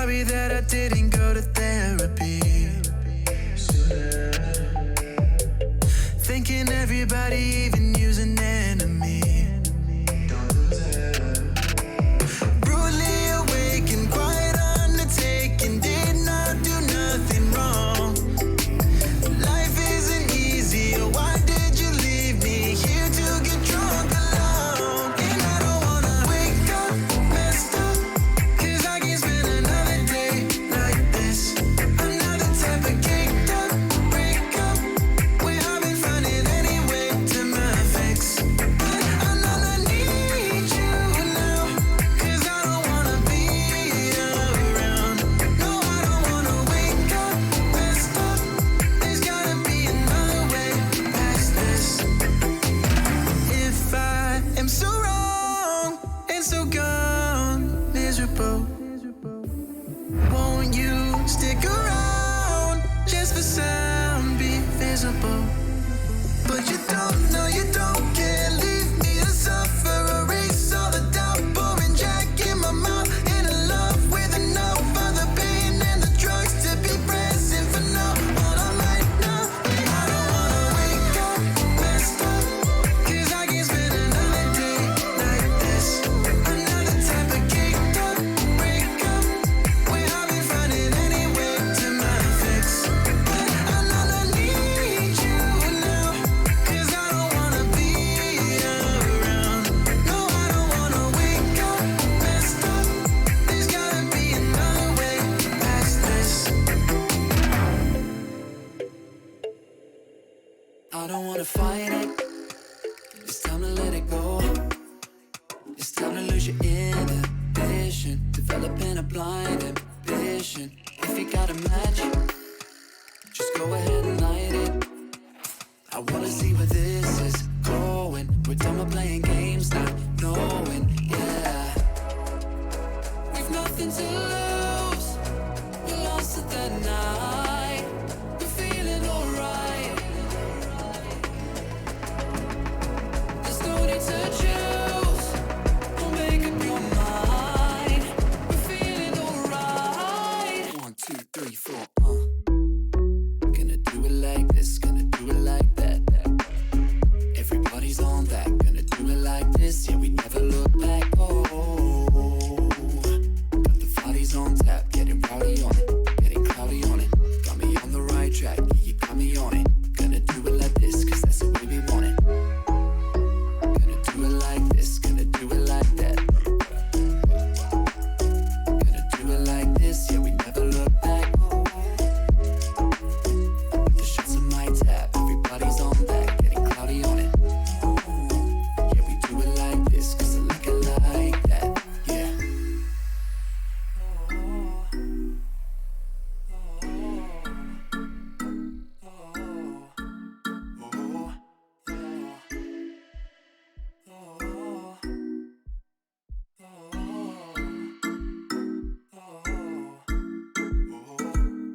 sorry that I didn't go to therapy. Thinking everybody even use an enemy. Brutally awake and quite undertaken, did not do nothing wrong. Life isn't easy, why did you leave me here to get drunk alone? And I don't wanna wake up messed up, cause I can't spend another day like this. I'm not the type of caked up breakup where I've been finding any way to my fix. But I know I need you now, cause I don't wanna be around. No, I don't wanna wake up messed up. There's gotta be another way past this. If I am so wrong and so gone, miserable, won't you stick around just for some be visible? But you don't know, you don't care. Leave me to suffer, erase all the doubt. Pouring Jack in my mouth, in a love with enough of the pain and the drugs to be present for now. All I'm right now, I don't wanna wake up messed up, cause I can't spend another day like this. I'm not the type of caked up breakup where I've been finding any way to my fix. But I know I need you now, cause I don't wanna be around. No, I don't wanna wake up messed up. There's gotta be another way past this. I don't wanna fight it. It's time to let it go. It's time to lose your inhibition, developing a blind ambition. If you got a match, just go ahead and light it. I wanna see where this is going. We're done with playing games, not knowing, yeah. We've nothing to lose, we're lost at that night. We're feeling alright. There's no need to choose, we'll make up your mind. We're feeling alright. 1, 2, 3, 4, Gonna do it like this, gonna do it like that. Everybody's on that, gonna do it like this. Yeah, we never look back. Oh, got the bodies on tap, getting rowdy on it, getting cloudy on it. Got me on the right track, yeah, you got me on it. Gonna do it like this, cause that's the way we want it. Gonna do it like this, gonna do it like that. Gonna do it like this, yeah, we never look back. The shots on my tap, everybody's on that, getting cloudy on it. Yeah, we do it like this, cause I like it like that, yeah.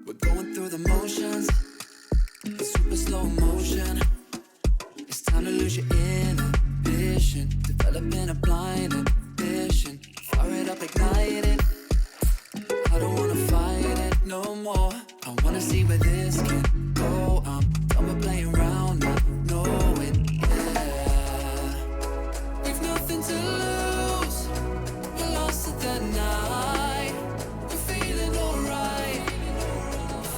We're going through the motions, in super slow motion. It's time to lose your inhibition, developing a blind ambition. Fire it up, ignite it. I don't wanna fight it no more. I wanna see where this can go. I'm done with playing around, not knowing, yeah. We've nothing to lose, we're lost at that night. We're feeling alright,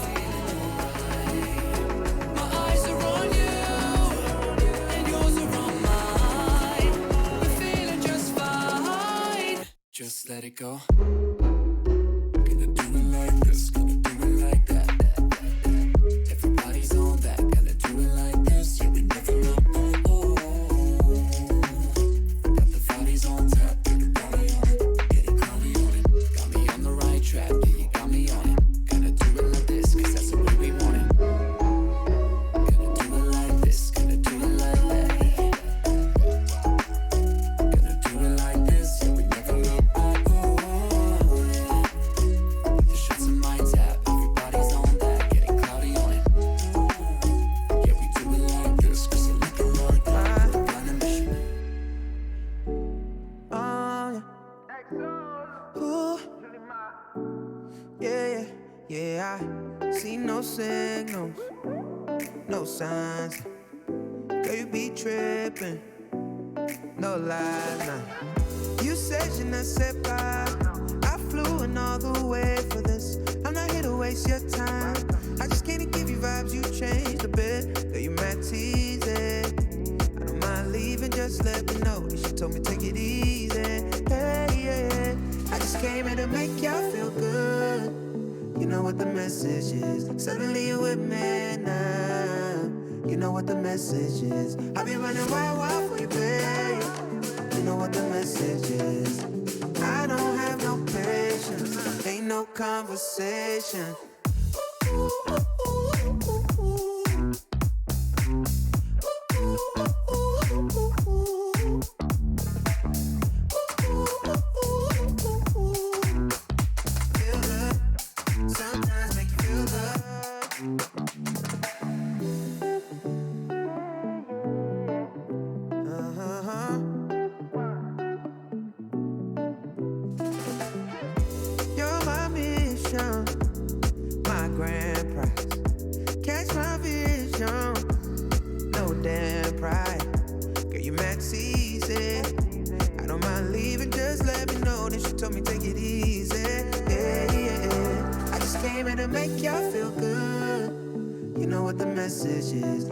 feeling alright. My eyes are on you, and yours are on mine. We're feeling just fine. Just let it go. Gonna do it like this, gonna do it like that. Everybody's on that, gonna do it like this. Yeah, we never look back. Oh, got the bodies on tap, getting rowdy on it, getting cloudy on it. Got me on the right track, yeah, you got me on it. Gonna do it like this, cause that's the way we want it. Gonna do it like this, gonna do it like that. Gonna do it like this, yeah, we never look back. Oh, Yeah, I see no signals, no signs. Girl, you be tripping, no lies, nah. You said je ne sais pas. I flew in all the way for this. I'm not here to waste your time. I just can't give you vibes, you changed a bit. Girl, you mad teasing. I don't mind leaving, just let me know. She told me take it easy. Hey, yeah. I just came here to make y'all feel good. You know what the message is. Suddenly you with me now. You know what the message is. I be running wild for you, babe. You know what the message is. I don't have no patience. Ain't no conversation.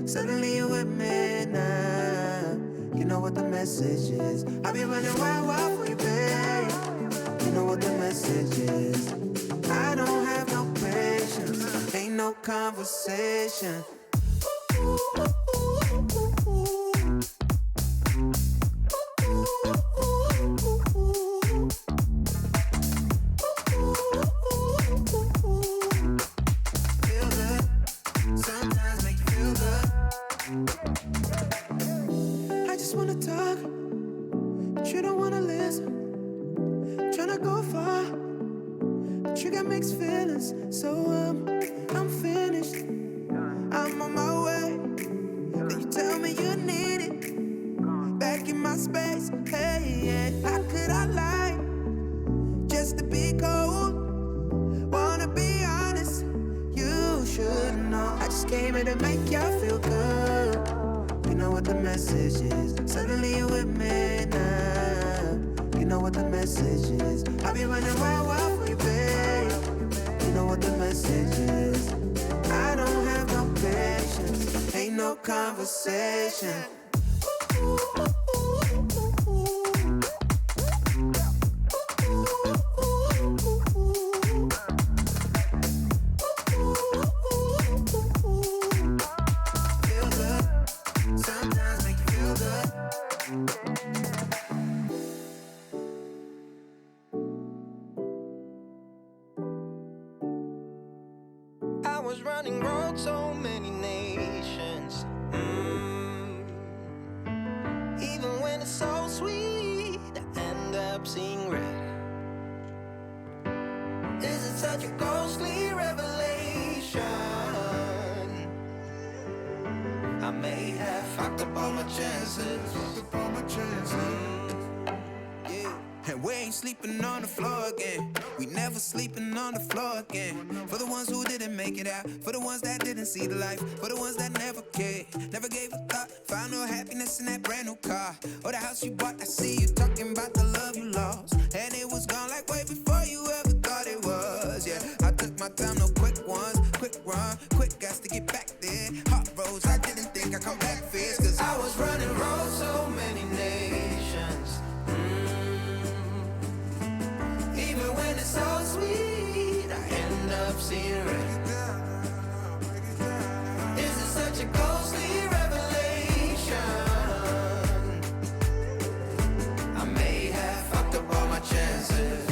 Suddenly you with me now. You know what the message is. I be running wild for you, babe. You know what the message is. I don't have no patience. Ain't no conversation. Conversation. I was running round so many nations. Even when it's so sweet, I end up seeing red. Is it such a ghostly revelation? I may have fucked up all my chances. And we ain't sleeping on the floor again. We never sleeping on the floor again. For the ones who didn't make it out, for the ones that didn't see the life, for the ones that never cared, never gave a thought, found no happiness in that brand new car, or the house you bought. I see you talking about the love you lost, and it was gone like way before you ever thought it was. Yeah, I took my time, no quick ones, quick run, quick gas to get back there. Hot roads, I didn't think I'd come back fierce, cause I was running road so many nations. Even when it's so sweet, I end up seeing red. Is it such a ghostly revelation? I may have fucked up all my chances.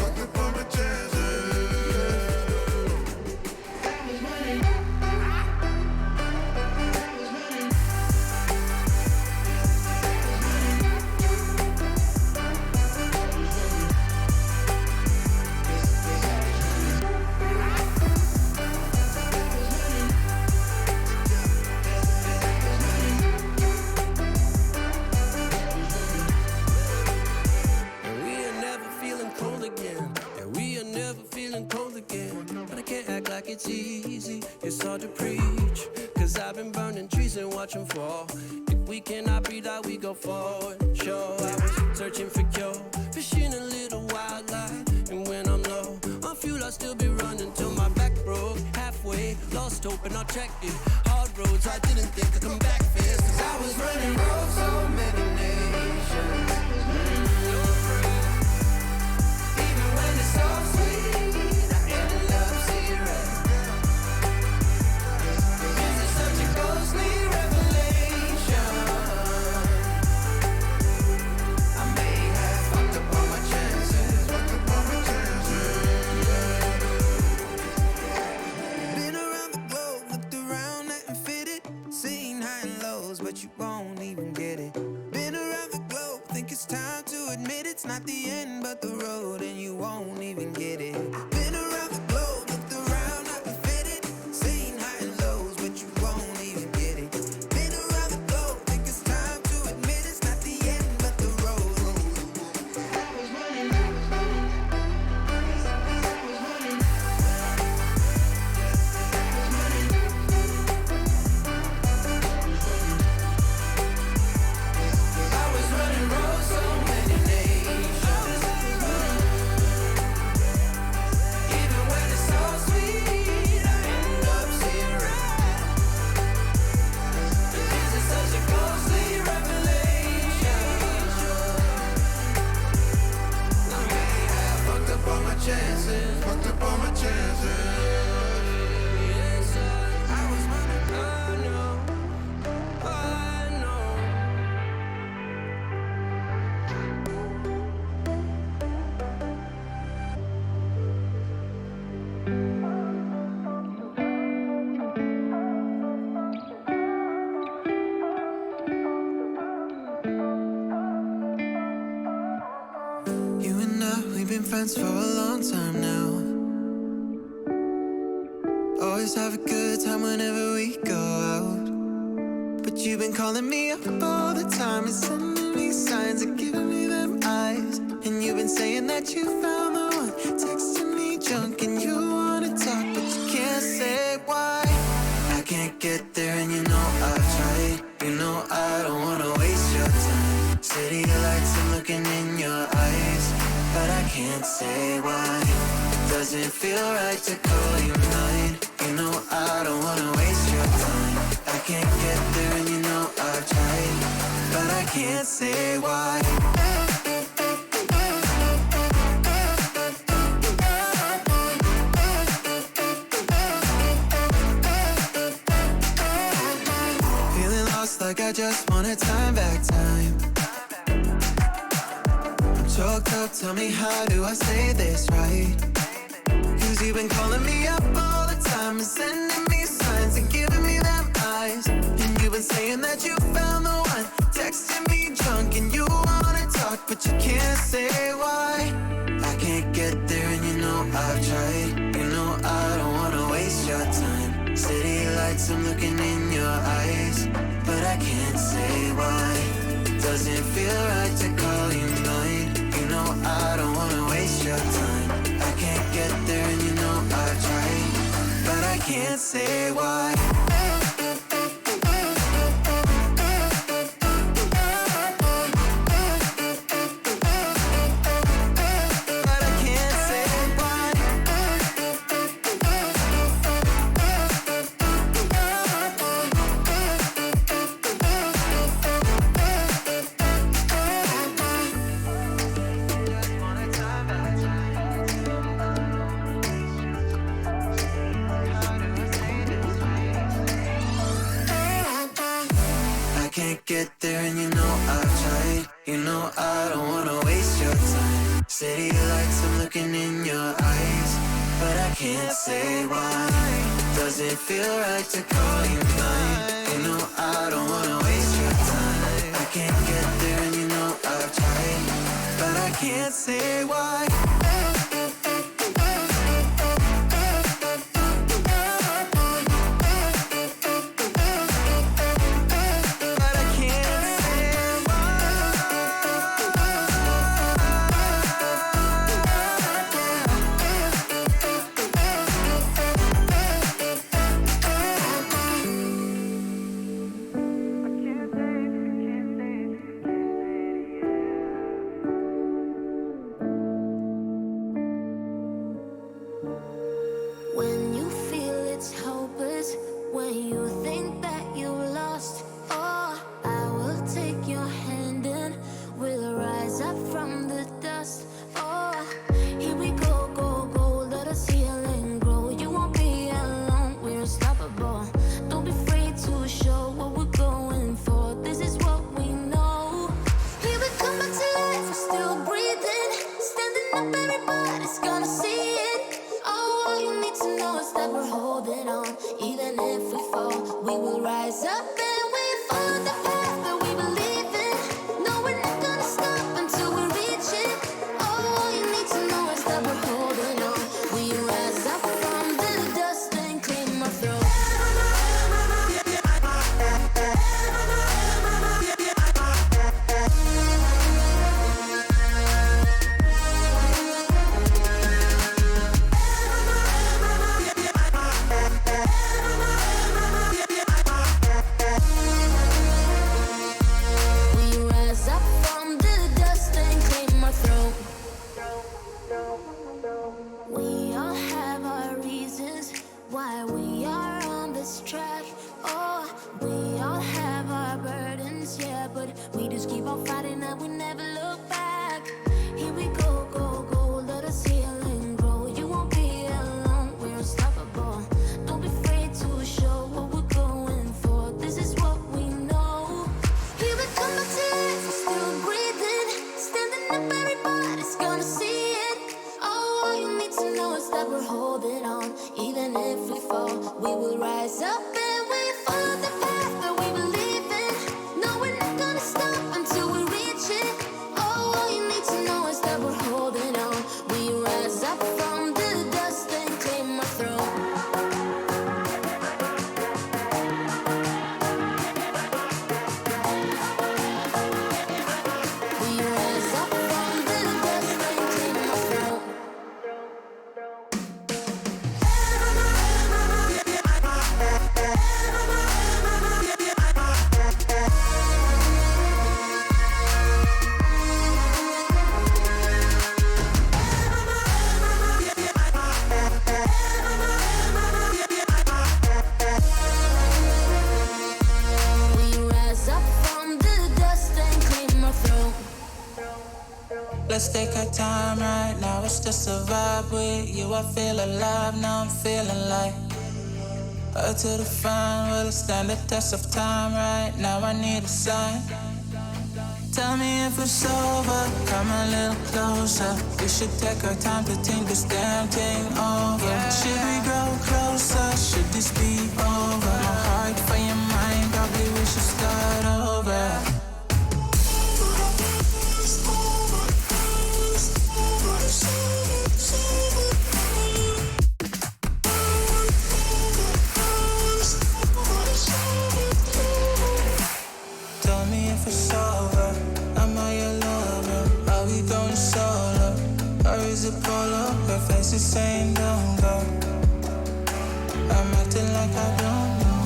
it's easy, it's hard to preach. Cause I've been burning trees and watch them fall. If we cannot breathe out, we go forward. Sure, I was searching for cure, fishing a little wildlife. And when I'm low on fuel, I'll still be running till my back broke. Halfway, lost hope and I checked it. Hard roads, I didn't think I'd come back fast. Cause I was running roads, so many nations. Even when it's so sweet, I end up zero. This is such a ghostly revelation. I may have fucked up all my chances. Been around the globe, looked around, nothing fitted. Seen high and lows, but you won't even get it. Been around the globe, think it's time to admit it's not the end, but the road, and you won't even get it. Been around the globe, looked around, nothing fitted. Seen high and lows, but you won't even get it. Been around the globe, think it's time to admit it's not the end, but the road. I was running roads, so many nations. Even when it's so sweet, I end up zero. This is such a ghostly revelation. I may have fucked up all my chances. Fucked up all my chances. Yes, I was running. I know. I know. You and I, we've been friends for a long time now. Always have a good time whenever we go out. But you've been calling me up all the time and sending me signs and giving me them eyes. And you've been saying that you found the one, texting me junk and you wanna talk, but you can't say why. I can't get there and you know I've tried. You know I don't wanna waste your time. City lights, I'm looking in your eyes, but I can't say why. It doesn't feel right to call you mine. You know I don't wanna waste your time. I can't get there and you know I've tried, but I can't say why. Feeling lost like I just wanna time back time. I'm choked up, tell me how do I say this right? Cause you've been calling me up all the time and sending me signs and giving me them eyes. And you've been saying that you found the one, texting me drunk and you wanna talk, but you can't say why. I can't get there and you know I've tried. You know I don't wanna waste your time. City lights, I'm looking in your eyes, but I can't say why. Doesn't feel right to call you mine. You know I don't wanna waste your time. I can't get there and you know I've tried, but I can't say why. But I can't say why. I can't get there and you know I've tried. You know I don't wanna waste your time. City lights, I'm looking in your eyes, but I can't say why. Doesn't feel right to call you mine. You know I don't wanna waste your time. I can't get there and you know I've tried, but I can't say why. But I can't say why. Even if we fall, we will rise up and we follow the path that we believe in. No, we're not gonna stop until we reach it. All you need to know is that we're holding on. We rise up from the dust and claim our throne. We all have our reasons why we are on this track. Oh, we all have our burdens, yeah, but we just keep on fighting and we never look back. Here we go, go, go, let us heal and grow. You won't be alone, we're unstoppable. Don't be afraid to show what we're going for. This is what we know. Here we come back to life, we're still breathing. Standing up, everybody's gonna see it. All you need to know is that we're holding on. Even if we fall, we will rise up and we follow the path that we believe in. No, we're not gonna stop until we reach it. All you need to know is that we're holding on. We rise up from the dust and claim our throne. We rise up from the dust and claim our throne. We rise up from the dust and claim our throne. Let's take our time right now, it's just a vibe with you. I feel alive, now I'm feeling like hard to define, will it stand the test of time right now? I need a sign. Tell me if it's over, come a little closer. We should take our time to think this damn thing over. Should we grow closer, should this be over? My heart for your mind, probably we should start over. Tell me if it's over, am I your lover? Are we going solo, or is it polo? Her face is saying don't go. I'm acting like I don't know.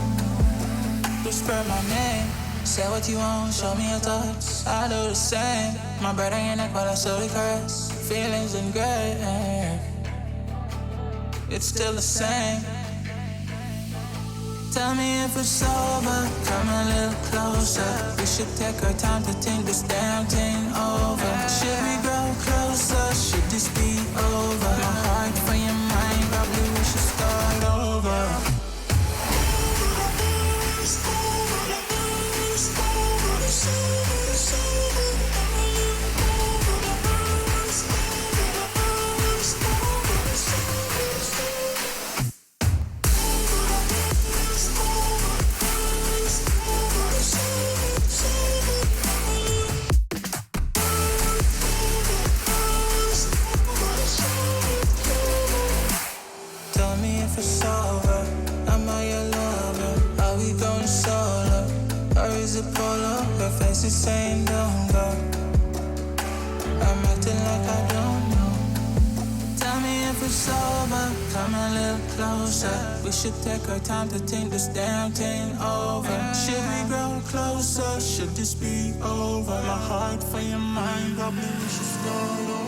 Whisper my name, say what you want, show me your thoughts. I do the same, my breath on your neck while I slowly caress. Feelings in gray, it's still the same. Tell me if it's over, come a little closer. We should take our time to think this damn thing over. Should we grow closer, should this be over? My heart for your mind, probably we should start over. Tell me if it's over, am I your lover? Are we going solo, or is it polo? Her face is saying don't go. I'm acting like I don't know. Tell me if it's over, come a little closer. We should take our time to think this damn thing over. Should we grow closer, should this be over? My heart for your mind, probably we should start over.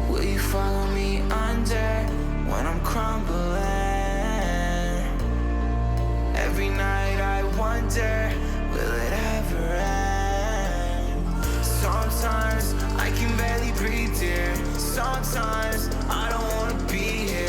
Will you follow me under when I'm crumbling? Every night I wonder, will it ever end? Sometimes I can barely breathe, dear. Sometimes I don't wanna be here.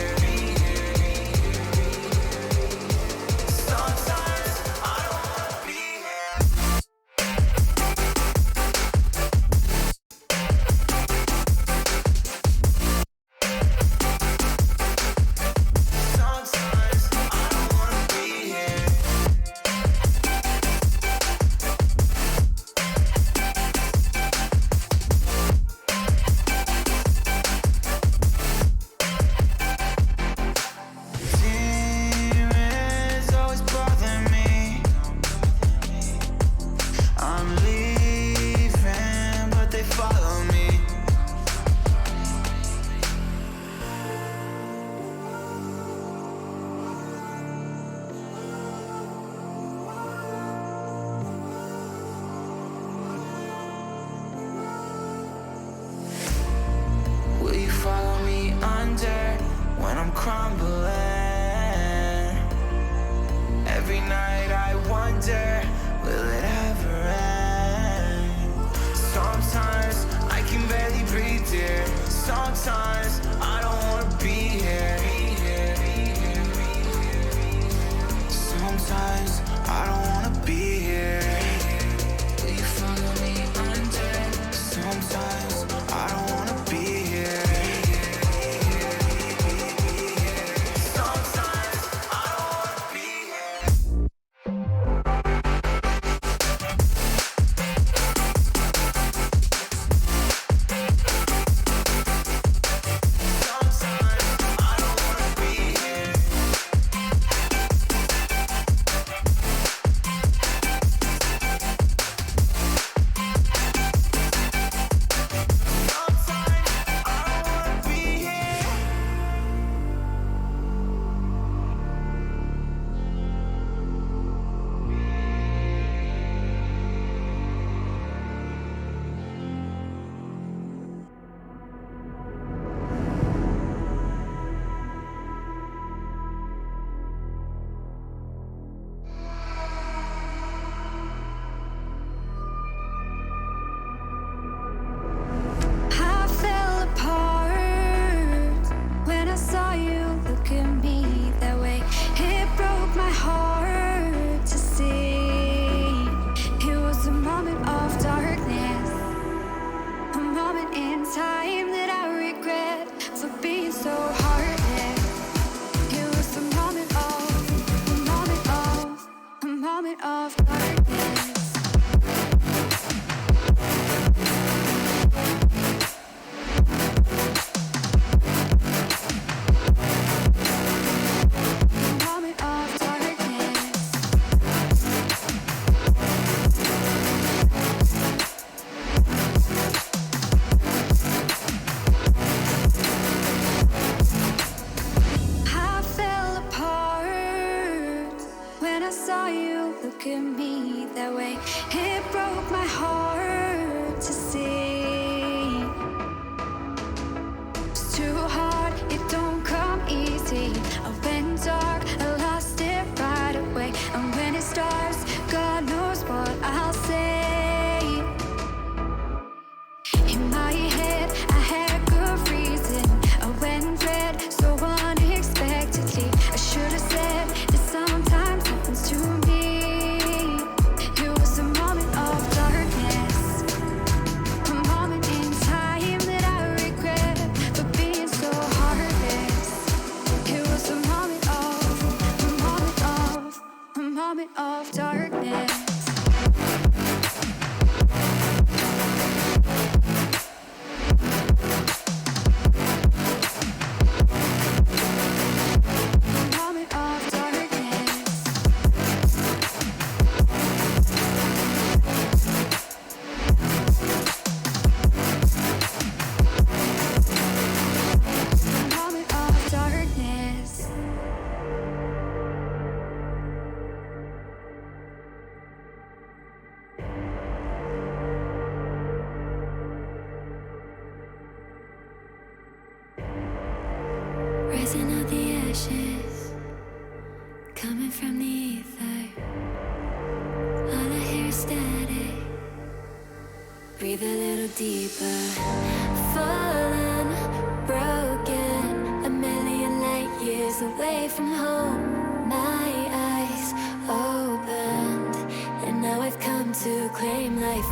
never end. Every night I wonder, will it ever end? Sometimes I can barely breathe, dear. Sometimes I don't wanna be here. Sometimes I don't wanna be here. Will you follow me under? Sometimes I don't wanna be here. Sometimes I don't wanna be here. Sometimes I don't wanna be here. I fell apart when I saw you look at me that way. It broke my heart to see. It was a moment of darkness, a moment in time that I regret for being so heartless. It was a moment of darkness. Moment of darkness. I fell apart when I saw you look at me that way. It broke my heart to see. It's too hard, it don't come easy. I went dark, I lost it right away. And when it starts, God knows what I'll say. In my head, I had good reason. I went red so unexpectedly. I should have said that sometimes happens to me. It was a moment of darkness, a moment in time that I regret for being so heartless. It was a moment of darkness. Moment of darkness. Moment of darkness. Rising out the ashes, coming from the ether. All I hear is static. Breathe a little deeper. Fallen, broken, a million light years away from home. My eyes opened, and now I've come to claim life.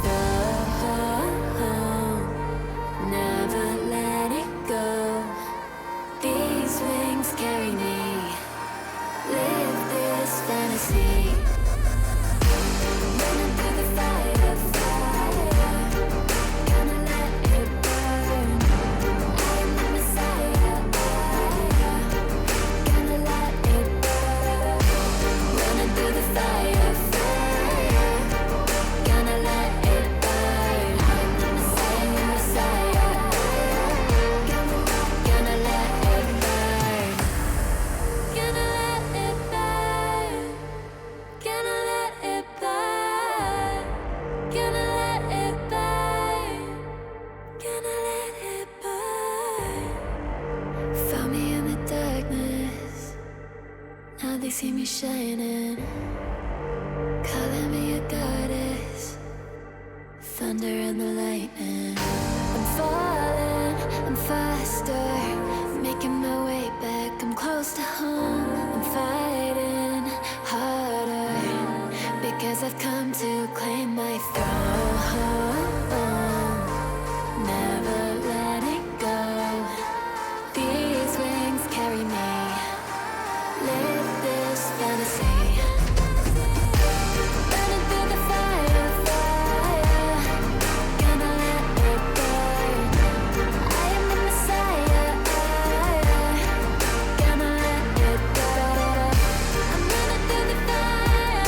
Never let it go. These wings carry me. Live this fantasy. Running through the fire, gonna let it burn. I am the Messiah, gonna let it burn. Running through the fire, gonna let it burn. I am the Messiah, gonna let it burn. Gonna let it burn. they see me shining, calling me a goddess, thunder and the lightning. I'm falling, I'm faster, making my way back, I'm close to home. I'm fighting harder, because I've come to claim my throne. Never letting go, these wings carry me, live this fantasy. Running through the fire, gonna let it burn. I am the Messiah, gonna let it burn. I'm running through the fire,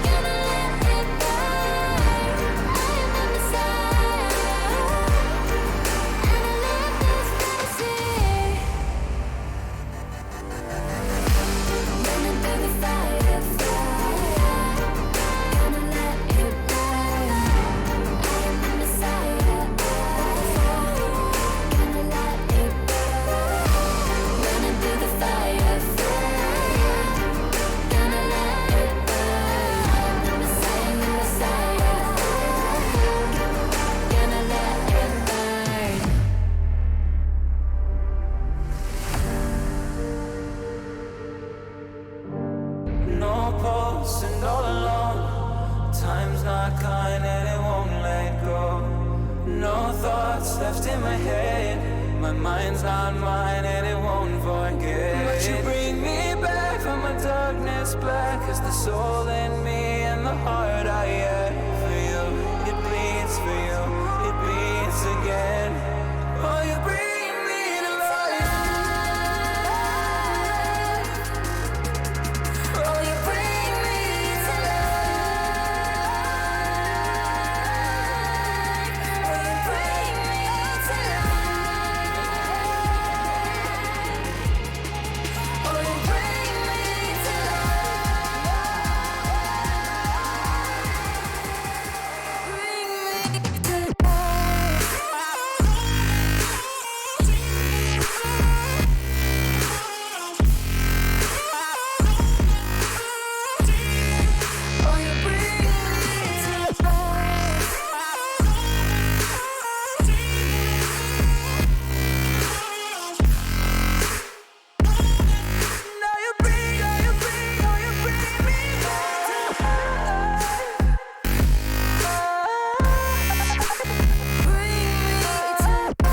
gonna let it burn. I am the Messiah, and I live this fantasy. Running through the fire, gonna let it burn. I am the Messiah, gonna let it burn. Running through the fire, gonna let it burn. I am the Messiah, gonna let it burn. No pulse and all alone. Time's not kind and it won't let go. No thoughts left in my head. My mind's not mine and it won't forget. But you bring me back from my darkness black. 'Cause the soul in me and the heart I have for you, it bleeds for you, it beats again. Oh, you bring me to life. Oh, you bring me to life. Oh, you bring me to life. Oh, you bring me to life. Bring me to Oh, you bring me to life. Now you bring me back to life. Bring me to life.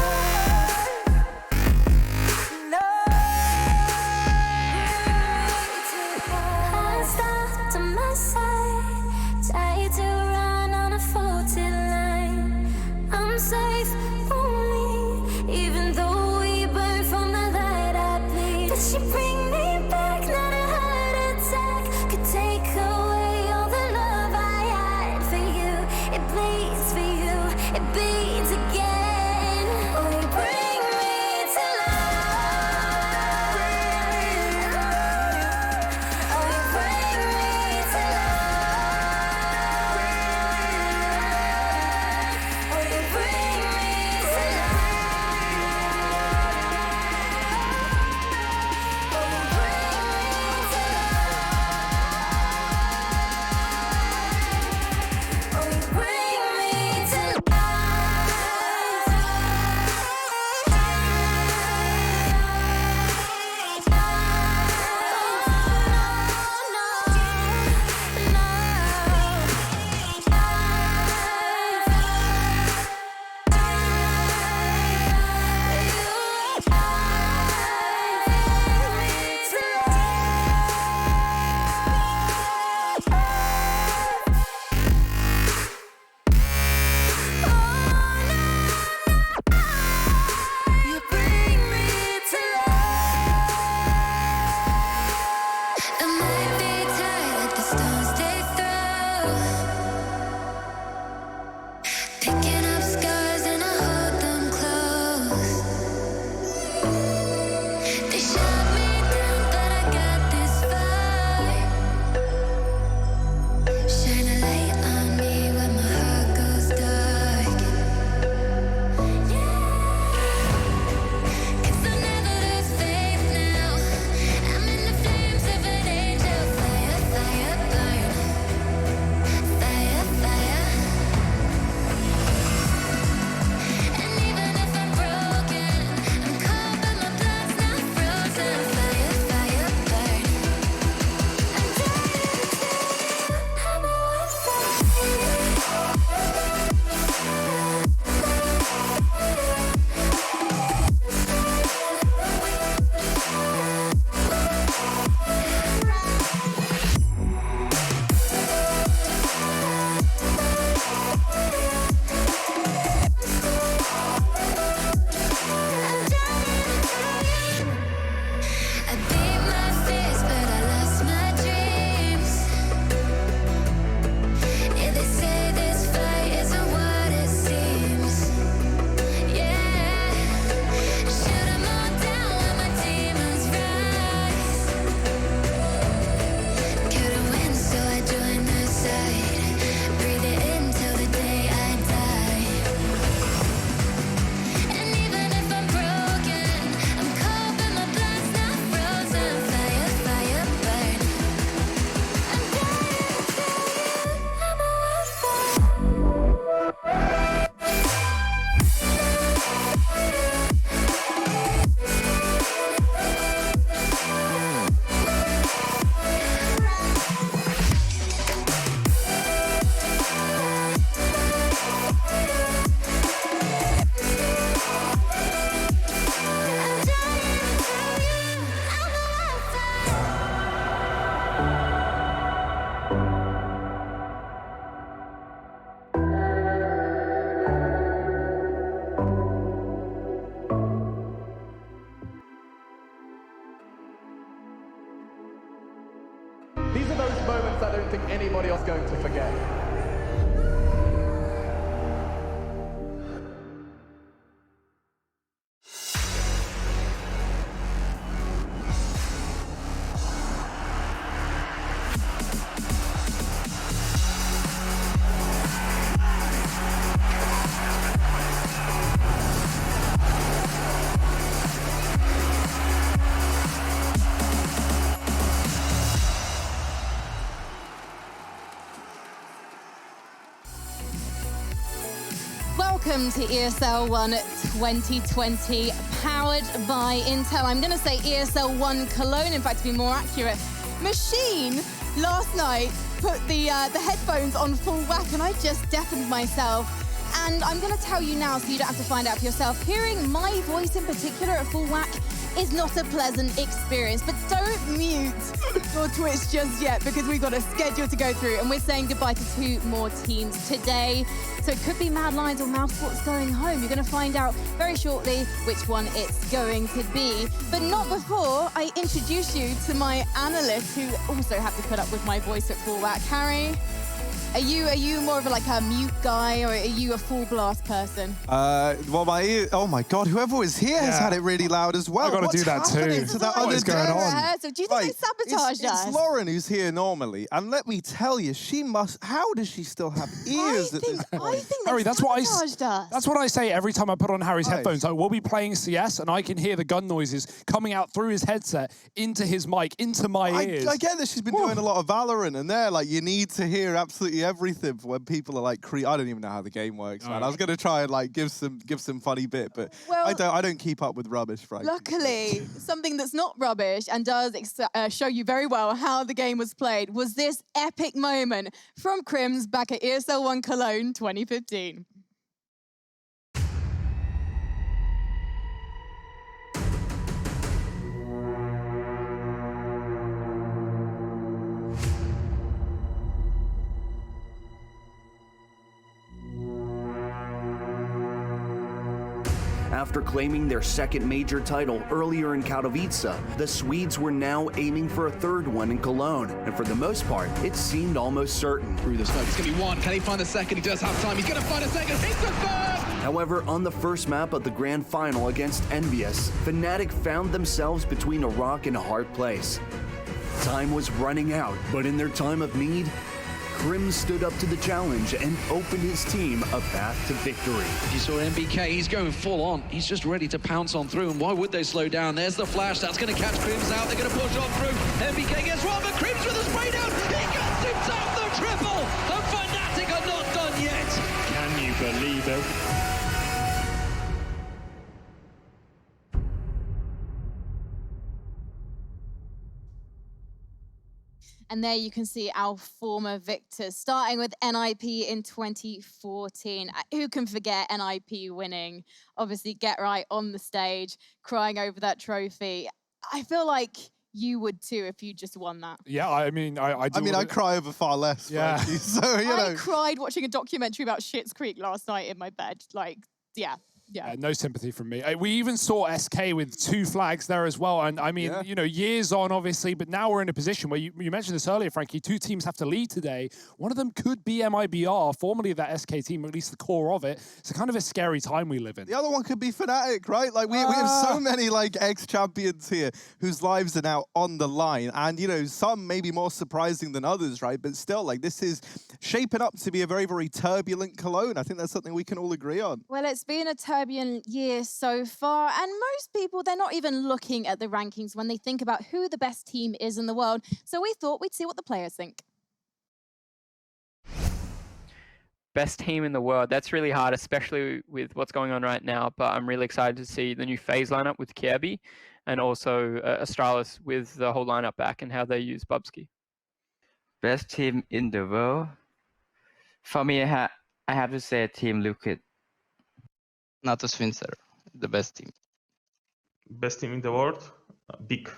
To my side, tied to run on a faulty line. I'm safe only, even though we burn from the light I bleed. Does she bring me back? Not a heart attack could take away all the love I had for you. It bleeds for you, it beats again. Oh, you bring me to life. Oh, you bring me to life. Oh, you bring me to life. Oh, you bring me to life. Oh, you bring me to You bring me to life. I might be tired of the stones they throw, picking up scars and I hold them close. They shut me down, but I got this fight. Shine a light on me when my heart goes dark. Yeah. 'Cause I never lose faith now. I'm in the think anybody else is going to forget. Welcome to ESL 1 2020, powered by Intel. I'm going to say ESL 1 Cologne, in fact, to be more accurate. Machine last night put the headphones on full whack, and I just deafened myself. And I'm going to tell you now, so you don't have to find out for yourself. Hearing my voice in particular at full whack is not a pleasant experience. But don't mute your Twitch just yet, because we've got a schedule to go through, and we're saying goodbye to 2 more teams today. So it could be Mad Lions or Mousesports going home. You're going to find out very shortly which one it's going to be. But not before I introduce you to my analysts, who also have to put up with my voice at full whack. Harry, are you more of a mute guy, or are you a full blast person? Well, my ear, oh my God, whoever was here has had it really loud as well. I got to do that too. To that What is going on? So do you think they sabotaged us? It's Lauren who's here normally, and let me tell you, how does she still have ears at this point? I think Harry, they that's what sabotaged us. That's what I say every time I put on Harry's Right. headphones. Like, we'll be playing CS, and I can hear the gun noises coming out through his headset into his mic, into my ears. I get that she's been doing a lot of Valorant, and there, you need to hear absolutely everything for when people are I don't even know how the game works, man. I was gonna try and give some funny bit, but Well, I don't keep up with rubbish, frankly. Luckily, something that's not rubbish and does show you very well how the game was played was this epic moment from Crims back at ESL 1 Cologne 2015. After claiming their second major title earlier in Katowice, the Swedes were now aiming for a third one in Cologne, and for the most part, it seemed almost certain. Through the smoke, it's going to be one. Can he find the second? He does have time. He's going to find a second. Hits the third! However, on the first map of the grand final against Envious, Fnatic found themselves between a rock and a hard place. Time was running out, but in their time of need, Krim stood up to the challenge and opened his team a path to victory. You saw MBK, he's going full on. He's just ready to pounce on through, and why would they slow down? There's the flash, that's going to catch Krims out. They're going to push on through. MBK gets one, but Krims with a spray down. He gets himself the triple, and Fnatic are not done yet. Can you believe it? And there you can see our former victors, starting with NIP in 2014. Who can forget NIP winning? Obviously, Get Right on the stage, crying over that trophy. I feel like you would too if you just won that. Yeah, I mean, I do. I cry over far less. Yeah. Frankly, so, you know. I cried watching a documentary about Schitt's Creek last night in my bed. Yeah. No sympathy from me. We even saw SK with 2 flags there as well. And I mean, years on, obviously, but now we're in a position where you mentioned this earlier, Frankie, 2 teams have to lead today. One of them could be MIBR, formerly that SK team, or at least the core of it. It's kind of a scary time we live in. The other one could be Fnatic, right? We have so many ex-champions here whose lives are now on the line. And, some maybe more surprising than others, right? But still, this is shaping up to be a very, very turbulent Cologne. I think that's something we can all agree on. Well, it's been a turbulent year so far, and most people, they're not even looking at the rankings when they think about who the best team is in the world. So we thought we'd see what the players think. Best team in the world, that's really hard, especially with what's going on right now, but I'm really excited to see the new phase lineup with Kirby and also Astralis with the whole lineup back and how they use Bubsky. Best team in the world? For me, I have to say Team Liquid. Not a Swinzer, the best team. Best team in the world? Big.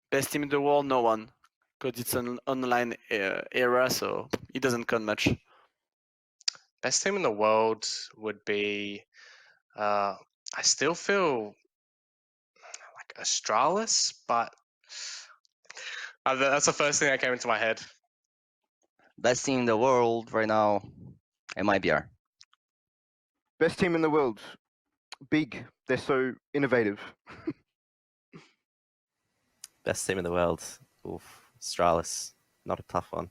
Best team in the world? No one. Because it's an online era, so it doesn't count much. Best team in the world would be... I still feel like Astralis, but That's the first thing that came into my head. Best team in the world right now, MIBR. Best team in the world. Big. They're so innovative. Best team in the world. Oof, Astralis. Not a tough one.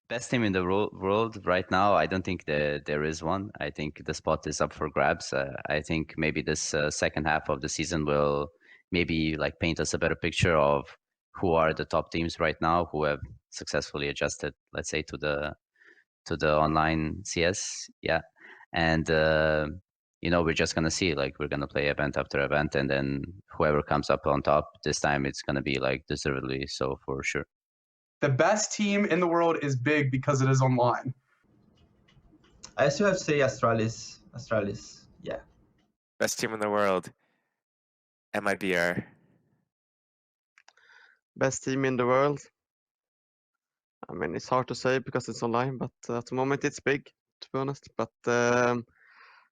Best team in the world right now, I don't think there is one. I think the spot is up for grabs. I think maybe this second half of the season will maybe like paint us a better picture of who are the top teams right now who have successfully adjusted, let's say, to the online CS. Yeah, and you know, we're just gonna see, like, we're gonna play event after event, and then whoever comes up on top this time, it's gonna be like deservedly so for sure. The best team in the world is big because it is online. I still have to say Astralis. Astralis, yeah. Best team in the world, MIBR. Best team in the world. I mean, it's hard to say because it's online, but at the moment it's big, to be honest. But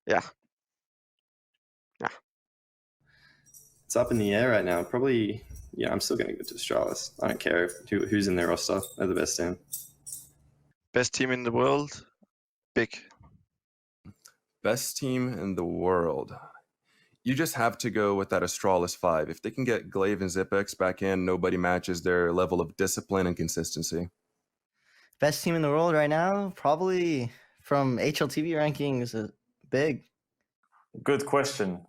yeah. It's up in the air right now. Probably, yeah, I'm still going to go to Astralis. I don't care who's in their roster. They're the best team. Best team in the world, big. Best team in the world. You just have to go with that Astralis 5. If they can get Glaive and Zipex back in, nobody matches their level of discipline and consistency. Best team in the world right now, probably from HLTV rankings, big. Good question.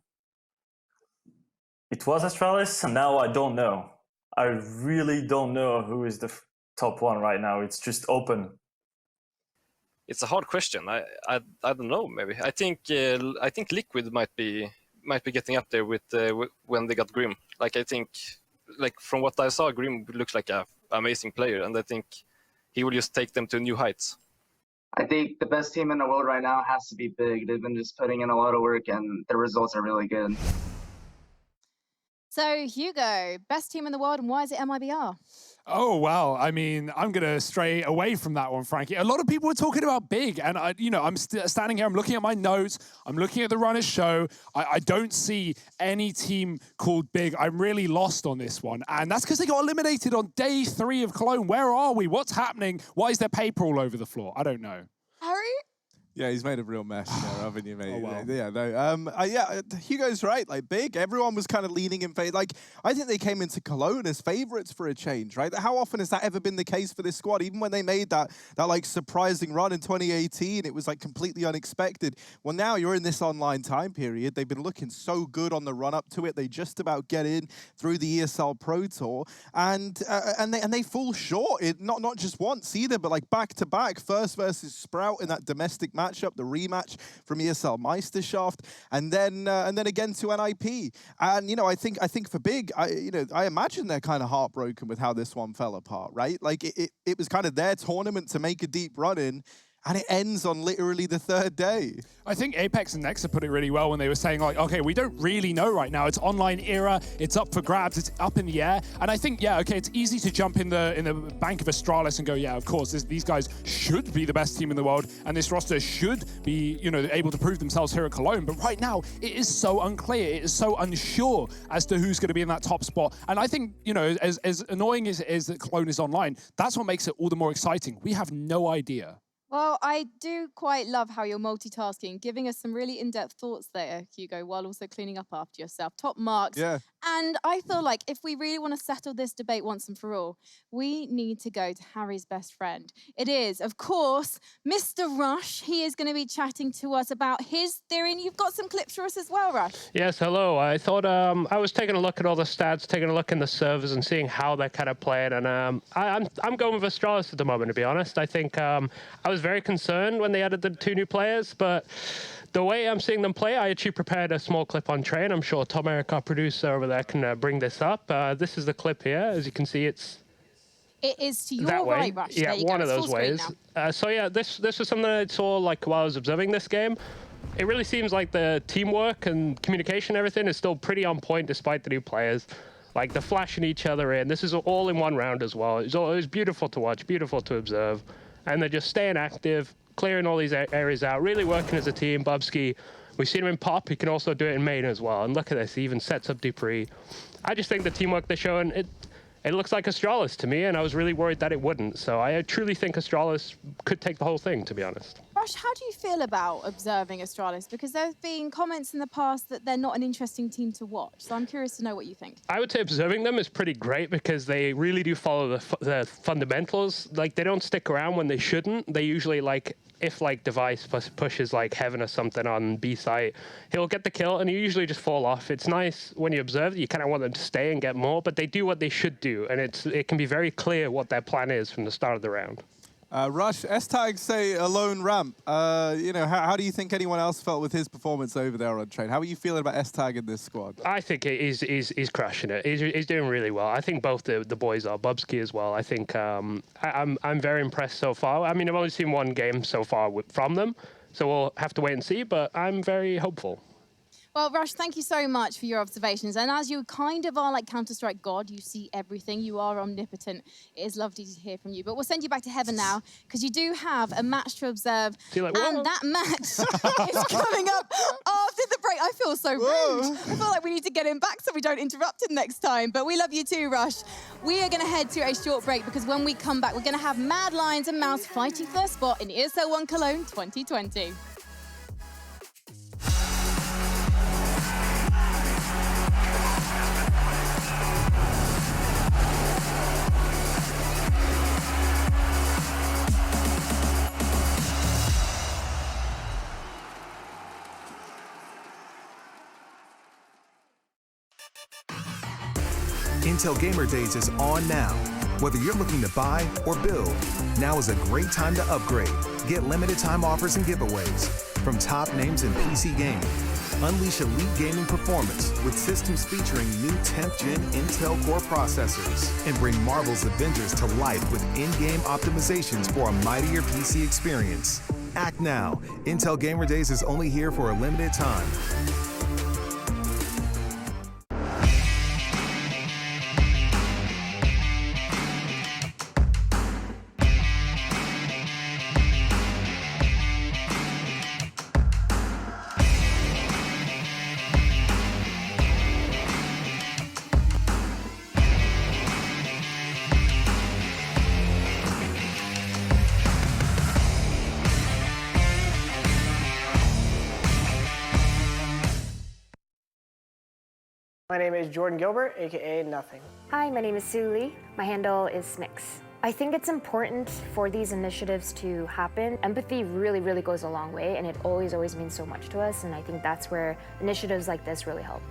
It was Astralis, and now I don't know. I really don't know who is the top one right now. It's just open. It's a hard question. I don't know. Maybe I think Liquid might be getting up there with when they got Grim. Like I think, like from what I saw, Grim looks like an amazing player, and I think he will just take them to new heights. I think the best team in the world right now has to be big. They've been just putting in a lot of work, and the results are really good. So, Hugo, best team in the world, and why is it MIBR? Oh, well, I mean, I'm going to stray away from that one, Frankie. A lot of people were talking about big, and I'm standing here, I'm looking at my notes, I'm looking at the runners show. I don't see any team called big. I'm really lost on this one, and that's because they got eliminated on day 3 of Cologne. Where are we? What's happening? Why is there paper all over the floor? I don't know. Harry? Yeah, he's made a real mess there, haven't you, mate? Oh, wow. Yeah, no. Yeah, Hugo's right. Like, big. Everyone was kind of leaning in favor. Like, I think they came into Cologne as favourites for a change, right? How often has that ever been the case for this squad? Even when they made that like surprising run in 2018, it was like completely unexpected. Well, now you're in this online time period. They've been looking so good on the run up to it. They just about get in through the ESL Pro Tour, and they fall short. Not just once either, but like back to back. First versus Sprout in that domestic matchup, the rematch from ESL Meisterschaft, and then again to NIP. And I think for big, I imagine they're kind of heartbroken with how this one fell apart, right? Like it was kind of their tournament to make a deep run in, and it ends on literally the 3rd day. I think Apex and Nexa put it really well when they were saying, like, okay, we don't really know right now. It's online era, it's up for grabs, it's up in the air. And I think, yeah, okay, it's easy to jump in the bank of Astralis and go, yeah, of course, these guys should be the best team in the world, and this roster should be, able to prove themselves here at Cologne. But right now, it is so unclear, it is so unsure as to who's going to be in that top spot. And I think, as annoying as it is that Cologne is online, that's what makes it all the more exciting. We have no idea. Well, I do quite love how you're multitasking, giving us some really in-depth thoughts there, Hugo, while also cleaning up after yourself. Top marks. Yeah. And I feel like if we really want to settle this debate once and for all, we need to go to Harry's best friend. It is, of course, Mr. Rush. He is going to be chatting to us about his theory, and you've got some clips for us as well, Rush. Yes, hello. I thought I was taking a look at all the stats, taking a look in the servers and seeing how they're kind of playing, and I'm going with Astralis at the moment, to be honest. I think I was very concerned when they added the 2 new players, but the way I'm seeing them play, I actually prepared a small clip on Train. I'm sure Tom Eric, our producer over there, can bring this up. This is the clip here. As you can see, It is to your that way. right, Rush. Yeah, one of those ways. So yeah, this was something that I saw like while I was observing this game. It really seems like the teamwork and communication, everything is still pretty on point despite the new players. Like they're flashing each other in. This is all in one round as well. It was beautiful to watch, beautiful to observe. And they're just staying active, clearing all these areas out, really working as a team. Bubsky, we've seen him in Pop, he can also do it in main as well. And look at this, he even sets up Dupree. I just think the teamwork they're showing, it looks like Astralis to me, and I was really worried that it wouldn't. So I truly think Astralis could take the whole thing, to be honest. Rush, how do you feel about observing Astralis? Because there have been comments in the past that they're not an interesting team to watch. So I'm curious to know what you think. I would say observing them is pretty great because they really do follow the fundamentals. Like, they don't stick around when they shouldn't. They usually, like, if like Device pushes like Heaven or something on B site, he'll get the kill and he usually just fall off. It's nice when you observe that you kind of want them to stay and get more, but they do what they should do, and it can be very clear what their plan is from the start of the round. Rush, S-Tag say a lone ramp. You know, how do you think anyone else felt with his performance over there on Train? How are you feeling about S-Tag in this squad? I think he's crushing it. He's doing really well. I think both the boys are. Bubsky as well. I think I'm very impressed so far. I mean, I've only seen one game so far from them, so we'll have to wait and see, but I'm very hopeful. Well, Rush, thank you so much for your observations. And as you kind of are like Counter-Strike God, you see everything, you are omnipotent. It is lovely to hear from you. But we'll send you back to Heaven now, because you do have a match to observe. Like, and that match is coming up after the break. I feel so rude. I feel like we need to get him back so we don't interrupt him next time. But we love you too, Rush. We are going to head to a short break, because when we come back, we're going to have Mad Lions and Mouse fighting for their spot in ESL 1 Cologne 2020. Intel Gamer Days is on now. Whether you're looking to buy or build, now is a great time to upgrade. Get limited time offers and giveaways from top names in PC gaming. Unleash elite gaming performance with systems featuring new 10th gen Intel Core processors, and bring Marvel's Avengers to life with in-game optimizations for a mightier PC experience. Act now. Intel Gamer Days is only here for a limited time. My name is Jordan Gilbert, aka Nothing. Hi, my name is Sue Lee. My handle is Snix. I think it's important for these initiatives to happen. Empathy really, really goes a long way, and it always means so much to us, and I think that's where initiatives like this really help.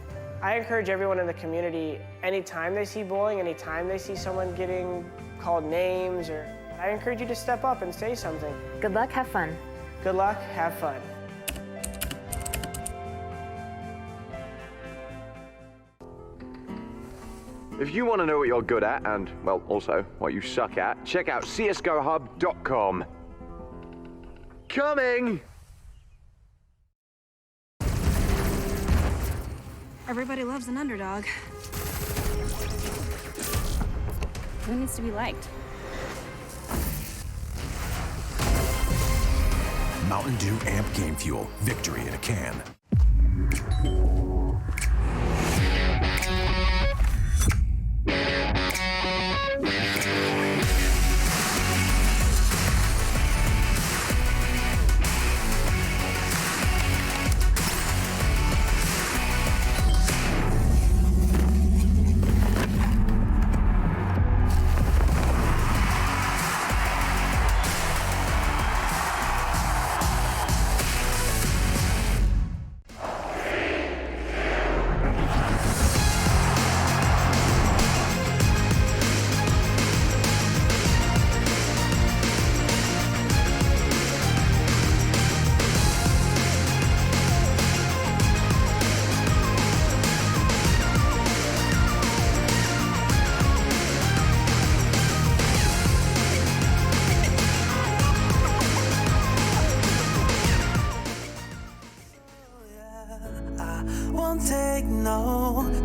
I encourage everyone in the community, anytime they see bullying, anytime they see someone getting called names, I encourage you to step up and say something. Good luck, have fun. Good luck, have fun. If you want to know what you're good at, and, well, also what you suck at, check out csgohub.com. Coming! Everybody loves an underdog. Who needs to be liked? Mountain Dew Amp Game Fuel. Victory in a can.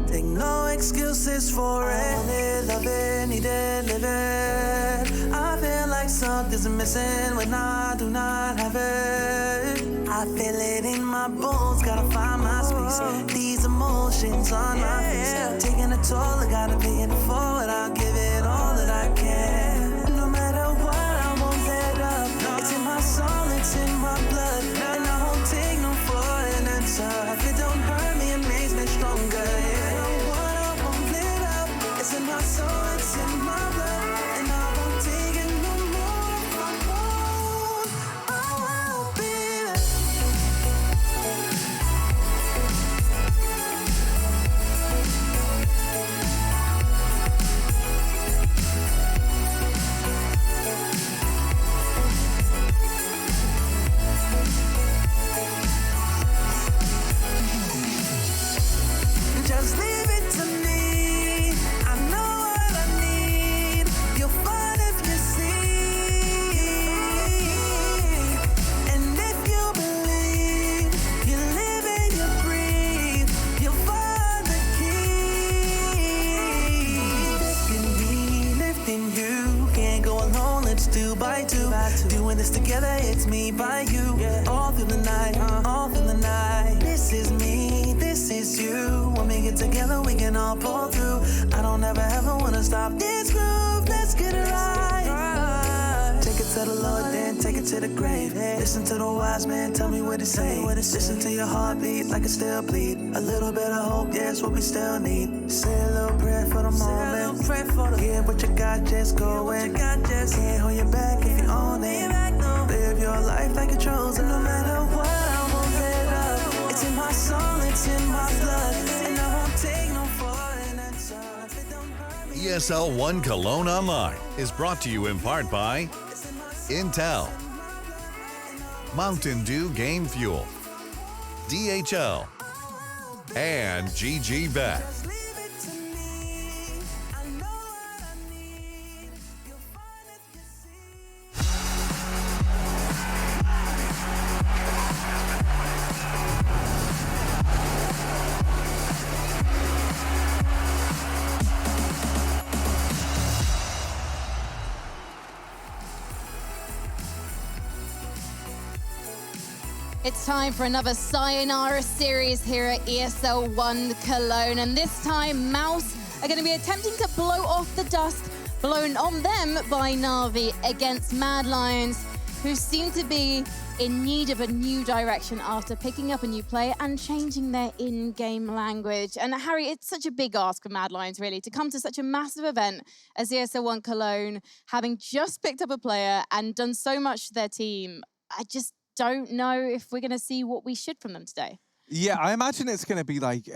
Take no excuses for it. I wanted, love it, needed, live it. I feel like something's missing when I do not have it. I feel it in my bones, gotta find my space. These emotions on my face, taking a toll, I gotta pay it forward, I'll give it. my soul, it's in my blood, and I won't take it no more. I won't be there. Just leave it to me. I know what I need. You'll find if you see. And if you believe, you live and you breathe, you'll find the key. Lifting me, lifting you. Can't go alone, let's do by two. Doing this together, it's me by you. All through the night, all through the night. This is me, this is you. When we get together, we can all pull through. I don't ever wanna stop this groove. Let's get it right. Take it to the Lord, then take it to the grave. Listen to the wise man, tell me what to say. Listen to your heartbeat like it still bleed. A little bit of hope, yeah, it's what we still need. Say a little prayer for the moment. Get what you got, just go in. Can't hold you back if you own it. Live your life like you're chosen. No matter what, I won't let up. It's in my soul, it's in my blood, and I won't take no foreign answer. ESL 1 Cologne Online is brought to you in part by Intel, Mountain Dew Game Fuel, DHL, and GG Bet. It's time for another Sayonara series here at ESL 1 Cologne. And this time, Mouse are going to be attempting to blow off the dust blown on them by Na'Vi against Mad Lions, who seem to be in need of a new direction after picking up a new player and changing their in-game language. And Harry, it's such a big ask for Mad Lions, really, to come to such a massive event as ESL 1 Cologne, having just picked up a player and done so much to their team. I just don't know if we're going to see what we should from them today. Yeah, I imagine it's going to be like,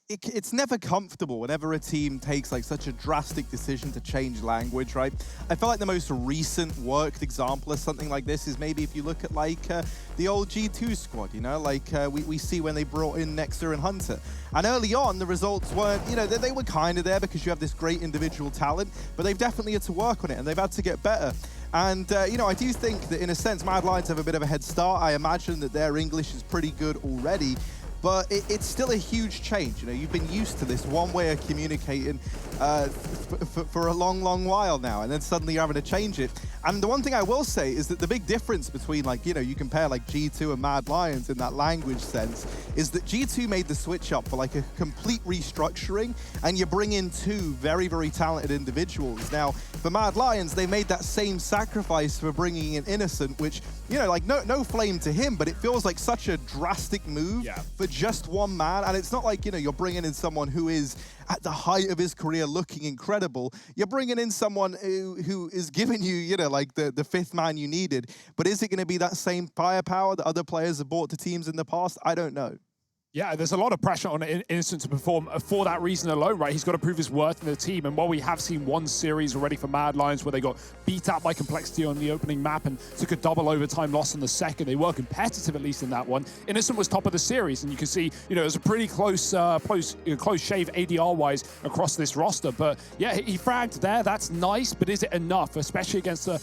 it's never comfortable whenever a team takes like such a drastic decision to change language, right? I feel like the most recent worked example of something like this is maybe if you look at like the old G2 squad, you know, like we see when they brought in Nexter and Hunter. And early on, the results weren't, you know, they were kind of there because you have this great individual talent, but they've definitely had to work on it and they've had to get better. And, you know, I do think that in a sense, Mad Lions have a bit of a head start. I imagine that their English is pretty good already, but it's still a huge change. You know, you've been used to this one way of communicating for a long, long while now, and then suddenly you're having to change it. And the one thing I will say is that the big difference between, like, you know, you compare like G2 and Mad Lions in that language sense, is that G2 made the switch up for like a complete restructuring, and you bring in two very, very talented individuals. Now, for Mad Lions, they made that same sacrifice for bringing in Innocent, which, you know, like no flame to him, but it feels like such a drastic move for just one man. And it's not like, you know, you're bringing in someone who is at the height of his career looking incredible. You're bringing in someone who is giving you, you know, like the fifth man you needed. But is it going to be that same firepower that other players have brought to teams in the past? I don't know. Yeah, there's a lot of pressure on Innocent to perform for that reason alone, right? He's got to prove his worth in the team. And while we have seen one series already for Mad Lions where they got beat out by Complexity on the opening map and took a double overtime loss on the second, they were competitive at least in that one. Innocent was top of the series, and you can see, you know, it was a pretty close shave ADR-wise across this roster. But yeah, he fragged there. That's nice, but is it enough, especially against a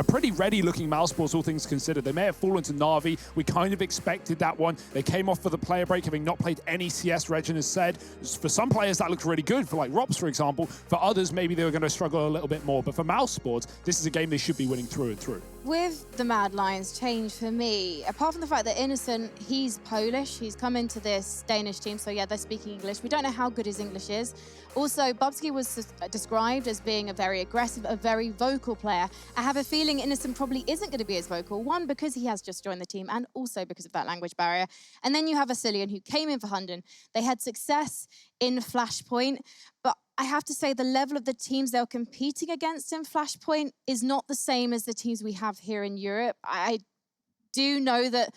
pretty ready-looking Mousesports, all things considered? They may have fallen to Na'Vi. We kind of expected that one. They came off for the player break, having not played any CS, Regin has said. For some players, that looked really good, for like Rops, for example. For others, maybe they were going to struggle a little bit more. But for Mousesports, this is a game they should be winning through and through. With the Mad Lions change for me, apart from the fact that Innocent, he's Polish, he's come into this Danish team, so yeah, they're speaking English. We don't know how good his English is. Also, Bubsky was described as being a very aggressive, a very vocal player. I have a feeling Innocent probably isn't going to be as vocal, one, because he has just joined the team, and also because of that language barrier. And then you have Vasilian, who came in for Hunden. They had success in Flashpoint, but I have to say the level of the teams they're competing against in Flashpoint is not the same as the teams we have here in Europe. I do know that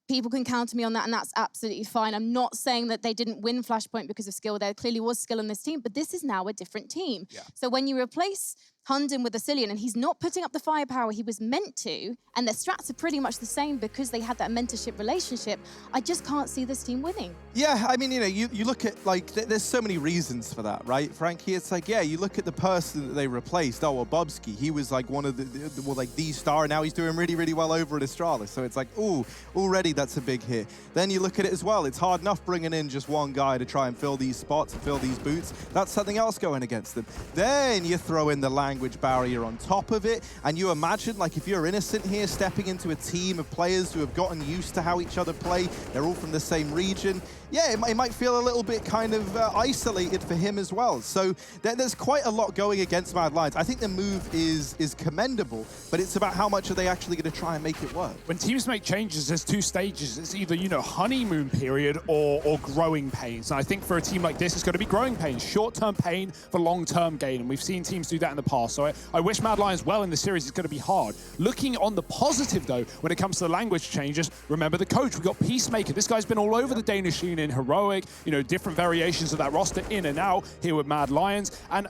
people can counter me on that, and that's absolutely fine. I'm not saying that they didn't win Flashpoint because of skill. There clearly was skill in this team, but this is now a different team. Yeah. So when you replace Hunden with Asilian, and he's not putting up the firepower he was meant to, and their strats are pretty much the same because they had that mentorship relationship, I just can't see this team winning. Yeah, I mean, you look at, like, there's so many reasons for that, right, Frankie? It's like, yeah, you look at the person that they replaced, Bobski. He was like one of the star, and now he's doing really, really well over at Astralis. So it's like, ooh, already that's a big hit. Then you look at it as well. It's hard enough bringing in just one guy to try and fill these spots and fill these boots. That's something else going against them. Then you throw in the language barrier on top of it, and you imagine, like, if you're Innocent here stepping into a team of players who have gotten used to how each other play, they're all from the same region, yeah, it might feel a little bit kind of isolated for him as well. So there's quite a lot going against Mad Lions. I think the move is commendable, but it's about how much are they actually going to try and make it work. When teams make changes, there's two stages. It's either, honeymoon period or growing pains. And I think for a team like this, it's going to be growing pains. Short-term pain for long-term gain. And we've seen teams do that in the past. So I wish Mad Lions well in the series. It's going to be hard. Looking on the positive, though, when it comes to the language changes, remember the coach. We've got Peacemaker. This guy's been all over the Danish scene in Heroic, different variations of that roster in and out here with Mad Lions. And,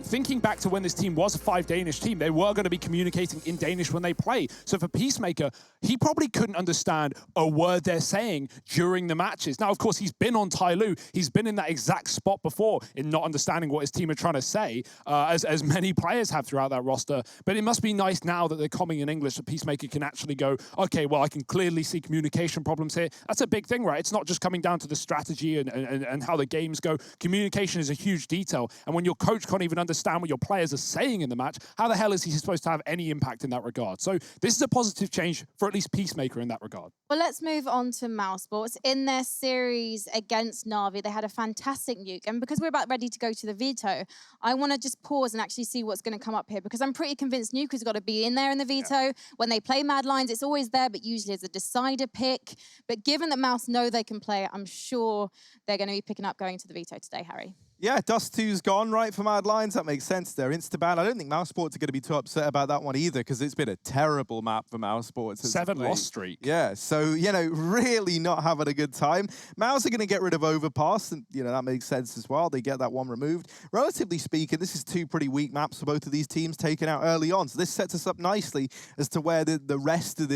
thinking back to when this team was a 5 Danish team, they were going to be communicating in Danish when they play. So for Peacemaker, he probably couldn't understand a word they're saying during the matches. Now, of course, he's been on Tyloo. He's been in that exact spot before in not understanding what his team are trying to say, as many players have throughout that roster. But it must be nice now that they're coming in English that Peacemaker can actually go, okay, well, I can clearly see communication problems here. That's a big thing, right? It's not just coming down to the strategy and how the games go. Communication is a huge detail. And when your coach can't even understand what your players are saying in the match, how the hell is he supposed to have any impact in that regard? So this is a positive change for at least Peacemaker in that regard. Well, let's move on to Mousesports. In their series against Na'Vi, they had a fantastic nuke. And because we're about ready to go to the veto, I want to just pause and actually see what's going to come up here, because I'm pretty convinced nuke has got to be in there in the veto. Yeah. When they play Mad Lions, it's always there, but usually as a decider pick. But given that Mouse know they can play it, I'm sure they're going to be picking up going to the veto today, Harry. Yeah, Dust 2's gone, right, for Mad Lions. That makes sense there. Instaban. I don't think Mousesports are going to be too upset about that one either, because it's been a terrible map for Mousesports. 7 loss streak. Yeah, so, really not having a good time. Mouse are going to get rid of Overpass, and, that makes sense as well. They get that one removed. Relatively speaking, this is 2 pretty weak maps for both of these teams taken out early on. So this sets us up nicely as to where the rest of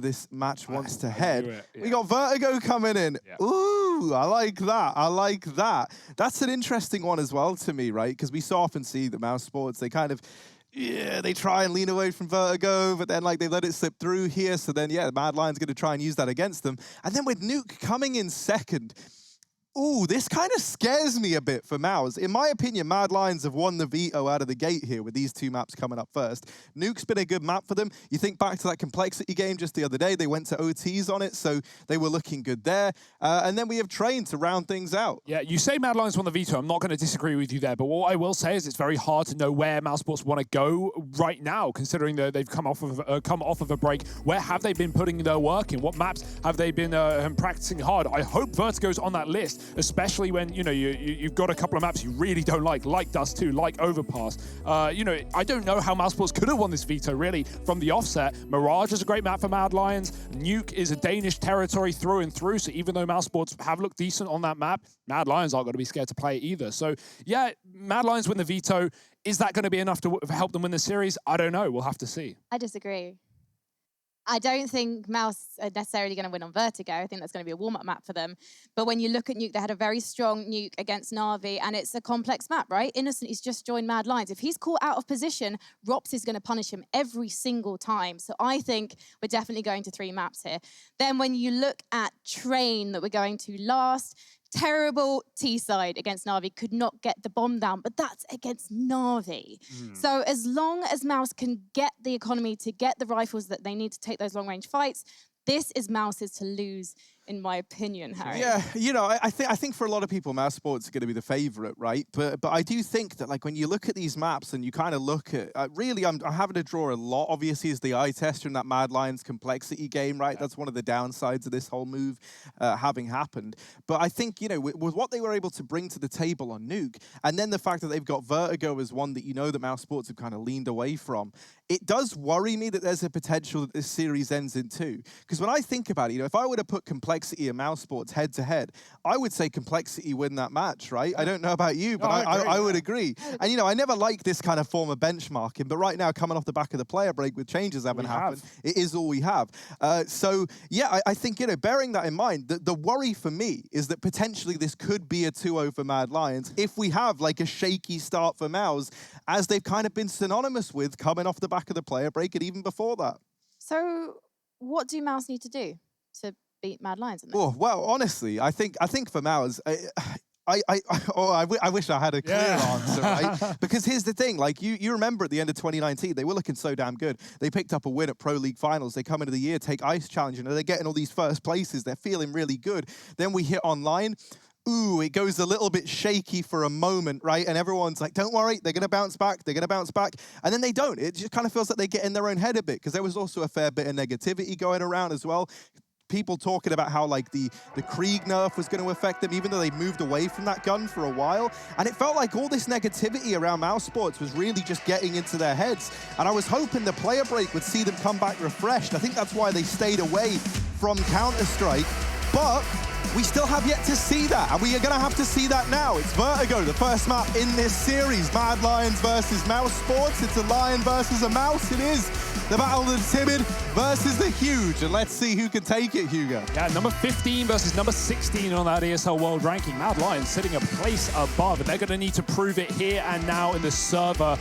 this match wants to head. Yeah. We got Vertigo coming in. Yeah. Ooh, I like that. I like that. That's an interesting one as well to me, right? Because we so often see the Mousesports, they kind of, they try and lean away from Vertigo, but then they let it slip through here. So then, Mad Lion's going to try and use that against them. And then with Nuke coming in second, ooh, this kind of scares me a bit for Mouse. In my opinion, Mad Lions have won the veto out of the gate here with these 2 maps coming up first. Nuke's been a good map for them. You think back to that Complexity game just the other day. They went to OTs on it, so they were looking good there. And then we have Train to round things out. Yeah, you say Mad Lions won the veto. I'm not going to disagree with you there, but what I will say is it's very hard to know where Mousesports want to go right now, considering that they've come off of a break. Where have they been putting their work in? What maps have they been practicing hard? I hope Vertigo's on that list, especially when you've got a couple of maps you really don't like Dust 2, like Overpass. I don't know how Mousesports could have won this veto really from the offset. Mirage is a great map for Mad Lions. Nuke is a Danish territory through and through, so even though Mousesports have looked decent on that map, Mad Lions aren't going to be scared to play it either. So yeah, Mad Lions win the veto. Is that going to be enough to help them win the series? I don't know. We'll have to see. I disagree. I don't think Mouse are necessarily going to win on Vertigo. I think that's going to be a warm-up map for them. But when you look at Nuke, they had a very strong Nuke against Na'Vi, and it's a complex map, right? Innocent is just joined Mad Lions. If he's caught out of position, Rops is going to punish him every single time. So I think we're definitely going to 3 maps here. Then when you look at Train that we're going to last, terrible T-side against Na'Vi, could not get the bomb down, but that's against Na'Vi. So as long as Mouse can get the economy to get the rifles that they need to take those long-range fights, this is Mouse's to lose in my opinion, Harry. Yeah, you know, I think for a lot of people, Mouse Sports are going to be the favorite, right? But I do think that, like, when you look at these maps and you kind of look at, really, I'm having to draw a lot, obviously, as the eye tester in that Mad Lions complexity game, right? Yeah. That's one of the downsides of this whole move having happened. But I think, you know, with what they were able to bring to the table on Nuke, and then the fact that they've got Vertigo as one that you know that Mouse Sports have kind of leaned away from, it does worry me that there's a potential that this series ends in 2. Because when I think about it, you know, if I were to put Complexity and Mouse Sports head to head, I would say Complexity win that match, right? I don't know about you, but I would agree. And, you know, I never like this kind of form of benchmarking, but right now, coming off the back of the player break with changes haven't happened, it is all we have. So, yeah, I think, you know, bearing that in mind, the worry for me is that potentially this could be a 2-0 for Mad Lions if we have, like, a shaky start for Mouse, as they've kind of been synonymous with coming off the back of the player break and even before that. So what do Mouse need to do to beat Mad Lions in this? Oh, well, honestly, I think for Mouse, I wish I had a clear answer, right? Because here's the thing, like, you remember at the end of 2019, they were looking so damn good. They picked up a win at Pro League Finals. They come into the year, take Ice Challenge, and they're getting all these first places. They're feeling really good. Then we hit online. Ooh, it goes a little bit shaky for a moment, right? And everyone's like, don't worry, they're going to bounce back. They're going to bounce back. And then they don't. It just kind of feels like they get in their own head a bit, because there was also a fair bit of negativity going around as well. People talking about how, like, the Krieg nerf was going to affect them, even though they moved away from that gun for a while. And it felt like all this negativity around Mouse Sports was really just getting into their heads. And I was hoping the player break would see them come back refreshed. I think that's why they stayed away from Counter-Strike. But we still have yet to see that, and we are going to have to see that now. It's Vertigo, the first map in this series. Mad Lions versus Mouse Sports. It's a lion versus a mouse. It is the battle of the timid versus the huge, and let's see who can take it, Hugo. Yeah, number 15 versus number 16 on that ESL World Ranking. Mad Lions sitting a place above, and they're going to need to prove it here and now in the server.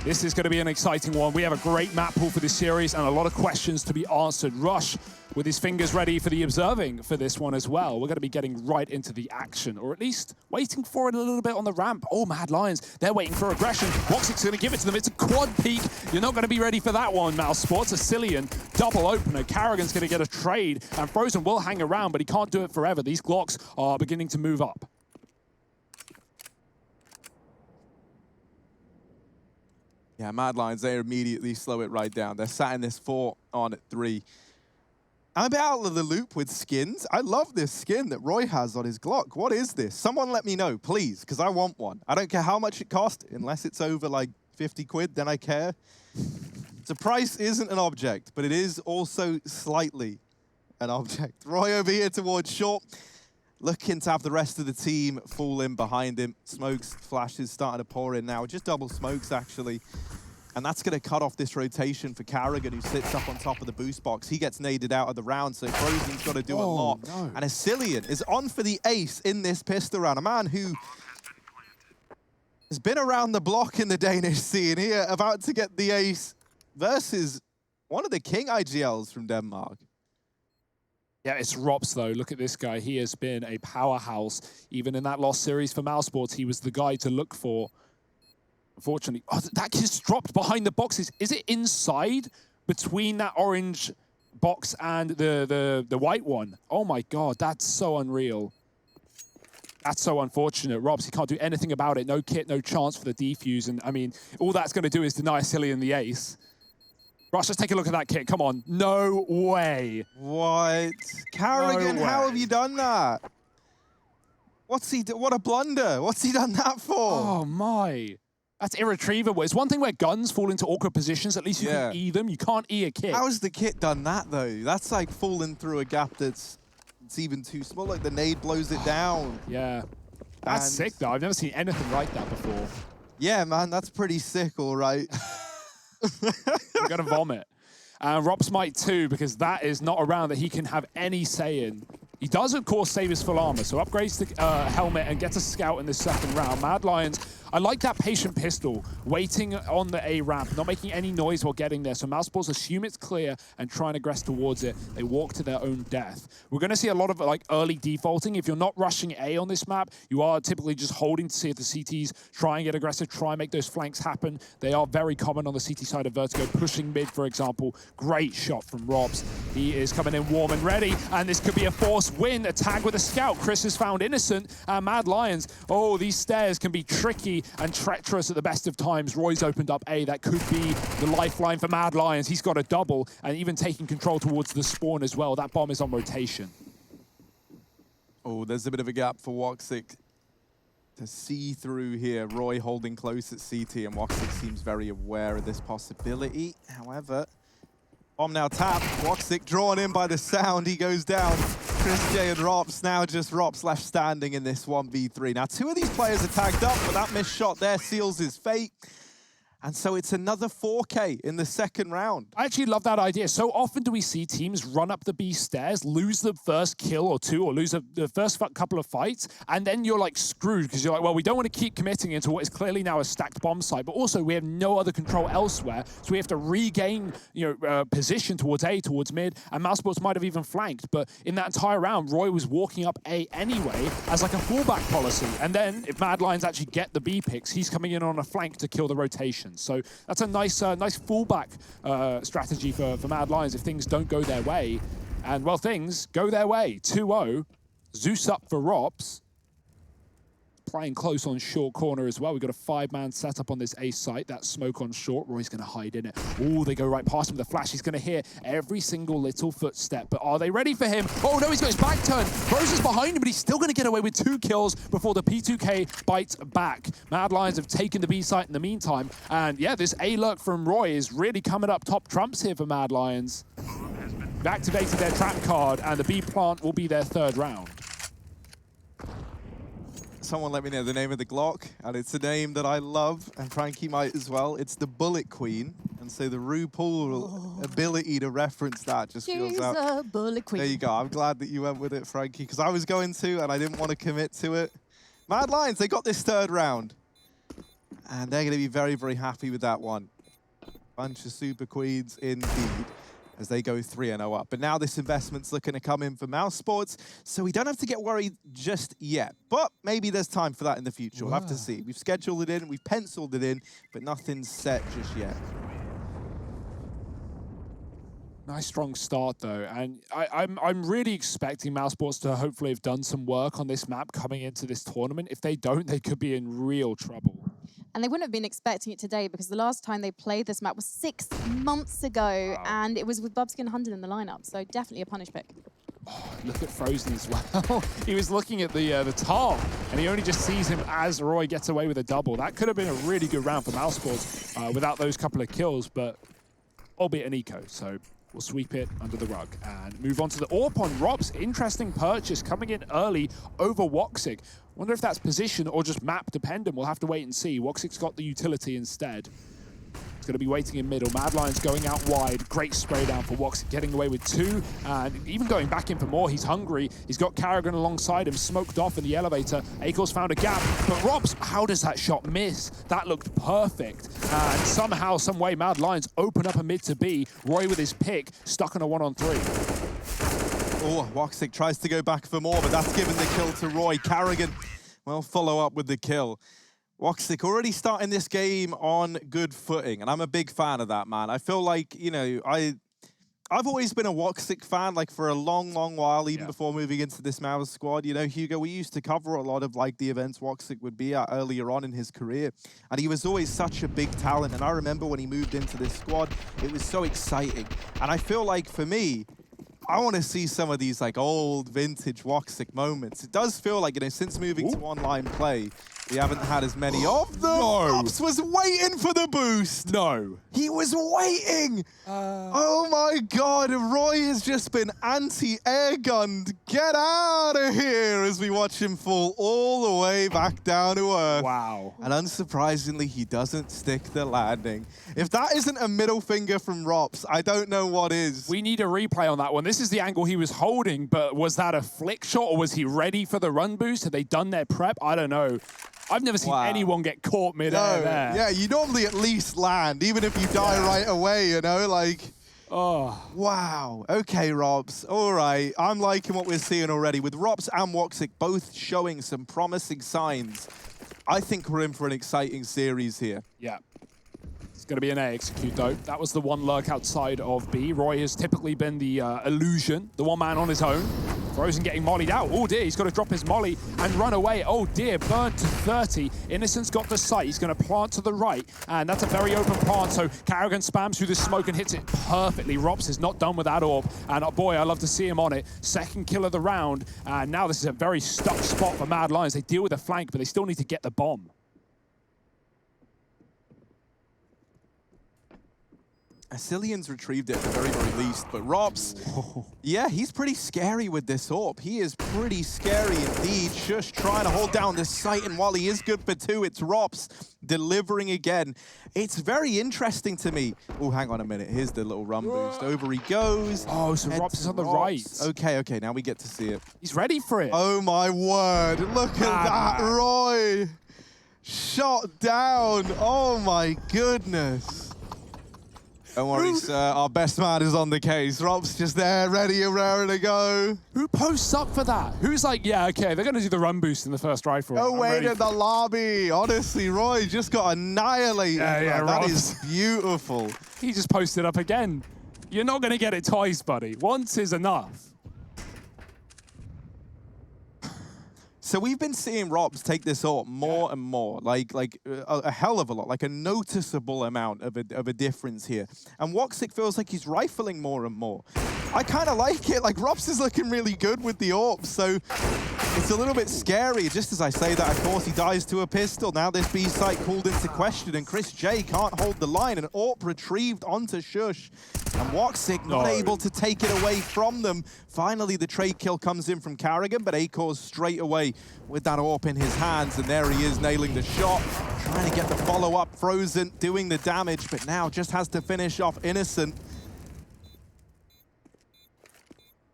This is going to be an exciting one. We have a great map pool for this series and a lot of questions to be answered. Rush with his fingers ready for the observing for this one as well. We're going to be getting right into the action, or at least waiting for it a little bit on the ramp. Oh, Mad Lions, they're waiting for aggression. Woxic's going to give it to them. It's a quad peek. You're not going to be ready for that one, Mouse Sports. A Cillian double opener. Carrigan's going to get a trade, and Frozen will hang around, but he can't do it forever. These Glocks are beginning to move up. Yeah, Mad Lions, they immediately slow it right down. They're sat in this 4 on 3. I'm a bit out of the loop with skins. I love this skin that Roy has on his Glock. What is this? Someone let me know, please, because I want one. I don't care how much it costs, unless it's over like 50 quid, then I care. The price isn't an object, but it is also slightly an object. Roy over here towards short, looking to have the rest of the team fall in behind him. Smokes, flashes starting to pour in now. Just double smokes, actually. And that's going to cut off this rotation for Carrigan, who sits up on top of the boost box. He gets naded out of the round, so Frozen's got to do a lot. No. And a Cillian is on for the ace in this pistol round. A man who has been around the block in the Danish scene here, about to get the ace versus one of the king IGLs from Denmark. Yeah, it's Rops, though. Look at this guy. He has been a powerhouse. Even in that lost series for Mouse Sports, he was the guy to look for. Unfortunately, oh, that kid's dropped behind the boxes. Is it inside between that orange box and the white one? Oh my God, that's so unreal. That's so unfortunate. Robs, he can't do anything about it. No kit, no chance for the defuse. And I mean, all that's going to do is deny Cillian the ace. Rush, let's take a look at that kit. Come on. No way. What? Carrigan, no how have you done that? What's he do? What a blunder. What's he done that for? Oh my. That's irretrievable. It's one thing where guns fall into awkward positions. At least you can E them. You can't E a kit. How has the kit done that, though? That's like falling through a gap that's even too small. Like the nade blows it down. Yeah. That's sick, though. I've never seen anything like that before. Yeah, man. That's pretty sick, all right. We're going to vomit. And Rops might too, because that is not a round that he can have any say in. He does, of course, save his full armor, so upgrades the helmet and gets a scout in the second round. Mad Lions I like that patient pistol, waiting on the A ramp, not making any noise while getting there. So Mousesports assume it's clear and try and aggress towards it. They walk to their own death. We're going to see a lot of like early defaulting. If you're not rushing A on this map, you are typically just holding to see if the CTs try and get aggressive, try and make those flanks happen. They are very common on the CT side of Vertigo, pushing mid, for example. Great shot from Robs. He is coming in warm and ready, and this could be a forced win. A tag with a scout. Chris is found innocent, and Mad Lions, oh, these stairs can be tricky and treacherous at the best of times. Roy's opened up A. That could be the lifeline for Mad Lions. He's got a double, and even taking control towards the spawn as well. That bomb is on rotation. Oh, there's a bit of a gap for Woxic to see through here. Roy holding close at CT, and Woxic seems very aware of this possibility. However, bomb now tapped. Woxic drawn in by the sound. He goes down. Chris J and Rops, now just Rops left standing in this 1v3. Now, two of these players are tagged up, but that missed shot there seals his fate. And so it's another 4K in the second round. I actually love that idea. So often do we see teams run up the B stairs, lose the first kill or two, or lose the first couple of fights, and then you're like screwed because you're like, well, we don't want to keep committing into what is clearly now a stacked bomb site, but also we have no other control elsewhere, so we have to regain, position towards A, towards mid, and Mousesports might have even flanked, but in that entire round, Roy was walking up A anyway as like a fallback policy, and then if Mad Lions actually get the B picks, he's coming in on a flank to kill the rotation. So that's a nice fallback strategy for Mad Lions if things don't go their way. And, well, things go their way. 2-0. Zeus up for Rops. Playing close on short corner as well. We've got a 5-man setup on this A site. That smoke on short. Roy's going to hide in it. Oh, they go right past him with the flash. He's going to hear every single little footstep. But are they ready for him? Oh, no, he's got his back turned. Rose is behind him, but he's still going to get away with 2 kills before the P2K bites back. Mad Lions have taken the B site in the meantime. And, yeah, this A lurk from Roy is really coming up top trumps here for Mad Lions. They've activated their trap card, and the B plant will be their 3rd round. Someone let me know the name of the Glock, and it's a name that I love, and Frankie might as well. It's the Bullet Queen, and so the RuPaul ability to reference that just feels out. She's a Bullet Queen. There you go. I'm glad that you went with it, Frankie, because I was going to, and I didn't want to commit to it. Mad Lions, they got this 3rd round, and they're going to be very, very happy with that one. Bunch of Super Queens indeed, as they go 3-0 up. But now this investment's looking to come in for Mousesports, so we don't have to get worried just yet. But maybe there's time for that in the future. We'll have to see. We've scheduled it in, we've penciled it in, but nothing's set just yet. Nice strong start though, and I'm really expecting Mousesports to hopefully have done some work on this map coming into this tournament. If they don't, they could be in real trouble. And they wouldn't have been expecting it today because the last time they played this map was 6 months ago, and it was with Bubsky and Hunden in the lineup, so definitely a punish pick. Oh, look at Frozen as well. He was looking at the Tar, and he only just sees him as Roy gets away with a double. That could have been a really good round for Mousesports without those couple of kills, but albeit an eco, so we'll sweep it under the rug and move on to the AWP on Robs. Interesting purchase coming in early over Woxic. Wonder if that's position or just map dependent. We'll have to wait and see. Woxic's got the utility instead. He's going to be waiting in middle. Mad Lions going out wide. Great spray down for Woxic, getting away with 2. And even going back in for more. He's hungry. He's got Carrigan alongside him, smoked off in the elevator. Akor's found a gap. But Robs, how does that shot miss? That looked perfect. And somehow, some way, Mad Lions open up a mid to B. Roy with his pick, stuck on a 1-on-3. Oh, Woxic tries to go back for more, but that's given the kill to Roy. Carrigan, well, follow up with the kill. Woxic already starting this game on good footing, and I'm a big fan of that, man. I feel like, I've always been a Woxic fan, like, for a long, long while, even before moving into this Mouse squad. You know, Hugo, we used to cover a lot of, like, the events Woxic would be at earlier on in his career, and he was always such a big talent, and I remember when he moved into this squad, it was so exciting. And I feel like, for me, I want to see some of these, like, old vintage Woxic moments. It does feel like, since moving to online play, we haven't had as many of them. No. Ops was waiting for the boost. No. He was waiting. Oh my God. Roy has just been anti-air gunned. Get out of here as we watch him fall all the way back down to earth. Wow. And unsurprisingly, he doesn't stick the landing. If that isn't a middle finger from Rops, I don't know what is. We need a replay on that one. This is the angle he was holding, but was that a flick shot or was he ready for the run boost? Had they done their prep? I don't know. I've never seen anyone get caught mid-air there. Yeah, you normally at least land, even if you die right away, you know, like... Oh. Wow. Okay, Robs. All right. I'm liking what we're seeing already. With Robs and Woxic both showing some promising signs, I think we're in for an exciting series here. Yeah. It's going to be an A execute, though. That was the one lurk outside of B. Roy has typically been the illusion, the one man on his own. Frozen getting mollied out. Oh, dear. He's got to drop his molly and run away. Oh, dear. Burnt to 30. Innocent's got the sight. He's going to plant to the right. And that's a very open plant. So Karrigan spams through the smoke and hits it perfectly. Rops is not done with that orb. And, oh, boy, I love to see him on it. Second kill of the round. And now this is a very stuck spot for Mad Lions. They deal with the flank, but they still need to get the bomb. Asilian's retrieved it at the very, very least, but Robs, yeah, he's pretty scary with this AWP. He is pretty scary indeed. Shush trying to hold down this site, and while he is good for 2, it's Robs delivering again. It's very interesting to me. Oh, hang on a minute. Here's the little run boost. Over he goes. Oh, so Robs is on the right. Okay, okay, now we get to see it. He's ready for it. Oh, my word. Look at that, Roy. Shot down. Oh, my goodness. Don't worry, sir. Our best man is on the case. Rob's just there, ready and raring to go. Who posts up for that? Who's like, yeah, okay, they're going to do the run boost in the first rifle. No way in the lobby. Honestly, Roy just got annihilated. Yeah, that is beautiful. He just posted up again. You're not going to get it twice, buddy. Once is enough. So we've been seeing Robs take this AWP more and more, like a hell of a lot, like a noticeable amount of a difference here. And Woxic feels like he's rifling more and more. I kind of like it. Like, Robs is looking really good with the AWP, so it's a little bit scary. Just as I say that, of course, he dies to a pistol. Now this B site called into question, and Chris J can't hold the line. An AWP retrieved onto Shush. And Woxic not able to take it away from them. Finally, the trade kill comes in from Karrigan, but Akor's straight away with that AWP in his hands, and there he is nailing the shot. Trying to get the follow-up. Frozen doing the damage, but now just has to finish off Innocent.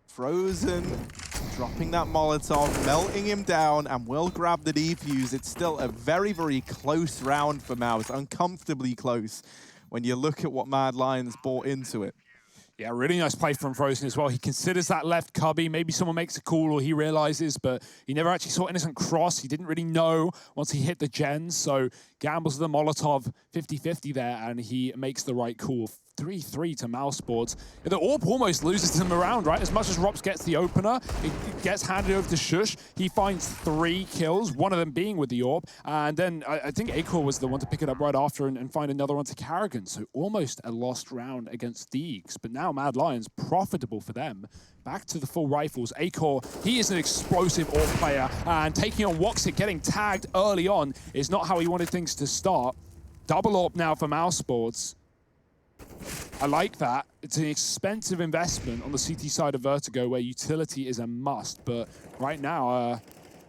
Frozen dropping that Molotov, melting him down, and will grab the defuse. It's still a very, very close round for Mouse, uncomfortably close when you look at what Mad Lions bought into it. Yeah, really nice play from Frozen as well. He considers that left cubby. Maybe someone makes a call or he realizes, but he never actually saw Innocent cross. He didn't really know once he hit the gens, so gambles the Molotov 50-50 there, and he makes the right call. 3-3 to Mousesports. The AWP almost loses him around, right? As much as Rops gets the opener, it gets handed over to Shush. He finds 3 kills, one of them being with the AWP. And then I think Akor was the one to pick it up right after and find another one to Karrigan. So almost a lost round against Deegs. But now Mad Lions, profitable for them. Back to the full rifles. Akor, he is an explosive AWP player. And taking on Woxic, getting tagged early on is not how he wanted things to start. Double AWP now for Mousesports. I like that. It's an expensive investment on the CT side of Vertigo where utility is a must, but right now,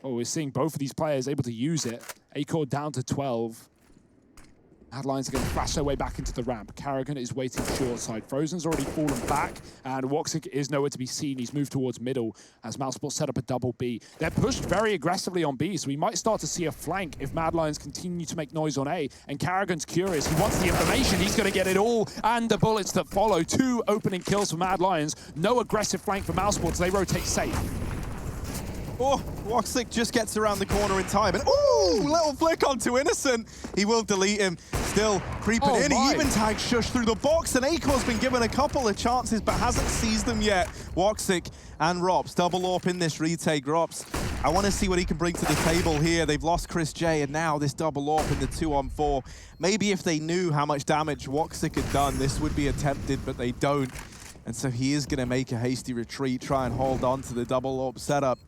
we're seeing both of these players able to use it. Akor down to 12. Mad Lions are going to flash their way back into the ramp. Karrigan is waiting short side. Frozen's already fallen back, and Woxic is nowhere to be seen. He's moved towards middle as Mousesports set up a double B. They're pushed very aggressively on B, so we might start to see a flank if Mad Lions continue to make noise on A. And Karrigan's curious. He wants the information. He's going to get it all, and the bullets that follow. 2 opening kills for Mad Lions. No aggressive flank for Mousesports. They rotate safe. Oh, Woxic just gets around the corner in time, and ooh, little flick onto Innocent. He will delete him. Still creeping in. He even tags Shush through the box, and Akor's been given a couple of chances, but hasn't seized them yet. Woxic and Rops, double AWP in this retake. Rops, I want to see what he can bring to the table here. They've lost Chris J, and now this double AWP in the 2-on-4. Maybe if they knew how much damage Woxic had done, this would be attempted, but they don't. And so he is going to make a hasty retreat, try and hold on to the double AWP setup.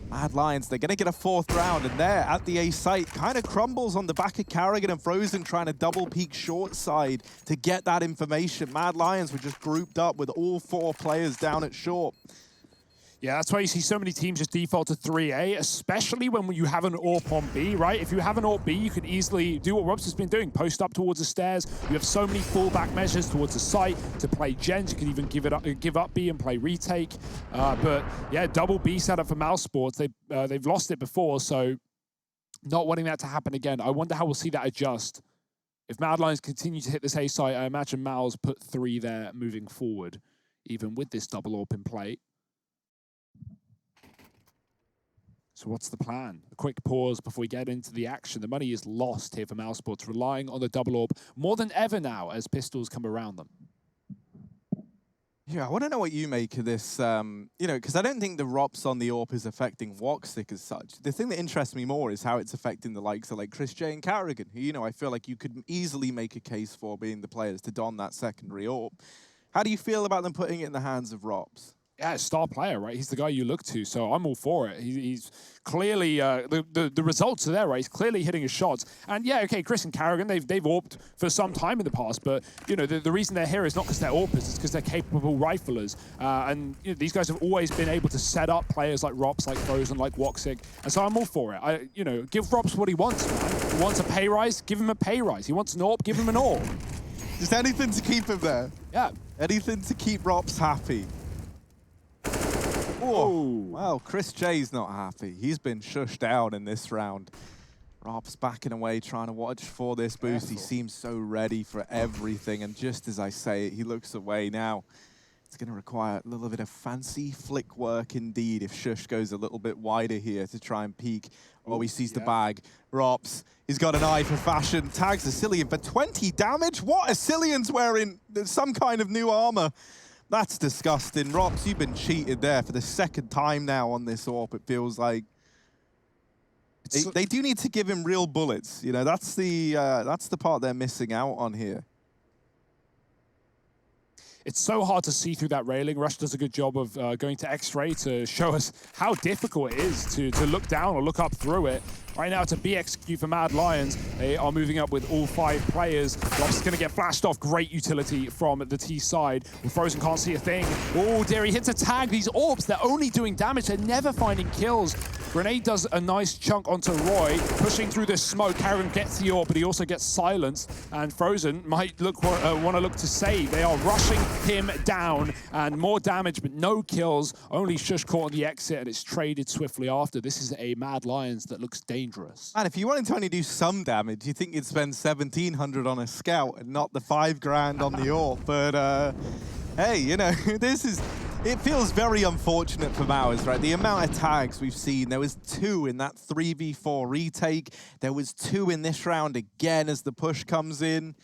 Mad Lions, they're going to get a 4th round, and there at the A site, kind of crumbles on the back of Karrigan and Frozen trying to double peek short side to get that information. Mad Lions were just grouped up with all 4 players down at short. Yeah, that's why you see so many teams just default to 3A, especially when you have an AWP on B, right? If you have an AWP B, you can easily do what Robs has been doing, post up towards the stairs. You have so many fallback measures towards the site to play gens. You can even give up B and play retake. But yeah, double B setup for Mousesports. They've lost it before, so not wanting that to happen again. I wonder how we'll see that adjust. If Mad Lions continue to hit this A site, I imagine Mal's put 3 there moving forward, even with this double AWP in play. So what's the plan? A quick pause before we get into the action. The money is lost here for Mousesports, relying on the double AWP more than ever now as pistols come around them. Yeah, I want to know what you make of this, you know, because I don't think the ROPS on the AWP is affecting Woxic as such. The thing that interests me more is how it's affecting the likes of like Chris J and Carrigan, who, you know, I feel like you could easily make a case for being the players to don that secondary AWP. How do you feel about them putting it in the hands of ROPS? Yeah, star player, right? He's the guy you look to, so I'm all for it. He's clearly, the results are there, right? He's clearly hitting his shots. And yeah, okay, Chris and Carrigan, they've AWP'd for some time in the past, but you know, the reason they're here is not because they're AWPers, it's because they're capable riflers. And you know, these guys have always been able to set up players like ROPS, like Frozen, like Woxic, and so I'm all for it. You know, give ROPS what he wants, man. He wants a pay rise, give him a pay rise. He wants an AWP, give him an AWP. Just anything to keep him there. Yeah. Anything to keep ROPS happy. Oh, well, Chris J's not happy. He's been shushed out in this round. ROPS backing away, trying to watch for this boost. He seems so ready for everything, and just as I say it, he looks away now. It's going to require a little bit of fancy flick work indeed if Shush goes a little bit wider here to try and peek. Oh, he sees the bag. ROPS, he's got an eye for fashion. Tags Asilian for 20 damage. What? Asilian's wearing some kind of new armor. That's disgusting. ROPS, you've been cheated there for the second time now on this AWP, it feels like. They do need to give him real bullets. You know, that's the part they're missing out on here. It's so hard to see through that railing. Rush does a good job of going to X-ray to show us how difficult it is to look down or look up through it. Right now, it's a BXQ for Mad Lions. They are moving up with all 5 players. ROPS is going to get flashed off. Great utility from the T side. Frozen can't see a thing. Oh, dear, he hits a tag. These AWPs, they're only doing damage. They're never finding kills. Grenade does a nice chunk onto Roy, pushing through this smoke. Carrigan gets the AWP, but he also gets silenced. And Frozen might want to look to save. They are rushing him down, and more damage, but no kills. Only Shush caught on the exit, and it's traded swiftly after. This is a Mad Lions that looks dangerous. And if you wanted to only do some damage, you think you'd spend 1,700 on a scout and not the 5 grand on the AWP. But hey, you know, it feels very unfortunate for Mowers, right? The amount of tags we've seen, there was 2 in that 3v4 retake. There was 2 in this round again as the push comes in.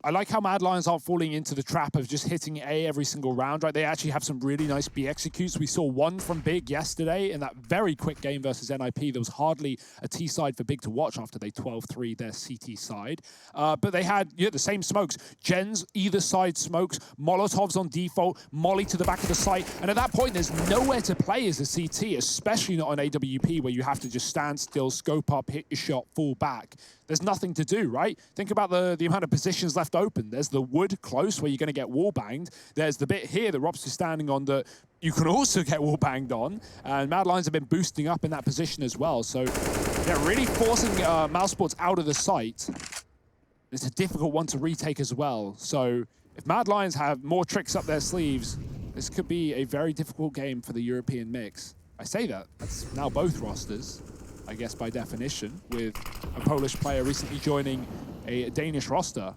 I like how Mad Lions aren't falling into the trap of just hitting A every single round, right? They actually have some really nice B executes. We saw one from Big yesterday in that very quick game versus NIP. There was hardly a T side for Big to watch after they 12-3 their CT side. But they had the same smokes. Gens, either side smokes, Molotovs on default, Molly to the back of the site. And at that point, there's nowhere to play as a CT, especially not on AWP, where you have to just stand still, scope up, hit your shot, fall back. There's nothing to do, right? Think about the amount of positions left open. There's the wood close where you're going to get wall banged. There's the bit here that ROPS is standing on that you can also get wall banged on. And Mad Lions have been boosting up in that position as well. So they're really forcing Mousesports out of the site. It's a difficult one to retake as well. So if Mad Lions have more tricks up their sleeves, this could be a very difficult game for the European mix. I say that, that's now both rosters, I guess by definition, with a Polish player recently joining a Danish roster.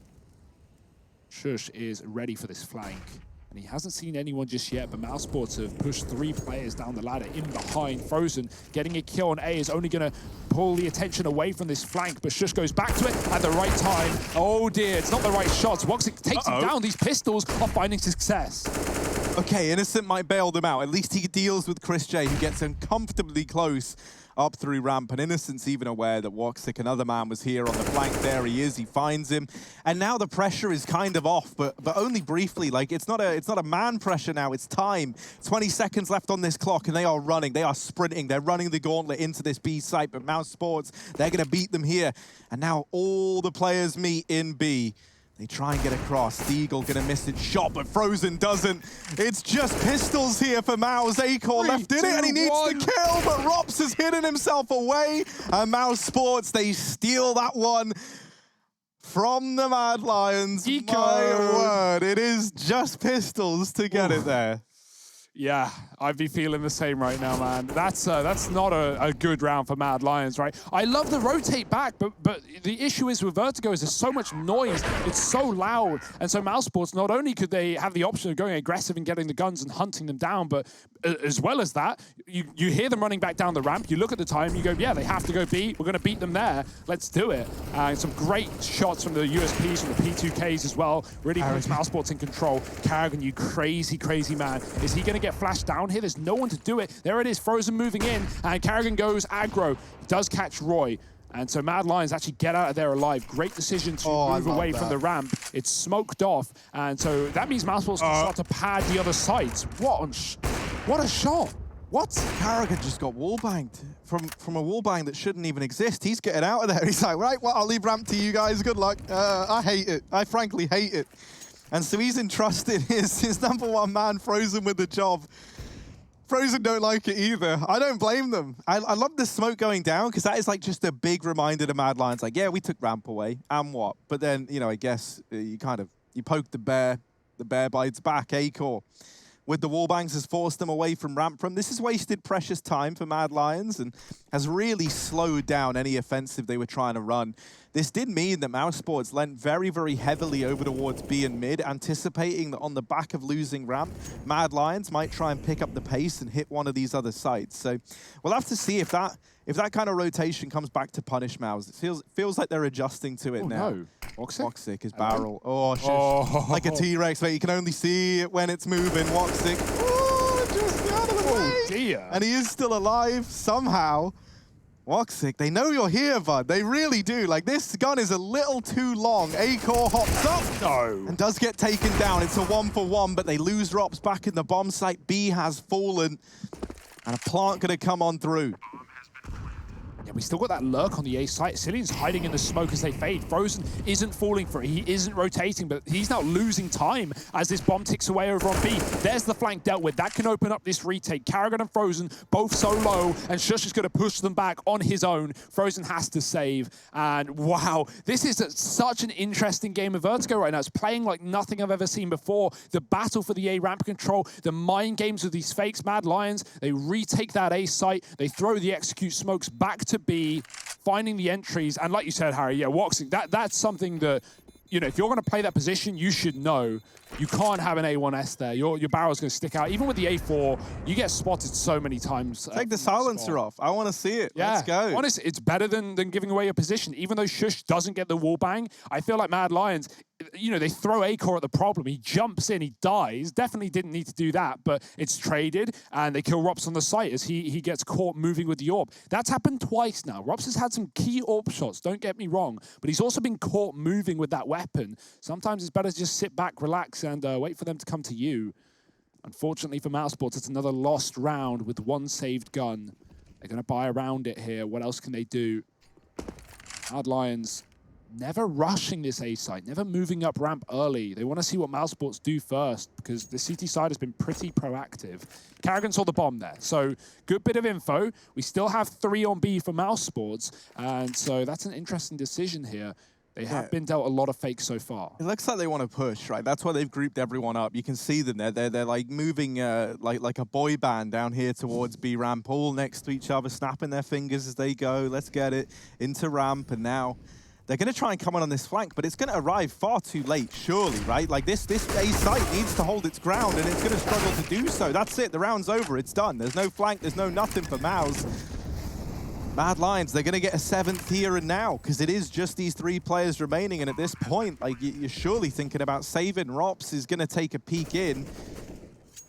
Shush is ready for this flank, and he hasn't seen anyone just yet, but Mousesports have pushed 3 players down the ladder in behind. Frozen getting a kill on A is only going to pull the attention away from this flank, but Shush goes back to it at the right time. Oh dear, it's not the right shots. Woxic takes him down. These pistols are finding success. Okay, Innocent might bail them out. At least he deals with Chris J, who gets uncomfortably close up through ramp, and Innocent's even aware that Woxic, another man, was here on the flank. There he is, he finds him, and now the pressure is kind of off, but only briefly. Like, it's not a man pressure now, it's time. 20 seconds left on this clock, and they are running, they are sprinting, they're running the gauntlet into this B site, but Mousesports, they're gonna beat them here, and now all the players meet in B. They try and get across. Deagle gonna miss his shot, but Frozen doesn't. It's just pistols here for Mouse. Acor left in it, and he needs the kill, but ROPS has hidden himself away. And Mousesports, they steal that one from the Mad Lions. My word, it is just pistols to get it there. Yeah, I'd be feeling the same right now, man. That's not a good round for Mad Lions, right? I love the rotate back, but the issue is with Vertigo is there's so much noise. It's so loud. And so Mousesports, not only could they have the option of going aggressive and getting the guns and hunting them down, but as well as that, you hear them running back down the ramp. You look at the time, you go, yeah, they have to go B. We're going to beat them there. Let's do it. And some great shots from the USPs, from the P2Ks as well. Really puts Mousesports in control. Carrigan, you crazy, crazy man. Is he going to get flashed down here? There's no one to do it. There it is, Frozen moving in, and Carrigan goes aggro. Does catch Roy. And so Mad Lions actually get out of there alive. Great decision to move away from the ramp. It's smoked off, and so that means Mousesports can start to pad the other sides. What a shot! What? Carrigan just got wallbanged from a wallbang that shouldn't even exist. He's getting out of there. He's like, right, well, I'll leave ramp to you guys. Good luck. I hate it. I frankly hate it. And so he's entrusted his number one man, Frozen, with the job. Frozen don't like it either. I don't blame them. I love the smoke going down because that is like just a big reminder to Mad Lions. Like, yeah, we took ramp away, and what? But then, you know, I guess you poke the bear bites back. Acor with the wallbangs has forced them away from ramp from. This has wasted precious time for Mad Lions and has really slowed down any offensive they were trying to run. This did mean that Mousesports leant very, very heavily over towards B and mid, anticipating that on the back of losing ramp, Mad Lions might try and pick up the pace and hit one of these other sites. So we'll have to see if that kind of rotation comes back to punish Mouse. It feels like they're adjusting to it now. No. Woxic is barrel. Oh, shush. Like a T-Rex, mate. You can only see it when it's moving. Woxic. Oh, just out of the way. Oh, dear. And he is still alive somehow. Woxic, they know you're here, bud. They really do. Like, this gun is a little too long. Acor hops up and does get taken down. It's a 1-for-1, but they lose Rops back in the bomb site. B has fallen, and a plant gonna come on through. Yeah, we still got that lurk on the A site. Cillian's hiding in the smoke as they fade. Frozen isn't falling for it. He isn't rotating, but he's now losing time as this bomb ticks away over on B. There's the flank dealt with. That can open up this retake. Carrigan and Frozen both so low, and Shush is going to push them back on his own. Frozen has to save, and wow, this is such an interesting game of Vertigo right now. It's playing like nothing I've ever seen before. The battle for the A ramp control, the mind games with these fakes, Mad Lions, they retake that A site, they throw the execute smokes back to B, finding the entries, and like you said, Harry, yeah, Woxic, that's something that, you know, if you're going to play that position, you should know you can't have an A1S there. Your barrel's going to stick out. Even with the A4, you get spotted so many times. Take the silencer off. I want to see it. Yeah. Let's go. Honestly, it's better than giving away a position. Even though Shush doesn't get the wall bang, I feel like Mad Lions, you know, they throw Acor at the problem. He jumps in, he dies. Definitely didn't need to do that, but it's traded, and they kill Rops on the site as he gets caught moving with the AWP. That's happened twice now. Rops has had some key AWP shots, don't get me wrong, but he's also been caught moving with that weapon. Sometimes it's better to just sit back, relax, and wait for them to come to you. Unfortunately for Mousesports, it's another lost round with one saved gun. They're going to buy around it here. What else can they do? Mad Lions never rushing this A site, never moving up ramp early. They want to see what Mousesports do first because the CT side has been pretty proactive. Carrigan saw the bomb there, so good bit of info. We still have 3 on B for Mousesports, and so that's an interesting decision here. They have been dealt a lot of fakes so far. It looks like they want to push, right? That's why they've grouped everyone up. You can see them there. They're like moving like a boy band down here towards B ramp, all next to each other, snapping their fingers as they go. Let's get it into ramp, and now they're going to try and come on this flank, but it's going to arrive far too late, surely, right? Like, this A site needs to hold its ground, and it's going to struggle to do so. That's it. The round's over. It's done. There's no flank. There's no nothing for Mouse. Mad Lions, they're going to get a 7th here and now, because it is just these 3 players remaining, and at this point, like, you're surely thinking about saving. Rops is going to take a peek in,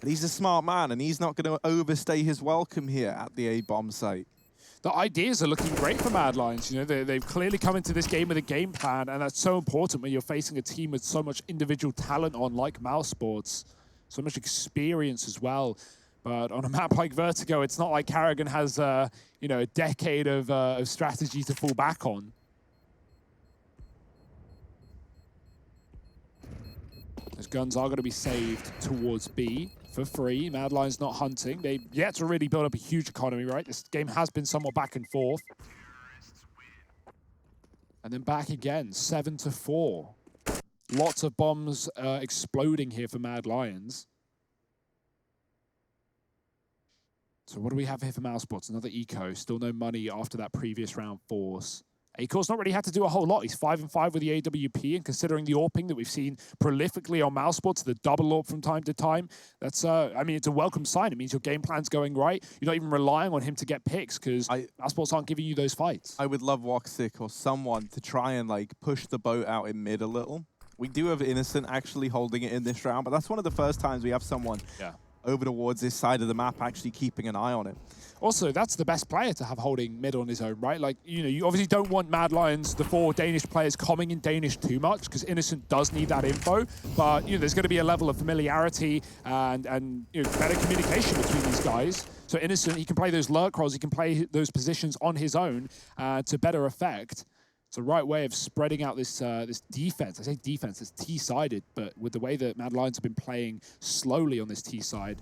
but he's a smart man, and he's not going to overstay his welcome here at the A-bomb site. The ideas are looking great for Mad Lions. You know, they've clearly come into this game with a game plan, and that's so important when you're facing a team with so much individual talent on, like Mousesports, so much experience as well. But on a map like Vertigo, it's not like Carrigan has, you know, a decade of strategy to fall back on. Those guns are going to be saved towards B for free. Mad Lions not hunting. They've yet to really build up a huge economy, right? This game has been somewhat back and forth. And then back again, 7-4. Lots of bombs exploding here for Mad Lions. So what do we have here for Mousesports? Another eco. Still no money after that previous round force. Akor's not really had to do a whole lot. He's 5-5 with the AWP, and considering the AWPing that we've seen prolifically on Mousesports, the double AWP from time to time, that's, I mean, it's a welcome sign. It means your game plan's going right. You're not even relying on him to get picks because Mousesports aren't giving you those fights. I would love Woxic or someone to try and like push the boat out in mid a little. We do have Innocent actually holding it in this round, but that's one of the first times we have someone over towards this side of the map actually keeping an eye on it. Also, that's the best player to have holding mid on his own, right? Like, you know, you obviously don't want Mad Lions, the 4 Danish players, coming in Danish too much because Innocent does need that info. But, you know, there's going to be a level of familiarity and you know, better communication between these guys. So Innocent, he can play those lurk rolls, he can play those positions on his own to better effect. It's the right way of spreading out this this defense. I say defense, it's T-sided, but with the way that Mad Lions have been playing slowly on this T-side,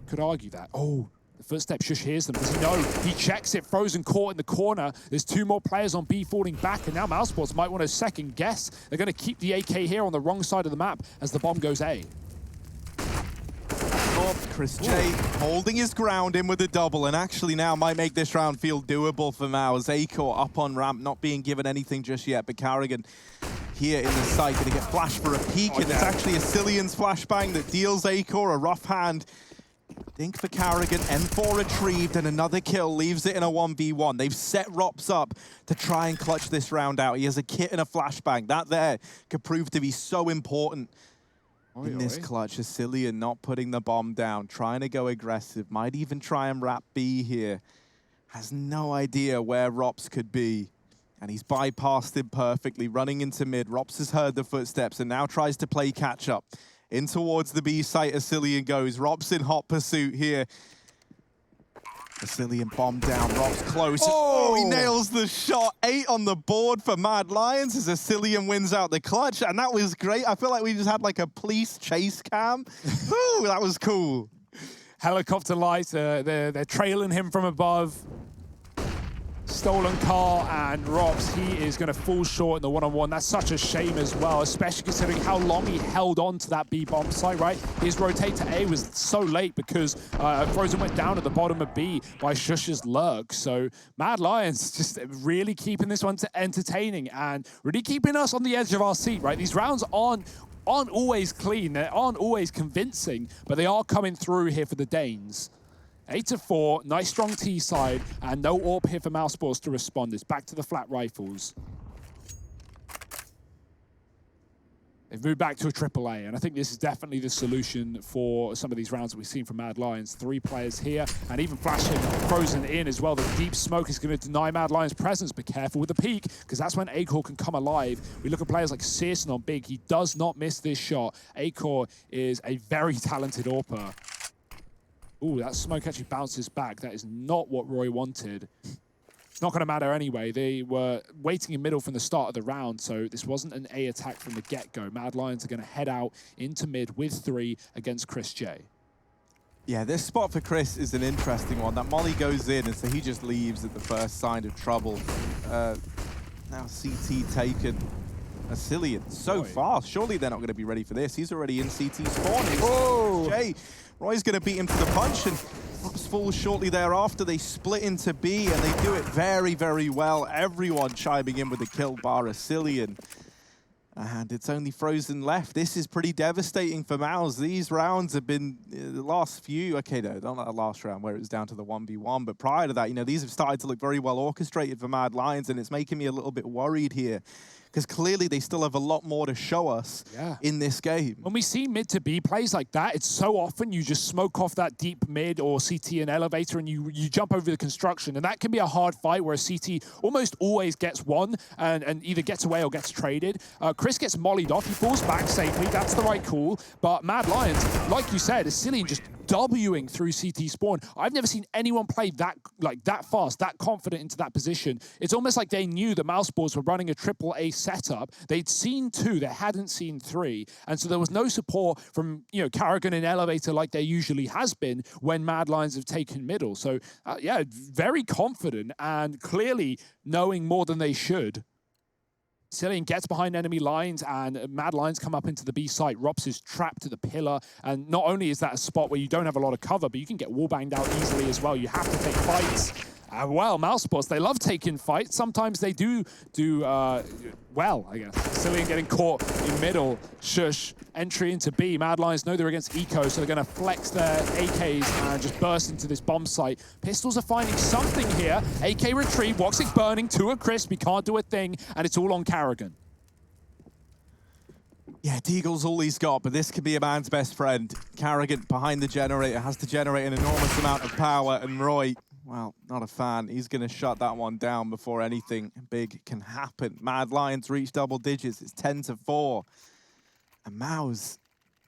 could argue that. Oh, the footstep, Shush hears them. Does he know? He checks it, frozen caught in the corner. There's 2 more players on B falling back, and now Mousesports might want to second guess. They're going to keep the AK here on the wrong side of the map as the bomb goes A. Chris J holding his ground in with the double, and actually now might make this round feel doable for Maus. Akor up on ramp, not being given anything just yet, but Carrigan here in the site going to get flashed for a peek, and it's actually a Cillian's flashbang that deals Akor a rough hand. Dink for Carrigan, M4 retrieved, and another kill leaves it in a 1v1. They've set Rops up to try and clutch this round out. He has a kit and a flashbang. That there could prove to be so important in this clutch. A Cillian not putting the bomb down, trying to go aggressive, might even try and wrap B here. Has no idea where Rops could be, and he's bypassed him perfectly, running into mid. Rops has heard the footsteps and now tries to play catch-up. In towards the B site, as Cillian goes. Rops in hot pursuit here. A Cillian bomb down, Rops close. Oh, he nails the shot. 8 on the board for Mad Lions as a Cillian wins out the clutch, and that was great. I feel like we just had like a police chase cam. Ooh, that was cool. Helicopter lights, they're trailing him from above. Stolen car, and Rops, he is going to fall short in the one-on-one. That's such a shame as well, especially considering how long he held on to that B bomb site, right? His rotate to A was so late because Frozen went down at the bottom of B by Shush's lurk. So Mad Lions just really keeping this one entertaining and really keeping us on the edge of our seat, right? These rounds aren't always clean, they aren't always convincing, but they are coming through here for the Danes. 8-4, nice strong T side, and no AWP here for Mousesports to respond. It's back to the flat rifles. They've moved back to a AAA, and I think this is definitely the solution for some of these rounds that we've seen from Mad Lions. 3 players here, and even flashing Frozen in as well. The deep smoke is going to deny Mad Lions' presence. Be careful with the peak, because that's when Akor can come alive. We look at players like Searson on Big. He does not miss this shot. Akor is a very talented AWPer. Ooh, that smoke actually bounces back. That is not what Roy wanted. It's not going to matter anyway. They were waiting in middle from the start of the round, so this wasn't an A attack from the get-go. Mad Lions are going to head out into mid with 3 against Chris J. Yeah, this spot for Chris is an interesting one. That molly goes in, and so he just leaves at the first sign of trouble. Now CT taken. A Cillian so fast. Surely they're not going to be ready for this. He's already in CT spawning. Oh, Jay. Roy's going to beat him to the punch, and Rops falls shortly thereafter. They split into B, and they do it very, very well. Everyone chiming in with a kill bar, a Cillian. And it's only Frozen left. This is pretty devastating for Maus. These rounds have been the last few. Okay, no, not that last round where it was down to the 1v1. But prior to that, you know, these have started to look very well orchestrated for Mad Lions, and it's making me a little bit worried here, because clearly they still have a lot more to show us in this game. When we see mid to B plays like that, it's so often you just smoke off that deep mid or CT and elevator, and you jump over the construction, and that can be a hard fight where a CT almost always gets one and either gets away or gets traded. Chris gets mollied off, he falls back safely, that's the right call, but Mad Lions, like you said, is Cillian just Wing through CT spawn. I've never seen anyone play that fast, that confident into that position. It's almost like they knew the Mousesports were running a AAA setup. They'd seen 2, they hadn't seen 3, and so there was no support from Carrigan and Elevator like there usually has been when Mad Lions have taken middle. So yeah, very confident and clearly knowing more than they should. Cillian gets behind enemy lines, and Mad Lions come up into the B site. Rops is trapped to the pillar, and not only is that a spot where you don't have a lot of cover, but you can get wallbanged out easily as well. You have to take fights. Well, Mousesports, they love taking fights. Sometimes they do well, I guess. Cillian getting caught in middle. Shush, entry into B. Mad Lions know they're against Eco, so they're going to flex their AKs and just burst into this bomb site. Pistols are finding something here. AK retrieve, Woxic burning to a crisp. He can't do a thing, and it's all on Carrigan. Yeah, Deagle's all he's got, but this could be a man's best friend. Carrigan behind the generator has to generate an enormous amount of power, and Roy, well, not a fan. He's going to shut that one down before anything big can happen. Mad Lions reach double digits. It's 10-4. And Mouse,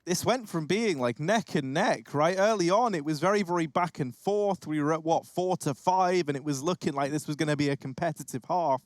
this went from being like neck and neck, right? Early on, it was very, very back and forth. We were at, what, 4-5, and it was looking like this was going to be a competitive half.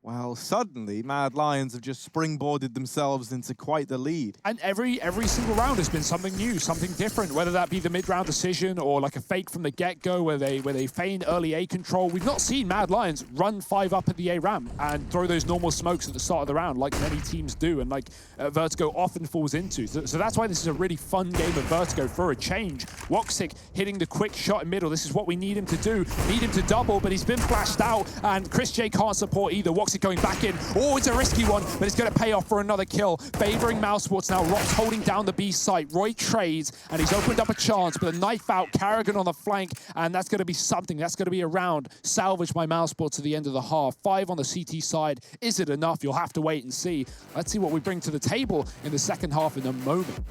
Well, suddenly, Mad Lions have just springboarded themselves into quite the lead. And every single round has been something new, something different, whether that be the mid-round decision or like a fake from the get-go where they feign early A control. We've not seen Mad Lions run 5 up at the A ramp and throw those normal smokes at the start of the round like many teams do and like Vertigo often falls into. So that's why this is a really fun game of Vertigo for a change. Woxic hitting the quick shot in middle. This is what we need him to do. Need him to double, but he's been flashed out and Chris J can't support either. Woxic going back in. Oh, it's a risky one, but it's going to pay off for another kill. Favoring Mousesports now. Rock's holding down the B site. Roy trades, and he's opened up a chance, but a knife out. Carrigan on the flank, and that's going to be something. That's going to be a round salvaged by Mousesports at the end of the half. 5 on the CT side. Is it enough? You'll have to wait and see. Let's see what we bring to the table in the second half in a moment.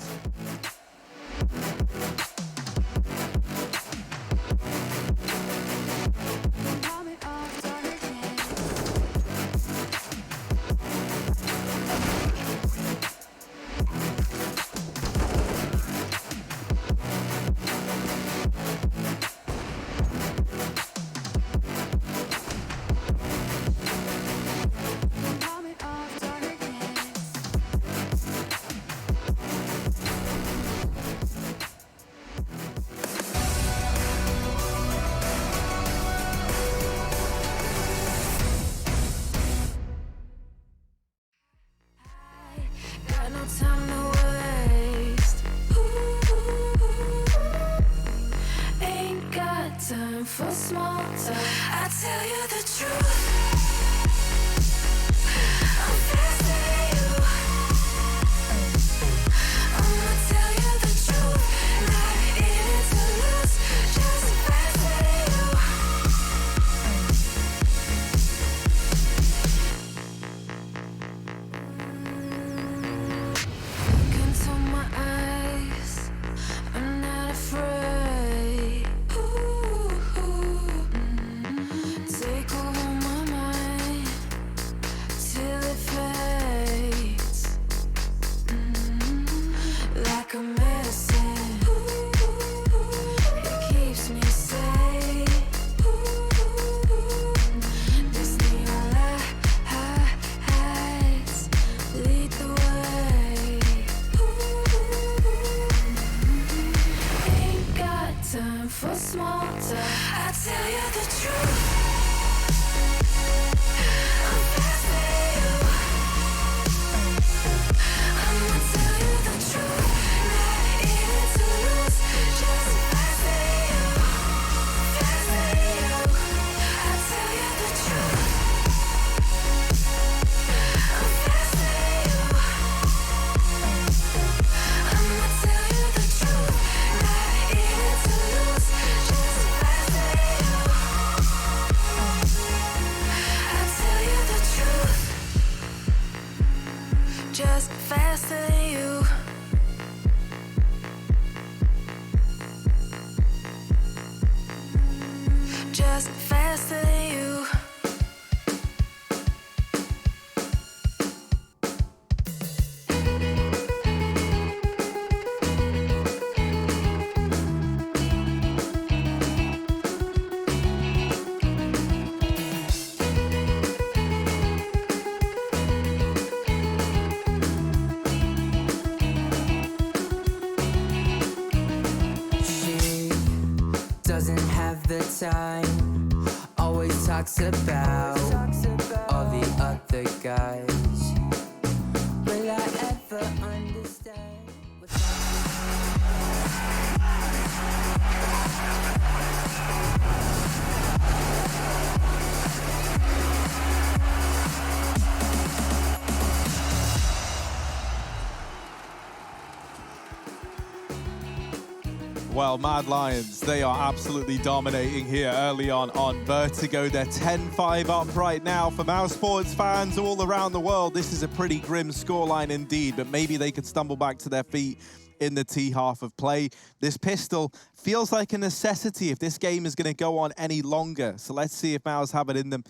For small talk, I tell you the truth. I'm faster than you. I'ma tell you the truth. Not in it to lose, just faster than you. Look into my eyes. I'm not afraid. Take over my mind till it fades, like a medicine. It keeps me safe. This neon lights lead the way. Ain't got time for small talk. I tell you the truth. Just faster than you. Just faster than you. Doesn't have the time, always talks about all the other guys. Well, Mad Lions, they are absolutely dominating here early on Vertigo. They're 10-5 up right now. For Mouse Sports fans all around the world, this is a pretty grim scoreline indeed, but maybe they could stumble back to their feet in the T half of play. This pistol feels like a necessity if this game is going to go on any longer. So let's see if Mouse have it in them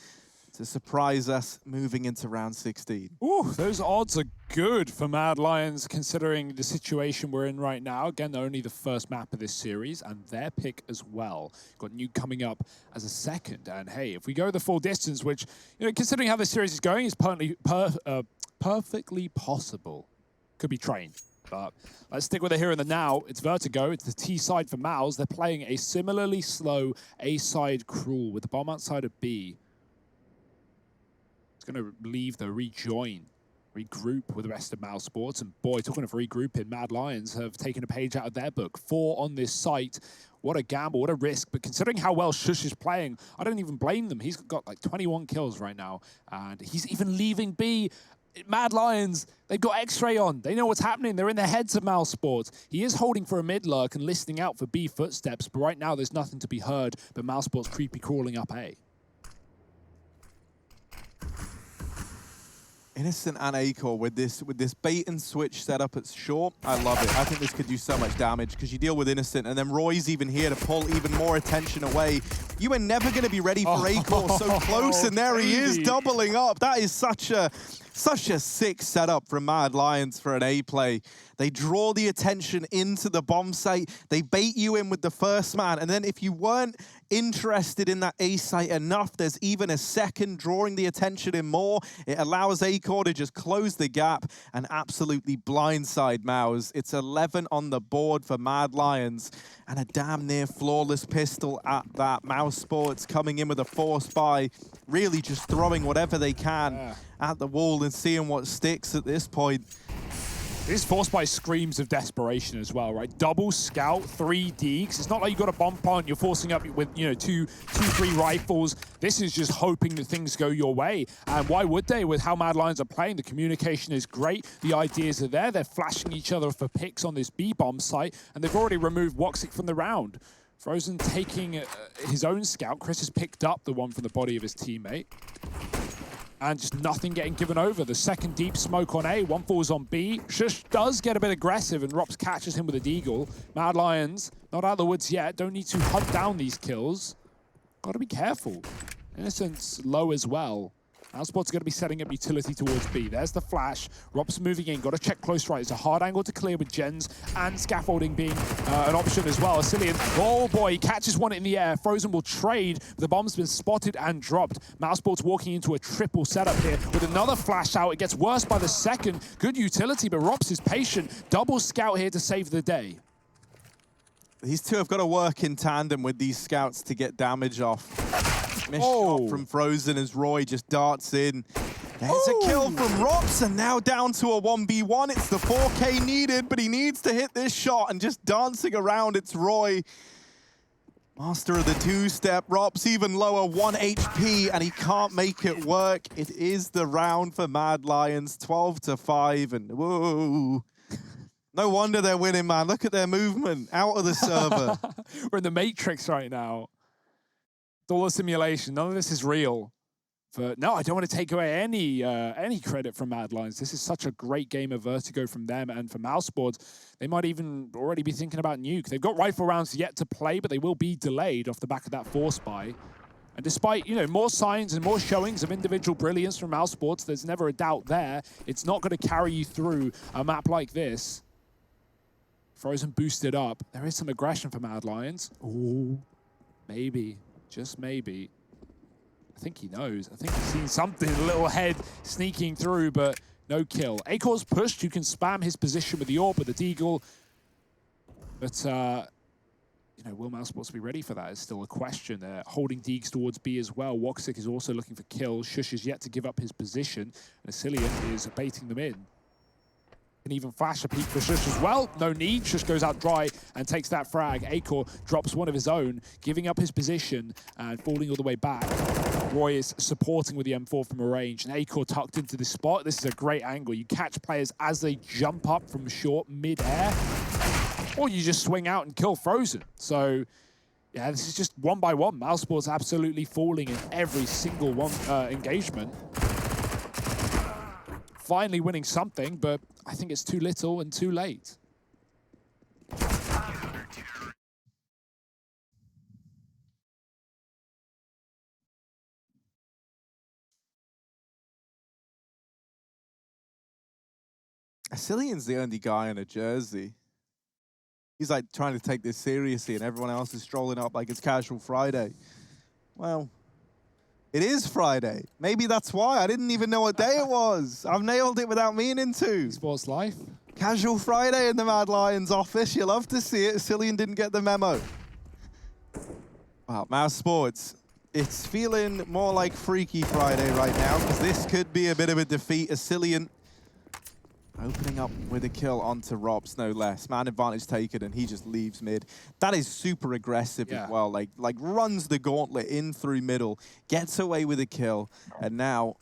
to surprise us moving into round 16. Ooh, those odds are good for Mad Lions considering the situation we're in right now. Again, they're only the first map of this series and their pick as well. Got Nuke coming up as a second. And hey, if we go the full distance, which, you know, considering how this series is going, is perfectly possible. Could be trained. But let's stick with it here in the now. It's Vertigo. It's the T side for Mouse. They're playing a similarly slow A side Cruel with the bomb outside of B. Going to leave the regroup with the rest of Mouse Sports. And boy, talking of regrouping, Mad Lions have taken a page out of their book. 4 on this site. What a gamble, what a risk. But considering how well Shush is playing, I don't even blame them. He's got like 21 kills right now. And he's even leaving B. Mad Lions, they've got X-ray on. They know what's happening. They're in the heads of Mouse Sports. He is holding for a mid-lurk and listening out for B footsteps. But right now, there's nothing to be heard. But Mouse Sports creepy crawling up A. Innocent and Acor with this bait and switch setup at short. I love it. I think this could do so much damage because you deal with Innocent and then Roy's even here to pull even more attention away. You are never going to be ready for Acor so close, and there he is doubling up. That is such a sick setup from Mad Lions for an A play. They draw the attention into the bomb site. They bait you in with the first man. And then if you weren't interested in that A site enough, there's even a second drawing the attention in more. It allows Acor to just close the gap and absolutely blindside Mouse. It's 11 on the board for Mad Lions and a damn near flawless pistol at that. Mouse Sports coming in with a force buy, really just throwing whatever they can at the wall and seeing what sticks at this point. This force buy screams of desperation as well, right? Double scout, 3 deeks. It's not like you got a bomb point, you're forcing up with, you know, two, 3 rifles. This is just hoping that things go your way. And why would they with how Mad Lions are playing? The communication is great. The ideas are there. They're flashing each other for picks on this B bomb site, and they've already removed Woxic from the round. Frozen taking his own scout. Chris has picked up the one from the body of his teammate. And just nothing getting given over. The second deep smoke on A, one falls on B. Shush does get a bit aggressive and Rops catches him with a deagle. Mad Lions, not out of the woods yet, don't need to hunt down these kills. Gotta be careful. Innocent's low as well. Now Spot's going to be setting up utility towards B. There's the flash. Rops moving in. Got to check close right. It's a hard angle to clear with gens and scaffolding being an option as well. Asilian, oh boy, he catches one in the air. Frozen will trade. The bomb's been spotted and dropped. Mousesport's walking into a triple setup here with another flash out. It gets worse by the second. Good utility, but Rops is patient. Double scout here to save the day. These two have got to work in tandem with these scouts to get damage off. Missed shot from Frozen as Roy just darts in. There's a kill from Rops, and now down to a 1v1. It's the 4K needed, but he needs to hit this shot, and just dancing around, it's Roy. Master of the two-step. Rops even lower, 1 HP, and he can't make it work. It is the round for Mad Lions, 12-5, and whoa. No wonder they're winning, man. Look at their movement out of the server. We're in the Matrix right now. It's all a simulation. None of this is real. But no, I don't want to take away any credit from Mad Lions. This is such a great game of Vertigo from them and from Mousesports. They might even already be thinking about Nuke. They've got rifle rounds yet to play, but they will be delayed off the back of that force buy. And despite, you know, more signs and more showings of individual brilliance from Mousesports, there's never a doubt there. It's not going to carry you through a map like this. Frozen boosted up. There is some aggression for Mad Lions. Ooh, maybe. Just maybe. I think he knows. I think he's seen something, a little head sneaking through, but no kill. Acor's pushed. You can spam his position with the AWP, with the deagle. But, you know, will Mousesports be ready for that is still a question. They're holding deags towards B as well. Woxic is also looking for kills. Shush is yet to give up his position. And Asilian is baiting them in. Can even flash a peek for Shush as well. No need. Shush goes out dry and takes that frag. Acor drops one of his own, giving up his position and falling all the way back. Roy is supporting with the M4 from a range, and Acor tucked into this spot. This is a great angle. You catch players as they jump up from short mid-air. or you just swing out and kill Frozen. So, yeah, this is just one by one. Mousesport's absolutely falling in every single one engagement. Finally winning something, but I think it's too little and too late. Cillian's the only guy in a jersey. He's like trying to take this seriously, and everyone else is strolling up like it's casual Friday. Well, it is Friday. Maybe that's why. I didn't even know what day it was. I've nailed it without meaning to. Sports life. Casual Friday in the Mad Lions office. You love to see it. Cillian didn't get the memo. Wow, Mouse Sports. It's feeling more like Freaky Friday right now, because this could be a bit of a defeat. Cillian opening up with a kill onto Robs, no less. Man advantage taken, and he just leaves mid. That is super aggressive as well. Like runs the gauntlet in through middle, gets away with a kill, and now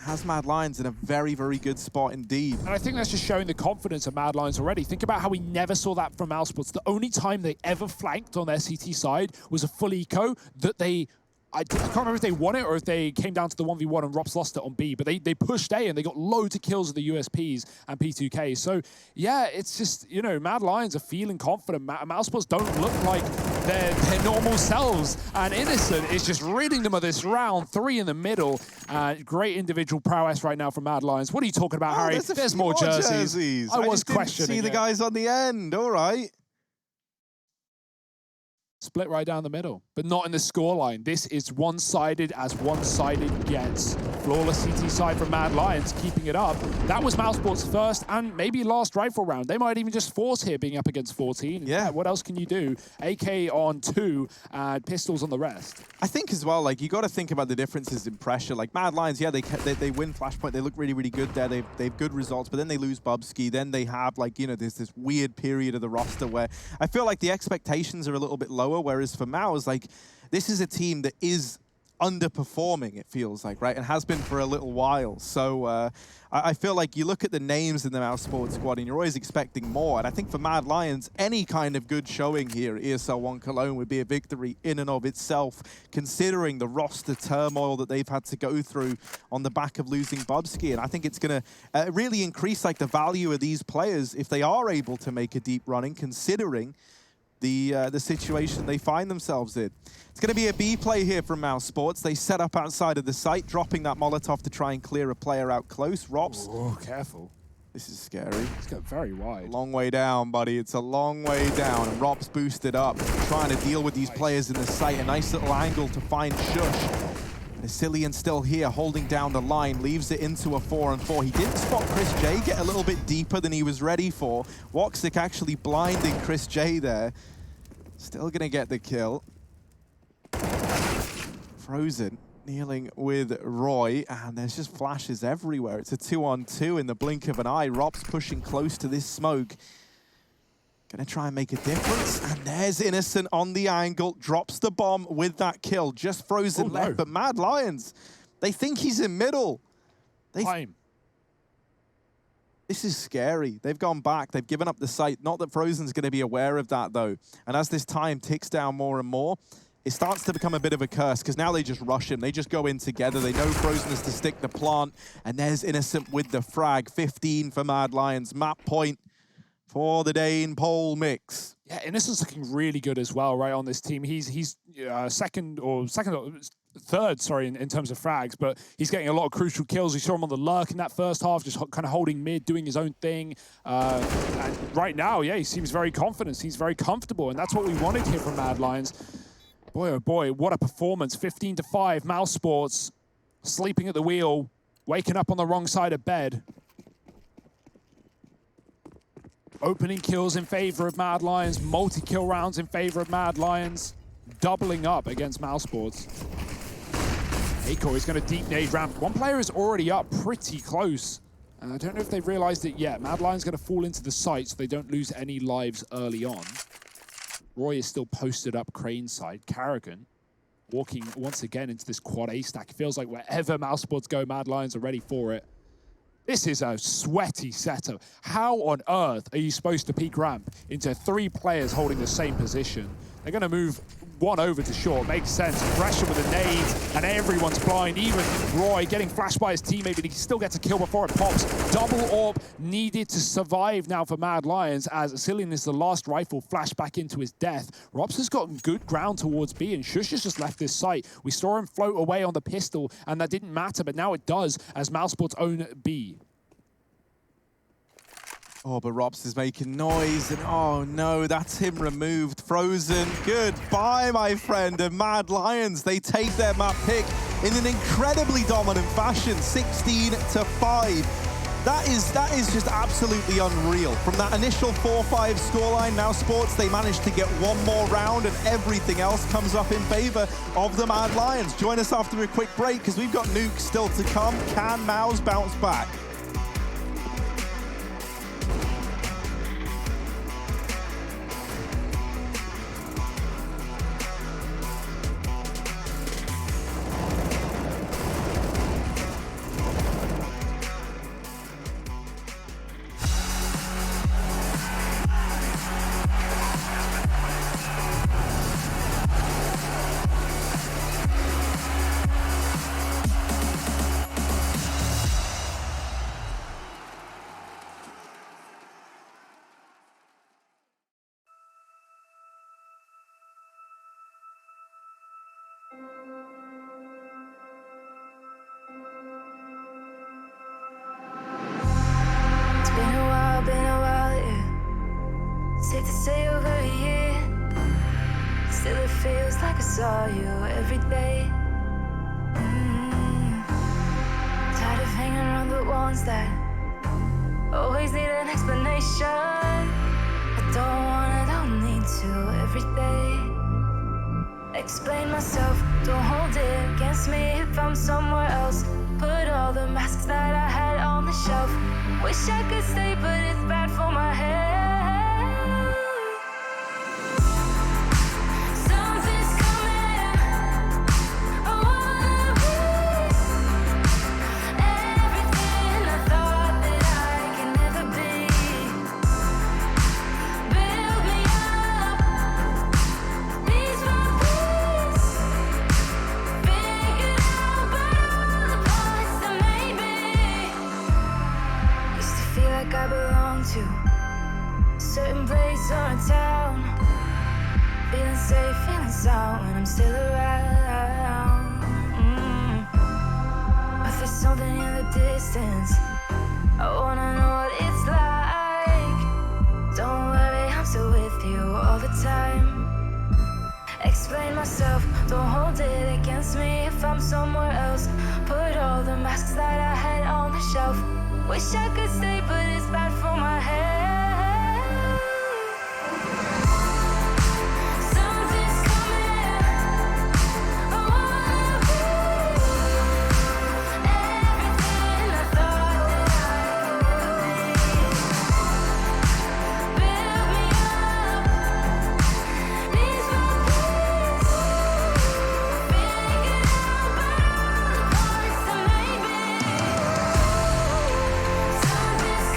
has Mad Lions in a very, very good spot indeed. And I think that's just showing the confidence of Mad Lions already. Think about how we never saw that from Mousesports. The only time they ever flanked on their CT side was a full eco that they... I can't remember if they won it or if they came down to the 1v1 and Robs lost it on B, but they pushed A and they got loads of kills with the USPs and P2K. So, yeah, it's just, you know, Mad Lions are feeling confident. Mousesports don't look like their normal selves. And Innocent is just ridding them of this round 3 in the middle. Great individual prowess right now from Mad Lions. What are you talking about, Harry? There's more jerseys. I was questioning see the guys on the end. All right. Split right down the middle, but not in the scoreline. This is one-sided as one-sided gets. Flawless CT side from Mad Lions, keeping it up. That was Mousesport's first and maybe last rifle round. They might even just force here, being up against 14. Yeah, what else can you do? AK on 2 and pistols on the rest. I think as well, like, you got to think about the differences in pressure. Like, Mad Lions, yeah, they win Flashpoint. They look really, really good there. They've good results, but then they lose Bubsky. Then they have, like, you know, there's this weird period of the roster where I feel like the expectations are a little bit lower, whereas for Mao's, like, this is a team that is underperforming, it feels like, right? And has been for a little while. So I feel like you look at the names in the Mousesports squad and you're always expecting more. And I think for Mad Lions, any kind of good showing here at ESL 1 Cologne would be a victory in and of itself, considering the roster turmoil that they've had to go through on the back of losing Bubsky. And I think it's going to really increase, like, the value of these players if they are able to make a deep running, considering the situation they find themselves in. It's going to be a B play here from Mousesports. They set up outside of the site, dropping that Molotov to try and clear a player out close. Robs. Oh, careful. This is scary. It's got very wide. Long way down, buddy. It's a long way down. And Robs boosted up, trying to deal with these players in the site. A nice little angle to find Shush. Cillian still here, holding down the line, leaves it into a 4-on-4. He did spot Chris J get a little bit deeper than he was ready for. Woxic actually blinding Chris J there. Still gonna get the kill. Frozen kneeling with Roy, and there's just flashes everywhere. It's a 2-on-2 in the blink of an eye. Rob's pushing close to this smoke. Gonna try and make a difference, and there's Innocent on the angle, drops the bomb with that kill. Just Frozen left, but Mad Lions, they think he's in middle. This is scary. They've gone back, they've given up the site. Not that Frozen's gonna be aware of that though. And as this time ticks down more and more, it starts to become a bit of a curse, because now they just rush him. They just go in together. They know Frozen is to stick the plant, and there's Innocent with the frag. 15 for Mad Lions, map point for the Dane Pole mix. Yeah, Innocent's looking really good as well, right, on this team. He's third, sorry, in terms of frags, but he's getting a lot of crucial kills. We saw him on the lurk in that first half, just kind of holding mid, doing his own thing. And right now, yeah, he seems very confident. He's very comfortable, and that's what we wanted here from Mad Lions. Boy, oh boy, what a performance. 15-5, Mousesports sleeping at the wheel, waking up on the wrong side of bed. Opening kills in favor of Mad Lions, multi-kill rounds in favor of Mad Lions, doubling up against Mousesports. Aiko is going to deep nade ramp. One player is already up pretty close. I don't know if they've realized it yet. Mad Lions going to fall into the site so they don't lose any lives early on. Roy is still posted up crane side. Carrigan walking once again into this quad A stack. It feels like wherever Mousesports go, Mad Lions are ready for it. This is a sweaty setup. How on earth are you supposed to peek ramp into 3 players holding the same position? They're going to move one over to short. Makes sense. Pressure with the nades, and everyone's blind. Even Roy getting flashed by his teammate, but he still gets a kill before it pops. Double AWP needed to survive now for Mad Lions, as Cillian is the last rifle flashed back into his death. Robs has gotten good ground towards B, and Shush has just left this site. We saw him float away on the pistol, and that didn't matter, but now it does, as Mousesports own B. Oh, but Robs is making noise, and oh no, that's him removed. Frozen, goodbye, my friend. And Mad Lions, they take their map pick in an incredibly dominant fashion, 16-5. That is just absolutely unreal. From that initial 4-5 scoreline, Mousesports, they managed to get one more round, and everything else comes up in favor of the Mad Lions. Join us after a quick break, because we've got nukes still to come. Can Mouse bounce back? Been a while, yeah. Safe to say over a year. Still it feels like I saw you every day. Tired of hanging around the ones that always need an explanation. I don't need to every day. Explain myself, don't hold it against me if I'm somewhere else. Put all the masks that I had on the shelf. Wish I could stay, but it's bad for my head. Something's coming. I wanna be everything I thought that I can never be. Build me up, piece by piece. Figured out about all the parts that made me. Used to feel like I belong to a certain place or a town. Feeling safe, feeling sound when I'm still around. But there's something in the distance. I wanna know what it's like. Don't worry, I'm still with you all the time. Explain myself, don't hold it against me if I'm somewhere else. Put all the masks that I had on the shelf. Wish I could stay, but it's bad for my head. Something's coming. I wanna be everything I thought that I could be. Build me up, piece by piece. Figured out about all the parts that made me. Something's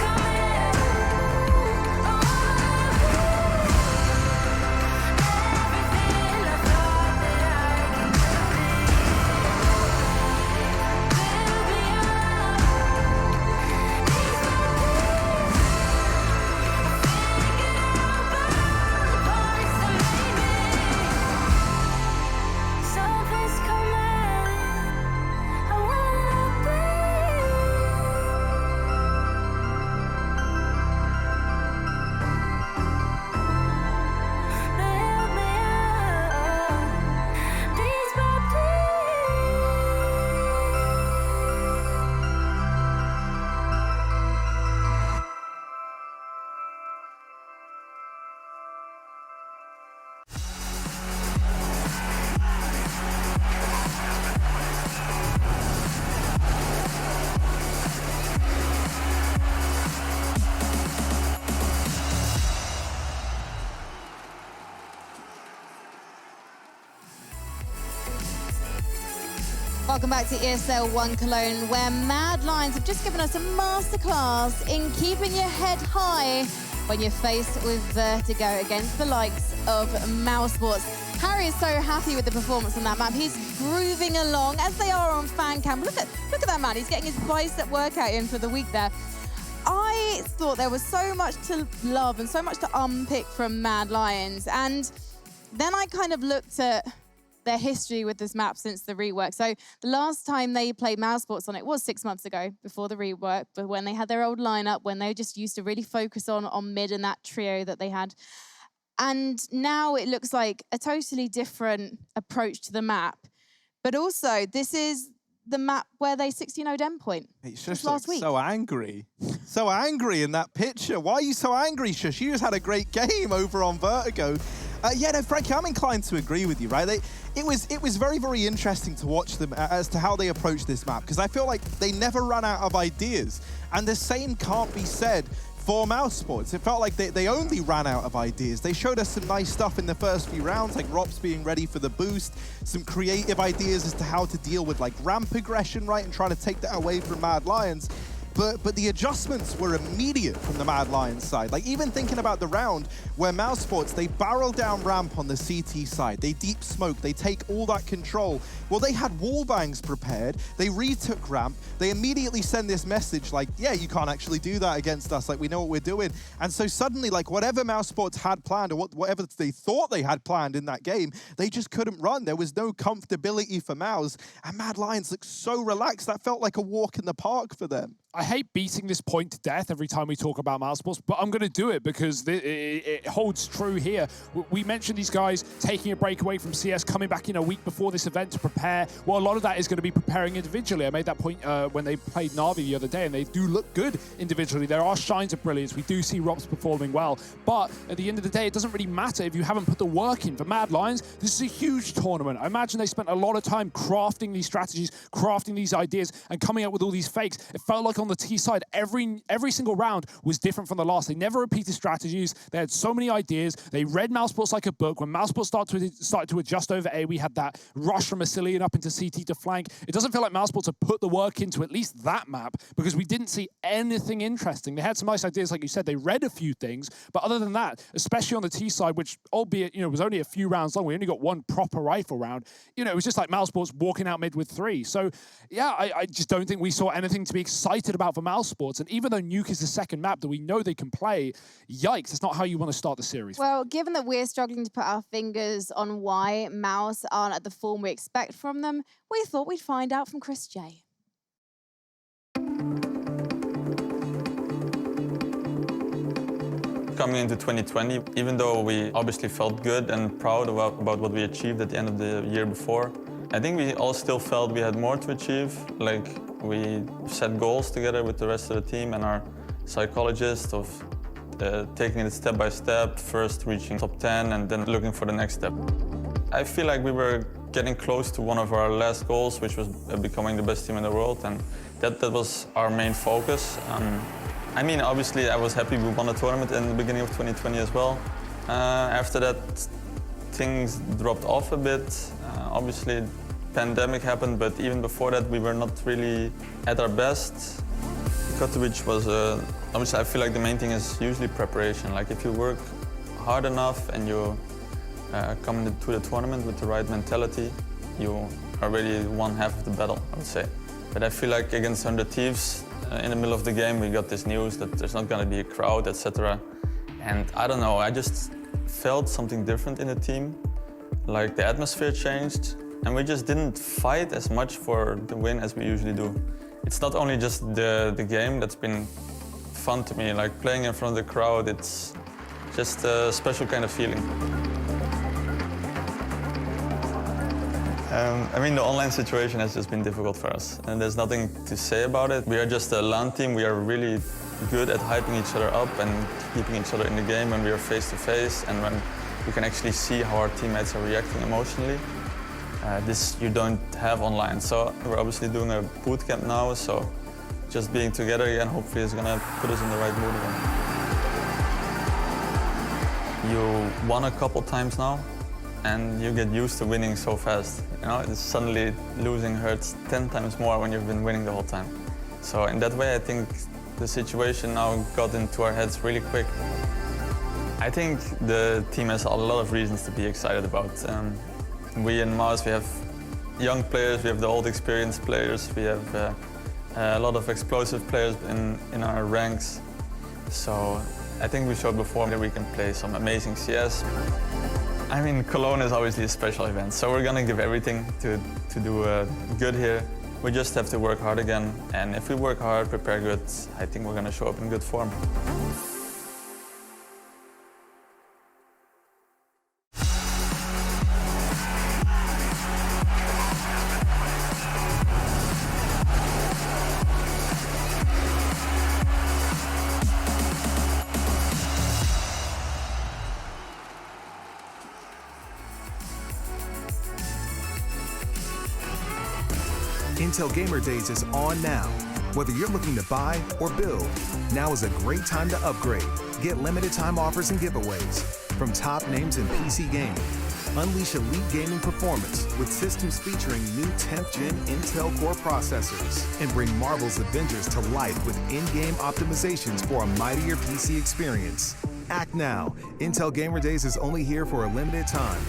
Welcome back to ESL 1 Cologne, where Mad Lions have just given us a masterclass in keeping your head high when you're faced with vertigo against the likes of Mousesports. Harry is so happy with the performance on that map. He's grooving along, as they are on fan cam. Look at that man. He's getting his bicep workout in for the week there. I thought there was so much to love and so much to unpick from Mad Lions. And then I kind of looked at their history with this map since the rework. So the last time they played Mousesports on it was 6 months ago, before the rework, but when they had their old lineup, when they just used to really focus on mid and that trio that they had. And now it looks like a totally different approach to the map. But also, this is the map where they 16-0'd Endpoint. It's just last week. So angry. So angry in that picture. Why are you so angry, Shush? You just had a great game over on Vertigo. Yeah, no, Frankie, I'm inclined to agree with you, right? It was very, very interesting to watch them as to how they approach this map, because I feel like they never ran out of ideas. And the same can't be said for Mousesports. It felt like they only ran out of ideas. They showed us some nice stuff in the first few rounds, like Rops being ready for the boost, some creative ideas as to how to deal with like ramp aggression, right, and trying to take that away from Mad Lions. But the adjustments were immediate from the Mad Lions side. Like, even thinking about the round where Mousesports, they barrel down ramp on the CT side, they deep smoke, they take all that control. Well, they had wall bangs prepared, they retook ramp, they immediately send this message like, yeah, you can't actually do that against us, like, we know what we're doing. And so suddenly, like, whatever Mousesports had planned, or whatever they thought they had planned in that game, they just couldn't run. There was no comfortability for Mouse, and Mad Lions looked so relaxed. That felt like a walk in the park for them. I hate beating this point to death every time we talk about Mousesports, but I'm going to do it because it holds true here. We mentioned these guys taking a break away from CS, coming back in a week before this event to prepare. Well, a lot of that is going to be preparing individually. I made that point when they played Na'Vi the other day, and they do look good individually. There are shines of brilliance. We do see Rops performing well, but at the end of the day, it doesn't really matter if you haven't put the work in. For Mad Lions, this is a huge tournament. I imagine they spent a lot of time crafting these strategies, crafting these ideas, and coming up with all these fakes. It felt like on the T side, every single round was different from the last. They never repeated strategies. They had so many ideas. They read Mousesports like a book. When Mousesports started to adjust over A, we had that rush from Massilian up into CT to flank. It doesn't feel like Mousesports have put the work into at least that map, because we didn't see anything interesting. They had some nice ideas, like you said. They read a few things, but other than that, especially on the T side, which albeit, was only a few rounds long, we only got one proper rifle round, it was just like Mousesports walking out mid with 3. So yeah, I just don't think we saw anything to be excited about for Mousesports. And even though Nuke is the second map that we know they can play, yikes, that's not how you want to start the series. Well, given that we're struggling to put our fingers on why Mouse aren't at the form we expect from them, we thought we'd find out from Chris J. Coming into 2020, even though we obviously felt good and proud about what we achieved at the end of the year before, I think we all still felt we had more to achieve. Like, we set goals together with the rest of the team and our psychologist of taking it step by step, first reaching top 10 and then looking for the next step. I feel like we were getting close to one of our last goals, which was becoming the best team in the world, and that was our main focus. I mean, obviously I was happy we won the tournament in the beginning of 2020 as well. After that, things dropped off a bit. Obviously, pandemic happened, but even before that, we were not really at our best. Katowice was, obviously, I feel like the main thing is usually preparation. Like, if you work hard enough and you come into the tournament with the right mentality, you already won half of the battle, I would say. But I feel like against 100 Thieves, in the middle of the game, we got this news that there's not going to be a crowd, etc. And I don't know, I just felt something different in the team. Like, the atmosphere changed, and we just didn't fight as much for the win as we usually do. It's not only just the game that's been fun to me, like playing in front of the crowd, it's just a special kind of feeling. I mean, the online situation has just been difficult for us, and there's nothing to say about it. We are just a LAN team. We are really good at hyping each other up and keeping each other in the game when we are face-to-face and when we can actually see how our teammates are reacting emotionally. This you don't have online. So we're obviously doing a boot camp now, so just being together again hopefully is gonna put us in the right mood again. You won a couple times now, and you get used to winning so fast. You know, it's suddenly losing hurts 10 times more when you've been winning the whole time. So in that way, I think the situation now got into our heads really quick. I think the team has a lot of reasons to be excited about. We in Mars, we have young players, we have the old experienced players, we have a lot of explosive players in our ranks. So I think we showed before that we can play some amazing CS. I mean, Cologne is obviously a special event, so we're gonna give everything to do good here. We just have to work hard again, and if we work hard, prepare good, I think we're gonna show up in good form. Intel Gamer Days is on now. Whether you're looking to buy or build, now is a great time to upgrade. Get limited time offers and giveaways from top names in PC gaming. Unleash elite gaming performance with systems featuring new 10th gen Intel Core processors, and bring Marvel's Avengers to life with in-game optimizations for a mightier PC experience. Act now. Intel Gamer Days is only here for a limited time.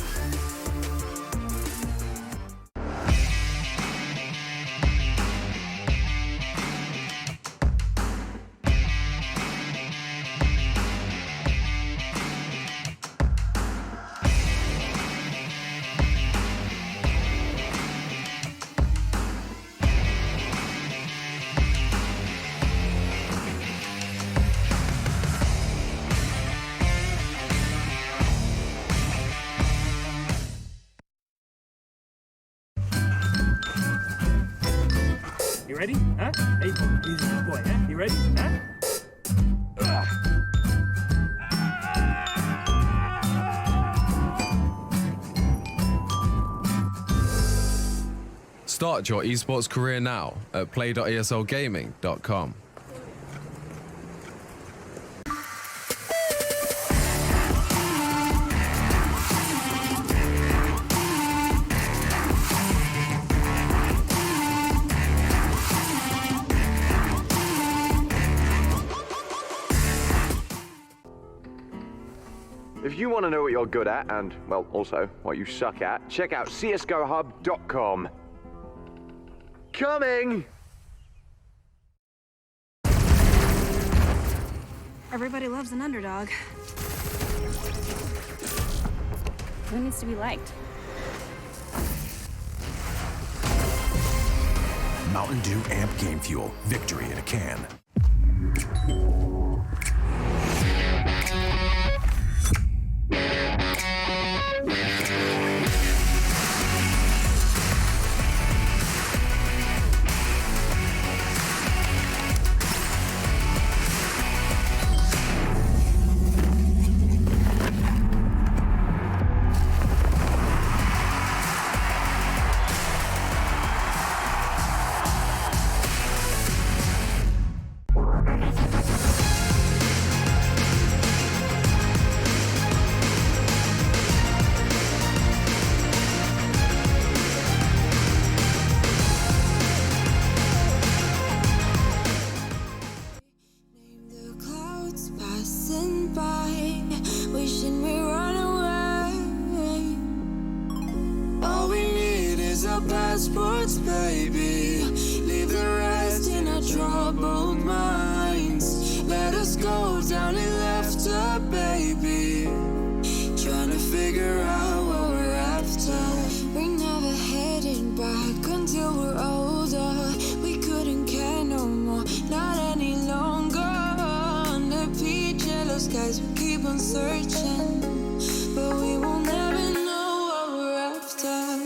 You ready? Huh? Hey, easy boy, huh? You ready? Huh? Start your esports career now at play.eslgaming.com. If you want to know what you're good at and, well, also what you suck at, check out csgohub.com. Coming! Everybody loves an underdog. Who needs to be liked? Mountain Dew Amp Game Fuel. Victory in a can. Passports, baby. Leave the rest in our troubled minds. Let us go down in laughter, baby. Trying to figure out what we're after. We never heading back until we're older. We couldn't care no more, not any longer. Under peach yellow skies, we keep on searching, but we will never know what we're after.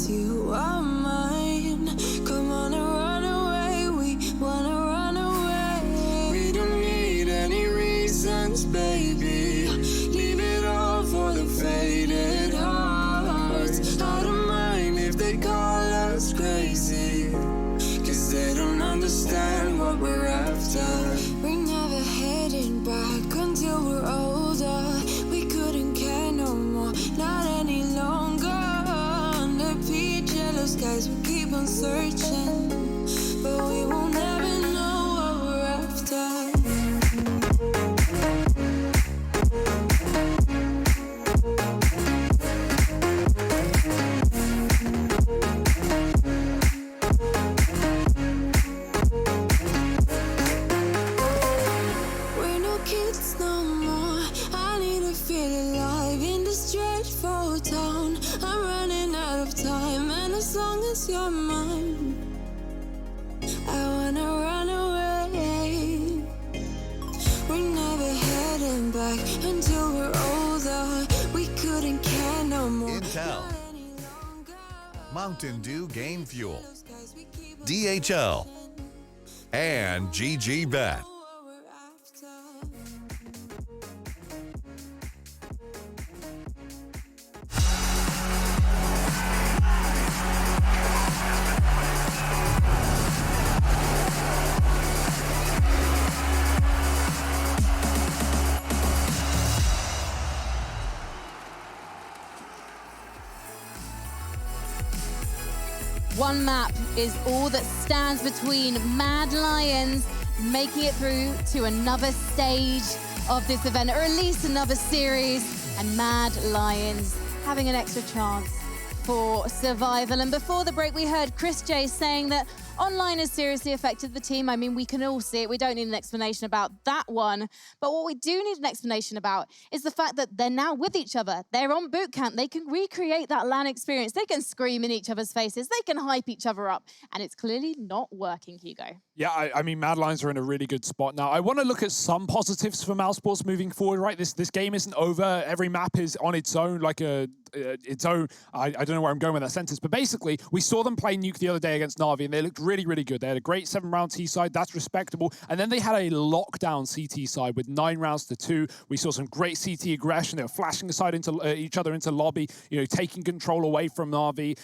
You are mine. Come on and run away. yellow skies, we keep on searching, but we won't ever know what we're after. We're no kids no more. I need to feel alive in this dreadful town. I'm running out of time, and as long as you're mine, I wanna run away. We're never heading back until we're older. We couldn't care no more. Intel, Mountain Dew Game Fuel, DHL, and GG Bet. One map is all that stands between Mad Lions making it through to another stage of this event, or at least another series, and Mad Lions having an extra chance for survival. And before the break, we heard Chris J saying that online has seriously affected the team. I mean, we can all see it. We don't need an explanation about that one. But what we do need an explanation about is the fact that they're now with each other. They're on boot camp. They can recreate that LAN experience. They can scream in each other's faces. They can hype each other up. And it's clearly not working, Hugo. Yeah, I mean, Mad Lions are in a really good spot now. I want to look at some positives for Mousesports moving forward, right? This game isn't over. Every map is on its own, like its own. I don't know where I'm going with that sentence, but basically, we saw them play Nuke the other day against Na'Vi, and they looked really, really good. They had a great 7-round T side. That's respectable. And then they had a lockdown CT side with 9 rounds to 2. We saw some great CT aggression. They were flashing aside into each other into lobby, taking control away from Na'Vi.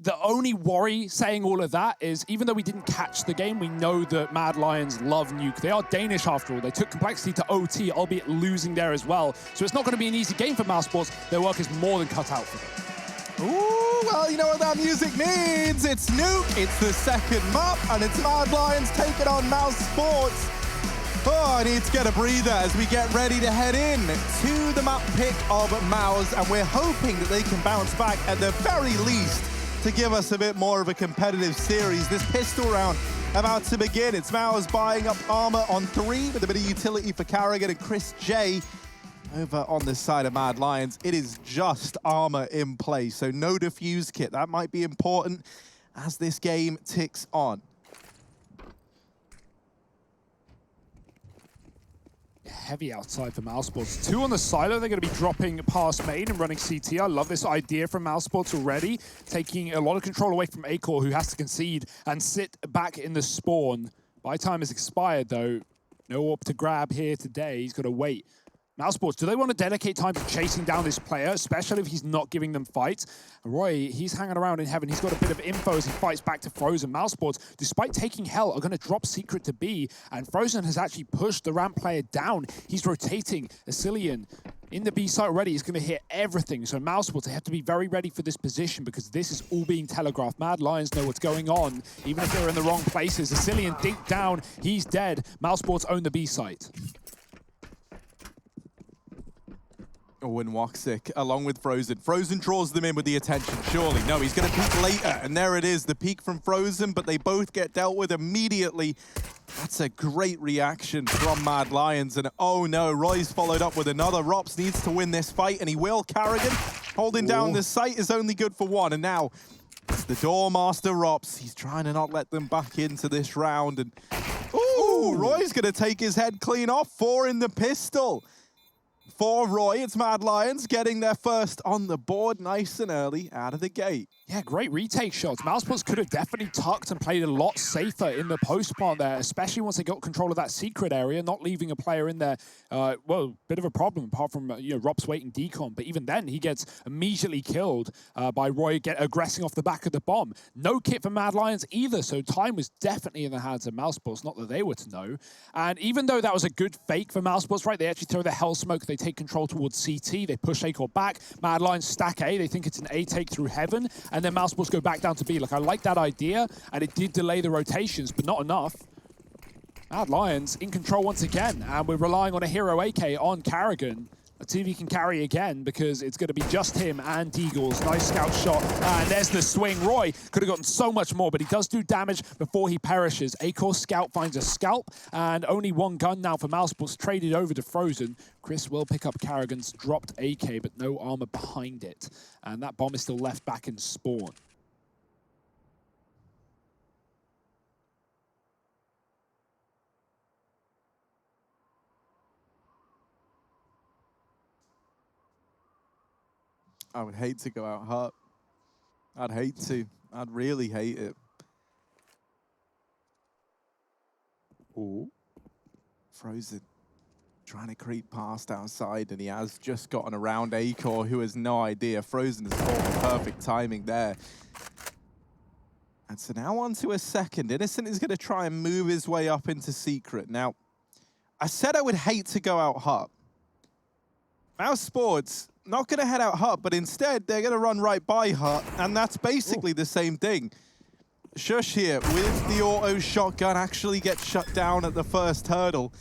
The only worry saying all of that is, even though we didn't catch the game, we know that Mad Lions love Nuke. They are Danish after all. They took complexity to OT, albeit losing there as well. So it's not going to be an easy game for Mousesports. Their work is more than cut out for them. Ooh, well, you know what that music means. It's Nuke, it's the second map, and it's Mad Lions taking on Mousesports. Oh, I need to get a breather as we get ready to head in to the map pick of Mouse, and we're hoping that they can bounce back at the very least to give us a bit more of a competitive series. This pistol round about to begin. It's Mouse buying up armor on 3 with a bit of utility for Carrigan and Chris J. Over on this side of Mad Lions, it is just armor in play, so no defuse kit. That might be important as this game ticks on. Heavy outside for Mousesports. 2 on the silo. They're going to be dropping past main and running CT. I love this idea from Mousesports already, taking a lot of control away from Acor, who has to concede and sit back in the spawn. Buy time has expired, though. No AWP to grab here today. He's got to wait. Mousesports, do they want to dedicate time to chasing down this player, especially if he's not giving them fights? Roy, he's hanging around in heaven. He's got a bit of info as he fights back to Frozen. Mousesports, despite taking hell, are going to drop Secret to B, and Frozen has actually pushed the ramp player down. He's rotating. Asilian in the B site already is going to hit everything. So Mousesports, they have to be very ready for this position because this is all being telegraphed. Mad Lions know what's going on, even if they're in the wrong places. Asilian deep down. He's dead. Mousesports own the B site. Oh, and Woxic, along with Frozen. Frozen draws them in with the attention, surely. No, he's going to peek later, and there it is, the peek from Frozen, but they both get dealt with immediately. That's a great reaction from Mad Lions, and oh no, Roy's followed up with another. Rops needs to win this fight, and he will. Carrigan holding down this site is only good for 1, and now it's the Doormaster Rops. He's trying to not let them back into this round, and ooh, Roy's going to take his head clean off. 4 in the pistol. For Roy, it's Mad Lions getting their first on the board nice and early out of the gate. Yeah, great retake shots. Mousesports could have definitely tucked and played a lot safer in the post part there, especially once they got control of that secret area, not leaving a player in there. Well, bit of a problem apart from Rops waiting decon, but even then he gets immediately killed by Roy aggressing off the back of the bomb. No kit for Mad Lions either, so time was definitely in the hands of Mousesports, not that they were to know. And even though that was a good fake for Mousesports, right, they actually throw the hell smoke, they take take control towards CT. They push A core back. Mad Lions stack A. They think it's an A take through heaven. And then Mousesports go back down to B. Like, I like that idea, and it did delay the rotations, but not enough. Mad Lions in control once again, and we're relying on a hero AK on Carrigan. Let's see if he can carry again, because it's going to be just him and Deagles. Nice scout shot, and there's the swing. Roy could have gotten so much more, but he does do damage before he perishes. A-Core Scout finds a scalp, and only one gun now for Mousesports, traded over to Frozen. Chris will pick up Carrigan's dropped AK, but no armor behind it. And that bomb is still left back in spawn. I would hate to go out hurt. I'd hate to. I'd really hate it. Ooh. Frozen. Trying to creep past outside, and he has just gotten around A-Core, who has no idea. Frozen has caught the perfect timing there. And so now on to a second. Innocent is going to try and move his way up into Secret. Now, I said I would hate to go out hut. Mousesports not going to head out hut, but instead they're going to run right by hut, and that's basically the same thing. Shush here with the auto shotgun actually gets shut down at the first hurdle.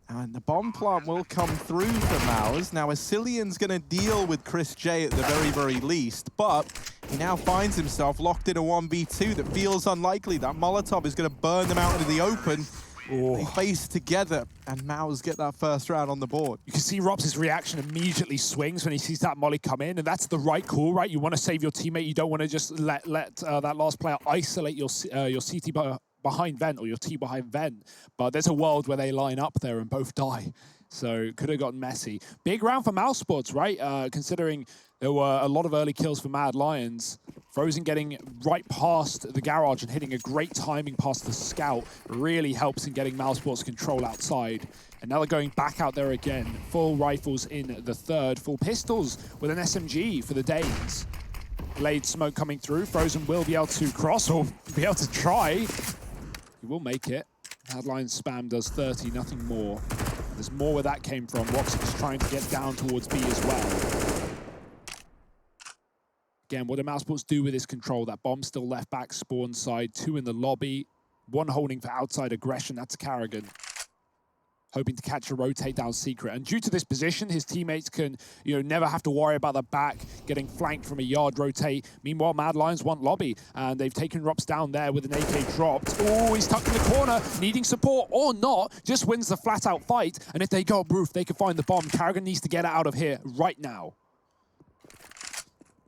And the bomb plant will come through for Maus. Now, Asilian's going to deal with Chris J at the very, very least, but he now finds himself locked in a 1v2 that feels unlikely. That Molotov is going to burn them out into the open. They face together, and Maus get that first round on the board. You can see Robs' reaction immediately swings when he sees that molly come in, and that's the right call, right? You want to save your teammate. You don't want to just let that last player isolate your CT behind vent, or your T behind vent. But there's a world where they line up there and both die. So could have gotten messy. Big round for Mousesports, right? Considering there were a lot of early kills for Mad Lions. Frozen getting right past the garage and hitting a great timing past the scout really helps in getting Mousesports control outside. And now they're going back out there again. Full rifles in the third, full pistols with an SMG for the Danes. Blade smoke coming through. Frozen will be able to cross, or be able to try. He will make it. Mad Lions spam does 30, nothing more. There's more where that came from. Roxy's trying to get down towards B as well. Again, what do Mousesports do with this control? That bomb still left back, spawn side, 2 in the lobby, 1 holding for outside aggression. That's Carrigan. Hoping to catch a rotate down Secret. And due to this position, his teammates can, never have to worry about the back getting flanked from a yard rotate. Meanwhile, Mad Lions want lobby, and they've taken Rops down there with an AK dropped. Oh, he's tucked in the corner, needing support or not, just wins the flat-out fight. And if they go up roof, they can find the bomb. Carrigan needs to get it out of here right now.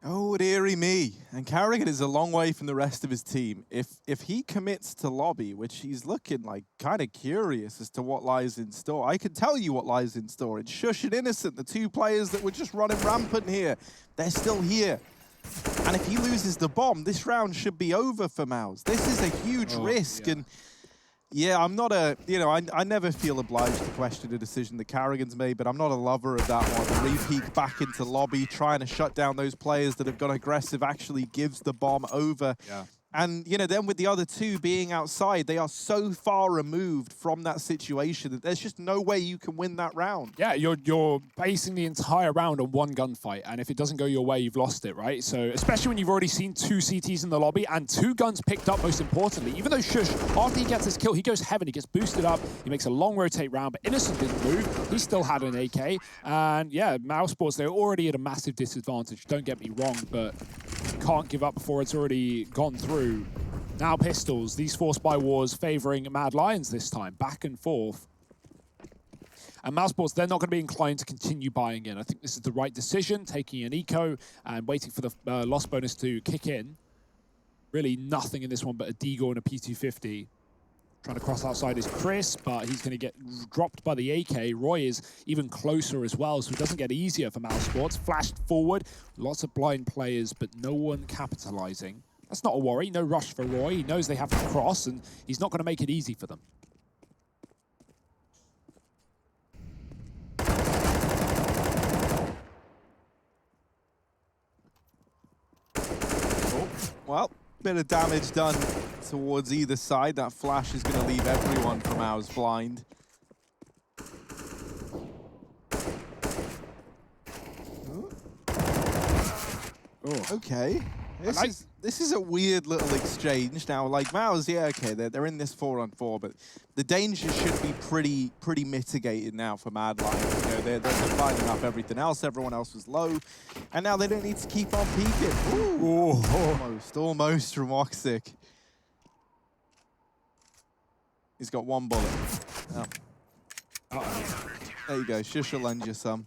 Oh, dearie me. And Carrigan is a long way from the rest of his team. If he commits to lobby, which he's looking like kind of curious as to what lies in store. I can tell you what lies in store. It's Shush and Innocent, the 2 players that were just running rampant here. They're still here. And if he loses the bomb, this round should be over for Maus. This is a huge risk. Yeah. And yeah, I'm not a, I never feel obliged to question a decision that Carrigan's made, but I'm not a lover of that one. Re-peek back into lobby, trying to shut down those players that have gone aggressive, actually gives the bomb over. Yeah. And, then with the other 2 being outside, they are so far removed from that situation that there's just no way you can win that round. Yeah, you're basing the entire round on 1 gunfight, and if it doesn't go your way, you've lost it, right? So, especially when you've already seen 2 CTs in the lobby and 2 guns picked up, most importantly. Even though Shush, after he gets his kill, he goes heaven, he gets boosted up, he makes a long rotate round, but Innocent didn't move. He still had an AK, and yeah, Mousesports, they're already at a massive disadvantage. Don't get me wrong, but can't give up before it's already gone through. Now pistols, these forced by wars favoring Mad Lions this time, back and forth. And Mousesports, they're not going to be inclined to continue buying in. I think this is the right decision, taking an eco and waiting for the loss bonus to kick in. Really nothing in this one but a Deagle and a P250. Trying to cross outside is Chris, but he's going to get dropped by the AK. Roy is even closer as well, so it doesn't get easier for Mousesports. Flashed forward, lots of blind players, but no one capitalizing. That's not a worry, no rush for Roy. He knows they have to cross, and he's not going to make it easy for them. Oh, well, bit of damage done towards either side. That flash is going to leave everyone from Maus blind. Okay. This is a weird little exchange. Now, like, Mao's, yeah, okay, they're in this 4-on-4, but the danger should be pretty mitigated now for Mad Lions. You know, they're dividing up everything else. Everyone else was low, and now they don't need to keep on peeking. Ooh, almost from Woxic. He's got one bullet. Oh. There you go. Shush will lend you some.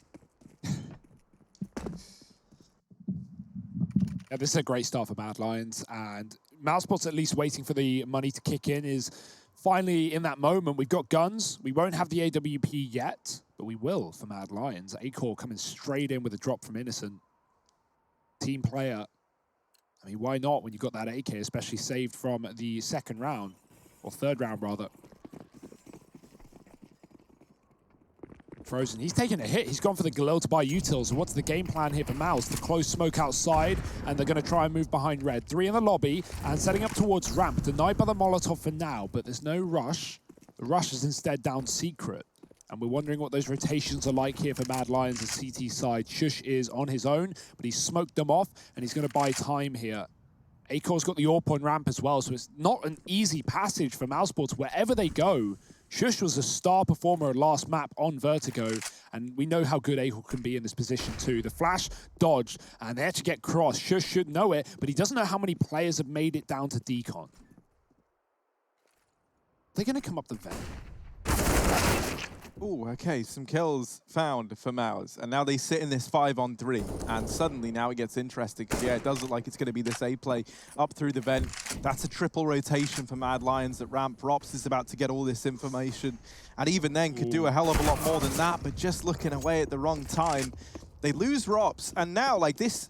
Yeah, this is a great start for Mad Lions, and Mousesports, at least waiting for the money to kick in, is finally in that moment. We've got guns. We won't have the AWP yet, but we will for Mad Lions. Acor coming straight in with a drop from Innocent. Team player. I mean, why not when you've got that AK, especially saved from the second round, or third round, rather. Frozen, he's taking a hit. He's gone for the Galil to buy utils. So what's the game plan here for Mouse? The close smoke outside, and they're going to try and move behind red. 3 in the lobby, and setting up towards ramp. Denied by the Molotov for now, but there's no rush. The rush is instead down secret. And we're wondering what those rotations are like here for Mad Lions' CT side. Shush is on his own, but he's smoked them off, and he's going to buy time here. Acor's got the AWP on ramp as well, so it's not an easy passage for Mousesports wherever they go. Shush was a star performer last map on Vertigo, and we know how good Acor can be in this position too. The flash dodged, and they actually get crossed. Shush should know it, but he doesn't know how many players have made it down to decon. They're going to come up the vent. Ooh, okay, some kills found for Maus, and now they sit in this 5-on-3, and suddenly now it gets interesting, because yeah, it does look like it's going to be this A play up through the vent. That's a triple rotation for Mad Lions at ramp. Rops is about to get all this information, and even then could do a hell of a lot more than that, but just looking away at the wrong time. They lose Rops, and now, like, this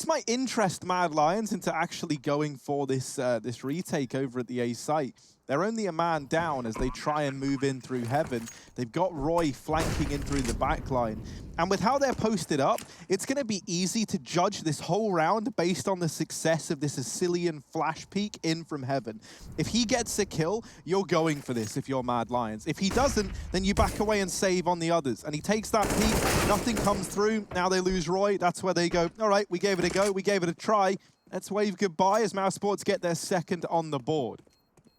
might interest Mad Lions into actually going for this this retake over at the A site. They're only a man down as they try and move in through heaven. They've got Roy flanking in through the back line. And with how they're posted up, it's going to be easy to judge this whole round based on the success of this Assylian flash peek in from heaven. If he gets a kill, you're going for this if you're Mad Lions. If he doesn't, then you back away and save on the others. And he takes that peek, nothing comes through. Now they lose Roy. That's where they go, all right, we gave it a go, we gave it a try. Let's wave goodbye as Mousesports get their second on the board.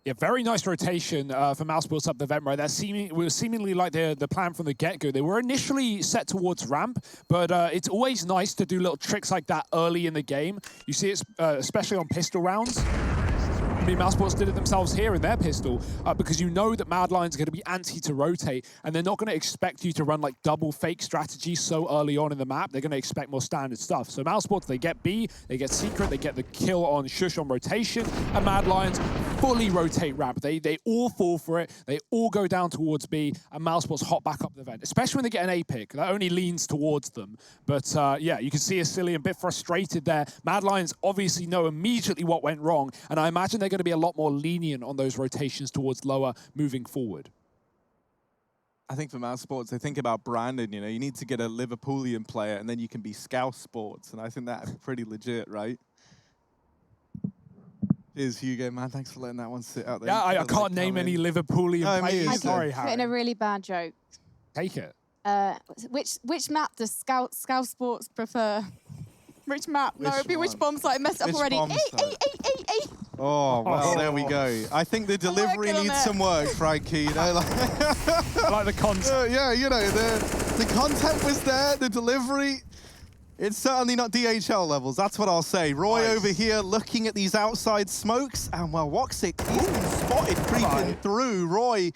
Yeah, very nice rotation for Mousesports up the vent, right? That was seemingly like the plan from the get-go. They were initially set towards ramp, but it's always nice to do little tricks like that early in the game. You see it especially on pistol rounds. I mean, Mousesports did it themselves here in their pistol because you know that Mad Lions are going to be anti to rotate, and they're not going to expect you to run like double fake strategies so early on in the map. They're going to expect more standard stuff. So Mousesports, they get B, they get secret, they get the kill on Shush on rotation, and Mad Lions fully rotate ramp. They all fall for it. They all go down towards B, and Mousesports hop back up the vent, especially when they get an A pick. That only leans towards them. But yeah, you can see Assylian a bit frustrated there. Mad Lions obviously know immediately what went wrong, and I imagine they're going to be a lot more lenient on those rotations towards lower moving forward. I think for Mousesports, they think about branding, you know, you need to get a Liverpoolian player and then you can be Scouse Sports, and I think that's pretty legit, right? Cheers, Hugo, man. Thanks for letting that one sit out there. Yeah, I can't name any Liverpoolian players. Sorry, Harry. Put in a really bad joke. Take it. Which map does Scout Sports prefer? Which map? No, it'd be which bomb site? I messed it up already. Oh, well, there we go. I think the delivery needs some work, Frankie. You know, like I like the content. Yeah, you know, the content was there, the delivery. It's certainly not DHL levels, that's what I'll say. Roy over here looking at these outside smokes, and well, Woxic, he's been spotted creeping through. Roy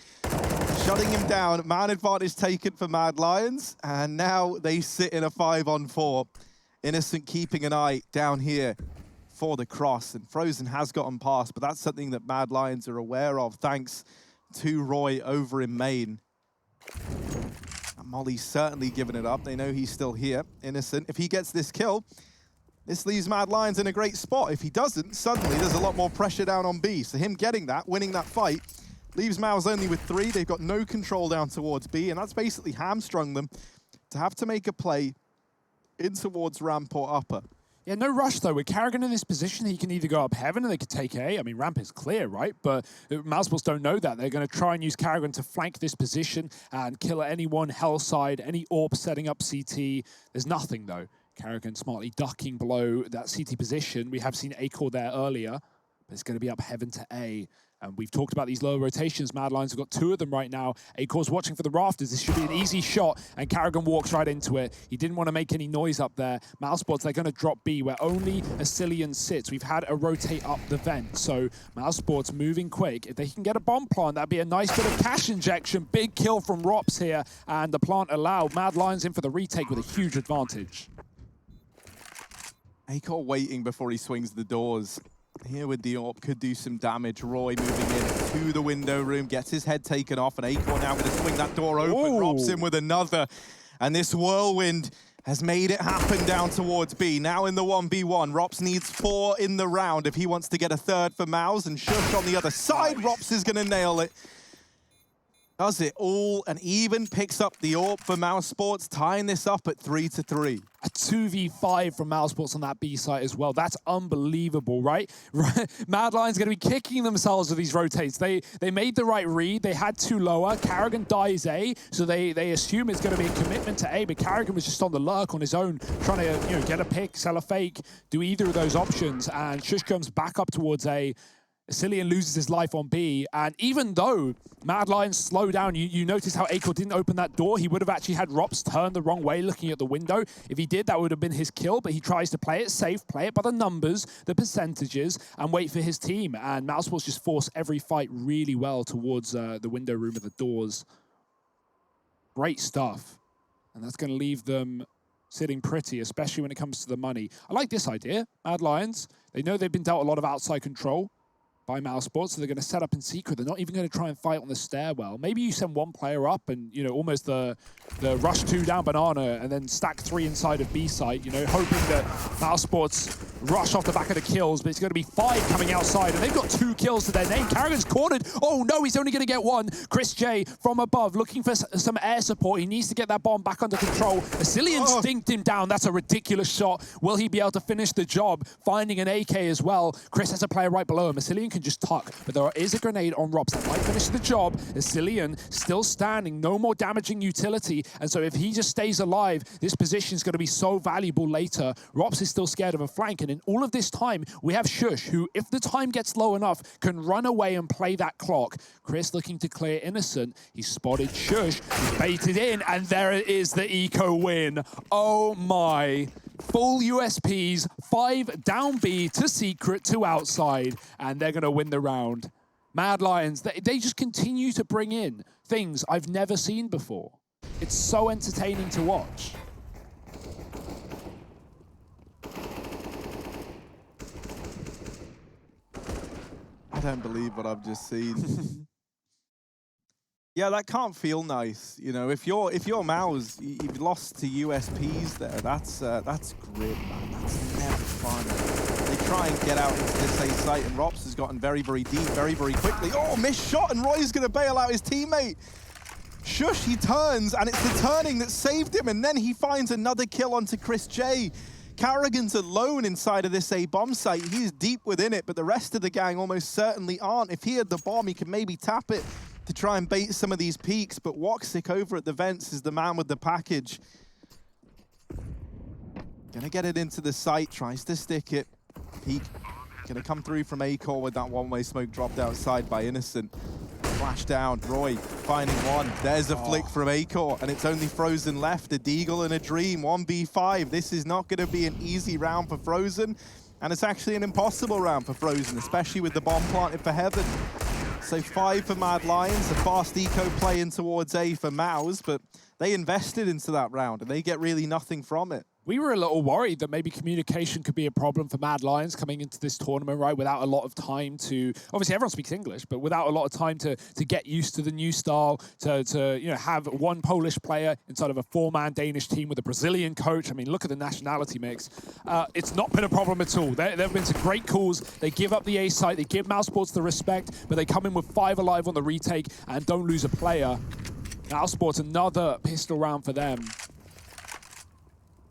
shutting him down. Man advantage taken for Mad Lions, and now they sit in a 5-on-4. Innocent keeping an eye down here for the cross, and Frozen has gotten past, but that's something that Mad Lions are aware of thanks to Roy over in main. And Molly's certainly giving it up. They know he's still here. Innocent, if he gets this kill, this leaves Mad Lions in a great spot. If he doesn't, suddenly there's a lot more pressure down on B. So him getting that, winning that fight, leaves Mouse only with 3. They've got no control down towards B, and that's basically hamstrung them to have to make a play in towards ramp or upper. Yeah, no rush though. With Karrigan in this position, he can either go up heaven and they could take A. I mean, ramp is clear, right? But Mousesports don't know that. They're going to try and use Karrigan to flank this position and kill anyone hell side, any AWP setting up CT. There's nothing though. Carrigan smartly ducking below that CT position. We have seen Acor there earlier, but it's going to be up heaven to A. And we've talked about these low rotations. Mad Lions have got 2 of them right now. Acor's watching for the rafters. This should be an easy shot, and Carrigan walks right into it. He didn't want to make any noise up there. Mousesports, they're going to drop B, where only Asilian sits. We've had a rotate up the vent, so Mousesports moving quick. If they can get a bomb plant, that'd be a nice bit of cash injection. Big kill from Rops here, and the plant allowed. Mad Lions in for the retake with a huge advantage. Acor waiting before he swings the doors. Here with the AWP, could do some damage. Roy moving in to the window room, gets his head taken off, and Acor now going to swing that door open. Robs in with another. And this whirlwind has made it happen down towards B. Now in the 1v1, Rops needs 4 in the round if he wants to get a third for Mouse, and Shush on the other side. Rops is going to nail it. Does it all, and even picks up the AWP for Mousesports, tying this up at 3-3. A 2v5 from Mousesports on that B site as well. That's unbelievable, right? Mad Lions going to be kicking themselves with these rotates. They made the right read. They had 2 lower. Carrigan dies A, so they assume it's going to be a commitment to A, but Carrigan was just on the lurk on his own, trying to get a pick, sell a fake, do either of those options, and Shush comes back up towards A. Asilian loses his life on B, and even though Mad Lions slow down, you notice how Acor didn't open that door. He would have actually had Rops turn the wrong way looking at the window. If he did, that would have been his kill, but he tries to play it safe, play it by the numbers, the percentages, and wait for his team. And Mousesports just force every fight really well towards the window room of the doors. Great stuff. And that's going to leave them sitting pretty, especially when it comes to the money. I like this idea. Mad Lions, they know they've been dealt a lot of outside control by Mousesports, so they're going to set up in secret. They're not even going to try and fight on the stairwell. Maybe you send 1 player up and, almost the rush 2 down banana and then stack 3 inside of B site, hoping that Mousesports rush off the back of the kills, but it's going to be 5 coming outside, and they've got 2 kills to their name. Carrigan's cornered. Oh no, he's only going to get 1. Chris J from above, looking for some air support. He needs to get that bomb back under control. Asilian stinked him down. That's a ridiculous shot. Will he be able to finish the job? Finding an AK as well. Chris has a player right below him. Asilian can just tuck, but there is a grenade on Rops that might finish the job. Asilian still standing, no more damaging utility, and so if he just stays alive, this position is going to be so valuable later. Rops is still scared of a flank, and in all of this time, we have Shush, who, if the time gets low enough, can run away and play that clock. Chris looking to clear Innocent. He spotted Shush, he baited in, and there it is, the eco win. Oh my. Full USPs, 5 down B to secret to outside, and they're going to win the round. Mad Lions, they just continue to bring in things I've never seen before. It's so entertaining to watch. I don't believe what I've just seen. Yeah, that can't feel nice. If you're Mouse, you've lost to USPs there. That's grim, man. That's never fun. They try and get out into this A site, and Rops has gotten very, very deep, very, very quickly. Oh, missed shot, and Roy's going to bail out his teammate. Shush, he turns, and it's the turning that saved him, and then he finds another kill onto Chris J. Carrigan's alone inside of this A bomb site. He's deep within it, but the rest of the gang almost certainly aren't. If he had the bomb, he could maybe tap it to try and bait some of these peaks, but Woxic over at the vents is the man with the package. Gonna get it into the site, tries to stick it. Peak gonna come through from Acor with that one-way smoke dropped outside by Innocent. Flash down, Roy finding 1. There's a flick from Acor, and it's only Frozen left. A Deagle and a Dream, 1v5. This is not gonna be an easy round for Frozen, and it's actually an impossible round for Frozen, especially with the bomb planted for Heaven. So 5 for Mad Lions, a fast eco play in towards A for Mouse, but they invested into that round, and they get really nothing from it. We were a little worried that maybe communication could be a problem for Mad Lions coming into this tournament, right? Without a lot of time to, obviously everyone speaks English, but without a lot of time to get used to the new style, to have 1 Polish player inside of a 4-man Danish team with a Brazilian coach. I mean, look at the nationality mix. It's not been a problem at all. There have been some great calls. They give up the A site, they give Mousesports the respect, but they come in with 5 alive on the retake and don't lose a player. Mousesports, another pistol round for them.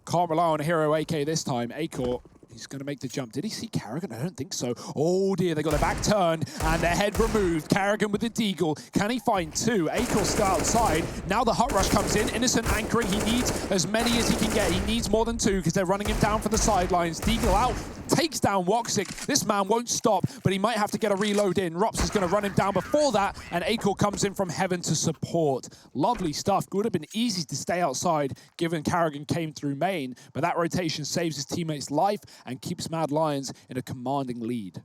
Can't rely on a hero AK this time. Acor, He's going to make the jump. Did he see Carrigan? I don't think so. Oh dear, they got their back turned and their head removed. Carrigan with the deagle. Can he find two? Akel still outside. Now the hot rush comes in. Innocent anchoring. He needs as many as he can get. He needs more than two because they're running him down from the sidelines. Deagle out. Takes down Woxic. This man won't stop, but he might have to get a reload in. Rops is going to run him down before that, and Akel comes in from heaven to support. Lovely stuff. Would have been easy to stay outside given Carrigan came through main, but that rotation saves his teammate's life and keeps Mad Lions in a commanding lead.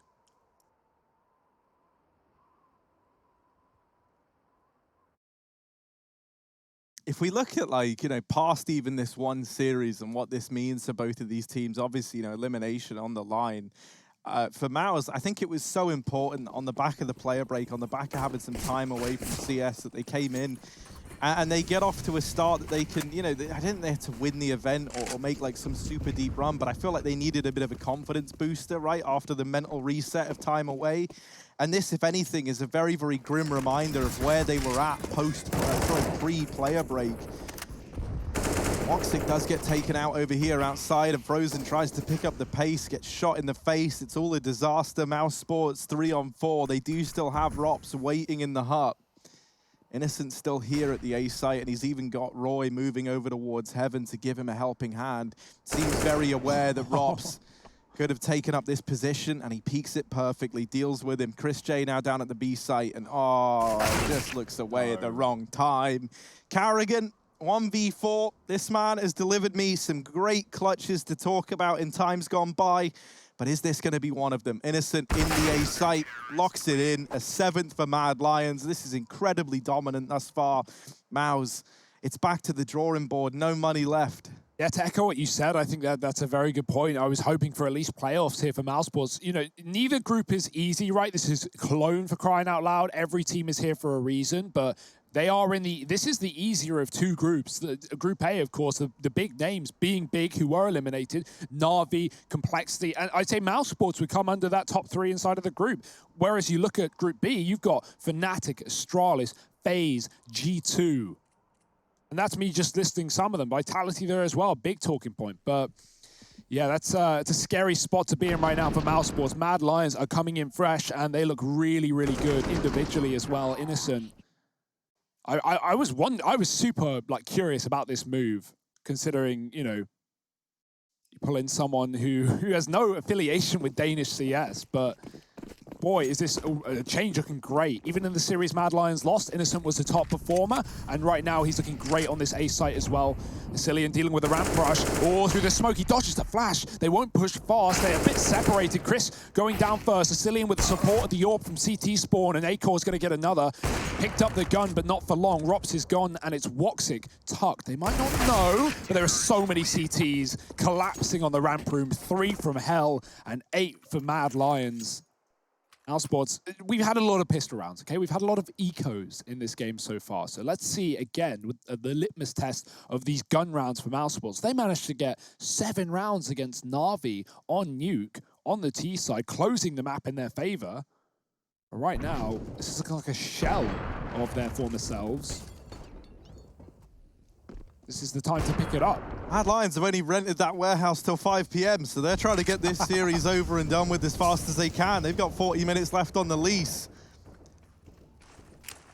If we look at, like, you know, past even this one series and what this means to both of these teams, obviously, you know, elimination on the line. For Maus, I think it was so important on the back of the player break, on the back of having some time away from CS, that they came in and they get off to a start that they can, you know, I didn't think they had to win the event or make like some super deep run, but I feel like they needed a bit of a confidence booster, right, after the mental reset of time away. And this, if anything, is a very, very grim reminder of where they were at pre-player break. Woxic does get taken out over here outside, and Frozen tries to pick up the pace, gets shot in the face. It's all a disaster. Mouse Sports 3-on-4. They do still have Rops waiting in the hut. Innocent's still here at the A site, and he's even got Roy moving over towards Heaven to give him a helping hand. Seems very aware that Rops could have taken up this position, and he peeks it perfectly, deals with him. Chris J now down at the B site, and just looks away at the wrong time. Carrigan, 1v4. This man has delivered me some great clutches to talk about in times gone by, but is this going to be one of them? Innocent in the A site, locks it in, a 7th for Mad Lions. This is incredibly dominant thus far. Maus, it's back to the drawing board, no money left. Yeah, to echo what you said, I think that's a very good point. I was hoping for at least playoffs here for Mousesports. You know, neither group is easy, right? This is Cologne, for crying out loud. Every team is here for a reason, but they are in the, this is the easier of two groups. Group A, of course, the big names being big who were eliminated, Na'Vi, Complexity, and I'd say Mousesports would come under that top 3 inside of the group. Whereas you look at Group B, you've got Fnatic, Astralis, FaZe, G2. And that's me just listing some of them. Vitality there as well, big talking point. But yeah, it's a scary spot to be in right now for Mousesports. Mad Lions are coming in fresh, and they look really, really good individually as well. Innocent. I was super like curious about this move, considering, you know, you pull in someone who has no affiliation with Danish CS, but boy, is this a change looking great. Even in the series Mad Lions lost, Innocent was the top performer, and right now he's looking great on this A site as well. Cillian dealing with a ramp rush, through the smoke, he dodges the flash. They won't push fast, they're a bit separated. Chris going down first, Cillian with the support of the AWP from CT spawn, and Acor is going to get another. Picked up the gun, but not for long. Rops is gone, and it's Woxic tucked. They might not know, but there are so many CTs collapsing on the ramp room. 3 from Hell, and 8 for Mad Lions. Mousesports, we've had a lot of pistol rounds, okay? We've had a lot of ecos in this game so far. So let's see again with the litmus test of these gun rounds for Mousesports. They managed to get 7 rounds against Na'Vi on Nuke on the T side, closing the map in their favor. But right now, this is looking like a shell of their former selves. This is the time to pick it up. Mad Lions have only rented that warehouse till 5 p.m, so they're trying to get this series over and done with as fast as they can. They've got 40 minutes left on the lease.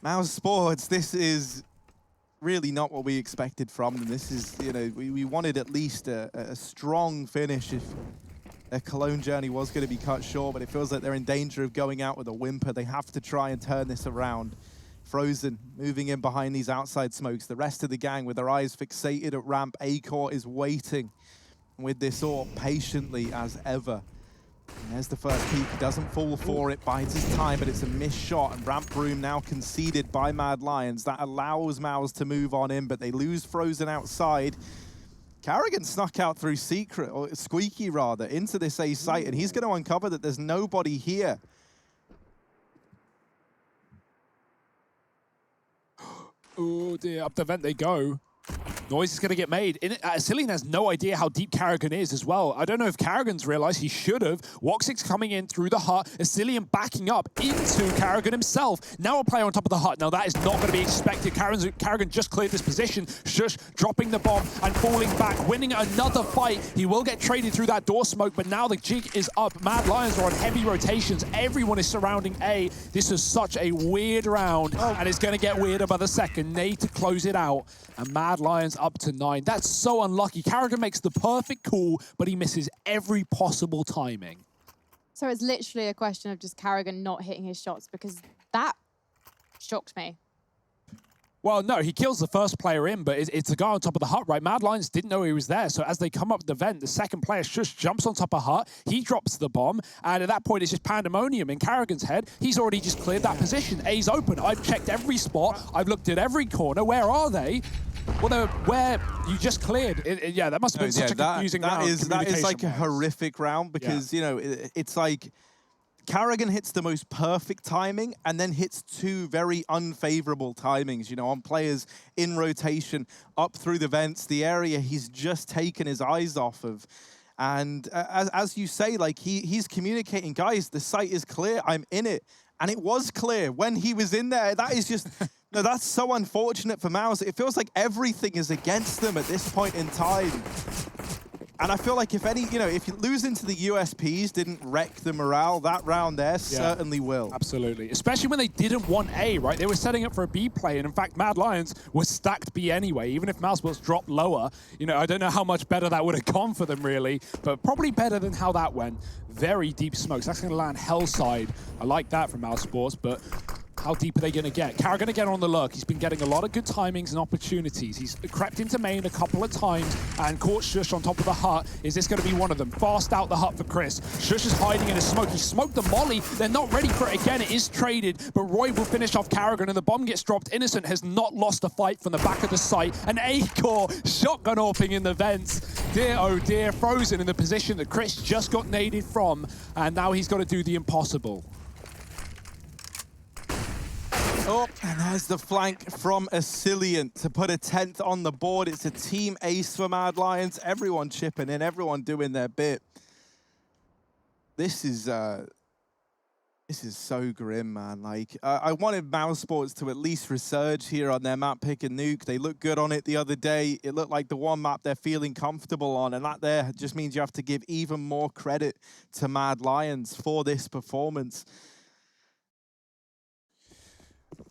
Mousesports, this is really not what we expected from them. This is, you know, we wanted at least a strong finish if their Cologne journey was going to be cut short, but it feels like they're in danger of going out with a whimper. They have to try and turn this around. Frozen moving in behind these outside smokes. The rest of the gang with their eyes fixated at ramp. Acor is waiting with this AWP patiently as ever. And there's the first peek. He doesn't fall for it, bides his time, but it's a missed shot. And ramp room now conceded by Mad Lions. That allows Maus to move on in, but they lose Frozen outside. Carrigan snuck out through Secret, or Squeaky rather, into this A site, and he's going to uncover that there's nobody here. Oh dear, up the vent they go. Noise is going to get made. Cillian has no idea how deep Karrigan is as well. I don't know if Karrigan's realized he should have. Woxic's coming in through the hut. Cillian backing up into Karrigan himself. Now a player on top of the hut. Now that is not going to be expected. Karrigan just cleared this position. Sjuush dropping the bomb and falling back, winning another fight. He will get traded through that door smoke, but now the jig is up. Mad Lions are on heavy rotations. Everyone is surrounding A. This is such a weird round, and it's going to get weirder by the second. Nade to close it out, and Mad Lions up to 9. That's so unlucky. Karrigan makes the perfect call, but he misses every possible timing. So it's literally a question of just Karrigan not hitting his shots, because that shocked me. Well, no, he kills the first player in, but it's a guy on top of the hut, right? Mad Lions didn't know he was there, so as they come up the vent, the second player just jumps on top of hut, he drops the bomb, and at that point, it's just pandemonium in Karrigan's head. He's already just cleared that position. A's open. I've checked every spot. I've looked at every corner. Where are they? Well, they're where you just cleared. Yeah, that must have been such a confusing round. That is like a horrific round, because, you know, it's like Karrigan hits the most perfect timing and then hits two very unfavorable timings, you know, on players in rotation up through the vents, the area he's just taken his eyes off of. And as you say, like he's communicating, guys, the site is clear, I'm in it. And it was clear when he was in there. That is just, no, that's so unfortunate for Mouse. It feels like everything is against them at this point in time. And I feel like if losing to the USPs didn't wreck the morale, that round there certainly will. Absolutely. Especially when they didn't want A, right? They were setting up for a B play. And in fact, Mad Lions was stacked B anyway. Even if Mousesports dropped lower, you know, I don't know how much better that would have gone for them, really. But probably better than how that went. Very deep smokes. That's going to land Hellside. I like that from Mousesports, but how deep are they going to get? Karrigan again on the lurk. He's been getting a lot of good timings and opportunities. He's crept into main a couple of times and caught Sjuush on top of the hut. Is this going to be one of them? Fast out the hut for Chris. Sjuush is hiding in a smoke. He smoked the molly. They're not ready for it again. It is traded, but Roy will finish off Karrigan, and the bomb gets dropped. Innocent has not lost a fight from the back of the site. An A-core shotgun orping in the vents. Dear, oh dear, frozen in the position that Chris just got naded from, and now he's got to do the impossible. Oh, and there's the flank from Cillian to put a 10th on the board. It's a team ace for Mad Lions. Everyone chipping in, everyone doing their bit. This is so grim, man. Like, I wanted Mousesports to at least resurge here on their map Pick and Nuke. They looked good on it the other day. It looked like the one map they're feeling comfortable on, and that there just means you have to give even more credit to Mad Lions for this performance.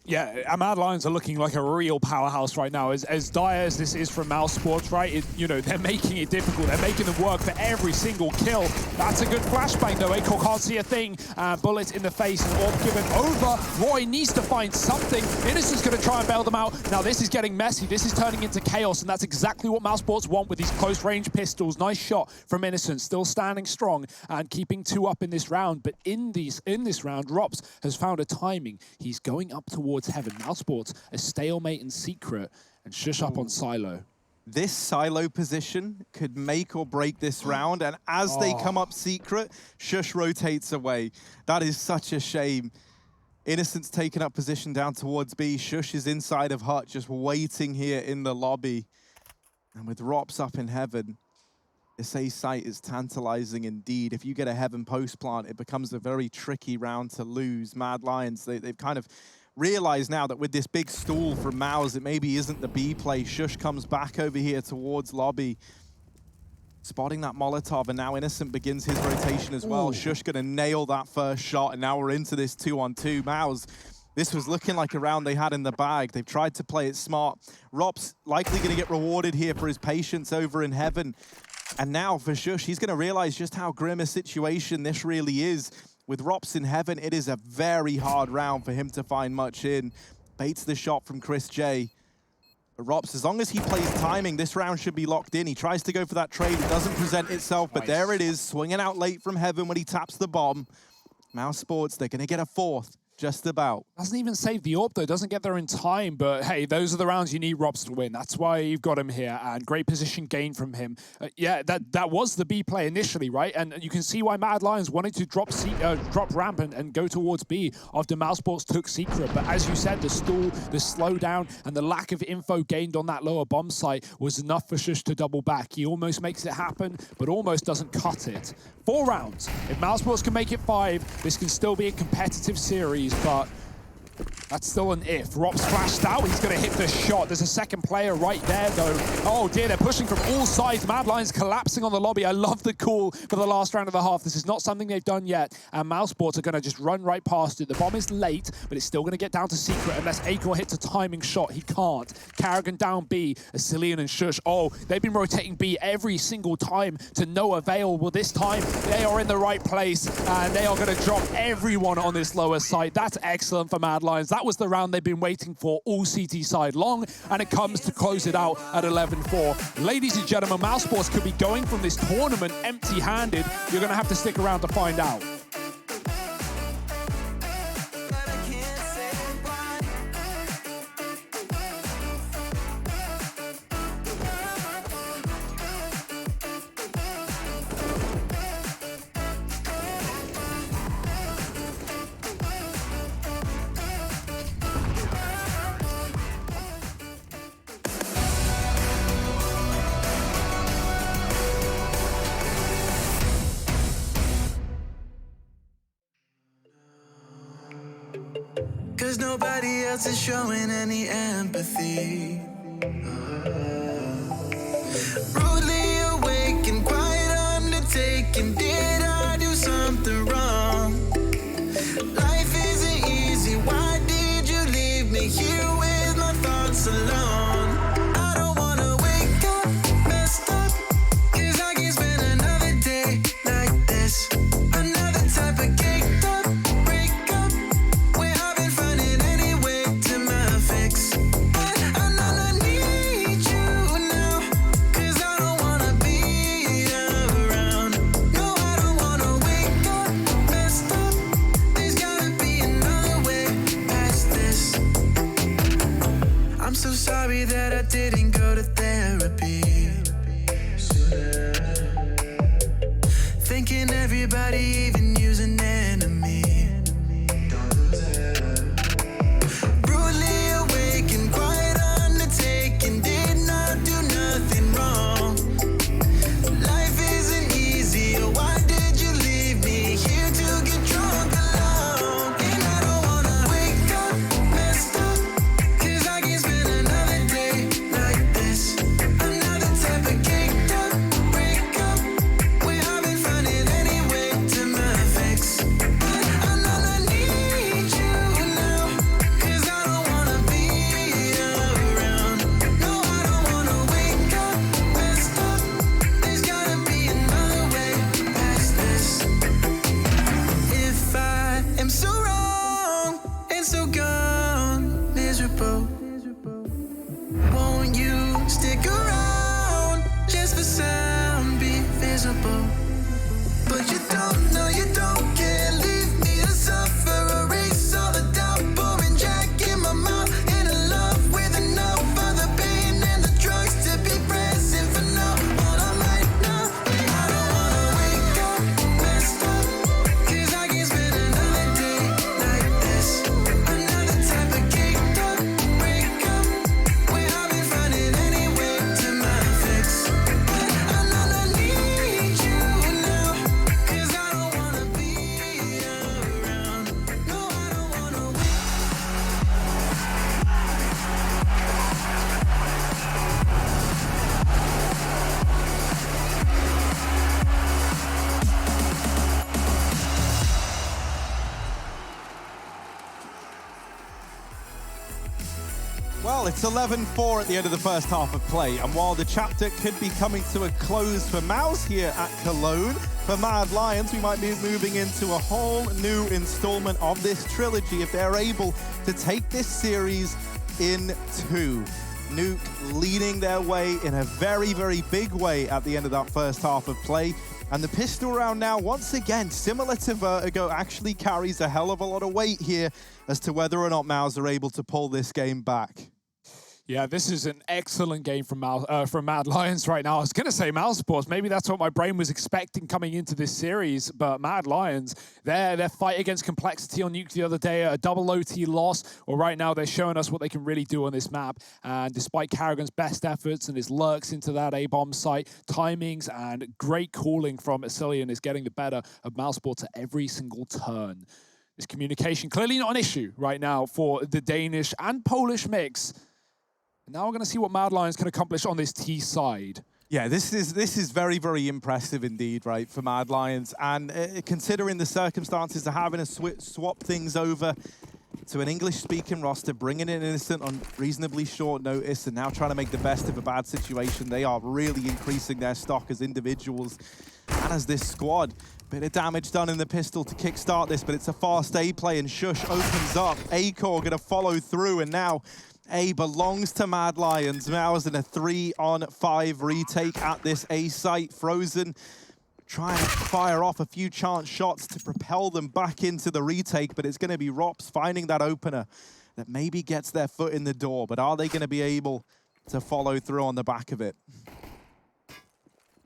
Yeah, Mad Lions are looking like a real powerhouse right now. As dire as this is from Mousesports, right? You know, they're making it difficult. They're making them work for every single kill. That's a good flashbang, though. A-Core can't see a thing. Bullets in the face and orb given over. Roy needs to find something. Innocent's going to try and bail them out. Now, this is getting messy. This is turning into chaos, and that's exactly what Mousesports want with these close-range pistols. Nice shot from Innocent, still standing strong and keeping 2 up in this round. But in this round, Rops has found a timing. He's going up towards heaven. Mousesports, a stalemate in secret, and Sjuush up on silo. This silo position could make or break this round, and as they come up secret, Sjuush rotates away. That is such a shame. Innocent's taken up position down towards B. Sjuush is inside of hut, just waiting here in the lobby. And with Rops up in heaven, this A site is tantalizing indeed. If you get a heaven post plant, it becomes a very tricky round to lose. Mad Lions, they've kind of realize now that with this big stool from Mouse, it maybe isn't the B play. Sjuush comes back over here towards lobby, spotting that Molotov, and now Innocent begins his rotation as well. Sjuush gonna nail that first shot, and now we're into this 2-on-2. Mouse, this was looking like a round they had in the bag. They've tried to play it smart. Rops likely gonna get rewarded here for his patience over in heaven. And now for Sjuush, he's gonna realize just how grim a situation this really is. With Rops in heaven, it is a very hard round for him to find much in. Baits the shot from Chris J. But Rops, as long as he plays timing, this round should be locked in. He tries to go for that trade. It doesn't present itself, but there it is, swinging out late from heaven when he taps the bomb. Mousesports, they're going to get a 4th. Just about. Doesn't even save the AWP though, doesn't get there in time, but hey, those are the rounds you need Robs to win. That's why you've got him here, and great position gain from him. Yeah, that was the B play initially, right? And you can see why Mad Lions wanted to drop ramp and go towards B after Mousesports took Secret. But as you said, the stall, the slowdown, and the lack of info gained on that lower bomb site was enough for Shush to double back. He almost makes it happen, but almost doesn't cut it. 4 rounds. If Mousesports can make it 5, this can still be a competitive series, but that's still an if. Rob's flashed out. He's going to hit the shot. There's a second player right there, though. Oh, dear. They're pushing from all sides. Mad Lions collapsing on the lobby. I love the call for the last round of the half. This is not something they've done yet. And Mousesports are going to just run right past it. The bomb is late, but it's still going to get down to Secret unless Acor hits a timing shot. He can't. Carrigan down B. Asilian and Shush. Oh, they've been rotating B every single time to no avail. Well, this time they are in the right place, and they are going to drop everyone on this lower site. That's excellent for Mad Lions. That was the round they've been waiting for all CT side long, and it comes to close it out at 11-4. Ladies and gentlemen, Mousesports could be going from this tournament empty-handed. You're going to have to stick around to find out. Cause nobody else is showing any empathy. Rudely awake and quite undertaken. Did I do something wrong? Life isn't easy. Why did you leave me here with my thoughts alone? I don't wanna wake up messed up, cause I can't spend another day like this. Another type of caked up breakup, where I've been finding any way to my fix. But I know I need you now, cause I don't wanna be around. No, I don't wanna wake up messed up. There's gotta be another way past this. I'm so sorry that I didn't go to therapy. Thinking everybody, even you, an enemy. Brutally awake and quite undertaken. Did not do nothing wrong. Life isn't easy. Why did you leave me here to get drunk alone? And I don't wanna wake up messed up, cause I can't spend another day like this. Another type of caked up breakup, where I've been finding any way to my fix. But I know I need you now, cause I don't wanna be around. No, I don't wanna wake up messed up. There's gotta be another way past this. If I am so wrong and so gone, miserable, won't you stick around just for some be visible? But you don't know, you don't care. Leave me to suffer, erase all the doubt. Pouring Jack in my mouth, in a love with enough of the pain and the drugs to be present for now. All I'm right now, I don't wanna wake up messed up, cause I can't spend another day like this. Another type of caked up breakup, where I've been finding any way to my fix. But I know I need you now, cause I don't wanna be around. No, I don't wanna wake. Well, it's 11-4 at the end of the first half of play, and while the chapter could be coming to a close for Mouse here at Cologne, for Mad Lions, we might be moving into a whole new installment of this trilogy if they're able to take this series in 2. Nuke leading their way in a very, very big way at the end of that first half of play. And the pistol round now, once again, similar to Vertigo, actually carries a hell of a lot of weight here as to whether or not Mouse are able to pull this game back. Yeah, this is an excellent game from Mad Lions right now. I was going to say Mouse Sports. Maybe that's what my brain was expecting coming into this series. But Mad Lions, their fight against Complexity on Nuke the other day, a double OT loss. Well, right now they're showing us what they can really do on this map. And despite Karrigan's best efforts and his lurks into that A-bomb site, timings and great calling from Asilian is getting the better of Mouse Sports at every single turn. This communication clearly not an issue right now for the Danish and Polish mix. Now we're going to see what Mad Lions can accomplish on this T side. Yeah, this is very, very impressive indeed, right, for Mad Lions. And considering the circumstances of having to swap things over to an English-speaking roster, bringing in Innocent on reasonably short notice, and now trying to make the best of a bad situation, they are really increasing their stock as individuals and as this squad. Bit of damage done in the pistol to kickstart this, but it's a fast A play, and Shush opens up. A-Core going to follow through, and now A belongs to Mad Lions. Mouse in a 3-on-5 retake at this A site. Frozen trying to fire off a few chance shots to propel them back into the retake, but it's going to be Rops finding that opener that maybe gets their foot in the door. But are they going to be able to follow through on the back of it?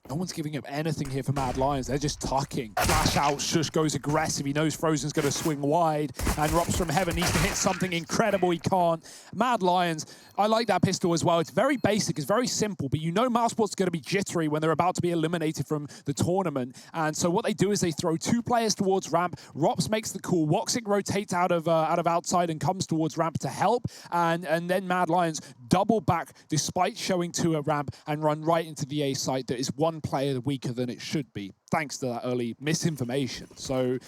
No one's giving up anything here for Mad Lions. They're just tucking. Flash out, Shush goes aggressive. He knows Frozen's going to swing wide. And Rops from Heaven needs to hit something incredible. He can't. Mad Lions, I like that pistol as well. It's very basic. It's very simple. But you know Mousesport's going to be jittery when they're about to be eliminated from the tournament. And so what they do is they throw 2 players towards ramp. Rops makes the call. Woxic rotates out of outside and comes towards ramp to help. And then Mad Lions double back despite showing 2 at ramp and run right into the A site that is 1 player weaker than it should be, thanks to that early misinformation. So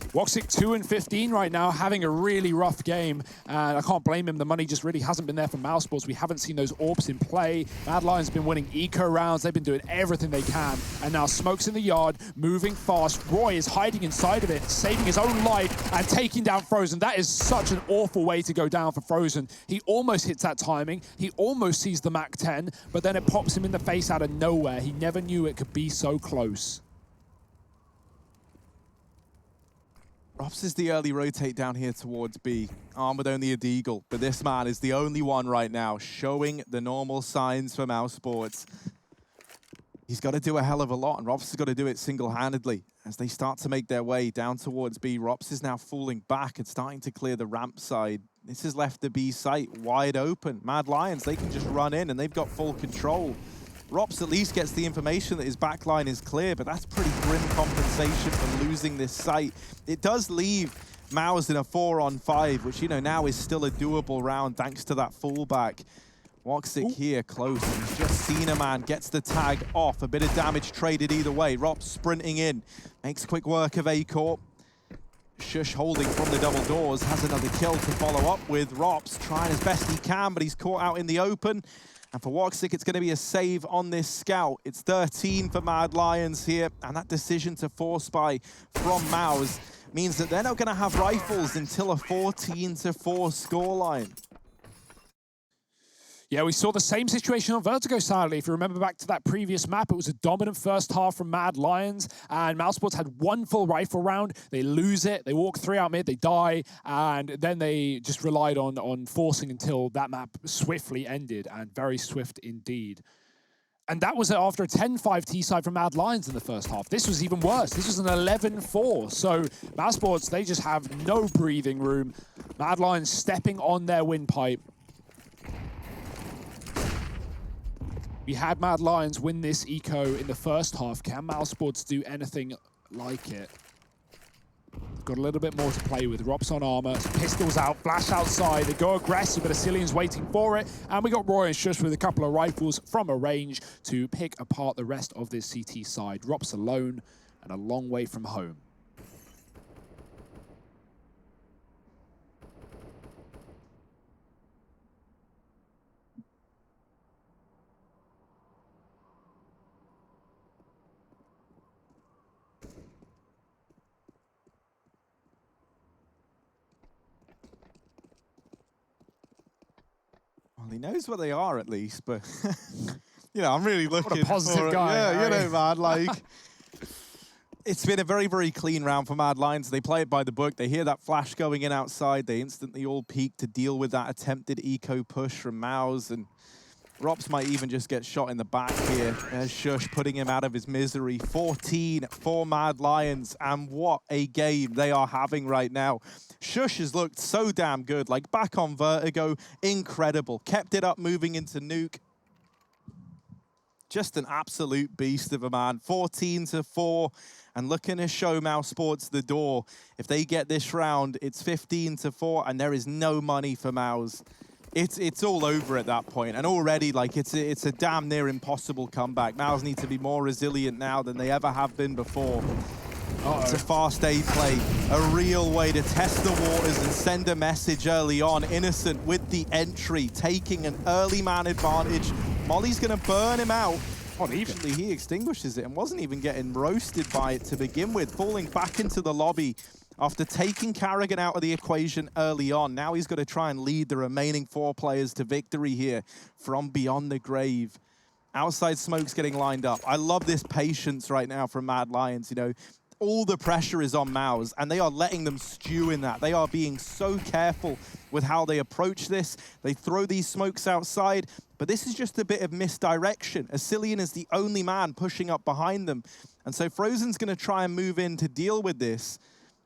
Woxic 2-15 right now, having a really rough game, and I can't blame him. The money just really hasn't been there for Mousesports. We haven't seen those orbs in play. Mad Lions been winning eco rounds. They've been doing everything they can, and now Smoke's in the yard, moving fast. Roy is hiding inside of it, saving his own life and taking down Frozen. That is such an awful way to go down for Frozen. He almost hits that timing. He almost sees the Mac 10, but then it pops him in the face out of nowhere. He never knew it could be so close. Rops is the early rotate down here towards B, armed with only a deagle, but this man is the only one right now showing the normal signs for Mousesports. He's got to do a hell of a lot, and Rops has got to do it single-handedly as they start to make their way down towards B. Rops is now falling back and starting to clear the ramp side. This has left the B site wide open. Mad Lions, they can just run in, and they've got full control. Rops at least gets the information that his backline is clear, but that's pretty grim compensation for losing this site. It does leave Mouse in a 4-on-5, which, you know, now is still a doable round thanks to that fullback. Woxic here close. He's just seen a man, gets the tag off. A bit of damage traded either way. Rops sprinting in, makes quick work of A-Corp. Shush holding from the double doors, has another kill to follow up with. Rops trying as best he can, but he's caught out in the open. And for Woxic, it's going to be a save on this scout. It's 13 for Mad Lions here, and that decision to force buy from Mouse means that they're not going to have rifles until a 14-4 scoreline. Yeah, we saw the same situation on Vertigo, sadly. If you remember back to that previous map, it was a dominant first half from Mad Lions, and Mousesports had 1 full rifle round. They lose it, they walk 3 out mid, they die, and then they just relied on forcing until that map swiftly ended, and very swift indeed. And that was after a 10-5 T-side from Mad Lions in the first half. This was even worse. This was an 11-4. So Mousesports, they just have no breathing room. Mad Lions stepping on their windpipe. We had Mad Lions win this eco in the first half. Can Mousesports do anything like it? Got a little bit more to play with. Rops on armor, pistols out, flash outside. They go aggressive, but Asilian's waiting for it. And we got Roy and Shush with a couple of rifles from a range to pick apart the rest of this CT side. Rops alone and a long way from home. Well, he knows where they are at least, but you know, I'm really looking what a positive for, guy. Yeah, you know, man, like It's been a very, very clean round for Mad Lions. They play it by the book. They hear that flash going in outside. They instantly all peek to deal with that attempted eco push from Maus. And Rops might even just get shot in the back here. There's Shush putting him out of his misery. 14 for Mad Lions. And what a game they are having right now. Shush has looked so damn good. Like back on Vertigo, incredible. Kept it up moving into Nuke. Just an absolute beast of a man. 14-4. And looking to show Mouse Sports the door. If they get this round, it's 15-4, and there is no money for Mouse. It's all over at that point, and already like it's a damn near impossible comeback. Mouse need to be more resilient now than they ever have been before. It's a fast A play, a real way to test the waters and send a message early on. Innocent with the entry, taking an early man advantage. Molly's gonna burn him out. Eventually he extinguishes it and wasn't even getting roasted by it to begin with, falling back into the lobby after taking Carrigan out of the equation early on. Now he's got to try and lead the remaining 4 players to victory here from beyond the grave. Outside smoke's getting lined up. I love this patience right now from Mad Lions, you know. All the pressure is on Maus, and they are letting them stew in that. They are being so careful with how they approach this. They throw these smokes outside, but this is just a bit of misdirection. Asilian is the only man pushing up behind them. And so Frozen's going to try and move in to deal with this.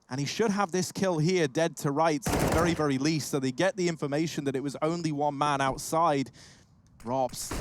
And he should have this kill here, dead to rights, at the very, very least. So they get the information that it was only one man outside. Rops.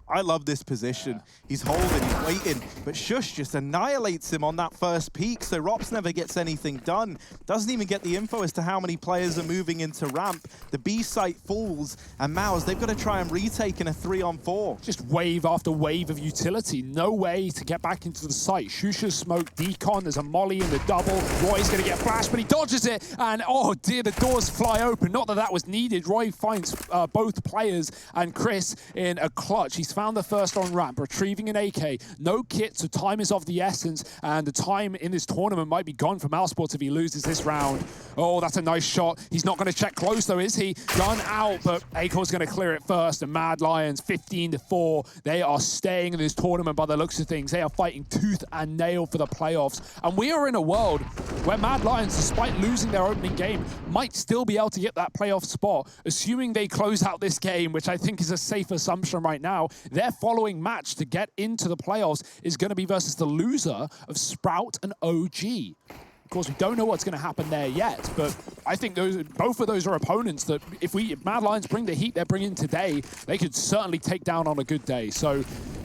I love this position. He's holding, he's waiting, but Shush just annihilates him on that first peak, so Rops never gets anything done. Doesn't even get the info as to how many players are moving into ramp. The B site falls, and Maus, they've got to try and retake in a 3-on-4. Just wave after wave of utility. No way to get back into the site. Shusha's smoke, Decon, there's a molly in the double. Roy's going to get flashed, but he dodges it, and oh dear, the doors fly open. Not that that was needed. Roy finds both players, and Chris in a clutch. He's found the first on ramp, retrieving an AK. No kit, so time is of the essence, and the time in this tournament might be gone for Mousesports if he loses this round. Oh, that's a nice shot. He's not going to check close, though, is he? Gun out, but Acor's going to clear it first, and Mad Lions, 15-4. They are staying in this tournament by the looks of things. They are fighting tooth and nail for the playoffs, and we are in a world where Mad Lions, despite losing their opening game, might still be able to get that playoff spot, assuming they close out this game, which I think is a safe assumption right now. Their following match to get into the playoffs is going to be versus the loser of Sprout and OG. Of course, we don't know what's going to happen there yet, but I think both of those are opponents that if Mad Lions bring the heat they're bringing today, they could certainly take down on a good day. So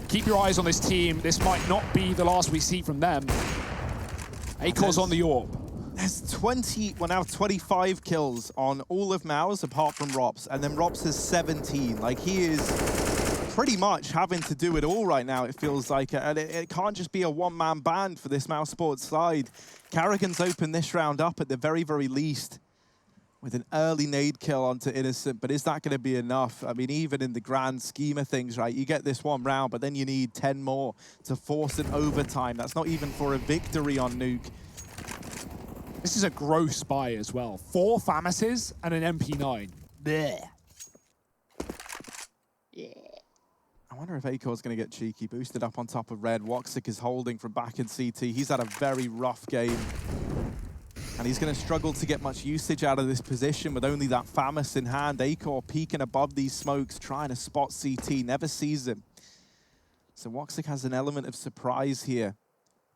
keep your eyes on this team. This might not be the last we see from them. Acor's on the AWP. There's now 25 kills on all of Maus apart from Rops, and then Rops has 17. Like, he is pretty much having to do it all right now, it feels like. And it can't just be a one-man band for this Mouse Sports side. Carrigan's opened this round up at the very, very least with an early nade kill onto Innocent, but is that going to be enough? I mean, even in the grand scheme of things, right, you get this one round, but then you need 10 more to force an overtime. That's not even for a victory on Nuke. This is a gross buy as well. 4 Famises and an MP9. Blech. I wonder if Acor's going to get cheeky. Boosted up on top of Red. Woxic is holding from back in CT. He's had a very rough game. And he's going to struggle to get much usage out of this position with only that Famis in hand. Acor peeking above these smokes, trying to spot CT. Never sees him. So Woxic has an element of surprise here.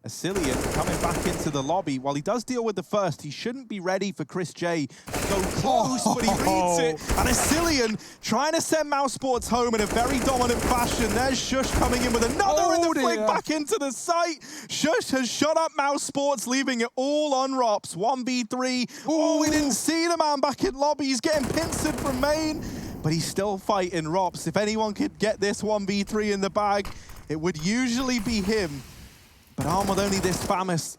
Asilian coming back into the lobby. While he does deal with the first, he shouldn't be ready for Chris J to go close, but he reads it. And Asilian trying to send Mouse Sports home in a very dominant fashion. There's Shush coming in with another in the flick back into the site. Shush has shot up Mouse Sports, leaving it all on Rops. 1v3. Oh, we didn't see the man back in lobby. He's getting pincered from main, but he's still fighting Rops. If anyone could get this 1v3 in the bag, it would usually be him. But armed with only this Famis,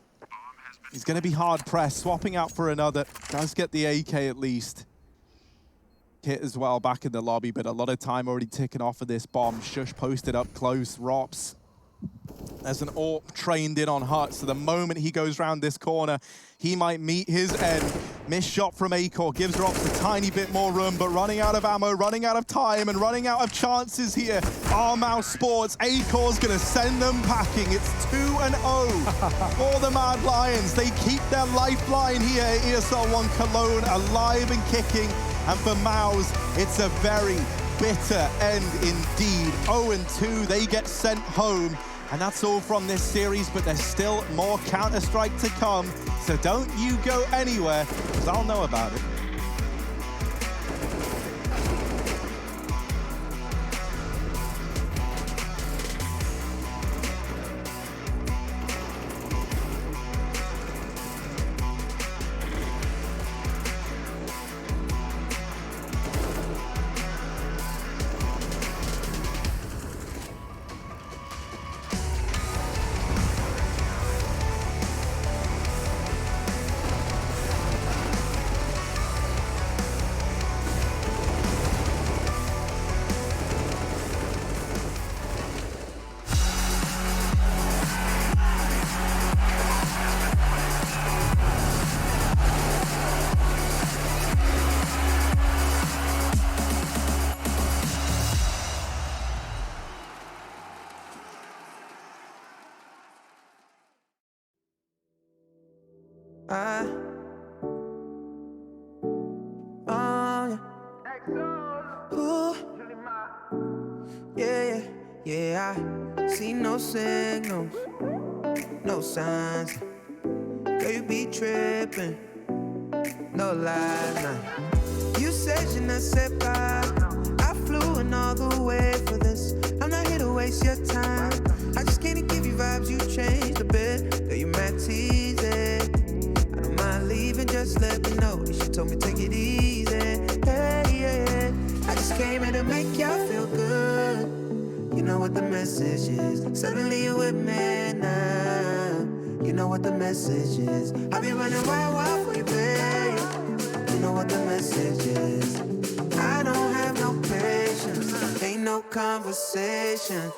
he's going to be hard-pressed. Swapping out for another. Does get the AK at least. Hit as well back in the lobby, but a lot of time already ticking off of this bomb. Shush posted up close. Rops There's an AWP trained in on Hut, so the moment he goes round this corner, he might meet his end. Missed shot from Acor, gives Rops a tiny bit more room, but running out of ammo, running out of time, and running out of chances here. Mouse Sports, Acor's gonna send them packing. It's 2-0 for the Mad Lions. They keep their lifeline here at ESL 1 Cologne alive and kicking. And for Maus, it's a very bitter end indeed. 0-2, they get sent home. And that's all from this series, but there's still more Counter-Strike to come. So don't you go anywhere, because I'll know about it. Yeah, I see no signals, no signs. Girl, you be tripping, no lies, nah. You said je ne sais pas. I flew in all the way for this. I'm not here to waste your time. I just can't give you vibes, you changed a bit. Girl, you mad teasing. I don't mind leaving, just let me know. She told me take it easy. Hey, yeah. I just came here to make y'all feel good. You know what the message is. Suddenly you're with me now. You know what the message is. I be running wild for you, babe. You know what the message is. I don't have no patience. Ain't no conversation.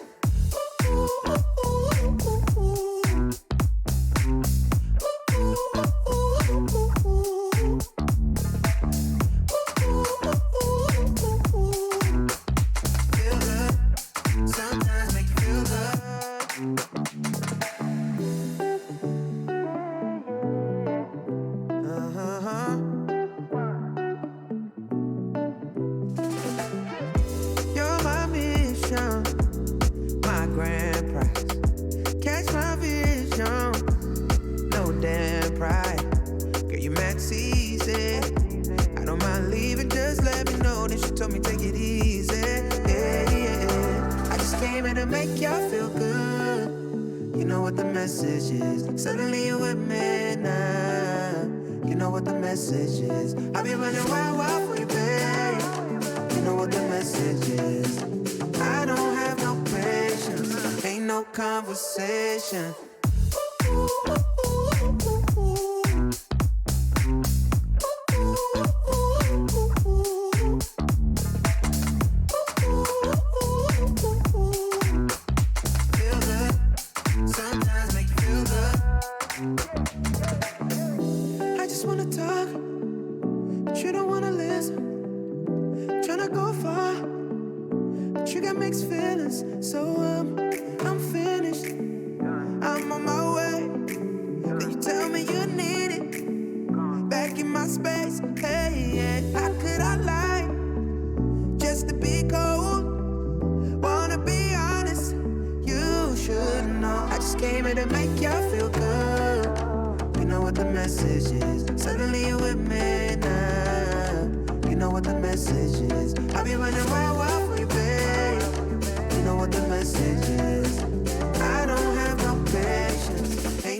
Suddenly you're with me now. You know what the message is. I be running wild for you, babe. You know what the message is. I don't have no patience. Ain't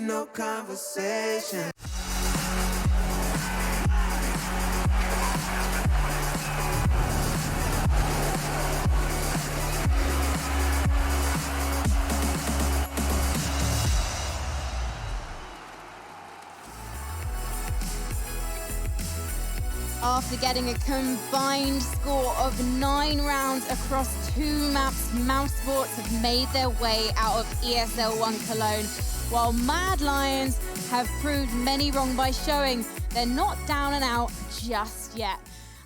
no conversation. After getting a combined score of 9 rounds across 2 maps, Mousesports have made their way out of ESL 1 Cologne, while Mad Lions have proved many wrong by showing they're not down and out just yet.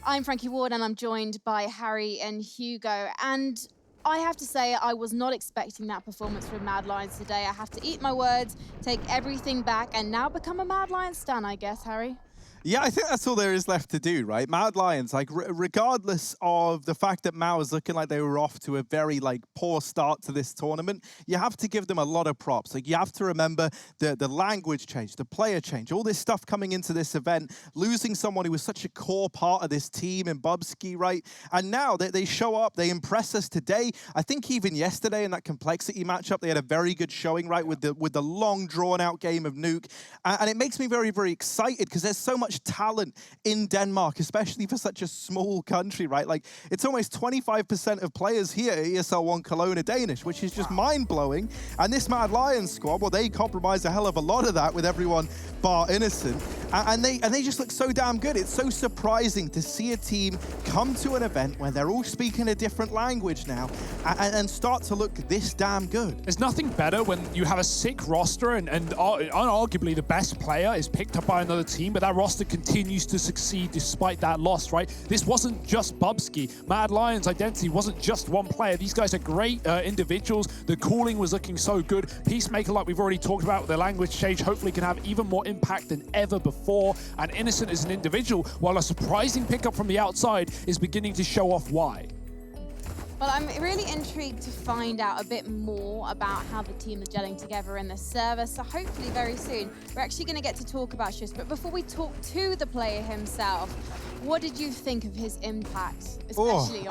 I'm Frankie Ward and I'm joined by Harry and Hugo. And I have to say, I was not expecting that performance from Mad Lions today. I have to eat my words, take everything back, and now become a Mad Lions stan, I guess, Harry. Yeah, I think that's all there is left to do, right? Mad Lions, like, regardless of the fact that Mao was looking like they were off to a very, like, poor start to this tournament, you have to give them a lot of props. Like, you have to remember the language change, the player change, all this stuff coming into this event, losing someone who was such a core part of this team in Bubsky, right? And now they show up, they impress us today. I think even yesterday in that complexity matchup, they had a very good showing, right, with the long, drawn-out game of Nuke. And it makes me very, very excited because there's so much talent in Denmark, especially for such a small country, right? Like, it's almost 25% of players here at ESL 1 Cologne are Danish, which is just mind-blowing. And this Mad Lions squad, well, they compromise a hell of a lot of that with everyone bar Innocent. And they just look so damn good. It's so surprising to see a team come to an event where they're all speaking a different language now and start to look this damn good. There's nothing better when you have a sick roster and unarguably the best player is picked up by another team, but that roster continues to succeed despite that loss, right? This wasn't just Bubsky. Mad Lions' identity wasn't just one player. These guys are great individuals. The calling was looking so good. Peacemaker, like we've already talked about, the language change hopefully can have even more impact than ever before. And Innocent as an individual, while a surprising pickup from the outside, is beginning to show off why. Well, I'm really intrigued to find out a bit more about how the team are gelling together in the server. So hopefully very soon, we're actually going to get to talk about Shush. But before we talk to the player himself, what did you think of his impact? Especially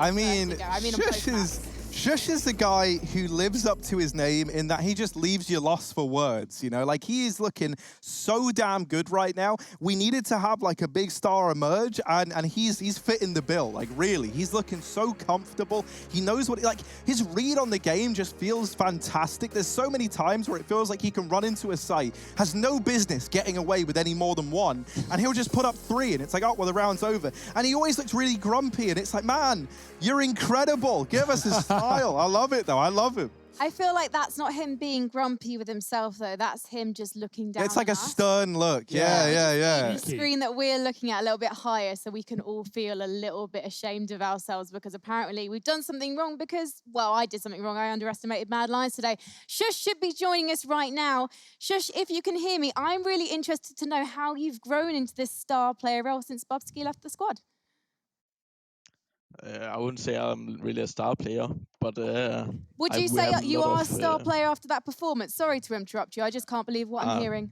Shush is the guy who lives up to his name in that he just leaves you lost for words, you know? Like, he is looking so damn good right now. We needed to have, like, a big star emerge, and he's fitting the bill. Like, really. He's looking so comfortable. He knows what... Like, his read on the game just feels fantastic. There's so many times where it feels like he can run into a site, has no business getting away with any more than one, and he'll just put up 3, and it's like, oh, well, the round's over. And he always looks really grumpy, and it's like, man, you're incredible. Give us a smile. I love it, though. I love him. I feel like that's not him being grumpy with himself, though. That's him just looking down. It's like a us. stern look. Yeah. The screen that we're looking at a little bit higher, so we can all feel a little bit ashamed of ourselves because apparently we've done something wrong because, well, I did something wrong. I underestimated Mad Lions today. Shush should be joining us right now. Shush, if you can hear me, I'm really interested to know how you've grown into this star player role since Bubsky left the squad. I wouldn't say I'm really a star player, but would you say you are a star player after that performance? Sorry to interrupt you. I just can't believe what I'm hearing.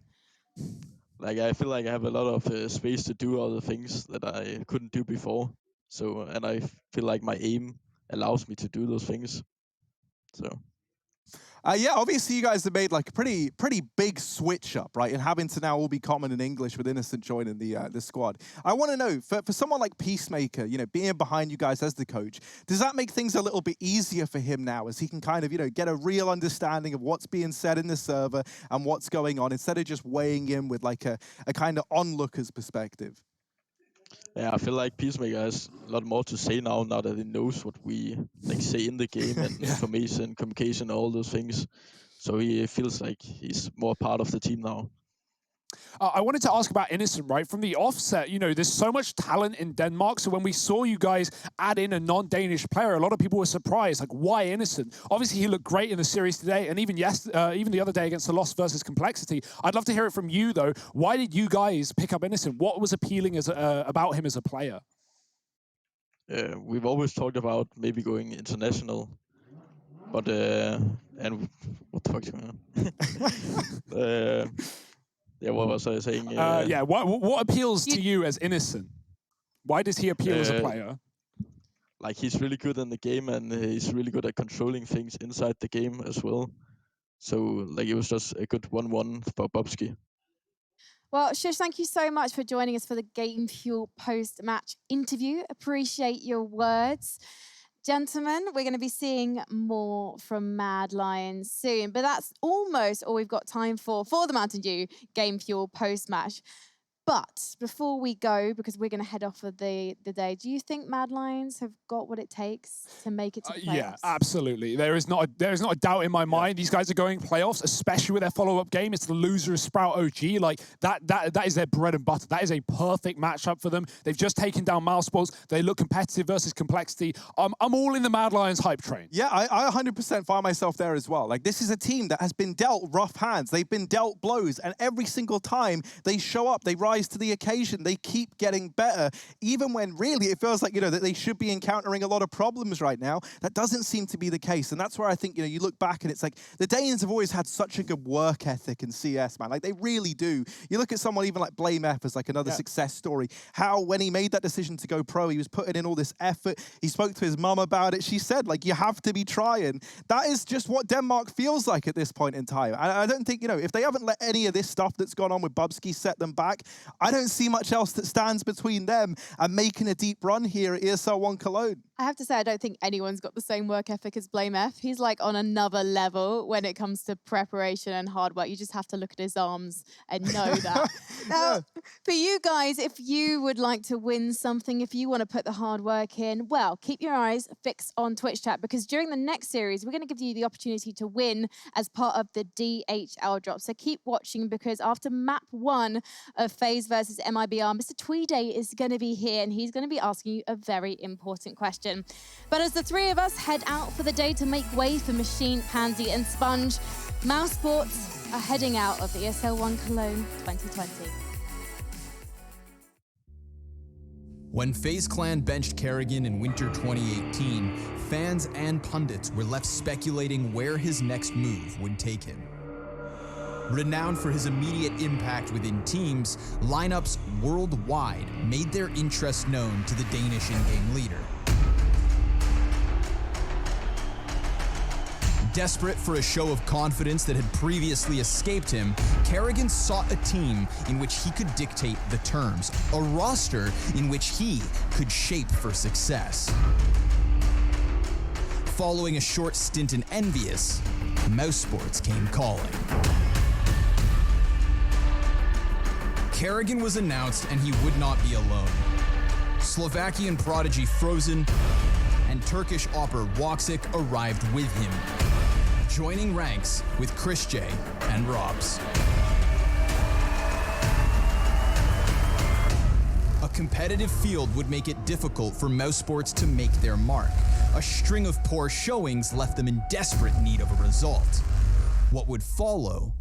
Like, I feel like I have a lot of space to do all the things that I couldn't do before. So, and I feel like my aim allows me to do those things. So. Yeah, obviously you guys have made like a pretty big switch up, right? And having to now all be common in English with Innocent joining the squad. I want to know, for someone like Peacemaker, you know, being behind you guys as the coach, does that make things a little bit easier for him now as he can kind of, you know, get a real understanding of what's being said in the server and what's going on instead of just weighing in with like a kind of onlooker's perspective? Yeah, I feel like Peacemaker has a lot more to say now that he knows what we like say in the game and information, communication, all those things. So he feels like he's more part of the team now. I wanted to ask about Innocent, right? From the offset, you know, there's so much talent in Denmark. So when we saw you guys add in a non-Danish player, a lot of people were surprised. Like, why Innocent? Obviously, he looked great in the series today, and even even the other day against the Lost versus Complexity. I'd love to hear it from you, though. Why did you guys pick up Innocent? What was appealing about him as a player? We've always talked about maybe going international, but and what the fuck's going on? Yeah, what was I saying? Yeah, what appeals to you as Innocent? Why does he appeal as a player? Like, he's really good in the game, and he's really good at controlling things inside the game as well. So, like, it was just a good 1-1 for Bubsky. Well, Shush, thank you so much for joining us for the Game Fuel post-match interview. Appreciate your words. Gentlemen, we're going to be seeing more from Mad Lions soon, but that's almost all we've got time for the Mountain Dew Game Fuel post-match. But before we go, because we're going to head off for the day, do you think Mad Lions have got what it takes to make it to the playoffs? Yeah, absolutely. There is not a doubt in my mind. These guys are going playoffs, especially with their follow-up game. It's the loser of Sprout OG. Like that is their bread and butter. That is a perfect matchup for them. They've just taken down Mousesports. They look competitive versus complexity. I'm all in the Mad Lions hype train. Yeah, I 100% find myself there as well. Like, this is a team that has been dealt rough hands. They've been dealt blows, and every single time they show up, they rise to the occasion. They keep getting better, even when really it feels like, that they should be encountering a lot of problems right now. That doesn't seem to be the case, and that's where I think, you look back and it's like the Danes have always had such a good work ethic in CS, man. Like, they really do. You look at someone even like Blame F as like another success story. How when he made that decision to go pro, he was putting in all this effort. He spoke to his mum about it. She said, like, you have to be trying. That is just what Denmark feels like at this point in time. I don't think, if they haven't let any of this stuff that's gone on with Bubsky set them back, I don't see much else that stands between them and making a deep run here at ESL 1 Cologne. I have to say, I don't think anyone's got the same work ethic as Blame F. He's like on another level when it comes to preparation and hard work. You just have to look at his arms and know that. Now, for you guys, if you would like to win something, if you want to put the hard work in, well, keep your eyes fixed on Twitch chat, because during the next series, we're going to give you the opportunity to win as part of the DHL drop. So keep watching, because after map 1 of FaZe versus MIBR, Mr. Tweeday is going to be here and he's going to be asking you a very important question. But as the three of us head out for the day to make way for Machine, Pansy and Sponge, Mousesports are heading out of the ESL 1 Cologne 2020. When FaZe Clan benched Kerrigan in winter 2018, fans and pundits were left speculating where his next move would take him. Renowned for his immediate impact within teams, lineups worldwide made their interest known to the Danish in-game leader. Desperate for a show of confidence that had previously escaped him, Kerrigan sought a team in which he could dictate the terms, a roster in which he could shape for success. Following a short stint in Envious, Mousesports came calling. Kerrigan was announced, and he would not be alone. Slovakian prodigy Frozen and Turkish opera Woxic arrived with him, joining ranks with Chris J and Robs. A competitive field would make it difficult for Mousesports to make their mark. A string of poor showings left them in desperate need of a result. What would follow,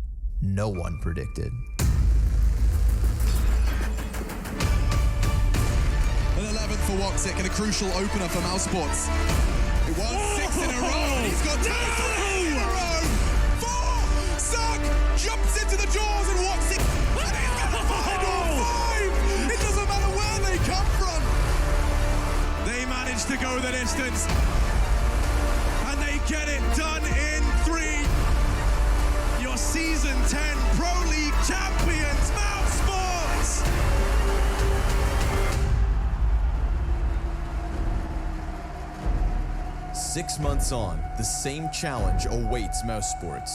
no one predicted. An 11th for Woxic and a crucial opener for Mousesports. It was 6 in a row, and he's got 2 in a row. 4! Suck jumps into the jaws and Woxic, and he's gonna find all 5! It doesn't matter where they come from. They managed to go the distance, and they get it done in 3. Your Season 10 Pro League champions, Mousesports! 6 months on, the same challenge awaits Mousesports.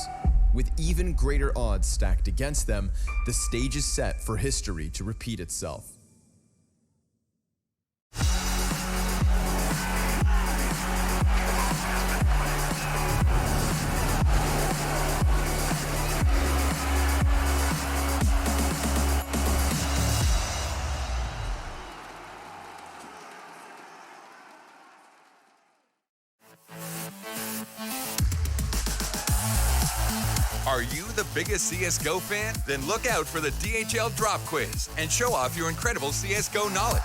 With even greater odds stacked against them, the stage is set for history to repeat itself. Are you the biggest CSGO fan? Then look out for the DHL Drop Quiz and show off your incredible CSGO knowledge.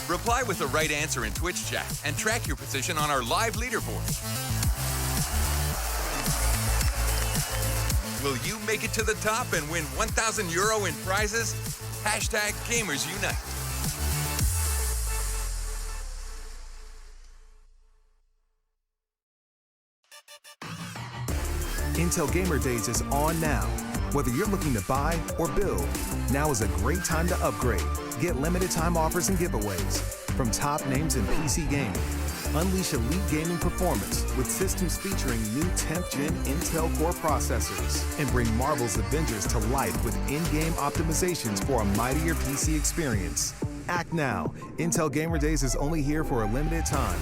Reply with the right answer in Twitch chat and track your position on our live leaderboard. Will you make it to the top and win €1,000 in prizes? Hashtag Gamers Unite. Intel Gamer Days is on now. Whether you're looking to buy or build, now is a great time to upgrade. Get limited time offers and giveaways from top names in PC gaming. Unleash elite gaming performance with systems featuring new 10th Gen Intel Core processors. And bring Marvel's Avengers to life with in-game optimizations for a mightier PC experience. Act now. Intel Gamer Days is only here for a limited time.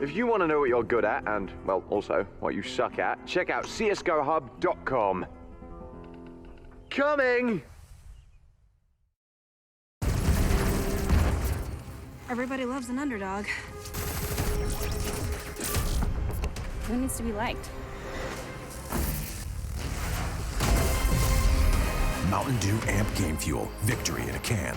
If you want to know what you're good at and, well, also what you suck at, check out CSGOHub.com. Coming! Everybody loves an underdog. Who needs to be liked? Mountain Dew Amp Game Fuel. Victory in a can.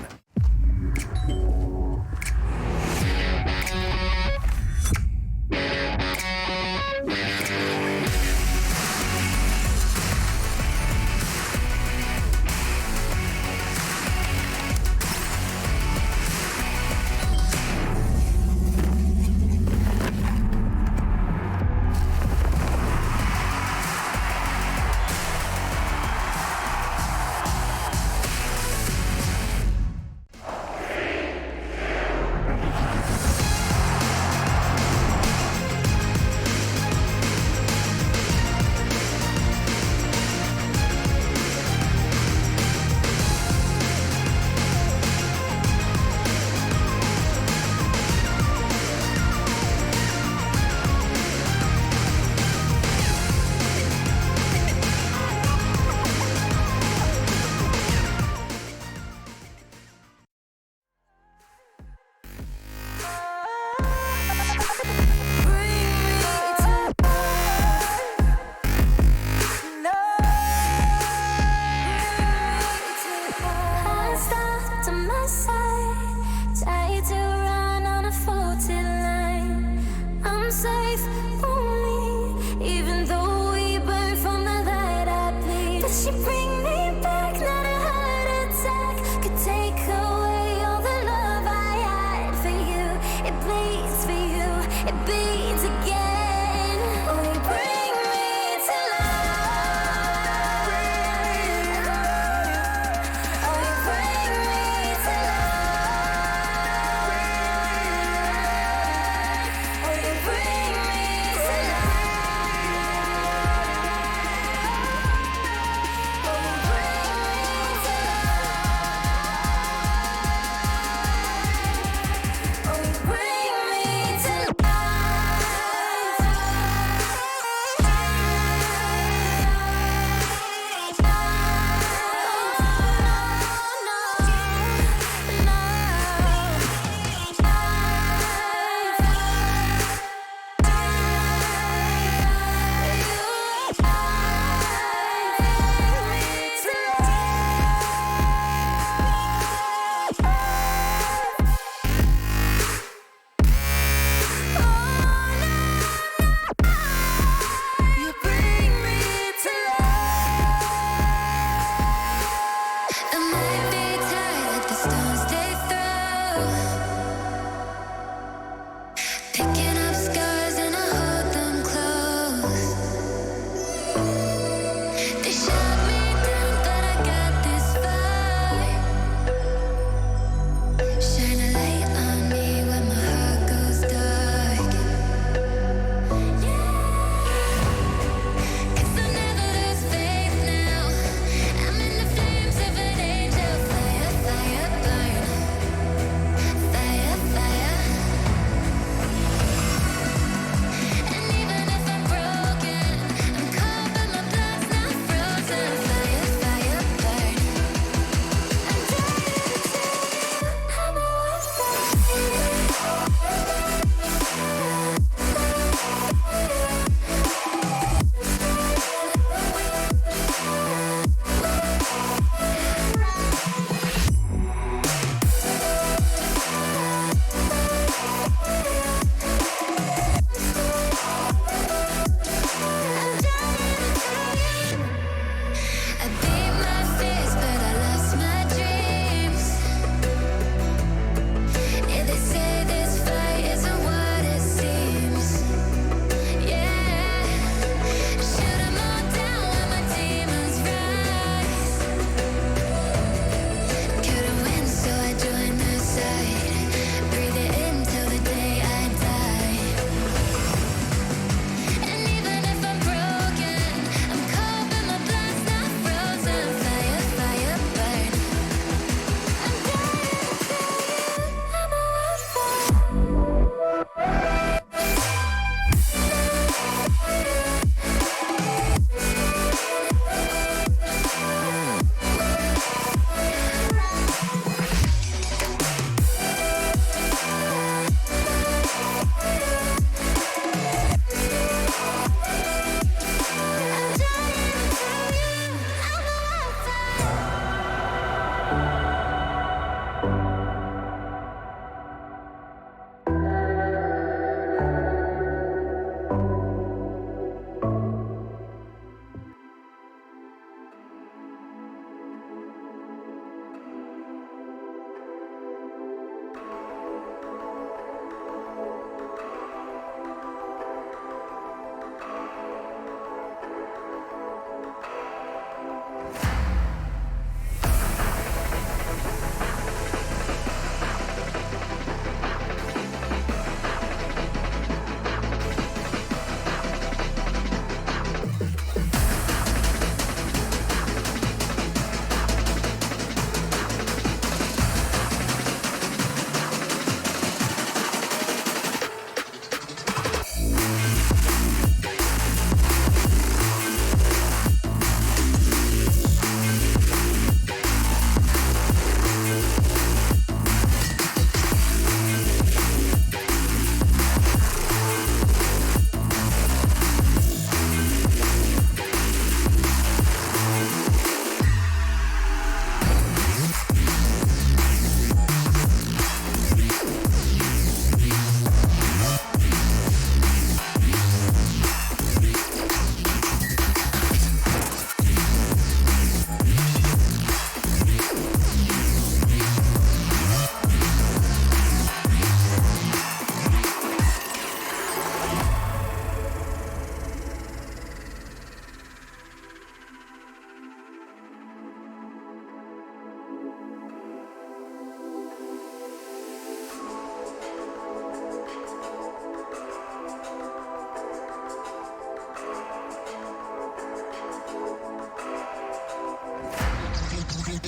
Don't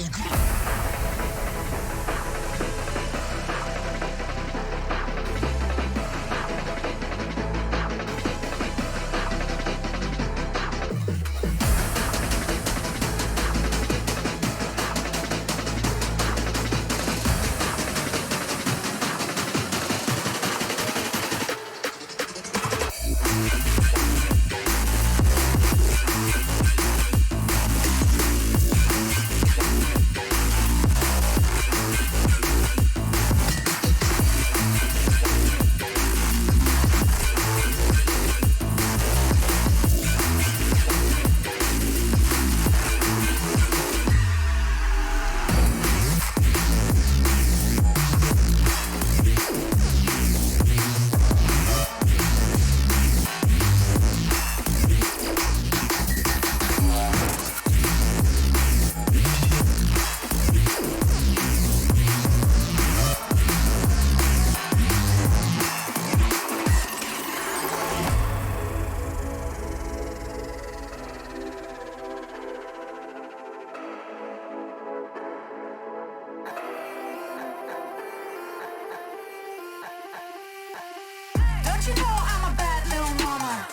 you know I'm a bad little mama?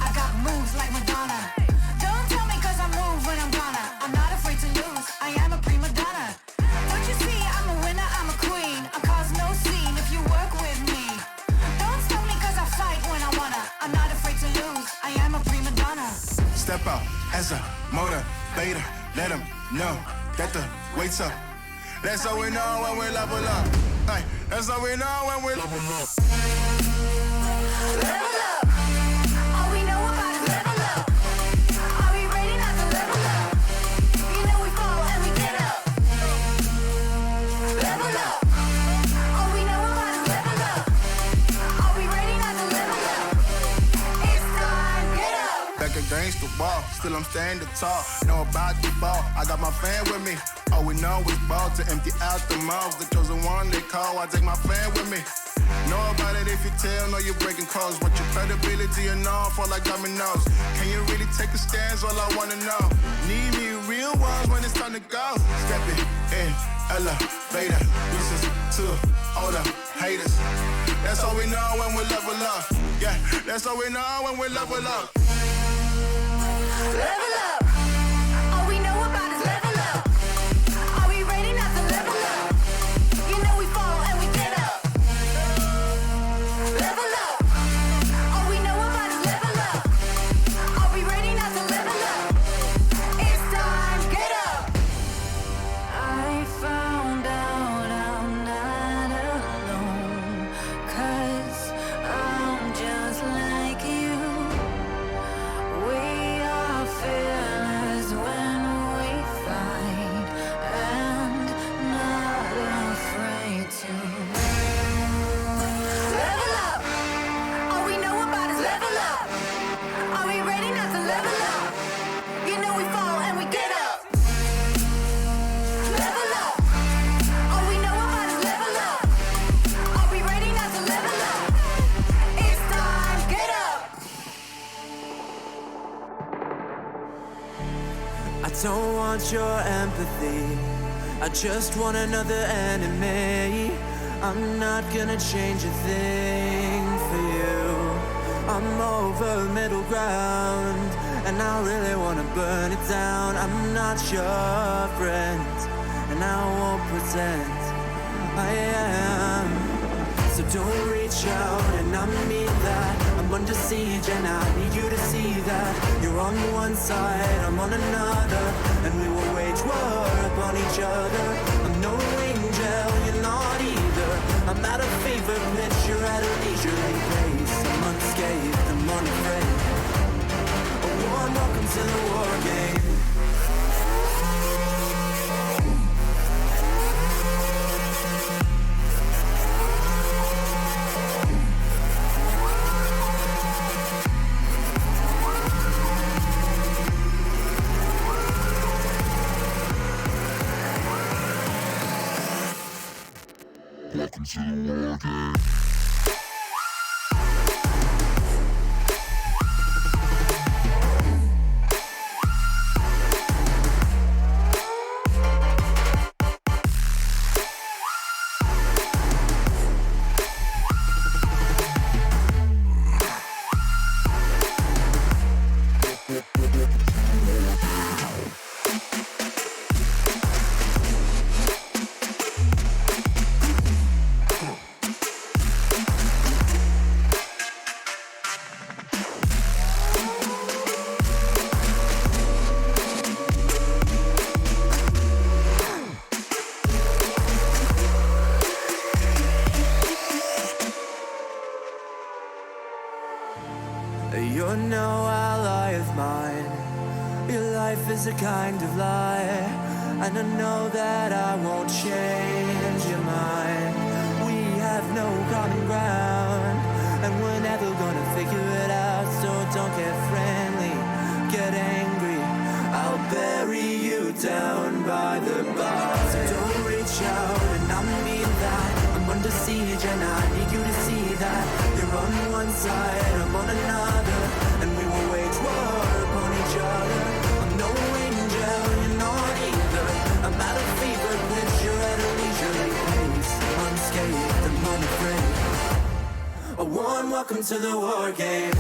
I got moves like Madonna. Don't tell me cause I move when I'm gonna. I'm not afraid to lose, I am a prima donna. Don't you see I'm a winner, I'm a queen. I cause no scene if you work with me. Don't stop me cause I fight when I wanna. I'm not afraid to lose, I am a prima donna. Step out as a motivator. Let them know that the weight's up. That's how we know when we level up. Ay, that's how we know when we level up. Level up. All we know about is level up. Are we ready not to level up? You know we fall and we get up. Level up. All we know about is level up. Are we ready not to level up? It's time, get up. Back against the wall, still I'm standing tall. Know about the ball, I got my fan with me. All we know is ball to empty out the mouth. The chosen one they call, I take my fan with me. Know about it if you tell, know you're breaking codes. But your credibility and all fall like dominoes. Can you really take a stance? All I wanna know. Need me real ones when it's time to go. Stepping in, elevator. Listen to all the haters. That's all we know when we level up. Yeah, that's all we know when we level up. Level up. All we know about is level up. Are we ready not to level up? You know we fall and we get up. Level up. All we know about is level up. Are we ready not to level up? It's time, get up. I found out I'm not alone. 'Cause I'm just like you. We are fearless when we fight and not afraid to. Level up. All we know about is level up. Are we ready not to level up? You know we fall and we get up. Level up. All we know about is level up. Are we ready not to level up? It's time, get up. I don't want your empathy. I just want another enemy. I'm not gonna change a thing for you. I'm over middle ground, and I really wanna burn it down. I'm not your friend, and I won't pretend I am. So don't reach out, and I mean that. I'm under siege, and I need you to see that. You're on one side, I'm on another, and we will wage war upon each other. I'm no angel, you're not either. I'm at a fever pitch, you're at a leisurely pace. I'm unscathed, I'm unafraid. A warm welcome to the war game. Welcome to the war game. ally of mine. Your life is a kind of lie, and I know that I won't change your mind. We have no common ground, and we're never gonna figure it out. So don't get friendly, get angry. I'll bury you down by the bar. So don't reach out, and I'm mean that. I'm under siege, and I need you to see that. You're on one side, I'm on another, and we will wage war upon each other. I'm no angel, you're not either. I'm at a fever pitch, you're at a leisurely pace. Unscathed and unafraid. A warm welcome to the war game.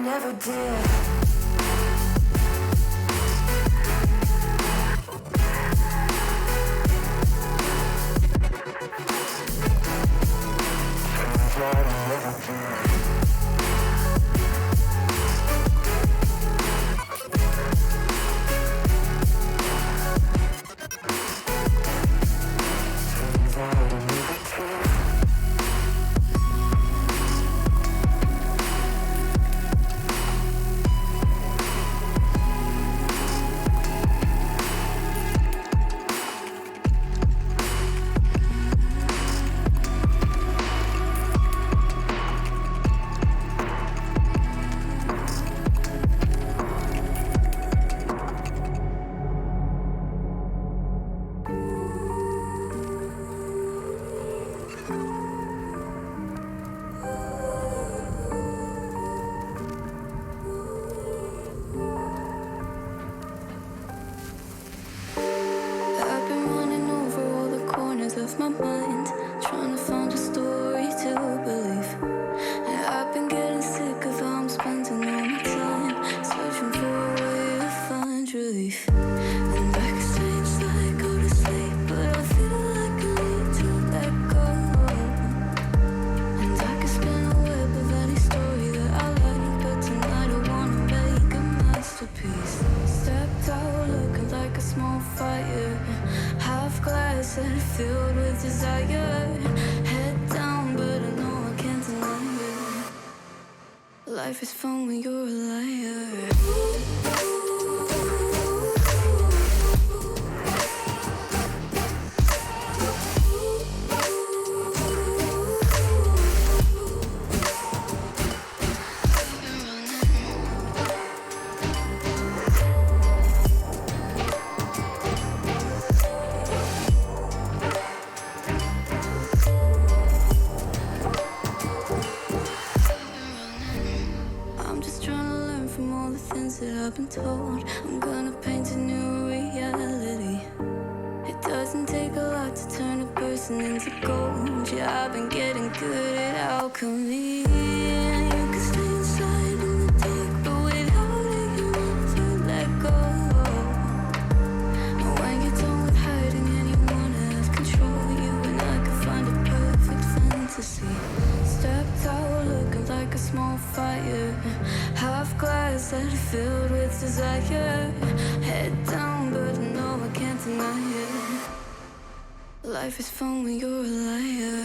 never did. Life is fun when you're a liar. I'm just trying to learn from all the things that I've been told. I'm gonna paint a new reality. It doesn't take a lot to turn a person into gold. Yeah, I've been getting good at alchemy. And you can stay inside in the dark, but without it, you never let go. And when you're done with hiding and you wanna have control, you and I can find a perfect fantasy. Stepped out looking like a small fire, half glass that is filled with desire. Head down, but no, I can't deny it. Life is fun when you're a liar.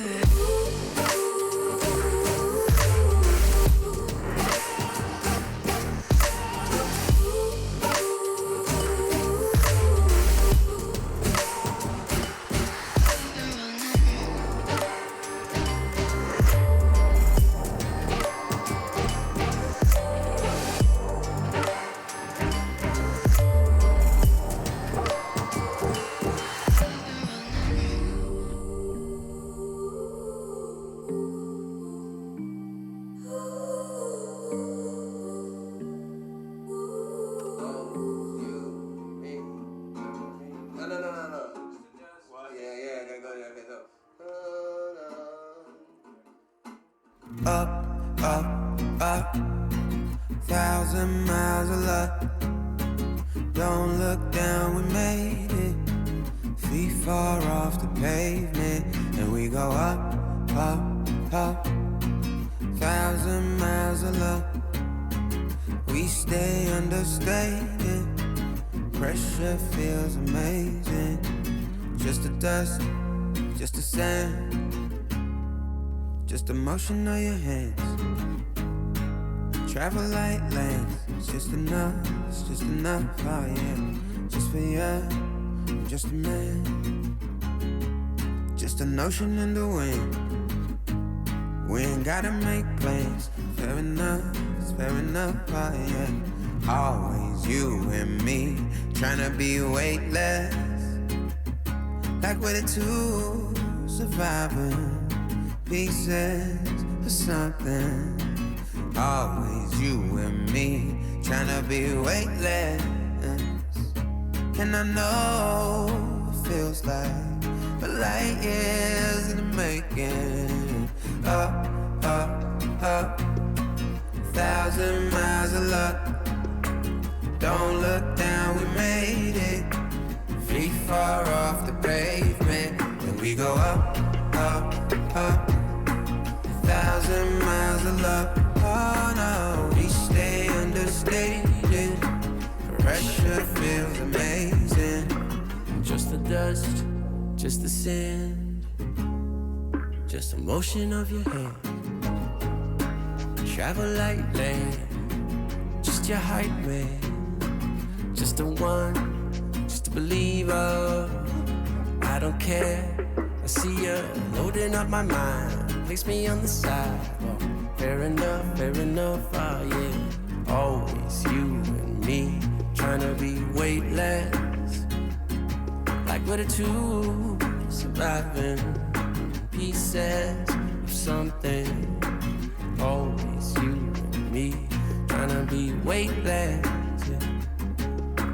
Up, up, up, 1,000 miles of luck. Don't look down, we made it. Feet far off the pavement, and we go up, up, up. 1,000 miles of luck. We stay understated. Pressure feels amazing. Just the dust, just the sand, just the motion of your hands. Travel like lands, it's just enough, oh yeah. Just for you, just a man. Just an ocean in the wind. We ain't gotta make plans. Fair enough, it's fair enough, oh yeah. Always you and me, tryna be weightless. Like we're the two surviving pieces of something. Always you and me, tryna be weightless. And I know it feels like a light years in the making. Up, up, up, 1,000 miles of luck. Don't look down, we made it. Feet far off the pavement, and we go up, up, up. 1,000 miles of luck. Oh no, we stay understated. Pressure feels amazing. Just the dust, just the sand, just the motion of your hand. Travel like land, just your hype man. Just the one, just a believer. I don't care, I see you loading up my mind. Place me on the sidewalk. Fair enough, oh yeah. Always you and me, tryna be weightless. Like we're the two surviving pieces of something. Always you and me, tryna be weightless.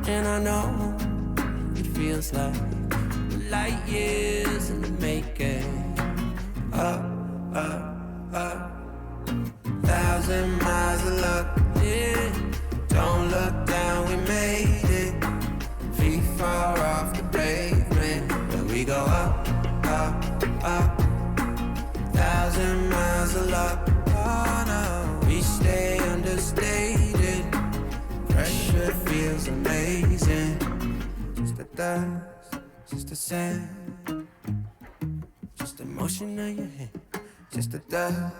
And I know it feels like light years in the making. Up, up, up, 1,000 miles of luck, yeah. Don't look down, we made it. Feet far off the pavement, but we go up, up, up. 1,000 miles of luck, oh no. We stay understated. Pressure feels amazing. Just the dust, just the sand, just the motion of your hand. Just the dust,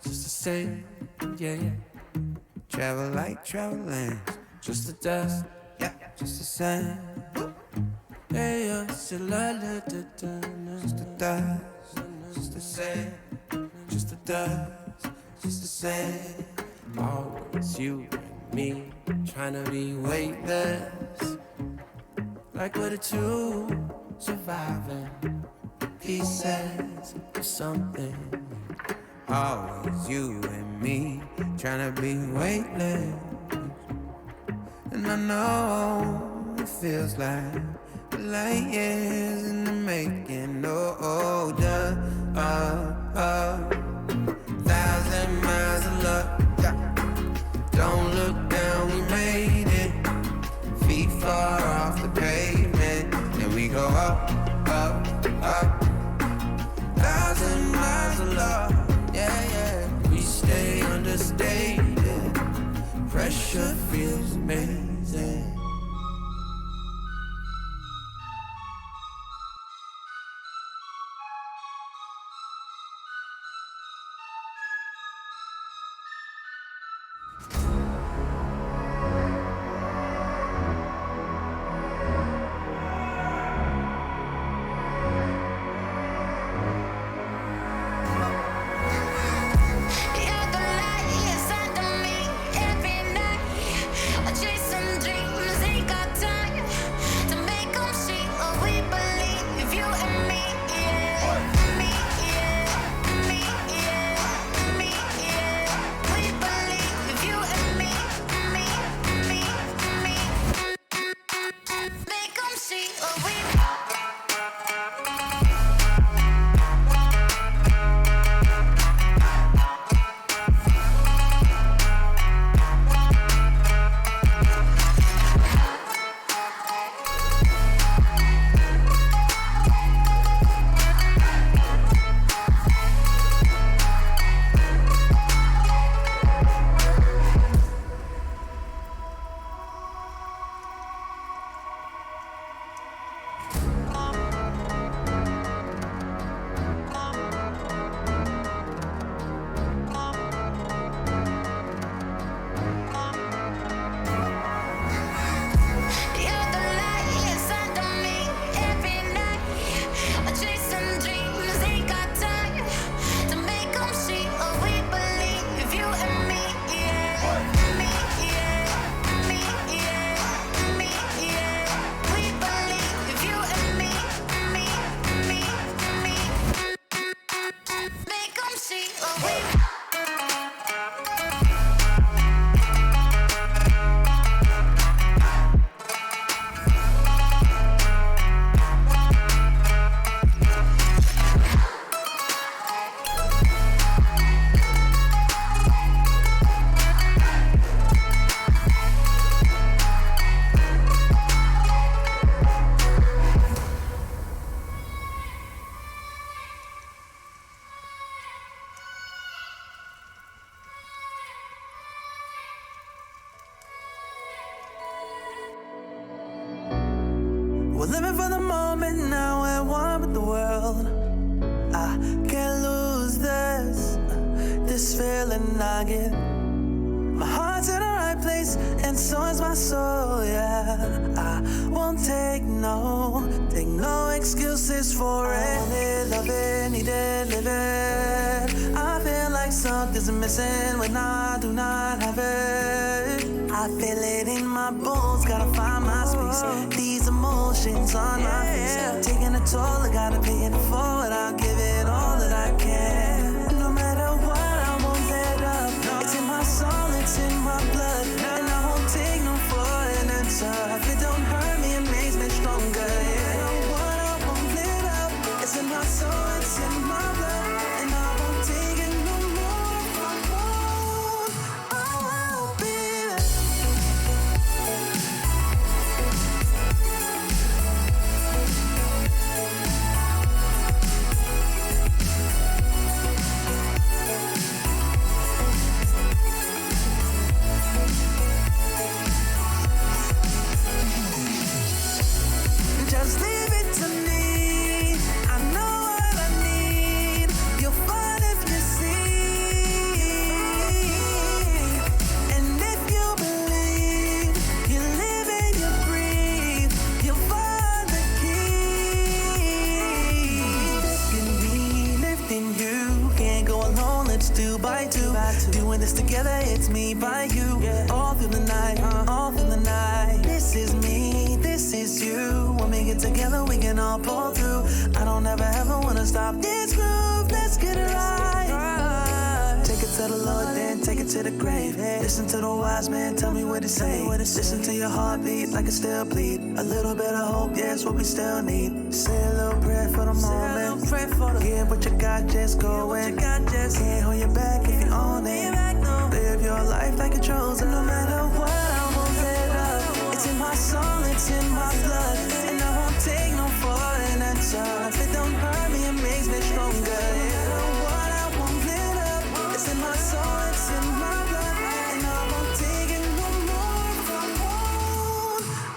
just the sand, yeah, yeah. travel like traveling. Just the dust, yeah, just the sand. Yeah, yeah, still la da da da. Just the dust, just the sand. Just the dust, just the sand. Always you and me, trying to be weightless. Like we're the two surviving pieces of something. Always you and me, trying to be weightless. And I know it feels like light years in the making. Oh, duh, 1,000 miles of love. Don't look down, we made it. Feet far off the pavement, and we go up, up, up. 1,000 miles of love, yeah, yeah. We stay understated. Pressure feels amazing. We're living for the moment now, we're one with the world. I can't lose this feeling I get. My heart's in the right place, and so is my soul, yeah. I won't take no excuses for it. I want it, love it, need it, live it. I feel like something's missing when I do not have it. I feel it in my bones, gotta find my space. These emotions on my face, taking a toll, I gotta pay it forward. I'll give it all that I can. No matter what, I won't let up. It's in my soul, it's in my blood, and I won't take no for an answer. If it don't hurt me, it makes me stronger. Yeah, no what, I won't let up. It's in my soul, it's in my blood, and I won't take it no more. I won't be there. to. Doing this together, it's me by you. All through the night, all through the night. This is me, this is you. When we get together, we can all pull through. I don't ever wanna stop this groove. Let's get it right. Take it to the Lord, then take it to the grave. Listen to the wise man, tell me what he say. Listen to your heartbeat like it still bleed. A little bit of hope, yeah, it's what we still need. Say a little prayer for the moment. Give what you got, just go in. Can't hold you back if you own it. Live your life like you're chosen. No matter what, I won't let up. It's in my soul, it's in my blood. And I won't take no for an answer. If it don't hurt me, it makes me stronger. No matter what, I won't let up. It's in my soul, it's in my blood. And I won't take it no more.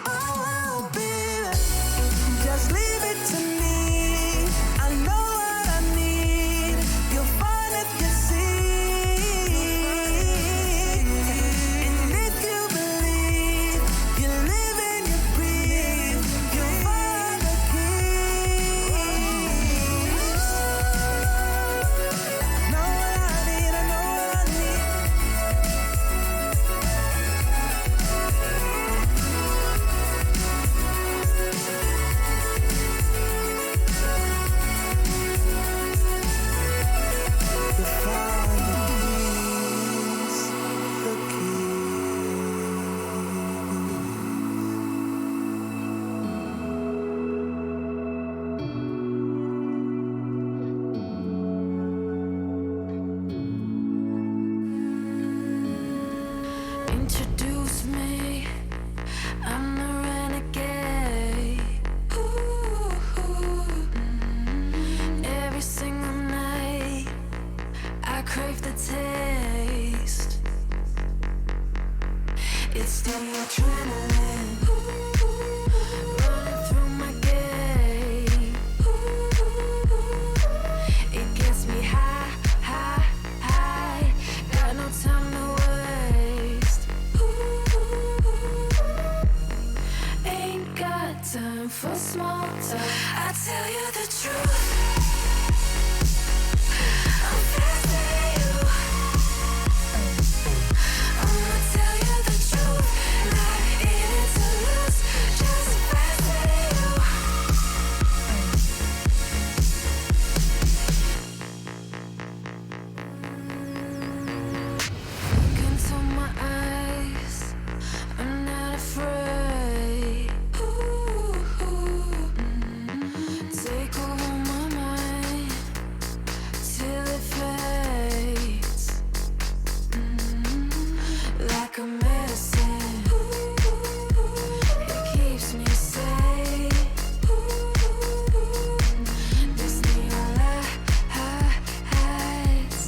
I won't be there. Just leave it to me. I know what I need. You'll find if you see. And if you believe, you live and you breathe. You'll find the keys. Know what I need, I know what I need. You'll find the keys, the Introduce me, I'm the renegade. Every single night, I crave the taste. It's the adrenaline running through my gait. It gets me high, high, high. Got no time to waste. Ain't got time for small talk. I tell you the truth. I'm fasting you. I'ma tell you the truth. Not in it to lose. Just fasting you. Look into my eyes. I'm not afraid. Take over my mind till it fades. Like a medicine, it keeps me safe. This neon lights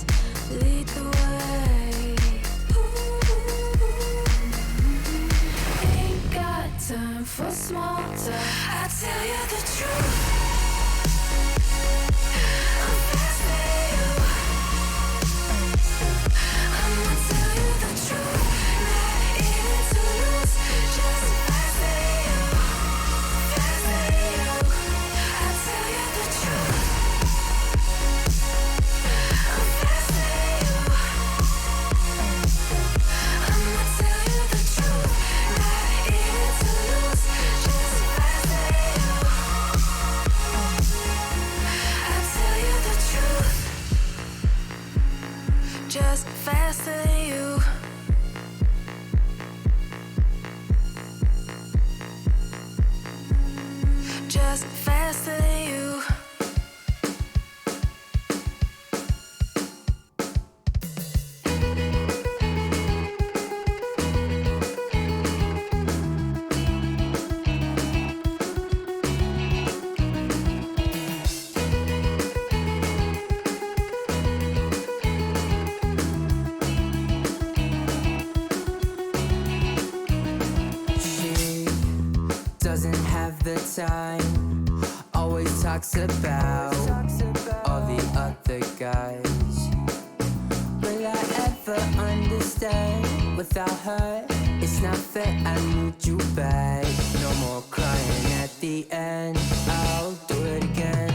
lead the way. Ain't got time for small talk. I tell you the truth. I'm fasting you. I'ma tell you the truth. Not in it to lose. Just fasting you. Fasting you. I tell you the truth. I'm fasting you. I'ma tell you the truth. Not in it to lose. Just fasting you. I tell you the truth. Just faster than you. Just faster than you. She doesn't have the time. Always talks about all the other guys. Will I ever understand? Without her, it's not fair. I need you back. No more crying at the end. I'll do it again.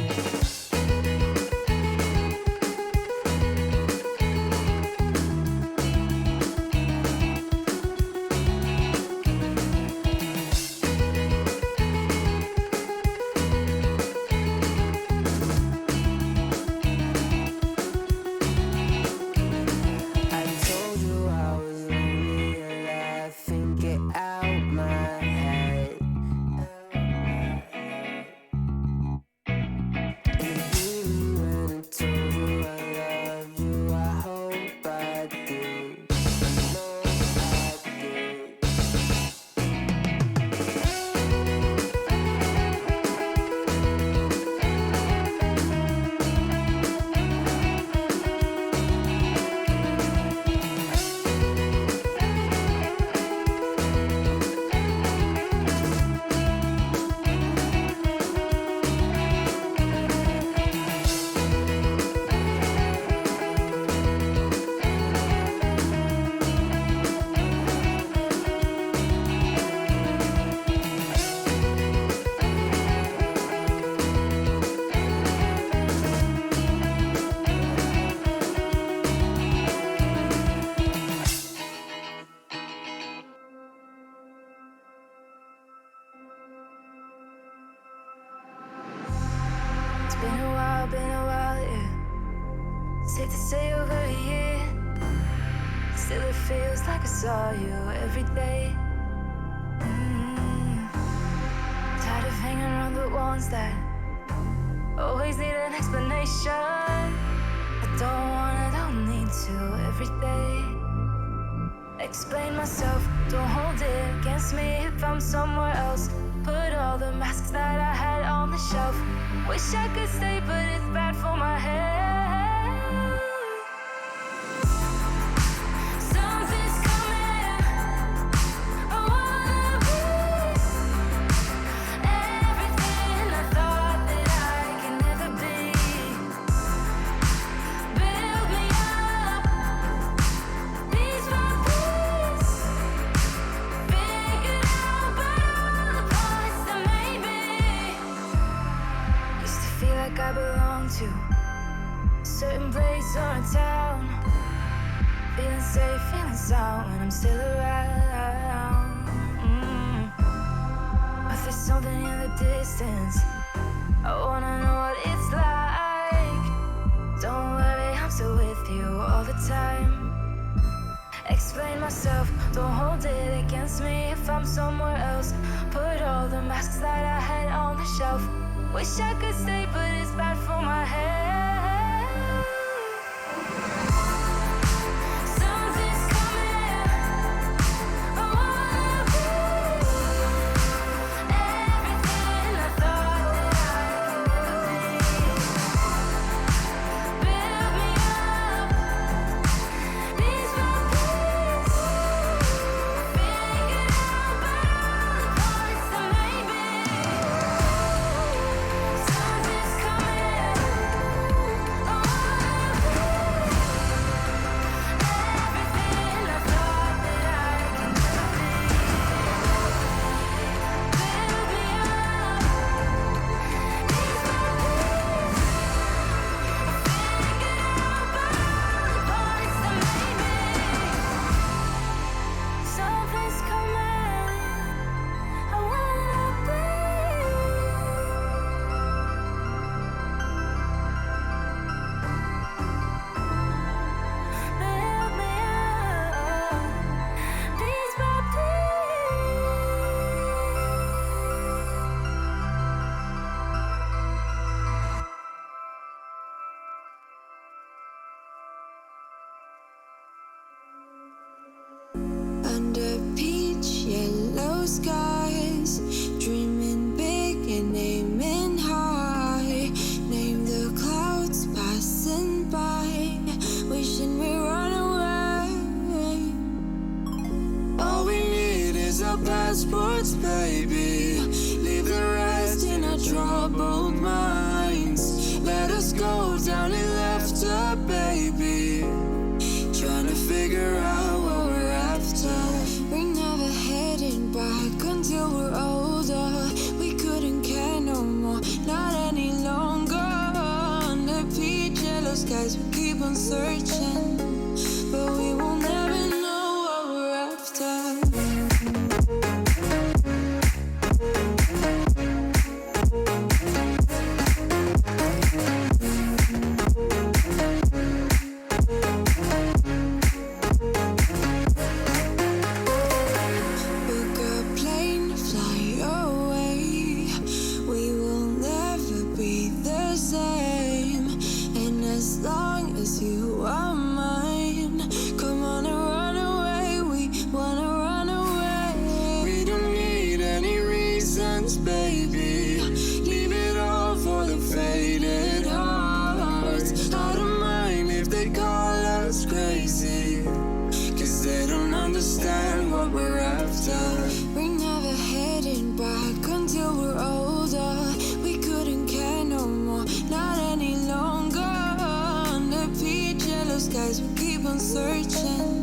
Safe to say over a year. Still it feels like I saw you every day. Tired of hanging around the ones that always need an explanation. I don't need to every day. Explain myself, don't hold it against me if I'm somewhere else. Put all the masks that I had on the shelf. Wish I could stay, but it's bad for my head. Something's coming. I wanna be everything I thought that I can never be. Build me up, piece by piece. Figured out by all the parts that made me. Used to feel like I belonged to a certain place or a town. Feeling safe, feeling sound when I'm still around. But there's something in the distance. I wanna know what it's like. Don't worry, I'm still with you all the time. Explain myself, don't hold it against me if I'm somewhere else. Put all the masks that I had on the shelf. Wish I could stay, but it's bad for my head. Something's coming. I wanna be everything I thought that I could never be. Build me up, piece by piece. Figured out by all the parts that made me. Something's coming. I wanna be everything I thought that I could never be. Build me up, piece by piece. Figured out by all the parts that made me. Something's coming. I wanna be. Build me up, piece by Under peach yellow skies, dreaming big and aiming high. Name the clouds passing by, wishing we run away. All we need is our passports, baby. Leave the rest in our troubled minds. Let us go down in laughter, baby. Trying to figure out what we're after. We're never heading back until we're older. We couldn't care no more, not any longer. Under peach yellow skies, we keep on searching, but we will never know what we're after. Book a plane, fly away. We will never be the same. And as long as you are mine, come on and run away. We wanna run away. We don't need any reasons, baby. Leave it all for the faded hearts. I don't mind if they call us crazy, 'cause they don't understand what we're after. We're never heading back until we're older. We couldn't care no more, not any longer. Under peach yellow skies, we keep on searching,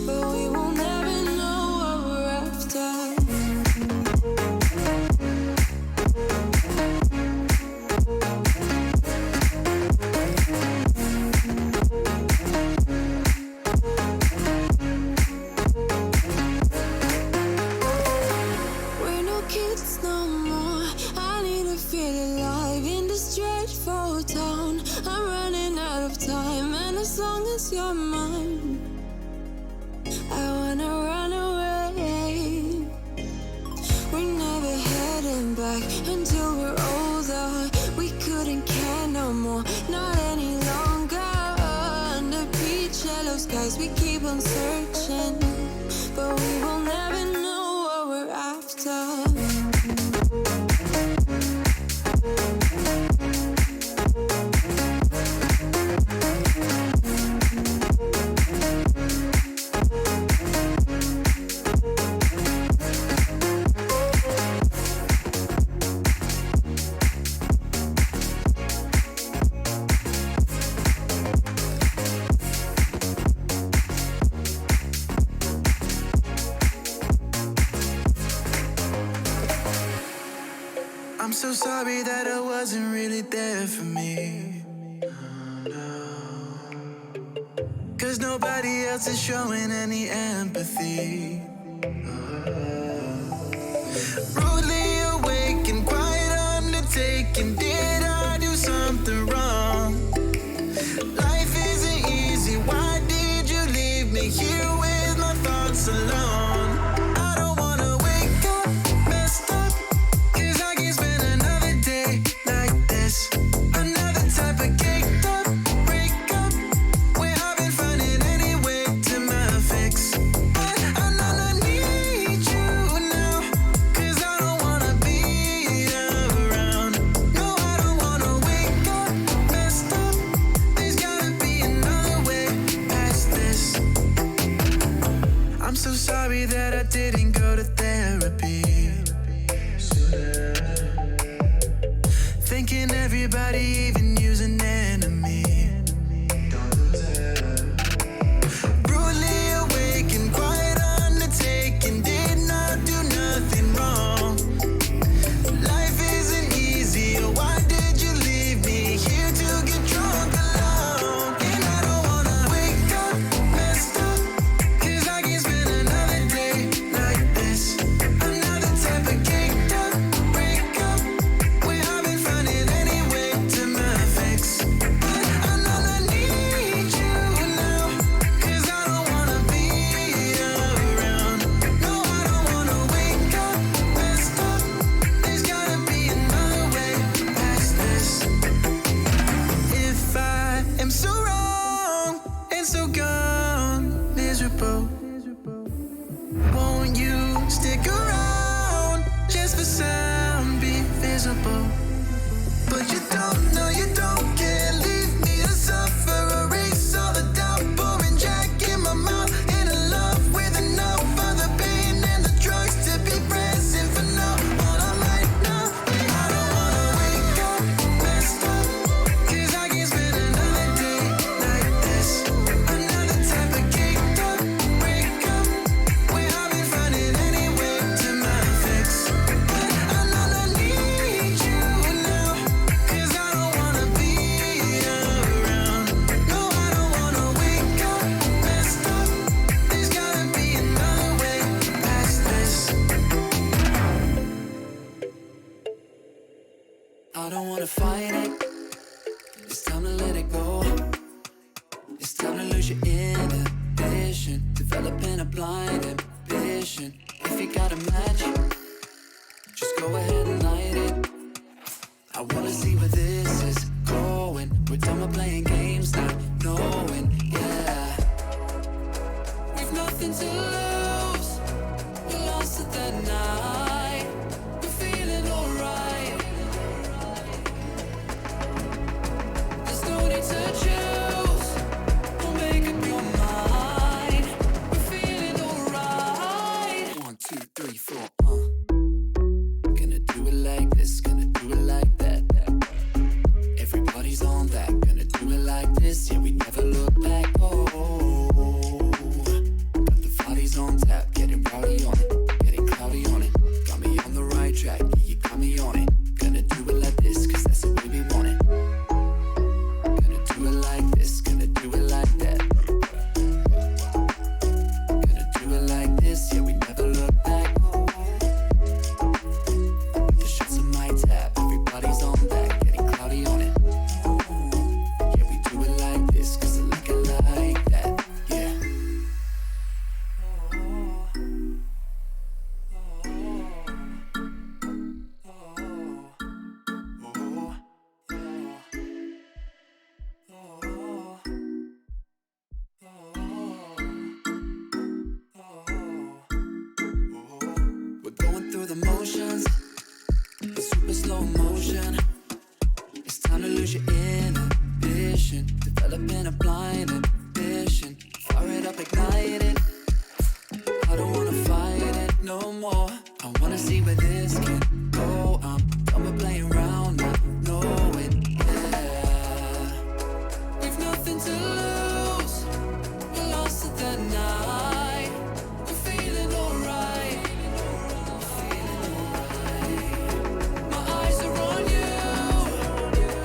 but we will never know what we're after. We're no kids no more. I need to feel alive in this dreadful town. I'm running out of time. Guys, we keep on searching, but we will never know what we're after. I'm so sorry that I wasn't really there for me. Cause nobody else is showing any empathy. Rudely awake and quite undertaken. Did I do something wrong? Life isn't easy. Why did you leave me here with my thoughts alone? I don't wanna wake up messed up, cause I can't spend another day like this. Another type of caked up breakup, where I've been finding any way to my fix. But I know I need you now, cause I don't wanna be around. No, I don't wanna wake up messed up. There's gotta be another way past this. I'm so sorry that I didn't go to therapy. Thinking everybody, even you, an enemy. Brutally awake and quite undertaken. Did not do nothing wrong. Life isn't easy. Why did you leave me here to get drunk alone? And I don't wanna wake up messed up, cause I can't spend another day like this. Another type of caked up breakup, where I've been finding any way to my fix. But I know I need you now, cause I don't wanna be around. No, I don't wanna wake up messed up. There's gotta be another way past this. If I am so wrong and so gone, miserable, won't you stick around just for some be visible? But you don't know, you don't care. Leave me to suffer, erase all the doubt. Pouring Jack in my mouth, in a love with enough of the pain and the drugs to be present for now. All I'm right now, I don't wanna wake up messed up, cause I can't spend another day like this. Another type of caked up breakup, where I've been finding any way to my fix. But I know I need you now, cause I don't wanna be around. No, I don't wanna wake up messed up. There's gotta be another way past this. I don't wanna fight it. It's time to let it go. It's time to lose your inhibition, developing a blind ambition. If you got a match, just go ahead and light it. I wanna see where this is going. We're done with playing games, not knowing, yeah. We've nothing to lose. We lost it that night. We're feeling alright. There's no need to choose. We'll make up your mind. We're feeling alright. 1, 2, 3, 4, Gonna do it like this, gonna do it like that. Everybody's on that, gonna do it like this. Yeah, we never look back. Oh, got the party's on tap, getting rowdy on it, getting cloudy on it. ignite it. I don't wanna fight it no more. I wanna see where this can go. I'm done with playing around, I know it, yeah. We've nothing to lose, we're lost to the night. We're feeling alright, my eyes are on you,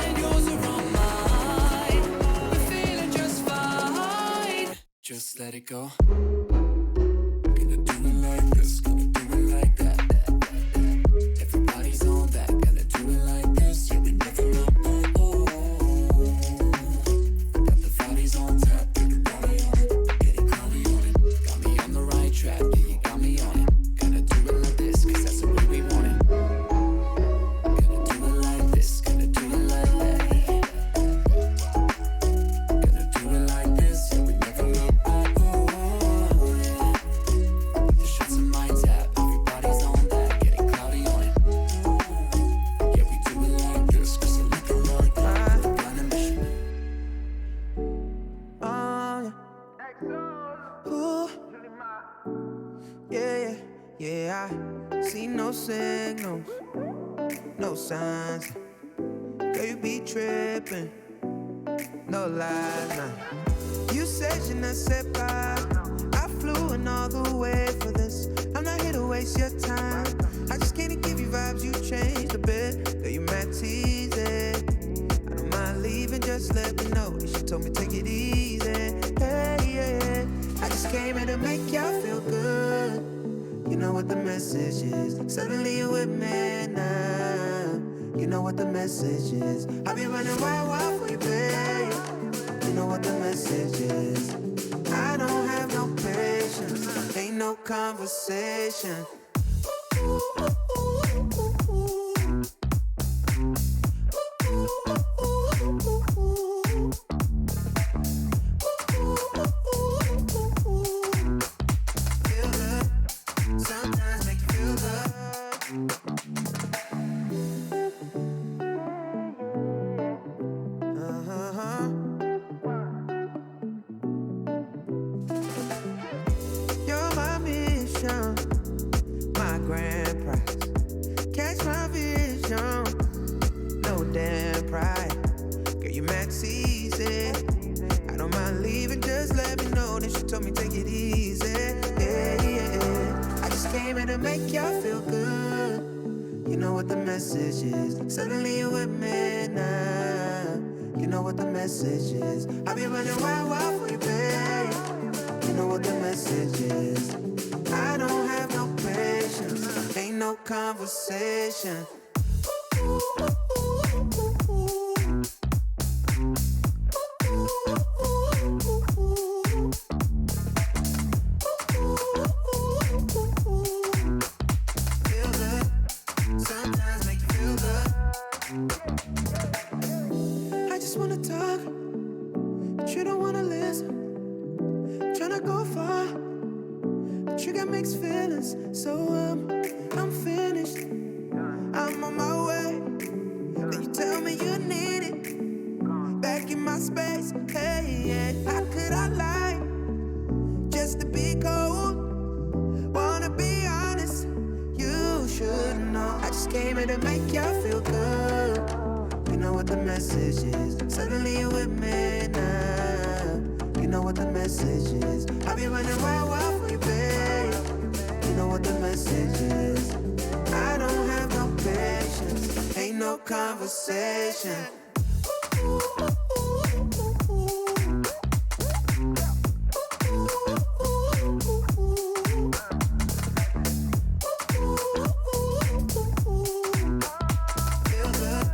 and yours are on mine. We're feeling just fine, just let it go. Gonna do it like this, gonna do it like that. Everybody's on that, gonna do it like this. Yeah, we never up, got the bodies on tap, get it body on it, getting cloudy on it. Got me on the right track, yeah, you got me on it. Gonna do it like this, cause that's the way we want it. Gonna do it like this, gonna do it like that. Gonna do it like this, yeah, we never up, the shots in my tap, everybody's on that, getting cloudy on it. Yeah, we do it like this, cause I like it like that. We're on a mission. Ooh. Yeah, yeah, I see no signals, no signs. Girl, you be tripping, no lies, nah. You said je ne sais pas. I flew in all the way for this. I'm not here to waste your time. I just can't give you vibes, you changed a bit. Girl, you mad teasing. I don't mind leaving, just let me know. She told me take it easy. Hey, yeah. I just came here to make y'all feel good. You know what the message is. Suddenly you're with me now. You know what the message is. I'll be running wild for you, babe. You know what the message is. I don't have no patience. Ain't no conversation. Feel good. Sometimes make you feel good. You're my mission, my grand prize. Catch my vision, no damn pride. Girl, you mad easy. I don't mind leaving, just let me know. Then she told me take it easy. Yeah, yeah. I just came here to make y'all feel good. You know what the message is. Suddenly you're with me now. You know what the message is. I'll be running wild for you, babe. You know what the message is. I don't have no patience. Ain't no conversation. Feel good. Sometimes make you feel good. I just wanna talk, but you don't wanna listen. Tryna go far, but you got mixed feelings. So I'm finished. I'm on my way. Then you tell me you need it. Back in my space. Hey, yeah. How could I lie? Just to be cold. Wanna be honest. You should know. I just came here to make y'all feel good. You know what the message is. Suddenly you're with me now. You know what the message is. I'll be running wild for you, babe. You know what the message is. I don't have no patience. Ain't no conversation. Feel good.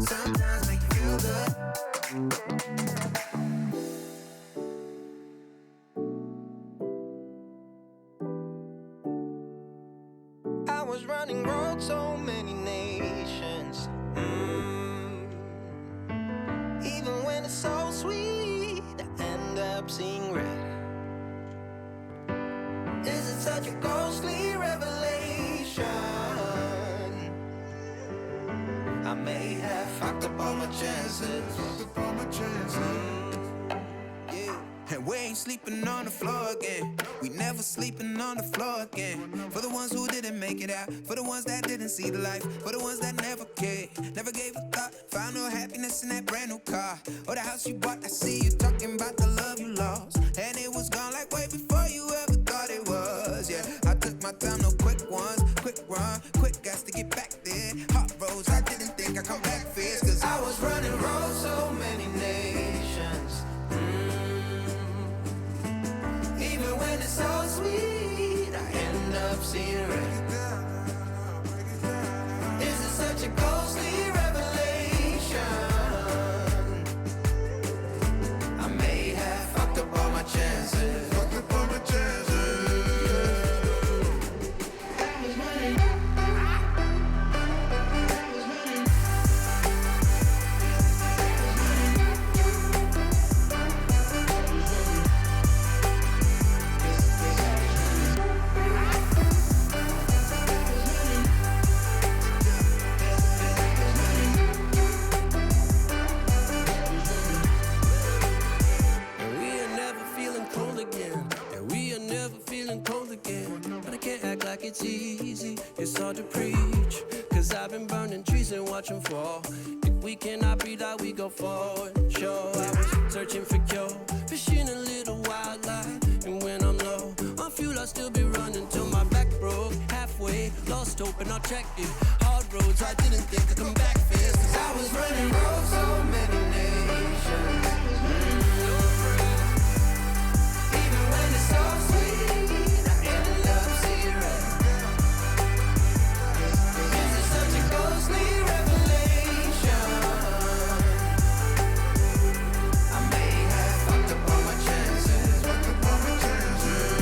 Sometimes make you feel good. I was running road so many nations. Even when it's so sweet, I end up seeing red. Is it such a ghostly revelation? I may have fucked up all my chances. Yeah. And we ain't sleeping on the floor again. We never sleeping on the floor again. For the ones who didn't make it out, for the ones that didn't see the life, for the ones that never cared, never gave a thought, found no happiness in that brand new car or the house you bought. I see you talking about the love you lost, and it was gone like way before you ever thought it was. Yeah, I took my time, no quick ones, quick run, quick gas to get back there. Hot roads, I didn't think I'd come back fierce, cause I was running roads so many nations. Even when it's so sweet, I end up seeing red. Is it such a ghostly revelation? I may have fucked up all my chances. Fucked up all my chances. It's easy, it's hard to preach, cause I've been burning trees and watching fall. If we cannot breathe out, we go forward. Sure, I was searching for cure, fishing a little wildlife, and when I'm low on fuel, I'll still be running till my back broke. Halfway, lost hope and I'll check it. Hard roads, I didn't think I'd come back fast, cause I was running roads so many nations. Even when it's so sweet, I ended up seeing red. Ghostly revelation. I may have fucked up all my chances. Fucked up all my chances.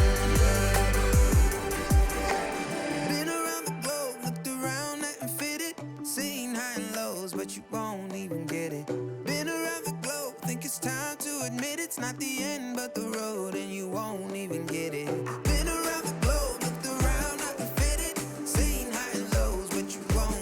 Been around the globe, looked around and fitted, seen high and lows, but you won't even get it. Been around the globe, think it's time to admit it's not the end, but the road, and you won't even get it. Been around the globe, looked around and fitted, seen high and lows, but you won't.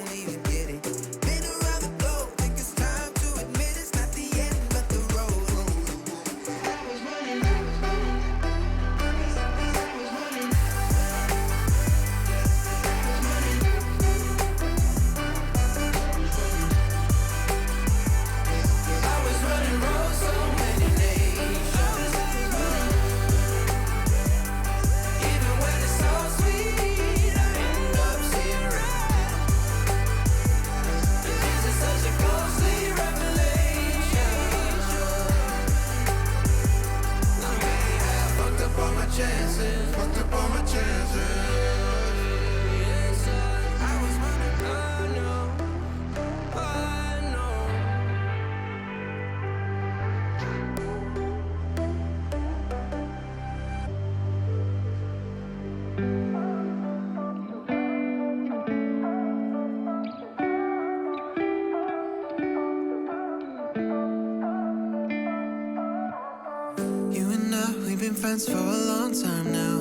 Friends for a long time now.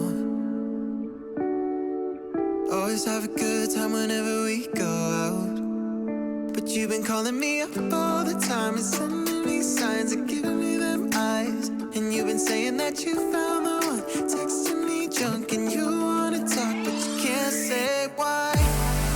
Always have a good time whenever we go out. But you've been calling me up all the time and sending me signs and giving me them eyes. And you've been saying that you found the one, texting me junk and you wanna talk, but you can't say why.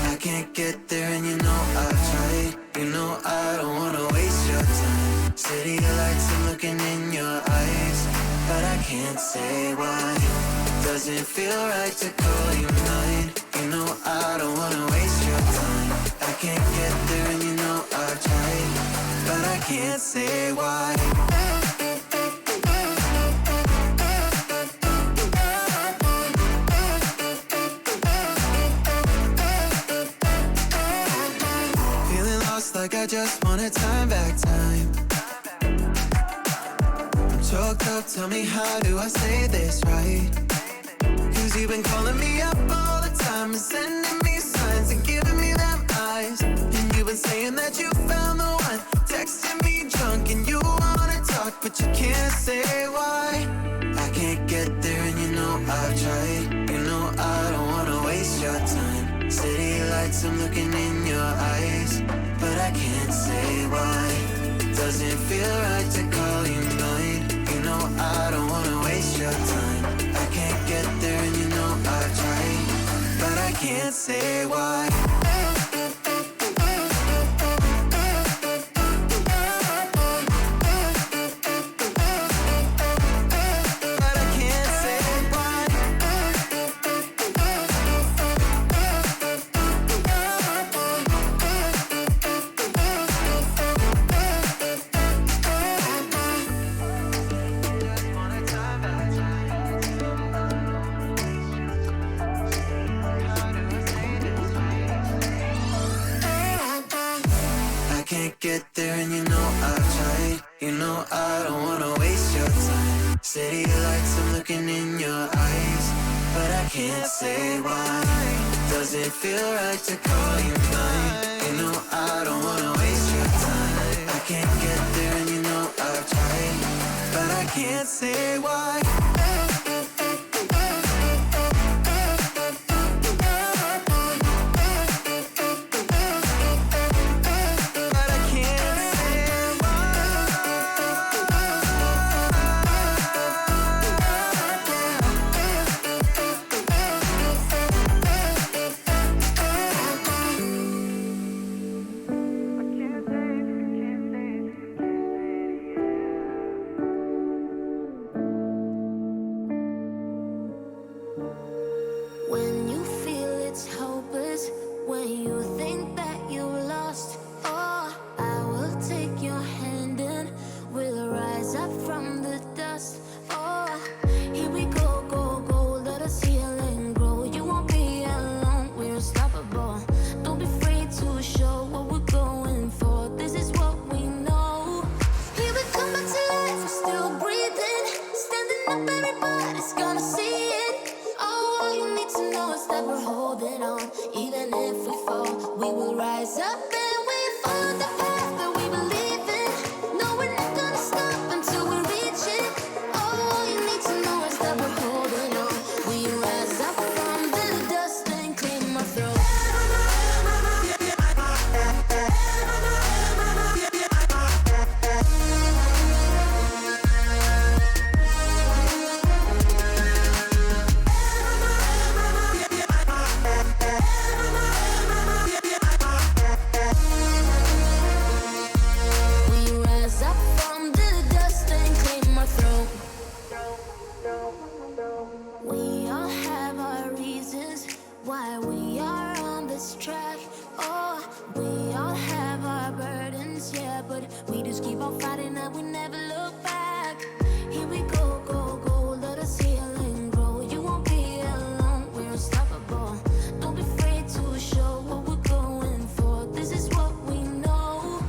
I can't get there and you know I've tried. You know I don't wanna waste your time. City lights, I'm looking in your eyes, but I can't say why. It doesn't feel right to call you mine. You know I don't wanna waste your time. I can't get there and you know I've tried, but I can't say why. Feeling lost like I just wanna time back time. Choked up, tell me how do I say this right? Cause you've been calling me up all the time and sending me signs and giving me them eyes. And you've been saying that you found the one, texting me drunk and you wanna talk, but you can't say why. I can't get there and you know I've tried. You know I don't wanna waste your time. City lights, I'm looking in your eyes, but I can't say why. Doesn't feel right to call you mine. You know I don't wanna can't say why. Get there and you know I've tried. You know I don't wanna waste your time. City lights, I'm looking in your eyes, but I can't say why. Does it feel right to call you mine? You know I don't wanna waste your time. I can't get there and you know I've tried, but I can't say why. When you feel it's hopeless, when you think that you lost, oh, I will take your hand and we'll rise up from the dust. Oh, here we go, go, go, let us heal and grow. You won't be alone, we're unstoppable. Don't be afraid to show what we're going for. This is what we know. Here we come back to life, we're still breathing. Standing up, everybody's gonna see it. All you need to know is that we're holding on. Even if we fall, we will rise up and we follow the path that we believe in. No, we're not gonna stop until we reach it. All you need to know is that we're holding on. We rise up from the dust and clear my throat. We all have our reasons why we are on this track. Oh, we all have our burdens, yeah, but we just keep on fighting and we never look back. Here we go, go, go, let us heal and grow. You won't be alone, we're unstoppable. Don't be afraid to show what we're going for. This is what we know.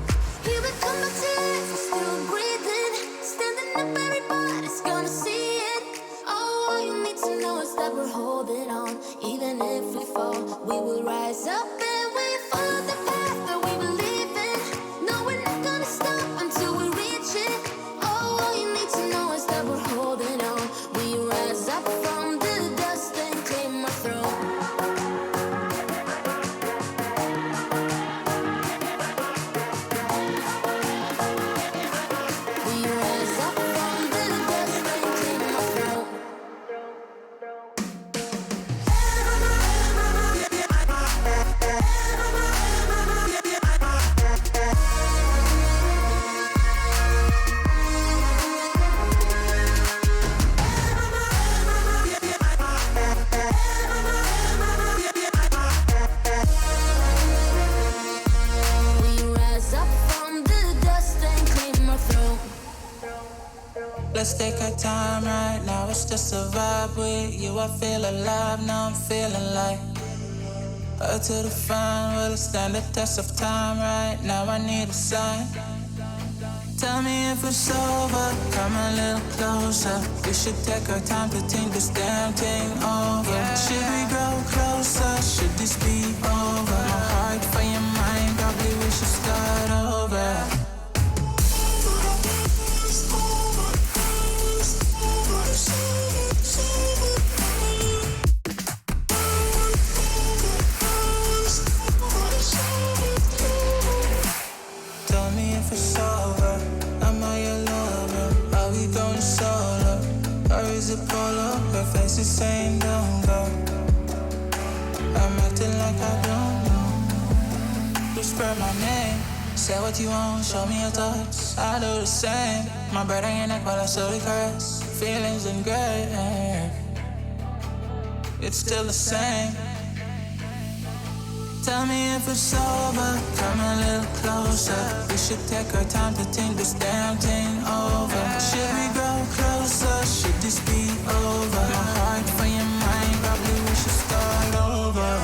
Here we come back to life, we're still breathing. Standing up, everybody's gonna see it. All you need to know is that we're holding on. Even if we fall, we will rise up and we follow the path that we believe in. No, we're not gonna stop until we reach it. All you need to know is that we're holding on. We rise up from the dust and clear my throat. We rise up from the dust and clear my throat. We rise up from the dust and clear my throat. Let's take our time right now, it's just a vibe with you. I feel alive, now I'm feeling like up to the fun, will it stand the test of time right now? I need a sign. Tell me if it's over, come a little closer. We should take our time to think this damn thing over. Should we grow closer? Should this be over? My heart for your mind, probably we should start over. Tell me if it's over, am I your lover? Are we going solo? Or is it polo? Her face is saying don't go. I'm acting like I don't know. Whisper my name. Say what you want, show me your thoughts. I do the same. My breath on your neck while I slowly caress. Feelings in gray. It's still the same. Tell me if it's over, come a little closer. We should take our time to think this damn thing over. Should we grow closer? Should this be over? My heart for your mind, probably we should start over.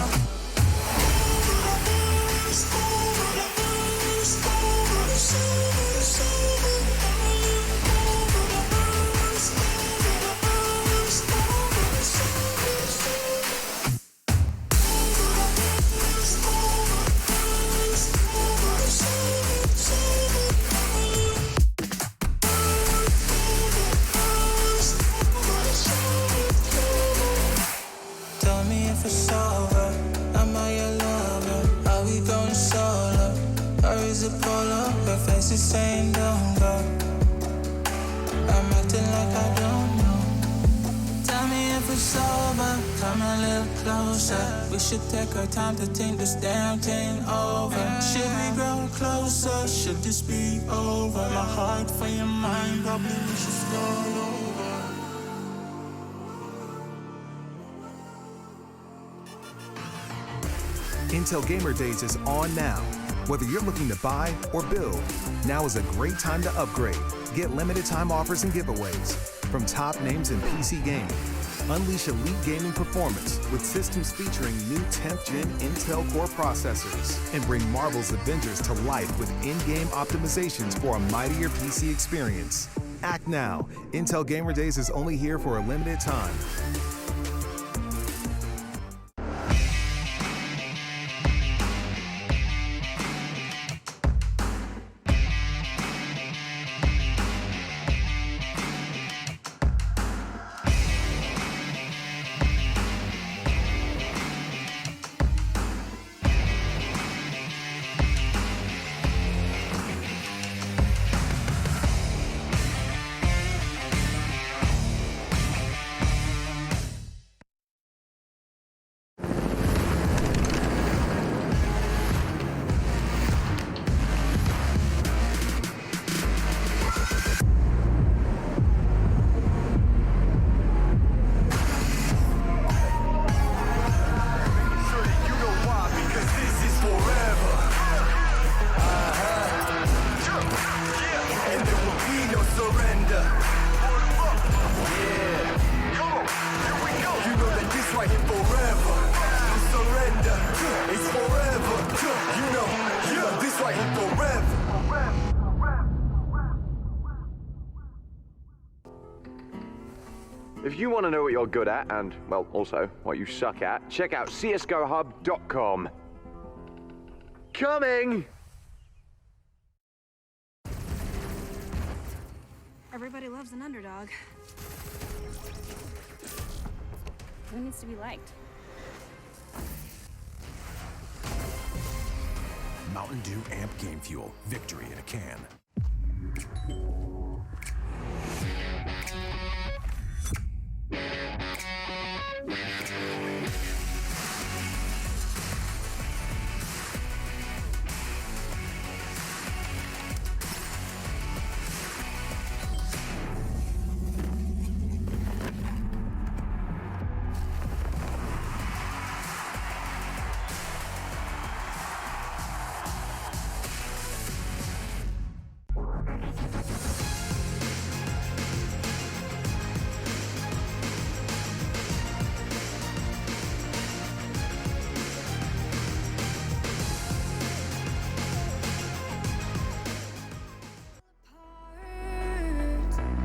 It's over, am I your lover? Are we going solo? Or is it polo? Your face is saying don't go. I'm acting like I don't know. Tell me if it's over, come a little closer. We should take our time to think this damn thing over. Should we grow closer? Should this be over? My heart for your mind, probably we should start over. Intel Gamer Days is on now. Whether you're looking to buy or build, now is a great time to upgrade. Get limited time offers and giveaways from top names in PC gaming. Unleash elite gaming performance with systems featuring new 10th gen Intel Core processors and bring Marvel's Avengers to life with in-game optimizations for a mightier PC experience. Act now. Intel Gamer Days is only here for a limited time. If you want to know what you're good at and, well, also what you suck at, check out CSGOHub.com. Coming! Everybody loves an underdog. Who needs to be liked? Mountain Dew Amp Game Fuel. Victory in a can.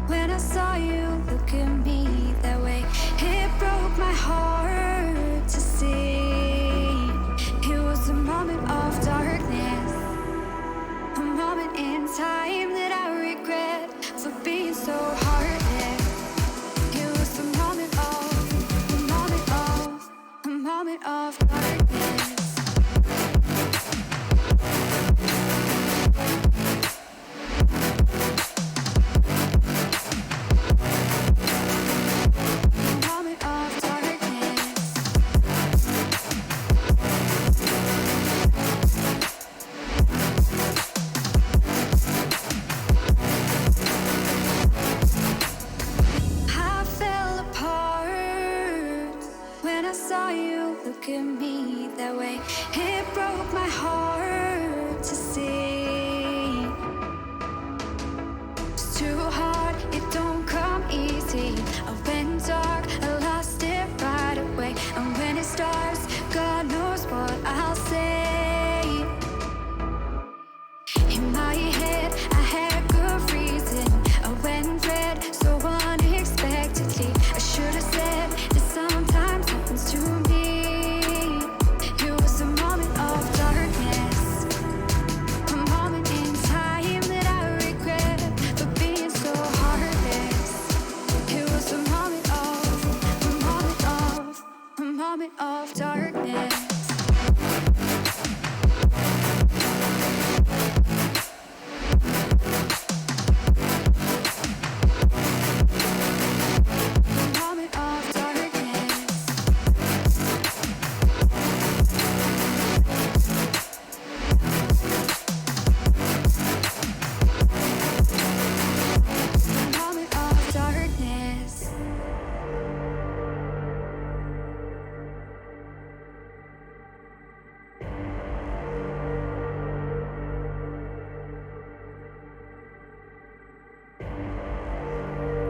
When I saw you look at me that way, it broke my heart to see. It was a moment of darkness, a moment in time that I regret for being so heartless. It was a moment of darkness. Moment of darkness. I saw you look at me that way. It broke my heart to see. It's too hard, it don't come easy. I went dark, I lost it right away. And when it starts, God knows what I'll say. In my head, I had good reason. I went red so unexpectedly. I should have said that sometimes happens to me. It was a moment of darkness, a moment in time that I regret for being so heartless. It was a moment of darkness.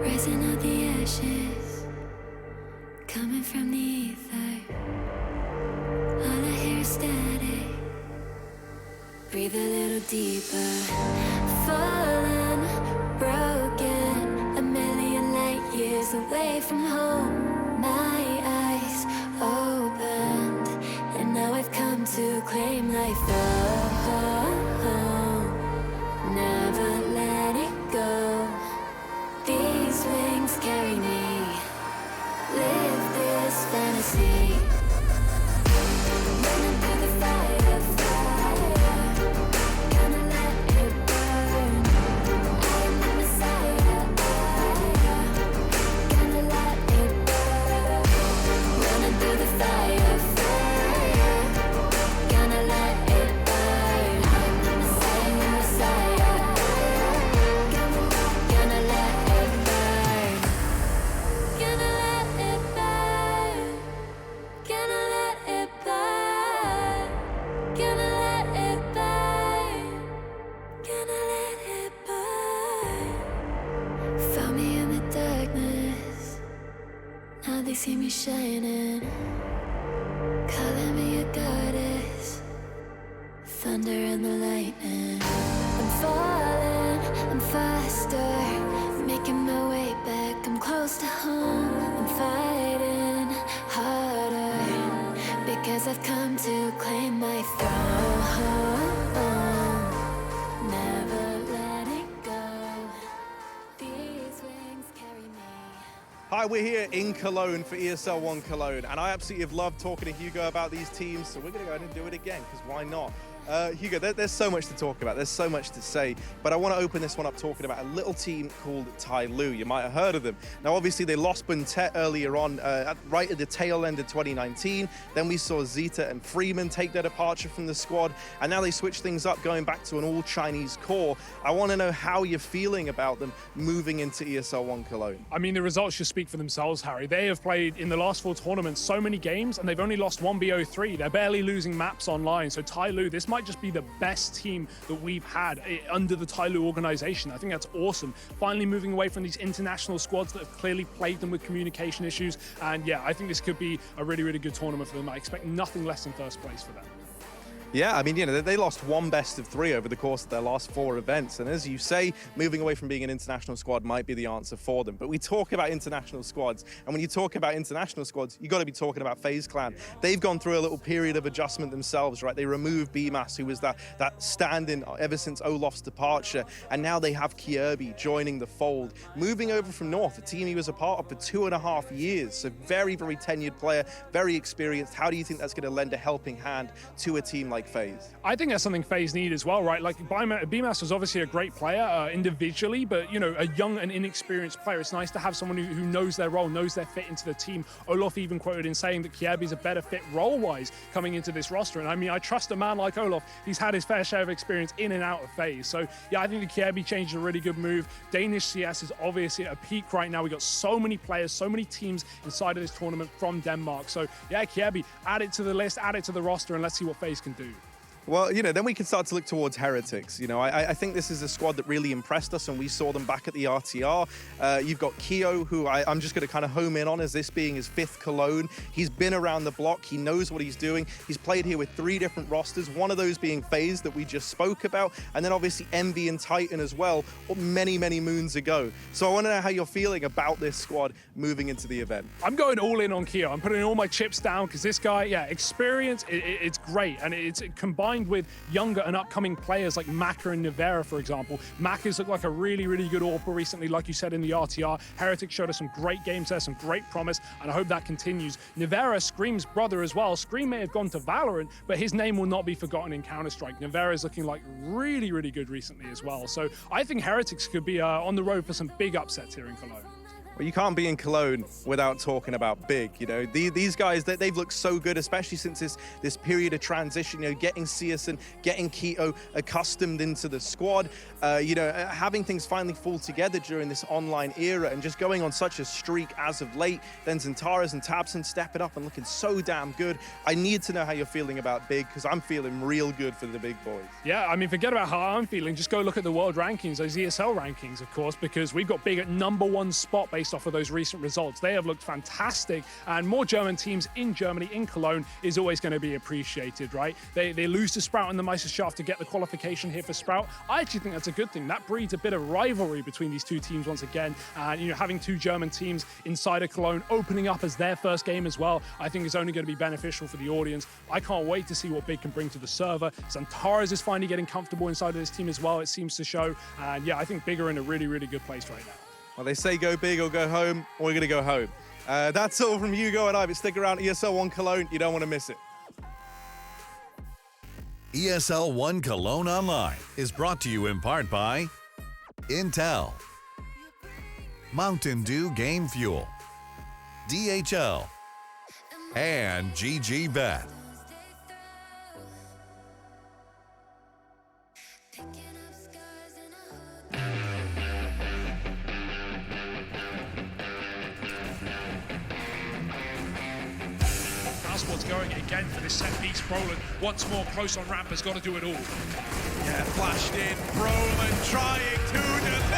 Rising out the ashes, coming from the ether. All I hear is static. Breathe a little deeper. Fallen, broken, a million light years away from home. My eyes opened, and now I've come to claim life. Never let it go. These wings carry me. Live this fantasy. Running through the fire, fire. Gonna let it burn. I am the Messiah. Gonna let it burn. Running through the fire, fire. Gonna let it burn. I am the Messiah. Gonna let it burn. Gonna let it burn. Gonna let it burn. Gonna let it burn. Gonna let it burn. Found me in the darkness. Now they see me shining. Calling me a goddess. Thunder and the lightning. I'm falling, I'm faster. Making my way back, I'm close to home. I'm fighting harder because I've come to claim my throne. Never letting go. These wings carry me. Hi, we're here in Cologne for ESL 1 Cologne, and I absolutely have loved talking to Hugo about these teams, so we're going to go ahead and do it again, because why not? Hugo, there's so much to talk about. There's so much to say, but I want to open this one up talking about a little team called Tai Lu. You might have heard of them. Now, obviously, they lost Buntet earlier on, right at the tail end of 2019. Then we saw Zita and Freeman take their departure from the squad, and now they switch things up, going back to an all-Chinese core. I want to know how you're feeling about them moving into ESL 1 Cologne. I mean, the results should speak for themselves, Harry. They have played in the last 4 tournaments so many games, and they've only lost 1 BO3. They're barely losing maps online. So Tai Lu, this might just be the best team that we've had under the Tai Lu organization. I think that's awesome. Finally moving away from these international squads that have clearly plagued them with communication issues. And yeah, I think this could be a really, really good tournament for them. I expect nothing less than first place for them. Yeah, I mean, you know, they lost 1 best-of-3 over the course of their last 4 events. And as you say, moving away from being an international squad might be the answer for them. But we talk about international squads. And when you talk about international squads, you've got to be talking about FaZe Clan. They've gone through a little period of adjustment themselves, right? They removed BMAS, who was that stand-in ever since Olaf's departure. And now they have Kierby joining the fold. Moving over from North, a team he was a part of for 2.5 years. So very, very tenured player, very experienced. How do you think that's going to lend a helping hand to a team like like FaZe? I think that's something FaZe need as well, right? Like, BMAS was obviously a great player individually, but, you know, a young and inexperienced player. It's nice to have someone who knows their role, knows their fit into the team. Olaf even quoted in saying that Kjaerbye's a better fit role-wise coming into this roster. And I mean, I trust a man like Olaf. He's had his fair share of experience in and out of FaZe. So, yeah, I think the Kjaerbye change is a really good move. Danish CS is obviously at a peak right now. We got so many players, so many teams inside of this tournament from Denmark. So, yeah, Kjaerbye, add it to the list, add it to the roster, and let's see what FaZe can do. Well, you know, then we can start to look towards Heretics. You know, I think this is a squad that really impressed us, and we saw them back at the RTR. You've got Keo, who I'm just going to kind of home in on as this being his 5th Cologne. He's been around the block. He knows what he's doing. He's played here with 3 different rosters, one of those being FaZe that we just spoke about, and then obviously Envy and Titan as well, many, many moons ago. So I want to know how you're feeling about this squad moving into the event. I'm going all in on Keo. I'm putting all my chips down because this guy, yeah, experience, it's great, and it's combined with younger and upcoming players like Maka and Nivera, for example. Maka's looked like a really, really good AWPer recently, like you said in the RTR. Heretic showed us some great games there, some great promise, and I hope that continues. Nivera, Scream's brother as well. Scream may have gone to Valorant, but his name will not be forgotten in Counter-Strike. Nivera is looking like really, really good recently as well. So I think Heretics could be on the road for some big upsets here in Cologne. Well, you can't be in Cologne without talking about Big. You know, these guys, they've looked so good, especially since this period of transition, you know, getting Searson, getting Keto accustomed into the squad, you know, having things finally fall together during this online era and just going on such a streak as of late. Then Zentaras and Tabson stepping up and looking so damn good. I need to know how you're feeling about Big, because I'm feeling real good for the big boys. Yeah, I mean, forget about how I'm feeling. Just go look at the world rankings, those ESL rankings, of course, because we've got Big at #1 spot based off of those recent results. They have looked fantastic, and more German teams in Germany, in Cologne, is always going to be appreciated, right? They lose to Sprout and the Meisterschaft to get the qualification here for Sprout. I actually think that's a good thing. That breeds a bit of rivalry between these two teams once again, and you know, having 2 German teams inside of Cologne opening up as their first game as well, I think is only going to be beneficial for the audience. I can't wait to see what Big can bring to the server. Zantaras is finally getting comfortable inside of this team as well, it seems to show, and yeah, I think Big are in a really, really good place right now. Well, they say go big or go home. We're going to go home. That's all from Hugo and I, but stick around. ESL 1 Cologne. You don't want to miss it. ESL 1 Cologne Online is brought to you in part by Intel, Mountain Dew Game Fuel, DHL, and GG Bet. Mousesport's going again for this set piece. Brolin once more close on ramp, has got to do it all. Yeah, flashed in. Brolin trying to deliver,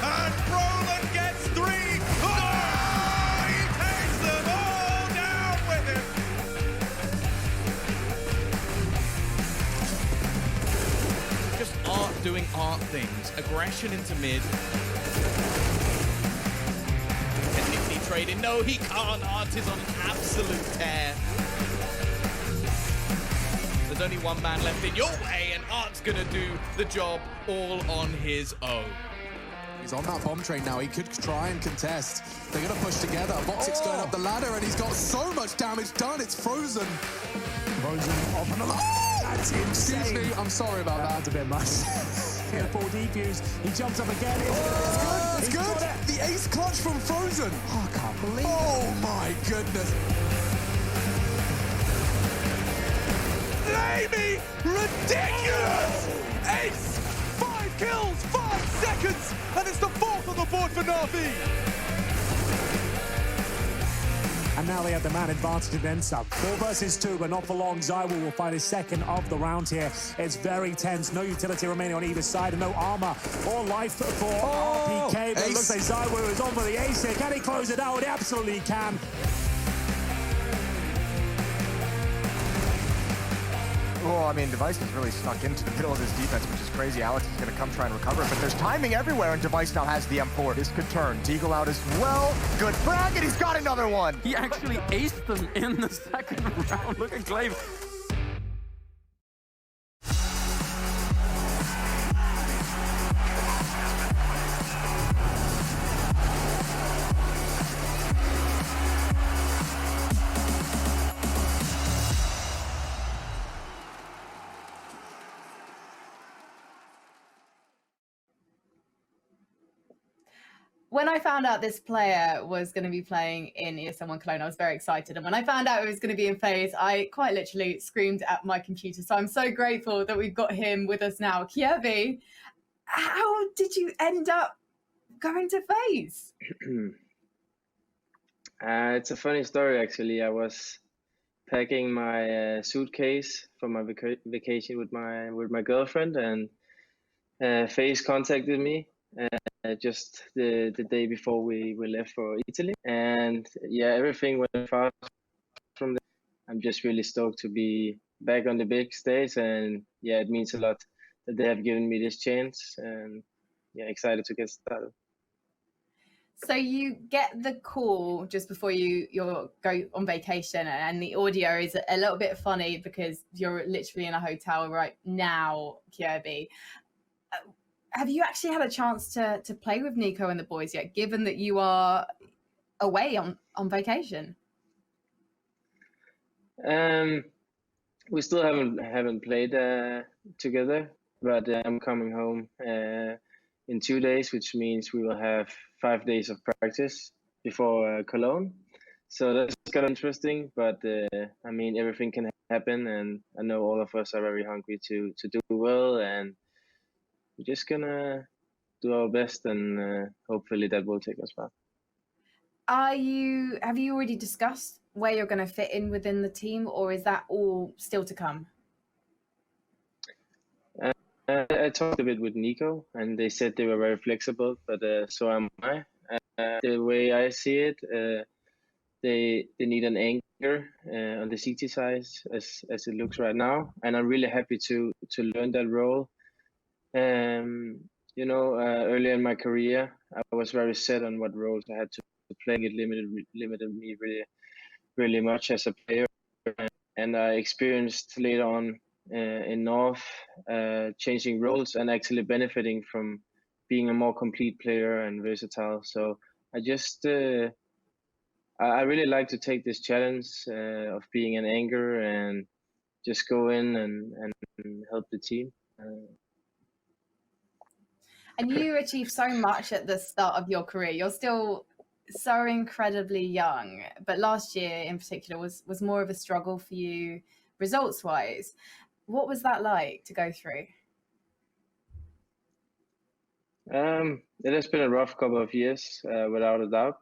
and Brolin gets 3. Oh, he takes them all down with him. Just art doing art things. Aggression into mid. Technically trading. No, he can't. Art is on an absolute tear. There's only one man left in your way, and Art's gonna do the job all on his own. He's on that bomb train now. He could try and contest. They're going to push together. Voxic's going up the ladder, and he's got so much damage done. It's frozen. Frozen off and along. Oh! That's insane. Excuse me. I'm sorry about that. That's a bit much. Yeah, full defuse. He jumps up again. It's good. The ace clutch from Frozen. Oh, I can't believe it. Oh, my goodness. Amy, ridiculous! Ace, 5 kills, 5 seconds, and it's the 4th on the board for Na'Vi. And now they have the man advantage and then some. 4 versus 2, but not for long. Zywoo will find his second of the round here. It's very tense. No utility remaining on either side, and no armor or life for RPK. But it looks like Zywoo is on for the ace here. Can he close it out? He absolutely can. Well, I mean, Device has really snuck into the middle of his defense, which is crazy. Alex is going to come try and recover it, but there's timing everywhere, and Device now has the M4. This could turn. Deagle out as well. Good frag, and he's got another one. He actually aced them in the second round. Look at Glaive. when I found out this player was going to be playing in ESL 1 Cologne, I was very excited. And when I found out it was going to be in FaZe, I quite literally screamed at my computer. So I'm so grateful that we've got him with us now. Kievi, how did you end up going to FaZe? It's a funny story, actually. I was packing my suitcase for my vacation with my girlfriend, and FaZe contacted me just the day before we left for Italy, and yeah, everything went fast from there. I'm just really stoked to be back on the big stage, and yeah, it means a lot that they have given me this chance, and yeah, excited to get started. So you get the call just before you go on vacation, and the audio is a little bit funny because you're literally in a hotel right now, Kievi. Have you actually had a chance to play with Nico and the boys yet, given that you are away on vacation? We still haven't played together, but I'm coming home in 2 days, which means we will have 5 days of practice before Cologne. So that's kind of interesting, but I mean, everything can happen, and I know all of us are very hungry to do well, and we're just gonna do our best, and hopefully that will take us far. Have you already discussed where you're going to fit in within the team, or is that all still to come? I talked a bit with Nico, and they said they were very flexible, but so am I. The way I see it, they need an anchor on the CT side as it looks right now, and I'm really happy to learn that role. You know, earlier in my career, I was very set on what roles I had to play. It limited me really much as a player, and I experienced later on in North changing roles and actually benefiting from being a more complete player and versatile. So I just I really like to take this challenge of being an anchor and just go in and help the team. And you achieved so much at the start of your career. You're still so incredibly young, but last year in particular was more of a struggle for you results wise. What was that like to go through? It has been a rough couple of years, without a doubt.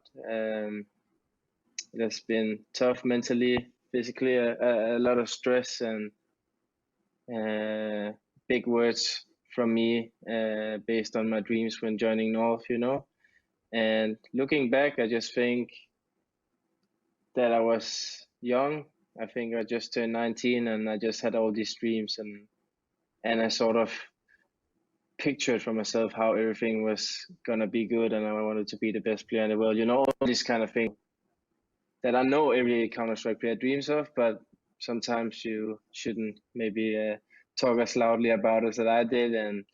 It has been tough mentally, physically, a lot of stress and big words from me based on my dreams when joining North, you know. And looking back, I just think that I was young. I think I just turned 19 and I just had all these dreams, and I sort of pictured for myself how everything was gonna be good, and I wanted to be the best player in the world. You know, all these kind of things that I know every Counter-Strike player dreams of, but sometimes you shouldn't maybe talk as loudly about it as I did, and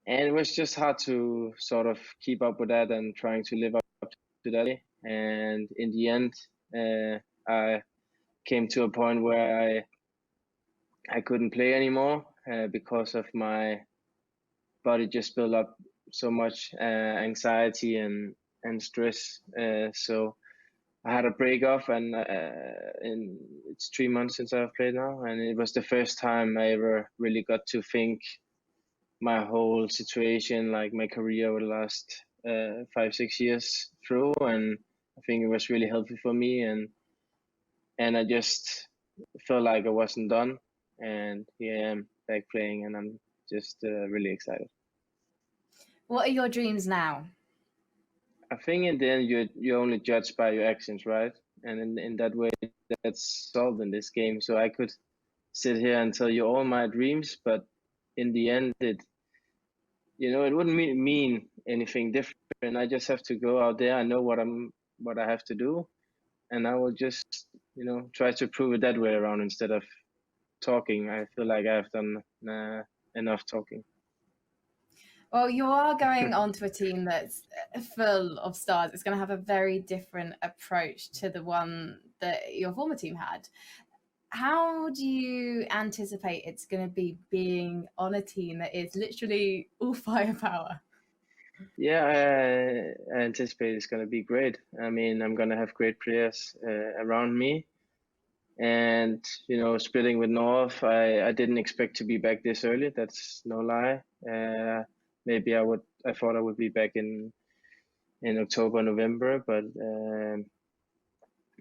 it was just hard to sort of keep up with that and trying to live up to that. And in the end, I came to a point where I couldn't play anymore because of my body just built up so much anxiety and stress. So I had a break off, and it's 3 months since I've played now, and it was the first time I ever really got to think my whole situation, like my career over the last 5-6 years through, and I think it was really helpful for me, and I just felt like I wasn't done, and here I am back playing, and I'm just really excited. What are your dreams now? I think in the end you're only judged by your actions, right? And in that way, that's solved in this game. So I could sit here and tell you all my dreams, but in the end, it wouldn't mean anything different. I just have to go out there. I know what I have to do, and I will just try to prove it that way around instead of talking. I feel like I've done enough talking. Well, you are going on to a team that's full of stars. It's going to have a very different approach to the one that your former team had. How do you anticipate it's going to be being on a team that is literally all firepower? Yeah, I anticipate it's going to be great. I mean, I'm going to have great players around me. And, you know, splitting with North, I didn't expect to be back this early. That's no lie. Maybe I thought I would be back in October, November. But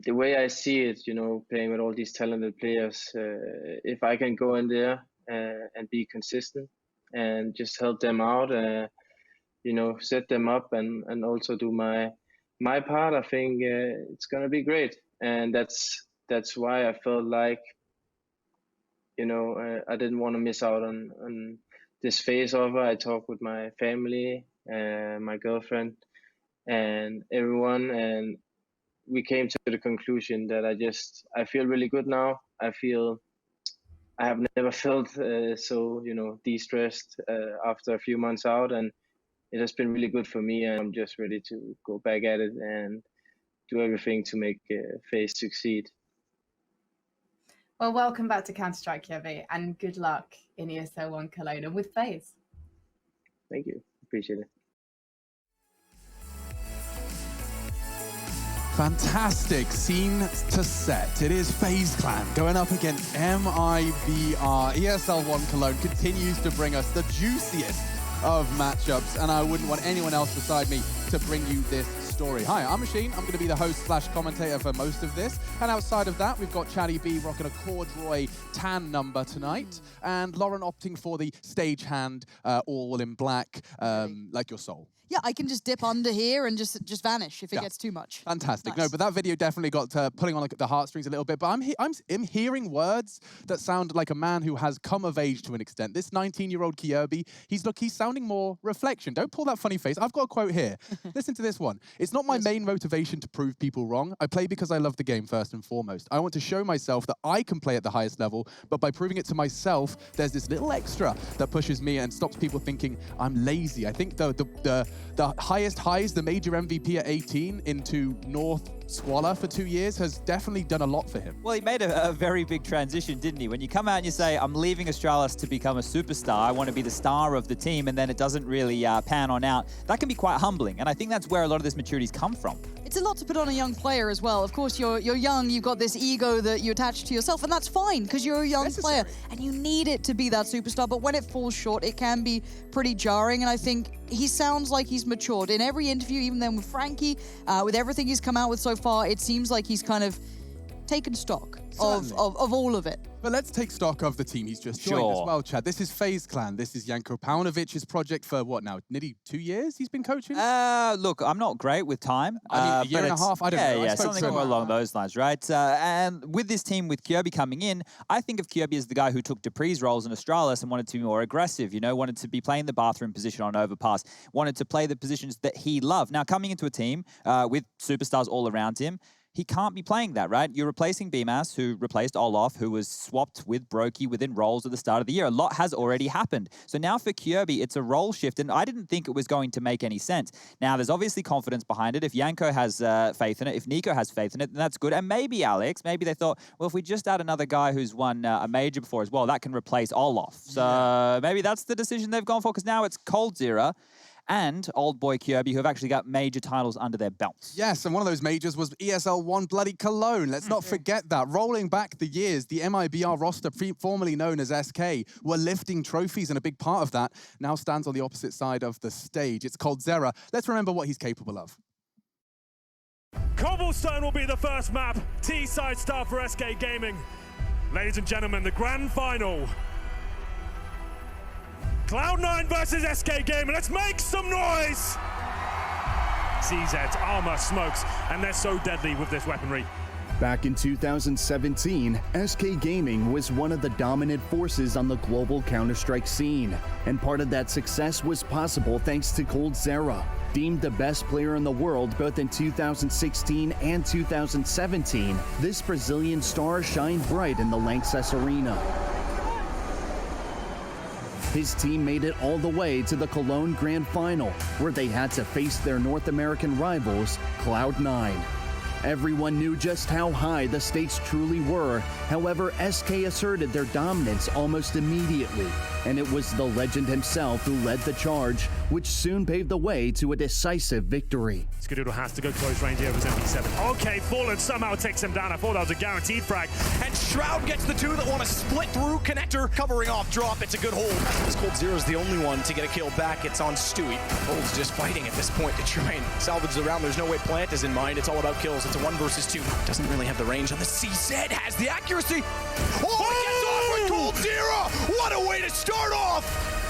the way I see it, you know, playing with all these talented players, if I can go in there and be consistent and just help them out, you know, set them up and also do my part, I think it's gonna be great. And that's why I felt like, you know, I didn't want to miss out on this phase of it. I talked with my family, my girlfriend, and everyone, and we came to the conclusion that I feel really good now. I have never felt so, you know, de-stressed after a few months out, and it has been really good for me. And I'm just ready to go back at it and do everything to make FaZe succeed. Well, welcome back to Counter-Strike, Kjøbi, and good luck in ESL 1 Cologne and with FaZe. Thank you. Appreciate it. Fantastic scene to set. It is FaZe Clan going up against MIBR. ESL 1 Cologne continues to bring us the juiciest of matchups, and I wouldn't want anyone else beside me to bring you this story. Hi, I'm Machine. I'm going to be the host / commentator for most of this. And outside of that, we've got Chatty B rocking a corduroy tan number tonight, and Lauren opting for the stagehand all in black, like your soul. Yeah, I can just dip under here and just vanish if it gets too much. Fantastic. Nice. No, but that video definitely got pulling on the heartstrings a little bit. But I'm hearing words that sound like a man who has come of age to an extent. This 19-year-old Kjøbi, he's sounding more reflection. Don't pull that funny face. I've got a quote here. Listen to this one. It's not my main motivation to prove people wrong. I play because I love the game first and foremost. I want to show myself that I can play at the highest level, but by proving it to myself, there's this little extra that pushes me and stops people thinking I'm lazy. I think the highest highs, the major MVP at 18 into North Squalor for 2 years has definitely done a lot for him. Well, he made a very big transition, didn't he? When you come out and you say, I'm leaving Astralis to become a superstar, I want to be the star of the team, and then it doesn't really pan on out, that can be quite humbling. And I think that's where a lot of this maturity's come from. It's a lot to put on a young player as well. Of course, you're young, you've got this ego that you attach to yourself, and that's fine, because you're a young player, and you need it to be that superstar. But when it falls short, it can be pretty jarring, and I think he sounds like he's matured. In every interview, even then with Frankie, with everything he's come out with so far, it seems like he's kind of taken stock of all of it. But let's take stock of the team he's just joined as well, Chad. This is FaZe Clan. This is Janko Paunovic's project for what now? Nearly 2 years he's been coaching? Look, I'm not great with time. I mean, a year and a half, I don't know. Yeah, something along those lines, right? And with this team, with Kjøbi coming in, I think of Kjøbi as the guy who took Dupree's roles in Astralis and wanted to be more aggressive, you know, wanted to be playing the bathroom position on overpass, wanted to play the positions that he loved. Now, coming into a team with superstars all around him, he can't be playing that, right? You're replacing BMAS, who replaced Olof, who was swapped with Brokey within roles at the start of the year. A lot has already happened. So now for Kjøbi, it's a role shift, and I didn't think it was going to make any sense. Now, there's obviously confidence behind it. If Janko has faith in it, if Nico has faith in it, then that's good. And maybe Alex, maybe they thought, well, if we just add another guy who's won a major before as well, that can replace Olof. So maybe that's the decision they've gone for, because now it's coldzera and old boy Kjøbi, who have actually got major titles under their belts. Yes, and one of those majors was ESL 1 bloody Cologne. Let's not forget that. Rolling back the years, the MIBR roster, formerly known as SK, were lifting trophies, and a big part of that now stands on the opposite side of the stage. It's coldzera. Let's remember what he's capable of. Cobblestone will be the first map. T-side start for SK Gaming. Ladies and gentlemen, the grand final. Cloud9 versus SK Gaming. Let's make some noise! CZ, Armor, Smokes, and they're so deadly with this weaponry. Back in 2017, SK Gaming was one of the dominant forces on the global Counter-Strike scene, and part of that success was possible thanks to coldzera. Deemed the best player in the world both in 2016 and 2017, this Brazilian star shined bright in the Lanxess Arena. His team made it all the way to the Cologne Grand Final, where they had to face their North American rivals, Cloud9. Everyone knew just how high the stakes truly were. However, SK asserted their dominance almost immediately, and it was the legend himself who led the charge which soon paved the way to a decisive victory. Skadoodle has to go close range here with his MP7. Okay, Fallen somehow takes him down. I thought that was a guaranteed frag. And Shroud gets the two that want to split through. Connector covering off drop. It's a good hold. This Cold Zero's the only one to get a kill back. It's on Stewie. Cold's just fighting at this point to try and salvage the round. There's no way Plant is in mind. It's all about kills. It's a 1 versus 2. Doesn't really have the range on the CZ. Has the accuracy. Oh, he gets off with Cold Zero. What a way to start off.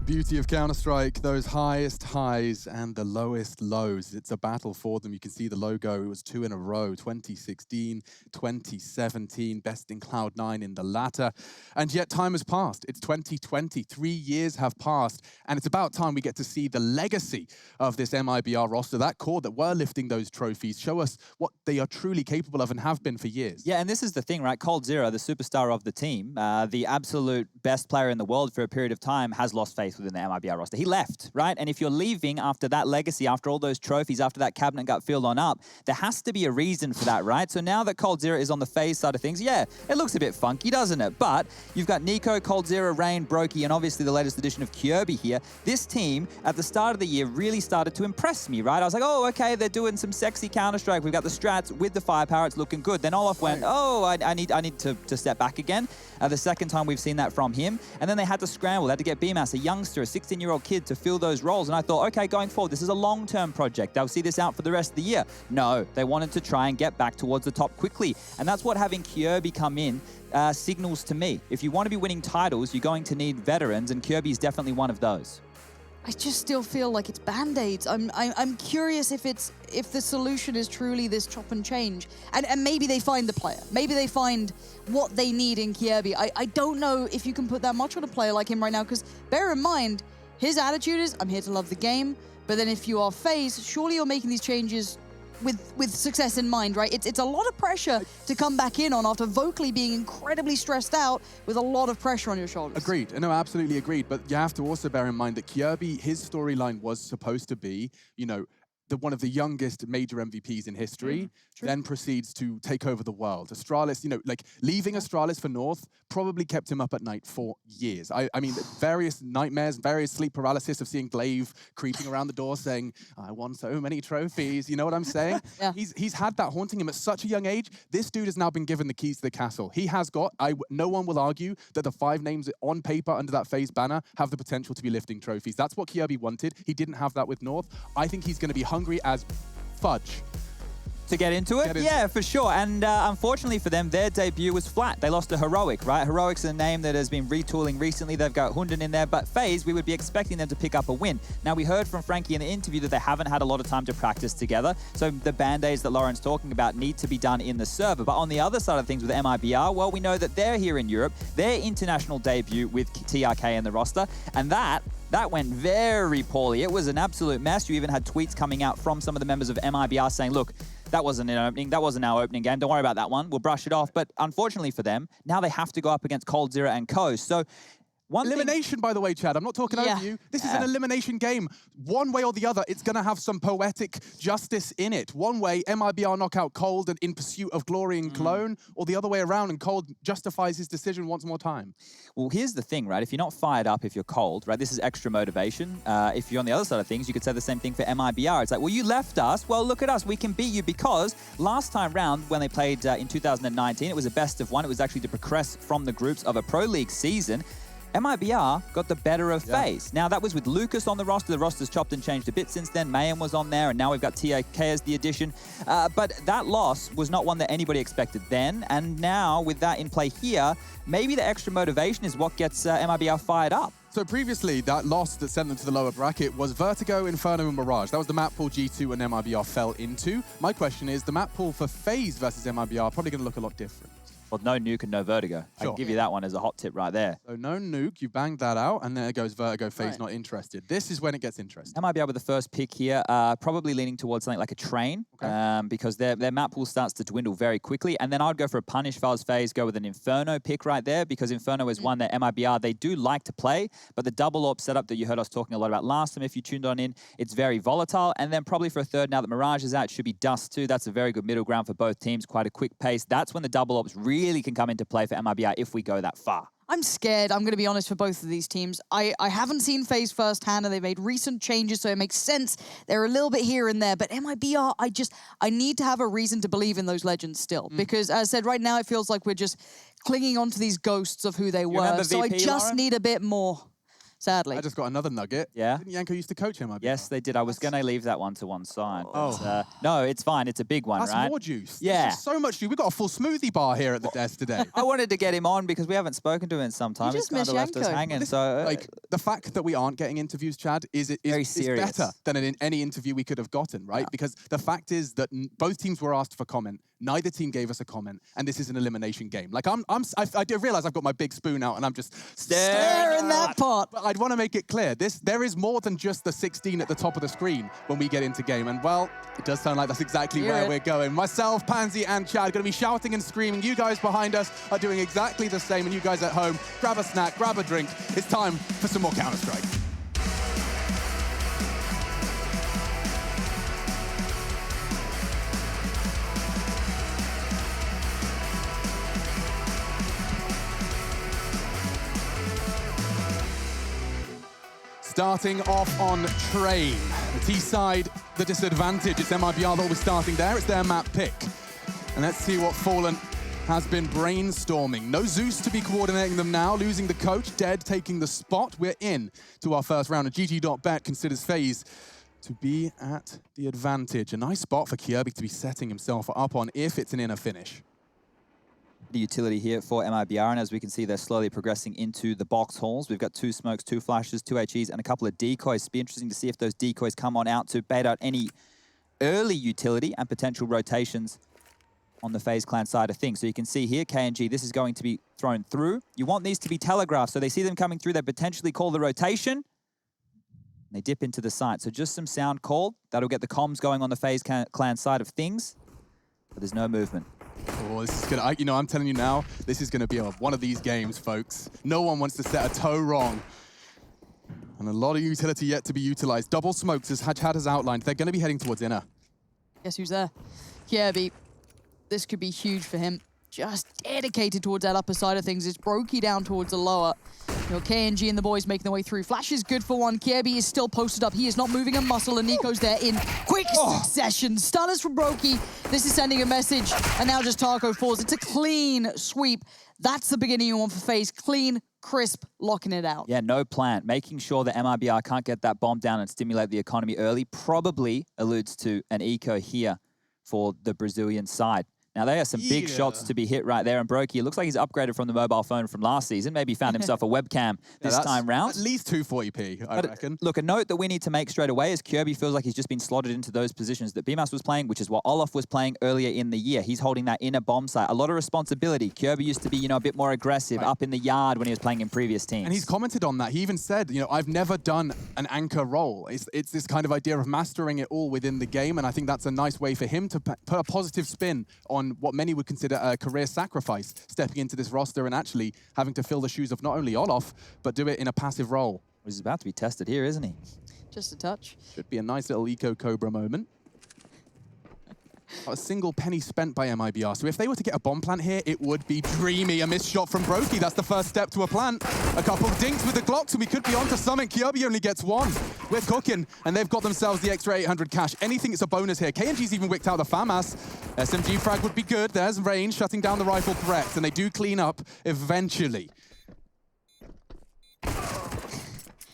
Beauty of Counter-Strike, those highest highs and the lowest lows. It's a battle for them. You can see the logo. It was 2 in a row, 2016, 2017, best in Cloud9 in the latter. And yet time has passed. It's 2020. 3 years have passed. And it's about time we get to see the legacy of this MIBR roster, that core that were lifting those trophies, show us what they are truly capable of and have been for years. Yeah, and this is the thing, right? Cold Zero, the superstar of the team, the absolute best player in the world for a period of time, has lost faith within the MIBR roster. He left, right? And if you're leaving after that legacy, after all those trophies, after that cabinet got filled on up, there has to be a reason for that, right? So now that Cold Zero is on the FaZe side of things, yeah, it looks a bit funky, doesn't it? But you've got Nico, Cold Zero, Rain, Brokey, and obviously the latest edition of Kirby here. This team, at the start of the year, really started to impress me, right? I was like, oh, okay, they're doing some sexy Counter-Strike. We've got the strats with the firepower. It's looking good. Then Olaf went, oh, I need to step back again. The second time we've seen that from him. And then they had to scramble. They had to get BMAS, a youngster, a 16-year-old kid, to fill those roles. And I thought, okay, going forward, this is a long-term project. They'll see this out for the rest of the year. No, they wanted to try and get back towards the top quickly. And that's what having Kirby come in signals to me. If you want to be winning titles, you're going to need veterans, and Kirby is definitely one of those. I just still feel like it's Band-Aids. I'm curious if the solution is truly this chop and change. And maybe they find the player. Maybe they find what they need in Kirby. I don't know if you can put that much on a player like him right now, because bear in mind, his attitude is, I'm here to love the game. But then if you are FaZe, surely you're making these changes with success in mind, right? It's a lot of pressure to come back in on after vocally being incredibly stressed out with a lot of pressure on your shoulders. Agreed. No, absolutely agreed. But you have to also bear in mind that Kirby, his storyline was supposed to be, you know, one of the youngest major MVPs in history, then proceeds to take over the world. Astralis, you know, like leaving Astralis for North probably kept him up at night for years. I mean, various nightmares, various sleep paralysis of seeing Glaive creeping around the door saying, I won so many trophies. You know what I'm saying? Yeah. He's had that haunting him at such a young age. This dude has now been given the keys to the castle. He has got, no one will argue that the 5 names on paper under that FaZe banner have the potential to be lifting trophies. That's what Kirby wanted. He didn't have that with North. I think he's going to be hungry as fudge. To get into it? Yeah, for sure. And unfortunately for them, their debut was flat. They lost to Heroic, right? Heroic's a name that has been retooling recently. They've got Hunden in there, but FaZe, we would be expecting them to pick up a win. Now, we heard from Frankie in the interview that they haven't had a lot of time to practice together, so the Band-Aids that Lauren's talking about need to be done in the server. But on the other side of things with MIBR, well, we know that they're here in Europe, their international debut with TRK in the roster, and that went very poorly. It was an absolute mess. You even had tweets coming out from some of the members of MIBR saying, look, that wasn't an opening. That wasn't our opening game. Don't worry about that one. We'll brush it off. But unfortunately for them, now they have to go up against Cold Zero and Coast. So elimination, by the way, Chad. I'm not talking over you. This is an elimination game. One way or the other, it's going to have some poetic justice in it. One way, MIBR knock out Cold and in pursuit of glory in Cologne, or the other way around, and Cold justifies his decision once more time. Well, here's the thing, right? If you're not fired up, if you're Cold, right, this is extra motivation. If you're on the other side of things, you could say the same thing for MIBR. It's like, well, you left us. Well, look at us. We can beat you, because last time round, when they played in 2019, it was a best of one. It was actually to progress from the groups of a Pro League season. MIBR got the better of FaZe. Now, that was with Lucas on the roster. The roster's chopped and changed a bit since then. Mayhem was on there, and now we've got TAK as the addition. But that loss was not one that anybody expected then. And now, with that in play here, maybe the extra motivation is what gets MIBR fired up. So previously, that loss that sent them to the lower bracket was Vertigo, Inferno, and Mirage. That was the map pool G2 and MIBR fell into. My question is, the map pool for FaZe versus MIBR probably going to look a lot different. Well, no nuke and no vertigo. I Sure. can give you that one as a hot tip right there. So no nuke, you banged that out, and there goes vertigo phase, not interested. This is when it gets interesting. MIBR with the first pick here, probably leaning towards something like a train, because their map pool starts to dwindle very quickly. And then I'd go for a punish if I was FaZe, go with an Inferno pick right there, because Inferno is one that MIBR, they do like to play, but the double AWP setup that you heard us talking a lot about last time, if you tuned on in, it's very volatile. And then probably for a third, now that Mirage is out, it should be Dust too. That's a very good middle ground for both teams, quite a quick pace. That's when the double AWPs really can come into play for MIBR if we go that far. I'm scared, I'm going to be honest, for both of these teams. I haven't seen FaZe firsthand, and they made recent changes, so it makes sense. They're a little bit here and there, but MIBR, I need to have a reason to believe in those legends still. Because, as I said, right now it feels like we're just clinging on to these ghosts of who they were. So I just Lauren? need a bit more, sadly. I just got another nugget. Yeah? Didn't Yanko used to coach him? Yes, they did. I was going to leave that one to one side. Oh. But, no, it's fine. It's a big one, That's right? more juice. Yeah. There's so much juice. We've got a full smoothie bar here at the desk today. I wanted to get him on because we haven't spoken to him in some time. He's kind of left us hanging. So, like, the fact that we aren't getting interviews, Chad, is better than in any interview we could have gotten, right? Because the fact is that both teams were asked for comment. Neither team gave us a comment, and this is an elimination game. Like, I do realize I've got my big spoon out, and I'm just staring that pot. But I'd want to make it clear, there is more than just the 16 at the top of the screen when we get into game. And, well, it does sound like that's exactly where we're going. Myself, Pansy, and Chad are going to be shouting and screaming. You guys behind us are doing exactly the same, and you guys at home, grab a snack, grab a drink. It's time for some more Counter-Strike. Starting off on Train. The T side, the disadvantage. It's MIBR that will be starting there. It's their map pick. And let's see what Fallen has been brainstorming. No Zeus to be coordinating them now, losing the coach. Dead taking the spot. We're in to our first round. And GG.bet considers FaZe to be at the advantage. A nice spot for Kirby to be setting himself up on if it's an inner finish. The utility here for MIBR, and as we can see, they're slowly progressing into the box halls. We've got 2 smokes, 2 flashes, 2 HEs, and a couple of decoys. It'll be interesting to see if those decoys come on out to bait out any early utility and potential rotations on the FaZe Clan side of things. So you can see here, KNG, this is going to be thrown through. You want these to be telegraphed, so they see them coming through, they potentially call the rotation, and they dip into the site. So just some sound call. That'll get the comms going on the FaZe Clan side of things, but there's no movement. Oh, this is gonna, I'm telling you now, this is gonna be one of these games, folks. No one wants to set a toe wrong. And a lot of utility yet to be utilized. Double smokes, as Chad has outlined, they're gonna be heading towards inner. Guess who's there? Kirby. This could be huge for him. Just dedicated towards that upper side of things. It's Brokey down towards the lower. You know, KNG and the boys making their way through. Flash is good for one. Kirby is still posted up. He is not moving a muscle, and Nico's there in quick succession. Stunners from Brokey. This is sending a message, and now just Taco falls. It's a clean sweep. That's the beginning you want for FaZe. Clean, crisp, locking it out. Yeah, no plan. Making sure that MIBR can't get that bomb down and stimulate the economy early probably alludes to an eco here for the Brazilian side. Now, they are some big shots to be hit right there. And Brokey, it looks like he's upgraded from the mobile phone from last season. Maybe found himself a webcam this time round. At least 240p, I reckon. Look, a note that we need to make straight away is Kirby feels like he's just been slotted into those positions that BMAS was playing, which is what Olaf was playing earlier in the year. He's holding that inner bomb site. A lot of responsibility. Kirby used to be, a bit more aggressive up in the yard when he was playing in previous teams. And he's commented on that. He even said, I've never done an anchor role. It's this kind of idea of mastering it all within the game. And I think that's a nice way for him to put a positive spin on what many would consider a career sacrifice, stepping into this roster and actually having to fill the shoes of not only Olaf, but do it in a passive role. He's about to be tested here, isn't he? Just a touch. Should be a nice little Eco Cobra moment. Not a single penny spent by MIBR. So if they were to get a bomb plant here, it would be dreamy. A missed shot from Brokey. That's the first step to a plant. A couple of dinks with the Glocks, and we could be on to something. Kirby only gets one. We're cooking, and they've got themselves the extra 800 cash. Anything is a bonus here. KNG's even wicked out the FAMAS. SMG frag would be good. There's range, shutting down the rifle threat, and they do clean up eventually.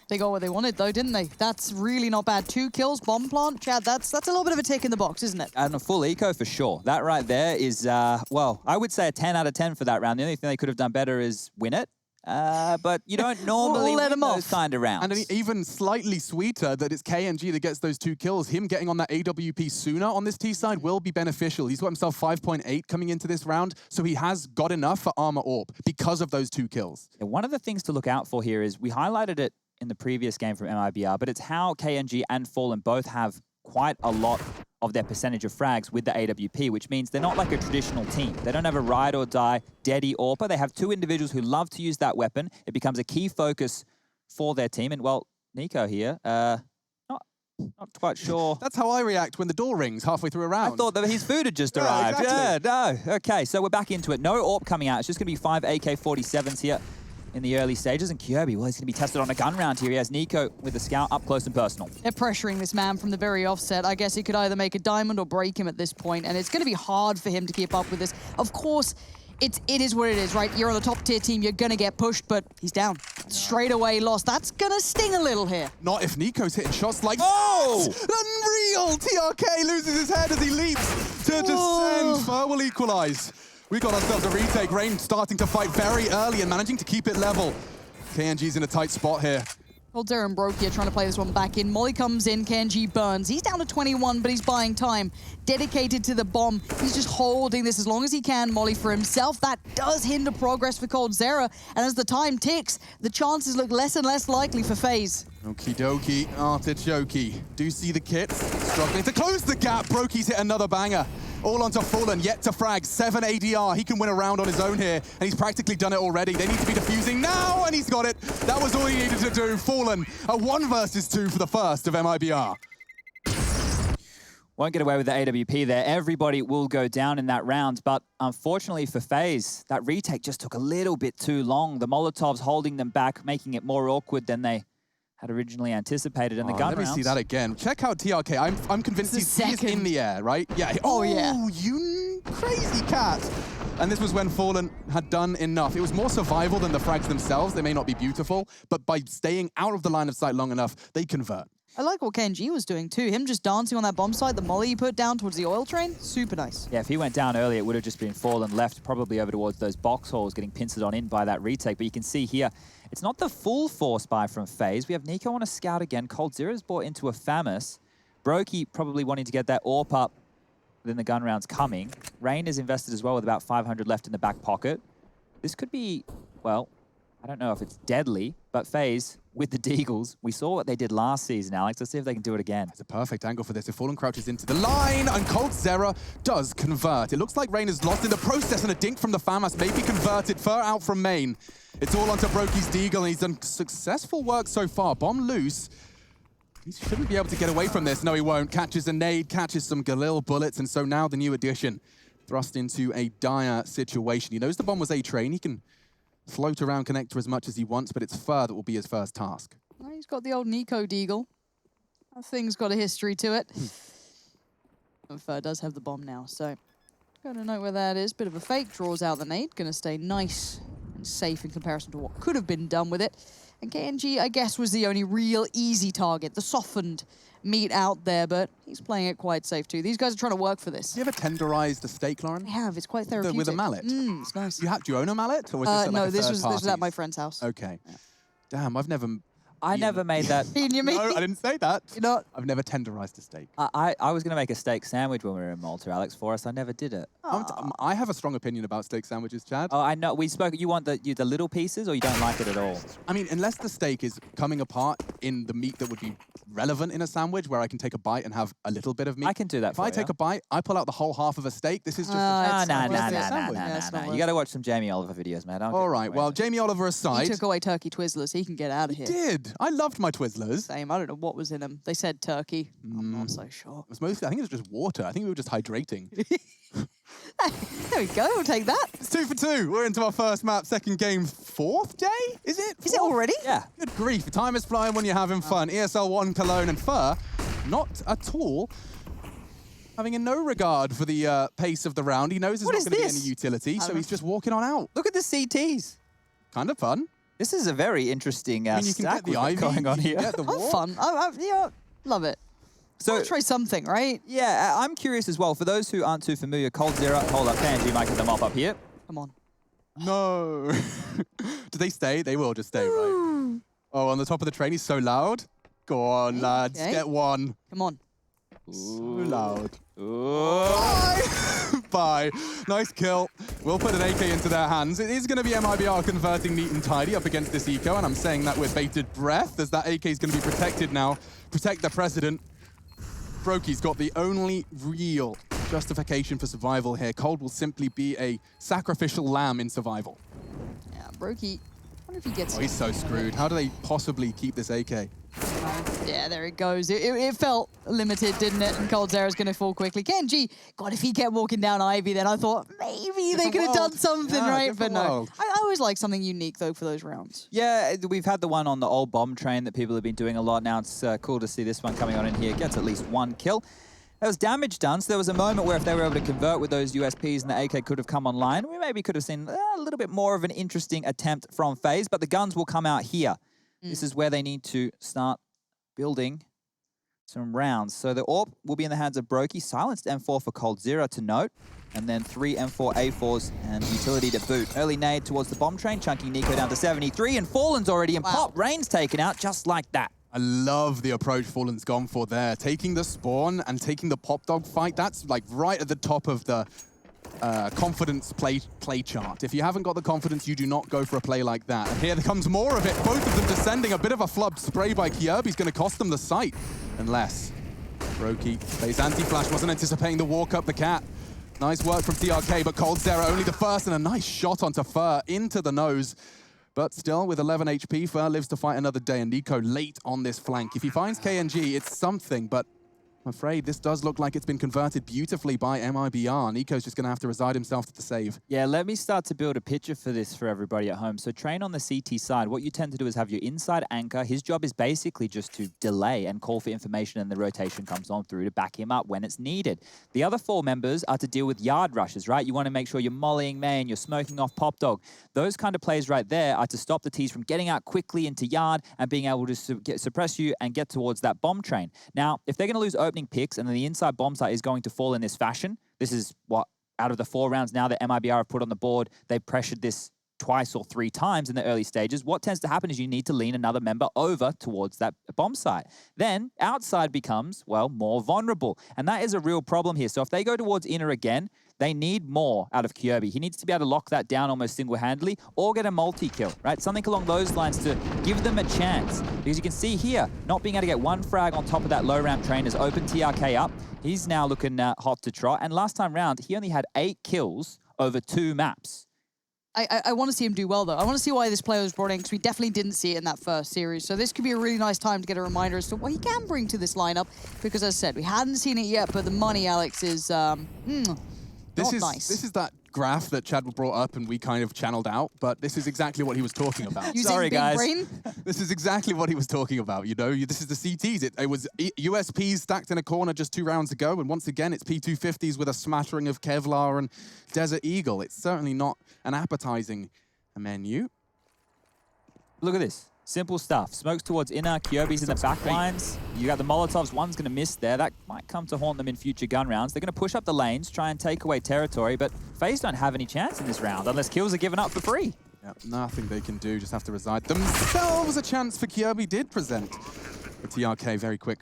They got what they wanted, though, didn't they? That's really not bad. 2 kills, bomb plant. Chad, that's a little bit of a tick in the box, isn't it? And a full eco for sure. That right there is, well, I would say a 10 out of 10 for that round. The only thing they could have done better is win it. but you don't normally let win him those off. kind of rounds. And even slightly sweeter that it's KNG that gets those 2 kills. Him getting on that AWP sooner on this T side will be beneficial. He's got himself 5.8 coming into this round, so he has got enough for Armor Orb because of those 2 kills. Yeah, one of the things to look out for here is we highlighted it in the previous game from MIBR, but it's how KNG and Fallen both have quite a lot of their percentage of frags with the AWP, which means they're not like a traditional team. They don't have a ride or die, Deady AWPer. They have 2 individuals who love to use that weapon. It becomes a key focus for their team. And well, Nico here, not quite sure. That's how I react when the door rings halfway through a round. I thought that his food had just Yeah, arrived. exactly. Yeah, no. Okay, so we're back into it. No AWP coming out. It's just going to be 5 AK-47s here in the early stages. And Kirby, well, he's going to be tested on a gun round here. He has Nico with the scout up close and personal. They're pressuring this man from the very offset. I guess he could either make a diamond or break him at this point, and it's going to be hard for him to keep up with this. Of course, it is what it is, right? You're on the top tier team, you're going to get pushed, but he's down. Straight away lost. That's going to sting a little here. Not if Nico's hitting shots like oh! Unreal! TRK loses his head as he leaps to descend. Fur will equalize. We got ourselves a retake. Rain starting to fight very early and managing to keep it level. KNG's in a tight spot here. Coldzera and Brokey are trying to play this one back in. Molly comes in, KNG burns. He's down to 21, but he's buying time. Dedicated to the bomb. He's just holding this as long as he can. Molly for himself. That does hinder progress for Coldzera. And as the time ticks, the chances look less and less likely for FaZe. Okie dokie, artichoke. Do see the kit. Struggling to close the gap. Brokey's hit another banger. All onto Fallen, yet to frag. 7 ADR. He can win a round on his own here, and he's practically done it already. They need to be defusing now, and he's got it. That was all he needed to do. Fallen, a 1 versus 2 for the first of MIBR. Won't get away with the AWP there. Everybody will go down in that round, but unfortunately for FaZe, that retake just took a little bit too long. The Molotovs holding them back, making it more awkward than they had originally anticipated in the gun Let me rounds. see that again. Check out TRK. I'm convinced he's in the air, right? Yeah. Oh, yeah. You crazy cat. And this was when Fallen had done enough. It was more survival than the frags themselves. They may not be beautiful, but by staying out of the line of sight long enough, they convert. I like what KNG was doing too. Him just dancing on that bomb site, the molly he put down towards the oil train, super nice. Yeah, if he went down early, it would have just been Fallen left, probably over towards those box holes, getting pincered on in by that retake. But you can see here, it's not the full force buy from FaZe. We have Nico on a scout again. Coldzera's bought into a Famus. Brokey probably wanting to get that AWP up within the gun rounds coming. Rain is invested as well with about 500 left in the back pocket. This could be, well, I don't know if it's deadly, but FaZe with the Deagles, we saw what they did last season, Alex. Let's see if they can do it again. It's a perfect angle for this. If Fallen crouches into the line, and Coldzera does convert. It looks like Rain is lost in the process, and a dink from the FAMAS may be converted. Fur out from main. It's all onto Brokey's Deagle, and he's done successful work so far. Bomb loose. He shouldn't be able to get away from this. No, he won't. Catches a nade, catches some Galil bullets, and so now the new addition thrust into a dire situation. He knows the bomb was A-Train. He can float around connector as much as he wants, but it's Fur that will be his first task. Well, he's got the old Nico Deagle. That thing's got a history to it. And Fur does have the bomb now, so gotta know where that is. Bit of a fake, draws out the nade. Gonna stay nice and safe in comparison to what could have been done with it. And KNG, I guess, was the only real easy target, the softened meat out there, but he's playing it quite safe too. These guys are trying to work for this. You ever tenderized a steak, Lauren? I have. It's quite therapeutic. With a mallet? It's nice. Do you own a mallet? Or was this No, like this was at party's? my friend's house. Okay. Yeah. Damn, I've never... I never made that. No, I didn't say that. You're not? I've never tenderized a steak. I was going to make a steak sandwich when we were in Malta, Alex, for us. I never did it. I have a strong opinion about steak sandwiches, Chad. Oh, I know. We spoke. You want the little pieces, or you don't like it at all? I mean, unless the steak is coming apart in the meat that would be relevant in a sandwich, where I can take a bite and have a little bit of meat. I can do that If for I you. take a bite, I pull out the whole half of a steak. This is just a No. You got to watch some Jamie Oliver videos, man. All right, well, Jamie Oliver aside. He took away turkey Twizzlers. He can get out of here. Did. I loved my Twizzlers. Same. I don't know what was in them. They said turkey. I'm not so sure. It was mostly, I think it was just water. I think we were just hydrating. There we go. We'll take that. It's 2 for 2. We're into our first map, second game, fourth day? Is it? Is it already? Yeah. Good grief. Time is flying when you're having fun. ESL 1, Cologne, and Fur, not at all having in no regard for the pace of the round. He knows there's not going to be any utility, so he's just walking on out. Look at the CTs. Kind of fun. This is a very interesting I mean, you can get the ivy going on here. Get the Oh, fun. Yeah, love it. So try something, right? Yeah, I'm curious as well. For those who aren't too familiar, Coldzera, hold up, KNG might get them up here. Come on. No. Do they stay? They will just stay, right? Oh, on the top of the train, he's so loud. Go on, lads. Get one. Come on. So loud. Bye. Bye. Nice kill. We'll put an AK into their hands. It is going to be MIBR converting neat and tidy up against this eco, and I'm saying that with bated breath, as that AK is going to be protected now. Protect the president. Brokey's got the only real justification for survival here. Cold will simply be a sacrificial lamb in survival. Yeah, Brokey, I wonder if he gets... Oh, he's so screwed. How do they possibly keep this AK? Yeah, there it goes. It felt limited, didn't it? And Cold Zera's going to fall quickly. KNG, God, if he kept walking down Ivy, then I thought maybe they could have done something, right? But no. I always like something unique, though, for those rounds. Yeah, we've had the one on the old bomb train that people have been doing a lot. Now it's cool to see this one coming on in here. Gets at least one kill. There was damage done, so there was a moment where if they were able to convert with those USPs and the AK could have come online, we maybe could have seen a little bit more of an interesting attempt from FaZe, but the guns will come out here. This is where they need to start building some rounds. So the AWP will be in the hands of Brokey. Silenced M4 for Cold Zera to note. And then 3 M4 A4s and utility to boot. Early nade towards the bomb train, chunking Nico down to 73. And Fallen's already in pop. Rain's taken out just like that. I love the approach Fallen's gone for there. Taking the spawn and taking the pop dog fight, that's like right at the top of the confidence play chart. If you haven't got the confidence, you do not go for a play like that. And here comes more of it. Both of them descending. A bit of a flub spray by Kjaerbye's going to cost them the sight. Unless Brokey plays anti-flash, wasn't anticipating the walk up the cat. Nice work from TRK, but Cold Zera only the first, and a nice shot onto Fur into the nose. But still, with 11 HP, Fur lives to fight another day, and Nico late on this flank. If he finds KNG, it's something, but I'm afraid this does look like it's been converted beautifully by MIBR. Nico's just going to have to reside himself to the save. Yeah, let me start to build a picture for this for everybody at home. So train on the CT side. What you tend to do is have your inside anchor. His job is basically just to delay and call for information, and the rotation comes on through to back him up when it's needed. The other 4 members are to deal with yard rushes, right? You want to make sure you're mollying main, you're smoking off pop dog. Those kind of plays right there are to stop the T's from getting out quickly into yard and being able to suppress you and get towards that bomb train. Now, if they're going to lose opening picks and then the inside bomb site is going to fall in this fashion, this is what, out of the 4 rounds now that MIBR have put on the board, they've pressured this twice or 3 times in the early stages. What tends to happen is you need to lean another member over towards that bomb site. Then outside becomes, well, more vulnerable. And that is a real problem here. So if they go towards inner again, they need more out of Kjaerbye. He needs to be able to lock that down almost single-handedly or get a multi-kill, right? Something along those lines to give them a chance. Because you can see here, not being able to get one frag on top of that low-ramp train has opened TRK up. He's now looking hot to trot. And last time round, he only had 8 kills over 2 maps. I want to see him do well, though. I want to see why this player was brought in, because we definitely didn't see it in that first series. So this could be a really nice time to get a reminder as to what he can bring to this lineup. Because as I said, we hadn't seen it yet, but the money, Alex, is This nice. is that graph that Chad brought up and we kind of channeled out, but this is exactly what he was talking about. Sorry, guys. Brain? This is exactly what he was talking about, you know? This is the CTs. It was USPs stacked in a corner just 2 rounds ago, and once again, it's P250s with a smattering of Kevlar and Desert Eagle. It's certainly not an appetizing menu. Look at this. Simple stuff. Smokes towards inner, Kjaerbye's in the back lines. You got the Molotovs, one's going to miss there. That might come to haunt them in future gun rounds. They're going to push up the lanes, try and take away territory, but FaZe don't have any chance in this round unless kills are given up for free. Yeah, nothing they can do, just have to reside themselves. A chance for Kjaerbye did present. But TRK very quick.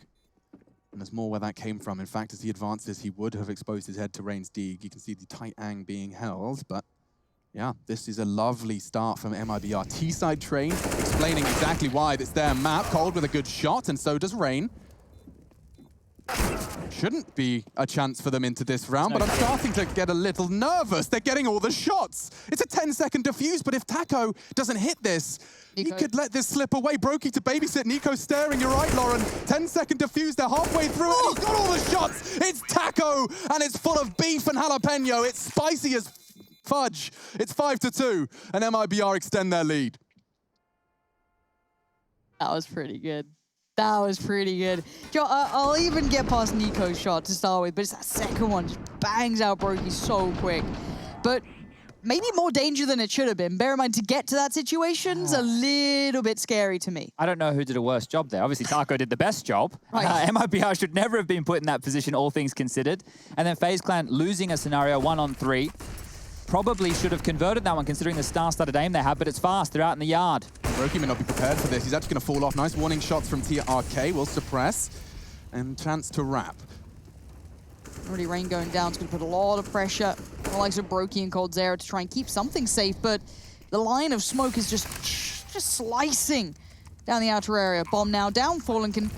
And there's more where that came from. In fact, as he advances, he would have exposed his head to Rain's Deeg. You can see the tight ang being held, but yeah, this is a lovely start from MIBR. T-side train, explaining exactly why it's their map. Cold with a good shot, and so does Rain. Shouldn't be a chance for them into this round, but I'm starting to get a little nervous. They're getting all the shots. It's a 10-second defuse, but if Taco doesn't hit this, he could let this slip away. Brokey to babysit. Nico staring. You're right, Lauren. 10-second defuse. They're halfway through it. And he's got all the shots. It's Taco, and it's full of beef and jalapeno. It's spicy as fudge. It's 5-2, and MIBR extend their lead. That was pretty good. That was pretty good. Joe, I'll even get past Nico's shot to start with, but it's that second one just bangs out Brokey so quick. But maybe more danger than it should have been. Bear in mind, to get to that situation's a little bit scary to me. I don't know who did a worse job there. Obviously, Taco did the best job. Right. MIBR should never have been put in that position, all things considered. And then FaZe Clan losing a scenario 1-on-3. probably should have converted that one considering the star-studded aim they have, but it's fast. They're out in the yard. Brokey may not be prepared for this. He's actually going to fall off. Nice warning shots from TRK. Will suppress. And chance to wrap. Already Rain going down. It's going to put a lot of pressure on the likes of Brokey and coldzera to try and keep something safe, but the line of smoke is just slicing down the outer area. Bomb now down. Fallen can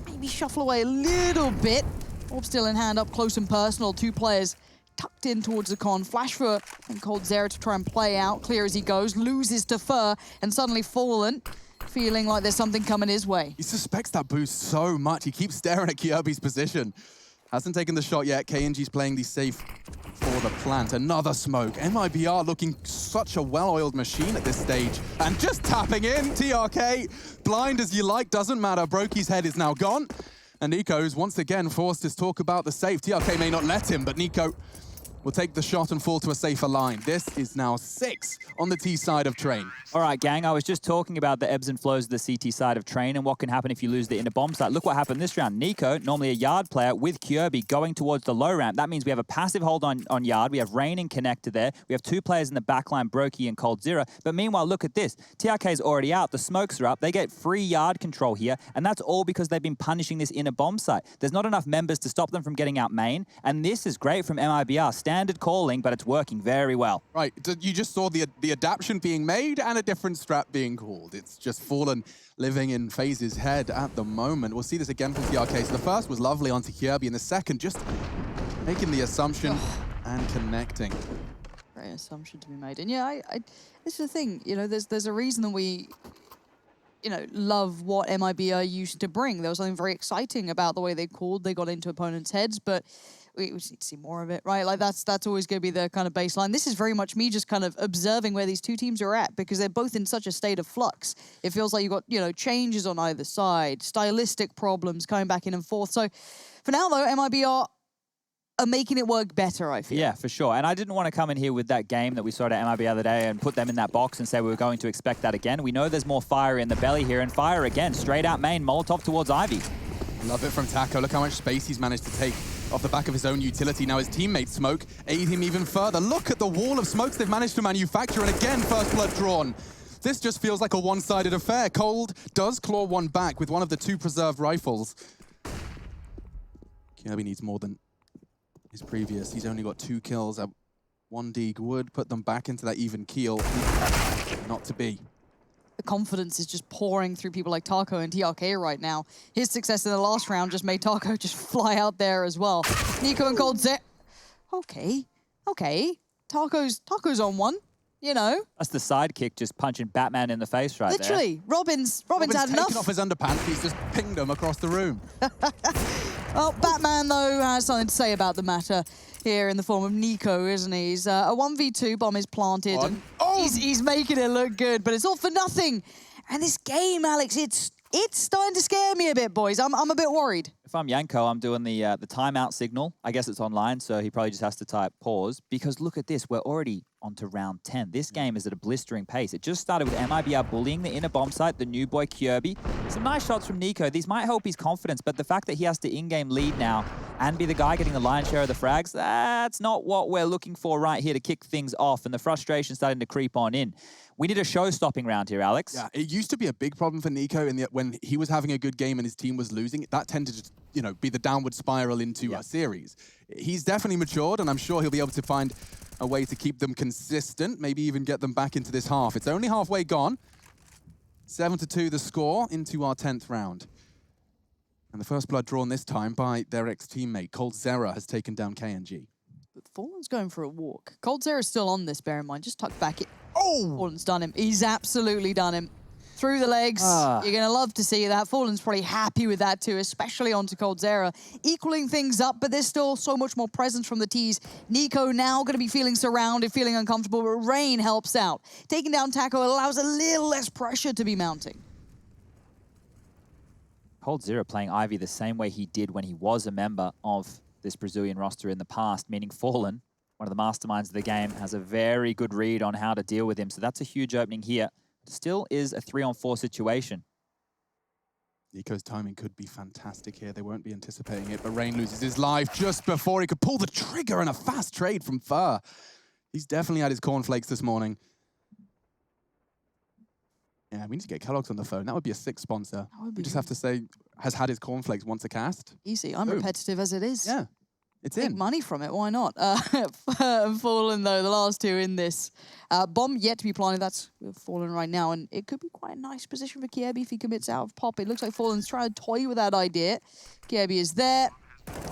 maybe shuffle away a little bit. Orb still in hand, up close and personal. Two players tucked in towards the con. Flash for and coldzera to try and play out. Clear as he goes. Loses to Fur, and suddenly Fallen feeling like there's something coming his way. He suspects that boost so much. He keeps staring at Kirby's position. Hasn't taken the shot yet. KNG's playing the safe for the plant. Another smoke. MIBR looking such a well-oiled machine at this stage. And just tapping in, TRK. Blind as you like, doesn't matter. Brokey's head is now gone. And Nico's once again forced his talk about the safe. TRK may not let him, but Nico will take the shot and fall to a safer line. This is now 6 on the T side of Train. All right, gang, I was just talking about the ebbs and flows of the CT side of Train and what can happen if you lose the inner bomb site. Look what happened this round. Nico, normally a yard player, with Kirby going towards the low ramp. That means we have a passive hold on yard. We have Rain and Connector there. We have two players in the backline, Brokey and coldzera. But meanwhile, look at this. TRK's already out. The smokes are up. They get free yard control here, and that's all because they've been punishing this inner bomb site. There's not enough members to stop them from getting out main, and this is great from MIBR. Standard calling, but it's working very well. Right, you just saw the adaptation being made and a different strat being called. It's just Fallen living in FaZe's head at the moment. We'll see this again from TRK. So the first was lovely onto Kirby, and the second just making the assumption and connecting. Great assumption to be made. And yeah, this is the thing, you know, there's a reason that we, you know, love what MIBR used to bring. There was something very exciting about the way they called. They got into opponents' heads, but we just need to see more of it, right? Like that's always going to be the kind of baseline. This is very much me just kind of observing where these two teams are at because they're both in such a state of flux. It feels like you've got, you know, changes on either side, stylistic problems coming back in and forth. So for now, though, MIBR are making it work better, I feel. Yeah, for sure. And I didn't want to come in here with that game that we saw at MIB the other day and put them in that box and say we were going to expect that again. We know there's more fire in the belly here, and fire again, straight out main, Molotov towards Ivy. Love it from Taco. Look how much space he's managed to take off the back of his own utility. Now his teammates Smoke aid him even further. Look at the wall of smokes they've managed to manufacture, and again, first blood drawn. This just feels like a one-sided affair. Cold does claw one back with one of the two preserved rifles. Kirby needs more than his previous. He's only got 2 kills. One dig would put them back into that even keel. Not to be. The confidence is just pouring through people like Taco and TRK right now. His success in the last round just made Taco just fly out there as well. Nico and coldzera. Okay. Taco's on one, you know. That's the sidekick just punching Batman in the face right Literally, there. Robin's had enough. Taken off his underpants. He's just pinged him across the room. Well, Batman, though, has something to say about the matter here in the form of Nico, isn't he? He's a 1v2, bomb is planted, and he's making it look good, but it's all for nothing. And this game, Alex, it's starting to scare me a bit, boys. I'm a bit worried. If I'm Yanko, I'm doing the timeout signal. I guess it's online, so he probably just has to type pause. Because look at this, we're already onto round 10. This game is at a blistering pace. It just started with MIBR bullying the inner bomb site, the new boy Kirby. Some nice shots from Nico. These might help his confidence, but the fact that he has to in-game lead now and be the guy getting the lion's share of the frags, that's not what we're looking for right here to kick things off, and the frustration starting to creep on in. We need a show-stopping round here, Alex. Yeah, it used to be a big problem for Nico when he was having a good game and his team was losing. That tended to, you know, be the downward spiral into a series. He's definitely matured, and I'm sure he'll be able to find a way to keep them consistent, maybe even get them back into this half. It's only halfway gone. 7-2 the score into our 10th round. And the first blood drawn this time by their ex-teammate. coldzera has taken down KNG. But Fallen's going for a walk. coldzera's still on this, bear in mind. Just tuck back it. Oh! Fallen's done him. He's absolutely done him. Through the legs. You're going to love to see that. Fallen's probably happy with that too, especially onto coldzera. Equaling things up, but there's still so much more presence from the T's. Nico now going to be feeling surrounded, feeling uncomfortable, but Rain helps out. Taking down Taco allows a little less pressure to be mounting. coldzera playing Ivy the same way he did when he was a member of this Brazilian roster in the past, meaning Fallen, one of the masterminds of the game, has a very good read on how to deal with him. So that's a huge opening here. Still is a 3-on-4 situation. Nico's timing could be fantastic here. They won't be anticipating it, but Rain loses his life just before he could pull the trigger, and a fast trade from Fur. He's definitely had his cornflakes this morning. Yeah, we need to get Kellogg's on the phone. That would be a sick sponsor. We just have to say, has had his cornflakes once a cast. Easy. I'm Boom. repetitive as it is. Yeah, it's Make in. money from it. Why not? Fallen, though, the last two in this. Bomb yet to be planted. That's Fallen right now. And it could be quite a nice position for Kiebi if he commits out of pop. It looks like Fallen's trying to toy with that idea. Kiebi is there.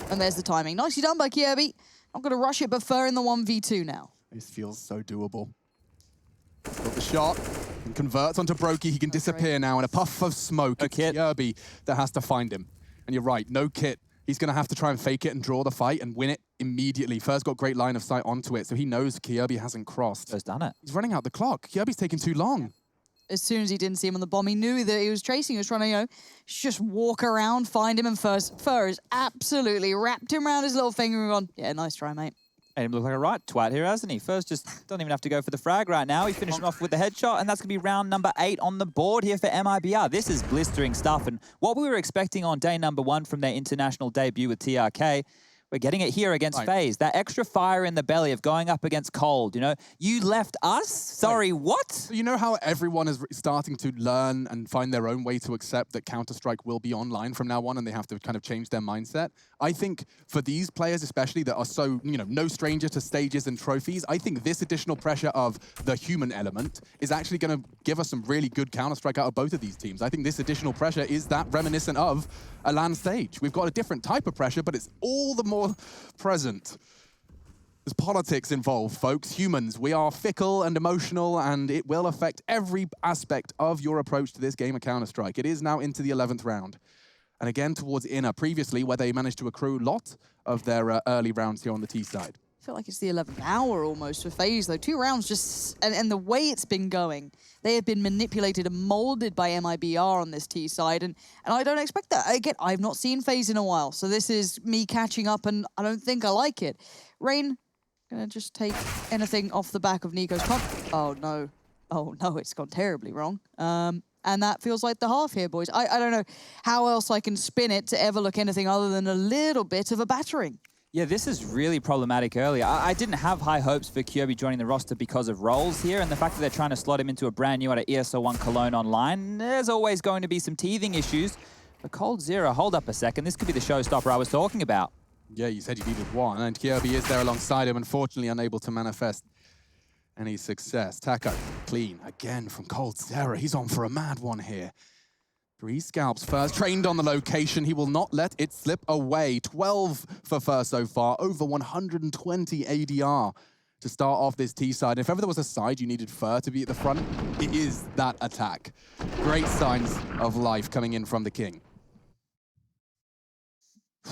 And there's the timing. Nicely done by Kiebi. Not going to rush it, but Fur in the 1v2 now. This feels so doable. Got the shot and converts onto Brokey. He can disappear now in a puff of smoke. It's Kiebi that has to find him. And you're right, no kit. He's going to have to try and fake it and draw the fight and win it immediately. First got great line of sight onto it, so he knows Kiebi hasn't crossed. Just done it. He's running out the clock. Kiebi's taking too long. As soon as he didn't see him on the bomb, he knew that he was chasing. He was trying to, just walk around, find him, and Fur is absolutely wrapped him around his little finger and gone, yeah, nice try, mate. Made him look like a right twat here, hasn't he? First, just don't even have to go for the frag right now. He finished him off with the headshot, and that's going to be round number 8 on the board here for MIBR. This is blistering stuff, and what we were expecting on day number 1 from their international debut with TRK, we're getting it here against FaZe. That extra fire in the belly of going up against Cold, You left us? Sorry, what? You know how everyone is starting to learn and find their own way to accept that Counter-Strike will be online from now on and they have to kind of change their mindset? I think for these players especially that are so, no stranger to stages and trophies, I think this additional pressure of the human element is actually going to give us some really good Counter-Strike out of both of these teams. I think this additional pressure is that reminiscent of a LAN stage. We've got a different type of pressure, but it's all the more present. There's politics involved, folks. Humans, we are fickle and emotional, and it will affect every aspect of your approach to this game of Counter-Strike. It is now into the 11th round. And again, towards Inner, previously, where they managed to accrue a lot of their early rounds here on the T side. I feel like it's the 11th hour almost for FaZe, though. 2 rounds just... And the way it's been going, they have been manipulated and molded by MIBR on this T side, and I don't expect that. Again, I've not seen FaZe in a while, so this is me catching up, and I don't think I like it. Rain, gonna just take anything off the back of Nico's pump. Oh, no. Oh, no, it's gone terribly wrong. And that feels like the half here, boys. I don't know how else I can spin it to ever look anything other than a little bit of a battering. Yeah, this is really problematic earlier. I didn't have high hopes for Kiebi joining the roster because of roles here, and the fact that they're trying to slot him into a brand new ESL 1 Cologne online, there's always going to be some teething issues. But Cold Zero, hold up a second. This could be the showstopper I was talking about. Yeah, you said you needed one, and Kiebi is there alongside him, unfortunately unable to manifest any success. Taco, clean, again from Cold Zero. He's on for a mad one here. 3 scalps first, trained on the location. He will not let it slip away. 12 for first so far, over 120 ADR to start off this T side. If ever there was a side you needed Fur to be at the front, it is that attack. Great signs of life coming in from the King.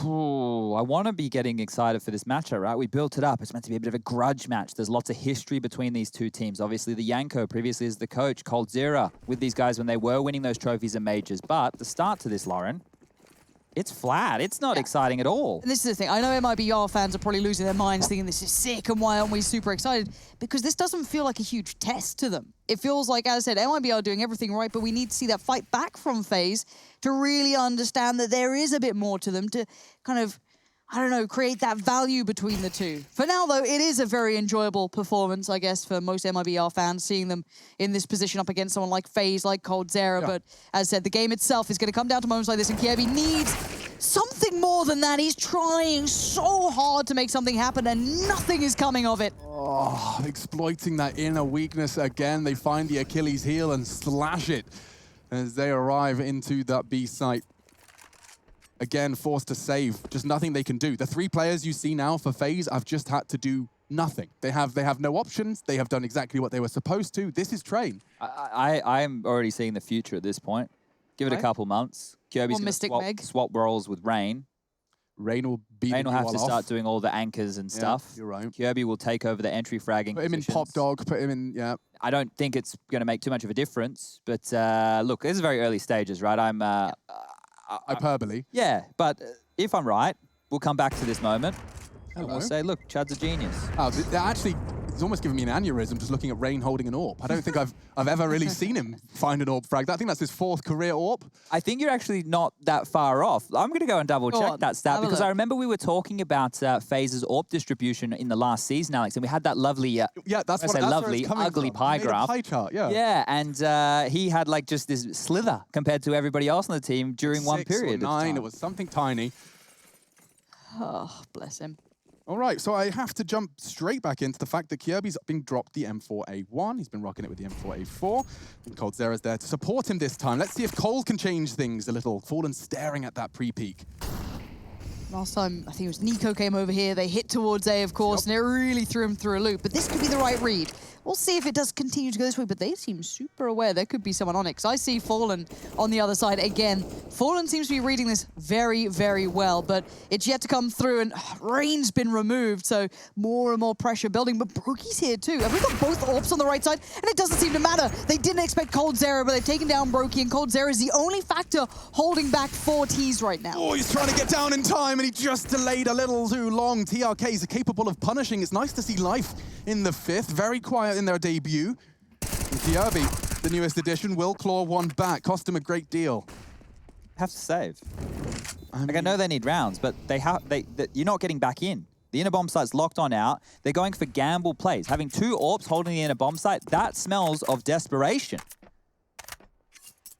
Ooh, I want to be getting excited for this matchup, right? We built it up. It's meant to be a bit of a grudge match. There's lots of history between these two teams. Obviously, the Yanko previously is the coach, Cold Zero, with these guys when they were winning those trophies and majors. But the start to this, Lauren, it's flat. It's not exciting at all. And this is the thing. I know MIBR fans are probably losing their minds thinking this is sick and why aren't we super excited? Because this doesn't feel like a huge test to them. It feels like, as I said, MIBR are doing everything right, but we need to see that fight back from FaZe to really understand that there is a bit more to them to kind of, I don't know, create that value between the two. For now, though, it is a very enjoyable performance, I guess, for most MIBR fans, seeing them in this position up against someone like FaZe, like Cold Zero. Yeah. But as I said, the game itself is going to come down to moments like this, and Kiebi needs something more than that. He's trying so hard to make something happen, and nothing is coming of it. Oh, exploiting that inner weakness again. They find the Achilles heel and slash it as they arrive into that B site. Again, forced to save. Just nothing they can do. The 3 players you see now for FaZe have just had to do nothing. They have no options. They have done exactly what they were supposed to. This is Train. I'm already seeing the future at this point. Give it a couple months. Kiebi's going to swap roles with Rain. Rain will have to start doing all the anchors and stuff. You're right. Kiebi will take over the entry fragging. Put him in Pop Dog. Put him in, yeah. I don't think it's going to make too much of a difference. But look, this is very early stages, right? Hyperbole. Yeah, but if I'm right, we'll come back to this moment. Hello. And we'll say, look, Chad's a genius. Oh, actually, He's almost giving me an aneurysm just looking at Rain holding an AWP. I don't think I've ever really seen him find an AWP frag. I think that's his 4th career AWP. I think you're actually not that far off. I'm going to go and double check that stat because I remember we were talking about FaZe's AWP distribution in the last season, Alex, and we had that lovely, yeah, that's what lovely, ugly pie graph. Pie chart, yeah. Yeah, and he had like just this slither compared to everybody else on the team during one period. 6 or 9, it was something tiny. Oh, bless him. All right, so I have to jump straight back into the fact that Kjaerbye's been dropped the M4A1. He's been rocking it with the M4A4. And coldzera's there to support him this time. Let's see if Cole can change things a little. Fallen staring at that pre-peak. Last time, I think it was Nico came over here. They hit towards A, of course, and it really threw him through a loop. But this could be the right read. We'll see if it does continue to go this way, but they seem super aware. There could be someone on it, because I see Fallen on the other side again. Fallen seems to be reading this very, very well, but it's yet to come through, and Rain's been removed, so more and more pressure building. But Brokey's here too. Have we got both AWPs on the right side? And it doesn't seem to matter. They didn't expect coldzera, but they've taken down Brokey, and coldzera is the only factor holding back 4 Ts right now. Oh, he's trying to get down in time, and he just delayed a little too long. TRKs are capable of punishing. It's nice to see Life in the 5th. Very quiet in their debut. And Kjaerbye, the newest addition, will claw one back. Cost him a great deal. Have to save. I know they need rounds, but you're not getting back in. The inner bomb site's locked on out. They're going for gamble plays. Having 2 AWPs holding the inner bomb site, that smells of desperation.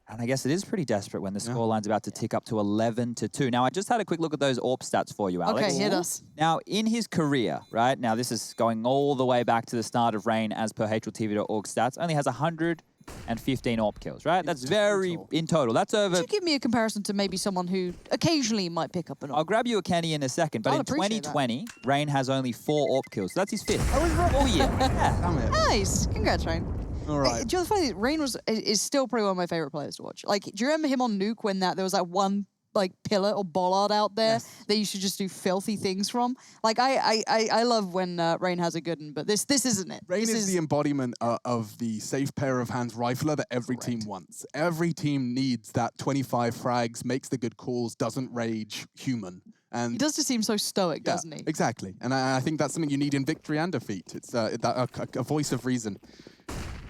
And I guess it is pretty desperate when the scoreline's about to tick up to 11-2. Now, I just had a quick look at those AWP stats for you, Alex. Okay, hit us. Now, in his career, right? Now, this is going all the way back to the start of Rain as per HLTV.org stats. Only has 115 AWP kills, right? That's very in total. That's over... Could you give me a comparison to maybe someone who occasionally might pick up an AWP? I'll grab you a Kenny in a second, but in 2020, Rain has only 4 AWP kills. So that's his 5th. Oh, he's right. All year. Yeah. Damn it. Nice. Congrats, Rain. All right. Do you know the funny thing? Rain is still probably one of my favorite players to watch. Like, do you remember him on Nuke when there was that one like pillar or bollard out there that you should just do filthy things from? Like, I love when Rain has a good one, but this isn't it. Rain is the embodiment of the safe pair of hands rifler that every team wants. Every team needs that 25 frags, makes the good calls, doesn't rage, human. And he does just seem so stoic, doesn't he? Exactly. And I think that's something you need in victory and defeat. It's a voice of reason.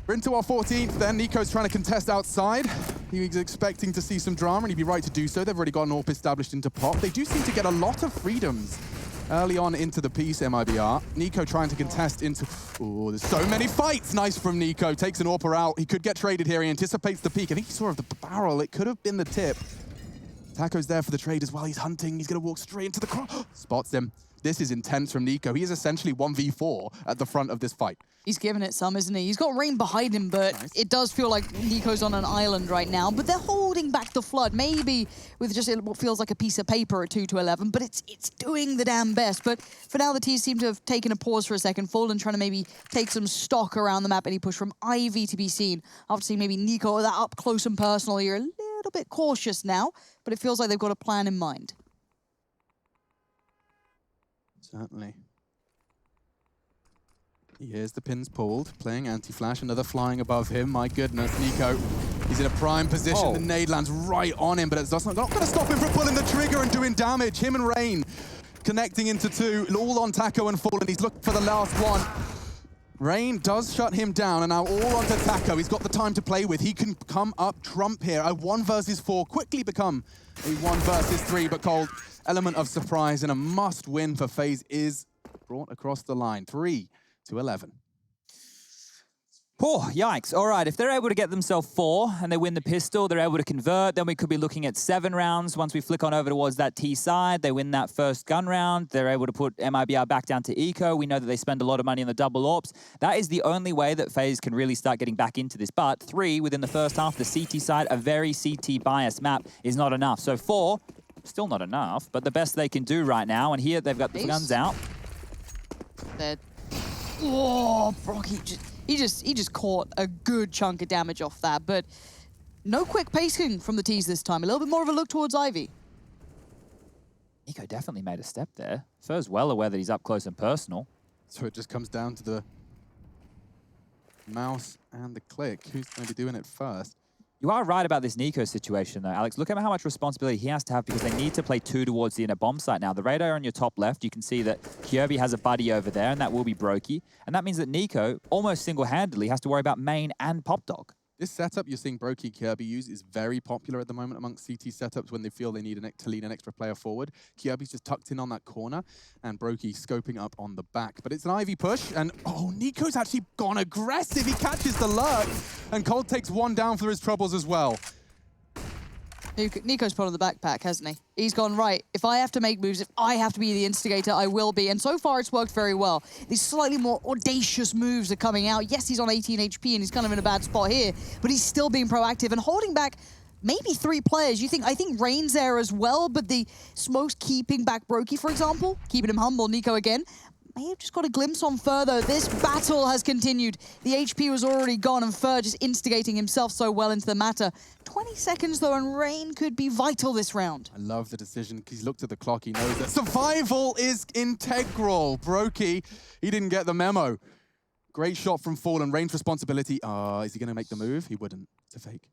We're into our 14th then. Nico's trying to contest outside. He was expecting to see some drama, and he'd be right to do so. They've already got an AWP established into pop. They do seem to get a lot of freedoms early on into the piece, MIBR. Nico trying to contest into... Oh, there's so many fights. Nice from Nico. Takes an AWPer out. He could get traded here. He anticipates the peak. I think he saw the barrel. It could have been the tip. Taco's there for the trade as well. He's hunting. He's going to walk straight into the cross. Spots him. This is intense from Nico. He is essentially 1v4 at the front of this fight. He's giving it some, isn't he? He's got Rain behind him, but it does feel like Nico's on an island right now. But they're holding back the flood, maybe with just what feels like a piece of paper at 2-11, but it's doing the damn best. But for now, the T's seem to have taken a pause for a second. Fallen trying to maybe take some stock around the map, any push from Ivy to be seen. After seeing maybe Nico that up close and personal, you're a little bit cautious now, but it feels like they've got a plan in mind. Certainly. He hears the pins pulled, playing anti-flash, another flying above him. My goodness, Nico, he's in a prime position. The nade lands right on him, but it's not going to stop him from pulling the trigger and doing damage. Him and Rain connecting into 2, all on Taco and Fallen. He's looking for the last one. Rain does shut him down, and now all onto Taco. He's got the time to play with. He can come up trump here. A 1 versus 4 quickly become a 1 versus 3, but Cold, element of surprise and a must-win for FaZe is brought across the line. 3-11. Oh, yikes. All right, if they're able to get themselves 4 and they win the pistol, they're able to convert, then we could be looking at 7 rounds. Once we flick on over towards that T side, they win that first gun round. They're able to put MIBR back down to eco. We know that they spend a lot of money on the double AWPs. That is the only way that FaZe can really start getting back into this. But 3 within the first half, the CT side, a very CT biased map, is not enough. So 4, still not enough, but the best they can do right now. And here they've got the guns out. Oh, Brokey he just caught a good chunk of damage off that, but no quick pacing from the T's this time. A little bit more of a look towards Ivy. Nico definitely made a step there. Fur's well aware that he's up close and personal. So it just comes down to the mouse and the click. Who's going to be doing it first? You are right about this Nico situation, though, Alex. Look at how much responsibility he has to have because they need to play 2 towards the inner bomb site now. The radar on your top left, you can see that Kirby has a buddy over there, and that will be Brokey. And that means that Nico, almost single-handedly, has to worry about main and Pop Dog. This setup you're seeing Brokey Kirby use is very popular at the moment amongst CT setups when they feel they need to lead an extra player forward. Kirby's just tucked in on that corner, and Brokey scoping up on the back. But it's an Ivy push, and oh, Nico's actually gone aggressive. He catches the lurk, and Cold takes one down for his troubles as well. Nico's put on the backpack, hasn't he? He's gone, right, if I have to make moves, if I have to be the instigator, I will be. And so far, it's worked very well. These slightly more audacious moves are coming out. Yes, he's on 18 HP, and he's kind of in a bad spot here, but he's still being proactive and holding back maybe 3 players. I think Rain's there as well, but the Smokes keeping back Brokey, for example, keeping him humble. Nico again. May have just got a glimpse on Fur, though. This battle has continued. The HP was already gone, and Fur just instigating himself so well into the matter. 20 seconds, though, and Rain could be vital this round. I love the decision. He's looked at the clock. He knows that survival is integral. Brokey, he didn't get the memo. Great shot from Fallen. Rain's responsibility. Is he going to make the move? He wouldn't. It's a fake.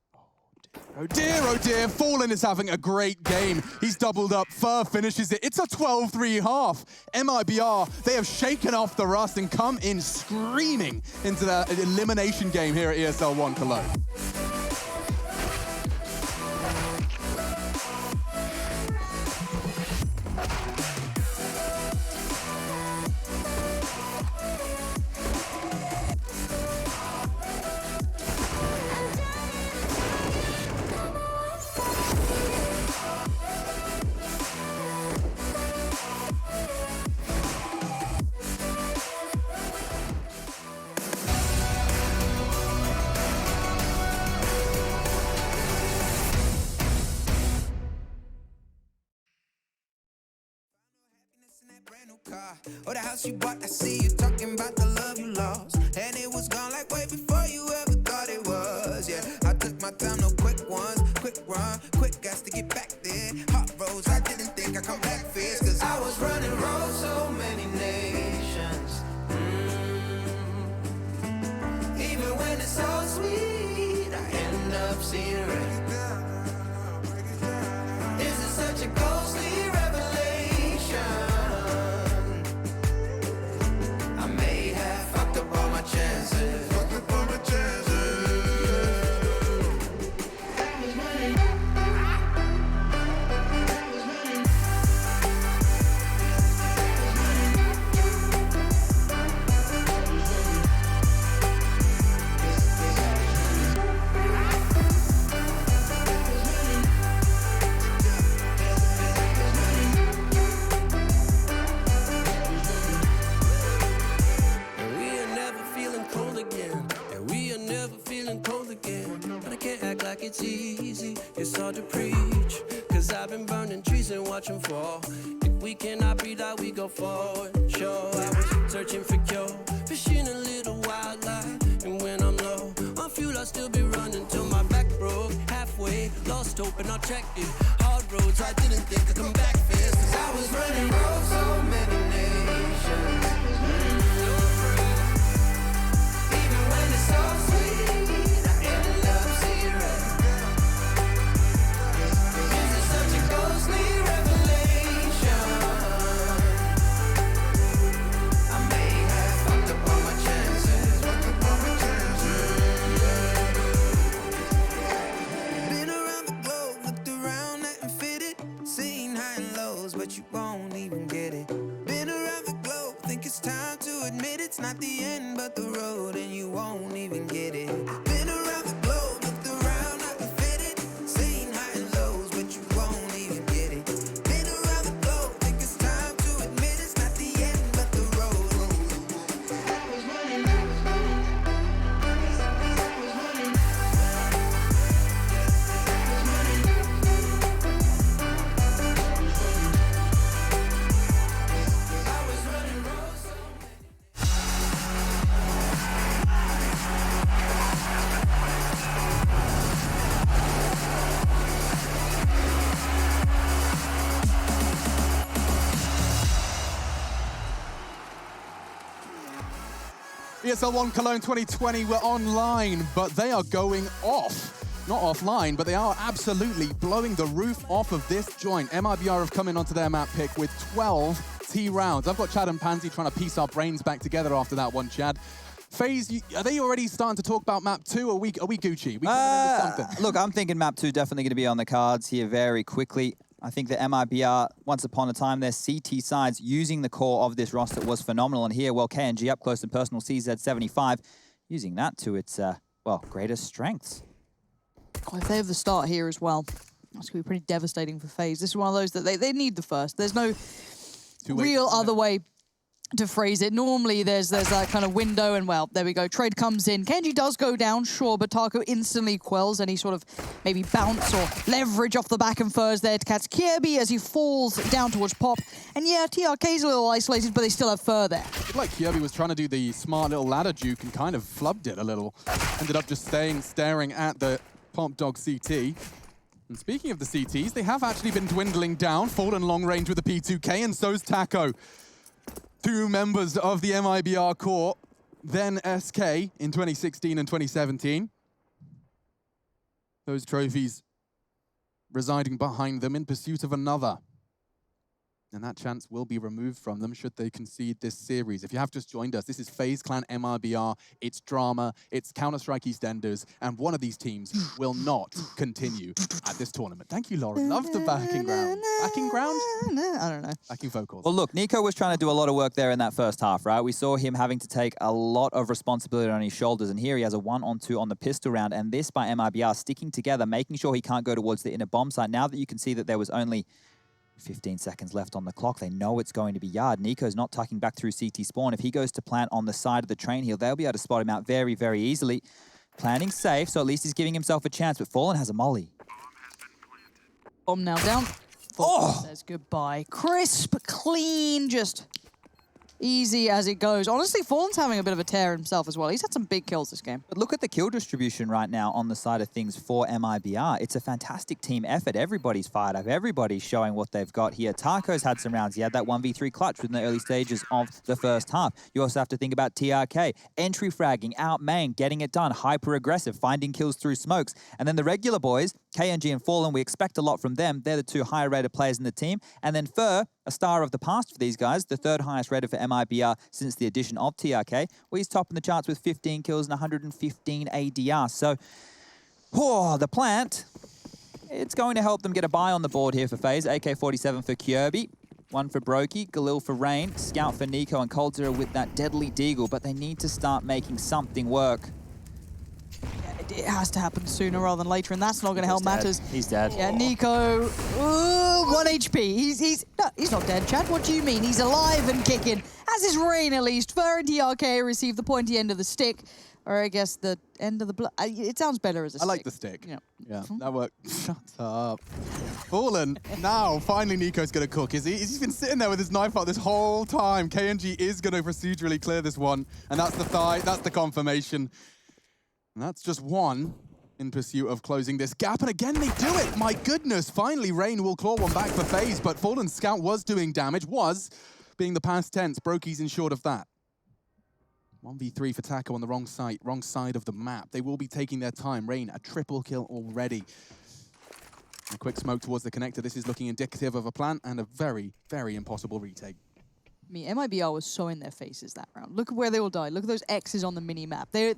Oh dear, oh dear. Fallen is having a great game. He's doubled up. Fur finishes it. It's a 12-3 half. MIBR, they have shaken off the rust and come in screaming into the elimination game here at ESL 1 Cologne. Or the house you bought, I see you talking about the love you lost. And it was gone like way before you ever thought it was. Yeah, I took my time, no quick ones. Quick run, quick gas to get back there. Hot roads, I didn't think I'd come back fierce. Cause I was running roads, so many nations. Even when it's so sweet, I end up seeing red. This is such a ghostly revelation. It's easy, it's hard to preach. Cause I've been burning trees and watching fall. If we cannot breathe out, we go forward. Sure, I was searching for cure, fishing a little wildlife. And when I'm low on fuel, I'll still be running till my back broke. Halfway, lost hope and I checked it. Hard roads, I didn't think I'd come back fast. Cause I was running roads, so many nations. Even when it's so sweet, I ended up seeing red. But you won't even get it. Been around the globe, think it's time to admit it's not the end but the road, and you won't even get it. Been around the globe, looked around, not to fit it. Seen high and lows, but you won't even get it. Been around the globe, think it's time to admit it's not the end but the road. ESL 1 Cologne 2020, we're online, but they are going off. not offline, but they are absolutely blowing the roof off of this joint. MIBR have come in onto their map pick with 12 T rounds. I've got Chad and Pansy trying to piece our brains back together after that one, Chad. FaZe, are they already starting to talk about map 2? Are we Gucci? We coming into something? Look, I'm thinking map 2 definitely going to be on the cards here very quickly. I think that MIBR, once upon a time, their CT sides using the core of this roster was phenomenal. And here, well, KNG up close and personal, CZ75, using that to its, well, greatest strengths. Oh, if they have the start here as well, that's going to be pretty devastating for FaZe. This is one of those that they need the first. There's no real other way to phrase it. Normally, there's that kind of window, and well, there we go. Trade comes in. Kenji does go down, sure, but Taco instantly quells any sort of maybe bounce or leverage off the back and furs there to catch Kirby as he falls down towards Pop. And yeah, TRK's a little isolated, but they still have fur there. Like Kirby was trying to do the smart little ladder juke and kind of flubbed it a little. Ended up just staring at the Pop Dog CT. And speaking of the CTs, they have actually been dwindling down. Fallen long range with the P2K, and so's Taco. 2 members of the MIBR core, then SK in 2016 and 2017. Those trophies residing behind them in pursuit of another. And that chance will be removed from them should they concede this series. If you have just joined us, this is FaZe Clan MIBR. It's drama, it's Counter-Strike EastEnders, and one of these teams will not continue at this tournament. Thank you, Lauren. Love the backing ground. Backing ground? I don't know. Backing vocals. Well, look, Nico was trying to do a lot of work there in that first half, right? We saw him having to take a lot of responsibility on his shoulders, and here he has a 1-on-2 on the pistol round, and this by MIBR sticking together, making sure he can't go towards the inner bomb site. Now that you can see that there was only 15 seconds left on the clock. They know it's going to be Yard. Nico's not tucking back through CT spawn. If he goes to plant on the side of the train hill, they'll be able to spot him out very, very easily. Planting safe, so at least he's giving himself a chance, but Fallen has a molly. Bomb now down. Fallen says goodbye. Crisp, clean, just easy as it goes. Honestly, Fallen's having a bit of a tear himself as well. He's had some big kills this game. But look at the kill distribution right now on the side of things for MIBR. It's a fantastic team effort. Everybody's fired up. Everybody's showing what they've got here. Taco's had some rounds. He had that 1v3 clutch within the early stages of the first half. You also have to think about TRK. Entry fragging, out main, getting it done, hyper aggressive, finding kills through smokes. And then the regular boys, KNG and Fallen, we expect a lot from them. They're the 2 higher rated players in the team. And then Fur, a star of the past for these guys, the 3rd highest rated for MIBR since the addition of TRK. Well, he's topping the charts with 15 kills and 115 ADR. So, the plant, it's going to help them get a buy on the board here for FaZe. AK-47 for Kirby, 1 for Brokey, Galil for Rain, Scout for Nico, and coldzera with that deadly deagle. But they need to start making something work. It has to happen sooner rather than later, and that's not going to help matters. He's dead. Yeah, Nico, 1 HP. He's not dead, Chad. What do you mean? He's alive and kicking. As is Rain, at least. Fur and TRK receive the pointy end of the stick, or I guess the end of the blood. It sounds better as a stick. I like the stick. Yeah, that worked. Shut up. Fallen. Now, finally, Nico's going to cook. He's been sitting there with his knife out this whole time. KNG is going to procedurally clear this one, and that's the thigh. That's the confirmation. And that's just 1 in pursuit of closing this gap. And again, they do it. My goodness. Finally, Rain will claw one back for FaZe, but Fallen Scout was doing damage, was being the past tense. Brokey's in short of that. 1v3 for Taco on the wrong side of the map. They will be taking their time. Rain, a triple kill already. A quick smoke towards the connector. This is looking indicative of a plant and a very, very impossible retake. I mean, MIBR was so in their faces that round. Look at where they all died. Look at those X's on the mini-map. They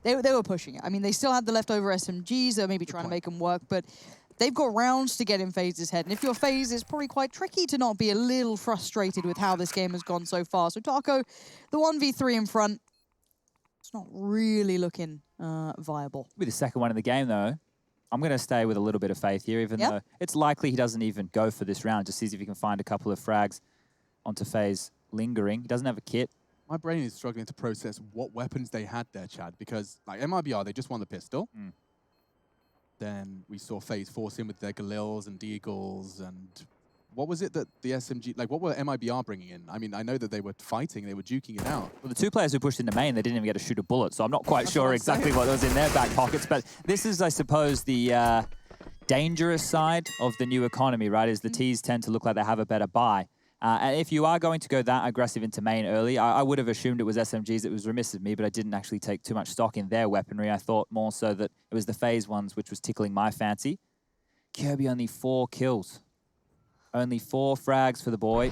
were pushing it. I mean, they still had the leftover SMGs. They're maybe trying to make them work, but they've got rounds to get in FaZe's head. And if you're FaZe, it's probably quite tricky to not be a little frustrated with how this game has gone so far. So Taco, the 1v3 in front, it's not really looking viable. With the second one in the game, though, I'm going to stay with a little bit of faith here, even though it's likely he doesn't even go for this round. Just sees if he can find a couple of frags onto FaZe lingering. He doesn't have a kit. My brain is struggling to process what weapons they had there, Chad, because like MIBR, they just won the pistol. Then we saw FaZe force in with their Galils and Deagles, and what was it that the SMG, like what were MIBR bringing in? I mean, I know that they were fighting, they were duking it out. Well, the 2 players who pushed into main, they didn't even get to shoot a bullet, so I'm not quite sure exactly what was in their back pockets, but this is, I suppose, the dangerous side of the new economy, right, is the Ts tend to look like they have a better buy. And if you are going to go that aggressive into main early, I would have assumed it was SMGs. It was remiss of me, but I didn't actually take too much stock in their weaponry. I thought more so that it was the FaZe ones, which was tickling my fancy. Kirby only 4 kills. Only 4 frags for the boy.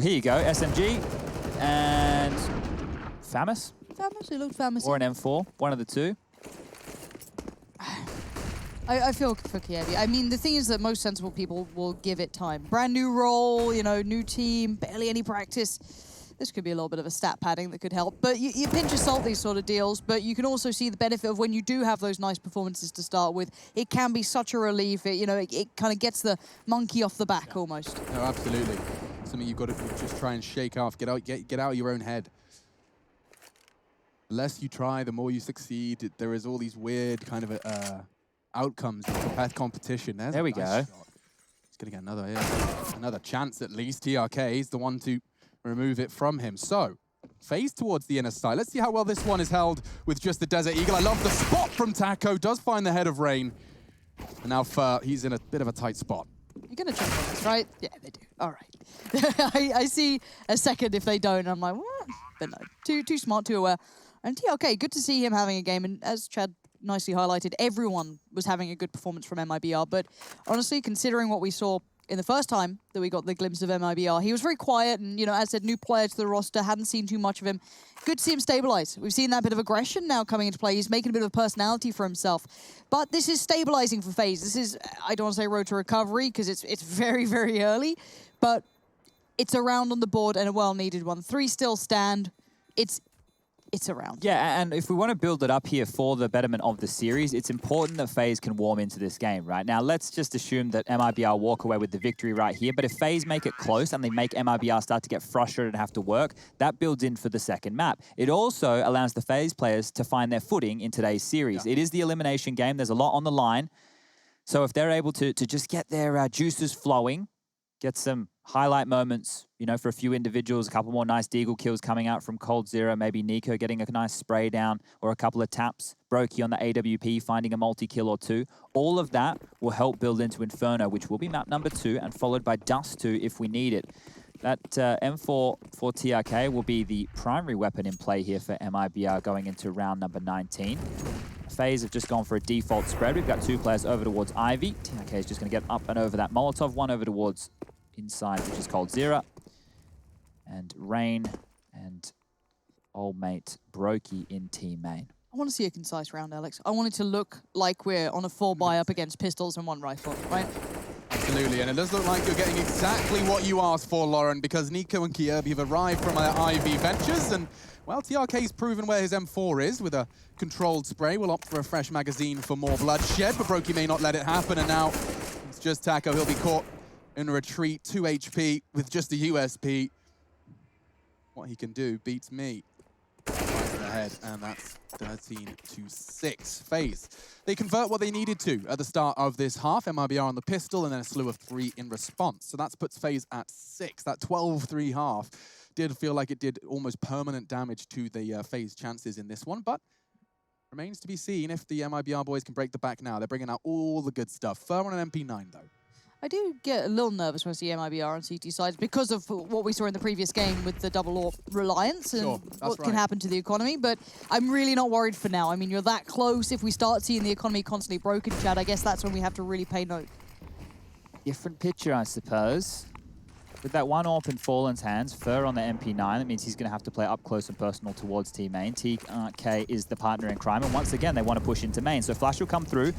Here you go, SMG and Famus. Famus, he looked Famus. Or an M4, one of the two. I feel for Kirby. I mean, the thing is that most sensible people will give it time. Brand new role, you know, new team, barely any practice. This could be a little bit of a stat padding that could help. But you pinch of salt these sort of deals, but you can also see the benefit of when you do have those nice performances to start with. It can be such a relief. It kind of gets the monkey off the back almost. No, absolutely. Something you've got to just try and shake off. Get out of your own head. The less you try, the more you succeed. There is all these weird kind of outcomes in competition. There we go. Shot. He's going to get another chance at least. TRK is the one to remove it from him. So, FaZe towards the inner side. Let's see how well this one is held with just the Desert Eagle. I love the spot from Taco. Does find the head of Rain. And now Fur, he's in a bit of a tight spot. You're going to jump on this, right? Yeah, they do. All right. I see a second if they don't. I'm like, what? But no, too smart, too aware. And TRK, good to see him having a game. And as Chad nicely highlighted, everyone was having a good performance from MIBR. But honestly, considering what we saw in the first time that we got the glimpse of MIBR, he was very quiet and, as I said, new player to the roster, hadn't seen too much of him. Good to see him stabilize. We've seen that bit of aggression now coming into play. He's making a bit of a personality for himself. But this is stabilizing for FaZe. This is, I don't want to say road to recovery because it's very, very early, but it's a round on the board and a well-needed one. 3 still stand. It's around. Yeah, and if we want to build it up here for the betterment of the series, it's important that FaZe can warm into this game, right? Now, let's just assume that MIBR walk away with the victory right here, but if FaZe make it close and they make MIBR start to get frustrated and have to work, that builds in for the second map. It also allows the FaZe players to find their footing in today's series. Yeah. It is the elimination game. There's a lot on the line. So if they're able to just get their juices flowing, get some highlight moments, for a few individuals, a couple more nice Deagle kills coming out from Cold Zero, maybe Nico getting a nice spray down or a couple of taps, Brokey on the AWP finding a multi-kill or 2. All of that will help build into Inferno, which will be map number 2 and followed by Dust 2 if we need it. That M4 for TRK will be the primary weapon in play here for MIBR going into round number 19. FaZe have just gone for a default spread. We've got 2 players over towards Ivy. TRK is just going to get up and over that Molotov, one over towards inside, which is Cold Zero. And Rain and old mate Brokey in team main. I want to see a concise round, Alex. I want it to look like we're on a 4-buy up against pistols and 1 rifle, right? Absolutely, and it does look like you're getting exactly what you asked for, Lauren, because Nico and Kirby have arrived from their IV ventures, and, well, TRK's proven where his M4 is with a controlled spray. We'll opt for a fresh magazine for more bloodshed, but Brokey may not let it happen, and now it's just Taco. He'll be caught in a retreat, 2 HP with just a USP. What he can do beats me. Right to the head, and that's 13-6. FaZe. They convert what they needed to at the start of this half. MIBR on the pistol, and then a slew of 3 in response. So that puts FaZe at 6. That 12-3 half did feel like it did almost permanent damage to the FaZe chances in this one, but remains to be seen if the MIBR boys can break the back now. They're bringing out all the good stuff. Fur on an MP9, though. I do get a little nervous when I see MIBR on CT sides because of what we saw in the previous game with the double AWP reliance and what can happen to the economy, but I'm really not worried for now. I mean, you're that close. If we start seeing the economy constantly broken, Chad, I guess that's when we have to really pay note. Different picture, I suppose. With that 1 AWP in Fallen's hands, Fur on the MP9, that means he's going to have to play up close and personal towards team main. TK is the partner in crime, and once again, they want to push into main. So Flash will come through.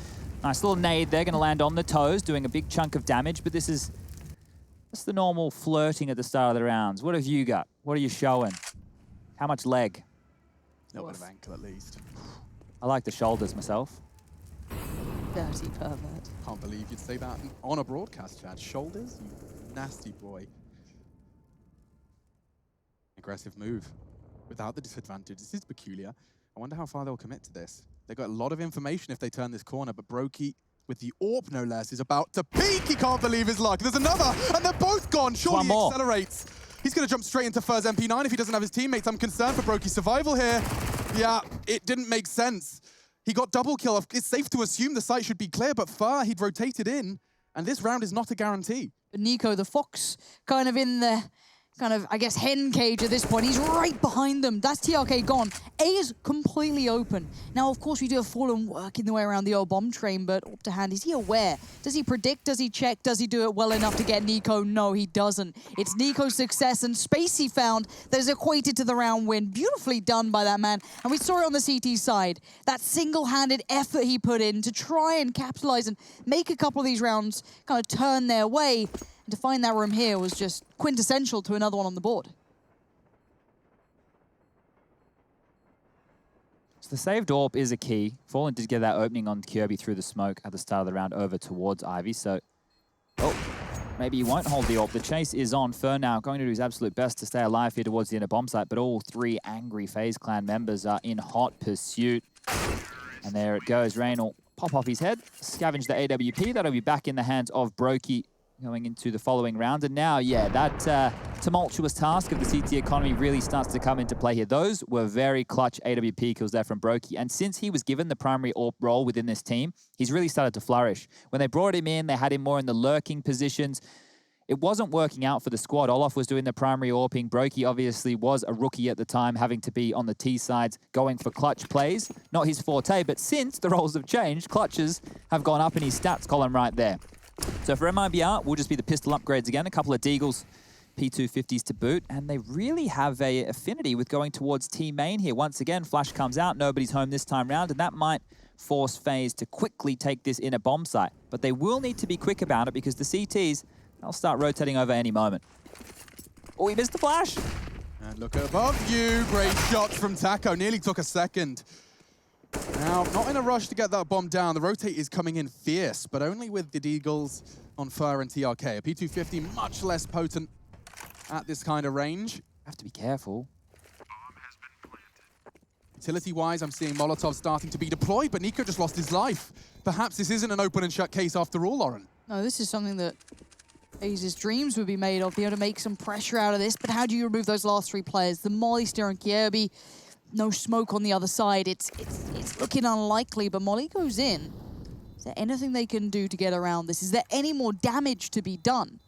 Nice little nade there, going to land on the toes, doing a big chunk of damage, but this is just the normal flirting at the start of the rounds. What have you got? What are you showing? How much leg? No bit of ankle, at least. I like the shoulders myself. Dirty pervert. Can't believe you'd say that on a broadcast, Chad. Shoulders? You nasty boy. Aggressive move. Without the disadvantage. This is peculiar. I wonder how far they'll commit to this. They've got a lot of information if they turn this corner, but Brokey, with the AWP no less, is about to peak. He can't believe his luck. There's another, and they're both gone. Surely he accelerates. He's going to jump straight into Fur's MP9 if he doesn't have his teammates. I'm concerned for Brokey's survival here. Yeah, it didn't make sense. He got double kill. It's safe to assume the site should be clear, but Fur, he'd rotated in, and this round is not a guarantee. But Nico, the fox, kind of in the I guess, hen cage at this point. He's right behind them. That's TRK gone. A is completely open. Now, of course, we do have Fallen working the way around the old bomb train, but up to hand, is he aware? Does he predict? Does he check? Does he do it well enough to get Nico? No, he doesn't. It's Nico's success and space he found that is equated to the round win. Beautifully done by that man. And we saw it on the CT side. That single-handed effort he put in to try and capitalize and make a couple of these rounds kind of turn their way. And to find that room here was just quintessential to another one on the board. So the saved AWP is a key. Fallen did get that opening on Kirby through the smoke at the start of the round over towards Ivy. So, oh, maybe he won't hold the AWP. The chase is on. Fer now going to do his absolute best to stay alive here towards the inner bomb site, but all three angry FaZe Clan members are in hot pursuit. And there it goes. Rain will pop off his head, scavenge the AWP. That'll be back in the hands of Brokey going into the following round. And now, yeah, that tumultuous task of the CT economy really starts to come into play here. Those were very clutch AWP kills there from Brokey. And since he was given the primary AWP role within this team, he's really started to flourish. When they brought him in, they had him more in the lurking positions. It wasn't working out for the squad. Olaf was doing the primary AWPing. Brokey obviously was a rookie at the time, having to be on the T sides, going for clutch plays. Not his forte, but since the roles have changed, clutches have gone up in his stats column right there. So for MIBR, will just be the pistol upgrades again, a couple of Deagles, P250s to boot, and they really have a affinity with going towards T main here. Once again, Flash comes out, nobody's home this time round, and that might force FaZe to quickly take this inner bomb site. But they will need to be quick about it because the CTs, they'll start rotating over any moment. Oh, he missed the flash. And look above you, great shots from Taco, nearly took a second. Now, not in a rush to get that bomb down. The rotate is coming in fierce, but only with the Deagles on Fer and TRK. A P250 much less potent at this kind of range. Have to be careful. Utility-wise, I'm seeing Molotov starting to be deployed, but Nico just lost his life. Perhaps this isn't an open and shut case after all, Lauren. No, this is something that FaZe's dreams would be made of, be able to make some pressure out of this, but how do you remove those last three players? The Molly, Steer, and Kirby. No smoke on the other side. It's looking unlikely, but Molly goes in. Is there anything they can do to get around this? Is there any more damage to be done?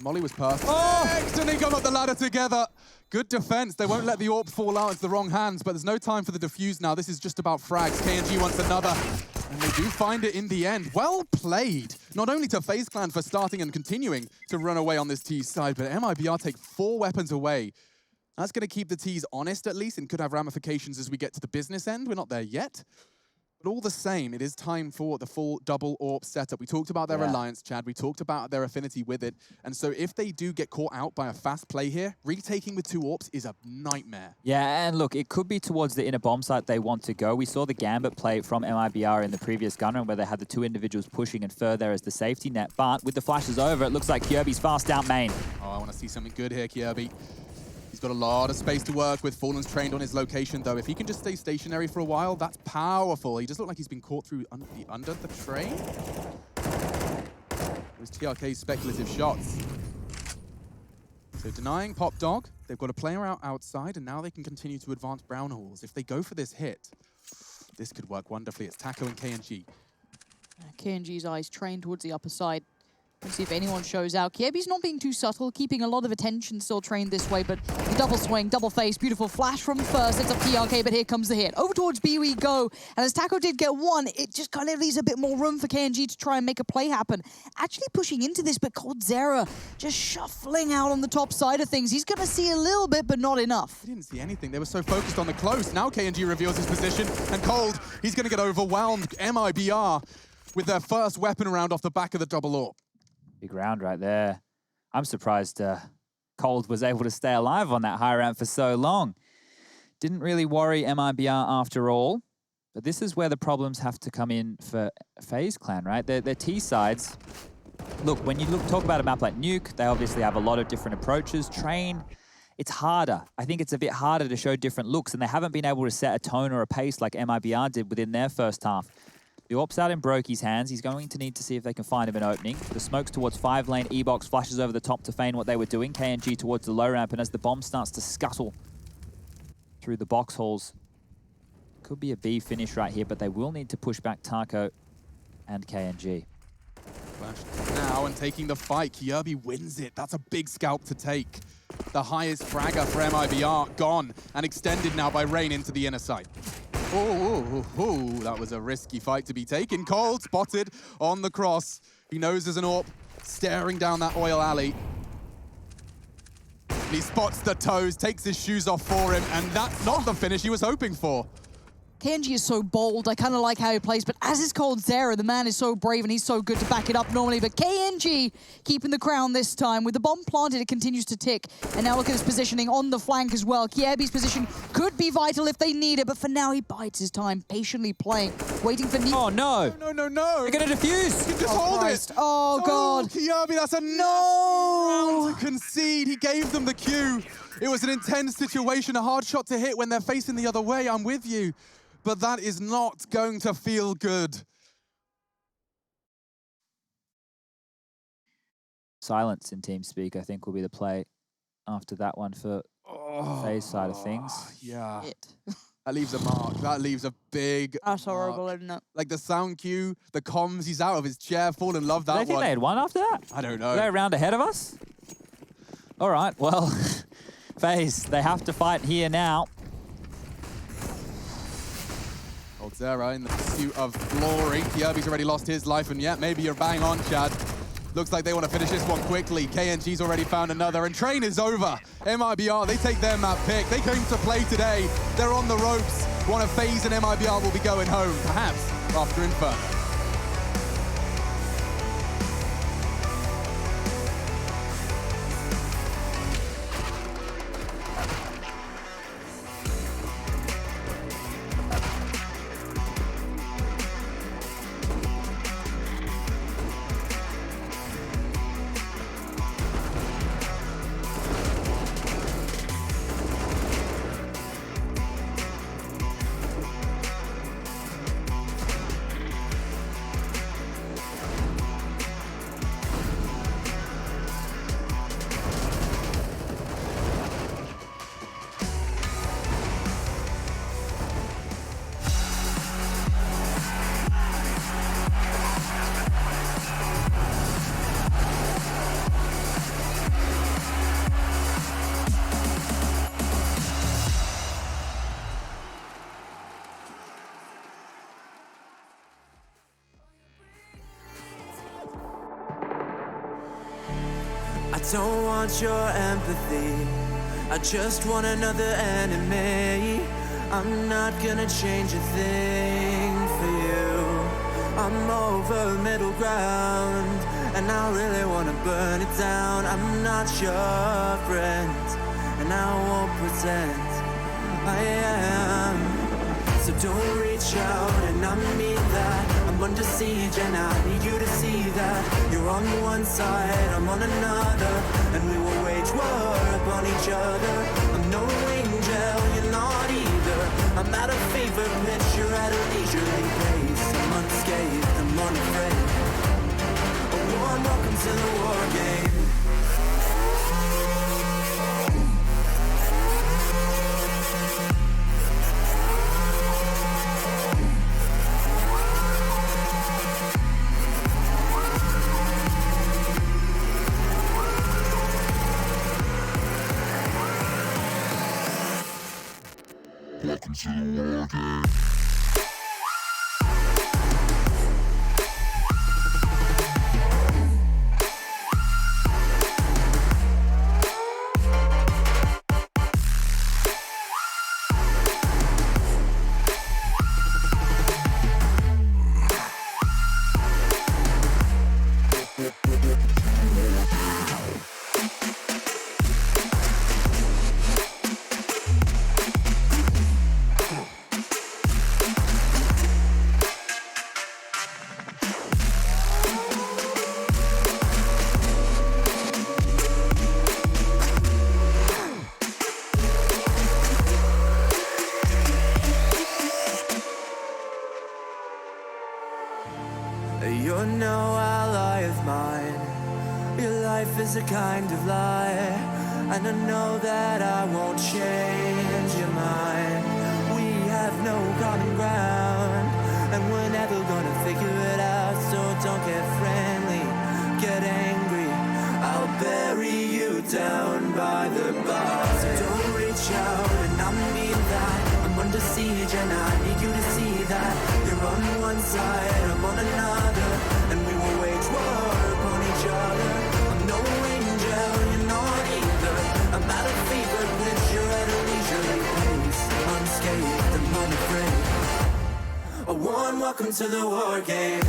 Molly was perfect. Oh! And they got up the ladder together. Good defense. They won't let the AWP fall out into the wrong hands, but there's no time for the defuse now. This is just about frags. KNG wants another, and they do find it in the end. Well played. Not only to FaZe Clan for starting and continuing to run away on this T side, but MIBR take 4 weapons away. That's going to keep the T's honest, at least, and could have ramifications as we get to the business end. We're not there yet. But all the same, it is time for the full double AWP setup. We talked about their alliance, Chad. We talked about their affinity with it. And so if they do get caught out by a fast play here, retaking with 2 AWPs is a nightmare. Yeah, and look, it could be towards the inner bomb site they want to go. We saw the Gambit play from MIBR in the previous gun run where they had the 2 individuals pushing and Fer there as the safety net. But with the flashes over, it looks like Kirby's fast out main. Oh, I want to see something good here, Kirby. He's got a lot of space to work with. Fallen's trained on his location, though. If he can just stay stationary for a while, that's powerful. He does look like he's been caught through under the train. Those TRK's speculative shots. So denying Pop Dog, they've got a player out outside, and now they can continue to advance Brown Halls. If they go for this hit, this could work wonderfully. It's Taco and KNG. KNG's eyes trained towards the upper side. Let's see if anyone shows out. Kirby's not being too subtle, keeping a lot of attention still trained this way, but the double swing, double face, beautiful flash from first. It's up TRK, but here comes the hit. Over towards B we go, and as Taco did get one, it just kind of leaves a bit more room for KNG to try and make a play happen. Actually pushing into this, but Coldzera just shuffling out on the top side of things. He's going to see a little bit, but not enough. He didn't see anything. They were so focused on the close. Now KNG reveals his position, and Cold, he's going to get overwhelmed. MIBR with their first weapon round off the back of the double AWP. Big round right there. I'm surprised Cold was able to stay alive on that high ramp for so long. Didn't really worry MIBR after all. But this is where the problems have to come in for FaZe Clan, right? Their T sides. Look, when you talk about a map like Nuke, they obviously have a lot of different approaches. Train, it's harder. I think it's a bit harder to show different looks, and they haven't been able to set a tone or a pace like MIBR did within their first half. The AWP's out in Brokey's hands. He's going to need to see if they can find him an opening. The smokes towards 5-lane. E-Box flashes over the top to feign what they were doing. KNG towards the low ramp, and as the bomb starts to scuttle through the box halls, could be a B finish right here, but they will need to push back Taco and KNG. Flash now and taking the fight. Kjaerbye wins it. That's a big scalp to take. The highest fragger for MIBR gone and extended now by Rain into the inner side. Oh, that was a risky fight to be taken. Cold spotted on the cross. He knows there's an AWP staring down that oil alley. And he spots the toes, takes his shoes off for him, and that's not the finish he was hoping for. KNG is so bold. I kind of like how he plays, but as is coldzera, the man is so brave and he's so good to back it up normally. But KNG keeping the crown this time. With the bomb planted, it continues to tick. And now look at his positioning on the flank as well. Kjaerby's position could be vital if they need it, but for now he bides his time, patiently playing, waiting for... Oh, no. No. They're going to defuse. He just hold Christ. it. Oh, God. Kjaerbye, that's a no round to concede. He gave them the cue. It was an intense situation, a hard shot to hit when they're facing the other way. I'm with you. But that is not going to feel good. Silence in TeamSpeak, I think, will be the play after that one for FaZe side of things. Yeah. That leaves a mark. That leaves a big That's mark. horrible, isn't it? Like the sound cue, the comms, he's out of his chair, fall in love that Do they think one. they had won after that? I don't know. They're a round ahead of us? All right, well, FaZe, they have to fight here now. coldzera in the pursuit of glory. Kjaerby's already lost his life, and yet maybe you're bang on, Chad. Looks like they want to finish this one quickly. KNG's already found another, and train is over. MIBR, they take their map pick. They came to play today. They're on the ropes. One of FaZe and MIBR will be going home, perhaps after Inferno. I don't want your empathy, I just want another enemy. I'm not gonna change a thing for you. I'm over middle ground, and I really wanna burn it down. I'm not your friend, and I won't pretend I am. So don't reach out, and I mean that. I'm under siege, and I need you to see that. You're on one side, I'm on another, and we will wage war upon each other. I'm no angel, you're not either. I'm at a fever pitch, you're at a leisurely pace. I'm unscathed, I'm unafraid. Oh, warm welcome to the war game. Welcome to the war game. You're no ally of mine. Your life is a kind of lie, and I know that I won't change your mind. We have no common ground, and we're never gonna figure it out, so don't get friendly. down by the bar. So don't reach out, and I mean that. I'm under siege and I need you to see that. You're on one side, I'm on another, and we will wage war upon each other. I'm no angel, you're not either. I'm at a fever pitch, you're at a leisurely pace. Unscathed and unafraid. A warm welcome to the war game.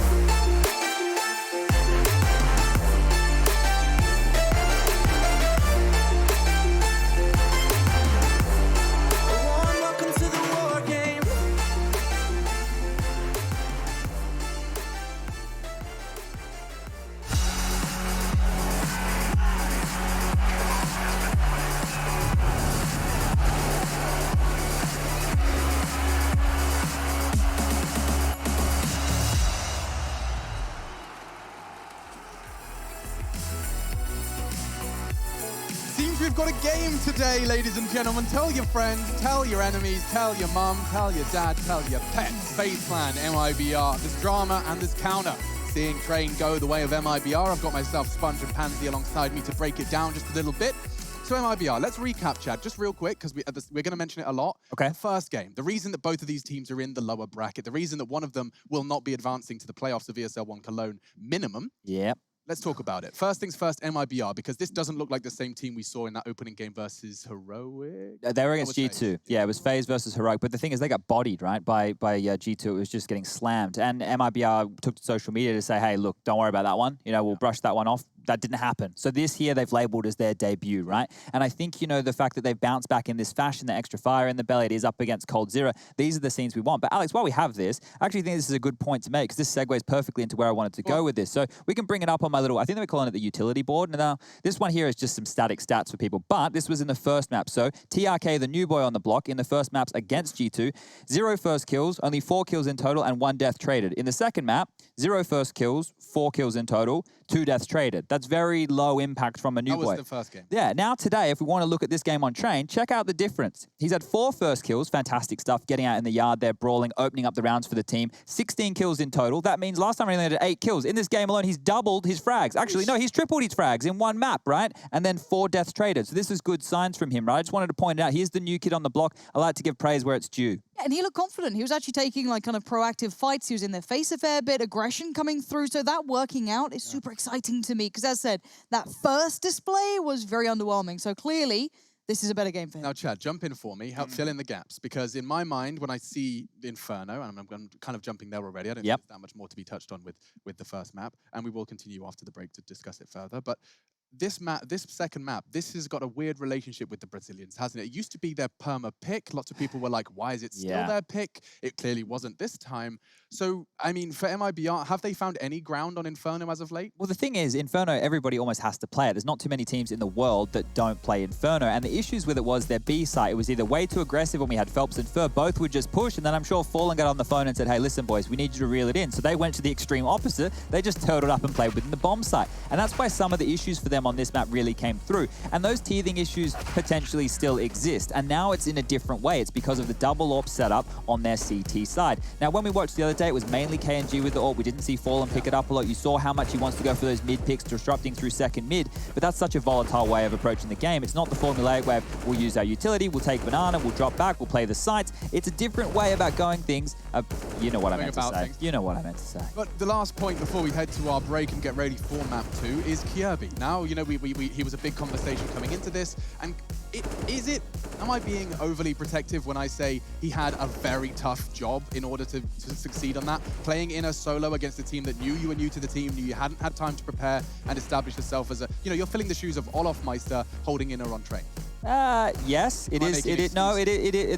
Seems we've got a game today, ladies and gentlemen. Tell your friends, tell your enemies, tell your mum, tell your dad, tell your pets. FaZe Clan, MIBR, this drama and this counter. Seeing Train go the way of MIBR. I've got myself Sponge and Pansy alongside me to break it down just a little bit. So MIBR, let's recap, Chad, just real quick, because we're going to mention it a lot. Okay. The first game, the reason that both of these teams are in the lower bracket, the reason that one of them will not be advancing to the playoffs of ESL 1 Cologne minimum. Yep. Let's talk about it. First things first, MIBR, because this doesn't look like the same team we saw in that opening game versus Heroic. They were against G2. Yeah, it was FaZe versus Heroic. But the thing is, they got bodied, right, by G2. It was just getting slammed. And MIBR took to social media to say, hey, look, don't worry about that one. You know, we'll brush that one off. That didn't happen. So this here they've labeled as their debut, right? And I think, you know, the fact that they've bounced back in this fashion, the extra fire in the belly, it is up against coldzera. These are the scenes we want. But Alex, while we have this, I actually think this is a good point to make because this segues perfectly into where I wanted to go with this. So we can bring it up on my little, I think they were calling it the utility board. Now, this one here is just some static stats for people, but this was in the first map. So TRK, the new boy on the block, in the first maps against G2, 0 first kills, only 4 kills in total, and 1 death traded. In the second map, 0 first kills, 4 kills in total, 2 deaths traded. That's very low impact from a new boy. That was the first game. Yeah, now today, if we want to look at this game on Train, check out the difference. He's had 4 first kills, fantastic stuff, getting out in the yard there, brawling, opening up the rounds for the team. 16 kills in total. That means last time he only had 8 kills. In this game alone, he's doubled his frags. Actually, no, he's tripled his frags in one map, right? And then 4 deaths traded. So this is good signs from him, right? I just wanted to point it out. Here's the new kid on the block. I like to give praise where it's due. Yeah, and he looked confident. He was actually taking like kind of proactive fights. He was in their face a fair bit, aggression coming through. So that working out is super exciting to me because, as I said, that first display was very underwhelming. So clearly, this is a better game for him. Now, Chad, jump in for me, help fill in the gaps, because in my mind, when I see Inferno, and I'm kind of jumping there already, I don't think there's that much more to be touched on with the first map, and we will continue after the break to discuss it further. But this second map, this has got a weird relationship with the Brazilians, hasn't it? It used to be their perma pick. Lots of people were like, why is it still their pick? It clearly wasn't this time. So, I mean, for MIBR, have they found any ground on Inferno as of late? Well, the thing is, Inferno, everybody almost has to play it. There's not too many teams in the world that don't play Inferno. And the issues with it was their B site. It was either way too aggressive when we had Phelps and Fur. Both would just push. And then I'm sure Fallen got on the phone and said, hey, listen, boys, we need you to reel it in. So they went to the extreme opposite. They just turtled up and played within the bomb site. And that's why some of the issues for them on this map really came through. And those teething issues potentially still exist. And now it's in a different way. It's because of the double AWP setup on their CT side. Now, when we watched the other day, it was mainly KNG with the AWP. We didn't see Fallen pick it up a lot. You saw how much he wants to go for those mid picks, disrupting through second mid. But that's such a volatile way of approaching the game. It's not the formulaic way of we'll use our utility, we'll take banana, we'll drop back, we'll play the sites. It's a different way about going things. You know what I meant to say. You know what I meant to say. But the last point before we head to our break and get ready for map 2 is Kirby. Now, you know, he was a big conversation coming into this, and am I being overly protective when I say he had a very tough job in order to succeed on that? Playing in a solo against a team that knew you were new to the team, knew you hadn't had time to prepare and establish yourself as a, you know, you're filling the shoes of Olofmeister holding in or on Train. Yes, it is. No,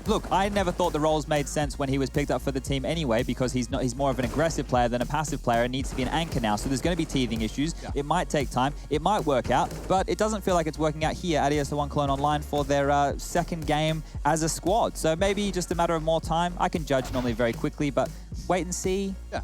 look, I never thought the roles made sense when he was picked up for the team anyway, because he's more of an aggressive player than a passive player and needs to be an anchor now. So there's going to be teething issues. Yeah. It might take time. It might work out, but it doesn't feel like it's working out here at ESL 1 Cologne Online for their second game as a squad. So maybe just a matter of more time. I can judge normally very quickly, but wait and see. Yeah.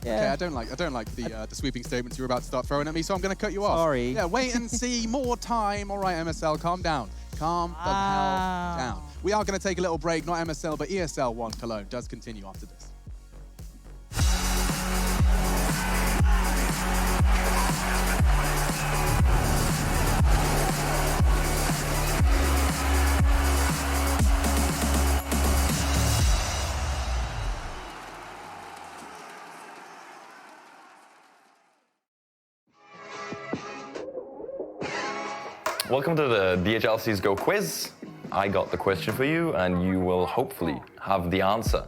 Yeah. Okay, I don't like the sweeping statements you're about to start throwing at me, so I'm going to cut you off. Sorry. Yeah, wait and see, more time. All right, MSL, calm down. Calm the hell down. We are going to take a little break, not MSL, but ESL 1 Cologne does continue after this. Welcome to the DHL CSGO quiz. I got the question for you, and you will hopefully have the answer.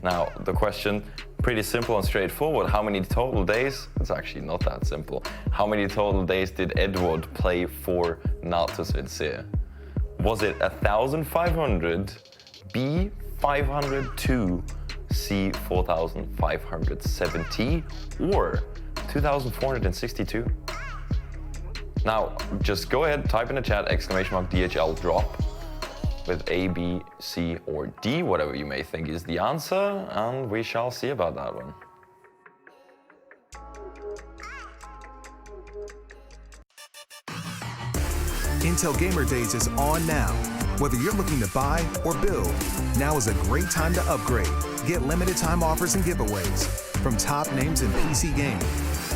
Now, the question, pretty simple and straightforward. How many total days? It's actually not that simple. How many total days did Edward play for Natus Vidsea? Was it 1,500, B, 502, C, 4,570, or 2,462? Now, just go ahead, type in the chat, !DHL drop with A, B, C, or D, whatever you may think is the answer, and we shall see about that one. Intel Gamer Days is on now. Whether you're looking to buy or build, now is a great time to upgrade. Get limited time offers and giveaways from top names in PC gaming.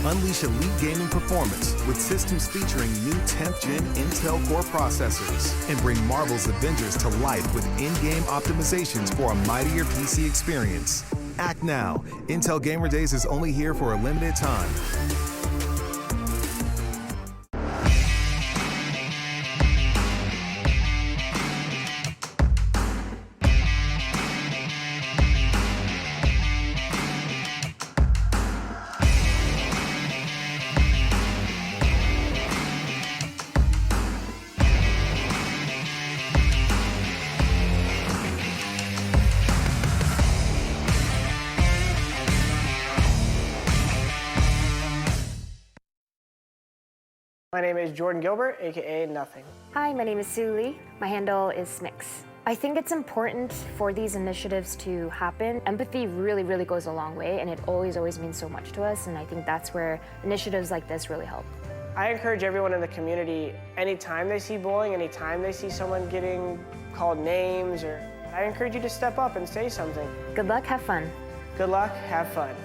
Unleash elite gaming performance with systems featuring new 10th gen Intel Core processors, and bring Marvel's Avengers to life with in-game optimizations for a mightier PC experience. Act now. Intel Gamer Days is only here for a limited time. My name is Jordan Gilbert, aka Nothing. Hi, my name is Sue Lee. My handle is Smix. I think it's important for these initiatives to happen. Empathy really, really goes a long way, and it always means so much to us, and I think that's where initiatives like this really help. I encourage everyone in the community, anytime they see bullying, anytime they see someone getting called names, I encourage you to step up and say something. Good luck, have fun. Good luck, have fun.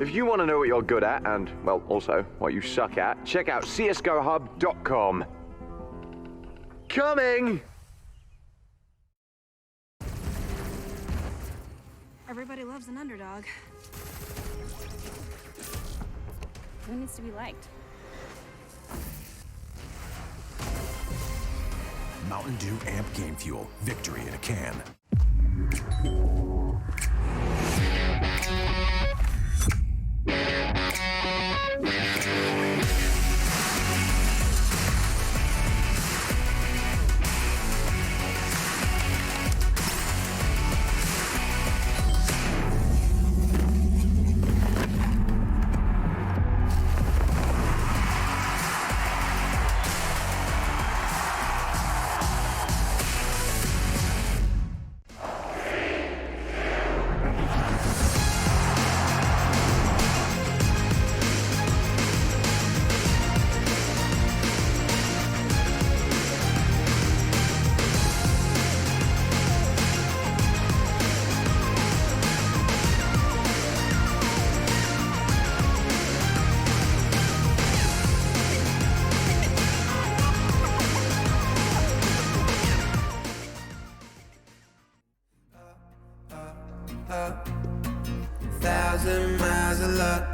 If you want to know what you're good at and, well, also what you suck at, check out csgohub.com. Coming! Everybody loves an underdog. Who needs to be liked? Mountain Dew Amp Game Fuel. Victory in a can. Thousand miles of luck.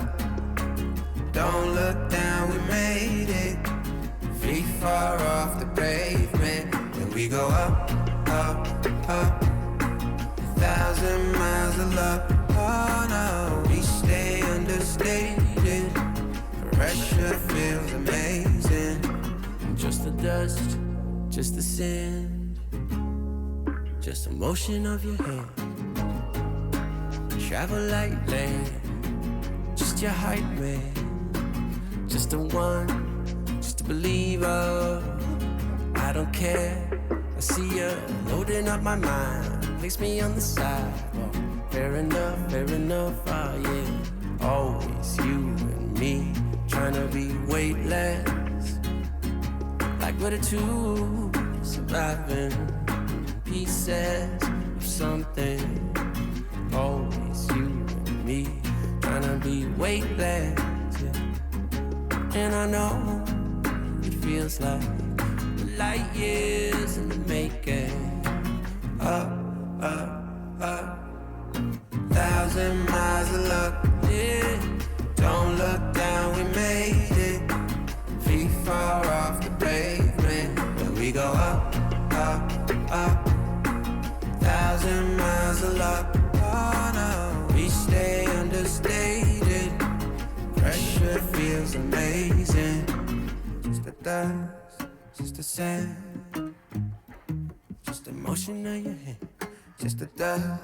Don't look down, we made it. Feet far off the pavement. And we go up, up, up. Thousand miles of luck. Oh no, we stay understated. Pressure feels amazing. Just the dust, just the sand, just the motion of your hand. Travel like land, just your hype man, just the one, just a believer. I don't care, I see you loading up my mind, place me on the sidewalk. Fair enough, oh yeah. Always you and me, trying to be weightless, like we're the two surviving pieces of something. Always you and me, trying to be weightless, yeah. And I know it feels like light years in the making. Up, up, up. Thousand miles of luck, yeah. feels amazing. Just the dust, just the sand, just the motion of your hand. Just the dust,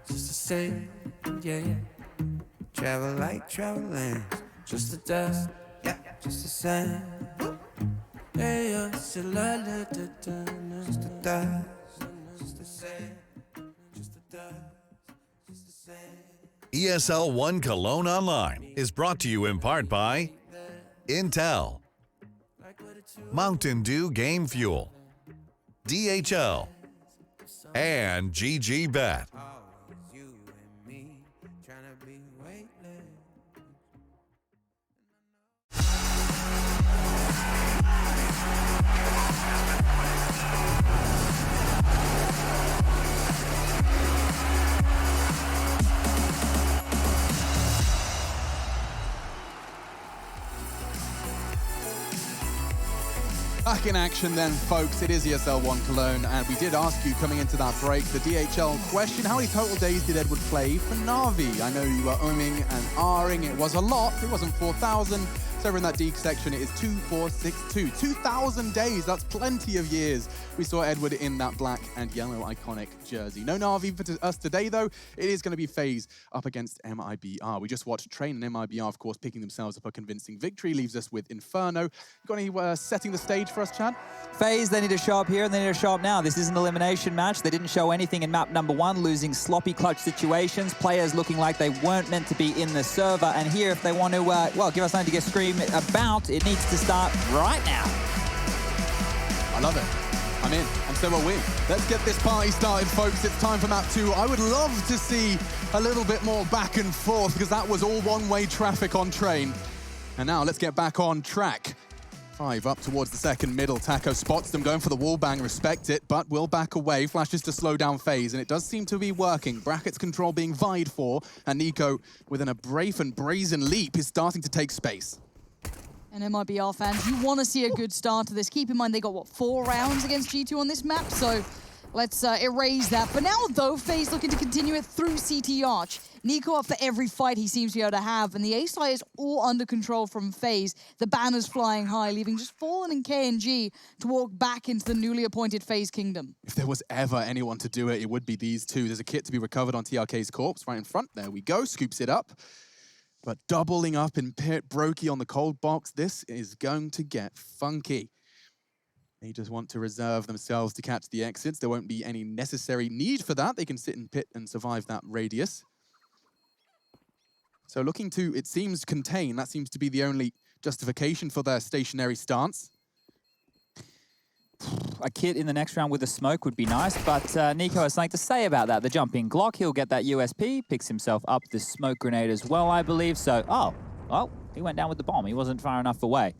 just the sand, yeah. Travel like traveling. Just the dust, yeah. Just the sand. Hey, just the dust, just the sand, just the dust, just the sand. ESL 1 Cologne Online is brought to you in part by Intel, Mountain Dew Game Fuel, DHL, and GGBet. Back in action then, folks. It is ESL 1 Cologne, and we did ask you coming into that break the DHL question, how many total days did Edward play for Na'Vi? I know you were umming and ahhing. It was a lot. It wasn't 4,000. So over in that D section, it is 2,462. 2,000 days. That's plenty of years. We saw Edward in that black and yellow iconic jersey. No Na'Vi for us today, though. It is going to be FaZe up against MIBR. We just watched Train and MIBR, of course, picking themselves up a convincing victory. Leaves us with Inferno. Got any setting the stage for us, Chad? FaZe, they need to show up here and they need to show up now. This is an elimination match. They didn't show anything in map number 1, losing sloppy clutch situations, players looking like they weren't meant to be in the server. And here, if they want to, well, give us something to get scream about, it needs to start right now. I love it. I'm in, and so are we. Let's get this party started, folks. It's time for map 2. I would love to see a little bit more back and forth, because that was all one-way traffic on Train. And now let's get back on track. 5 up towards the second middle. Taco spots them going for the wall bang, respect it, but will back away. Flashes to slow down FaZe, and it does seem to be working. Brackets control being vied for, and Nico, with an brave and brazen leap, is starting to take space. And MIBR fans, you want to see a good start to this. Keep in mind, they got, what, 4 rounds against G2 on this map? So let's erase that. For now, though, FaZe looking to continue it through CT Arch. Nico up for every fight he seems to be able to have, and the A side is all under control from FaZe. The banner's flying high, leaving just Fallen and KNG to walk back into the newly appointed FaZe Kingdom. If there was ever anyone to do it, it would be these two. There's a kit to be recovered on TRK's corpse right in front. There we go, scoops it up. But doubling up in pit, Brokey on the cold box, this is going to get funky. They just want to reserve themselves to catch the exits. There won't be any necessary need for that. They can sit in pit and survive that radius. So looking to, it seems, contain. That seems to be the only justification for their stationary stance. A kit in the next round with a smoke would be nice, but Nico has something to say about that. The jumping Glock, he'll get that USP, picks himself up the smoke grenade as well, I believe. So, oh, well, he went down with the bomb. He wasn't far enough away.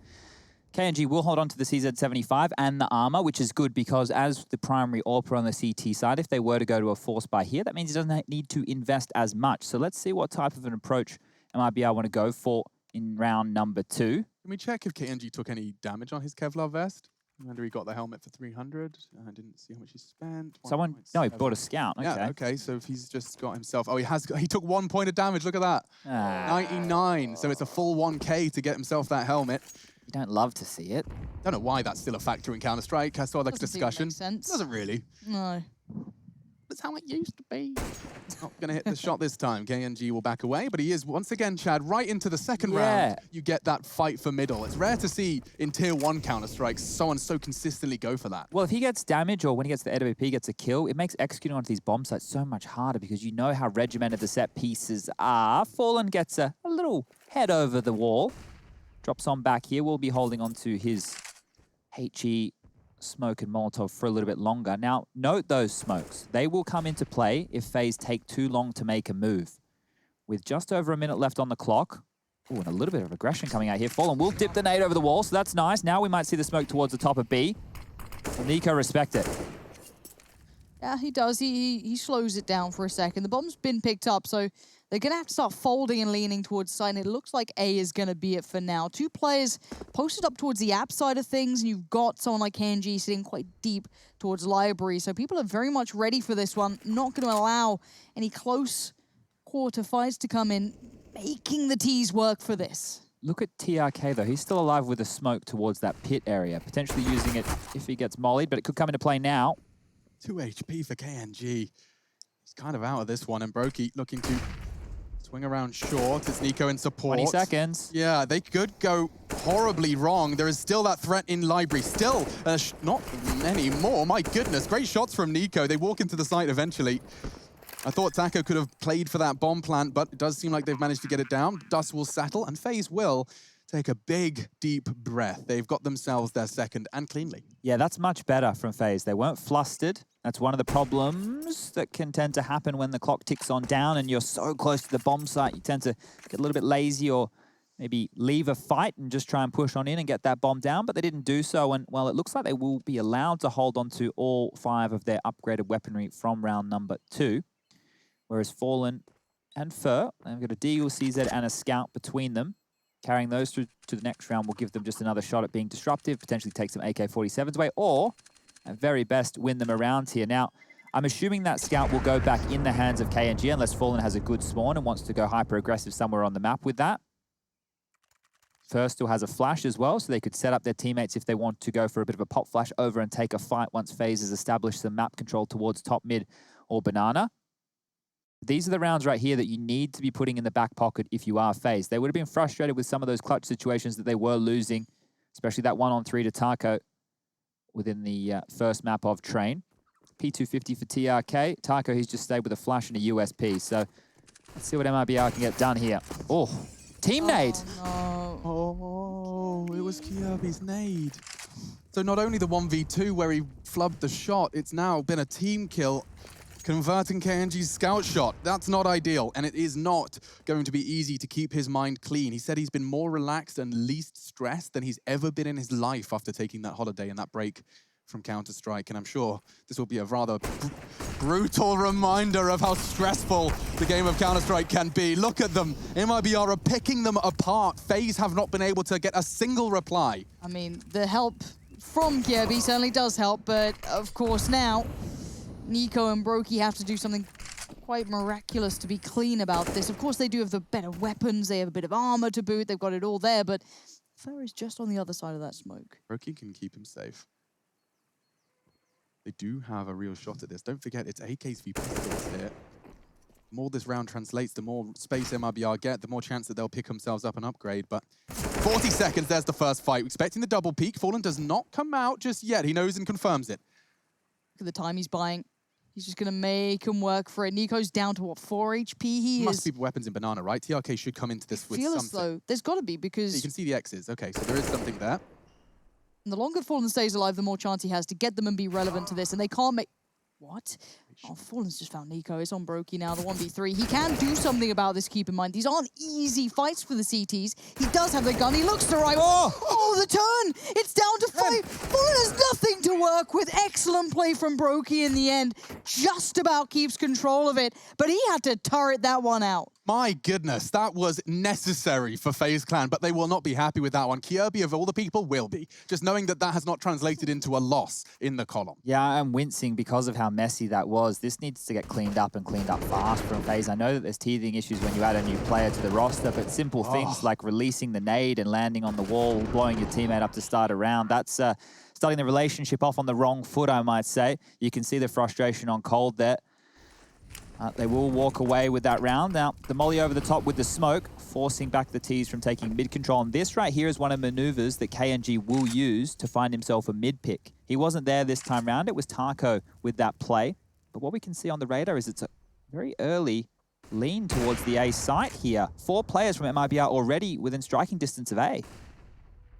KNG will hold on to the CZ75 and the armor, which is good because as the primary AWPer on the CT side, if they were to go to a force buy here, that means he doesn't need to invest as much. So let's see what type of an approach MIBR want to go for in round number 2. Can we check if KNG took any damage on his Kevlar vest? I wonder he got the helmet for 300. I didn't see how much he spent. Someone, no, he bought a scout. Okay. Yeah, okay, so if he's just got himself, oh, he took 1 point of damage, look at that. 99, so it's a full 1K to get himself that helmet. You don't love to see it. Don't know why that's still a factor in Counter-Strike. I saw that discussion. Doesn't make sense. Doesn't really. No. That's how it used to be. Not going to hit the shot this time. KNG will back away, but he is, once again, Chad, right into the second round. You get that fight for middle. It's rare to see in Tier 1 Counter-Strike someone so consistently go for that. Well, if he gets damage or when he gets the AWP gets a kill, it makes executing onto these bomb sites so much harder because you know how regimented the set pieces are. Fallen gets a little head over the wall. Drops on back here. We'll be holding on to his HE smoke and Molotov for a little bit longer. Now, note those smokes. They will come into play if FaZe take too long to make a move. With just over a minute left on the clock. Oh, and a little bit of aggression coming out here. Fallen will dip the nade over the wall, so that's nice. Now we might see the smoke towards the top of B. Nico, respect it. Yeah, he does. He slows it down for a second. The bomb's been picked up, so they're going to have to start folding and leaning towards side, and it looks like A is going to be it for now. 2 players posted up towards the app side of things, and you've got someone like KNG sitting quite deep towards library, so people are very much ready for this one. Not going to allow any close quarter fights to come in, making the T's work for this. Look at TRK, though. He's still alive with a smoke towards that pit area, potentially using it if he gets mollied, but it could come into play now. 2 HP for KNG. He's kind of out of this one, and Brokey looking to swing around short. It's Nico in support. 20 seconds. Yeah, they could go horribly wrong. There is still that threat in library. Still, not many more. My goodness, great shots from Nico. They walk into the site eventually. I thought Taco could have played for that bomb plant, but it does seem like they've managed to get it down. Dust will settle, and FaZe will take a big, deep breath. They've got themselves their second, and cleanly. Yeah, that's much better from FaZe. They weren't flustered. That's one of the problems that can tend to happen when the clock ticks on down and you're so close to the bomb site. You tend to get a little bit lazy or maybe leave a fight and just try and push on in and get that bomb down, but they didn't do so. And, well, it looks like they will be allowed to hold on to all 5 of their upgraded weaponry from round number 2. Whereas Fallen and Fur, they've got a Deagle, CZ, and a Scout between them. Carrying those through to the next round will give them just another shot at being disruptive, potentially take some AK-47s away, or, at very best, win them around here. Now, I'm assuming that Scout will go back in the hands of KNG unless Fallen has a good spawn and wants to go hyper-aggressive somewhere on the map with that. Fur still has a flash as well, so they could set up their teammates if they want to go for a bit of a pop flash over and take a fight once FaZe has established some map control towards top mid or banana. These are the rounds right here that you need to be putting in the back pocket if you are FaZe. They would have been frustrated with some of those clutch situations that they were losing, especially that 1-on-3 to Taco within the first map of Train. P250 for TRK. Taco, he's just stayed with a flash and a USP. So let's see what MIBR can get done here. Oh, team nade. No. Oh, it was Kirby's nade. So not only the 1v2 where he flubbed the shot, it's now been a team kill, converting KNG's scout shot. That's not ideal, and it is not going to be easy to keep his mind clean. He said he's been more relaxed and least stressed than he's ever been in his life after taking that holiday and that break from Counter-Strike, and I'm sure this will be a rather brutal reminder of how stressful the game of Counter-Strike can be. Look at them. MIBR are picking them apart. FaZe have not been able to get a single reply. I mean, the help from Kirby certainly does help, but of course now, Nico and Brokey have to do something quite miraculous to be clean about this. Of course, they do have the better weapons. They have a bit of armor to boot. They've got it all there, but Fur is just on the other side of that smoke. Brokey can keep him safe. They do have a real shot at this. Don't forget, it's AKs v pistols here. The more this round translates, the more space MIBR get, the more chance that they'll pick themselves up and upgrade. But 40 seconds, there's the first fight. Expecting the double peak. Fallen does not come out just yet. He knows and confirms it. Look at the time he's buying. He's just going to make him work for it. Nico's down to, what, 4 HP? He must be weapons in banana, right? TRK should come into this with something. Though there's got to be, because you can see the X's. Okay, so there is something there. And the longer Fallen stays alive, the more chance he has to get them and be relevant to this. And they can't make... What? Oh, Fallen's just found Nico. It's on Brokey now, the 1v3. He can do something about this, keep in mind. These aren't easy fights for the CTs. He does have the gun. He looks the right way. Oh, the turn! It's down to 5. Fallen has nothing to work with. Excellent play from Brokey in the end. Just about keeps control of it. But he had to turret that one out. My goodness, that was necessary for FaZe Clan, but they will not be happy with that one. Kirby, of all the people, will be. Just knowing that that has not translated into a loss in the column. Yeah, I'm wincing because of how messy that was. This needs to get cleaned up and cleaned up fast from FaZe. I know that there's teething issues when you add a new player to the roster, but simple things like releasing the nade and landing on the wall, blowing your teammate up to start a round, that's starting the relationship off on the wrong foot, I might say. You can see the frustration on Cold there. They will walk away with that round. Now, the molly over the top with the smoke, forcing back the T's from taking mid control. And this right here is one of maneuvers that KNG will use to find himself a mid pick. He wasn't there this time round. It was Taco with that play. But what we can see on the radar is it's a very early lean towards the A site here. 4 players from MIBR already within striking distance of A.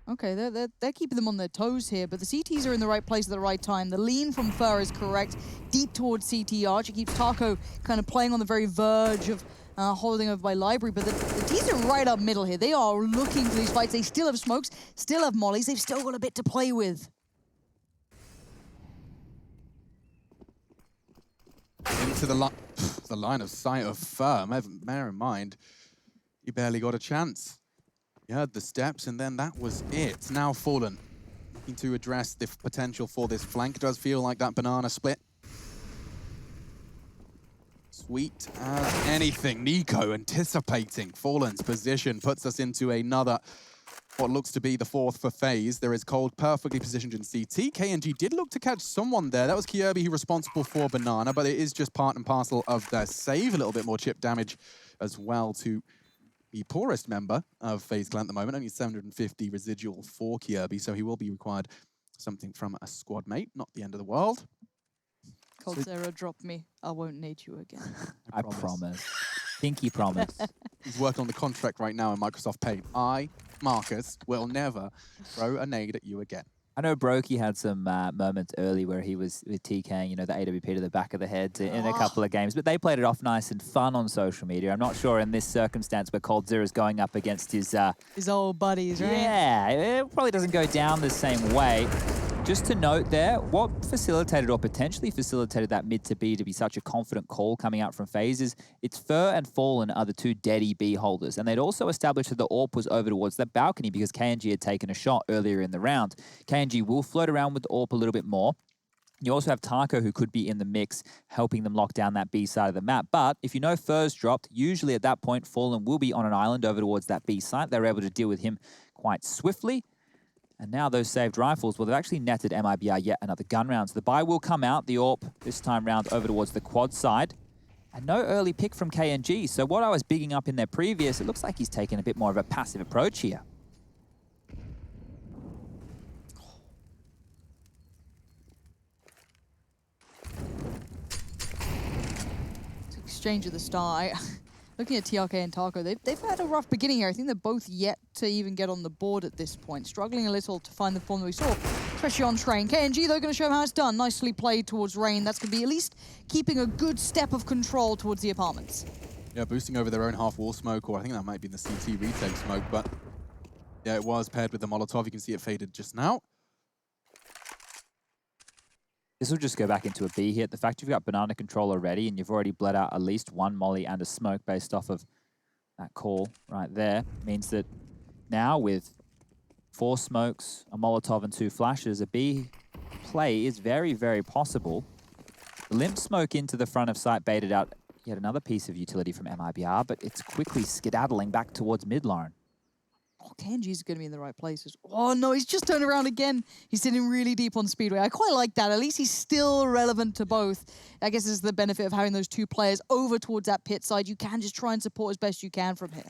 Okay, they're keeping them on their toes here, but the CTs are in the right place at the right time. The lean from Fur is correct, deep towards CT Arch. It keeps Taco kind of playing on the very verge of holding over by Library, but the T's are right up middle here. They are looking for these fights. They still have smokes, still have mollies. They've still got a bit to play with. Into the line of sight of Fur. Bear in mind, he barely got a chance. He heard the steps, and then that was it. Now Fallen, looking to address the potential for this flank. It does feel like that banana split Sweet as anything. Nico anticipating Fallen's position puts us into another, what looks to be the fourth for FaZe. There is Cold perfectly positioned in CT. KNG did look to catch someone there. That was Kirby who responsible for Banana, but it is just part and parcel of their save. A little bit more chip damage as well to the poorest member of FaZe Clan at the moment. Only 750 residual for Kirby, so he will be required something from a squad mate. Not the end of the world. Cold Zero, drop me. I won't need you again. I promise. Pinky promise. He's working on the contract right now in Microsoft Paint. I, Marcus, will never throw a nade at you again. I know Brokey had some moments early where he was with TKing, you know, the AWP to the back of the head in a couple of games, but they played it off nice and fun on social media. I'm not sure in this circumstance where Cold Zero is going up against his old buddies, right? Yeah, it probably doesn't go down the same way. Just to note there, what facilitated or potentially facilitated that mid to B to be such a confident call coming out from FaZe is it's Fur and Fallen are the two deady B holders. And they'd also established that the AWP was over towards that balcony because KNG had taken a shot earlier in the round. KNG will float around with the AWP a little bit more. You also have Taco, who could be in the mix, helping them lock down that B side of the map. But if you know Fur's dropped, usually at that point, Fallen will be on an island over towards that B site. They're able to deal with him quite swiftly. And now those saved rifles, well, they've actually netted MIBR yet another gun round. So the buy will come out, the AWP this time round over towards the quad side. And no early pick from KNG. So what I was bigging up in their previous, it looks like he's taken a bit more of a passive approach here. Exchange at the start. Looking at TRK and Taco, they've had a rough beginning here. I think they're both yet to even get on the board at this point. Struggling a little to find the form that we saw, especially on Train. KNG, though, going to show them how it's done. Nicely played towards Rain. That's going to be at least keeping a good step of control towards the apartments. Yeah, boosting over their own half-wall smoke, or I think that might be the CT retake smoke, but yeah, it was paired with the Molotov. You can see it faded just now. This will just go back into a B hit. The fact you've got banana control already and you've already bled out at least one molly and a smoke based off of that call right there means that now with 4 smokes, a Molotov and 2 flashes, a B play is very, very possible. The limp smoke into the front of site baited out yet another piece of utility from MIBR, but it's quickly skedaddling back towards mid-lane. Oh, KNG's going to be in the right places. Oh, no, he's just turned around again. He's sitting really deep on Speedway. I quite like that. At least he's still relevant to both. I guess this is the benefit of having those 2 players over towards that pit side. You can just try and support as best you can from here.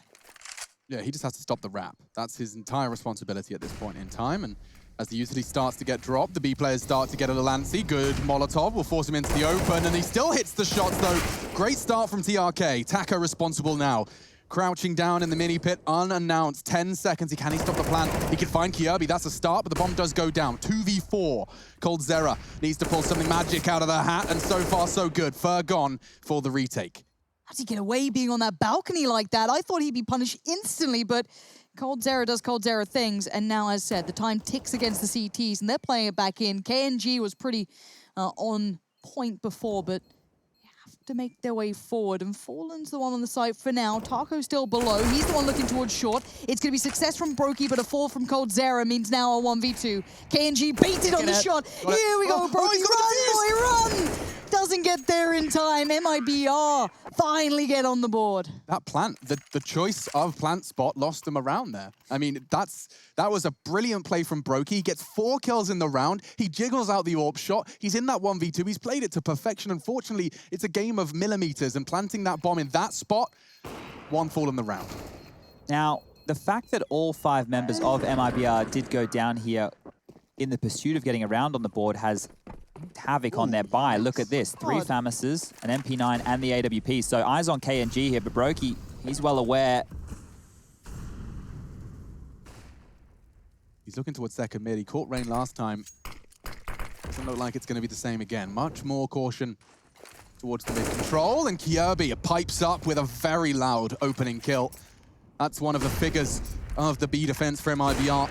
Yeah, he just has to stop the wrap. That's his entire responsibility at this point in time. And as the utility starts to get dropped, the B players start to get a little antsy. Good Molotov will force him into the open, and he still hits the shots, though. Great start from TRK. Taka responsible now. Crouching down in the mini pit, unannounced. 10 seconds. Can he stop the plant? He can find Kirby. That's a start, but the bomb does go down. 2v4. Cold Zera needs to pull something magic out of the hat, and so far, so good. Fur gone for the retake. How does he get away being on that balcony like that? I thought he'd be punished instantly, but Cold Zera does Cold Zera things, and now, as said, the time ticks against the CTs, and they're playing it back in. KNG was pretty on point before, but to make their way forward, and Fallen's the one on the site for now. Taco's still below. He's the one looking towards short. It's going to be success from Brokey, but a fall from Cold Zera means now a 1v2. KNG baited on the shot. Here we go, Brokey. Run, boy, run! Doesn't get there in time. MIBR finally get on the board. That plant, the choice of plant spot lost them around there. I mean, that was a brilliant play from Brokey. He gets 4 kills in the round. He jiggles out the AWP shot. He's in that 1v2. He's played it to perfection. Unfortunately, it's a game of millimeters, and planting that bomb in that spot, 1 fall in the round. Now, the fact that all 5 members of MIBR did go down here in the pursuit of getting around on the board has havoc on their buy. Look at this, 3 Famises, an MP9, and the AWP. So eyes on KNG here, but Brokey, he's well aware. He's looking towards second mid. He caught Rain last time. Doesn't look like it's going to be the same again. Much more caution towards the mid control, and Kirby pipes up with a very loud opening kill. That's one of the figures of the B defense for MIBR.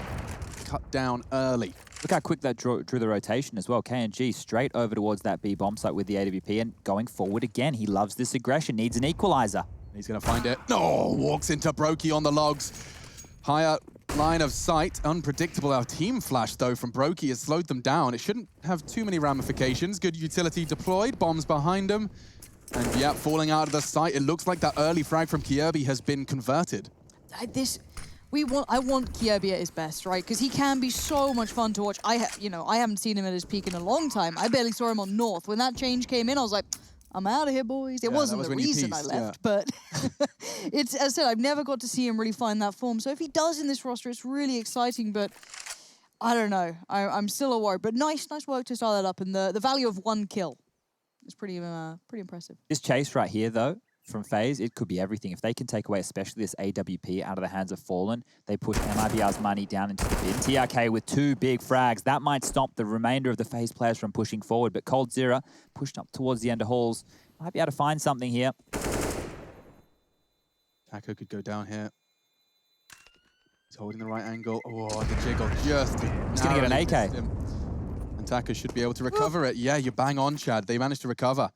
Cut down early. Look how quick that drew the rotation as well. KNG straight over towards that B bomb site with the AWP and going forward again. He loves this aggression, needs an equalizer. He's going to find it. No, walks into Brokey on the logs. Higher line of sight, unpredictable. Our team flash, though, from Brokey has slowed them down. It shouldn't have too many ramifications. Good utility deployed, bombs behind him. And yeah, falling out of the sight, it looks like that early frag from Kjaerbye has been converted. I want Kjaerbye at his best, right? Because he can be so much fun to watch. I haven't seen him at his peak in a long time. I barely saw him on North. When that change came in, I was like, I'm out of here, boys. It wasn't the reason I left, but it's, as I said, I've never got to see him really find that form. So if he does in this roster, it's really exciting, but I don't know. I'm still a worry, but nice work to start that up. And the value of 1 kill is pretty impressive. This chase right here, though, from FaZe, it could be everything. If they can take away, especially this AWP out of the hands of Fallen, they push MIBR's money down into the bin. TRK with 2 big frags. That might stop the remainder of the FaZe players from pushing forward, but coldzera pushed up towards the end of halls. Might be able to find something here. Taco could go down here. He's holding the right angle. Oh, the jiggle just... He's going to get an AK. And Taco should be able to recover it. Yeah, you're bang on, Chad. They managed to recover.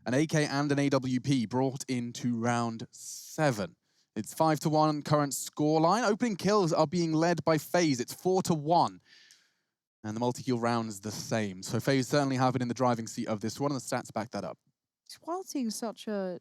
An AK and an AWP brought into round 7. It's 5-1 current scoreline. Opening kills are being led by FaZe. It's 4-1. And the multi-kill round is the same. So FaZe certainly have it in the driving seat of this one, and the stats back that up. It's wild seeing such a...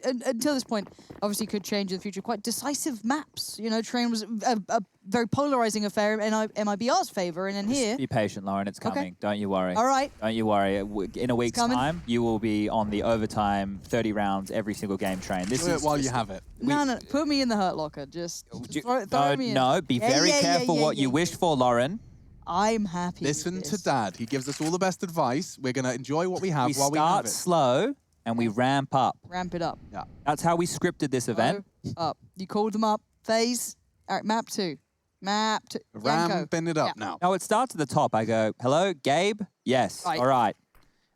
Until this point, obviously could change in the future. Quite decisive maps. You know, Train was a very polarizing affair in MIBR's favor, and then here... Be patient, Lauren. It's coming. Okay. Don't you worry. All right. Don't you worry. In a week's time, you will be on the overtime 30 rounds every single game, Train. This is while you have it. No, put me in the hurt locker. Just throw me in. No, be very careful what you wish for, Lauren. I'm happy. Listen to Dad. He gives us all the best advice. We're going to enjoy what we have while we have it. We start slow. And we ramp up. Ramp it up. Yeah. That's how we scripted this event. Up. You called them up. FaZe. All right, map 2. Map 2. Ramping it up now. No, it starts at the top. I go, hello, Gabe? Yes. Right. All right.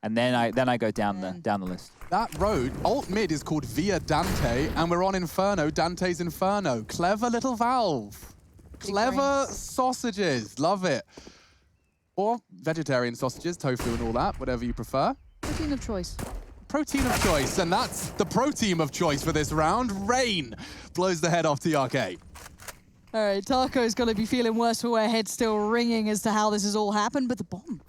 And then I go down the list. That road, alt mid, is called Via Dante, and we're on Inferno, Dante's Inferno. Clever little Valve. Clever sausages. Love it. Or vegetarian sausages, tofu and all that, whatever you prefer. Protein of choice. Protein of choice, and that's the pro team of choice for this round. Rain blows the head off TRK. All right, Taco's going to be feeling worse for wear, head still ringing as to how this has all happened, but the bomb.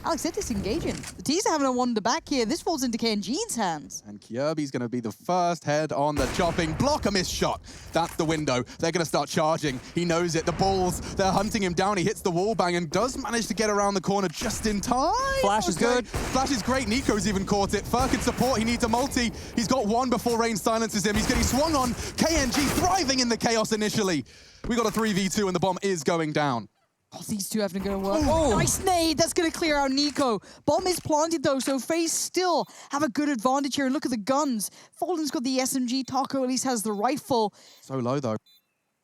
Alex, they're disengaging. The T's having a wander back here. This falls into KNG's hands. And Kjaerbye's going to be the first head on the chopping block. A missed shot. That's the window. They're going to start charging. He knows it. The balls, they're hunting him down. He hits the wall bang and does manage to get around the corner just in time. Flash is good. Flash is great. Nico's even caught it. Fur can support. He needs a multi. He's got 1 before Rain silences him. He's getting swung on. KNG thriving in the chaos initially. We got a 3v2 and the bomb is going down. Oh, these two having to go to work. Oh, nice nade. That's going to clear out Nico. Bomb is planted, though, so FaZe still have a good advantage here. And look at the guns. Fallen's got the SMG. Taco at least has the rifle. So low, though.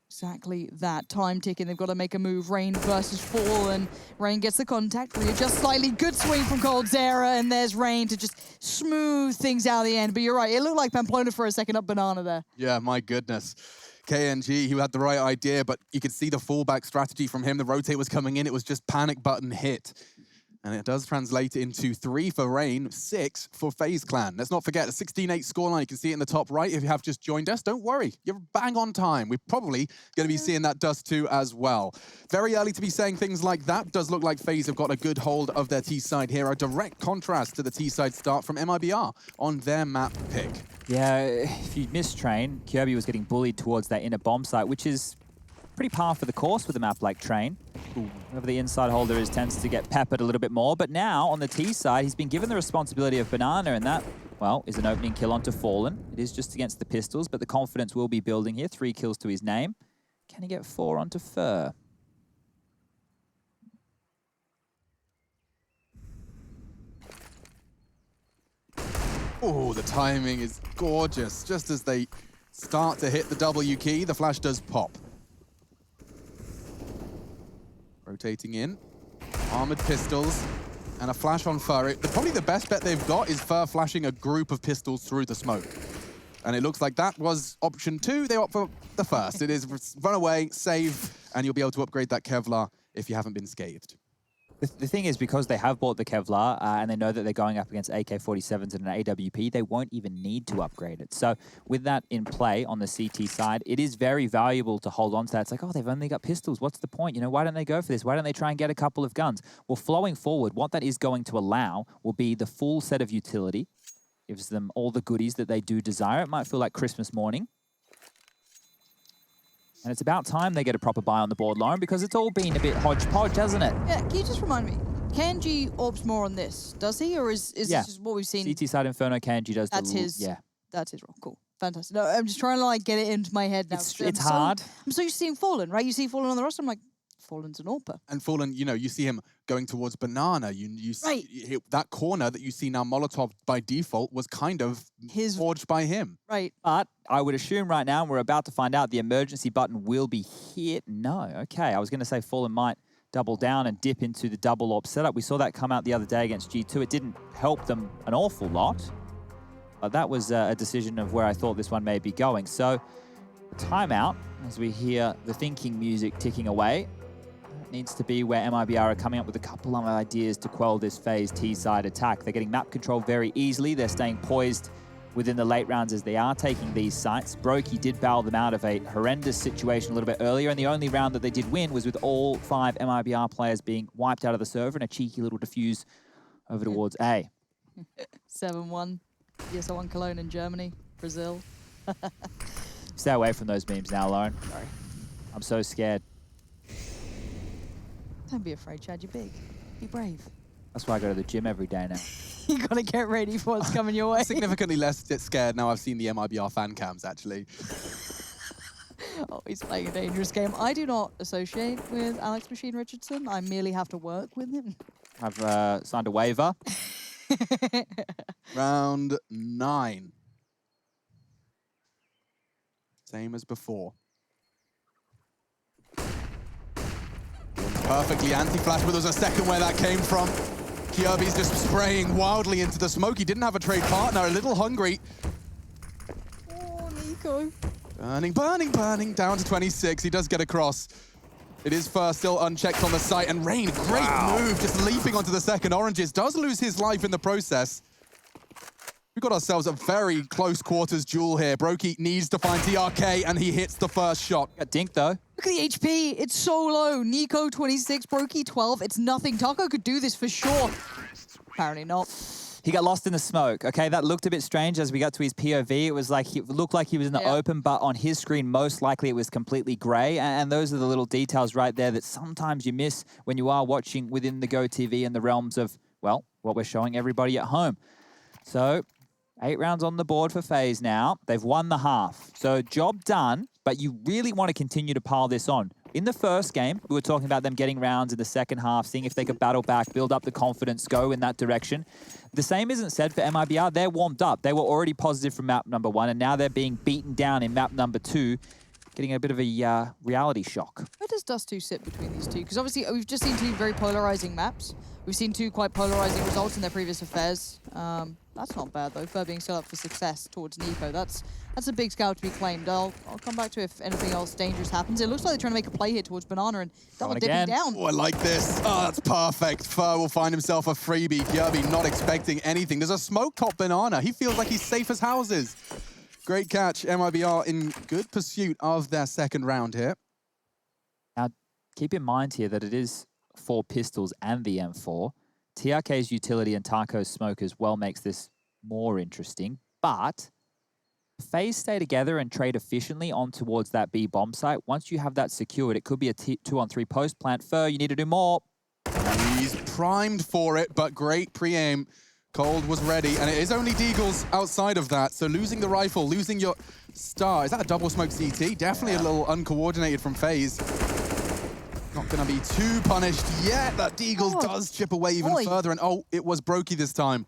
Exactly that. Time ticking. They've got to make a move. Rain versus Fallen. Rain gets the contact. Readjust slightly. Good swing from coldzera. And there's Rain to just smooth things out of the end. But you're right. It looked like Pamplona for a second up banana there. Yeah, my goodness. KNG, he had the right idea, but you could see the fallback strategy from him. The rotate was coming in. It was just panic button hit. And it does translate into 3 for Rain, 6 for FaZe Clan. Let's not forget, a 16-8 scoreline. You can see it in the top right. If you have just joined us, don't worry. You're bang on time. We're probably going to be seeing that dust too as well. Very early to be saying things like that. Does look like FaZe have got a good hold of their T-side here. A direct contrast to the T-side start from MIBR on their map pick. Yeah, if you missed Train, Kjaerbye was getting bullied towards that inner bomb site, which is pretty par for the course with a map like Train. Whoever the inside holder is tends to get peppered a little bit more, but now on the T side, he's been given the responsibility of Banana, and that, well, is an opening kill onto Fallen. It is just against the pistols, but the confidence will be building here. 3 kills to his name. Can he get 4 onto Fur? Oh, the timing is gorgeous. Just as they start to hit the W key, the flash does pop. Rotating in. Armored pistols. And a flash on Fur. Probably the best bet they've got is Fur flashing a group of pistols through the smoke. And it looks like that was option 2. They opt for the first. It is run away, save, and you'll be able to upgrade that Kevlar if you haven't been scathed. The thing is, because they have bought the Kevlar and they know that they're going up against AK-47s and an AWP, they won't even need to upgrade it. So with that in play on the CT side, it is very valuable to hold on to that. It's like, oh, they've only got pistols. What's the point? You know, why don't they go for this? Why don't they try and get a couple of guns? Well, flowing forward, what that is going to allow will be the full set of utility Gives them all the goodies that they do desire. It might feel like Christmas morning. And it's about time they get a proper buy on the board, Lauren, because it's all been a bit hodgepodge, hasn't it? Yeah, can you just remind me? KNG orbs more on this, does he? Or is this just what we've seen? CT side Inferno, KNG does That's the... his. Yeah. That's his role. Cool. Fantastic. No, I'm just trying to like get it into my head now. It's hard. I'm so used to seeing Fallen, right? You see Fallen on the roster, I'm like, Fallen's an AWPer. And Fallen, you know, you see him going towards Banana. You see that corner that you see now Molotov by default was kind of forged by him. Right. But I would assume right now, and we're about to find out, the emergency button will be hit. No. Okay. I was going to say Fallen might double down and dip into the double AWP setup. We saw that come out the other day against G2. It didn't help them an awful lot. But that was a decision of where I thought this one may be going. So, timeout, as we hear the thinking music ticking away. It needs to be where MIBR are coming up with a couple of ideas to quell this phase T-side attack. They're getting map control very easily. They're staying poised within the late rounds as they are taking these sites. Brokey did bail them out of a horrendous situation a little bit earlier, and the only round that they did win was with all 5 MIBR players being wiped out of the server and a cheeky little defuse over towards A. 7-1. ESL 1 Cologne in Germany, Brazil. Stay away from those memes now, Lauren. Sorry. I'm so scared. Don't be afraid, Chad. You're big. Be brave. That's why I go to the gym every day now. You gotta get ready for what's coming your way. I'm significantly less scared now I've seen the MIBR fan cams, actually. Oh, he's playing a dangerous game. I do not associate with Alex Machine Richardson. I merely have to work with him. I've signed a waiver. Round 9. Same as before. Perfectly anti-flash, but there's a second where that came from. Kjaerbye's just spraying wildly into the smoke. He didn't have a trade partner, a little hungry. Oh, Nico. Burning, burning, burning, down to 26. He does get across. It is first, still unchecked on the site, and Rain, great move, just leaping onto the second. Oranges does lose his life in the process. We've got ourselves a very close quarters duel here. Brokey needs to find TRK, and he hits the first shot. Got dinked, though. Look at the HP. It's so low. Nico, 26, Brokey, 12. It's nothing. Taco could do this for sure. Apparently not. He got lost in the smoke, okay? That looked a bit strange as we got to his POV. It was like, it looked like he was in the open, but on his screen, most likely it was completely gray. And those are the little details right there that sometimes you miss when you are watching within the Go TV in the realms of, well, what we're showing everybody at home. So, 8 rounds on the board for FaZe now. They've won the half. So, job done, but you really want to continue to pile this on. In the first game, we were talking about them getting rounds in the second half, seeing if they could battle back, build up the confidence, go in that direction. The same isn't said for MIBR. They're warmed up. They were already positive from map number 1, and now they're being beaten down in map number 2, getting a bit of a reality shock. Where does Dust 2 sit between these two? Because obviously we've just seen 2 very polarizing maps. We've seen 2 quite polarizing results in their previous affairs. That's not bad though, for being set up for success towards Nico. That's a big scout to be claimed. I'll come back to if anything else dangerous happens. It looks like they're trying to make a play here towards Banana and double dipping down. Oh, I like this. Oh, that's perfect. Fur will find himself a freebie. Kjaerbye not expecting anything. There's a smoke top Banana. He feels like he's safe as houses. Great catch. MIBR in good pursuit of their second round here. Now, keep in mind here that it is 4 pistols and the M4. TRK's utility and Taco's smoke as well makes this more interesting, but FaZe stay together and trade efficiently on towards that B bomb site. Once you have that secured, it could be a 2-on-3 post plant. Fur, you need to do more. He's primed for it, but great pre-aim. Cold was ready, and it is only Deagles outside of that, so losing the rifle, losing your star. Is that a double smoke CT? Definitely a little uncoordinated from FaZe. Not going to be too punished yet. That Deagles does chip away even further. And oh, it was Brokey this time.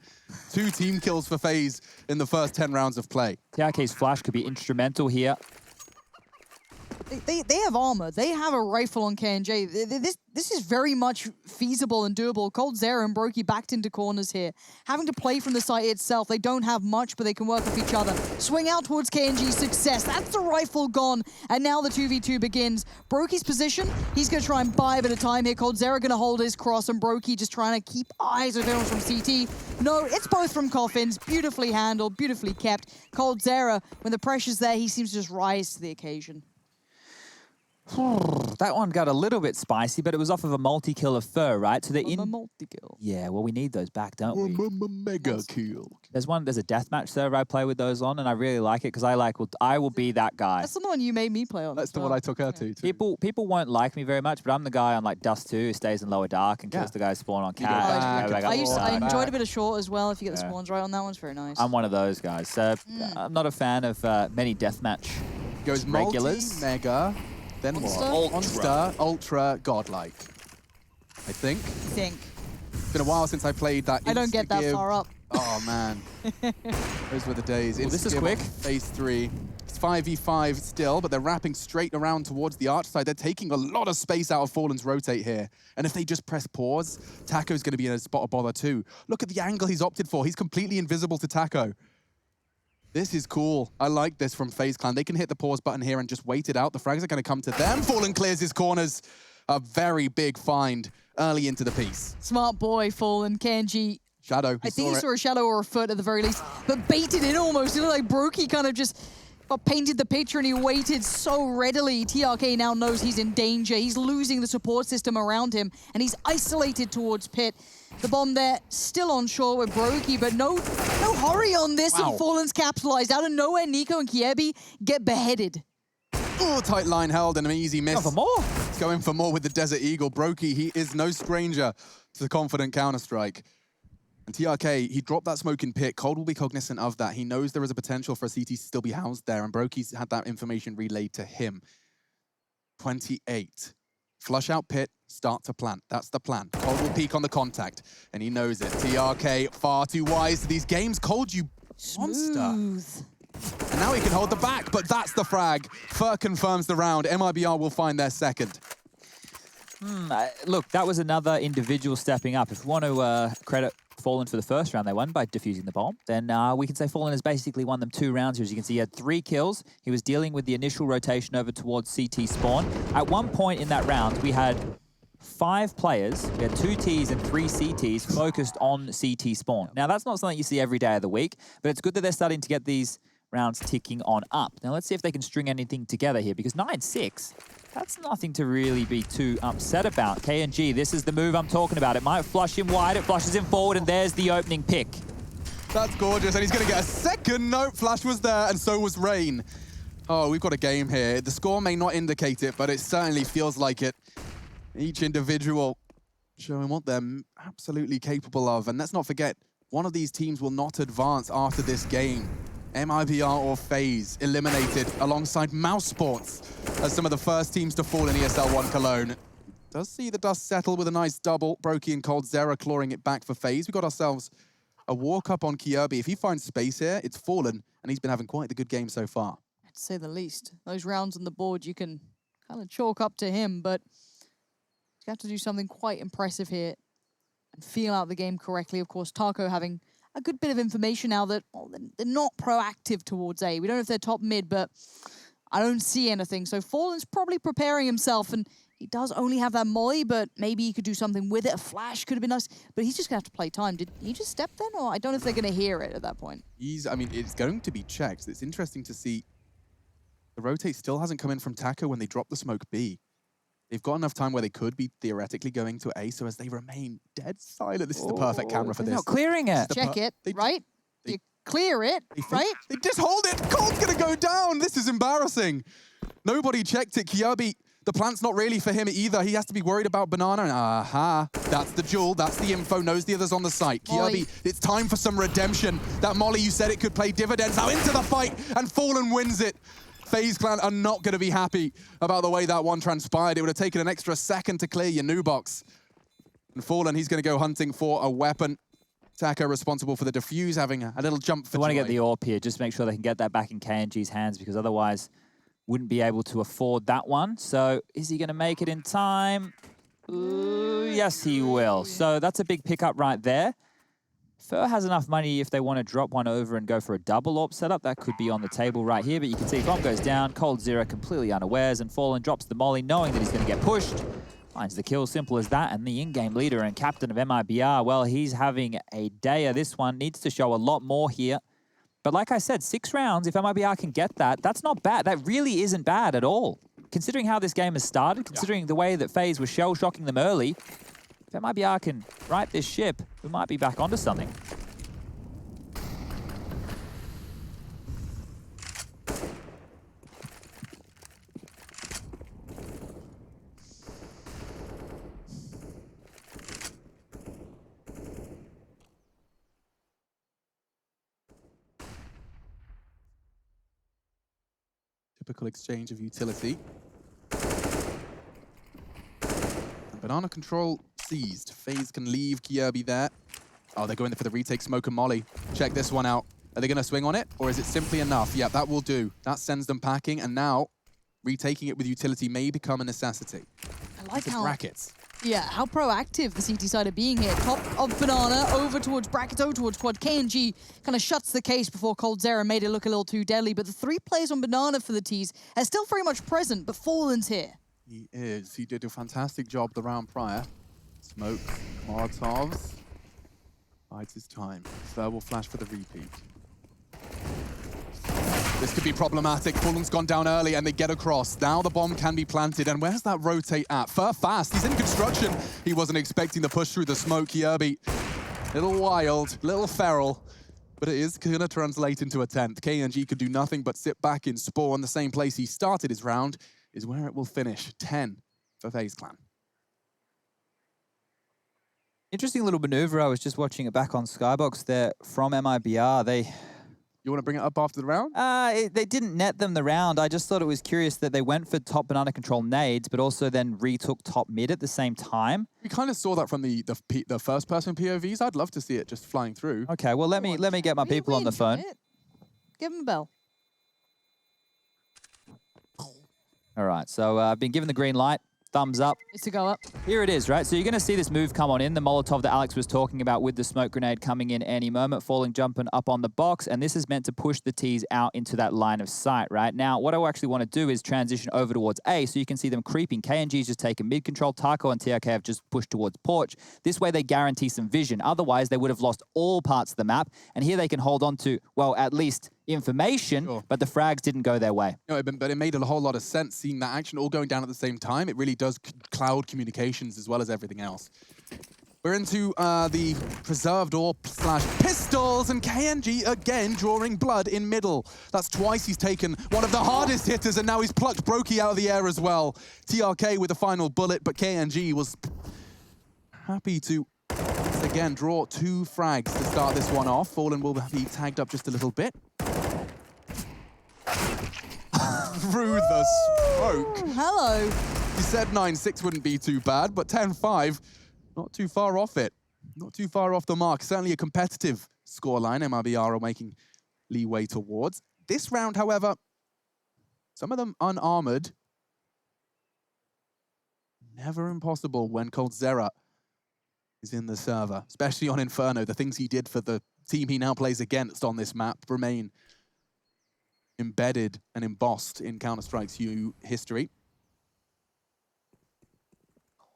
2 team kills for FaZe in the first 10 rounds of play. TRK's flash could be instrumental here. They have armor. They have a rifle on KNJ. This is very much feasible and doable. coldzera and Brokey backed into corners here. Having to play from the site itself. They don't have much, but they can work with each other. Swing out towards KNG's success. That's the rifle gone. And now the 2v2 begins. Brokey's position, he's going to try and buy a bit of time here. coldzera going to hold his cross, and Brokey just trying to keep eyes on him from CT. No, it's both from coffins. Beautifully handled, beautifully kept. coldzera, when the pressure's there, he seems to just rise to the occasion. That one got a little bit spicy, but it was off of a multi-kill of Fur, right? So they're in... A multi-kill. Yeah, well, we need those back, don't we? Mega kill. There's a deathmatch server I play with those on, and I really like it because I will be that guy. That's the one you made me play on. That's the one I took her to. People won't like me very much, but I'm the guy on like Dust 2 who stays in Lower Dark and kills the guys spawn on Cat. I enjoyed a bit of Short as well. If you get the spawns right on that one, it's very nice. I'm one of those guys. So I'm not a fan of many deathmatch Goes regulars. Mega, then what? Monster, Ultra, Godlike. I think. It's been a while since I played that. I don't get that far up. Oh man, those were the days. Well, this is quick. Phase 3. It's 5v5 still, but they're wrapping straight around towards the arch side. They're taking a lot of space out of Fallen's rotate here. And if they just press pause, Taco's going to be in a spot of bother too. Look at the angle he's opted for. He's completely invisible to Taco. This is cool. I like this from FaZe Clan. They can hit the pause button here and just wait it out. The frags are going to come to them. Fallen clears his corners. A very big find early into the piece. Smart boy, Fallen. Kenji. Shadow. I think he saw a shadow or a foot at the very least, but baited in almost. It looked like Brokey kind of just painted the picture and he waited so readily. TRK now knows he's in danger. He's losing the support system around him and he's isolated towards Pit. The bomb there still on shore with Brokey, but no hurry on this. Wow. And Fallen's capitalized. Out of nowhere, Nico and Kiebi get beheaded. Oh, tight line held and an easy miss. For more. He's going for more with the Desert Eagle. Brokey, he is no stranger to the confident counter-strike. And TRK, he dropped that smoke in Pit. Cold will be cognizant of that. He knows there is a potential for a CT to still be housed there, and Brokey's had that information relayed to him. 28. Flush out Pit, start to plant. That's the plan. Cold will peek on the contact, and he knows it. TRK, far too wise to these games. Cold, you monster. And now he can hold the back, but that's the frag. Fur confirms the round. MIBR will find their second. Look, that was another individual stepping up. If we want to credit Fallen for the first round they won by defusing the bomb, then we can say Fallen has basically won them 2 rounds here. As you can see, he had 3 kills. He was dealing with the initial rotation over towards CT spawn. At one point in that round, we had 5 players, we had 2 Ts and 3 CTs focused on CT spawn. Now, that's not something you see every day of the week, but it's good that they're starting to get these rounds ticking on up. Now, let's see if they can string anything together here, because 9-6, that's nothing to really be too upset about. KNG, this is the move I'm talking about. It might flush him wide, it flushes him forward, and there's the opening pick. That's gorgeous, and he's going to get a second. Nope, Flash was there, and so was Rain. Oh, we've got a game here. The score may not indicate it, but it certainly feels like it. Each individual showing what they're absolutely capable of. And let's not forget, one of these teams will not advance after this game. MIBR or FaZe eliminated alongside Mouse Sports as some of the first teams to fall in ESL 1 Cologne. Does see the dust settle with a nice double. Brokey and Cold Zera clawing it back for FaZe. We got ourselves a walk up on Kiobi. If he finds space here, it's Fallen, and he's been having quite the good game so far. To say the least. Those rounds on the board you can kind of chalk up to him, but you have to do something quite impressive here and feel out the game correctly. Of course, Taco having a good bit of information now that they're not proactive towards A. We don't know if they're top mid, but I don't see anything. So Fallen's probably preparing himself, and he does only have that molly, but maybe he could do something with it. A flash could have been nice, but he's just going to have to play time. Did he just step then? Or I don't know if they're going to hear it at that point. I mean, it's going to be checked. It's interesting to see the rotate still hasn't come in from Taco when they drop the smoke B. They've got enough time where they could be theoretically going to A, so as they remain dead silent, this is the perfect camera for this. They're not clearing it. Check it, right? You clear it, right? They just hold it. Cold's going to go down. This is embarrassing. Nobody checked it. Kiobi, the plant's not really for him either. He has to be worried about Banana. And aha, that's the jewel. That's the info. Knows the others on the site. Kiobi, it's time for some redemption. That molly, you said it could play dividends. Now into the fight, and Fallen wins it. FaZe Clan are not going to be happy about the way that one transpired. It would have taken an extra second to clear your new box. And Fallen, he's going to go hunting for a weapon. Taco responsible for the defuse, having a little jump for They want to get the AWP here, just make sure they can get that back in KNG's hands, because otherwise wouldn't be able to afford that one. So is he going to make it in time? Ooh, yes, he will. So that's a big pickup right there. Fur has enough money if they want to drop one over and go for a double AWP setup. That could be on the table right here, but you can see bomb goes down, Cold Zera completely unawares, and Fallen drops the molly knowing that he's going to get pushed. Finds the kill, simple as that, and the in-game leader and captain of MIBR, well, he's having a day of this one. Needs to show a lot more here. But like I said, 6 rounds, if MIBR can get that, that's not bad. That really isn't bad at all. considering how this game has started, considering the way that FaZe was shell-shocking them early, if MIBR can right this ship, we might be back onto something. Typical exchange of utility. And banana control seized. FaZe can leave Kjaerbye there. Oh, they're going for the retake, Smoke and Molly. Check this one out. Are they going to swing on it, or is it simply enough? Yeah, that will do. That sends them packing, and now retaking it with utility may become a necessity. I like how... brackets. Yeah, how proactive the CT side are being here. Top of Banana, over towards Brackets, over towards Quad. KNG kind of shuts the case before coldzera made it look a little too deadly, but the 3 players on Banana for the T's are still very much present, but Fallen's here. He is. He did a fantastic job the round prior. Smoke, Molotovs. Bides his time. Third will flash for the repeat. This could be problematic. Fallen's gone down early and they get across. Now the bomb can be planted. And where's that rotate at? Fast. He's in construction. He wasn't expecting the push through the smoke. Kjaerbye, little wild, little feral. But it is going to translate into a 10th. KNG could do nothing but sit back in Spawn. The same place he started his round is where it will finish. 10 for FaZe Clan. Interesting little maneuver. I was just watching it back on Skybox there from MIBR. You want to bring it up after the round? They didn't net them the round. I just thought it was curious that they went for top banana control nades, but also then retook top mid at the same time. We kind of saw that from the first-person POVs. I'd love to see it just flying through. Okay, well, let me get my people on the phone. Give him a bell. All right, so I've been given the green light. Thumbs up. It's to go up. Here it is, right? So you're going to see this move come on in, the Molotov that Alex was talking about with the smoke grenade coming in any moment, Falling, jumping up on the box, and this is meant to push the T's out into that line of sight, right? Now, what I actually want to do is transition over towards A, so you can see them creeping. KNG's just taken mid control, Taco and TRK have just pushed towards Porch. This way they guarantee some vision. Otherwise, they would have lost all parts of the map, and here they can hold on to, well, at least information, but the frags didn't go their way. No, but it made a whole lot of sense seeing that action all going down at the same time. It really does cloud communications as well as everything else. We're into the preserved ore / pistols, and KNG again drawing blood in middle. That's twice he's taken one of the hardest hitters, and now he's plucked Brokey out of the air as well. TRK with the final bullet, but KNG was happy to once again draw 2 frags to start this one off. Fallen will be tagged up just a little bit. Through the smoke. Hello. You said 9-6 wouldn't be too bad, but 10-5, not too far off it. Not too far off the mark. Certainly a competitive scoreline MIBR are making leeway towards. This round, however, some of them unarmored. Never impossible when coldzera is in the server, especially on Inferno. The things he did for the team he now plays against on this map remain embedded and embossed in Counter-Strike's history.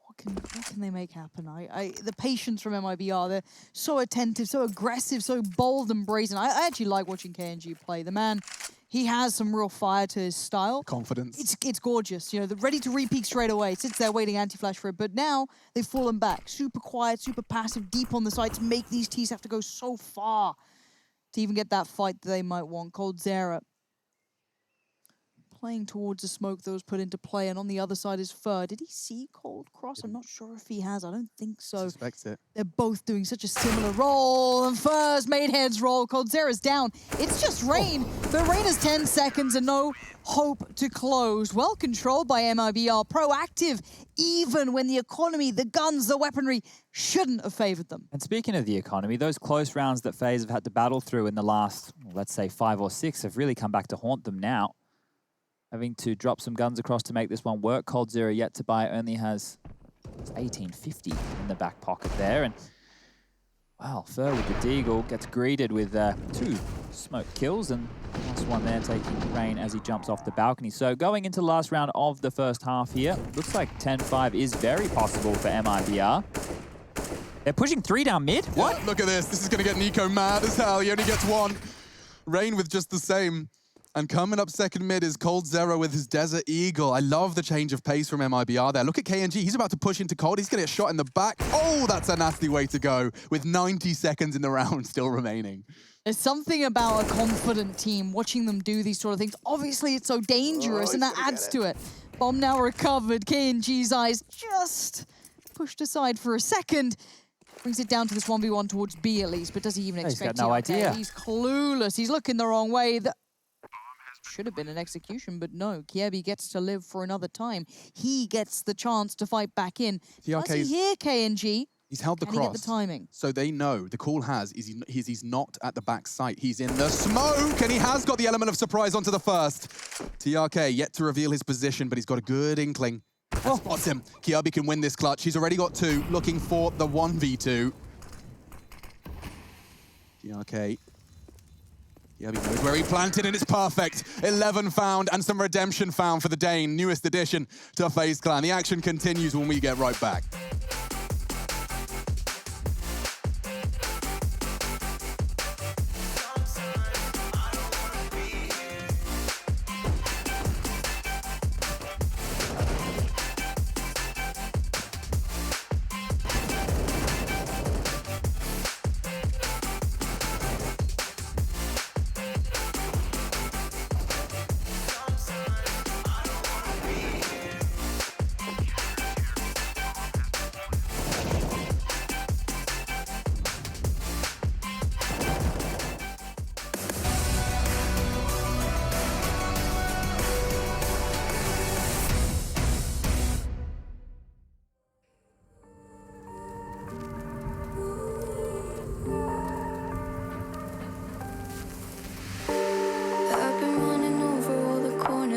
What can they make happen? The patience from MIBR, they're so attentive, so aggressive, so bold and brazen. I actually like watching KNG play. The man, he has some real fire to his style. Confidence. It's gorgeous. You know, they're ready to re-peek straight away. Sits there waiting anti-flash for it, but now they've fallen back. Super quiet, super passive, deep on the side to make these T's have to go so far to even get that fight that they might want. coldzera playing towards the smoke that was put into play, and on the other side is Fur. Did he see Cold Cross? I'm not sure if he has. I don't think so. Suspects it. They're both doing such a similar role, and Fur's made heads roll. coldzera's down. It's just Rain, but Rain has 10 seconds and no hope to close. Well controlled by MIBR, proactive, even when the economy, the guns, the weaponry shouldn't have favored them. And speaking of the economy, those close rounds that FaZe have had to battle through in the last, let's say, 5 or 6 have really come back to haunt them now. Having to drop some guns across to make this one work. coldzera yet to buy only has 1850 in the back pocket there. And, wow, Fur with the Deagle gets greeted with 2 smoke kills. And last one there taking Rain as he jumps off the balcony. So going into the last round of the first half here, looks like 10-5 is very possible for MIBR. They're pushing 3 down mid? What? Look at this. This is going to get Nico mad as hell. He only gets 1. Rain with just the same. And coming up second mid is Cold Zero with his Desert Eagle. I love the change of pace from MIBR there. Look at KNG. He's about to push into Cold. He's going to get shot in the back. Oh, that's a nasty way to go with 90 seconds in the round still remaining. There's something about a confident team, watching them do these sort of things. Obviously, it's so dangerous, and that adds to it. Bomb now recovered. KNG's eyes just pushed aside for a second. Brings it down to this 1v1 towards B at least, but does he even expect He's got no idea. He's clueless. He's looking the wrong way. That should have been an execution, but no. Kiebi gets to live for another time. He gets the chance to fight back in. Does he hear KNG? He's held the Can cross. he get the timing? So they know, the call he's not at the back site. He's in the smoke, and he has got the element of surprise onto the first. TRK yet to reveal his position, but he's got a good inkling. Oh, spots him. Kiabi can win this clutch. He's already got 2, looking for the 1v2. TRK. Kiabi knows where he planted, and it's perfect. 11 found, and some redemption found for the Dane, newest addition to FaZe Clan. The action continues when we get right back.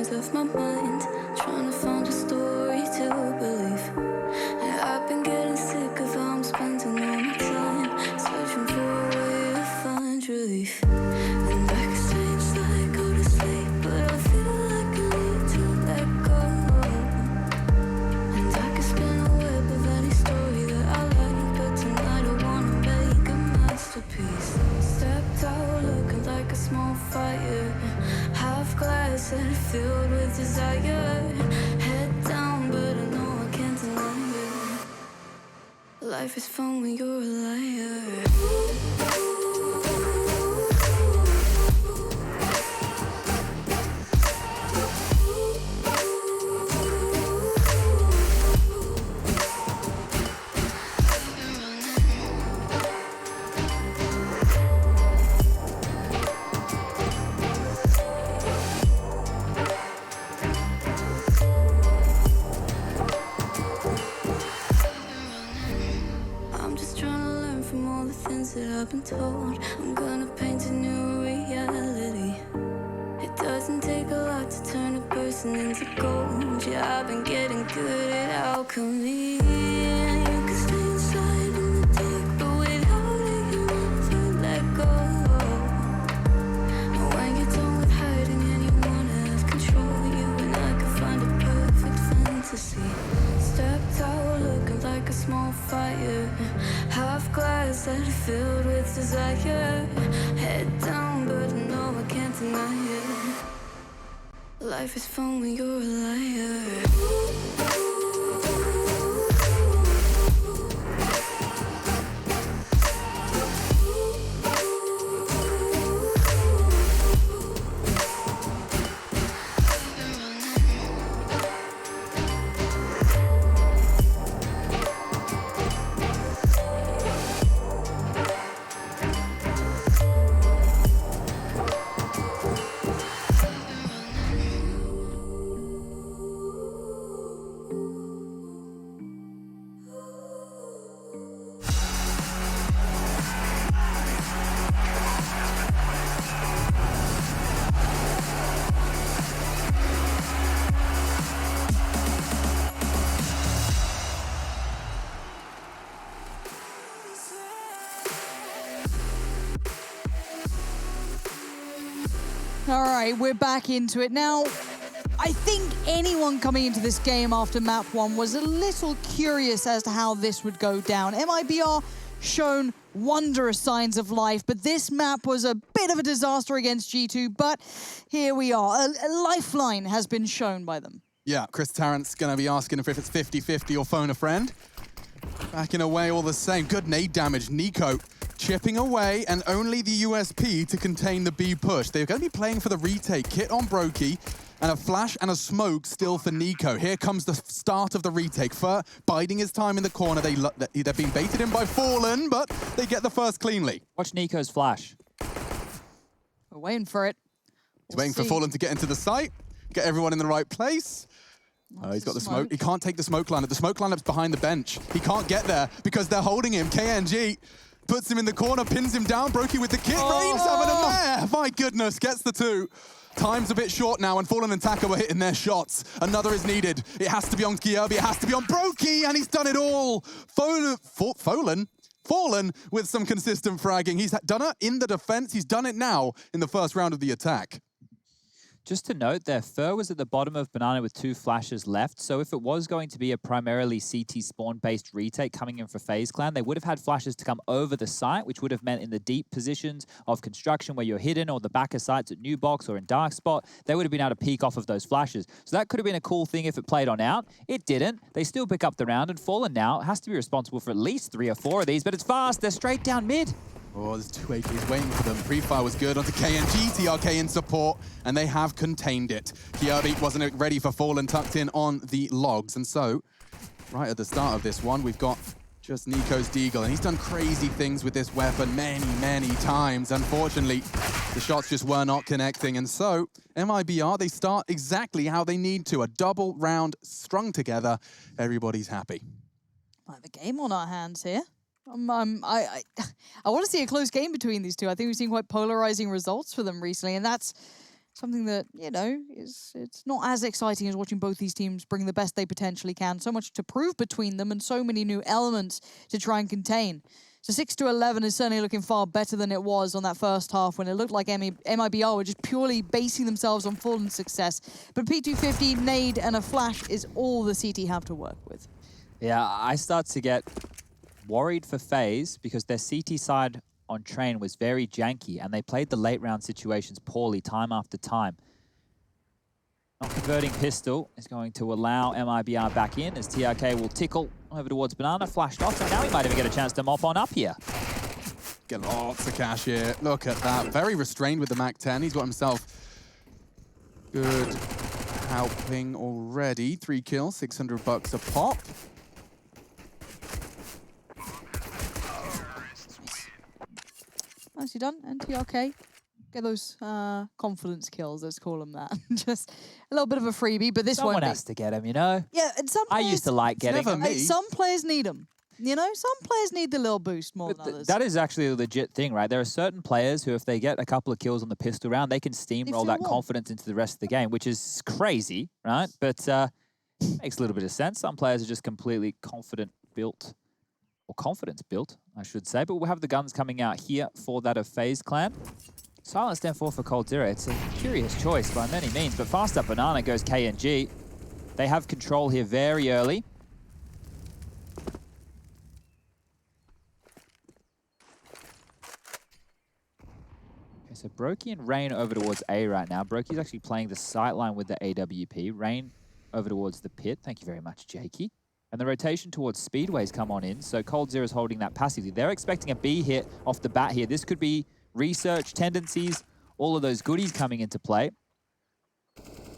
Of my mind, trying to find a story to believe. And I've been getting sick of how I'm spending all my time, searching for a way to find relief. And I can stay inside, go to sleep, but I feel like I need to let go. And I can spin a web of any story that I like, but tonight I wanna make a masterpiece. Stepped out looking like a small fire, half glass and filled with desire. Head down, but I know I can't deny it. Life is fun when you're a liar. That I've been told I'm gonna paint a new reality. It doesn't take a lot to turn a person into gold. Yeah, I've been getting good at alchemy. And you can stay inside in the dark, but without it you never let go. And when you're done with hiding and you wanna have control, you and I can find a perfect fantasy. Stepped out looking like a small fire, half glass and filled with desire. Head down, but I know I can't deny it. Life is fun when you're a liar. All right, we're back into it now. I think anyone coming into this game after map 1 was a little curious as to how this would go down. MIBR shown wondrous signs of life, but this map was a bit of a disaster against G2, but here we are. A lifeline has been shown by them. Yeah, Chris Tarrant's going to be asking if it's 50-50 or phone a friend. Backing away all the same. Good nade damage. Nico chipping away, and only the USP to contain the B push. They're going to be playing for the retake. Kit on Brokey, and a flash and a smoke still for Nico. Here comes the start of the retake. Fur biding his time in the corner. They've been baited in by Fallen, but they get the first cleanly. Watch Nico's flash. We're waiting for it. He's waiting for Fallen to get into the site, get everyone in the right place. Oh, he's got the smoke. He can't take the smoke lineup. The smoke lineup's behind the bench. He can't get there because they're holding him. KNG puts him in the corner, pins him down. Brokey with the kit. Rain's having a mare. My goodness, gets the two. Time's a bit short now, and Fallen and Taka were hitting their shots. Another is needed. It has to be on Kyobi. It has to be on Brokey, and he's done it all. Fallen with some consistent fragging. He's done it in the defense. He's done it now in the first round of the attack. Just to note there, Fur was at the bottom of Banana with 2 flashes left, so if it was going to be a primarily CT spawn-based retake coming in for FaZe Clan, they would have had flashes to come over the site, which would have meant in the deep positions of construction where you're hidden, or the back of sites at New Box or in Dark Spot, they would have been able to peek off of those flashes. So that could have been a cool thing if it played on out. It didn't. They still pick up the round, and Fallen now has to be responsible for at least 3 or 4 of these, but it's fast. They're straight down mid. Oh, there's 2 AKs waiting for them. Pre-fire was good onto KNG, TRK in support, and they have contained it. Kyobi wasn't ready for Fallen, tucked in on the logs, and so, right at the start of this one, we've got just Nico's Deagle, and he's done crazy things with this weapon many times. Unfortunately, the shots just were not connecting, and so, MIBR, they start exactly how they need to. A double round strung together. Everybody's happy. I have a game on our hands here. I want to see a close game between these two. I think we've seen quite polarizing results for them recently, and that's something that, you know, it's not as exciting as watching both these teams bring the best they potentially can. So much to prove between them and so many new elements to try and contain. So 6-11 is certainly looking far better than it was on that first half when it looked like MIBR were just purely basing themselves on Fallen success. But P250, nade, and a flash is all the CT have to work with. Yeah, I start to get worried for FaZe because their CT side on train was very janky and they played the late round situations poorly time after time. Not converting pistol is going to allow MIBR back in as TRK will tickle over towards Banana, flashed off, and now he might even get a chance to mop on up here. Get lots of cash here. Look at that. Very restrained with the MAC-10. He's got himself good helping already. 3 kills, $600 a pop. Nicely done, NTRK. Get those confidence kills, let's call them that. Just a little bit of a freebie, but this Someone won't be. has to get him, you know? Yeah, and some players, I used to like getting them. Some players need them. You know, some players need the little boost more than others. That is actually a legit thing, right? There are certain players who, if they get a couple of kills on the pistol round, they can steamroll that confidence into the rest of the game, which is crazy, right? But makes a little bit of sense. Some players are just completely confidence built, I should say. But we'll have the guns coming out here for that of FaZe Clan. Silence stand 4 for Cold Zero. It's a curious choice by many means, but fast up Banana goes KNG. They have control here very early. Okay, so Brokey and Rain over towards A right now. Brokey's actually playing the sightline with the AWP. Rain over towards the pit. Thank you very much, Jakey. And the rotation towards Speedway's come on in, so Cold Zero is holding that passively. They're expecting a B hit off the bat here. This could be research, tendencies, all of those goodies coming into play.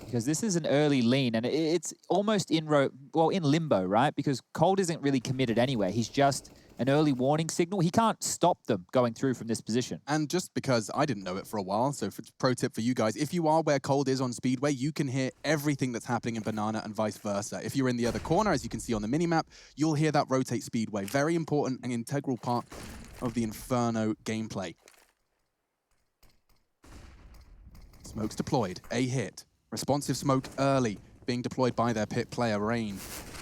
Because this is an early lean, and it's almost in limbo, right? Because Cold isn't really committed anywhere. He's just an early warning signal. He can't stop them going through from this position. And just because I didn't know it for a while, so pro tip for you guys, if you are where Cold is on Speedway, you can hear everything that's happening in Banana and vice versa. If you're in the other corner, as you can see on the minimap, you'll hear that rotate Speedway. Very important and integral part of the Inferno gameplay. Smoke's deployed, a hit. Responsive smoke early, being deployed by their pit player, Rain.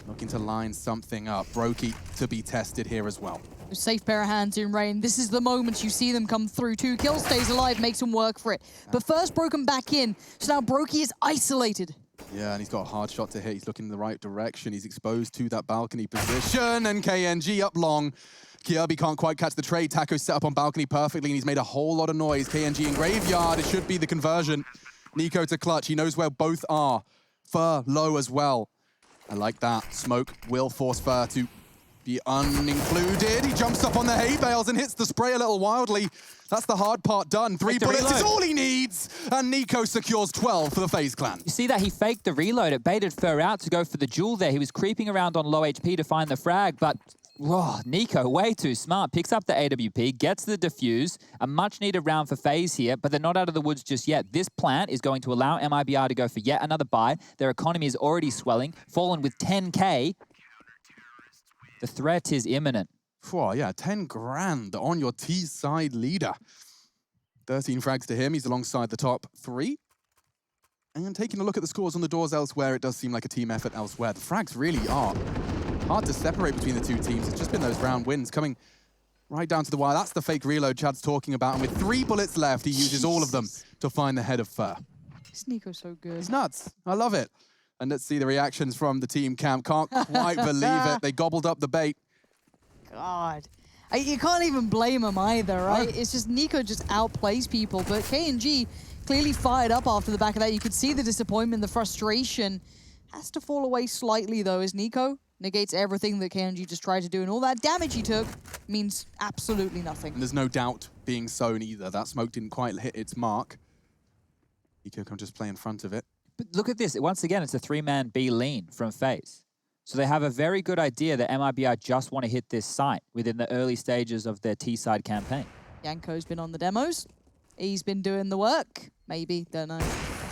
Looking to line something up. Brokey to be tested here as well. Safe pair of hands in Rain. This is the moment you see them come through. 2 kills, stays alive, makes them work for it. But first broken back in, so now Brokey is isolated. Yeah, and he's got a hard shot to hit. He's looking in the right direction. He's exposed to that balcony position, and KNG up long. Kirby can't quite catch the trade. Taco's set up on balcony perfectly, and he's made a whole lot of noise. KNG in graveyard. It should be the conversion. Nico to clutch. He knows where both are. Fur low as well. I like that. Smoke will force Fur to be unincluded. He jumps up on the hay bales and hits the spray a little wildly. That's the hard part done. 3 bullets is all he needs, and Nico secures 12 for the FaZe clan. You see that he faked the reload. It baited Fur out to go for the duel there. He was creeping around on low HP to find the frag, but Nico, way too smart. Picks up the AWP, gets the defuse. A much-needed round for FaZe here, but they're not out of the woods just yet. This plant is going to allow MIBR to go for yet another buy. Their economy is already swelling, fallen with 10K. The threat is imminent. Oh, yeah, 10 grand on your T-side leader. 13 frags to him. He's alongside the top 3. And taking a look at the scores on the doors elsewhere, it does seem like a team effort elsewhere. The frags really are hard to separate between the two teams. It's just been those round wins coming right down to the wire. That's the fake reload Chad's talking about. And with 3 bullets left, he uses all of them to find the head of Fur. This Nico's so good. It's nuts. I love it. And let's see the reactions from the team camp. Can't quite believe it. They gobbled up the bait. God. You can't even blame him either, right? It's just Nico just outplays people, but KNG clearly fired up after the back of that. You could see the disappointment, the frustration. Has to fall away slightly, though, as Nico negates everything that KNG just tried to do, and all that damage he took means absolutely nothing. And there's no doubt being sown either. That smoke didn't quite hit its mark. Nico can just play in front of it. But look at this. Once again, it's a 3-man B lean from FaZe. So they have a very good idea that MIBR just want to hit this site within the early stages of their T-side campaign. Yanko's been on the demos. He's been doing the work. Maybe, don't know.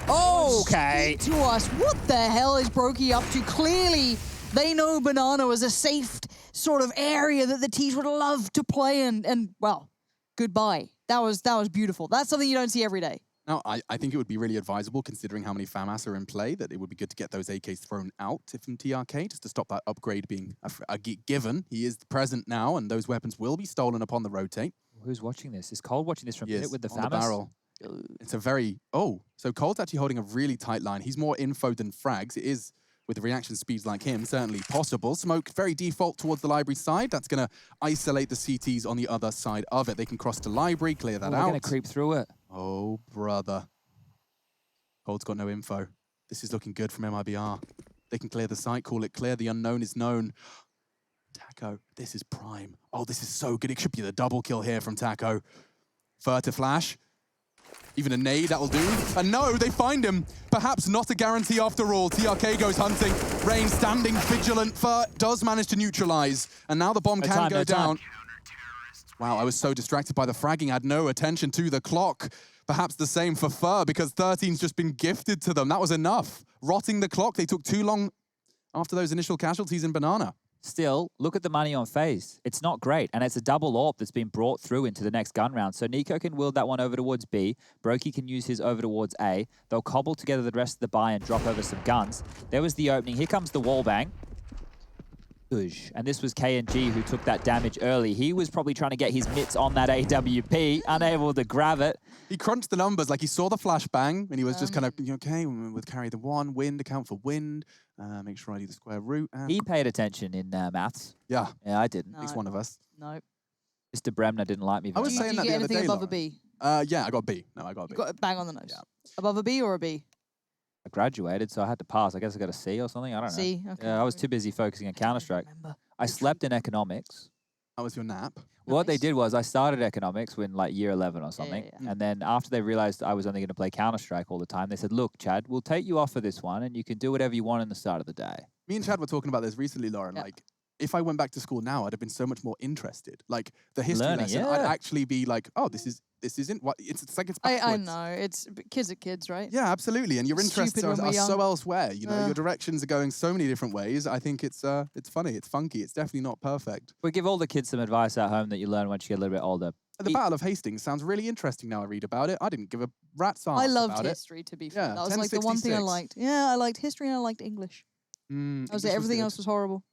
Okay. Speak to us. What the hell is Brokey up to? Clearly, they know Banana was a safe sort of area that the T's would love to play in. And well, goodbye. That was beautiful. That's something you don't see every day. Now, I think it would be really advisable, considering how many FAMAS are in play, that it would be good to get those AKs thrown out from TRK, just to stop that upgrade being a given. He is present now, and those weapons will be stolen upon the rotate. Who's watching this? Is Cole watching this from Pit with the FAMAS? On the barrel. It's a very... Oh, so Cole's actually holding a really tight line. He's more info than frags. It is, with reaction speeds like him, certainly possible. Smoke very default towards the library side. That's going to isolate the CTs on the other side of it. They can cross to library, clear that out. They're going to creep through it. Oh, brother. Cold's got no info. This is looking good from MIBR. They can clear the site, call it clear. The unknown is known. Taco, this is prime. Oh, this is so good. It should be the double kill here from Taco. Fur to flash. Even a nade, that'll do. And no, they find him. Perhaps not a guarantee after all. TRK goes hunting. Rain standing vigilant. Fur does manage to neutralize. And now the bomb can go down. Wow, I was so distracted by the fragging. I had no attention to the clock. Perhaps the same for Fur, because 13's just been gifted to them. That was enough. Rotting the clock. They took too long after those initial casualties in Banana. Still, look at the money on FaZe. It's not great, and it's a double AWP that's been brought through into the next gun round. So Nico can wield that one over towards B. Brokey can use his over towards A. They'll cobble together the rest of the buy and drop over some guns. There was the opening. Here comes the wall bang. And this was KNG who took that damage early. He was probably trying to get his mitts on that AWP, unable to grab it. He crunched the numbers, like he saw the flash bang, and he was just kind of, okay, we'll carry the one, wind, account for wind, make sure I do the square root. And... He paid attention in maths. Yeah. Yeah, I didn't. At least one of us. No. Mr. Bremner didn't like me. I was saying that the other day, above a B? Yeah, I got B. No, I got a B. You got a bang on the nose. Yeah. Above a B or a B? I graduated, so I had to pass. I guess I got a C or something. I don't know. C, okay. Yeah, I was too busy focusing on Counter-Strike. I slept in economics. That was your nap? Well, what they did was I started economics when like year 11 or something. Yeah. And then after they realized I was only going to play Counter-Strike all the time, they said, look, Chad, we'll take you off for this one and you can do whatever you want in the start of the day. Me and Chad were talking about this recently, Lauren. Like, if I went back to school now, I'd have been so much more interested. Like, the history lesson, I'd actually be like, oh, this isn't what... It's like it's backwards. I know. It's kids are kids, right? Yeah, absolutely. And your interests are so elsewhere. You know, your directions are going so many different ways. I think it's funny. It's funky. It's definitely not perfect. We give all the kids some advice at home that you learn once you get a little bit older. The Battle of Hastings sounds really interesting now I read about it. I didn't give a rat's ass I loved about history, to be fair. Yeah, that was like the one thing I liked. Yeah, I liked history and I liked English. I was everything else was horrible.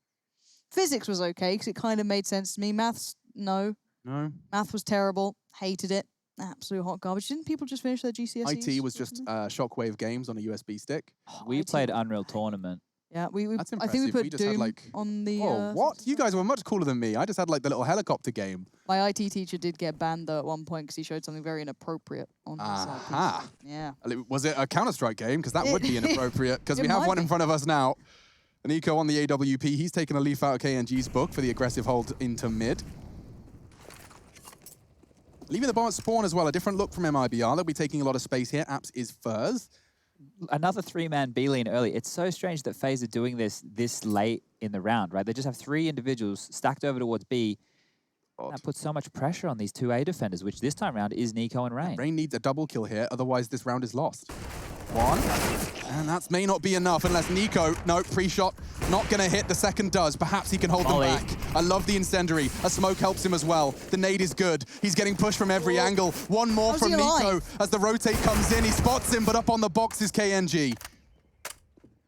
Physics was okay because it kind of made sense to me. Maths, no. No. Math was terrible. Hated it. Absolute hot garbage. Didn't people just finish their GCSEs? IT was just Shockwave Games on a USB stick. We played Unreal Tournament. Yeah, That's I think we put just had, Doom like, on the... Oh, what? You guys were much cooler than me. I just had like the little helicopter game. My IT teacher did get banned though at one point because he showed something very inappropriate on his Aha. Yeah. Was it a Counter-Strike game? Because that would be inappropriate. Because It we have might one in be. front of us now. Nico on the AWP. He's taken a leaf out of KNG's book for the aggressive hold into mid. Leaving the bomb at spawn as well. A different look from MIBR. They'll be taking a lot of space here. Apps is Furs. Another three-man B lane early. It's so strange that FaZe are doing this late in the round, right? They just have 3 individuals stacked over towards B. That puts so much pressure on these 2 A defenders, which this time round is Nico and Rain. Rain needs a double kill here, otherwise this round is lost. 1. And that may not be enough unless Nico, no, pre-shot, not going to hit. The second does. Perhaps he can hold them back. I love the incendiary. A smoke helps him as well. The nade is good. He's getting pushed from every angle. One more from Nico as the rotate comes in. He spots him, but up on the box is KNG.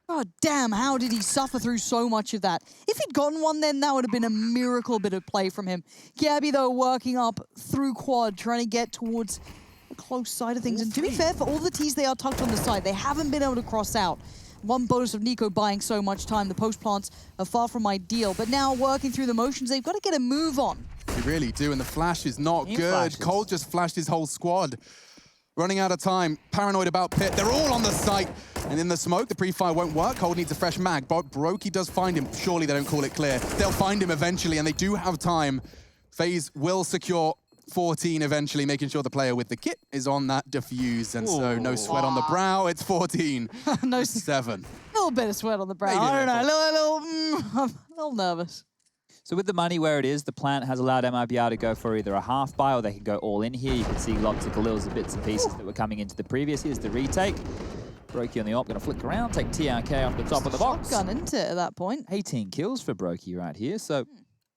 God damn, how did he suffer through so much of that? If he'd gotten one then, that would have been a miracle bit of play from him. Gabby, though, working up through quad, trying to get towards the close side of things. And to be fair, for all the Ts they are tucked on the side, they haven't been able to cross out. One bonus of Nico buying so much time. The post plants are far from ideal. But now working through the motions, they've got to get a move on. They really do, and the flash is not good. Cole just flashed his whole squad. Running out of time, paranoid about Pit. They're all on the site. And in the smoke, the pre-fire won't work. Cole needs a fresh mag, but Brokey does find him. Surely they don't call it clear. They'll find him eventually, and they do have time. FaZe will secure 14 eventually, making sure the player with the kit is on that defuse. And so no sweat on the brow. It's 14. No 7. A little bit of sweat on the brow. Maybe a I don't know, I'm a little nervous. So with the money where it is, the plant has allowed MIBR to go for either a half buy or they can go all in here. You can see lots of Khalils and bits and pieces that were coming into the previous. Here's the retake. Brokey on the op, going to flick around, take TRK off the top of the box. Shotgun into it at that point. 18 kills for Brokey right here, so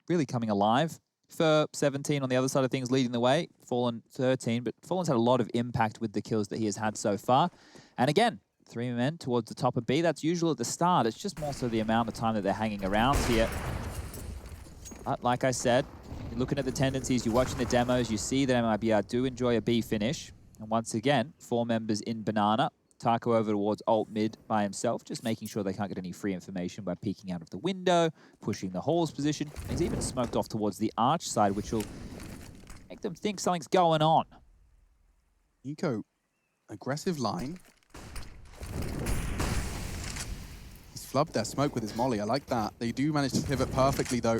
really coming alive. For 17 on the other side of things, leading the way. Fallen 13, but Fallen's had a lot of impact with the kills that he has had so far. And again, 3 men towards the top of B. That's usual at the start. It's just more so the amount of time that they're hanging around here. But like I said, you're looking at the tendencies, you're watching the demos, you see that MIBR do enjoy a B finish. And once again, 4 members in Banana. Taco over towards alt mid by himself, just making sure they can't get any free information by peeking out of the window, pushing the Hall's position. He's even smoked off towards the arch side, which will make them think something's going on. Nico, aggressive line. He's flubbed their smoke with his molly. I like that. They do manage to pivot perfectly, though,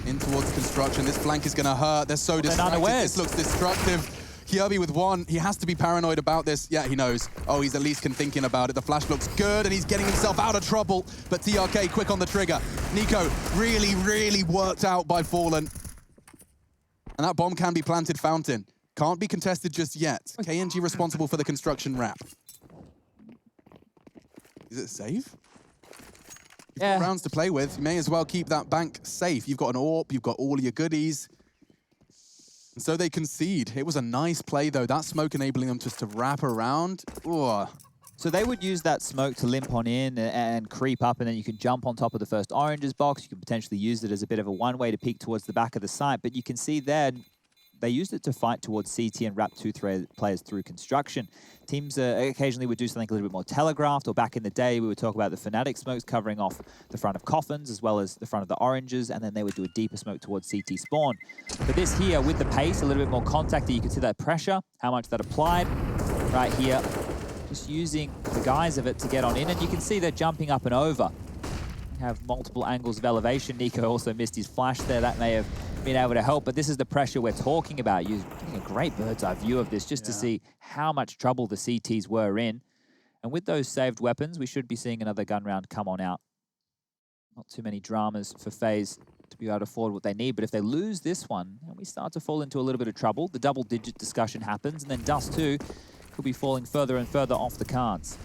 in towards construction. This flank is going to hurt. They're so distracted. This looks destructive. Kyobi with 1. He has to be paranoid about this. Yeah, he knows. Oh, he's at least thinking about it. The flash looks good, and he's getting himself out of trouble. But TRK quick on the trigger. Nico really, really worked out by Fallen. And that bomb can be planted fountain. Can't be contested just yet. KNG responsible for the construction wrap. Is it safe? You've got rounds to play with. You may as well keep that bank safe. You've got an AWP, you've got all your goodies. And so they concede. It was a nice play, though. That smoke enabling them just to wrap around. Ooh. So they would use that smoke to limp on in and creep up, and then you can jump on top of the first oranges box. You can potentially use it as a bit of a one-way to peek towards the back of the site. But you can see there, they used it to fight towards CT and wrap 2 players through construction. Teams occasionally would do something a little bit more telegraphed, or back in the day, we would talk about the Fnatic smokes covering off the front of coffins as well as the front of the oranges, and then they would do a deeper smoke towards CT spawn. But this here, with the pace, a little bit more contact, you can see that pressure, how much that applied right here. Just using the guise of it to get on in, and you can see they're jumping up and over. Have multiple angles of elevation. Nico also missed his flash there. That may have been able to help, but this is the pressure we're talking about. You're getting a great bird's eye view of this just to see how much trouble the CTs were in. And with those saved weapons, we should be seeing another gun round come on out. Not too many dramas for FaZe to be able to afford what they need, but if they lose this one, and we start to fall into a little bit of trouble, the double-digit discussion happens, and then Dust 2 could be falling further and further off the cards.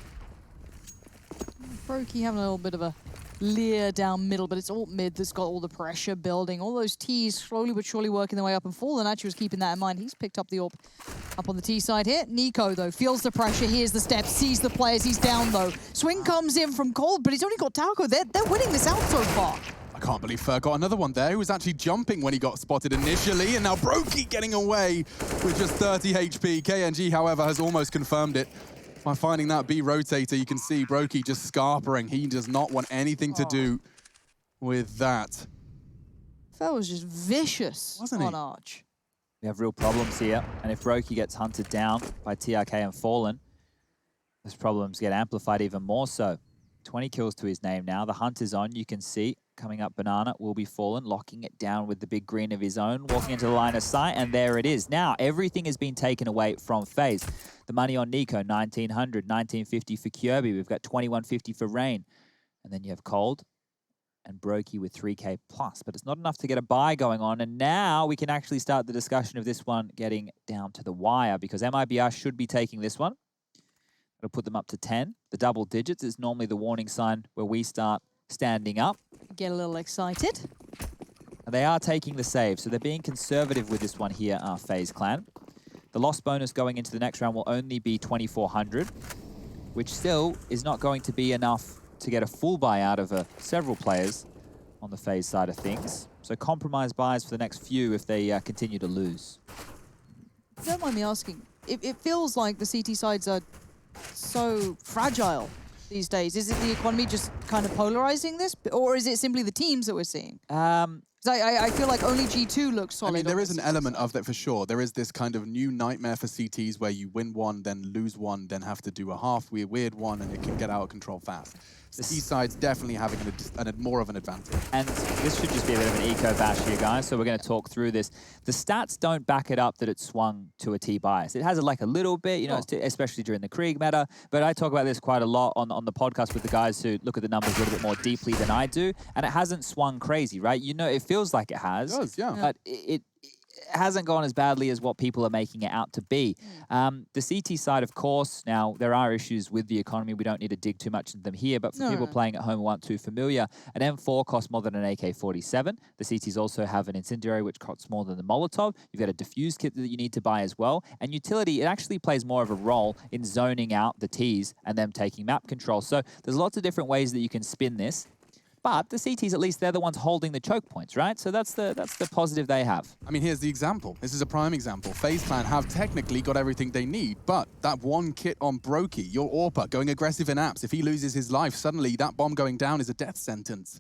Brokey having a little bit of a leer down middle, but it's alt mid that's got all the pressure building. All those Ts slowly but surely working their way up, and Fallen actually was keeping that in mind. He's picked up the AWP up on the T side here. Nico, though, feels the pressure, hears the steps, sees the players. He's down, though. Swing comes in from Cold, but he's only got Talco. They're winning this out so far. I can't believe Fer got another one there. He was actually jumping when he got spotted initially, and now Brokey getting away with just 30 HP. KNG, however, has almost confirmed it. By finding that B rotator, you can see Brokey just scarpering. He does not want anything to do with that. That was just vicious, wasn't he? on Arch. We have real problems here, and if Brokey gets hunted down by TRK and Fallen, those problems get amplified even more so. 20 kills to his name now. The hunt is on. You can see coming up Banana will be Fallen, locking it down with the big green of his own, walking into the line of sight, and there it is. Now, everything has been taken away from FaZe. The money on Nico, 1,900, 1,950 for Kirby. We've got 2,150 for Rain. And then you have Cold and Brokey with 3K plus, but it's not enough to get a buy going on. And now we can actually start the discussion of this one getting down to the wire, because MIBR should be taking this one. It'll put them up to 10. The double digits is normally the warning sign where we start standing up. Get a little excited. And they are taking the save, so they're being conservative with this one here, FaZe Clan. The loss bonus going into the next round will only be 2,400, which still is not going to be enough to get a full buy out of several players on the FaZe side of things. So compromise buys for the next few if they continue to lose. Don't mind me asking, it feels like the CT sides are so fragile these days. Is it the economy just kind of polarizing this, or is it simply the teams that we're seeing? I feel like only G2 looks solid. I mean, there is an element of that for sure. There is this kind of new nightmare for CTs where you win one, then lose one, then have to do a half weird one, and it can get out of control fast. The C-side's definitely having more of an advantage. And this should just be a bit of an eco bash here, guys, so we're going to talk through this. The stats don't back it up that it swung to a T bias. It has like a little bit, you know, especially during the Krieg meta, but I talk about this quite a lot on the podcast with the guys who look at the numbers a little bit more deeply than I do, and it hasn't swung crazy, right? You know, it feels like it has. It does, yeah. But it hasn't gone as badly as what people are making it out to be. The CT side, of course, now there are issues with the economy. We don't need to dig too much into them here, but for people playing at home who aren't too familiar, an M4 costs more than an AK-47. The CTs also have an incendiary, which costs more than the Molotov. You've got a diffuse kit that you need to buy as well. And utility, it actually plays more of a role in zoning out the Ts and them taking map control. So there's lots of different ways that you can spin this. But the CTs, at least, they're the ones holding the choke points, right? So that's the positive they have. I mean, here's the example. This is a prime example. FaZe Clan have technically got everything they need, but that one kit on Brokey, your AWPer, going aggressive in apps, if he loses his life, suddenly that bomb going down is a death sentence.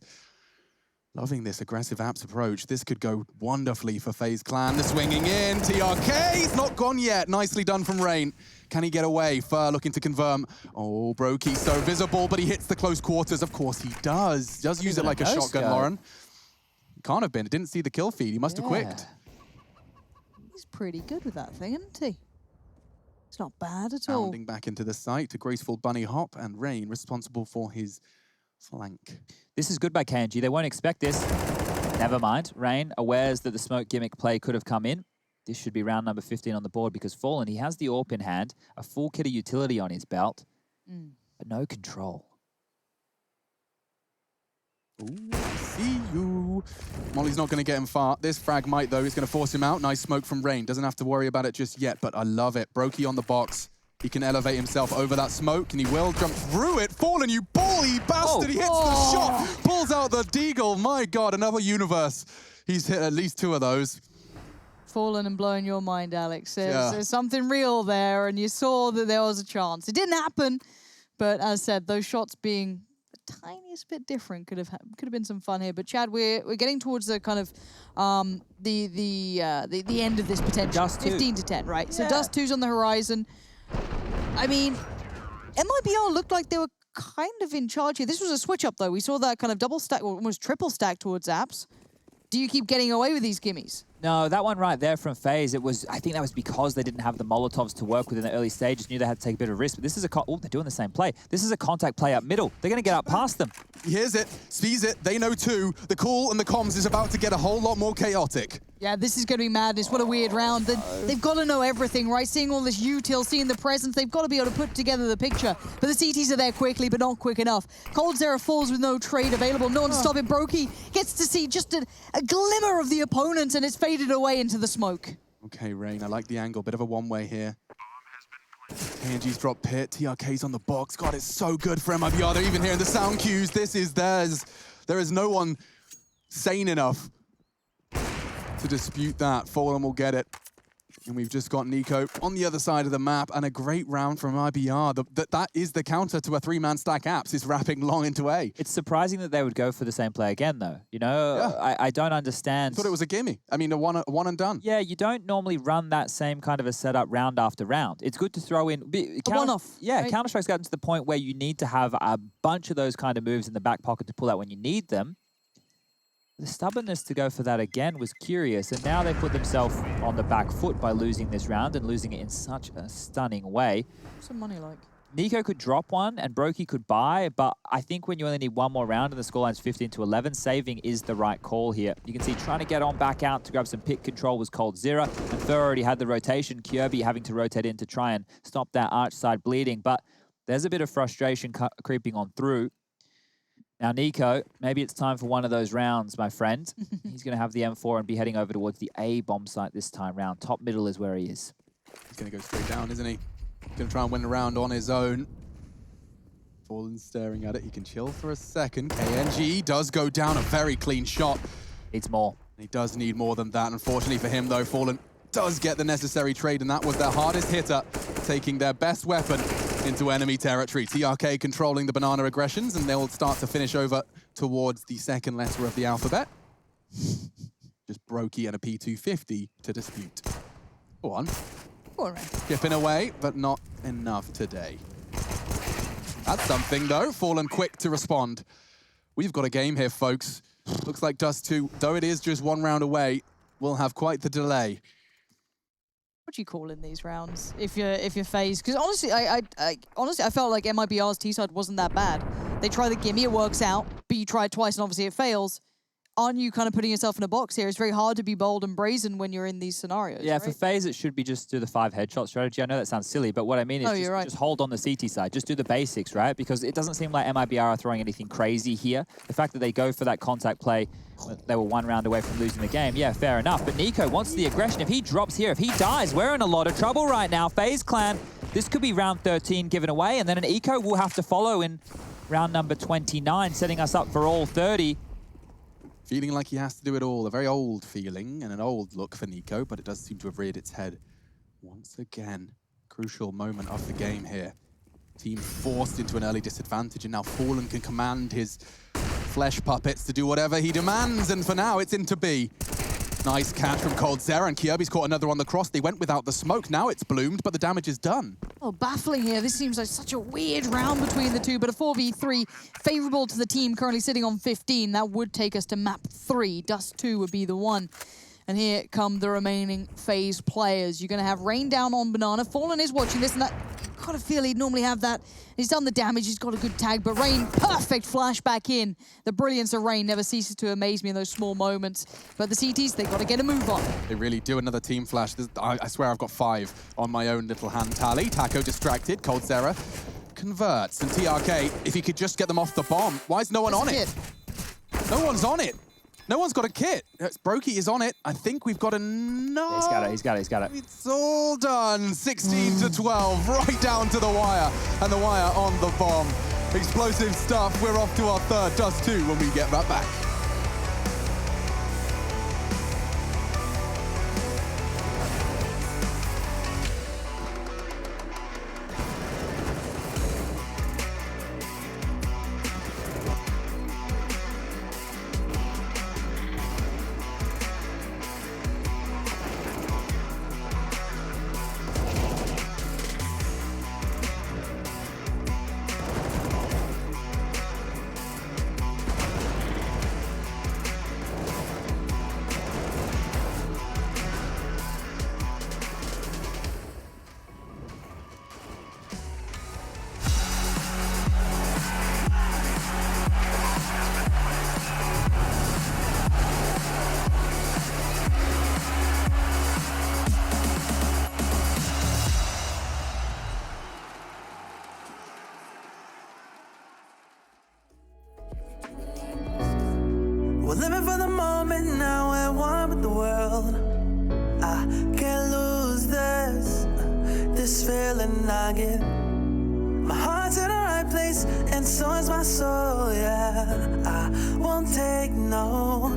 Loving this aggressive apps approach. This could go wonderfully for FaZe Clan. The swinging in, TRK, he's not gone yet. Nicely done from Rain. Can he get away? Fer looking to confirm. Oh, Brokey so visible, but he hits the close quarters. Of course he does. Does use it like a shotgun, Lauren. Can't have been. Didn't see the kill feed. He must have quicked. He's pretty good with that thing, isn't he? It's not bad at all. Bounding back into the site, a graceful bunny hop, and Rain responsible for his flank. This is good by KNG. They won't expect this. Never mind. Rain awares that the smoke gimmick play could have come in. This should be round number 15 on the board because Fallen, he has the AWP in hand, a full kit of utility on his belt, but no control. Ooh, I see you. Molly's not going to get him far. This frag might, though, is going to force him out. Nice smoke from Rain. Doesn't have to worry about it just yet, but I love it. Brokey on the box. He can elevate himself over that smoke, and he will jump through it. Fallen, you bally bastard! He hits the shot, pulls out the deagle. My God, another universe. He's hit at least 2 of those. Fallen and blowing your mind, Alex. There's something real there, and you saw that there was a chance. It didn't happen, but as said, those shots being the tiniest bit different could have been some fun here. But Chad, we're getting towards the kind of the end of this potential. Dust 15 to 10, right? So Dust 2's on the horizon. I mean, MIBR looked like they were kind of in charge here. This was a switch up, though. We saw that kind of double stack, or almost triple stack towards Apps. Do you keep getting away with these gimmies? No, that one right there from FaZe, I think that was because they didn't have the Molotovs to work with in the early stages, knew they had to take a bit of risk, but this is they're doing the same play. This is a contact play up middle. They're going to get up past them. He hears it, sees it, they know too. The call and the comms is about to get a whole lot more chaotic. Yeah, this is going to be madness. What a weird round. They've got to know everything, right? Seeing all this util, seeing the presence, they've got to be able to put together the picture. But the CTs are there quickly, but not quick enough. Cold Zera falls with no trade available. No one to stop him. Brokey gets to see just a glimmer of the opponent, and it's faded away into the smoke. Okay, Rain, I like the angle. Bit of a one-way here. KNG's dropped pit. TRK's on the box. God, it's so good for MIBR. They're even hearing the sound cues. This is theirs. There is no one sane enough to dispute that. Fallen will get it. And we've just got Nico on the other side of the map, and a great round from IBR. That is the counter to a three-man stack apps, is wrapping long into A. It's surprising that they would go for the same play again, though. You know, yeah. I don't understand. I thought it was a gimme. I mean, a one and done. Yeah, you don't normally run that same kind of a setup round after round. It's good to throw in... A one-off. Yeah, right? Counter-Strike's gotten to the point where you need to have a bunch of those kind of moves in the back pocket to pull out when you need them. The stubbornness to go for that again was curious, and now they put themselves on the back foot by losing this round and losing it in such a stunning way. What's the money like? Nico could drop one and Brokey could buy, but I think when you only need one more round and the scoreline's 15-11, saving is the right call here. You can see trying to get on back out to grab some pick control was coldzera, and Fur already had the rotation. Kirby having to rotate in to try and stop that arch side bleeding, but there's a bit of frustration creeping on through. Now, Nico, maybe it's time for one of those rounds, my friend. He's going to have the M4 and be heading over towards the A bomb site this time round. Top middle is where he is. He's going to go straight down, isn't he? Going to try and win the round on his own. Fallen staring at it. He can chill for a second. KNG does go down. A very clean shot. Needs more. He does need more than that. Unfortunately for him, though, Fallen does get the necessary trade, and that was their hardest hitter, taking their best weapon into enemy territory. TRK controlling the banana aggressions, and they'll start to finish over towards the second letter of the alphabet. Just Brokey and a P250 to dispute. Go on. All right. Skipping away, but not enough today. That's something, though. Fallen quick to respond. We've got a game here, folks. Looks like Dust 2, though it is just one round away, will have quite the delay. What do you call in these rounds if you're FaZe? Because honestly, I felt like MIBR's T-side wasn't that bad. They try the gimme, it works out, but you try it twice and obviously it fails. Aren't you kind of putting yourself in a box here? It's very hard to be bold and brazen when you're in these scenarios. Yeah, right? for FaZe, it should be just do the 5 headshot strategy. I know that sounds silly, but what I mean is just hold on the CT side. Just do the basics, right? Because it doesn't seem like MIBR are throwing anything crazy here. The fact that they go for that contact play, they were one round away from losing the game. Yeah, fair enough. But Nico wants the aggression. If he drops here, if he dies, we're in a lot of trouble right now. FaZe Clan, this could be round 13 given away, and then an eco will have to follow in round number 29, setting us up for all 30. Feeling like he has to do it all. A very old feeling and an old look for Nico, but it does seem to have reared its head once again. Crucial moment of the game here. Team forced into an early disadvantage, and now Fallen can command his flesh puppets to do whatever he demands, and for now it's into B. Nice catch from coldzera, and Kirby's caught another on the cross. They went without the smoke. Now it's bloomed, but the damage is done. Oh, baffling here. This seems like such a weird round between the two, but a 4v3 favorable to the team currently sitting on 15. That would take us to map 3. Dust 2 would be the one. And here come the remaining FaZe players. You're going to have Rain down on Banana. Fallen is watching this, and that kind of feel he'd normally have that. He's done the damage, he's got a good tag, but Rain, perfect flash back in. The brilliance of Rain never ceases to amaze me in those small moments. But the CTs, they've got to get a move on. They really do. Another team flash. I swear I've got 5 on my own little hand tally. Taco distracted, coldzera converts. And TRK, if he could just get them off the bomb. Why is no one on it? No one's on it. No one's got a kit. Brokey is on it. I think we've got enough. He's got it. It's all done. 16-12, right down to the wire. And the wire on the bomb. Explosive stuff. We're off to our third Dust 2 when we get right back. We're living for the moment now, we're one with the world. I can't lose this feeling I get. My heart's in the right place, and so is my soul, yeah. I won't take no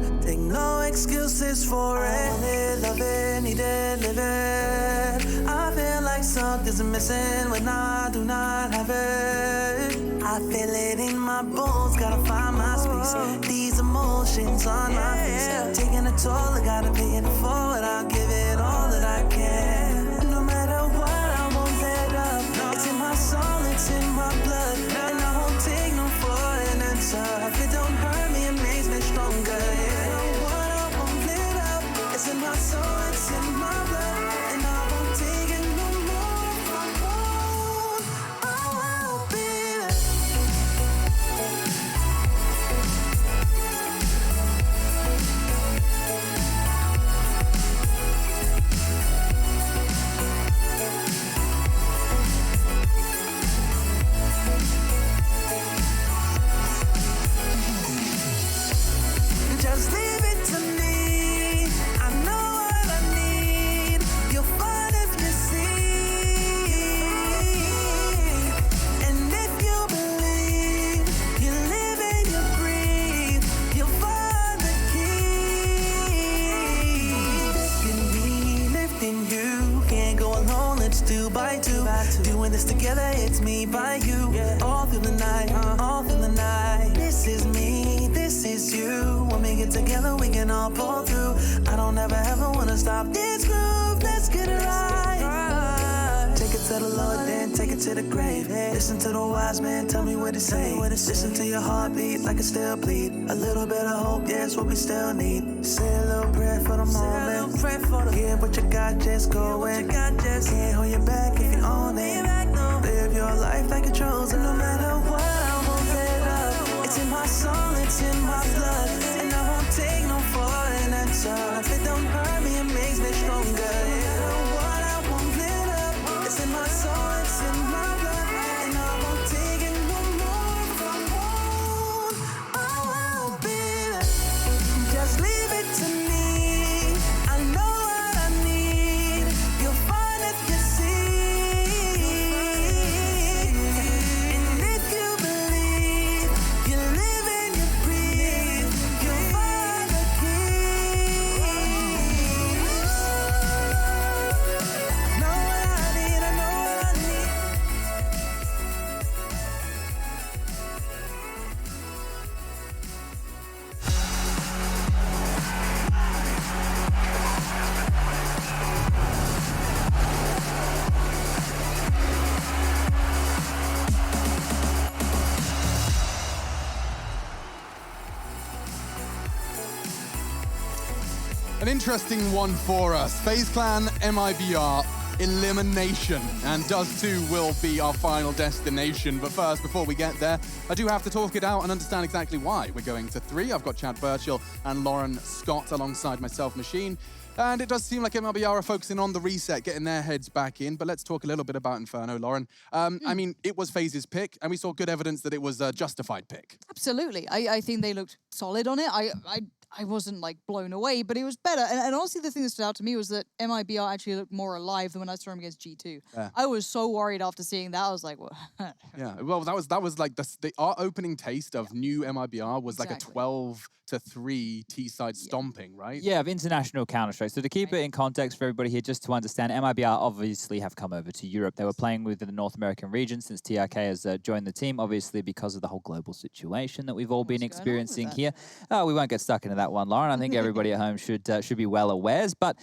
excuses for it. I want it, love it, need it, live it. I feel like something's missing when I do not have it. I feel it in my bones, gotta find my space. These emotions on my face, taking a toll, I gotta pay it forward. I'll give it all that I can. No matter what, I won't let up. It's in my soul, it's in my blood, and I won't take no for an answer. If it don't hurt me, it makes me stronger. It's in my soul, it's in my blood, and I won't take it no more. I won't be there. Just leave it to me. I know what I need. You'll find if you see. And if you believe, you live and you breathe, you'll find the key. Lifting me, lifting you. Can't go alone, let's do by two. Doing this together, it's me by you. All through the night, all through the night. This is me, this is you. When we get together, we can all pull through. I don't ever wanna stop this groove. Let's get it right. Take it to the Lord, then take it to the grave. Listen to the wise man, tell me what to say. Listen to your heartbeat like it still bleed. A little bit of hope, yeah, it's what we still need. Say a little prayer for the moment. Give what you got, just go in. Can't hold you back if you own it. Live your life like a chosen. No matter what, I won't let up. It's in my soul, it's in my blood, and I won't take no for an answer. If it don't hurt me, it makes me stronger. No matter what, I won't let up. It's in my soul, it's in my blood, and I won't take it no more. I won't be there. Just leave it to me. I know what I need. You'll find if you see. And if you believe, you live and you breathe, you'll find the key. Know what I need, I know what I need. An interesting one for us. FaZe Clan MIBR elimination, and Dust 2 will be our final destination. But first, before we get there, I do have to talk it out and understand exactly why we're going to 3. I've got Chad Burchill and Lauren Scott alongside myself, Machine. And it does seem like MLBR are focusing on the reset, getting their heads back in. But let's talk a little bit about Inferno, Lauren. I mean, it was FaZe's pick, and we saw good evidence that it was a justified pick. Absolutely. I think they looked solid on it. I wasn't like blown away, but it was better. And honestly, the thing that stood out to me was that MIBR actually looked more alive than when I saw him against G2. Yeah. I was so worried after seeing that. I was like, well. Yeah, well, that was like our opening taste of new MIBR was like a 12-3 T-side stomping, right? Yeah, of international Counter-Strike. So to keep it in context for everybody here, just to understand, MIBR obviously have come over to Europe. They were playing within the North American region since TRK has joined the team, obviously because of the whole global situation that we've all been experiencing here. We won't get stuck into that one, Lauren. I think everybody at home should be well awares, but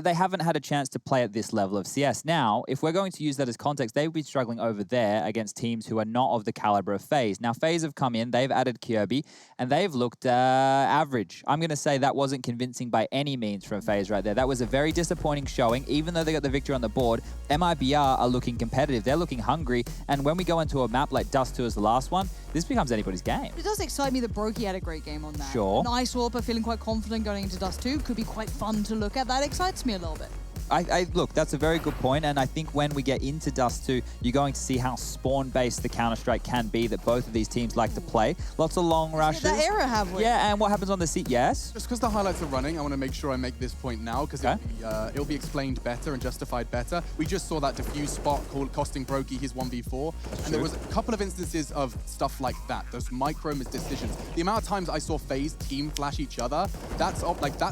they haven't had a chance to play at this level of CS. Now, if we're going to use that as context, they would be struggling over there against teams who are not of the caliber of FaZe. Now, FaZe have come in, they've added Kirby, and they've looked average. I'm going to say that wasn't convincing by any means from FaZe right there. That was a very disappointing showing. Even though they got the victory on the board, MIBR are looking competitive. They're looking hungry, and when we go into a map like Dust 2 as the last one, this becomes anybody's game. It does excite me that Brokey had a great game on that. Sure. Nice Warper feeling quite confident going into Dust 2 could be quite fun to look at. That excites me a little bit. Look, that's a very good point, and I think when we get into Dust 2, you're going to see how spawn-based the Counter-Strike can be that both of these teams like to play. Lots of long rushes. That era have we? Yeah, and what happens on the seat? Yes? Just because the highlights are running, I want to make sure I make this point now, because it'll be explained better and justified better. We just saw that diffuse spot costing Brokey his 1v4, and there was a couple of instances of stuff like that, those micro decisions. The amount of times I saw FaZe team flash each other, that's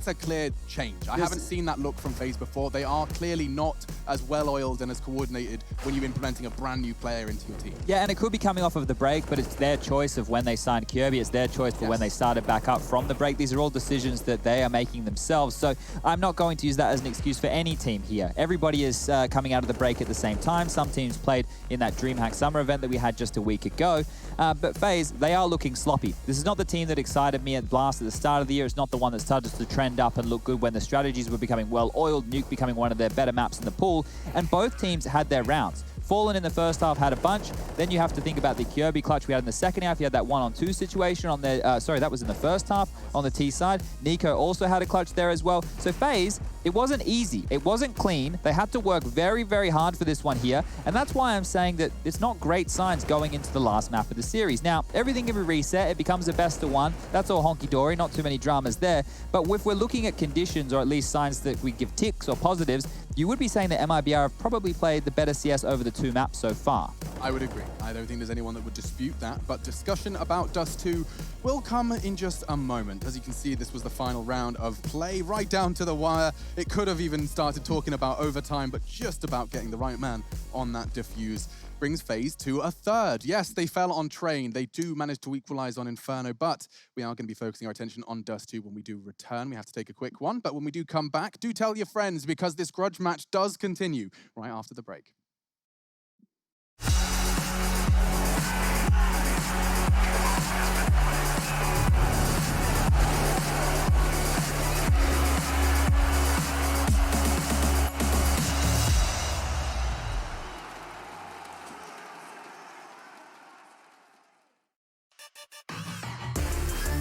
a clear change. I haven't seen that look from FaZe before. They are clearly not as well-oiled and as coordinated when you're implementing a brand new player into your team. Yeah, and it could be coming off of the break, but it's their choice of when they signed Kirby. It's their choice for when they started back up from the break. These are all decisions that they are making themselves. So I'm not going to use that as an excuse for any team here. Everybody is coming out of the break at the same time. Some teams played in that DreamHack Summer event that we had just a week ago. But FaZe, they are looking sloppy. This is not the team that excited me at Blast at the start of the year. It's not the one that started to trend up and look good when the strategies were becoming well-oiled, Nuke becoming one of their better maps in the pool, and both teams had their rounds. Fallen in the first half had a bunch. Then you have to think about the Kirby clutch we had in the second half. You had that 1-on-2 situation on the, sorry, that was in the first half on the T side. Nico also had a clutch there as well. So FaZe, it wasn't easy. It wasn't clean. They had to work very, very hard for this one here. And that's why I'm saying that it's not great signs going into the last map of the series. Now, everything can be reset. It becomes a best of one. That's all honky-dory, not too many dramas there. But if we're looking at conditions, or at least signs that we give ticks or positives, you would be saying that MIBR have probably played the better CS over the two maps so far. I would agree. I don't think there's anyone that would dispute that, but discussion about Dust 2 will come in just a moment. As you can see, this was the final round of play, right down to the wire. It could have even started talking about overtime, but just about getting the right man on that defuse brings FaZe to a third. Yes, they fell on Train. They do manage to equalize on Inferno, but we are going to be focusing our attention on Dust 2 when we do return. We have to take a quick one, but when we do come back, do tell your friends, because this grudge match does continue right after the break.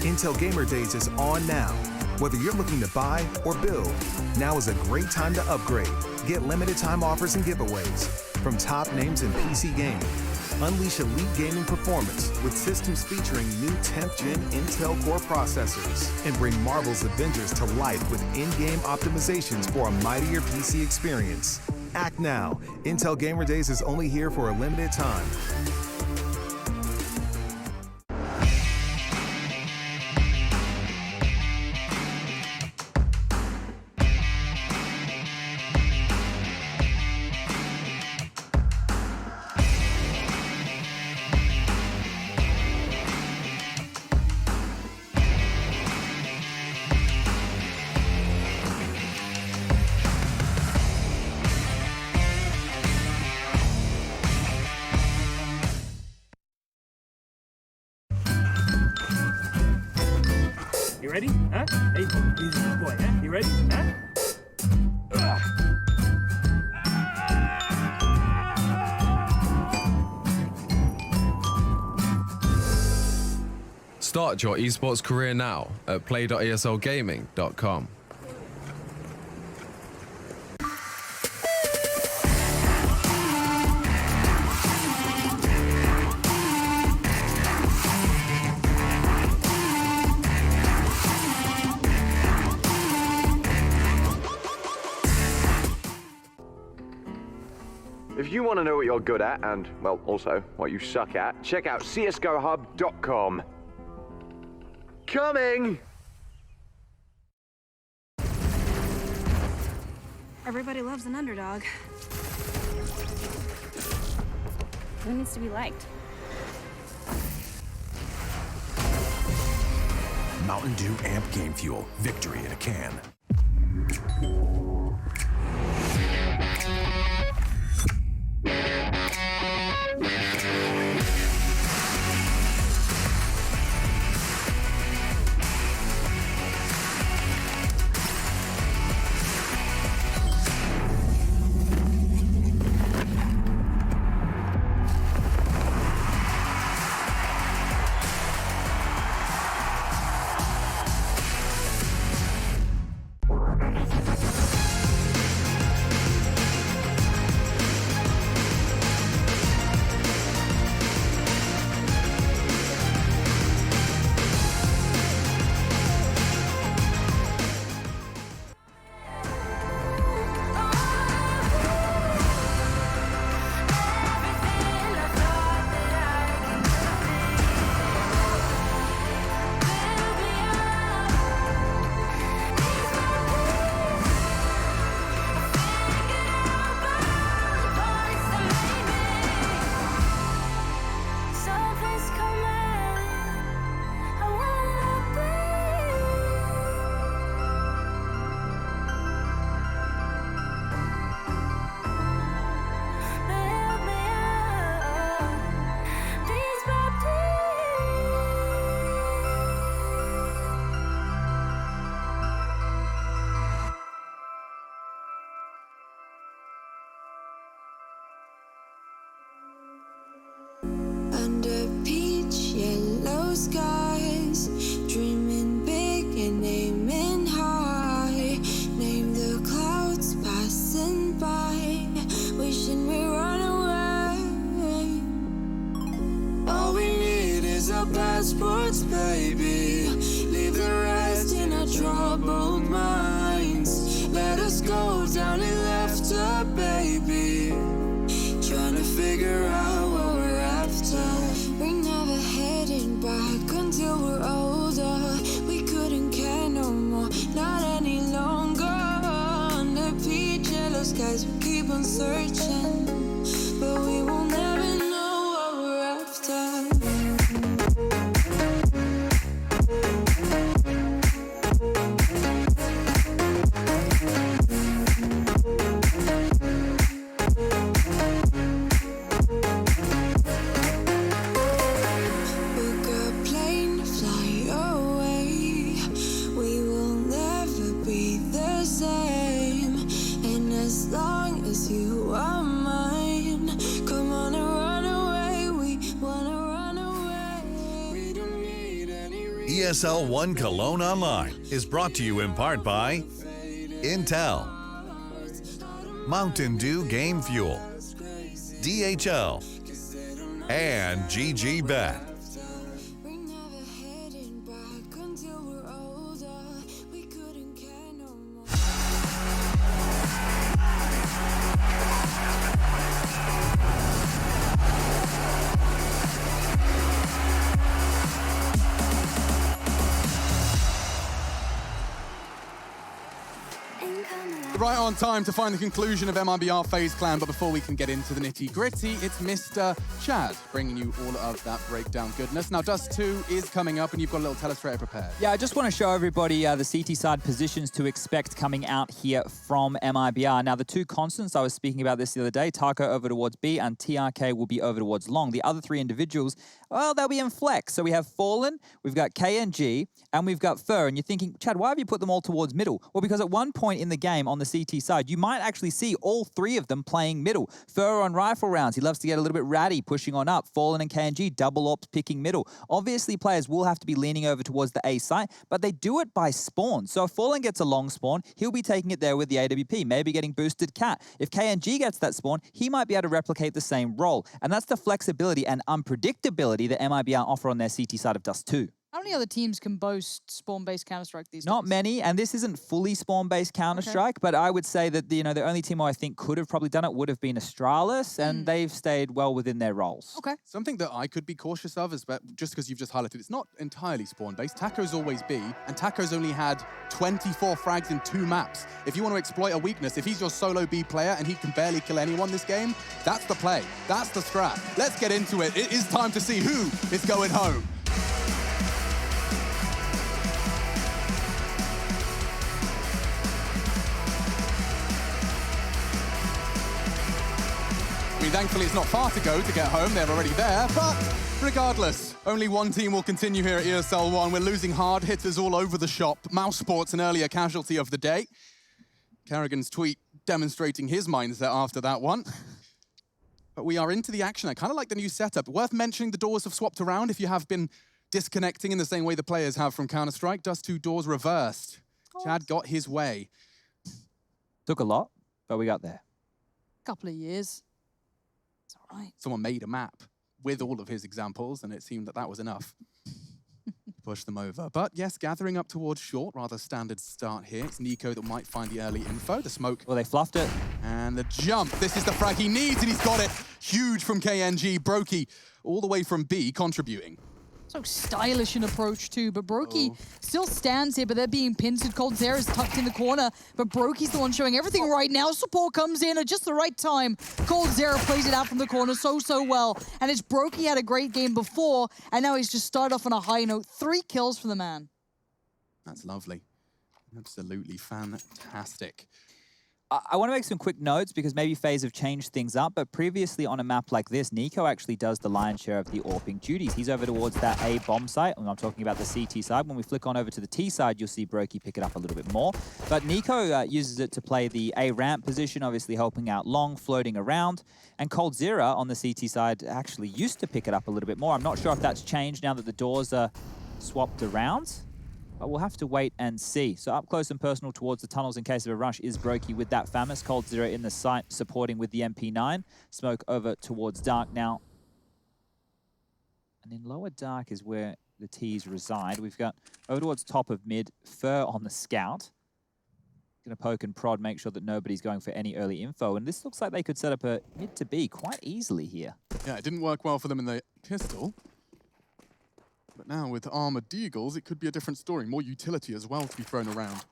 Intel Gamer Days is on now. Whether you're looking to buy or build, now is a great time to upgrade. Get limited time offers and giveaways from top names in PC gaming. Unleash elite gaming performance with systems featuring new 10th gen Intel Core processors, and bring Marvel's Avengers to life with in-game optimizations for a mightier PC experience. Act now. Intel Gamer Days is only here for a limited time. You ready? Huh? Hey, easy boy, huh? You ready? Huh? Start your esports career now at play.eslgaming.com. If you want to know what you're good at and, well, also what you suck at, check out csgohub.com. Coming! Everybody loves an underdog. Who needs to be liked? Mountain Dew Amp Game Fuel. Victory in a can. sports, baby. Leave the rest in our troubled minds. Let us go down in laughter, baby. Trying to figure out what we're after. We never heading back until we're older. We couldn't care no more, not any longer. Under peach yellow skies, we keep on searching, but we will never know what we're after. Book a plane, fly away. We will never be the same. And as long as you are mine, come on and run away. We wanna run away. We don't need any ESL 1 Cologne Online is brought to you in part by Intel, Mountain Dew Game Fuel, DHL, and GG Bet. We never heading back until we're older. We couldn't care no more. Right on time to find the conclusion of MIBR FaZe Clan, but before we can get into the nitty-gritty, it's Mr. Chad bringing you all of that breakdown goodness. Now, Dust 2 is coming up, and you've got a little telestrator prepared. Yeah, I just want to show everybody the CT side positions to expect coming out here from MIBR. Now, the two constants, I was speaking about this the other day, Taco over towards B and TRK will be over towards Long. The other three individuals, well, they'll be in flex. So we have Fallen, we've got KNG, and we've got Fur. And you're thinking, Chad, why have you put them all towards middle? Well, because at one point in the game on the CT side, you might actually see all three of them playing middle. Fur on rifle rounds, he loves to get a little bit ratty, pushing on up. Fallen and KNG, double ops, picking middle. Obviously, players will have to be leaning over towards the A site, but they do it by spawn. So if Fallen gets a long spawn, he'll be taking it there with the AWP, maybe getting boosted cat. If KNG gets that spawn, he might be able to replicate the same role. And that's the flexibility and unpredictability that MIBR offer on their CT side of Dust 2. How many other teams can boast spawn-based Counter-Strike these days? Not many, and this isn't fully spawn-based Counter-Strike, but I would say that the only team I think could have probably done it would have been Astralis, and they've stayed well within their roles. Okay. Something that I could be cautious of is that just because you've just highlighted, it's not entirely spawn-based. Taco's always B, and Taco's only had 24 frags in 2 maps. If you want to exploit a weakness, if he's your solo B player and he can barely kill anyone this game, that's the play. That's the strat. Let's get into it. It is time to see who is going home. Thankfully, it's not far to go to get home. They're already there. But regardless, only one team will continue here at ESL 1. We're losing hard hitters all over the shop. Mouse Sports, an earlier casualty of the day. Kerrigan's tweet demonstrating his mindset after that one. But we are into the action. I kind of like the new setup. Worth mentioning, the doors have swapped around if you have been disconnecting in the same way the players have from Counter-Strike. Dust 2 doors reversed. Chad got his way. Took a lot, but we got there. Couple of years. It's all right. Someone made a map with all of his examples, and it seemed that that was enough to push them over. But yes, gathering up towards short, rather standard start here. It's Nico that might find the early info. The smoke. Well, they fluffed it. And the jump. This is the frag he needs, and he's got it. Huge from KNG. Brokey all the way from B, contributing. So stylish an approach too, but Brokey still stands here, but they're being pinned. Coldzera's tucked in the corner, but Brokey's the one showing everything right now. Support comes in at just the right time. Coldzera plays it out from the corner so well. And it's Brokey had a great game before, and now he's just started off on a high note. 3 kills for the man. That's lovely. Absolutely fantastic. I want to make some quick notes because maybe FaZe have changed things up, but previously on a map like this, Nico actually does the lion's share of the AWPing duties. He's over towards that A bomb site, and I'm talking about the CT side. When we flick on over to the T side, you'll see Brokey pick it up a little bit more. But Nico uses it to play the A ramp position, obviously helping out Long, floating around. And Coldzera on the CT side actually used to pick it up a little bit more. I'm not sure if that's changed now that the doors are swapped around. But we'll have to wait and see. So up close and personal towards the tunnels in case of a rush is Brokey with that Famis. Coldzera in the site supporting with the MP9. Smoke over towards Dark now. And in lower Dark is where the T's reside. We've got over towards top of mid, Fur on the scout. Going to poke and prod, make sure that nobody's going for any early info. And this looks like they could set up a mid to B quite easily here. Yeah, it didn't work well for them in the pistol. But now with armored deagles, it could be a different story. More utility as well to be thrown around.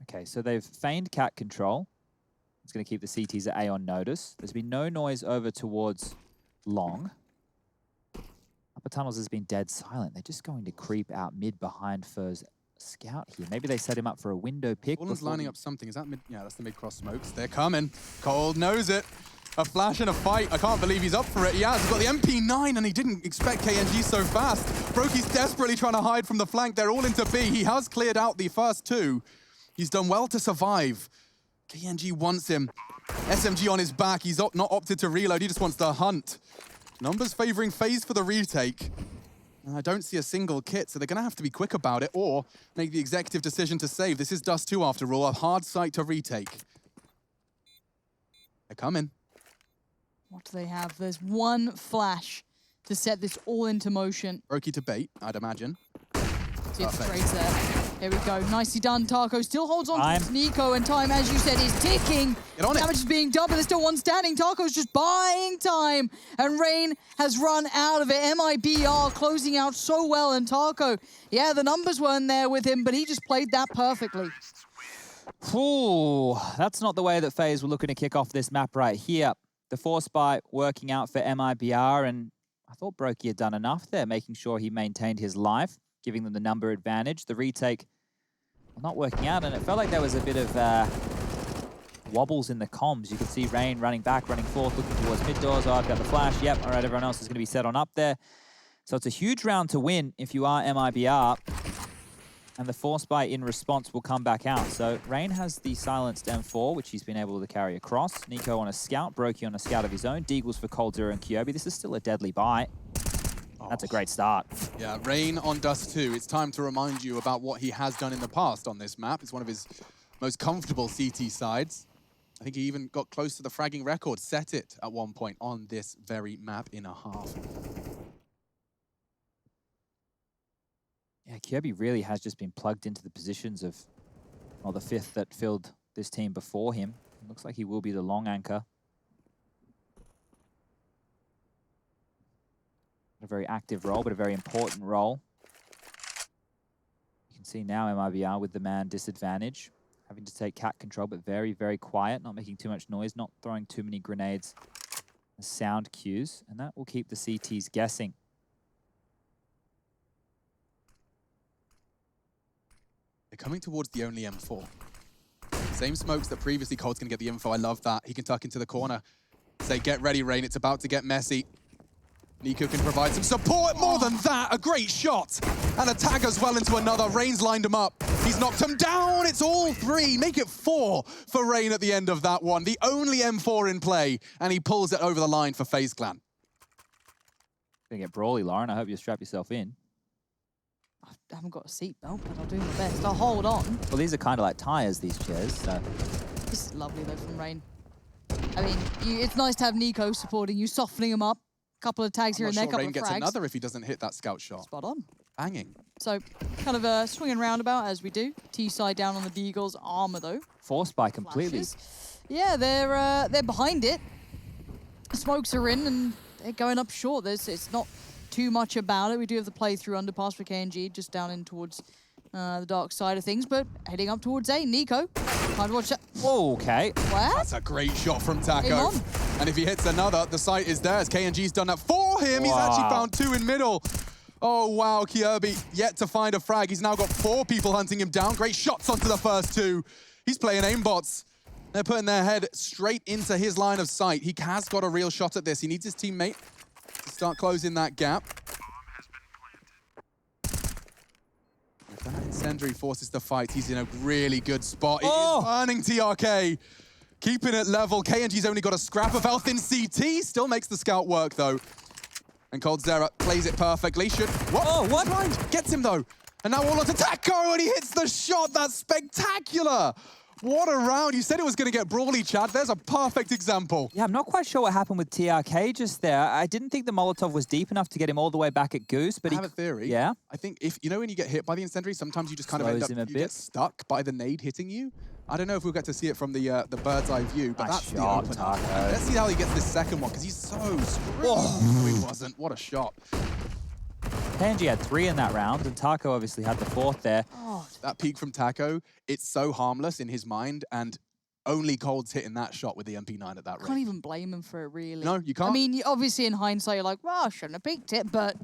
Okay, so they've feigned cat control. It's going to keep the CTs at A on notice. There's been no noise over towards long. Upper tunnels has been dead silent. They're just going to creep out mid behind Fur's scout here. Maybe they set him up for a window pick. Fallen's lining up something. Is that mid? Yeah, that's the mid-cross smokes. They're coming. Cold knows it. A flash and a fight. I can't believe he's up for it. He has. He's got the MP9 and he didn't expect KNG so fast. Brokey's desperately trying to hide from the flank. They're all into B. He has cleared out the first two. He's done well to survive. KNG wants him. SMG on his back. He's not opted to reload. He just wants to hunt. Numbers favoring FaZe for the retake. I don't see a single kit, so they're going to have to be quick about it or make the executive decision to save. This is Dust 2 after all, a hard site to retake. They're coming. What do they have? There's one flash to set this all into motion. Brokey to bait, I'd imagine. See it's straight there. There we go. Nicely done. Taco still holds on to Nico, and time, as you said, is ticking. Get on Damage is being done, but there's still one standing. Taco's just buying time, and Rain has run out of it. MIBR closing out so well, and Taco, yeah, the numbers weren't there with him, but he just played that perfectly. Ooh, that's not the way that FaZe were looking to kick off this map right here. The force buy working out for MIBR, and I thought Brokey had done enough there, making sure he maintained his life, giving them the number advantage. The retake not working out, and it felt like there was a bit of wobbles in the comms. You could see Rain running back, running forth, looking towards mid doors. Oh, I've got the flash. Yep, all right, everyone else is going to be set on up there. So it's a huge round to win if you are MIBR, and the force buy in response will come back out. So Rain has the silenced M4, which he's been able to carry across. Nico on a scout, Brokey on a scout of his own. Deagles for Cold Zero and Kyobi. This is still a deadly buy. That's a great start. Yeah, Rain on Dust 2. It's time to remind you about what he has done in the past on this map. It's one of his most comfortable CT sides. I think he even got close to the fragging record, set it at one point on this very map in a half. Yeah, Kyobi really has just been plugged into the positions of, well, the fifth that filled this team before him. It looks like he will be the long anchor. A very active role, but a very important role. You can see now MIBR with the man disadvantage, having to take cat control, but very, very quiet, not making too much noise, not throwing too many grenades as sound cues, and that will keep the CTs guessing. They're coming towards the only M4. Same smokes that previously Cold's going to get the info. I love that. He can tuck into the corner. Say, get ready, Rain. It's about to get messy. Nico can provide some support. More than that, a great shot. And a tag as well into another. Rain's lined him up. He's knocked him down. It's all three. Make it 4 for Rain at the end of that one. The only M4 in play. And he pulls it over the line for FaZe Clan. Gonna get brawly, Lauren. I hope you strap yourself in. I haven't got a seatbelt, but I'll do my best. I'll hold on. Well, these are kind of like tires, these chairs. So. This is lovely, though, from Rain. I mean, it's nice to have Nico supporting you, softening him up. Couple of tags here and there, couple of frags. Rain gets another if he doesn't hit that scout shot. Spot on. Banging. So, kind of a swinging roundabout as we do. T-side down on the Deagles. Armor, though. Forced by completely. Flashes. Yeah, they're behind it. Smokes are in, and they're going up short. It's not too much about it. We do have the playthrough underpass for KNG, just down in towards the dark side of things, but heading up towards A. Nico. Time to watch that. Whoa, okay. What? That's a great shot from Taco. And if he hits another, the site is theirs. KNG's done that for him. Wow. He's actually found 2 in middle. Oh, wow, Kyobi yet to find a frag. He's now got 4 people hunting him down. Great shots onto the first 2. He's playing aimbots. They're putting their head straight into his line of sight. He has got a real shot at this. He needs his teammate to start closing that gap. If that incendiary forces the fight, he's in a really good spot. It is burning TRK. Keeping it level. KNG's only got a scrap of health in CT. Still makes the scout work, though. And Cold Zera plays it perfectly. What? Blind. Gets him, though. And now all onto Taco, and he hits the shot. That's spectacular. What a round. You said it was going to get brawly, Chad. There's a perfect example. Yeah, I'm not quite sure what happened with TRK just there. I didn't think the Molotov was deep enough to get him all the way back at Goose, but I have a theory. Yeah? I think if, you know when you get hit by the incendiary, sometimes you just kind of end up, Slows him a you bit. get stuck by the nade hitting you. I don't know if we'll get to see it from the bird's eye view, but that's the opener. Let's see how he gets this second one, because he's so screwed. No, he wasn't. What a shot. Panji had 3 in that round, and Taco obviously had the 4th there. Oh. That peek from Taco, it's so harmless in his mind, and only Cold's hitting that shot with the MP9 at that rate. Can't even blame him for it, really. No, you can't. I mean, obviously in hindsight, you're like, well, I shouldn't have peeked it, but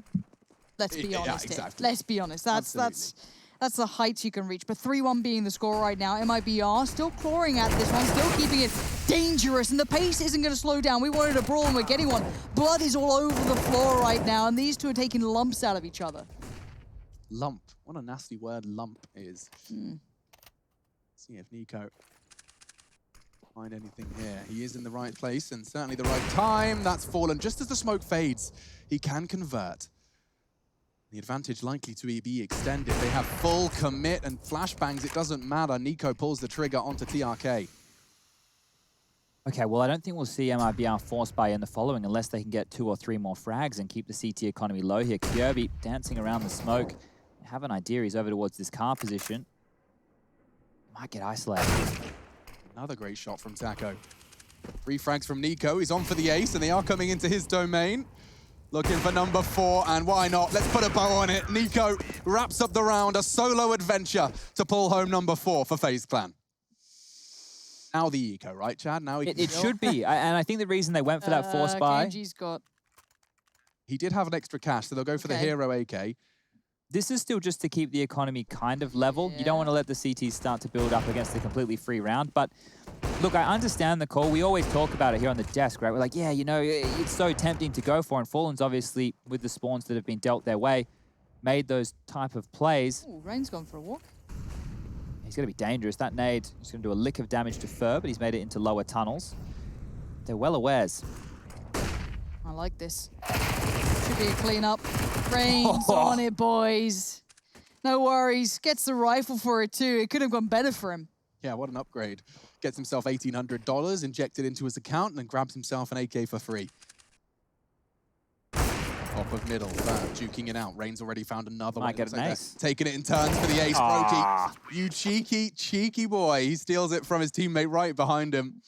let's be honest. exactly. Let's be honest. That's the heights you can reach. But 3-1 being the score right now. MIBR still clawing at this one, still keeping it dangerous, and the pace isn't going to slow down. We wanted a brawl, and we're getting one. Blood is all over the floor right now, and these two are taking lumps out of each other. Lump. What a nasty word lump is. Let's see if Nico find anything here. He is in the right place and certainly the right time. That's fallen. Just as the smoke fades, he can convert. The advantage likely to be extended. They have full commit and flashbangs. It doesn't matter. Nico pulls the trigger onto TRK. Okay, well, I don't think we'll see MIBR force buy in the following unless they can get 2 or 3 more frags and keep the CT economy low here. Kirby dancing around the smoke. Have an idea. He's over towards this car position. Might get isolated. Another great shot from Taco. 3 frags from Nico. He's on for the ace, and they are coming into his domain. Looking for number 4, and why not? Let's put a bow on it. Nico wraps up the round, a solo adventure to pull home number 4 for FaZe Clan. Now the eco, right, Chad? Now it should be, and I think the reason they went for that force buy... KG's got... He did have an extra cash, so they'll go for the hero AK. This is still just to keep the economy kind of level. You don't want to let the CTs start to build up against a completely free round. But look, I understand the call. We always talk about it here on the desk, right? We're like, yeah, you know, it's so tempting to go for. And Fallen's obviously, with the spawns that have been dealt their way, made those type of plays. Ooh, Rain's gone for a walk. He's going to be dangerous. That nade is going to do a lick of damage to Fur, but he's made it into lower tunnels. They're well awares. I like this. Should be a cleanup. Rain's on it, boys. No worries. Gets the rifle for it, too. It could have gone better for him. Yeah, what an upgrade. Gets himself $1,800, injected into his account, and then grabs himself an AK for free. Top of middle, juking it out. Rain's already found another one. Might get an ace. Taking it in turns for the ace, Brokey. You cheeky, cheeky boy. He steals it from his teammate right behind him.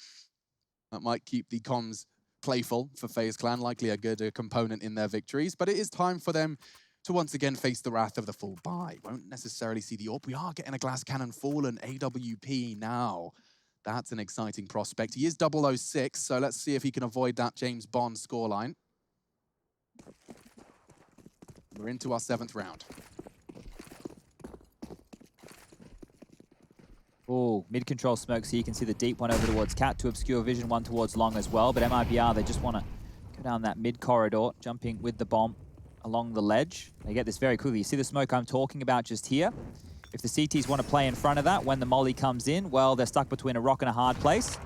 That might keep the comms playful for FaZe Clan, likely a good component in their victories, but it is time for them to once again face the wrath of the full buy. Won't necessarily see the AWP. We are getting a glass cannon Fallen AWP now. That's an exciting prospect. He is 006, so let's see if he can avoid that James Bond scoreline. We're into our 7th round. Oh, mid-control smoke, so you can see the deep one over towards Cat to obscure vision, one towards Long as well. But MIBR, they just want to go down that mid-corridor, jumping with the bomb along the ledge. They get this very quickly. You see the smoke I'm talking about just here? If the CTs want to play in front of that, when the molly comes in, well, they're stuck between a rock and a hard place.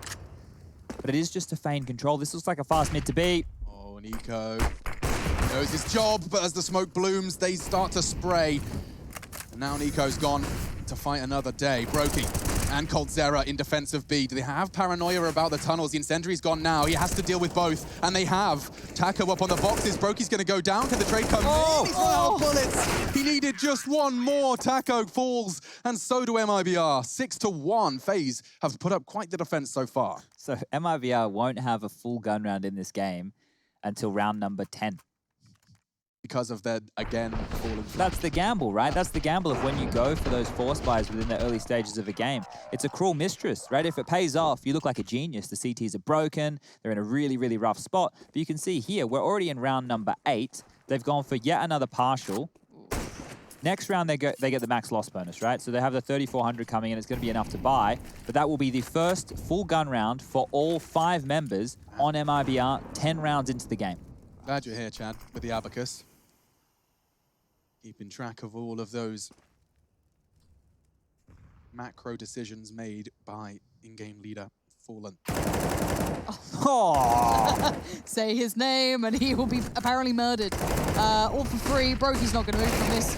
But it is just a feign control. This looks like a fast mid to be. Oh, Nico knows his job, but as the smoke blooms, they start to spray. And now Nico's gone to fight another day. Brokey and Coldzera in defense of B. Do they have paranoia about the tunnels? The incendiary's gone now. He has to deal with both, and they have. Taco up on the boxes. Brokey's going to go down. Can the trade come in? He's run out of bullets. He needed just one more. Taco falls, and so do MIBR. 6-1. FaZe have put up quite the defense so far. So MIBR won't have a full gun round in this game until round number 10. Because of their, again, falling. That's the gamble, right? That's the gamble of when you go for those force buys within the early stages of a game. It's a cruel mistress, right? If it pays off, you look like a genius. The CTs are broken. They're in a really, really rough spot. But you can see here, we're already in round number 8. They've gone for yet another partial. Next round, they get the max loss bonus, right? So they have the 3,400 coming in. It's going to be enough to buy. But that will be the first full gun round for all 5 members on MIBR, 10 rounds into the game. Glad you're here, Chad, with the abacus. Keeping track of all of those macro decisions made by in-game leader Fallen. Oh. Say his name and he will be apparently murdered. All for free. Brokey's not going to move from this.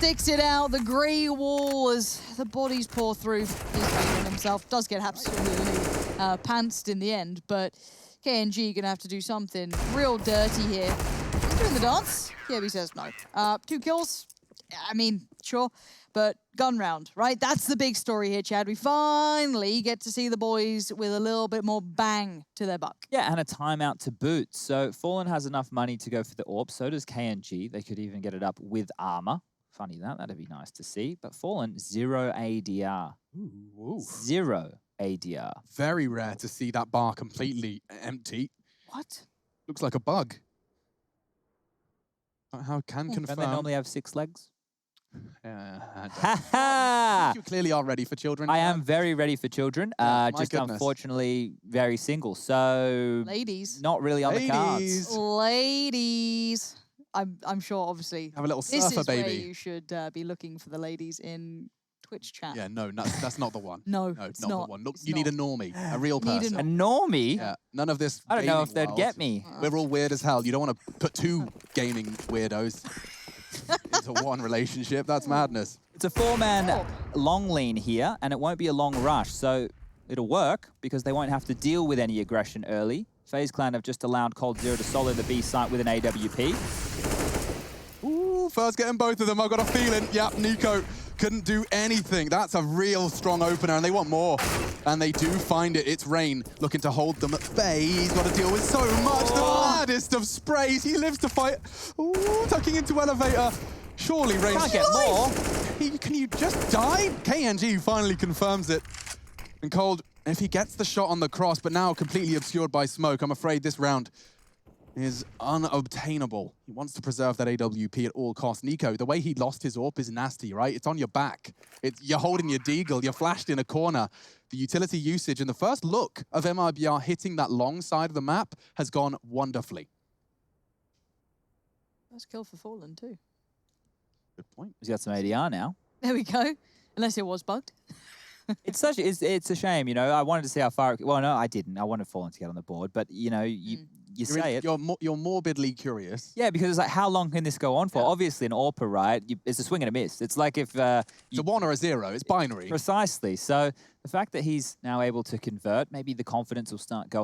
sticks it out. The grey wall as the bodies pour through. He's feeling himself. Does get absolutely pantsed in the end, but KNG gonna have to do something real dirty here. He's doing the dance. Kirby says no. 2 kills. I mean, sure, but gun round, right? That's the big story here, Chad. We finally get to see the boys with a little bit more bang to their buck. Yeah, and a timeout to boot. So Fallen has enough money to go for the AWP. So does KNG. They could even get it up with armor. Funny that. That'd be nice to see. But Fallen, 0 ADR. Ooh. 0 ADR. Very rare to see that bar completely empty. What? Looks like a bug. How can confirm? Don't they normally have 6 legs? You clearly are ready for children. I am very ready for children. Just unfortunately very single. So ladies, not really on the cards. Ladies, I'm sure. Obviously, have a little this surfer is baby. Where you should be looking for the ladies in Twitch chat. Yeah, no, that's not the one. No, it's not the one. Look, you need a normie, a real person. A normie? Yeah, none of this. I don't know if gaming they'd world. get me. We're all weird as hell. You don't want to put 2 gaming weirdos into one relationship. That's madness. It's a 4-man long lean here, and it won't be a long rush, so it'll work because they won't have to deal with any aggression early. FaZe Clan have just allowed Cold Zero to solo the B site with an AWP. Ooh, first getting both of them. I've got a feeling. Yep, Nico couldn't do anything. That's a real strong opener, and they want more. And they do find it. It's Rain looking to hold them at bay. He's got to deal with so much. The maddest of sprays. He lives to fight. Ooh, tucking into elevator. Surely Rain can't get more. Can you just die? KNG finally confirms it. And Cold, if he gets the shot on the cross, but now completely obscured by smoke, I'm afraid this round is unobtainable. He wants to preserve that AWP at all costs. Nico, the way he lost his AWP is nasty, right? It's on your back. You're holding your deagle. You're flashed in a corner. The utility usage and the first look of MIBR hitting that long side of the map has gone wonderfully. First kill for Fallen too. Good point. He's got some ADR now. There we go. Unless it was bugged. It's a shame, you know. I wanted to see how far. Well, no, I didn't. I wanted Fallen to get on the board, but you know, you say it. You're morbidly curious. Yeah, because it's like, how long can this go on for? Obviously, an AWPer, right? It's a swing and a miss. It's like if it's a 1 or a 0. It's binary. Precisely. So the fact that he's now able to convert, maybe the confidence will start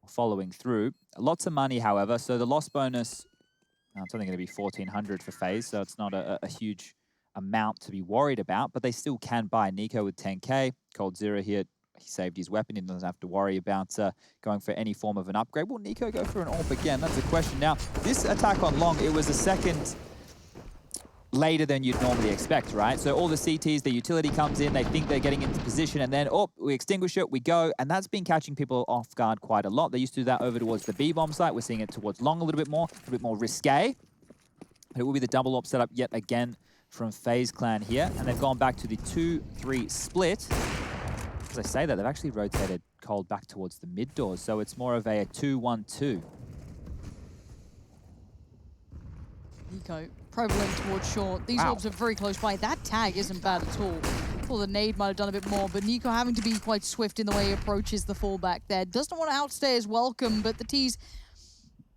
following through. Lots of money, however. So the loss bonus, it's only going to be 1,400 for FaZe, so it's not a huge amount to be worried about, but they still can buy. Nico with 10K, Cold Zero here, he saved his weapon, he doesn't have to worry about going for any form of an upgrade. Will Nico go for an AWP again? That's the question. Now, this attack on long, it was a second later than you'd normally expect, right? So all the CTs, the utility comes in, they think they're getting into position, and then, we extinguish it, we go, and that's been catching people off guard quite a lot. They used to do that over towards the B-bomb site. We're seeing it towards long a little bit more risque. But it will be the double AWP setup yet again from FaZe Clan here, and they've gone back to the 2-3 split. As I say that, they've actually rotated Cold back towards the mid doors, so it's more of a 2-1-2. Nico, prevalent towards short. These orbs are very close by. That tag isn't bad at all. I thought the nade might have done a bit more, but Nico having to be quite swift in the way he approaches the fallback there. Doesn't want to outstay his welcome, but the T's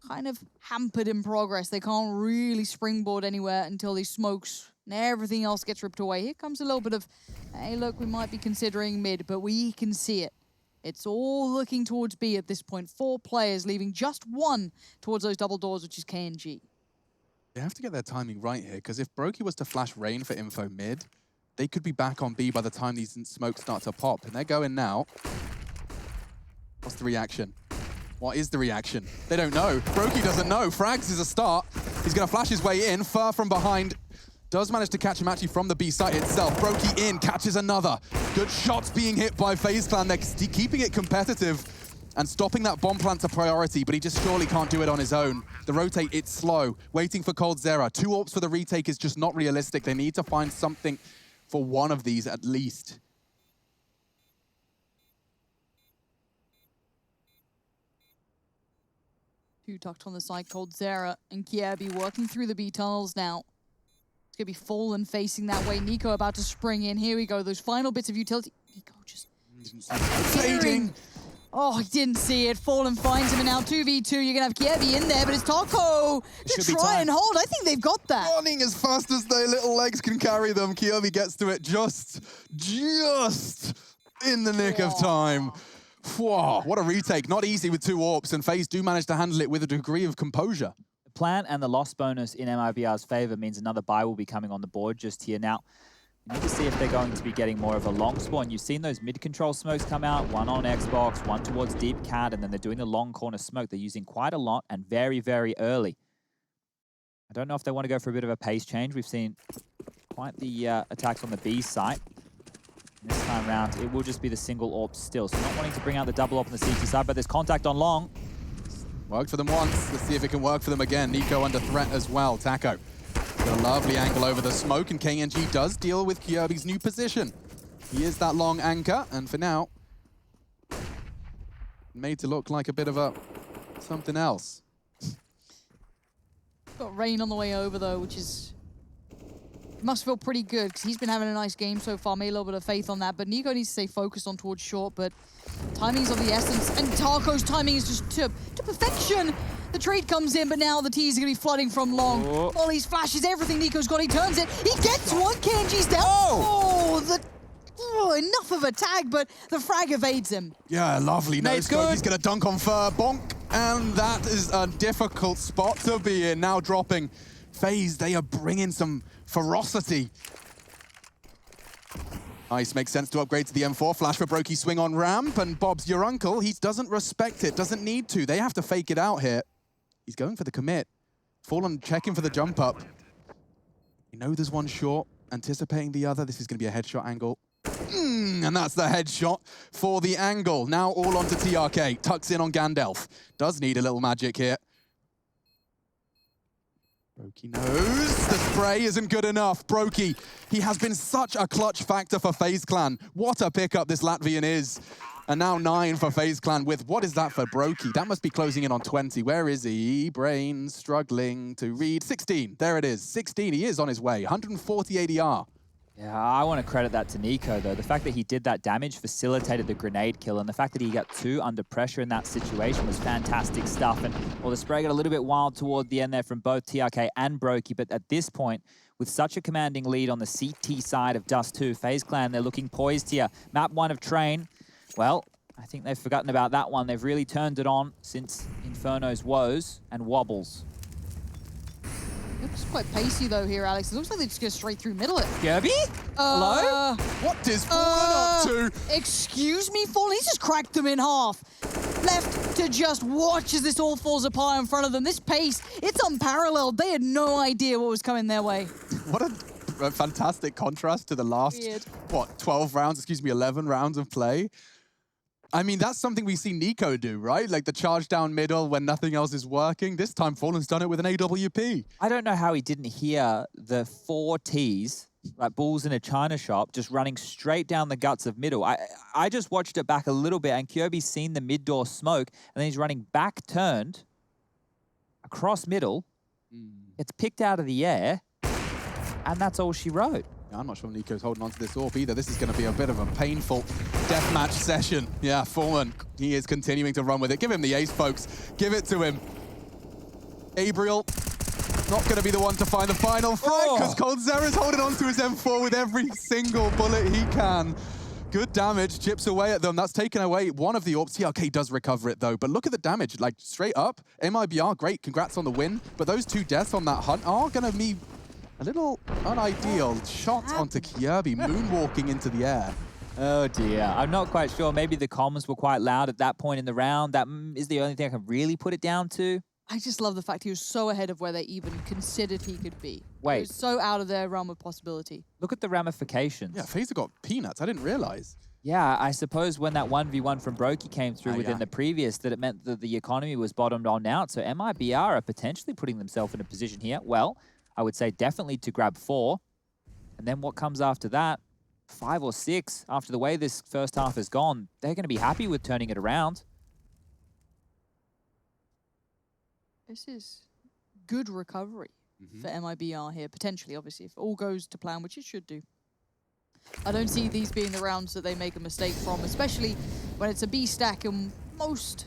kind of hampered in progress. They can't really springboard anywhere until these smokes and everything else gets ripped away. Here comes a little bit of, hey, look, we might be considering mid, but we can see it. It's all looking towards B at this point. 4 players, leaving just 1 towards those double doors, which is KNG. They have to get their timing right here, because if Brokey was to flash Rain for info mid, they could be back on B by the time these smokes start to pop. And they're going now. What's the reaction? What is the reaction? They don't know. Brokey doesn't know. Frags is a start. He's going to flash his way in, far from behind. Does manage to catch him actually from the B site itself. Brokey in, catches another. Good shots being hit by FaZe Clan. They're keeping it competitive and stopping that bomb plant's a priority, but he just surely can't do it on his own. The rotate, it's slow. Waiting for Cold Zera. 2 AWPs for the retake is just not realistic. They need to find something for one of these at least. Two tucked on the side, Cold Zera and Kiebi working through the B tunnels now. It's going to be Fallen facing that way. Nico about to spring in. Here we go. Those final bits of utility. Nico just fading. Oh, he didn't see it. Fallen finds him, and now 2v2. You're going to have Kievi in there, but it's Taco to try and hold. I think they've got that. Running as fast as their little legs can carry them. Kievi gets to it just in the nick of time. Whoa, what a retake. Not easy with 2 AWPs, and FaZe do manage to handle it with a degree of composure. The plant and the loss bonus in MIBR's favor means another buy will be coming on the board just here. Now, we need to see if they're going to be getting more of a long spawn. You've seen those mid-control smokes come out, one on Xbox, one towards Deep Cat, and then they're doing the long corner smoke. They're using quite a lot and very, very early. I don't know if they want to go for a bit of a pace change. We've seen quite the attacks on the B site. And this time round, it will just be the single AWP still. So not wanting to bring out the double AWP on the CT side, but there's contact on long. Worked for them once. Let's see if it can work for them again. Nico under threat as well. Taco got a lovely angle over the smoke, and KNG does deal with Kyobi's new position. He is that long anchor, and for now, made to look like a bit of a something else. Got Rain on the way over, though, which is... must feel pretty good, because he's been having a nice game so far. Made a little bit of faith on that, but Nico needs to stay focused on towards short, but timing's of the essence, and Taco's timing is just to perfection. The trade comes in, but now the T's are going to be flooding from long. Molly's flashes, everything Nico's got, he turns it. He gets one, KNG's down. Enough of a tag, but the frag evades him. Yeah, lovely. No scope. He's going to dunk on Fur. Bonk. And that is a difficult spot to be in. Now dropping FaZe. They are bringing some ferocity. Nice, makes sense to upgrade to the M4. Flash for Brokey, swing on ramp, and Bob's your uncle. He doesn't respect it, doesn't need to. They have to fake it out here. He's going for the commit. Fallen checking for the jump up. You know there's one short, anticipating the other. This is going to be a headshot angle. And that's the headshot for the angle. Now all onto TRK. Tucks in on Gandalf. Does need a little magic here. Brokey knows the spray isn't good enough. Brokey, he has been such a clutch factor for FaZe Clan. What a pickup this Latvian is. And now 9 for FaZe Clan with, what is that for Brokey? That must be closing in on 20. Where is he? Brain struggling to read. 16, there it is. 16, he is on his way. 140 ADR. Yeah, I want to credit that to Nico, though. The fact that he did that damage facilitated the grenade kill, and the fact that he got 2 under pressure in that situation was fantastic stuff. And well, the spray got a little bit wild toward the end there from both TRK and Brokey, but at this point, with such a commanding lead on the CT side of Dust 2, FaZe Clan, they're looking poised here. Map 1 of Train, well, I think they've forgotten about that one. They've really turned it on since Inferno's woes and wobbles. Looks quite pacey, though, here, Alex. It looks like they just go straight through middle it. Kirby? Hello? What is Fallen up to? Excuse me, Fallen? He's just cracked them in half. Left to just watch as this all falls apart in front of them. This pace, it's unparalleled. They had no idea what was coming their way. What a fantastic contrast to the last, 12 rounds, 11 rounds of play. I mean, that's something we see Nico do, right? Like the charge down middle when nothing else is working. This time, Fallen's done it with an AWP. I don't know how he didn't hear the 4 Ts, like bulls in a china shop, just running straight down the guts of middle. I just watched it back a little bit, and Kyobi's seen the mid-door smoke, and then he's running back turned across middle. It's picked out of the air, and that's all she wrote. I'm not sure Nico's holding on to this AWP either. This is going to be a bit of a painful deathmatch session. Yeah, Fallen, he is continuing to run with it. Give him the ace, folks. Give it to him. Gabriel, not going to be the one to find the final frag, because coldzera's holding on to his M4 with every single bullet he can. Good damage, chips away at them. That's taken away one of the AWPs. TRK does recover it, though. But look at the damage, like, straight up. MIBR, great, congrats on the win. But those 2 deaths on that hunt are going to be a little unideal. Shot onto Kyobi, moonwalking into the air. Oh dear, I'm not quite sure. Maybe the comms were quite loud at that point in the round. That is the only thing I can really put it down to. I just love the fact he was so ahead of where they even considered he could be. Wait. It was so out of their realm of possibility. Look at the ramifications. Yeah, FaZe got peanuts. I didn't realize. Yeah, I suppose when that 1v1 from Brokey came through within the previous, that it meant that the economy was bottomed on out. So MIBR are potentially putting themselves in a position here. Well, I would say definitely to grab 4. And then what comes after that? 5 or 6. After the way this first half has gone, they're going to be happy with turning it around. This is good recovery for MIBR here, potentially, obviously, if all goes to plan, which it should do. I don't see these being the rounds that they make a mistake from, especially when it's a B stack and most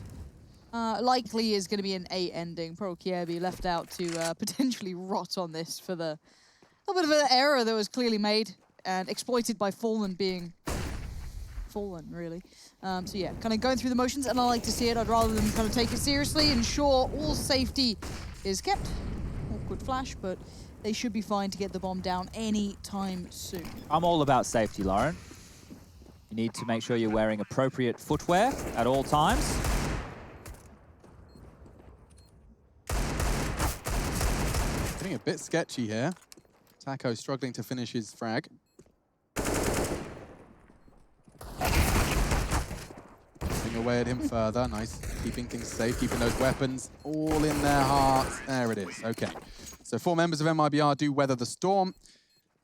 likely is going to be an 8 ending. Pro Kiebi left out to potentially rot on this for the little bit of an error that was clearly made and exploited by Fallen being Fallen, really. So yeah, kind of going through the motions, and I like to see it. I'd rather them kind of take it seriously, ensure all safety is kept. Awkward flash, but they should be fine to get the bomb down any time soon. I'm all about safety, Lauren. You need to make sure you're wearing appropriate footwear at all times. Getting a bit sketchy here. Taco struggling to finish his frag. Chipping away at him further. Nice. Keeping things safe, keeping those weapons all in their hearts. There it is. Okay. So 4 members of MIBR do weather the storm,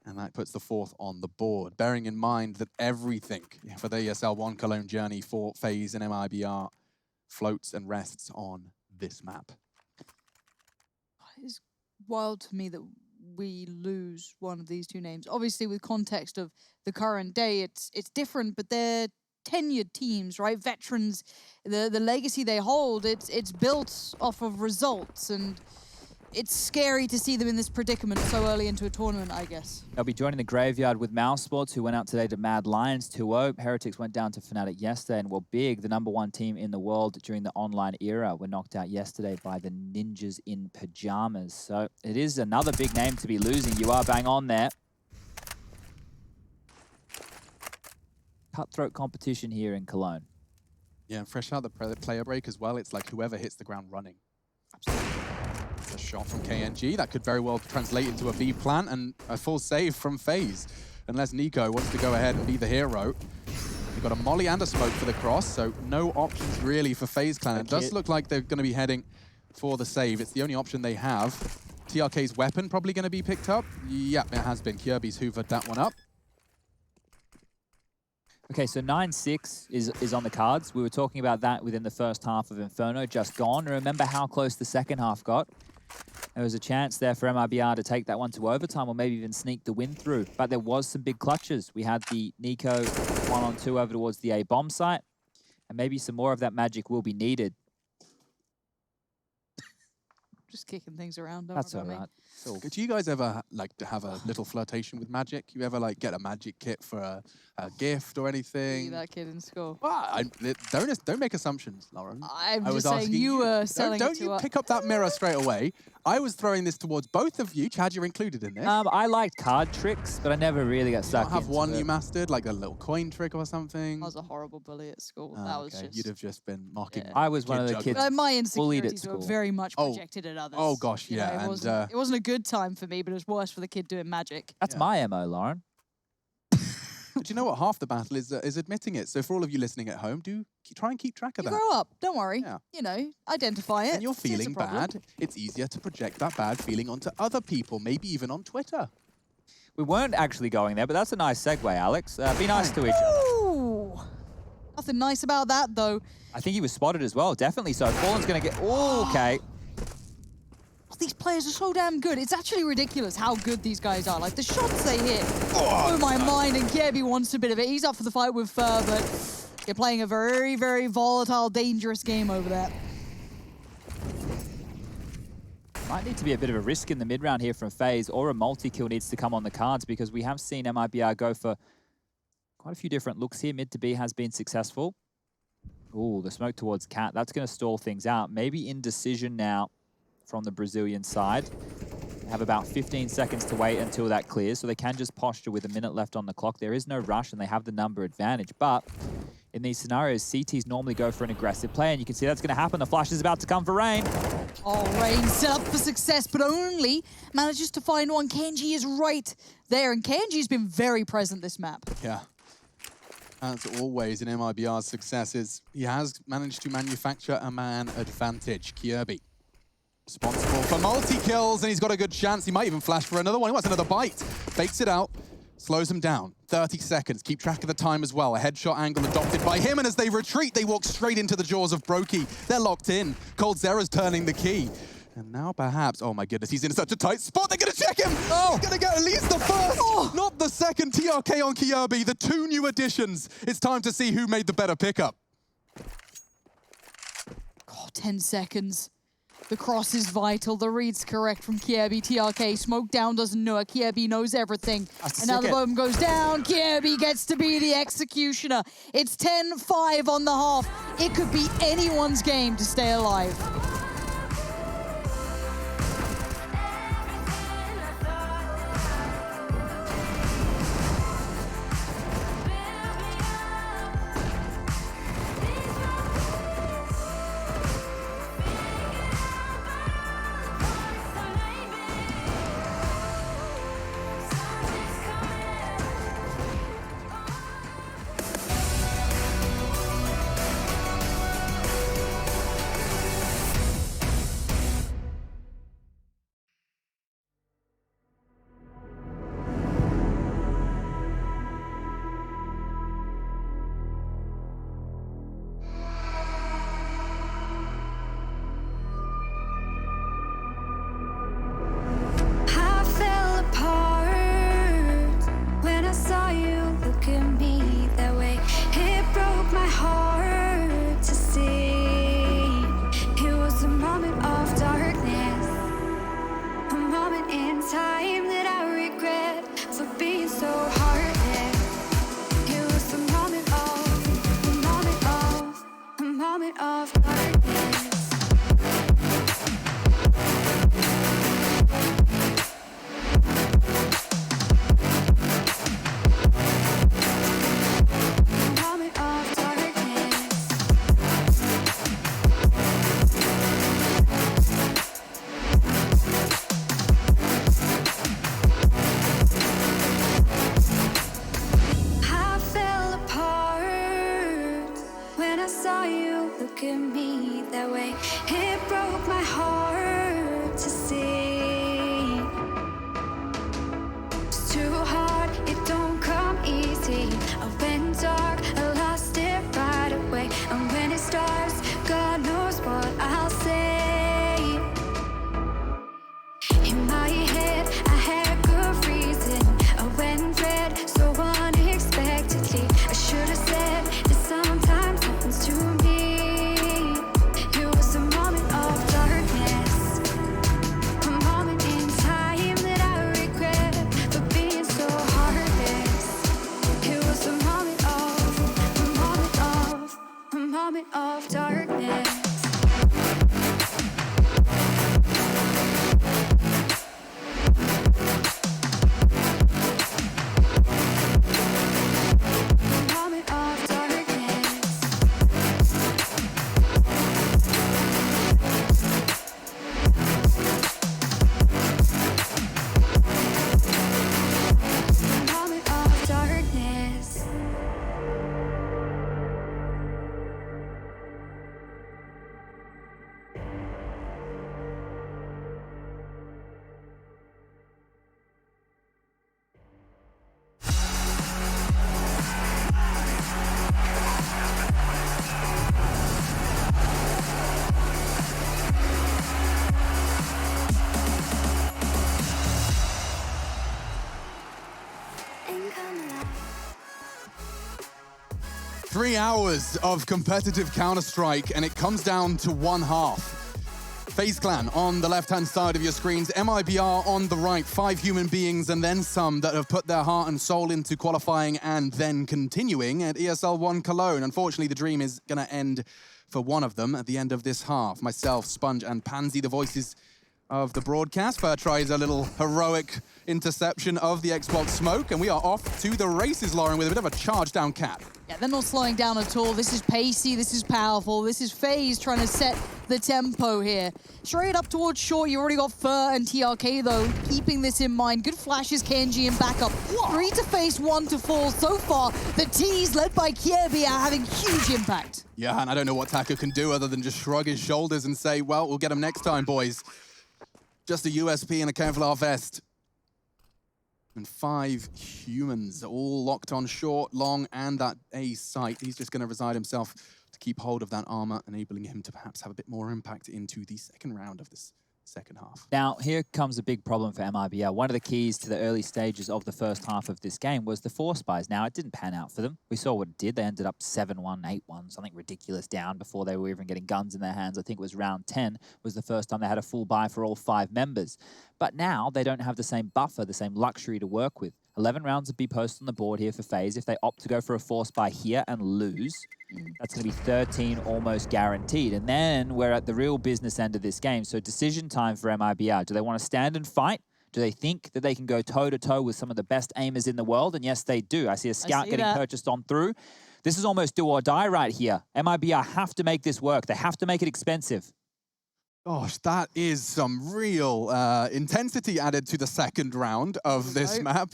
and that puts the 4th on the board. Bearing in mind that everything for the ESL 1 Cologne journey for FaZe and MIBR floats and rests on this map. It's wild to me that we lose one of these 2 names. Obviously, with context of the current day, it's different, but they're tenured teams, right? Veterans, the legacy they hold, it's built off of results, and it's scary to see them in this predicament so early into a tournament, I guess. They'll be joining the graveyard with Mouse Sports, who went out today to Mad Lions 2-0. Heretics went down to Fnatic yesterday and were big. The #1 team in the world during the online era were knocked out yesterday by the Ninjas in Pajamas. So it is another big name to be losing. You are bang on there. Cutthroat competition here in Cologne. Yeah, and fresh out the player break as well. It's like whoever hits the ground running. Absolutely. A shot from KNG that could very well translate into a B plant and a full save from FaZe. Unless Nico wants to go ahead and be the hero. They've got a molly and a smoke for the cross, so no options really for FaZe Clan. It does look like they're going to be heading for the save. It's the only option they have. TRK's weapon probably going to be picked up. Yep, it has been. Kirby's hoovered that one up. Okay, so 9-6 is on the cards. We were talking about that within the first half of Inferno, just gone. Remember how close the second half got? There was a chance there for MIBR to take that one to overtime or maybe even sneak the win through. But there was some big clutches. We had the Nico 1-on-2 over towards the A bomb site. And maybe some more of that magic will be needed. Just kicking things around. That's all right. Do you guys ever like to have a little flirtation with magic? You ever like get a magic kit for a gift or anything? See that kid in school. Well, don't make assumptions, Lauren. I'm just saying you were selling Don't it to you us. pick up that mirror straight away. I was throwing this towards both of you. Chad, you're included in this. I liked card tricks, but I never really got stuck have into one it. you mastered, like a little coin trick or something. I was a horrible bully at school. Oh, that was okay. just... You'd have just been mocking. Yeah. I was one of the kids my bullied at insecurities were school. very much projected at others. Oh gosh, You know, yeah. it wasn't a good time for me, but it was worse for the kid doing magic. That's my MO, Lauren. But you know what? Half the battle is admitting it. So for all of you listening at home, try and keep track of that. Grow up. Don't worry. Yeah. You know, identify it. When you're See it's a feeling problem. bad, it's easier to project that bad feeling onto other people, maybe even on Twitter. We weren't actually going there, but that's a nice segue, Alex. Be nice to each other. Ooh. Nothing nice about that, though. I think he was spotted as well, definitely so. Fallen's going to get... Oh, okay. These players are so damn good. It's actually ridiculous how good these guys are. Like, the shots they hit blow my mind, and Kirby wants a bit of it. He's up for the fight with Fur, but you're playing a very, very volatile, dangerous game over there. Might need to be a bit of a risk in the mid-round here from FaZe, or a multi-kill needs to come on the cards, because we have seen MIBR go for quite a few different looks here. Mid to B has been successful. Ooh, the smoke towards Cat. That's going to stall things out. Maybe indecision now from the Brazilian side. They have about 15 seconds to wait until that clears, so they can just posture with a minute left on the clock. There is no rush, and they have the number advantage. But in these scenarios, CTs normally go for an aggressive play, and you can see that's going to happen. The flash is about to come for Rain. Oh, Rain set up for success, but only manages to find one. Kenji is right there, and Kenji's been very present this map. Yeah. As always in MIBR's success is he has managed to manufacture a man advantage. Kirby, responsible for multi-kills, and he's got a good chance. He might even flash for another one. He wants another bite. Fakes it out, slows him down. 30 seconds. Keep track of the time as well. A headshot angle adopted by him, and as they retreat, they walk straight into the jaws of Brokey. They're locked in. Cold Zera's turning the key. And now perhaps, oh my goodness, he's in such a tight spot, they're gonna check him! Oh! He's gonna get at least the first, not the second. TRK on Kirby, the 2 new additions. It's time to see who made the better pickup. 10 seconds. The cross is vital. The read's correct from Kiebi. TRK, smoke down, doesn't know it. Kiebi knows everything. And now the bomb goes down. Kiebi gets to be the executioner. It's 10-5 on the half. It could be anyone's game to stay alive. Three hours of competitive Counter-Strike, and it comes down to one half. FaZe Clan on the left-hand side of your screens, MIBR on the right, 5 human beings and then some that have put their heart and soul into qualifying and then continuing at ESL 1 Cologne. Unfortunately, the dream is going to end for one of them at the end of this half. Myself, Sponge, and Pansy, the voices of the broadcast. Fur tries a little heroic interception of the Xbox smoke, and we are off to the races, Lauren, with a bit of a charge down cap. Yeah, they're not slowing down at all. This is pacey, this is powerful, this is FaZe trying to set the tempo here. Straight up towards short, you already got Fur and TRK though, keeping this in mind. Good flashes, Kenji in backup. 3 to face, 1 to fall. So far, the T's led by Kiebi are having huge impact. Yeah, and I don't know what Taka can do other than just shrug his shoulders and say, well, we'll get him next time, boys. Just a USP and a Kevlar vest. And 5 humans, all locked on short, long, and that A site. He's just going to reside himself to keep hold of that armor, enabling him to perhaps have a bit more impact into the second round of this second half. Now, here comes a big problem for MIBR. One of the keys to the early stages of the first half of this game was the force buys. Now, it didn't pan out for them. We saw what it did. They ended up 7-1, 8-1, something ridiculous down before they were even getting guns in their hands. I think it was round 10 was the first time they had a full buy for all 5 members. But now they don't have the same buffer, the same luxury to work with. 11 rounds of B post on the board here for FaZe. If they opt to go for a force buy here and lose, that's going to be 13 almost guaranteed. And then we're at the real business end of this game. So decision time for MIBR. Do they want to stand and fight? Do they think that they can go toe-to-toe with some of the best aimers in the world? And yes, they do. I see a scout getting purchased on through. This is almost do or die right here. MIBR have to make this work. They have to make it expensive. Gosh, that is some real intensity added to the second round of this map,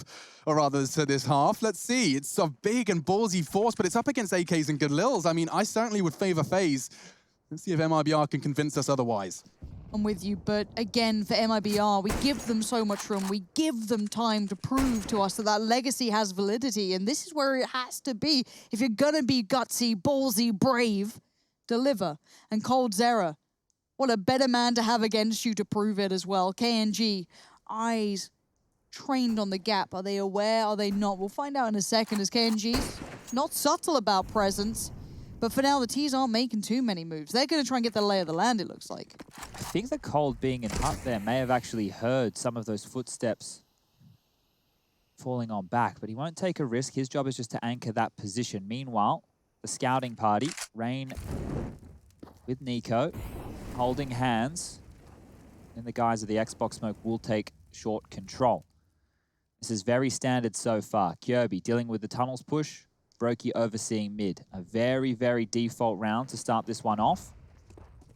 or rather to this half. Let's see, it's a big and ballsy force, but it's up against AKs and Galils. I mean, I certainly would favor FaZe. Let's see if MIBR can convince us otherwise. I'm with you, but again, for MIBR, we give them so much room. We give them time to prove to us that that legacy has validity, and this is where it has to be. If you're gonna be gutsy, ballsy, brave, deliver. And coldzera, what a better man to have against you to prove it as well. KNG, eyes trained on the gap. Are they aware? Are they not? We'll find out in a second as KNG's not subtle about presence. But for now, the T's aren't making too many moves. They're going to try and get the lay of the land, it looks like. I think the Cold being in hut there may have actually heard some of those footsteps falling on back, but he won't take a risk. His job is just to anchor that position. Meanwhile, the scouting party, Rain with Nico, holding hands in the guise of the Xbox smoke, will take short control. This is very standard so far. Kirby dealing with the tunnels push, Brokey overseeing mid. A very, very default round to start this one off.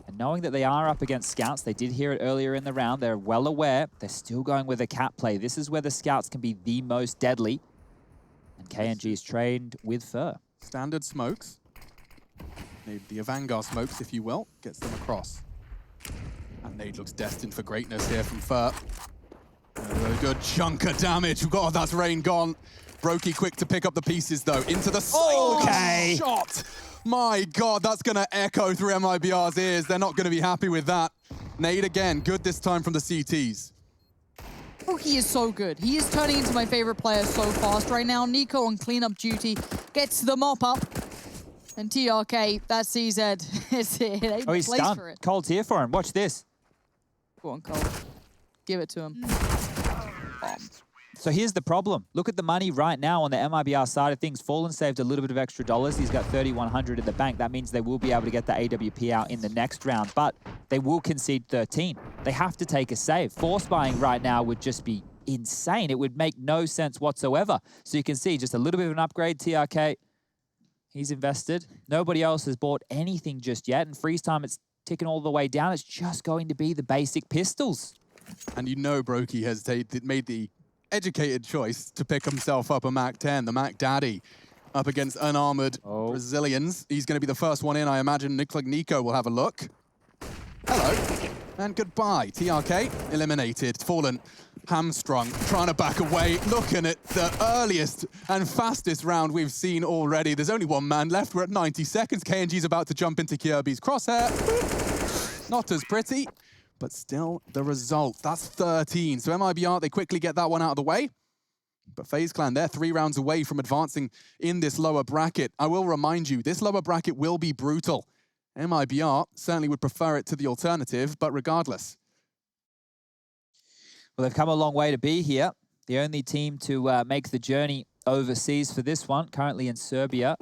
And knowing that they are up against scouts, they did hear it earlier in the round, they're well aware, they're still going with a cat play. This is where the scouts can be the most deadly. And KNG is trained with Fur. Standard smokes. The Vanguard smokes, if you will, gets them across. And Nade looks destined for greatness here from Fur. A good chunk of damage. God, that's Rain gone. Brokey quick to pick up the pieces, though. Into the shot. My God, that's going to echo through MIBR's ears. They're not going to be happy with that. Nade again, good this time from the CTs. Oh, he is so good. He is turning into my favorite player so fast right now. Nico on cleanup duty gets the mop up. And TRK, that CZ, he's stunned. For it. Cold's here for him. Watch this. Go on, Cold. Give it to him. So here's the problem. Look at the money right now on the MIBR side of things. Fallen saved a little bit of extra dollars. He's got 3,100 in the bank. That means they will be able to get the AWP out in the next round, but they will concede 13. They have to take a save. Force buying right now would just be insane. It would make no sense whatsoever. So you can see just a little bit of an upgrade. TRK, he's invested. Nobody else has bought anything just yet. And freeze time, it's ticking all the way down. It's just going to be the basic pistols. And you know Brokey has made the educated choice to pick himself up a Mac-10, the Mac Daddy, up against unarmored Brazilians. He's going to be the first one in. I imagine Nico will have a look. Hello. And goodbye. TRK eliminated. Fallen hamstrung, trying to back away. Looking at the earliest and fastest round we've seen already. There's only one man left. We're at 90 seconds. KNG's about to jump into Kirby's crosshair. Not as pretty, but still the result. That's 13. So MIBR, they quickly get that one out of the way. But FaZe Clan, they're 3 rounds away from advancing in this lower bracket. I will remind you, this lower bracket will be brutal. MIBR certainly would prefer it to the alternative, but regardless. Well, they've come a long way to be here. The only team to make the journey overseas for this one, currently in Serbia.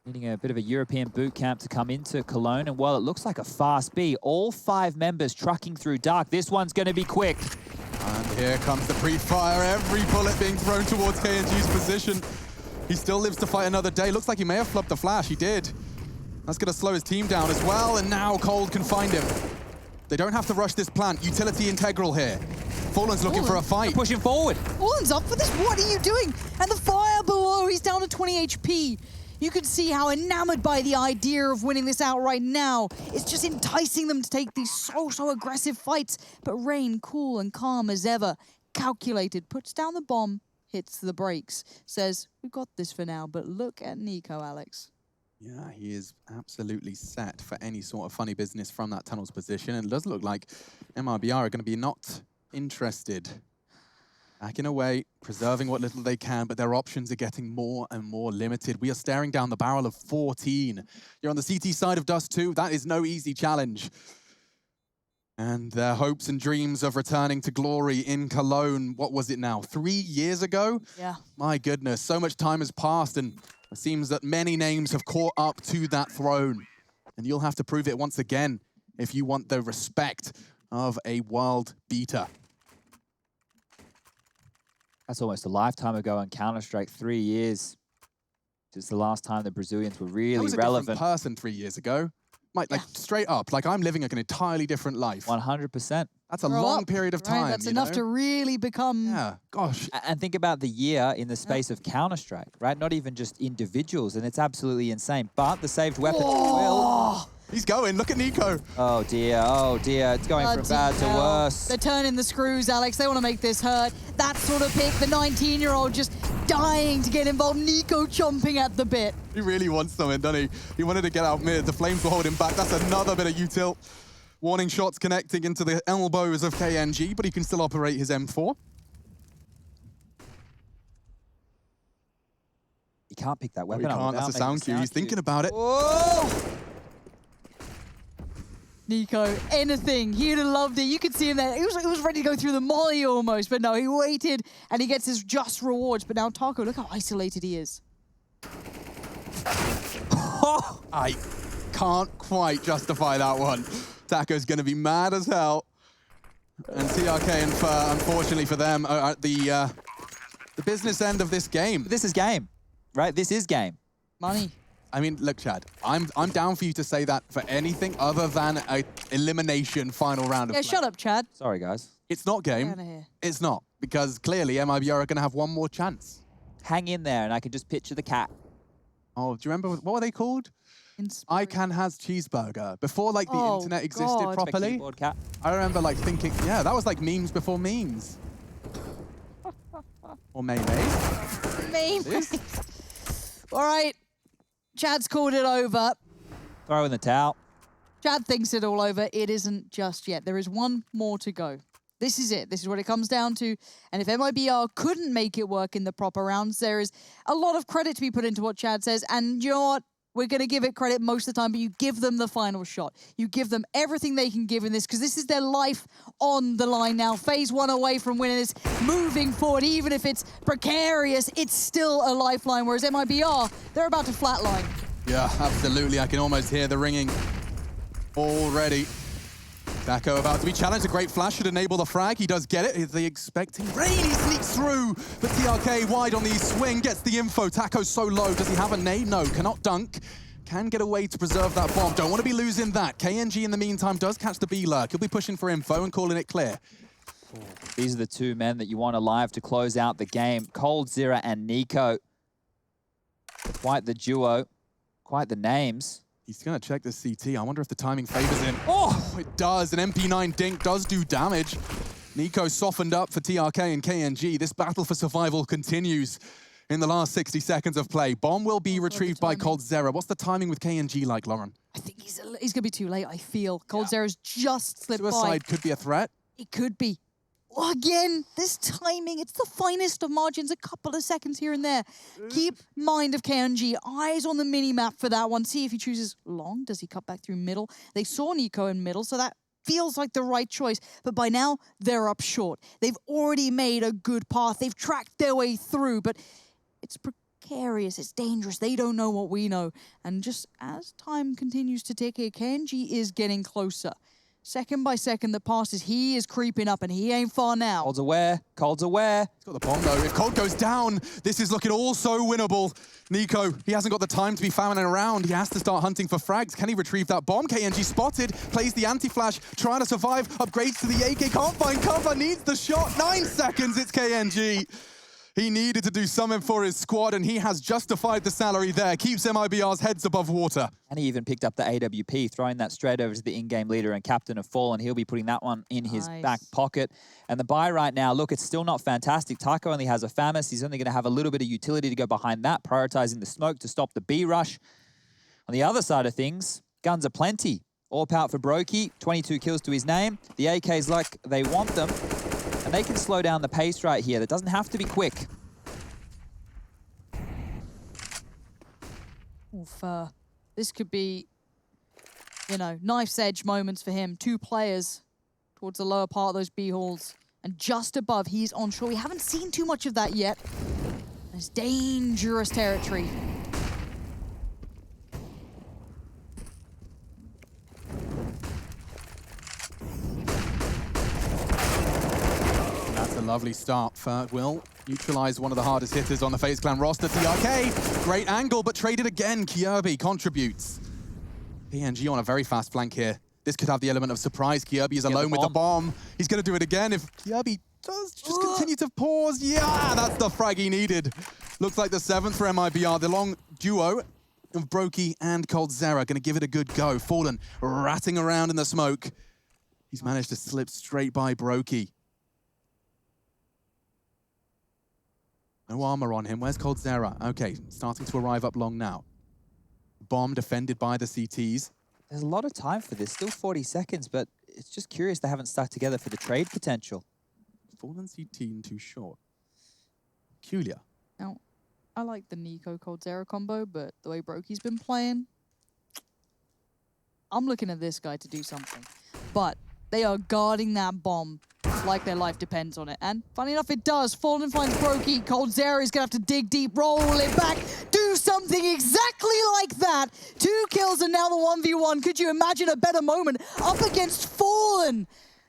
Needing a bit of a European boot camp to come into Cologne. And while it looks like a fast B, all 5 members trucking through dark. This one's going to be quick. And here comes the pre-fire. Every bullet being thrown towards KNG's position. He still lives to fight another day. Looks like he may have flubbed the flash. He did. That's going to slow his team down as well. And now Cold can find him. They don't have to rush this plant. Utility integral here. Fallen's looking for a fight. They're pushing forward. Fallen's up for this. What are you doing? And the fire below. He's down to 20 HP. You can see how enamored by the idea of winning this out right now. It's just enticing them to take these so aggressive fights. But Rain, cool and calm as ever, calculated, puts down the bomb, hits the brakes, says, we've got this for now, but look at Nico, Alex. Yeah, he is absolutely set for any sort of funny business from that tunnel's position. And it does look like MRBR are going to be not interested. Backing away, preserving what little they can, but their options are getting more and more limited. We are staring down the barrel of 14. You're on the CT side of Dust 2. That is no easy challenge. And their hopes and dreams of returning to glory in Cologne, what was it now, 3 years ago? Yeah. My goodness, so much time has passed, and it seems that many names have caught up to that throne. And you'll have to prove it once again if you want the respect of a world beater. That's almost a lifetime ago in Counter-Strike, 3 years. It's the last time the Brazilians were really That was a relevant. different person 3 years ago. Like straight up, like I'm living like an entirely different life. 100%. That's a long period of time. Right, that's enough to really become... Yeah, gosh. And think about the year in the space of Counter-Strike, right? Not even just individuals, and it's absolutely insane. But the saved weapons will... He's going, look at Nico. Oh dear, it's going from bad to worse. They're turning the screws, Alex. They want to make this hurt. That sort of pick, the 19-year-old just dying to get involved. Nico chomping at the bit. He really wants something, doesn't he? He wanted to get out mid. The flames will hold him back. That's another bit of util. Warning shots connecting into the elbows of KNG, but he can still operate his M4. He can't pick that weapon he up. can't. That's a sound cue. He's thinking about it. Whoa! Nico, anything. He'd have loved it. You could see him there. He was ready to go through the molly almost, but no, he waited and he gets his just rewards. But now Taco, look how isolated he is. I can't quite justify that one. Taco's going to be mad as hell. And TRK, and unfortunately for them, are at the business end of this game. This is game, right? This is game. Money. I mean, look, Chad, I'm down for you to say that for anything other than a elimination final round of play. Shut up, Chad. Sorry, guys. It's not game. Get outta here. It's not, because clearly MIBR are going to have one more chance. Hang in there, and I can just picture the cat. Oh, do you remember, what were they called? ICANN has cheeseburger. Before, like, the internet existed properly. Keyboard cat. I remember, like, thinking, yeah, that was like memes before memes. Or Memes. All right. Chad's called it over. Throw in the towel. Chad thinks it all over. It isn't just yet. There is one more to go. This is it. This is what it comes down to. And if MIBR couldn't make it work in the proper rounds, there is a lot of credit to be put into what Chad says. And you know what? We're going to give it credit most of the time, but you give them the final shot. You give them everything they can give in this, because this is their life on the line now. Phase 1 away from winning this, moving forward, even if it's precarious, it's still a lifeline, whereas MIBR, they're about to flatline. Yeah, absolutely. I can almost hear the ringing already. Taco about to be challenged. A great flash should enable the frag. He does get it. Is he expecting? Really sneaks through. But TRK wide on the swing, gets the info. Taco's so low. Does he have a nade? No, cannot dunk. Can get away to preserve that bomb. Don't want to be losing that. KNG in the meantime does catch the B-lurk. He'll be pushing for info and calling it clear. These are the two men that you want alive to close out the game. coldzera and Nico. Quite the duo. Quite the names. He's going to check the CT. I wonder if the timing favors him. Oh, it does. An MP9 dink does do damage. Nico softened up for TRK and KNG. This battle for survival continues in the last 60 seconds of play. Bomb will be retrieved by coldzera. What's the timing with KNG like, Lauren? I think he's going to be too late, I feel. coldzera's just slipped by. Suicide could be a threat. It could be. Again, this timing, it's the finest of margins, a couple of seconds here and there. Keep mind of KNG, eyes on the mini-map for that one. See if he chooses long. Does he cut back through middle? They saw Nico in middle, so that feels like the right choice. But by now, they're up short. They've already made a good path. They've tracked their way through, but it's precarious, it's dangerous. They don't know what we know. And just as time continues to tick here, KNG is getting closer. Second by second that passes, he is creeping up, and he ain't far now. Cold's aware. Cold's aware. He's got the bomb, though. If Cold goes down, this is looking all so winnable. Nico, he hasn't got the time to be fouling around. He has to start hunting for frags. Can he retrieve that bomb? KNG spotted, plays the anti-flash, trying to survive, upgrades to the AK, can't find cover, needs the shot. 9 seconds, it's KNG. He needed to do something for his squad, and he has justified the salary there. Keeps MIBR's heads above water. And he even picked up the AWP, throwing that straight over to the in-game leader and captain of Fall, and he'll be putting that one in his back pocket. And the buy right now, look, it's still not fantastic. Taco only has a FAMAS. He's only going to have a little bit of utility to go behind that, prioritizing the smoke to stop the B rush. On the other side of things, guns are plenty. All pout for Brokey, 22 kills to his name. The AKs like they want them, and they can slow down the pace right here. That doesn't have to be quick. Oof, this could be, you know, knife's edge moments for him. 2 players towards the lower part of those B halls. And just above, he's onshore. We haven't seen too much of that yet. It's dangerous territory. That's a lovely start for Will. Neutralize one of the hardest hitters on the FaZe Clan roster. TRK, great angle, but traded again. Kjaerbye contributes. PNG on a very fast flank here. This could have the element of surprise. Kjaerbye is alone with the bomb. He's going to do it again if Kjaerbye does just continue to pause. Yeah, that's the frag he needed. Looks like the 7th for MIBR. The long duo of Brokey and coldzera going to give it a good go. Fallen ratting around in the smoke. He's managed to slip straight by Brokey. No armor on him. Where's coldzera? Okay, starting to arrive up long now. Bomb defended by the CTs. There's a lot of time for this, still 40 seconds, but it's just curious they haven't stuck together for the trade potential. Fallen CT too short. Peculiar. Now, I like the Nico coldzera combo, but the way Brokey's been playing, I'm looking at this guy to do something. But they are guarding that bomb like their life depends on it. And funny enough, it does. Fallen finds Brokey. coldzera is going to have to dig deep, roll it back, do something exactly like that. 2 kills and now the 1v1. Could you imagine a better moment up against Fallen?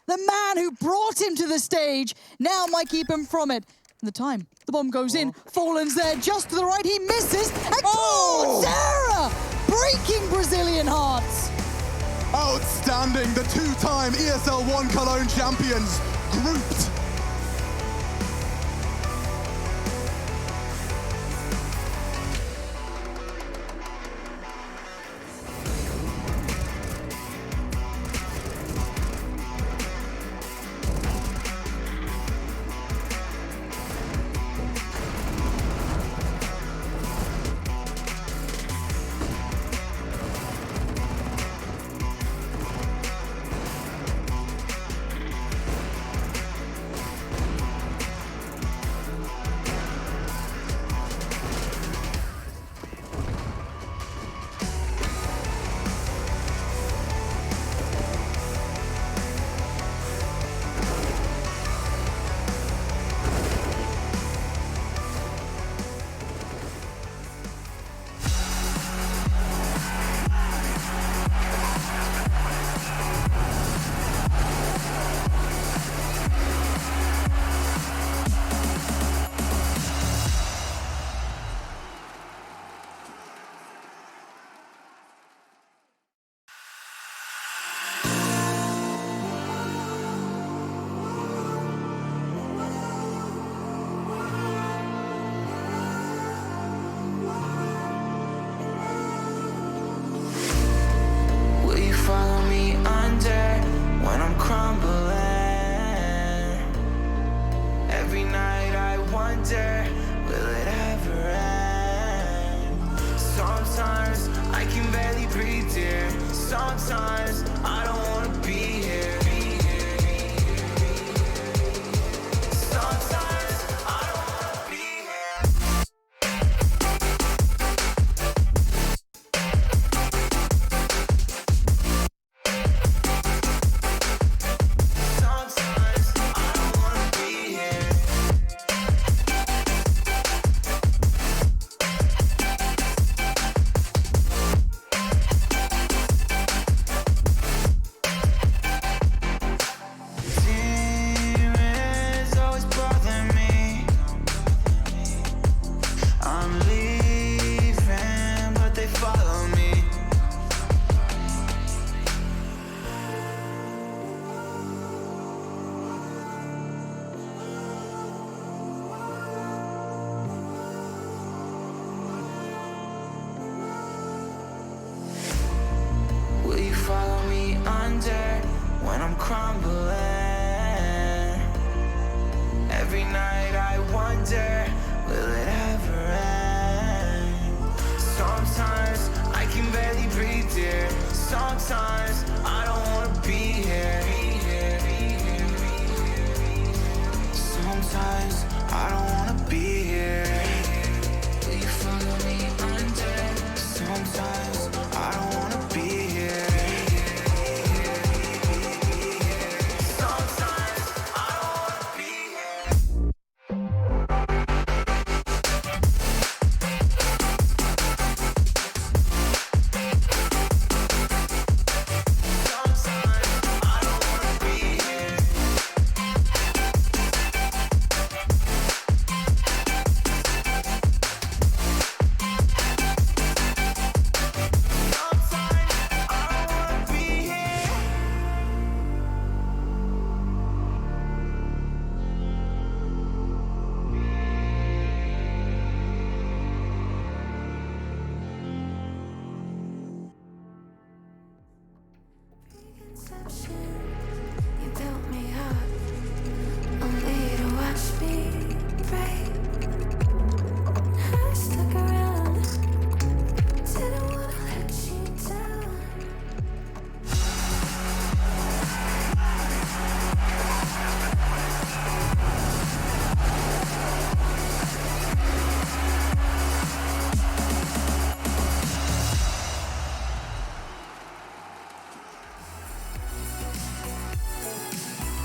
The man who brought him to the stage now might keep him from it. And the time, the bomb goes in. Fallen's there just to the right. He misses. And coldzera breaking Brazilian hearts. Outstanding. The 2-time ESL 1 Cologne champions grouped.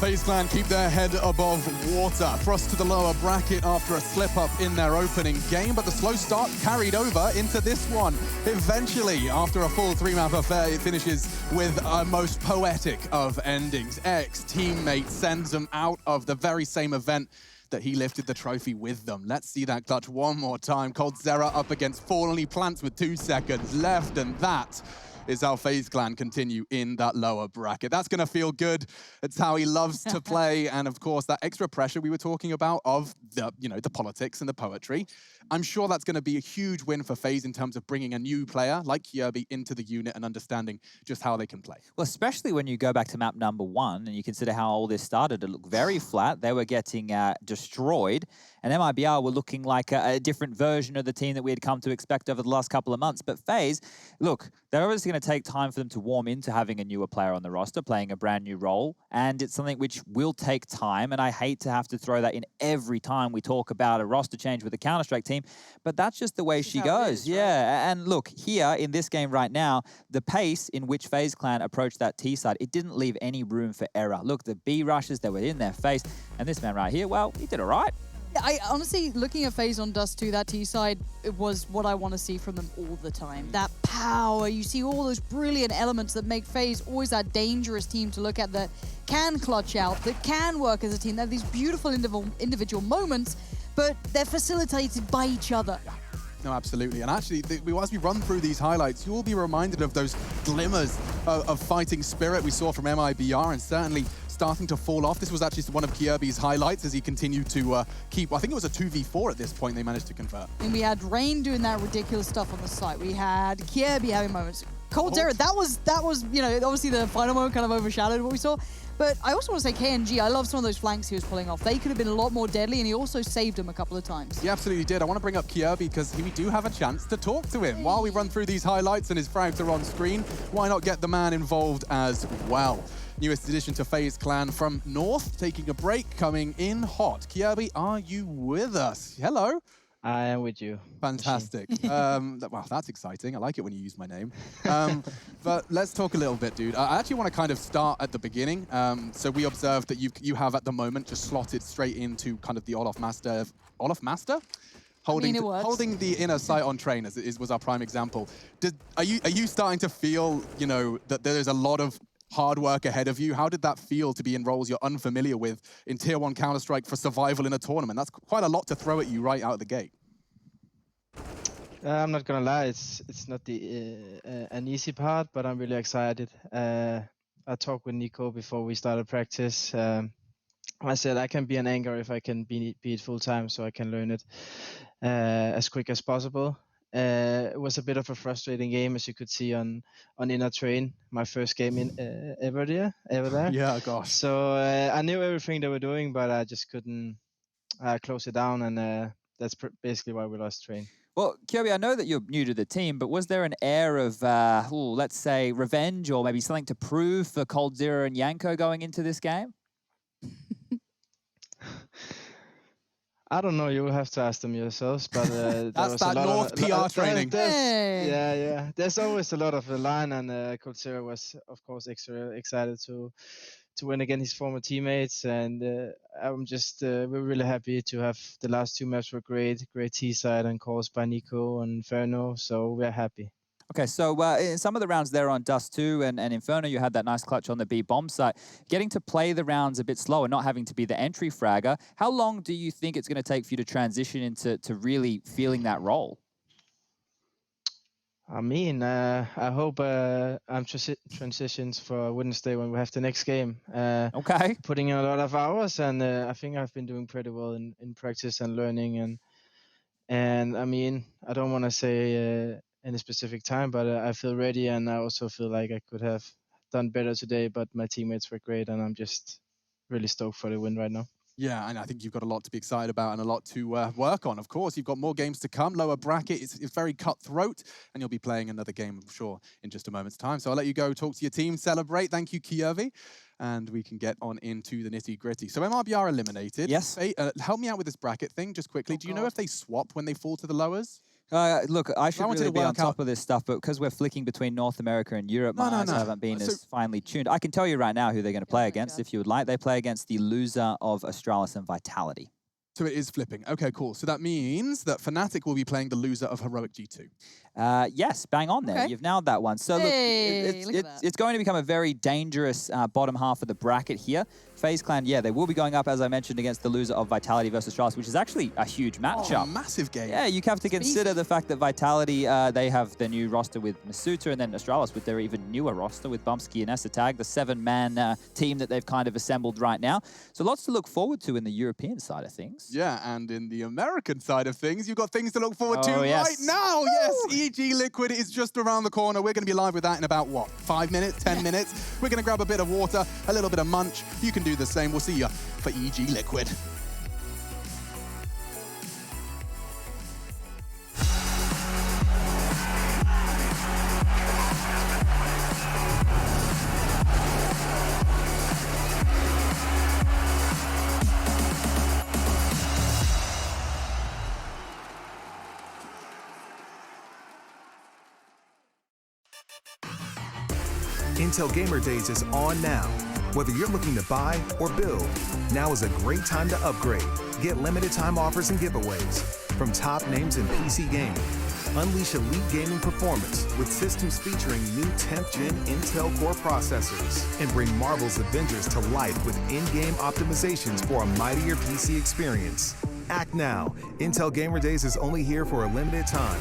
FaZe Clan keep their head above water. Thrust to the lower bracket after a slip-up in their opening game, but the slow start carried over into this one. Eventually, after a full three-map affair, it finishes with a most poetic of endings. Ex-teammate sends them out of the very same event that he lifted the trophy with them. Let's see that clutch one more time. coldzera up against Fallenly Plants with 2 seconds left, and that is how FaZe Clan continue in that lower bracket. That's gonna feel good. It's how he loves to play, and of course, that extra pressure we were talking about of the, the politics and the poetry. I'm sure that's gonna be a huge win for FaZe in terms of bringing a new player like Kjaerbye into the unit and understanding just how they can play. Well, especially when you go back to map number 1 and you consider how all this started. It looked very flat. They were getting destroyed, and MIBR were looking like a different version of the team that we had come to expect over the last couple of months. But FaZe, look, they're obviously going to take time for them to warm into having a newer player on the roster, playing a brand new role, and it's something which will take time, and I hate to have to throw that in every time we talk about a roster change with a Counter-Strike team, but that's just the way she goes. Yeah, and look, here in this game right now, the pace in which FaZe Clan approached that T side, it didn't leave any room for error. Look, the B rushes, they were in their face, and this man right here, well, he did all right. Yeah, I honestly, looking at FaZe on Dust 2, that T side, it was what I want to see from them all the time. That power, you see all those brilliant elements that make FaZe always that dangerous team to look at, that can clutch out, that can work as a team. They have these beautiful individual moments, but they're facilitated by each other. No, absolutely. And actually, as we run through these highlights, you'll be reminded of those glimmers of fighting spirit we saw from MIBR, and certainly starting to fall off. This was actually one of Kjaerbye's highlights as he continued to keep, I think it was a 2v4 at this point they managed to convert. And we had Rain doing that ridiculous stuff on the site. We had Kjaerbye having moments. coldzera, that was, obviously the final moment kind of overshadowed what we saw. But I also want to say KNG, I love some of those flanks he was pulling off. They could have been a lot more deadly, and he also saved them a couple of times. He absolutely did. I want to bring up Kjaerbye because we do have a chance to talk to him. While we run through these highlights and his frags are on screen, why not get the man involved as well? Newest addition to FaZe Clan from North, taking a break, coming in hot. Kjaerbye, are you with us? Hello. I am with you. Fantastic. Well, that's exciting. I like it when you use my name. But let's talk a little bit, dude. I actually want to kind of start at the beginning. So we observed that you have at the moment just slotted straight into kind of the Olaf Master? Holding the inner sight on train was our prime example. Are you starting to feel, that there's a lot of hard work ahead of you? How did that feel to be in roles you're unfamiliar with in Tier 1 Counter-Strike for survival in a tournament? That's quite a lot to throw at you right out of the gate. I'm not gonna lie, it's not an easy part, but I'm really excited. I talked with Nico before we started practice. I said I can be an anchor if I can be it full time, so I can learn it as quick as possible. It was a bit of a frustrating game, as you could see on Inner Train, my first game in ever there. Yeah, gosh. So I knew everything they were doing, but I just couldn't close it down, and that's basically why we lost Train. Well, Kjaerbye, I know that you're new to the team, but was there an air of, let's say, revenge or maybe something to prove for coldzera and Yanko going into this game? I don't know. You will have to ask them yourselves. But that's that North PR training. Yeah. There's always a lot of the line, and coldzera was, of course, extra excited to win against his former teammates. And I'm just we're really happy to have the last 2 maps were great T side and calls by Nico and Inferno. So we're happy. Okay, so in some of the rounds there on Dust 2 and Inferno, you had that nice clutch on the B bomb site. Getting to play the rounds a bit slower, not having to be the entry fragger, how long do you think it's going to take for you to transition into really feeling that role? I mean, I hope I'm transitions for Wednesday when we have the next game. Okay. Putting in a lot of hours, and I think I've been doing pretty well in practice and learning. And I mean, I don't want to say any specific time, but I feel ready, and I also feel like I could have done better today, but my teammates were great, and I'm just really stoked for the win right now. Yeah, and I think you've got a lot to be excited about and a lot to work on. Of course, you've got more games to come. Lower bracket, it's very cutthroat, and you'll be playing another game, I'm sure, in just a moment's time. So I'll let you go talk to your team, celebrate. Thank you, Kjaerbye. And we can get on into the nitty-gritty. So MIBR eliminated. Yes. Help me out with this bracket thing just quickly. Do you know if they swap when they fall to the lowers? Look, I should I wanted really to be on work top out- of this stuff, but because we're flicking between North America and Europe, my eyes haven't been So- as finely tuned. I can tell you right now who they're going to play against, if you would like. They play against the loser of Astralis and Vitality. So it is flipping. Okay, cool. So that means that Fnatic will be playing the loser of Heroic G2. Yes, bang on there. Okay. You've nailed that one. So Hey, look at look, it's going to become a very dangerous bottom half of the bracket here. FaZe Clan, yeah, they will be going up, as I mentioned, against the loser of Vitality versus Astralis, which is actually a huge matchup. Oh, massive game. Yeah, you have to consider the fact that Vitality, they have their new roster with Masuta, and then Astralis with their even newer roster with Bumsky and Esatag, the 7-man team that they've kind of assembled right now. So lots to look forward to in the European side of things. Yeah, and in the American side of things, you've got things to look forward to yes. right now. Yes, EG Liquid is just around the corner. We're going to be live with that in about, what, 5 minutes, 10 minutes? We're going to grab a bit of water, a little bit of munch. You can do the same. We'll see you for EG Liquid. Intel Gamer Days is on now. Whether you're looking to buy or build, now is a great time to upgrade. Get limited time offers and giveaways from top names in PC gaming. Unleash elite gaming performance with systems featuring new 10th gen Intel Core processors. And bring Marvel's Avengers to life with in-game optimizations for a mightier PC experience. Act now. Intel Gamer Days is only here for a limited time.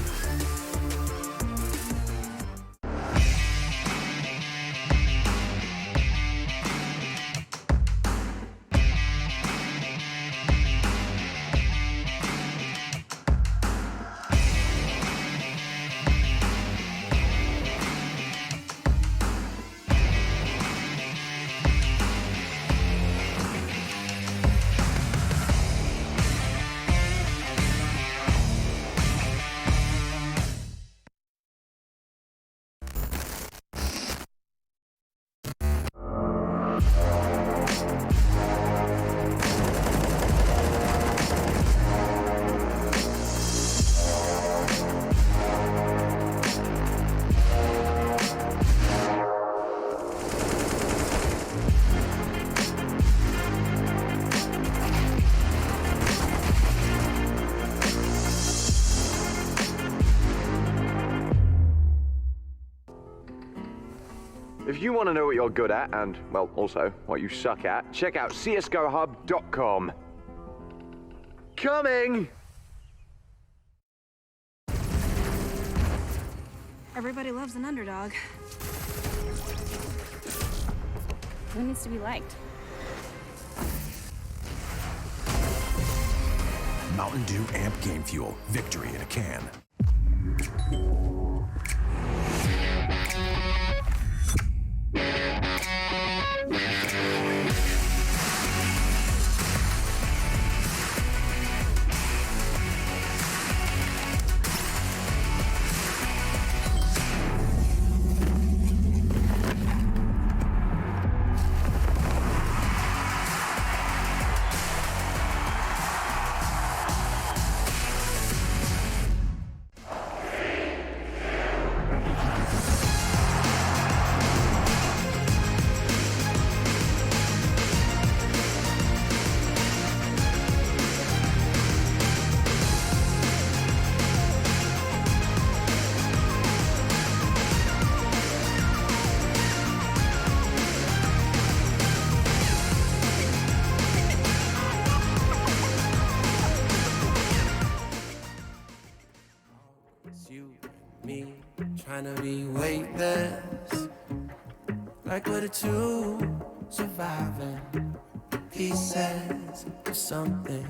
If you want to know what you're good at and, well, also what you suck at, check out csgohub.com. Coming! Everybody loves an underdog. Who needs to be liked? Mountain Dew Amp Game Fuel. Victory in a can. Trying to be weightless, like we're the two surviving pieces of something.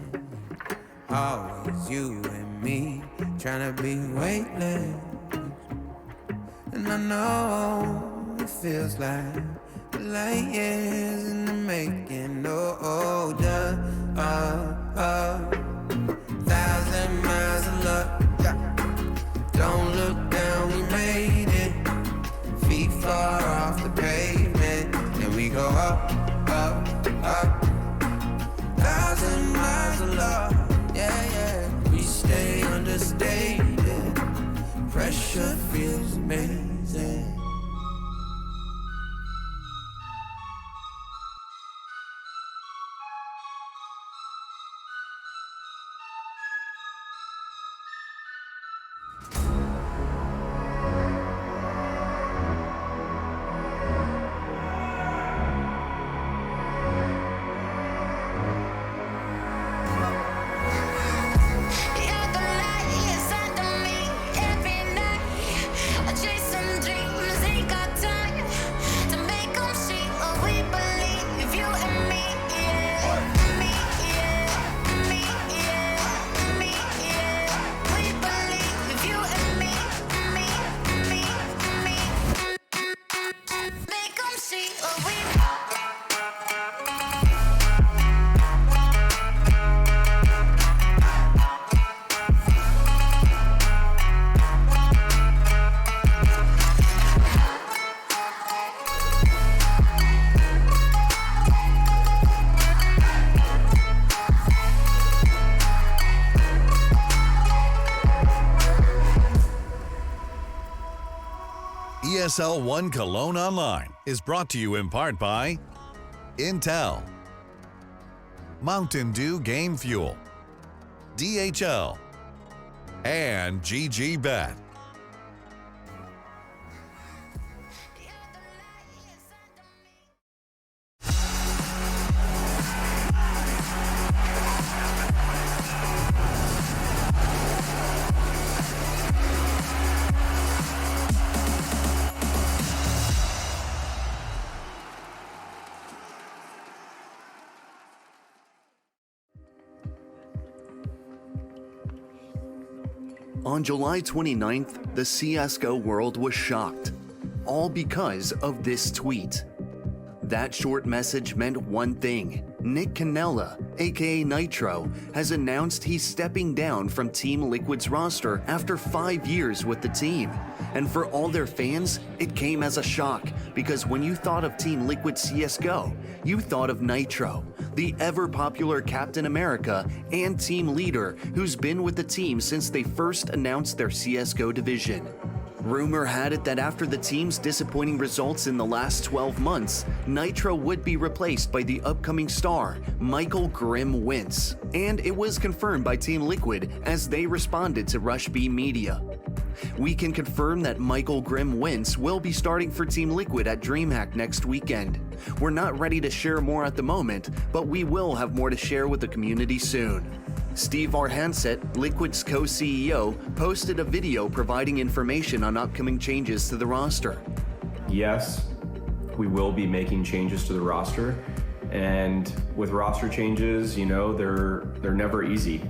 Always you and me, trying to be weightless. And I know it feels like light years in the making. Oh, thousand miles of love. Don't look down, we made it. Feet far off the pavement, and we go up, up, up. Thousand miles of love, yeah, yeah. We stay understated. ESL 1 Cologne Online is brought to you in part by Intel, Mountain Dew Game Fuel, DHL, and GGBet. On July 29th, the CSGO world was shocked, all because of this tweet. That short message meant one thing. Nick Canella, aka Nitro, has announced he's stepping down from Team Liquid's roster after 5 years with the team. And for all their fans, it came as a shock, because when you thought of Team Liquid CSGO, you thought of Nitro, the ever-popular Captain America and team leader who's been with the team since they first announced their CSGO division. Rumor had it that after the team's disappointing results in the last 12 months, Nitro would be replaced by the upcoming star, Michael Grimm Wentz. And it was confirmed by Team Liquid as they responded to Rush B Media. We can confirm that Michael Grimm Wentz will be starting for Team Liquid at DreamHack next weekend. We're not ready to share more at the moment, but we will have more to share with the community soon. Steve Arhanset, Liquid's co-CEO, posted a video providing information on upcoming changes to the roster. Yes, we will be making changes to the roster. And with roster changes, you know, they're never easy.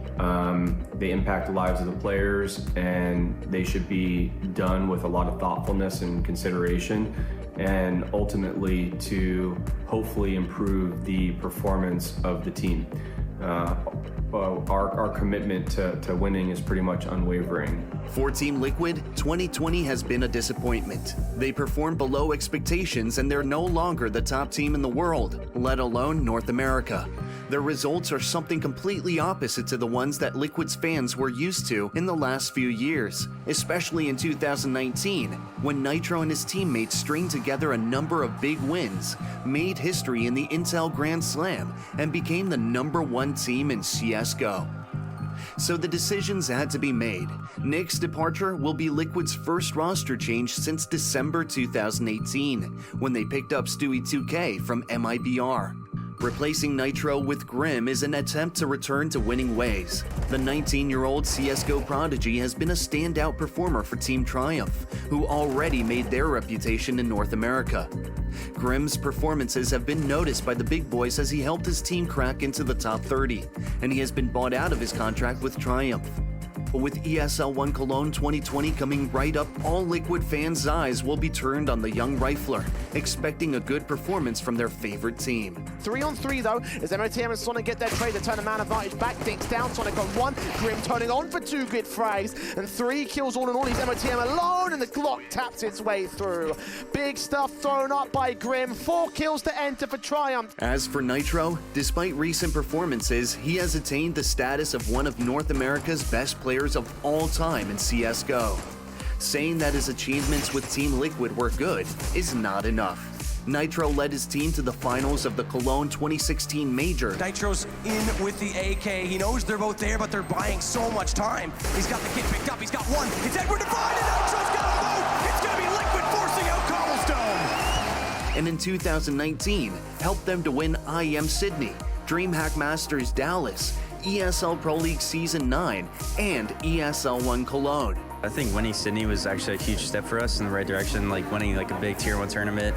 They impact the lives of the players, and they should be done with a lot of thoughtfulness and consideration, and ultimately to hopefully improve the performance of the team. Our commitment to winning is pretty much unwavering. For Team Liquid, 2020 has been a disappointment. They performed below expectations and they're no longer the top team in the world, let alone North America. Their results are something completely opposite to the ones that Liquid's fans were used to in the last few years, especially in 2019, when Nitro and his teammates stringed together a number of big wins, made history in the Intel Grand Slam, and became the #1 team in CSGO. So the decisions had to be made. Nick's departure will be Liquid's first roster change since December 2018, when they picked up Stewie 2K from MIBR. Replacing Nitro with Grimm is an attempt to return to winning ways. The 19-year-old CSGO prodigy has been a standout performer for Team Triumph, who already made their reputation in North America. Grimm's performances have been noticed by the big boys as he helped his team crack into the top 30, and he has been bought out of his contract with Triumph. But with ESL 1 Cologne 2020 coming right up, all Liquid fans' eyes will be turned on the young rifler, expecting a good performance from their favorite team. 3-on-3 though, as MOTM and Sonic get their trade to turn the man advantage back. Dinks down, Sonic on 1, Grimm turning on for 2 good frags, and 3 kills all in all. He's MOTM alone, and the Glock taps its way through. Big stuff thrown up by Grimm, 4 kills to enter for Triumph. As for Nitro, despite recent performances, he has attained the status of one of North America's best players of all time in CSGO. Saying that his achievements with Team Liquid were good is not enough. Nitro led his team to the finals of the Cologne 2016 Major. Nitro's in with the AK. He knows they're both there, but they're buying so much time. He's got the kid picked up. He's got one. It's Edward Divine, and Nitro's got a boat. It's going to be Liquid forcing out Cobblestone. And in 2019, helped them to win IEM Sydney, DreamHack Masters Dallas, ESL Pro League Season 9, and ESL 1 Cologne. I think winning Sydney was actually a huge step for us in the right direction, like winning like a big Tier 1 tournament.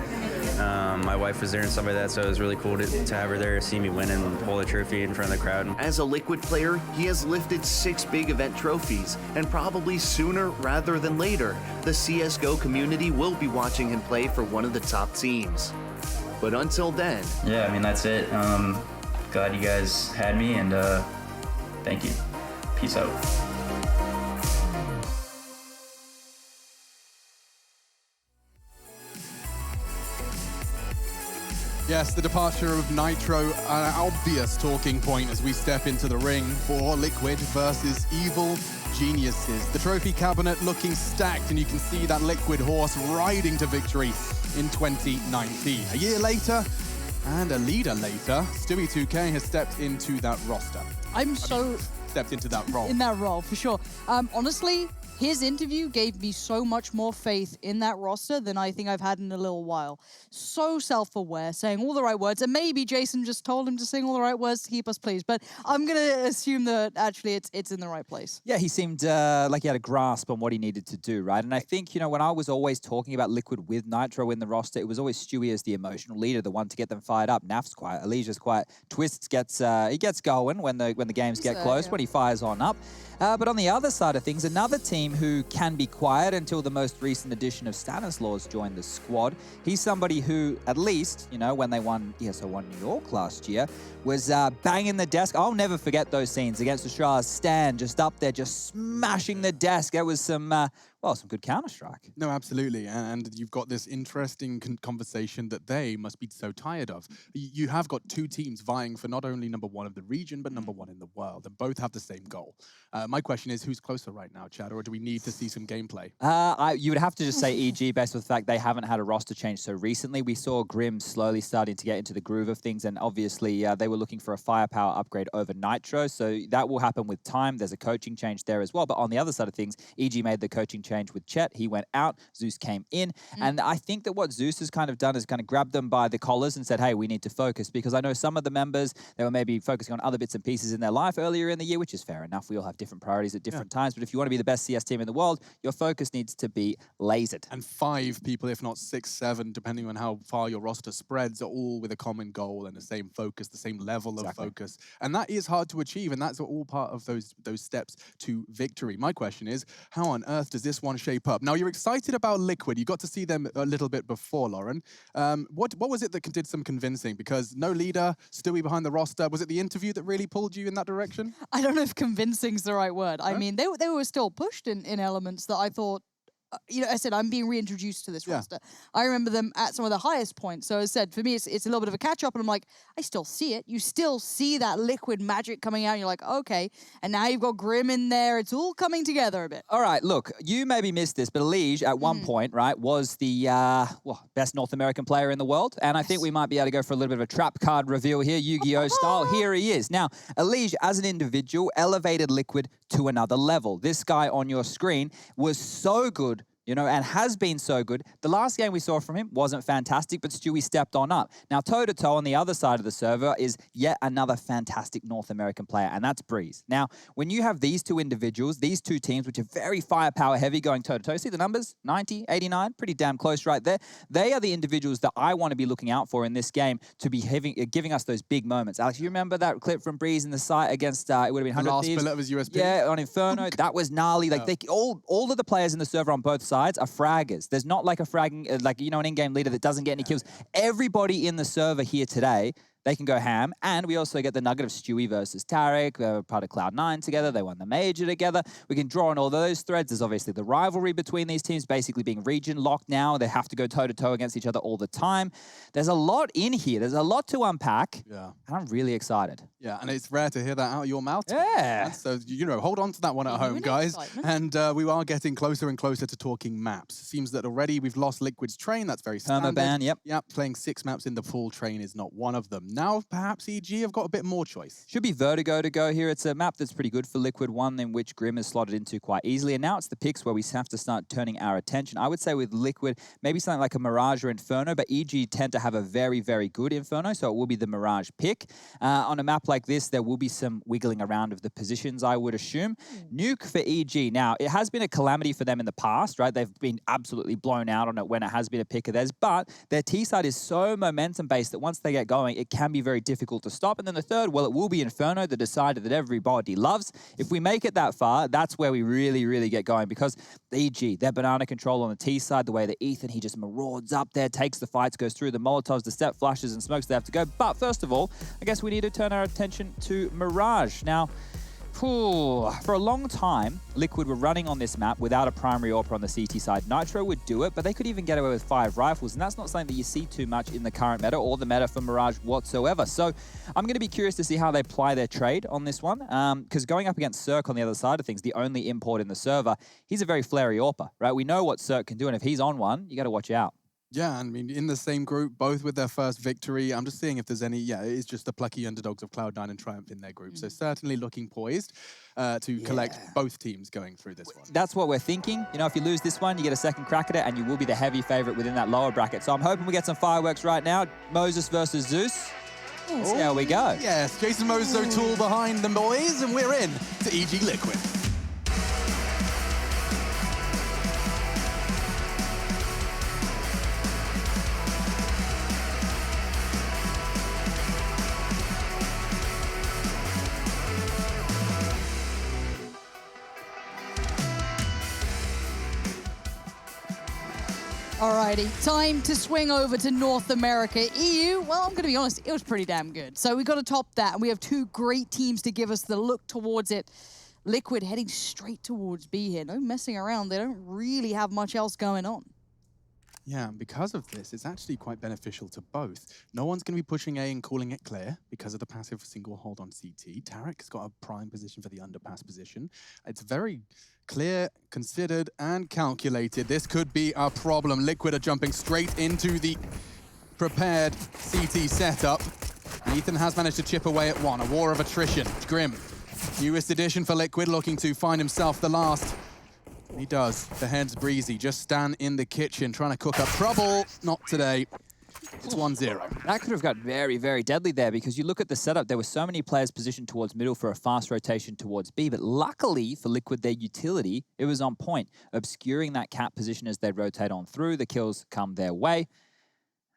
My wife was there and stuff like that, so it was really cool to have her there, see me win and hold a trophy in front of the crowd. As a Liquid player, he has lifted 6 big event trophies, and probably sooner rather than later, the CSGO community will be watching him play for one of the top teams. But until then... Yeah, I mean, that's it. Glad you guys had me, and thank you. Peace out. Yes, the departure of Nitro, an obvious talking point as we step into the ring for Liquid versus Evil Geniuses. The trophy cabinet looking stacked, and you can see that Liquid horse riding to victory in 2019. A year later, and a leader later, Stewie2K has stepped into that roster. Stepped into that role. In that role, for sure. Honestly, his interview gave me so much more faith in that roster than I think I've had in a little while. So self-aware, saying all the right words, and maybe Jason just told him to sing all the right words to keep us pleased, but I'm going to assume that actually it's in the right place. Yeah, he seemed like he had a grasp on what he needed to do, right? And I think, you know, when I was always talking about Liquid with Nitro in the roster, it was always Stewie as the emotional leader, the one to get them fired up. Naf's quiet, Alicia's quiet, Twists gets he gets going when the games get close, when he fires on up. But on the other side of things, another team who can be quiet until the most recent addition of Stanislaus joined the squad. He's somebody who, at least, you know, when they won ESL 1 New York last year, was banging the desk. I'll never forget those scenes against Australia's Stan, just up there, just smashing the desk. There was some, well, some good Counter-Strike. No, absolutely. And you've got this interesting conversation that they must be so tired of. You have got two teams vying for not only #1 of the region, but #1 in the world, and both have the same goal. My question is, who's closer right now, Chad, or do we need to see some gameplay? You would have to just say EG, based on the fact they haven't had a roster change so recently. We saw Grim slowly starting to get into the groove of things, and obviously they were looking for a firepower upgrade over Nitro, so that will happen with time. There's a coaching change there as well, but on the other side of things, EG made the coaching change with Chet. He went out, Zeus came in, and I think that what Zeus has kind of done is kind of grabbed them by the collars and said, hey, we need to focus, because I know some of the members, they were maybe focusing on other bits and pieces in their life earlier in the year, which is fair enough. We all have different priorities at different times, but if you want to be the best CS team in the world, your focus needs to be lasered. And 5 people, if not 6, 7, depending on how far your roster spreads, are all with a common goal and the same focus, the same level of focus. And that is hard to achieve, and that's all part of those steps to victory. My question is, how on earth does this one shape up? Now, you're excited about Liquid. You got to see them a little bit before, Lauren. What was it that did some convincing? Because no leader, Stewie behind the roster. Was it the interview that really pulled you in that direction? I don't know if convincing's the right word. I mean, they were still pushed in elements that I thought, you know, I said, I'm being reintroduced to this roster. I remember them at some of the highest points. So as I said, for me, it's a little bit of a catch-up, and I'm like, I still see it. You still see that Liquid magic coming out, and you're like, okay. And now you've got Grim in there. It's all coming together a bit. All right, look, you maybe missed this, but Elige at one point, right, was the best North American player in the world. And I think we might be able to go for a little bit of a trap card reveal here, Yu-Gi-Oh style. Here he is. Now, Elige, as an individual, elevated Liquid to another level. This guy on your screen was so good, you know, and has been so good. The last game we saw from him wasn't fantastic, but Stewie stepped on up. Now, toe-to-toe on the other side of the server is yet another fantastic North American player, and that's Breeze. Now, when you have these two individuals, these two teams, which are very firepower heavy going toe-to-toe, see the numbers? 90, 89, pretty damn close right there. They are the individuals that I want to be looking out for in this game to be giving us those big moments. Alex, you remember that clip from Breeze in the site against, it would have been 100 last Thieves? bullet of his USP? Yeah, on Inferno. That was gnarly. Like, all of the players in the server on both sides are fraggers. There's not like a fragging, like, you know, an in-game leader that doesn't get any kills. Everybody in the server here today, they can go ham. And we also get the nugget of Stewie versus Tarek. They were part of Cloud9 together. They won the major together. We can draw on all those threads. There's obviously the rivalry between these teams, basically being region locked now. They have to go toe-to-toe against each other all the time. There's a lot in here. There's a lot to unpack. Yeah. And I'm really excited. Yeah, and it's rare to hear that out of your mouth. Yeah. So, you know, hold on to that one at home, guys. And we are getting closer and closer to talking maps. Seems that already we've lost Liquid's train. That's very standard. Permaban, yep. Yep, playing 6 maps in the pool train is not one of them. Now, perhaps EG have got a bit more choice. Should be Vertigo to go here. It's a map that's pretty good for Liquid, one in which Grim is slotted into quite easily. And now it's the picks where we have to start turning our attention. I would say with Liquid, maybe something like a Mirage or Inferno, but EG tend to have a very, very good Inferno, so it will be the Mirage pick. On a map like this, there will be some wiggling around of the positions, I would assume. Nuke for EG. Now, it has been a calamity for them in the past, right? They've been absolutely blown out on it when it has been a pick of theirs, but their T-side is so momentum-based that once they get going, it can can be very difficult to stop. And then the third, well, it will be Inferno, the decider that everybody loves. If we make it that far, that's where we really, really get going, because EG, their banana control on the T side, the way that Ethan, he just marauds up there, takes the fights, goes through the Molotovs, the step flashes and smokes they have to go. But first of all, I guess we need to turn our attention to Mirage. Now, for a long time, Liquid were running on this map without a primary AWP on the CT side. Nitro would do it, but they could even get away with 5 rifles, and that's not something that you see too much in the current meta or the meta for Mirage whatsoever. So I'm going to be curious to see how they ply their trade on this one, because going up against Cirque on the other side of things, the only import in the server, he's a very flary AWPer, right? We know what Cirque can do, and if he's on one, you got to watch out. Yeah, I mean, in the same group, both with their first victory. I'm just seeing if there's any, yeah, it's just the plucky underdogs of Cloud9 and Triumph in their group. So certainly looking poised to collect both teams going through this one. That's what we're thinking. You know, if you lose this one, you get a second crack at it, and you will be the heavy favorite within that lower bracket. So I'm hoping we get some fireworks right now. Moses versus Zeus. Let's see how we go. Yes, Jason Moses O'Toole behind the boys, and we're in to EG Liquid. Alrighty, time to swing over to North America. EU, well, I'm going to be honest, it was pretty damn good. So we got to top that, and we have 2 great teams to give us the look towards it. Liquid heading straight towards B here. No messing around. They don't really have much else going on. Yeah, and because of this, it's actually quite beneficial to both. No one's going to be pushing A and calling it clear because of the passive single hold on CT. Tarek's got a prime position for the underpass position. It's very clear, considered, and calculated. This could be a problem. Liquid are jumping straight into the prepared CT setup. Ethan has managed to chip away at one. A war of attrition. Grim, newest addition for Liquid, looking to find himself the last. He does. The head's breezy. Just stand in the kitchen, trying to cook up trouble. Not today. It's 1-0. That could have got very, very deadly there, because you look at the setup, there were so many players positioned towards middle for a fast rotation towards B, but luckily for Liquid, their utility, it was on point, obscuring that cap position as they rotate on through. The kills come their way.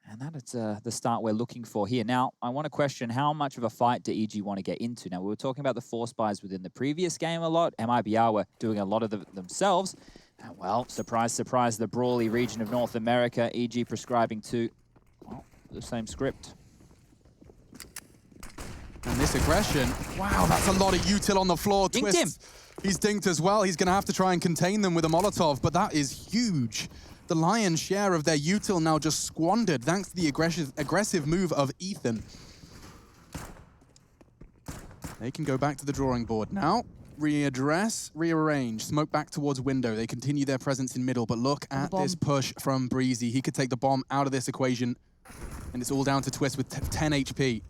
And that is the start we're looking for here. Now, I want to question, how much of a fight do EG want to get into? Now, we were talking about the force buys within the previous game a lot. MIBR were doing a lot of themselves. And well, surprise, surprise, the brawly region of North America, EG prescribing to, well, the same script. And this aggression, wow, that's a lot of util on the floor. Dinked Twist, he's dinked as well. He's going to have to try and contain them with a Molotov, but that is huge. The lion's share of their util now just squandered thanks to the aggressive move of Ethan. They can go back to the drawing board now. Readdress, rearrange, smoke back towards window. They continue their presence in middle, but look at this push from Breezy. He could take the bomb out of this equation, and it's all down to Twist with 10 HP.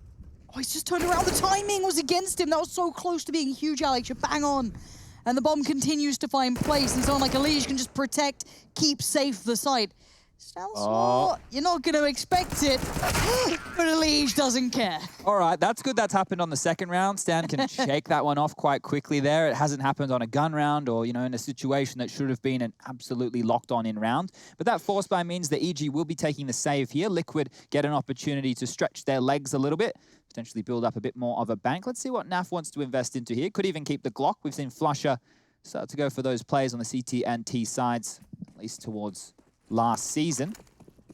Oh, he's just turned around. The timing was against him. That was so close to being huge, Alex. You're bang on. And the bomb continues to find place, and someone like Elige can just protect, keep safe the site. You're not going to expect it, but Elige doesn't care. All right, that's good that's happened on the second round. Stan can shake that one off quite quickly there. It hasn't happened on a gun round or, you know, in a situation that should have been an absolutely locked-on-in round. But that force buy means that EG will be taking the save here. Liquid get an opportunity to stretch their legs a little bit, potentially build up a bit more of a bank. Let's see what NAF wants to invest into here. Could even keep the Glock. We've seen Flusher start to go for those plays on the CT and T sides, at least towards last season.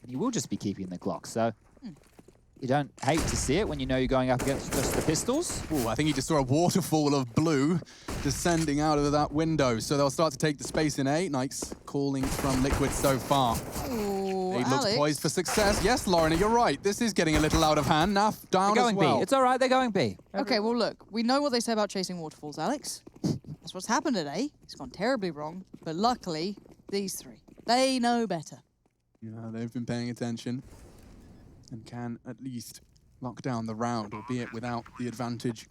And you will just be keeping the Glock, so you don't hate to see it when you know you're going up against just the pistols. Ooh, I think he just saw a waterfall of blue descending out of that window, so they'll start to take the space in A. Nice calling from Liquid so far. Ooh, They look poised for success. Yes, Lorena, you're right. This is getting a little out of hand. NAF down they're as going well. B. It's all right, they're going B. Okay, well, look, we know what they say about chasing waterfalls, Alex. That's what's happened today. It's gone terribly wrong, but luckily, these 3, they know better. Yeah, they've been paying attention and can at least lock down the round, albeit without the advantage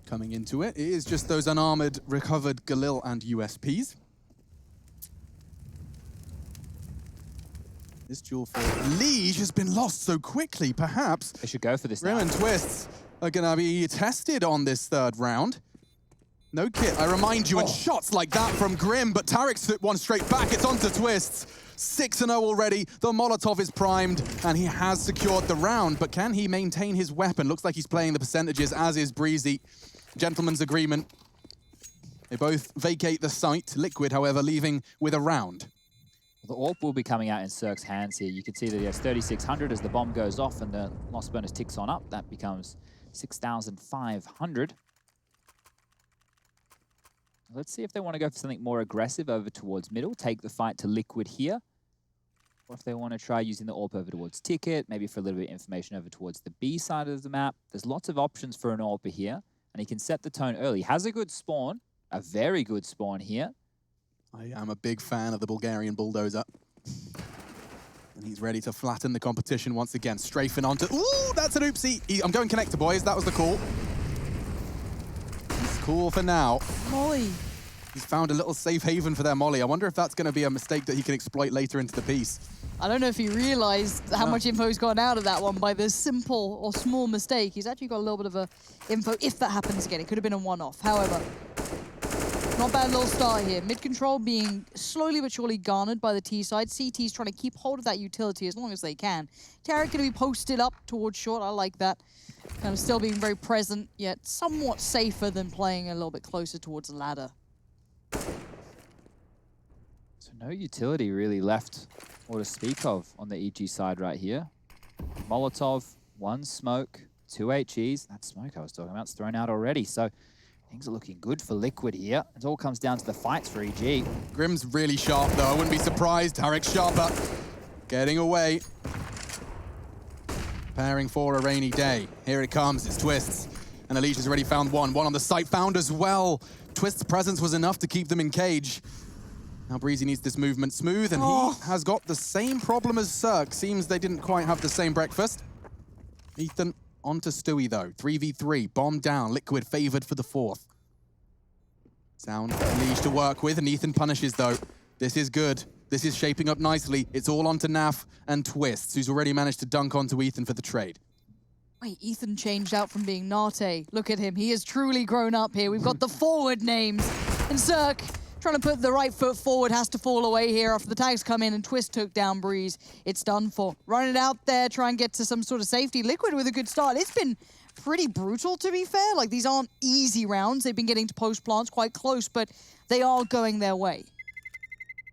coming into it. It is just those unarmored, recovered Galil and USPs. This duel for Liege has been lost so quickly, perhaps. They should go for this Grim now. and Twists are going to be tested on this third round. No kit, I remind you, and shots like that from Grim, but Tarek's hit one straight back. It's onto Twists. 6-0 already. The Molotov is primed, and he has secured the round, but can he maintain his weapon? Looks like he's playing the percentages, as is Breezy. Gentleman's agreement. They both vacate the site. Liquid, however, leaving with a round. The AWP will be coming out in Cirque's hands here. You can see that he has 3,600 as the bomb goes off and the loss bonus ticks on up. That becomes 6,500. Let's see if they want to go for something more aggressive over towards middle, take the fight to Liquid here. Or if they want to try using the AWP over towards Ticket, maybe for a little bit of information over towards the B side of the map. There's lots of options for an AWP here, and he can set the tone early. Has a good spawn, a very good spawn here. I am a big fan of the Bulgarian Bulldozer. And he's ready to flatten the competition once again. Strafing onto... Ooh, that's an oopsie. I'm going connector, boys. That was the call. He's cool for now. Molly. He's found a little safe haven for their Molly. I wonder if that's going to be a mistake that he can exploit later into the piece. I don't know if he realized how much info's gone out of that one by the simple or small mistake. He's actually got a little bit of a info if that happens again. It could have been a one-off. However, not bad little start here. Mid control being slowly but surely garnered by the T side. CT's trying to keep hold of that utility as long as they can. Tarek going to be posted up towards short. I like that. Kind of still being very present, yet somewhat safer than playing a little bit closer towards the ladder. So no utility really left or to speak of on the EG side right here. Molotov, 1 smoke, 2 HEs. That smoke I was talking about is thrown out already. So things are looking good for Liquid here. It all comes down to the fights for EG. Grim's really sharp, though. I wouldn't be surprised. Tarek's sharper. Getting away. Preparing for a rainy day. Here it comes. It's Twists. And Alicia's already found one. One on the site found as well. Twist's presence was enough to keep them in cage. Now Breezy needs this movement smooth, and he has got the same problem as Cirque. Seems they didn't quite have the same breakfast. Ethan onto Stewie, though. 3v3, bomb down. Liquid favored for the 4th. Sound Leash to work with, and Ethan punishes, though. This is good. This is shaping up nicely. It's all onto Naf and Twists, who's already managed to dunk onto Ethan for the trade. Wait, Ethan changed out from being Nate. Look at him. He has truly grown up here. We've got the forward names. And Cirque, trying to put the right foot forward, has to fall away here after the tags come in and Twist took down Breeze. It's done for. Run it out there, try and get to some sort of safety. Liquid with a good start. It's been pretty brutal, to be fair. Like, these aren't easy rounds. They've been getting to post plants quite close, but they are going their way.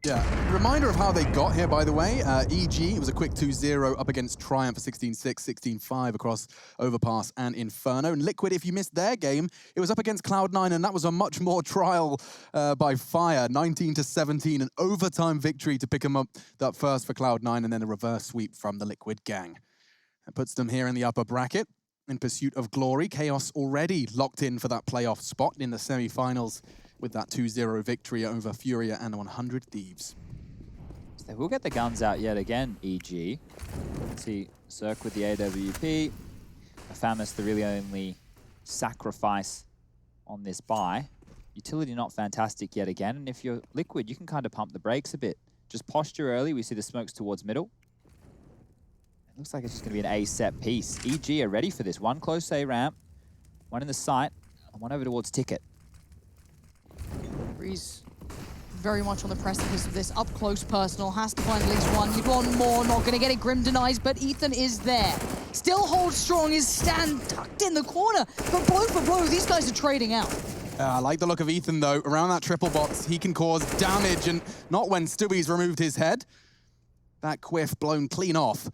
Yeah, reminder of how they got here, by the way. EG, it was a quick 2-0 up against Triumph for 16-6, 16-5 across Overpass and Inferno. And Liquid, if you missed their game, it was up against Cloud9, and that was a much more trial by fire. 19-17, an overtime victory to pick them up that first for Cloud9, and then a reverse sweep from the Liquid gang. That puts them here in the upper bracket in pursuit of glory. Chaos already locked in for that playoff spot in the semi-finals with that 2-0 victory over Furia and 100 Thieves. So they will get the guns out yet again, EG. Let's see, Cirque with the AWP. Afamis, the really only sacrifice on this buy. Utility not fantastic yet again, and if you're Liquid, you can kind of pump the brakes a bit. Just posture early, we see the smokes towards middle. It looks like it's just going to be an A set piece. EG are ready for this. One close A ramp, one in the site, and one over towards Ticket. Breeze very much on the precipice of this up-close personal. Has to find at least one. You'd want more. Not going to get it. Grim denies, but Ethan is there. Still holds strong. His stand tucked in the corner. But blow for blow, these guys are trading out. I like the look of Ethan, though. Around that triple box, he can cause damage, and not when Stewie's removed his head. That quiff blown clean off.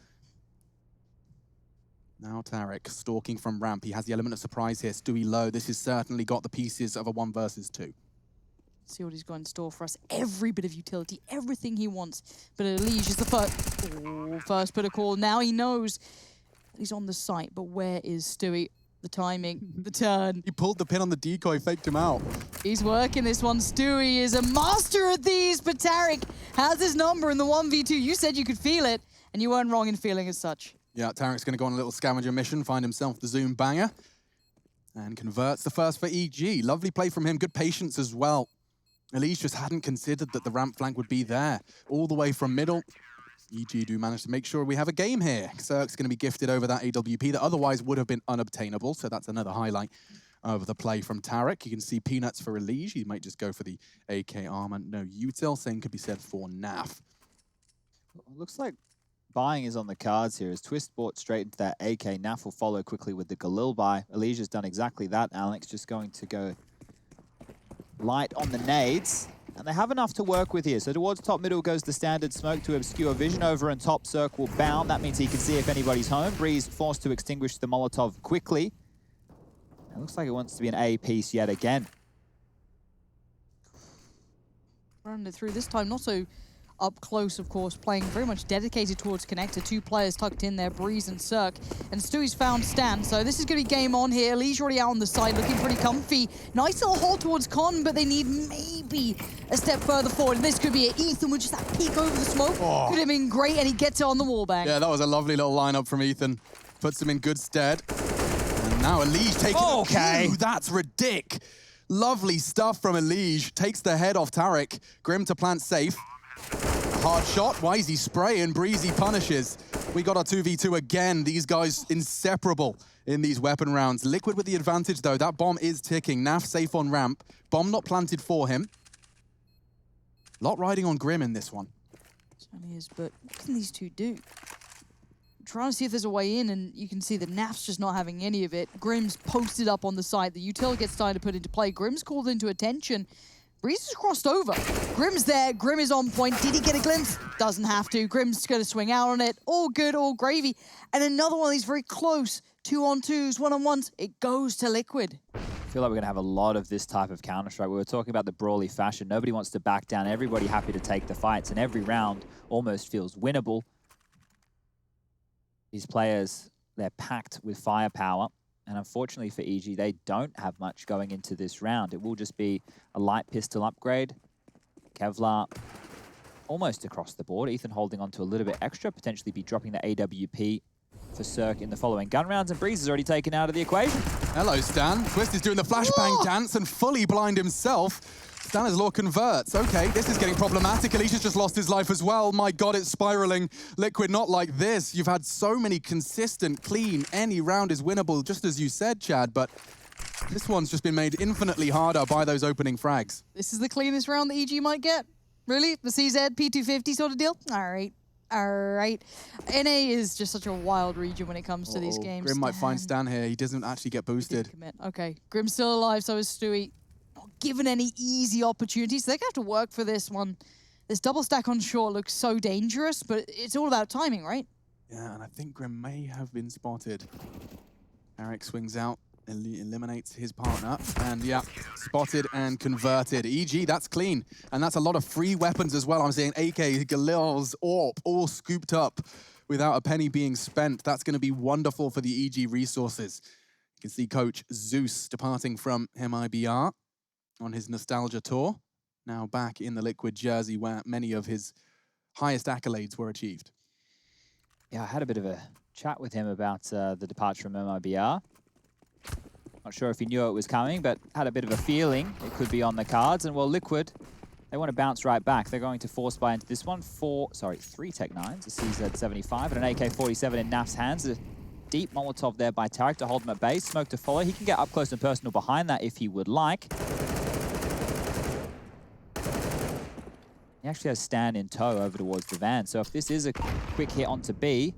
Now Tarek stalking from ramp. He has the element of surprise here. Stewie low. This has certainly got the pieces of a 1 versus 2. See what he's got in store for us. Every bit of utility, everything he wants. But Elige is the first put a call. Now he knows he's on the site, but where is Stewie? The timing, the turn. He pulled the pin on the decoy, faked him out. He's working this one. Stewie is a master at these, but Tarek has his number in the 1v2. You said you could feel it, and you weren't wrong in feeling as such. Yeah, Tarek's going to go on a little scavenger mission, find himself the Zoom banger, and converts the first for EG. Lovely play from him, good patience as well. Elise just hadn't considered that the ramp flank would be there. All the way from middle. EG do manage to make sure we have a game here. Cirque's going to be gifted over that AWP that otherwise would have been unobtainable, so that's another highlight of the play from Tarek. You can see Peanuts for Elige. He might just go for the AK armor. No util. Same could be said for Naf. Looks like buying is on the cards here as Twist bought straight into that AK. Naf will follow quickly with the Galil buy. Alicia's done exactly that. Alex just going to go light on the nades. And they have enough to work with here. So towards top middle goes the standard smoke to obscure vision. Over and top circle bound. That means he can see if anybody's home. Breeze forced to extinguish the Molotov quickly. It looks like it wants to be an A piece yet again. Running it through this time, not so up close, of course, playing very much dedicated towards connector. Two players tucked in there, Breeze and Cirque. And Stewie's found Stan, so this is going to be game on here. Lee's already out on the side, looking pretty comfy. Nice little hold towards Con, but they need maybe a step further forward. And this could be it. Ethan with just that peek over the smoke. Oh. Could have been great, and he gets it on the wall bang. Yeah, that was a lovely little lineup from Ethan. Puts him in good stead. And now Elige taking okay. a that's ridic. Lovely stuff from Elige. Takes the head off Tarek. Grim to plant safe. Hard shot, Wisey spraying, Breezy punishes. We got our 2v2 again. These guys inseparable in these weapon rounds. Liquid with the advantage though, that bomb is ticking. Naf safe on ramp, bomb not planted for him. Lot riding on Grim in this one. Certainly is, but what can these two do? I'm trying to see if there's a way in, and you can see that Naf's just not having any of it. Grim's posted up on the side. The util gets started to put into play. Grim's called into attention. Breeze has crossed over. Grim's there. Grim is on point. Did he get a glimpse? Doesn't have to. Grim's going to swing out on it. All good, all gravy. And another one of these very close 2-on-2s, 1-on-1s. It goes to Liquid. I feel like we're going to have a lot of this type of Counter-Strike. We were talking about the brawly fashion. Nobody wants to back down. Everybody happy to take the fights. And every round almost feels winnable. These players, they're packed with firepower. And unfortunately for EG, they don't have much going into this round. It will just be a light pistol upgrade. Kevlar almost across the board. Ethan holding on to a little bit extra, potentially be dropping the AWP for Cirque in the following gun rounds. And Breeze is already taken out of the equation. Hello, Stan. Twist is doing the flashbang dance and fully blind himself. Stanner's law converts. Okay, this is getting problematic. Alicia's just lost his life as well. My God, it's spiraling. Liquid, not like this. You've had so many consistent, clean, any round is winnable, just as you said, Chad, but this one's just been made infinitely harder by those opening frags. This is the cleanest round that EG might get. Really? The CZ, P250 sort of deal? All right. All right. NA is just such a wild region when it comes to these games. Grim might find Stan here. He doesn't actually get boosted. Okay, Grim's still alive, so is Stewie. Not given any easy opportunities. They're going to have to work for this one. This double stack on short looks so dangerous, but it's all about timing, right? Yeah, and I think Grim may have been spotted. Eric swings out, eliminates his partner, and yeah, spotted and converted. EG, that's clean. And that's a lot of free weapons as well. I'm seeing AK, Galil's, AWP, all scooped up without a penny being spent. That's going to be wonderful for the EG resources. You can see Coach Zeus departing from MIBR on his nostalgia tour. Now back in the Liquid jersey where many of his highest accolades were achieved. Yeah, I had a bit of a chat with him about the departure from MIBR. Not sure if he knew it was coming, but had a bit of a feeling it could be on the cards. And well, Liquid, they want to bounce right back. They're going to force buy into this one. 3 Tech 9s, a CZ75 and an AK-47 in Naf's hands. A deep Molotov there by Tarek to hold him at base. Smoke to follow. He can get up close and personal behind that if he would like. He actually has Stan in tow over towards the van. So if this is a quick hit onto B,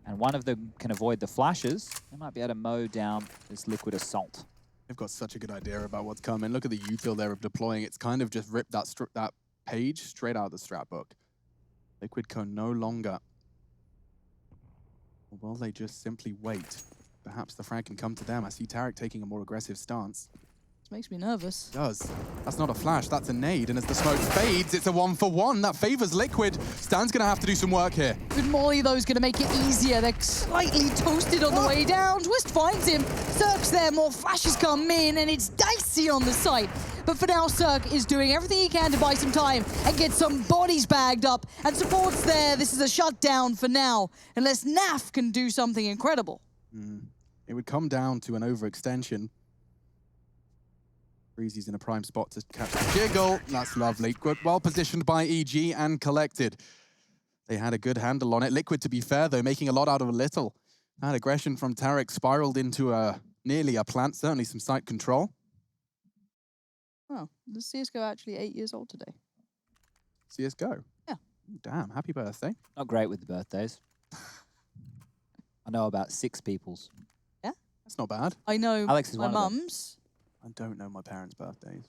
and one of them can avoid the flashes, they might be able to mow down this Liquid assault. They've got such a good idea about what's coming. Look at the util there of deploying. It's kind of just ripped that page straight out of the strat book. Liquid can no longer. Or will they just simply wait? Perhaps the frag can come to them. I see Tarek taking a more aggressive stance. Makes me nervous. It does. That's not a flash, that's a nade. And as the smoke fades, it's a 1-for-1. That favors Liquid. Stan's going to have to do some work here. Good molly, though, is going to make it easier. They're slightly toasted on the way down. Twist finds him. Cirque's there. More flashes come in, and it's dicey on the site. But for now, Cirque is doing everything he can to buy some time and get some bodies bagged up. And support's there. This is a shutdown for now, unless Naf can do something incredible. It would come down to an overextension. Breezy's in a prime spot to catch the jiggle. That's lovely. Good, well positioned by EG and collected. They had a good handle on it. Liquid, to be fair, though, making a lot out of a little. That aggression from Tarek spiraled into a nearly a plant, certainly some site control. Oh, the CSGO actually 8 years old today. CSGO? Yeah. Damn, happy birthday. Not great with the birthdays. I know about 6 people's. Yeah? That's not bad. I know Alex is my one of them. mum's. I don't know my parents' birthdays.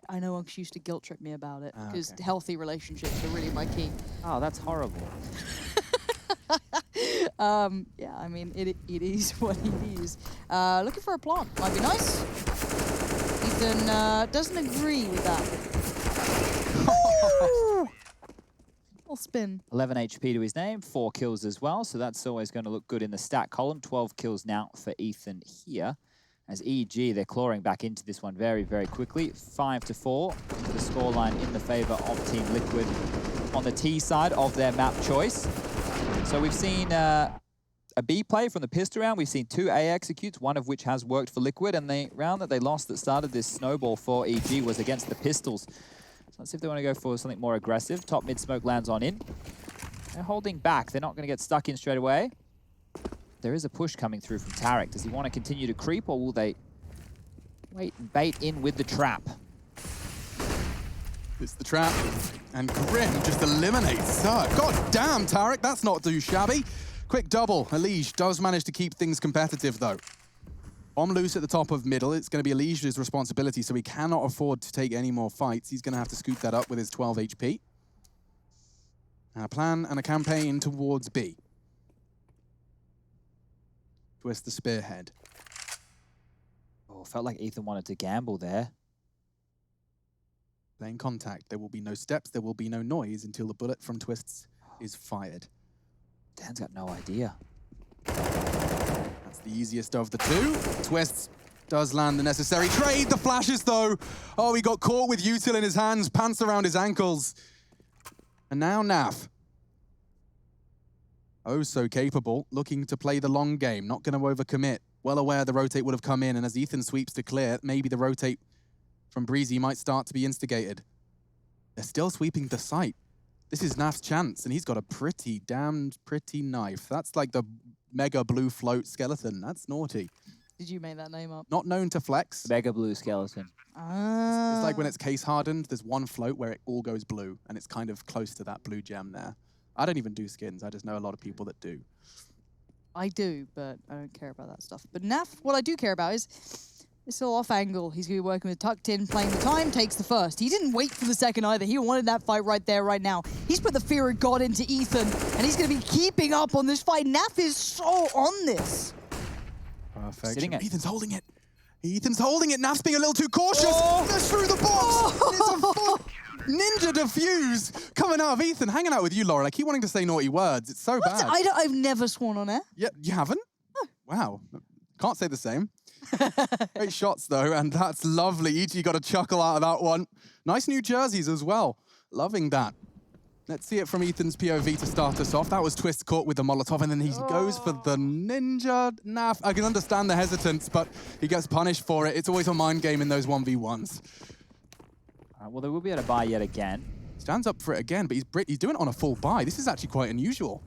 I know she used to guilt trip me about it because okay. healthy relationships are really my key. Oh, that's horrible. Yeah, I mean, it is what it is. Looking for a plant. Might be nice. Ethan doesn't agree with that. Little spin. 11 HP to his name, 4 kills as well, so that's always going to look good in the stat column. 12 kills now for Ethan here. As EG, they're clawing back into this one very, very quickly. 5-4, the scoreline in the favor of Team Liquid on the T side of their map choice. So we've seen a B play from the pistol round. We've seen 2 A executes, one of which has worked for Liquid, and the round that they lost that started this snowball for EG was against the pistols. So let's see if they want to go for something more aggressive. Top mid smoke lands on in. They're holding back. They're not going to get stuck in straight away. There is a push coming through from Tarek. Does he want to continue to creep, or will they wait and bait in with the trap? It's the trap, and Grim just eliminates Zerg. God damn, Tarek, that's not too shabby. Quick double. Elige does manage to keep things competitive, though. Bomb loose at the top of middle. It's going to be Elige's responsibility, so he cannot afford to take any more fights. He's going to have to scoop that up with his 12 HP. And a plan and a campaign towards B. Twist the spearhead. Oh, felt like Ethan wanted to gamble there. Playing contact. There will be no steps, there will be no noise until the bullet from Twists is fired. Dan's got no idea. That's the easiest of the two. Twists does land the necessary trade. The flashes, though. Oh, he got caught with util in his hands, pants around his ankles. And now Naf. Oh, so capable, looking to play the long game, not going to overcommit. Well aware the rotate would have come in, and as Ethan sweeps to clear, maybe the rotate from Breezy might start to be instigated. They're still sweeping the site. This is Naf's chance, and he's got a pretty damned pretty knife. That's like the mega blue float skeleton. That's naughty. Did you make that name up? Not known to flex. Mega blue skeleton. Ah. It's like when it's case hardened, there's one float where it all goes blue, and it's kind of close to that blue gem there. I don't even do skins. I just know a lot of people that do. I do, but I don't care about that stuff. But Naf, what I do care about is this little off angle. He's going to be working with tucked in, playing the time, takes the first. He didn't wait for the second either. He wanted that fight right there, right now. He's put the fear of God into Ethan, and he's going to be keeping up on this fight. Naf is so on this. Perfect. Sitting it. Ethan's holding it. Ethan's holding it. Naf's being a little too cautious. That's through the box. It's a full ninja defuse coming out of Ethan. Hanging out with you, Laura. I keep wanting to say naughty words. It's so bad. I've never sworn on air. Yeah, you haven't? No. Wow. Can't say the same. Great shots, though, and that's lovely. EG got a chuckle out of that one. Nice new jerseys as well. Loving that. Let's see it from Ethan's POV to start us off. That was Twist caught with the Molotov, and then he goes for the ninja. Naf, I can understand the hesitance, but he gets punished for it. It's always a mind game in those 1v1s. Well, they will be able to buy yet again. Stands up for it again, but he's doing it on a full buy. This is actually quite unusual.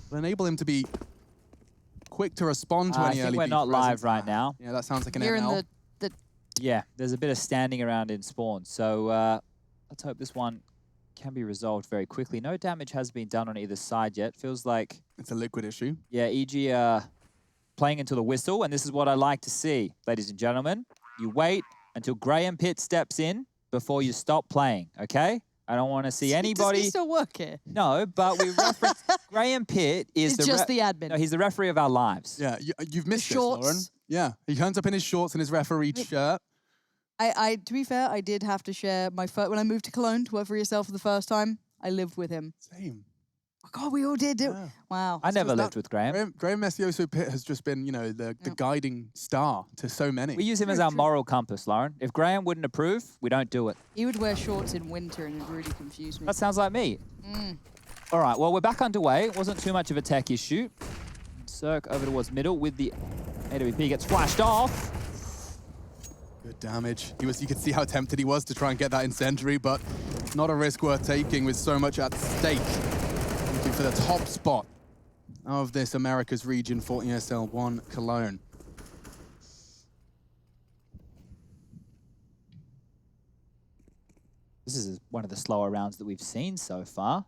Will enable him to be quick to respond to any early I think we're not live right now. Yeah, that sounds like an You're NL. in the Yeah, there's a bit of standing around in spawn. So let's hope this one can be resolved very quickly. No damage has been done on either side yet. Feels like it's a Liquid issue. Yeah, EG playing into the whistle, and this is what I like to see, ladies and gentlemen. You wait until Graham Pitt steps in before you stop playing, okay? I don't want to see anybody... Does he still work here? No, but we reference... Graham Pitt is He's just the admin. No, he's the referee of our lives. Yeah, you've missed this, shorts. Lauren. Yeah, he turns up in his shorts and his referee shirt. To be fair, I did have to share my first... When I moved to Cologne to work for ESL for the first time, I lived with him. Same. Oh, God, we all did. Yeah. Wow. I never lived with Graham. Graham Messioso Pitt has just been, you know, the guiding star to so many. We use him as our moral compass, Lauren. If Graham wouldn't approve, we don't do it. He would wear shorts in winter and it really confused me. That sounds like me. All right, well, we're back underway. It wasn't too much of a tech issue. Cirque over towards middle with the AWP gets flashed off. Good damage. You could see how tempted he was to try and get that incendiary, but not a risk worth taking with so much at stake. Looking for the top spot. of this Americas region for ESL 1 Cologne. This is one of the slower rounds that we've seen so far.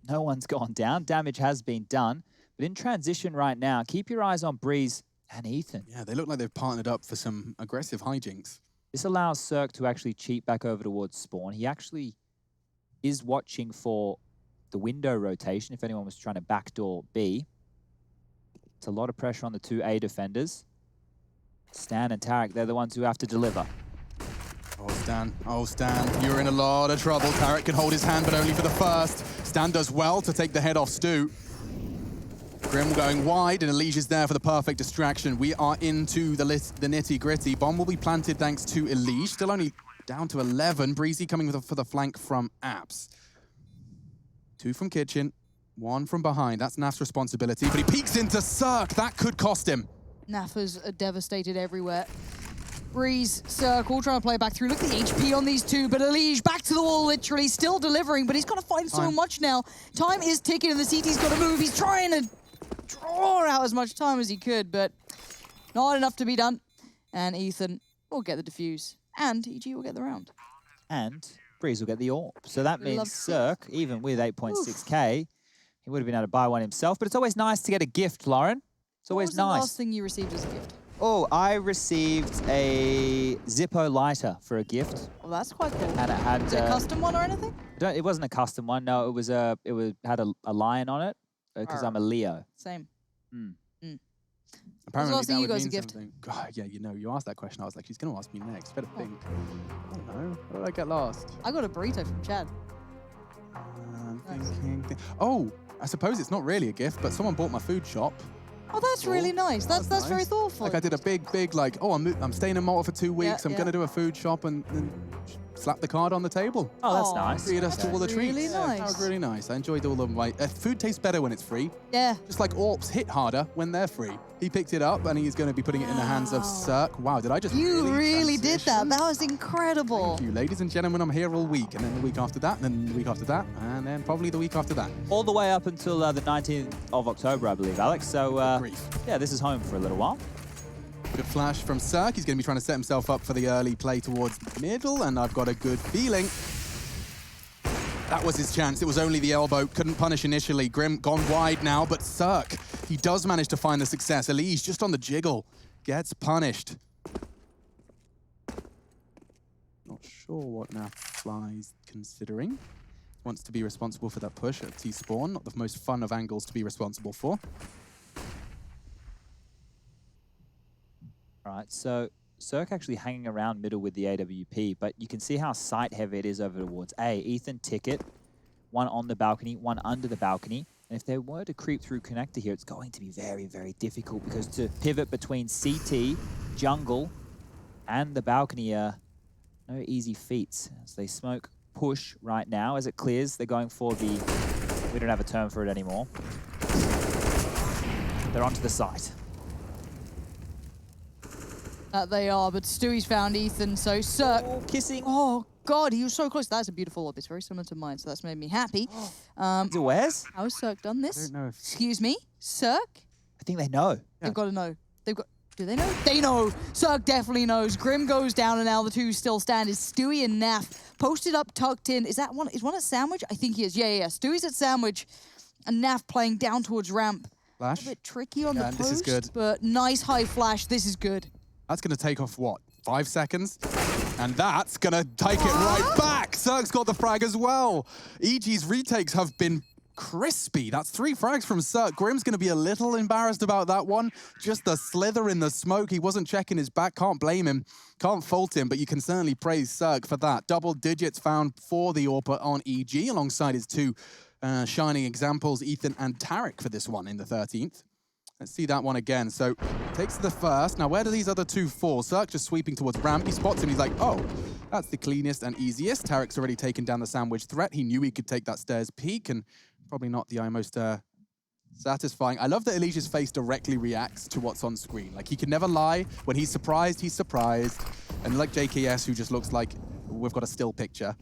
No one's gone down. Damage has been done. But in transition right now, keep your eyes on Breeze and Ethan. Yeah, they look like they've partnered up for some aggressive hijinks. This allows Cirque to actually cheat back over towards spawn. He actually is watching for the window rotation if anyone was trying to backdoor B. It's a lot of pressure on the two A defenders. Stan and Tarek, they're the ones who have to deliver. Oh, Stan, you're in a lot of trouble. Tarek can hold his hand, but only for the first. Stan does well to take the head off Stu. Grim going wide, and Elige is there for the perfect distraction. We are into the nitty-gritty. Bomb will be planted thanks to Elige. Still only down to 11. Breezy coming for the flank from Apps. 2 from Kitchen, 1 from behind. That's Naf's responsibility, but he peeks into Cirque. That could cost him. Nafas are devastated everywhere. Breeze, Cirque, all trying to play back through. Look at the HP on these two, but Elige back to the wall, literally, still delivering, but he's got to find so much now. Time is ticking, and the CT's got to move. He's trying to draw out as much time as he could, but not enough to be done. And Ethan will get the defuse, and EG will get the round. And Breeze will get the AWP. So that means Cirque, even with 8.6k, he would have been able to buy one himself, but it's always nice to get a gift, Lauren. It's always nice. What was the last thing you received as a gift? Oh, I received a Zippo lighter for a gift. Well, that's quite cool. And it had Is it a custom one or anything? It wasn't a custom one. No, it had a lion on it because I'm a Leo. Same. Apparently What's the last thing you got as a gift? God, yeah, you asked that question. I was like, she's going to ask me next. Better think. I don't know. What did I get last? I got a burrito from Chad. Thinking. Oh, I suppose it's not really a gift, but someone bought my food shop. Oh, that's really nice. That's nice. very thoughtful. Like I did a big like, oh, I'm staying in Malta for 2 weeks. I'm yeah. going to do a food shop and slap the card on the table. Oh, that's nice. Treat us to all the treats. Really nice. That was really nice. I enjoyed all of my... food tastes better when it's free. Yeah. Just like AWPs hit harder when they're free. He picked it up and he's going to be putting it in the hands of Cirque. Wow, did I just You really did that. That was incredible. Thank you, ladies and gentlemen. I'm here all week. And then the week after that, and then the week after that, and then probably the week after that. All the way up until the 19th of October, I believe, Alex. So, yeah, this is home for a little while. Good flash from Cirque. He's going to be trying to set himself up for the early play towards middle, and I've got a good feeling that was his chance. It was only the elbow. Couldn't punish initially. Grim gone wide now, but Cirque, he does manage to find the success. Elige just on the jiggle. Gets punished. Not sure what Fly's considering. Wants to be responsible for that push at T-spawn. Not the most fun of angles to be responsible for. All right, so Cirque actually hanging around middle with the AWP, but you can see how sight-heavy it is over towards A. Ethan Ticket, one on the balcony, one under the balcony. And if they were to creep through connector here, it's going to be very, very difficult because to pivot between CT, jungle, and the balcony are no easy feats. As they smoke push right now. As it clears, they're going for the... We don't have a term for it anymore. They're onto the site. They are, but Stewie's found Ethan, so Cirque... kissing. Oh, God, he was so close. That's a beautiful lob. It's very similar to mine, so that's made me happy. Where's? How has Cirque done this? I don't know if... Excuse me? Cirque? I think they know. They've got to know. They've got... Do they know? They know. Cirque definitely knows. Grim goes down, and now the two still stand. Is Stewie and Naf posted up, tucked in. Is that one? Is one at Sandwich? I think he is. Yeah. Stewie's at Sandwich, and Naf playing down towards ramp. Flash. A little bit tricky on the post, this is good. But nice high flash. This is good. That's going to take off, what, 5 seconds? And that's going to take it right back. Cirque's got the frag as well. EG's retakes have been crispy. That's 3 frags from Cirque. Grim's going to be a little embarrassed about that one. Just a slither in the smoke. He wasn't checking his back. Can't blame him. Can't fault him, but you can certainly praise Cirque for that. Double digits found for the AWP on EG alongside his 2 shining examples, Ethan and Tarek, for this one in the 13th. Let's see that one again. So, takes the first. Now, where do these other 2 fall? Cirque just sweeping towards ramp. He spots him. He's like, oh, that's the cleanest and easiest. Tarek's already taken down the sandwich threat. He knew he could take that stairs peek, and probably not the most satisfying. I love that Elige's face directly reacts to what's on screen. Like, he can never lie. When he's surprised, he's surprised. And like JKS, who just looks like we've got a still picture.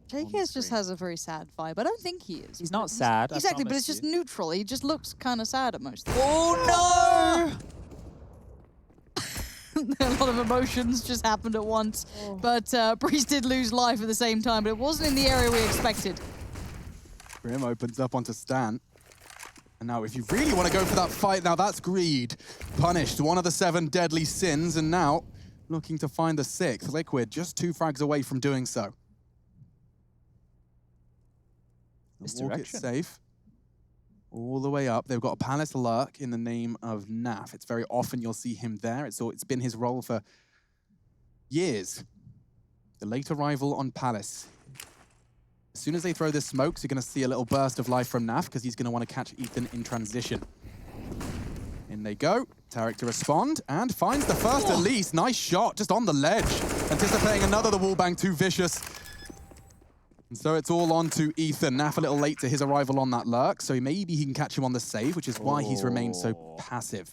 JKS just has a very sad vibe. I don't think he is. He's not sad. I Exactly, but promise it's just you. neutral. He just looks kind of sad at most. Oh, A lot of emotions just happened at once. But Breeze did lose life at the same time, but it wasn't in the area we expected. Grim opens up onto Stan. And now if you really want to go for that fight, now that's greed. Punished, one of the 7 deadly sins, and now looking to find the 6th. Liquid just 2 frags away from doing so. Walk it safe. All the way up. They've got a Palace Lurk in the name of Naf. It's very often you'll see him there. It's been his role for years. The late arrival on Palace. As soon as they throw the smokes, you're going to see a little burst of life from Naf because he's going to want to catch Ethan in transition. In they go. Tarek to respond and finds the first at least. Nice shot, just on the ledge. Anticipating another, the wallbang, too vicious. And so it's all on to Ethan. Naf a little late to his arrival on that lurk, so maybe he can catch him on the save, which is why he's remained so passive.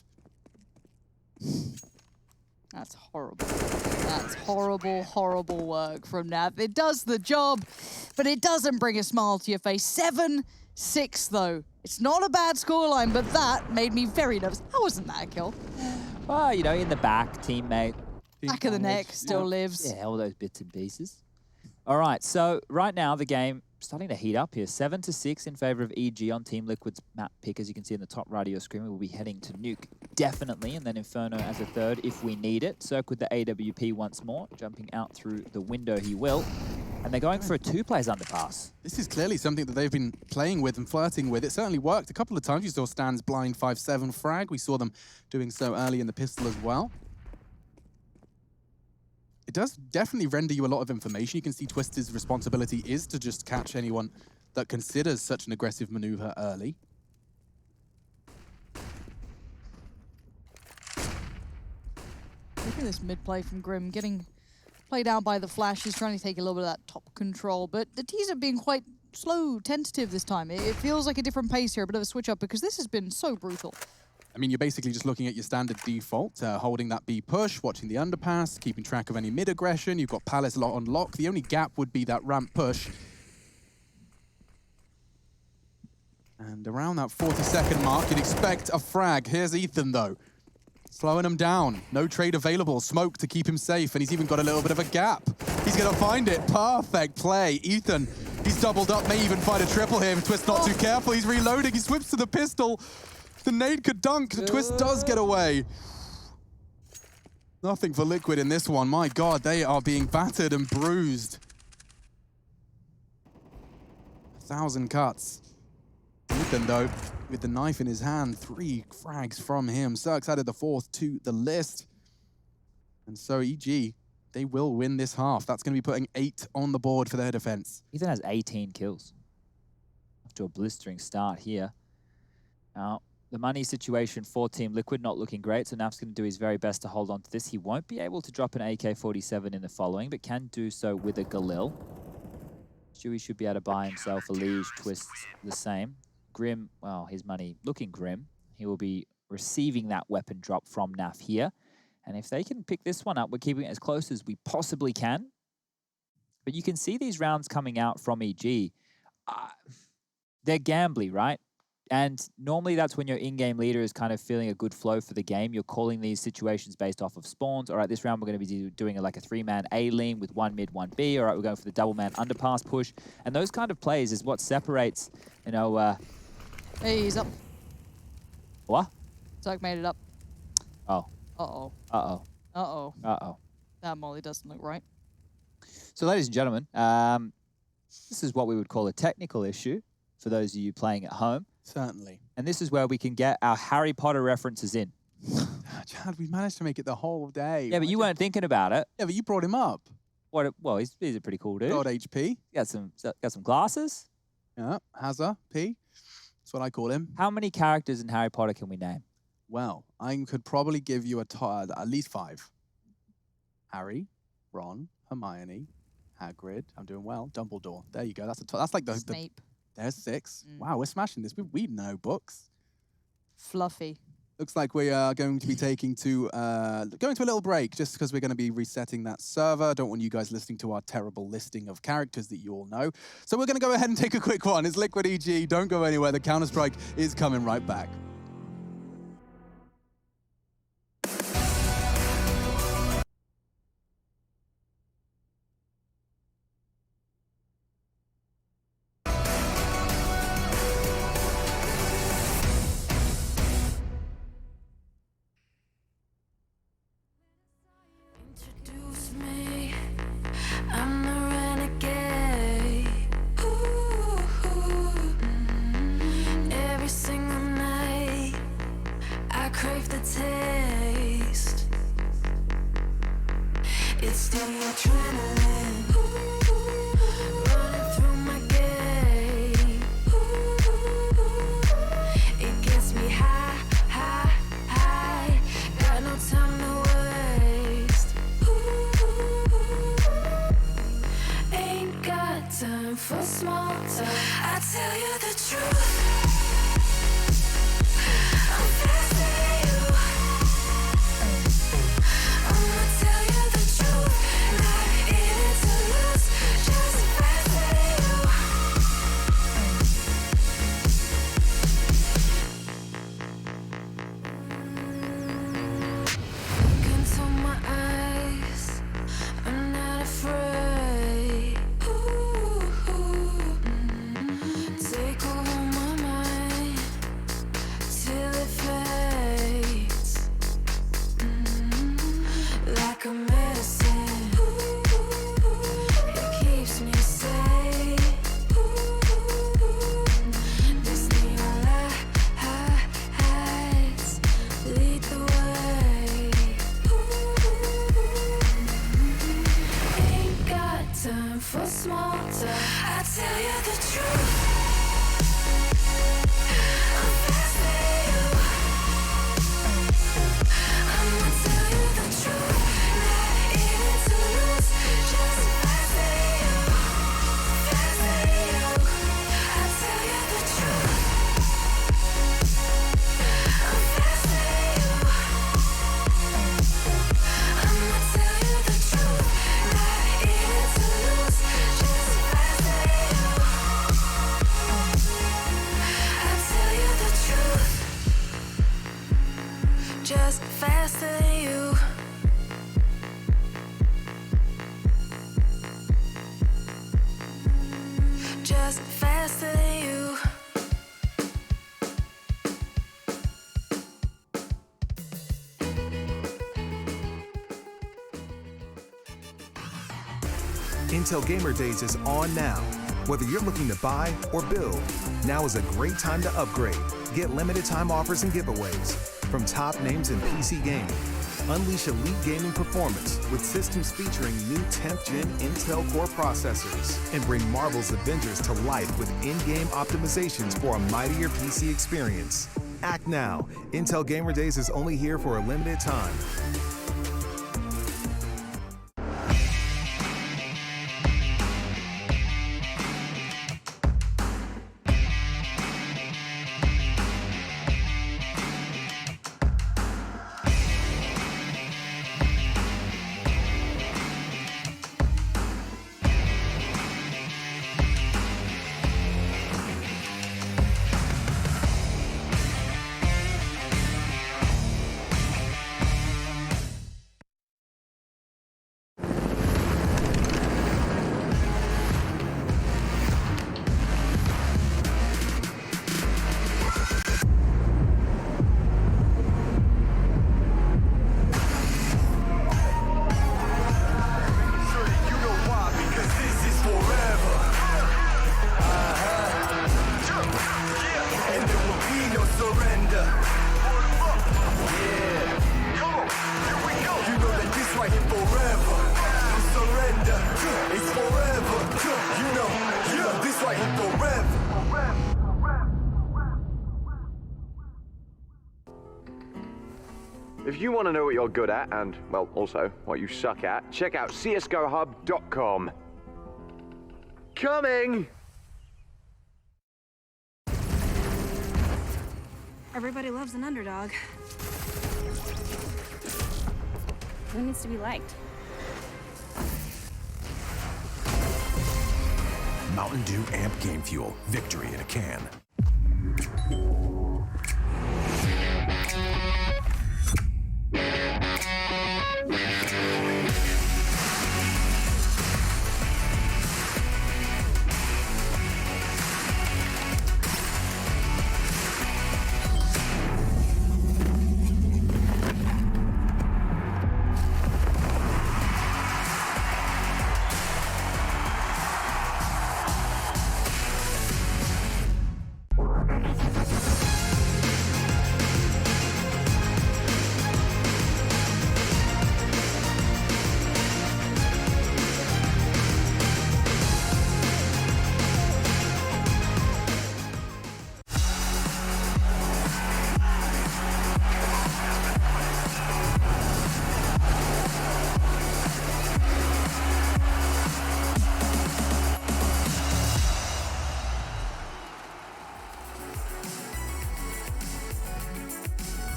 That's horrible. That's horrible, horrible work from Nav. It does the job, but it doesn't bring a smile to your face. 7-6, though. It's not a bad scoreline, but that made me very nervous. How wasn't that a kill? Well, you know, in the back, teammate. Back of the neck still lives. Yeah, all those bits and pieces. All right, so right now the game starting to heat up here. 7-6 in favor of EG on Team Liquid's map pick. As you can see in the top right of your screen, we will be heading to Nuke, definitely, and then Inferno as a third if we need it. Cirque with the AWP once more, jumping out through the window he will. And they're going for a 2-plays underpass. This is clearly something that they've been playing with and flirting with. It certainly worked a couple of times. You saw Stan's blind 5-7 frag. We saw them doing so early in the pistol as well. It does definitely render you a lot of information. You can see Twister's responsibility is to just catch anyone that considers such an aggressive maneuver early. Look at this mid-play from Grim, getting played out by the Flash. He's trying to take a little bit of that top control, but the T's have been quite slow, tentative this time. It feels like a different pace here, a bit of a switch up, because this has been so brutal. I mean, you're basically just looking at your standard default, holding that B push, watching the underpass, keeping track of any mid-aggression. You've got Palace on lock. The only gap would be that ramp push. And around that 40-second mark, you'd expect a frag. Here's Ethan, though. Slowing him down. No trade available. Smoke to keep him safe, and he's even got a little bit of a gap. He's going to find it. Perfect play. Ethan, he's doubled up, may even find a triple here if Twist not too careful. He's reloading. He swips to the pistol. The nade could dunk. The Twist does get away. Nothing for Liquid in this one. My God, they are being battered and bruised. 1,000 cuts. Ethan, though, with the knife in his hand, 3 frags from him. Cirque's added the 4th to the list. And so EG, they will win this half. That's going to be putting 8 on the board for their defense. Ethan has 18 kills. After a blistering start here. Now, the money situation for Team Liquid not looking great, so Naf's going to do his very best to hold on to this. He won't be able to drop an AK-47 in the following, but can do so with a Galil. Stewie should be able to buy himself a Liege. Twist the same. Grim, well, his money looking grim. He will be receiving that weapon drop from Naf here. And if they can pick this one up, we're keeping it as close as we possibly can. But you can see these rounds coming out from EG. They're gambly, right? And normally that's when your in-game leader is kind of feeling a good flow for the game. You're calling these situations based off of spawns. All right, this round we're going to be doing like a 3-man A-lean with 1 mid, 1 B. All right, we're going for the double-man underpass push. And those kind of plays is what separates, you know... Hey, he's up. What? Zerk made it up. Oh. Uh-oh. Uh-oh. Uh-oh. Uh-oh. That molly doesn't look right. So, ladies and gentlemen, this is what we would call a technical issue for those of you playing at home. Certainly. And this is where we can get our Harry Potter references in. Chad, we managed to make it the whole day. Yeah, but you weren't thinking about it. Yeah, but you brought him up. What? Well, he's a pretty cool dude. God HP. Got some glasses. Yeah, Hazza P. That's what I call him. How many characters in Harry Potter can we name? Well, I could probably give you at least 5. Harry, Ron, Hermione, Hagrid. I'm doing well. Dumbledore. There you go. That's like the Snape. There's 6. Wow, we're smashing this. We know books. Fluffy. Looks like we are going to be going to a little break just because we're going to be resetting that server. Don't want you guys listening to our terrible listing of characters that you all know. So we're going to go ahead and take a quick one. It's Liquid EG. Don't go anywhere. The Counter-Strike is coming right back. Introduce me, I'm the renegade. Ooh, every single night, I crave the taste. It's the adrenaline running through my game. It gets me high, high, high. Got no time to waste. Ain't got time for small talk. I tell you the truth. I'm faster than you. I'ma tell you the truth. Not in it to lose. Just faster than you. Look into my eyes. I'm not afraid. Take over my mind till it fades. Like a medicine, it keeps me safe. This neon lights lead the way. Ain't got time for small talk. I tell you the truth. I'm faster than you. I'ma tell you the truth. Not in it to lose. Just faster than you. Faster than you. I tell you the truth. I'm faster than you. I'ma tell you the truth. Not in it to lose. Just faster than you. I tell you the truth. Just faster than you. Just faster than you. Intel Gamer Days is on now. Whether you're looking to buy or build, now is a great time to upgrade. Get limited time offers and giveaways from top names in PC gaming. Unleash elite gaming performance with systems featuring new 10th gen Intel Core processors and bring Marvel's Avengers to life with in-game optimizations for a mightier PC experience. Act now. Intel Gamer Days is only here for a limited time. If you want to know what you're good at and, well, also what you suck at, check out csgohub.com. Coming! Everybody loves an underdog. Who needs to be liked? Mountain Dew Amp Game Fuel. Victory in a can.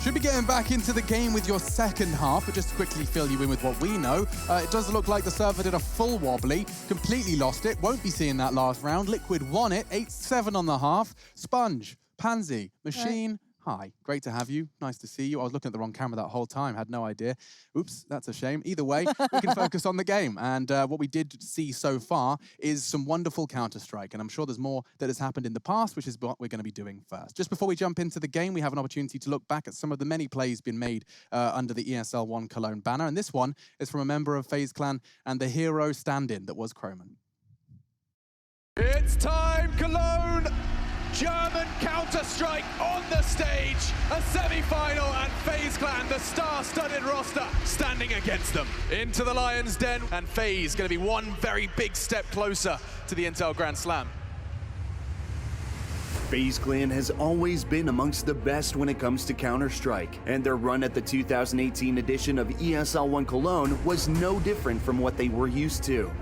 Should be getting back into the game with your second half, but just to quickly fill you in with what we know, it does look like the server did a full wobbly, completely lost it, won't be seeing that last round. Liquid won it, 8-7 on the half. Sponge, Pansy, Machine, hi, great to have you. Nice to see you. I was looking at the wrong camera that whole time, had no idea. Oops, that's a shame. Either way, we can focus on the game. And what we did see so far is some wonderful Counter-Strike. And I'm sure there's more that has happened in the past, which is what we're going to be doing first. Just before we jump into the game, we have an opportunity to look back at some of the many plays being made under the ESL 1 Cologne banner. And this one is from a member of FaZe Clan and the hero stand-in that was Croman. It's time, Cologne! German Counter-Strike on the stage, a semi-final, and FaZe Clan, the star-studded roster, standing against them. Into the Lion's Den, and FaZe going to be one very big step closer to the Intel Grand Slam. FaZe Clan has always been amongst the best when it comes to Counter-Strike, and their run at the 2018 edition of ESL 1 Cologne was no different from what they were used to.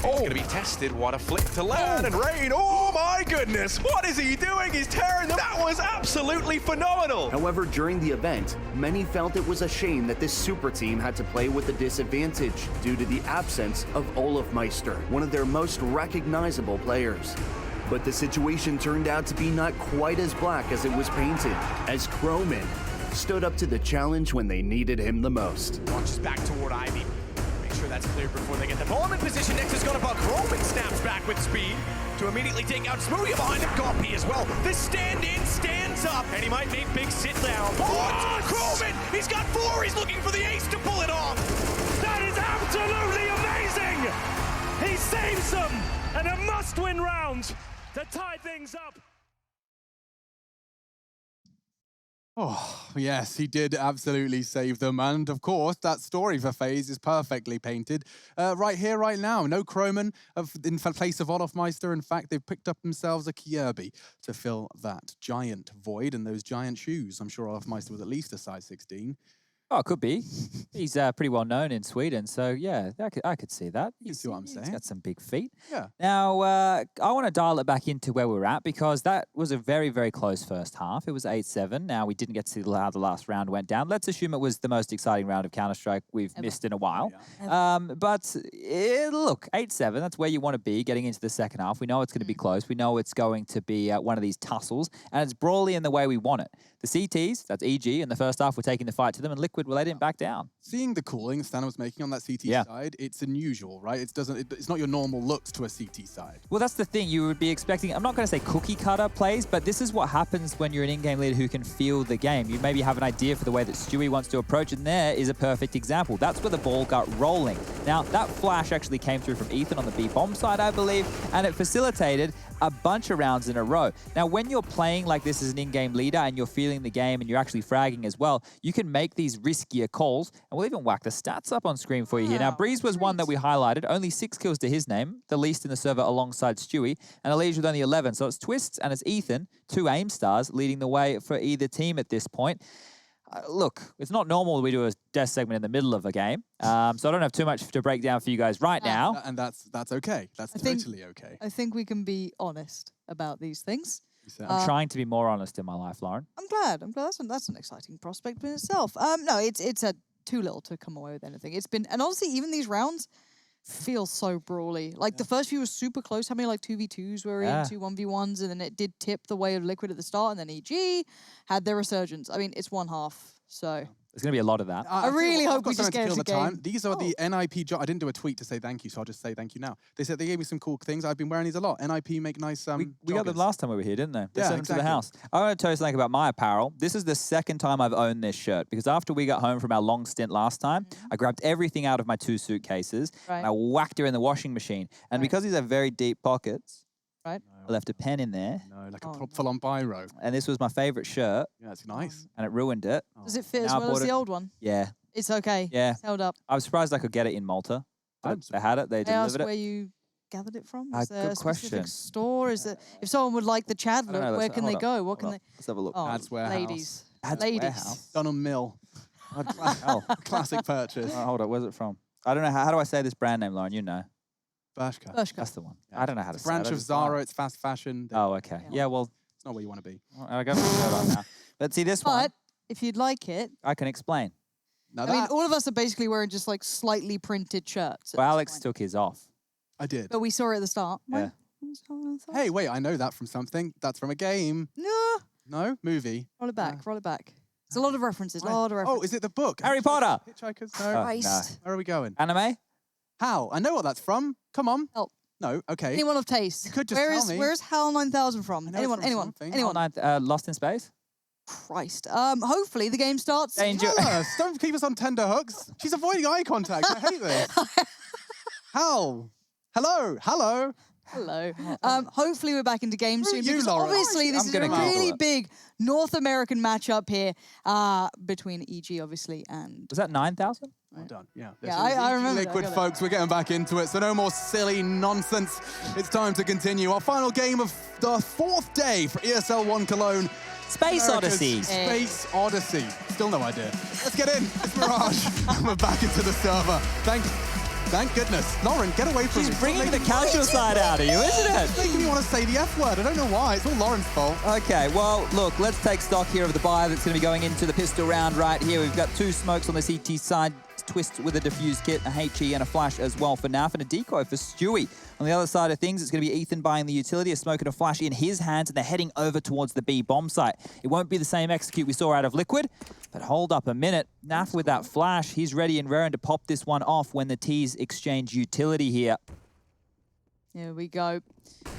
It's going to be tested. What a flick to land, and Rain, oh my goodness, what is he doing? He's tearing them. That was absolutely phenomenal. However, during the event, many felt it was a shame that this super team had to play with a disadvantage due to the absence of Olofmeister, one of their most recognizable players. But the situation turned out to be not quite as black as it was painted, as Croman stood up to the challenge when they needed him the most. Launches back toward Ivy. Sure that's cleared before they get the bomb in position. Next is going to buck. Croman snaps back with speed to immediately take out Smoothie behind him. Goppy as well. The stand-in stands up, and he might make big sit down. What? Croman! He's got 4. He's looking for the ace to pull it off. That is absolutely amazing! He saves them, and a must-win round to tie things up. Oh, yes, he did absolutely save them. And of course, that story for FaZe is perfectly painted right here, right now. No Croman in place of Olofmeister. In fact, they've picked up themselves a Kjaerbye to fill that giant void and those giant shoes. I'm sure Olofmeister was at least a size 16. Oh, it could be. He's pretty well known in Sweden, so yeah, I could see that. You see what I'm saying? He's got some big feet. Yeah. Now, I want to dial it back into where we're at because that was a very, very close first half. It was 8-7. Now, we didn't get to see how the last round went down. Let's assume it was the most exciting round of Counter-Strike we've missed in a while. But look, 8-7, that's where you want to be getting into the second half. We know it's going to be close. We know it's going to be one of these tussles, and it's brawly in the way we want it. The CTs, that's EG, in the first half, we're taking the fight to them, and Liquid, well, they didn't back down. Seeing the cooling Stan was making on that CT side, it's unusual, right? It's not your normal looks to a CT side. Well, that's the thing. You would be expecting, I'm not going to say cookie cutter plays, but this is what happens when you're an in-game leader who can feel the game. You maybe have an idea for the way that Stewie wants to approach, and there is a perfect example. That's where the ball got rolling. Now, that flash actually came through from Ethan on the B-bomb side, I believe, and it facilitated a bunch of rounds in a row. Now, when you're playing like this as an in-game leader and you're feeling the game and you're actually fragging as well, you can make these riskier calls, and we'll even whack the stats up on screen for you here. Now, Breeze was one that we highlighted, only 6 kills to his name, the least in the server alongside Stewie, and Elige with only 11. So it's Twists and it's Ethan, 2 aim stars, leading the way for either team at this point. Look, it's not normal we do a death segment in the middle of a game, so I don't have too much to break down for you guys right now. And that's okay. That's totally okay. I think we can be honest about these things. I'm trying to be more honest in my life, Lauren. I'm glad. That's an exciting prospect in itself. No, it's a too little to come away with anything. It's been, and honestly, even these rounds feel so brawly. Like the first few were super close. How many like 2v2s were in, 2 1v1s, and then it did tip the way of Liquid at the start, and then EG had their resurgence. I mean, it's one half, so. There's going to be a lot of that. I really hope we just get the game. These are the NIP I didn't do a tweet to say thank you, so I'll just say thank you now. They said they gave me some cool things. I've been wearing these a lot. NIP make nice we got them last time we were here, didn't they? They sent them to exactly. the house. I want to tell you something about my apparel. This is the second time I've owned this shirt because after we got home from our long stint last time, I grabbed everything out of my 2 suitcases and I whacked her in the washing machine. And because these have very deep pockets, I left a pen in there. No, like a full-on biro. And this was my favorite shirt. Yeah, it's nice. And it ruined it. Does it fit as well as the old one? Yeah. It's okay. Yeah. It's held up. I was surprised I could get it in Malta. They had it. They May I ask delivered it. where you gathered it from? Is there good a specific question. store? Is it, if someone would like the Chad I don't look, know, where can they hold go? up, What can hold they? up. Let's have a look. Oh, Ads Warehouse. ladies. Ads Ladies. Warehouse. Dunham Mill. Classic purchase. Oh, hold on. Where's it from? I don't know. How do I say this brand name, Lauren? You know. Bershka. That's the one. I don't know how to It's a say it. branch I of just buy it. Zara. It's fast fashion. Oh, okay. Yeah, well. It's not where you want to be. I got my shirt on now. But see, this one, But if you'd like it, I can explain. Now I mean, all of us are basically wearing just like slightly printed shirts. Well, Alex took his off. I did. But we saw it at the start. Yeah. Hey, wait, I know that from something. That's from a game. No. No? Movie. Roll it back. Roll it back. There's a lot of references. A lot of references. Oh, is it the book? Harry Potter. Hitchhiker's? Oh, No. Christ. Where are we going? Anime? How? I know what that's from. Come on. Help. No, okay. Anyone of taste? You could just tell me. Where's HAL 9000 from? I know it's Anyone? from Anyone? something. Anyone? Lost in Space? Christ. Hopefully the game starts. Danger. Tell us. Don't keep us on tender hooks. She's avoiding eye contact. I hate this. How? Hello. Hello. Hello. Hopefully we're back into game soon. you, Because Lauren? obviously this I'm is a gonna Google really it. big North American matchup here between EG obviously and. Was that 9,000? Well done. Yeah. Yeah, I remember that, I Liquid, got it. folks. We're getting back into it, so no more silly nonsense. It's time to continue. Our final game of the 4th day for ESL 1 Cologne. Space America's Odyssey. Space Odyssey. Still no idea. Let's get in. It's Mirage. And we're back into the server. Thank goodness. Lauren, get away from me. She's bringing the casual side out of you, isn't it? It's making me want to say the F word. I don't know why. It's all Lauren's fault. Okay, well, look, let's take stock here of the buy that's going to be going into the pistol round right here. We've got 2 smokes on the CT side, Twist with a diffuse kit, a HE and a flash as well for Naf, and a decoy for Stewie. On the other side of things, it's going to be Ethan buying the utility, a smoke and a flash in his hands, and they're heading over towards the B bomb site. It won't be the same execute we saw out of Liquid, but hold up a minute. Naf with that flash, he's ready and raring to pop this one off when the T's exchange utility here. Here we go.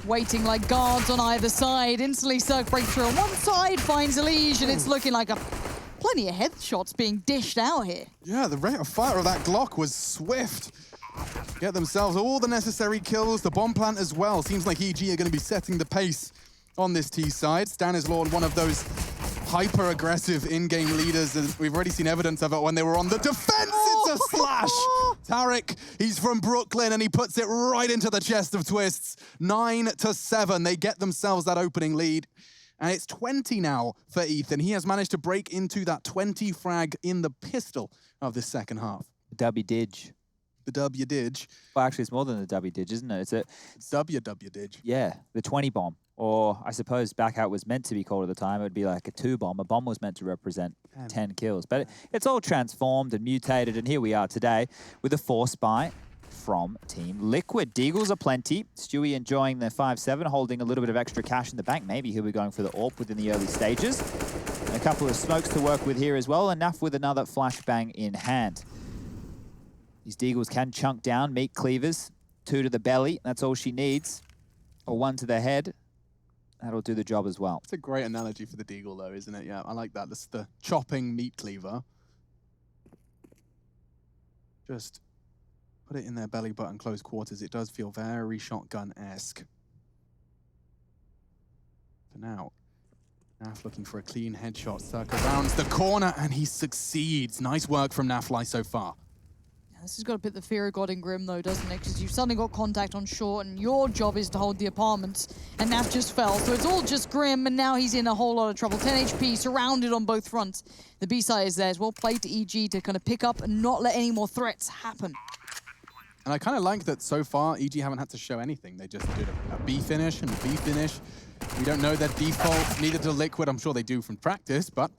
Waiting like guards on either side. Instantly Cirque breakthrough on one side, finds Elige, and it's looking like plenty of headshots being dished out here. Yeah, the rate of fire of that Glock was swift. Get themselves all the necessary kills. The bomb plant as well. Seems like EG are going to be setting the pace on this T side. Stanislaw, one of those hyper-aggressive in-game leaders, and we've already seen evidence of it when they were on the defense. It's a slash. Tarek, he's from Brooklyn, and he puts it right into the chest of Twists. 9-7. They get themselves that opening lead. And it's 20 now for Ethan. He has managed to break into that 20 frag in the pistol of this second half. W Didge. The W Didge. Well, actually, it's more than the W Didge, isn't it? It's a W Didge. Yeah, the 20 bomb. Or I suppose back how it was meant to be called at the time, it would be like a 2 bomb. A bomb was meant to represent 10 kills. But it's all transformed and mutated, and here we are today with a force buy from Team Liquid. Deagles are plenty. Stewie enjoying the 5-7, holding a little bit of extra cash in the bank. Maybe he'll be going for the AWP within the early stages. And a couple of smokes to work with here as well. Enough with another flashbang in hand. These Deagles can chunk down, meet cleavers. 2 to the belly, that's all she needs. Or 1 to the head. That'll do the job as well. It's a great analogy for the Deagle though, isn't it? Yeah, I like that. That's the chopping meat cleaver. Just put it in their belly button, close quarters. It does feel very shotgun-esque. For now, Naf looking for a clean headshot. Circle rounds the corner, and he succeeds. Nice work from Nafly so far. This has got to put the fear of God in Grim, though, doesn't it? Because you've suddenly got contact on short, and your job is to hold the apartments, and Naf just fell. So it's all just Grim, and now he's in a whole lot of trouble. 10 HP, surrounded on both fronts. The B-side is there as well. Played to EG to kind of pick up and not let any more threats happen. And I kind of like that so far, EG haven't had to show anything. They just did a B finish and a B finish. We don't know their default, neither do Liquid. I'm sure they do from practice, but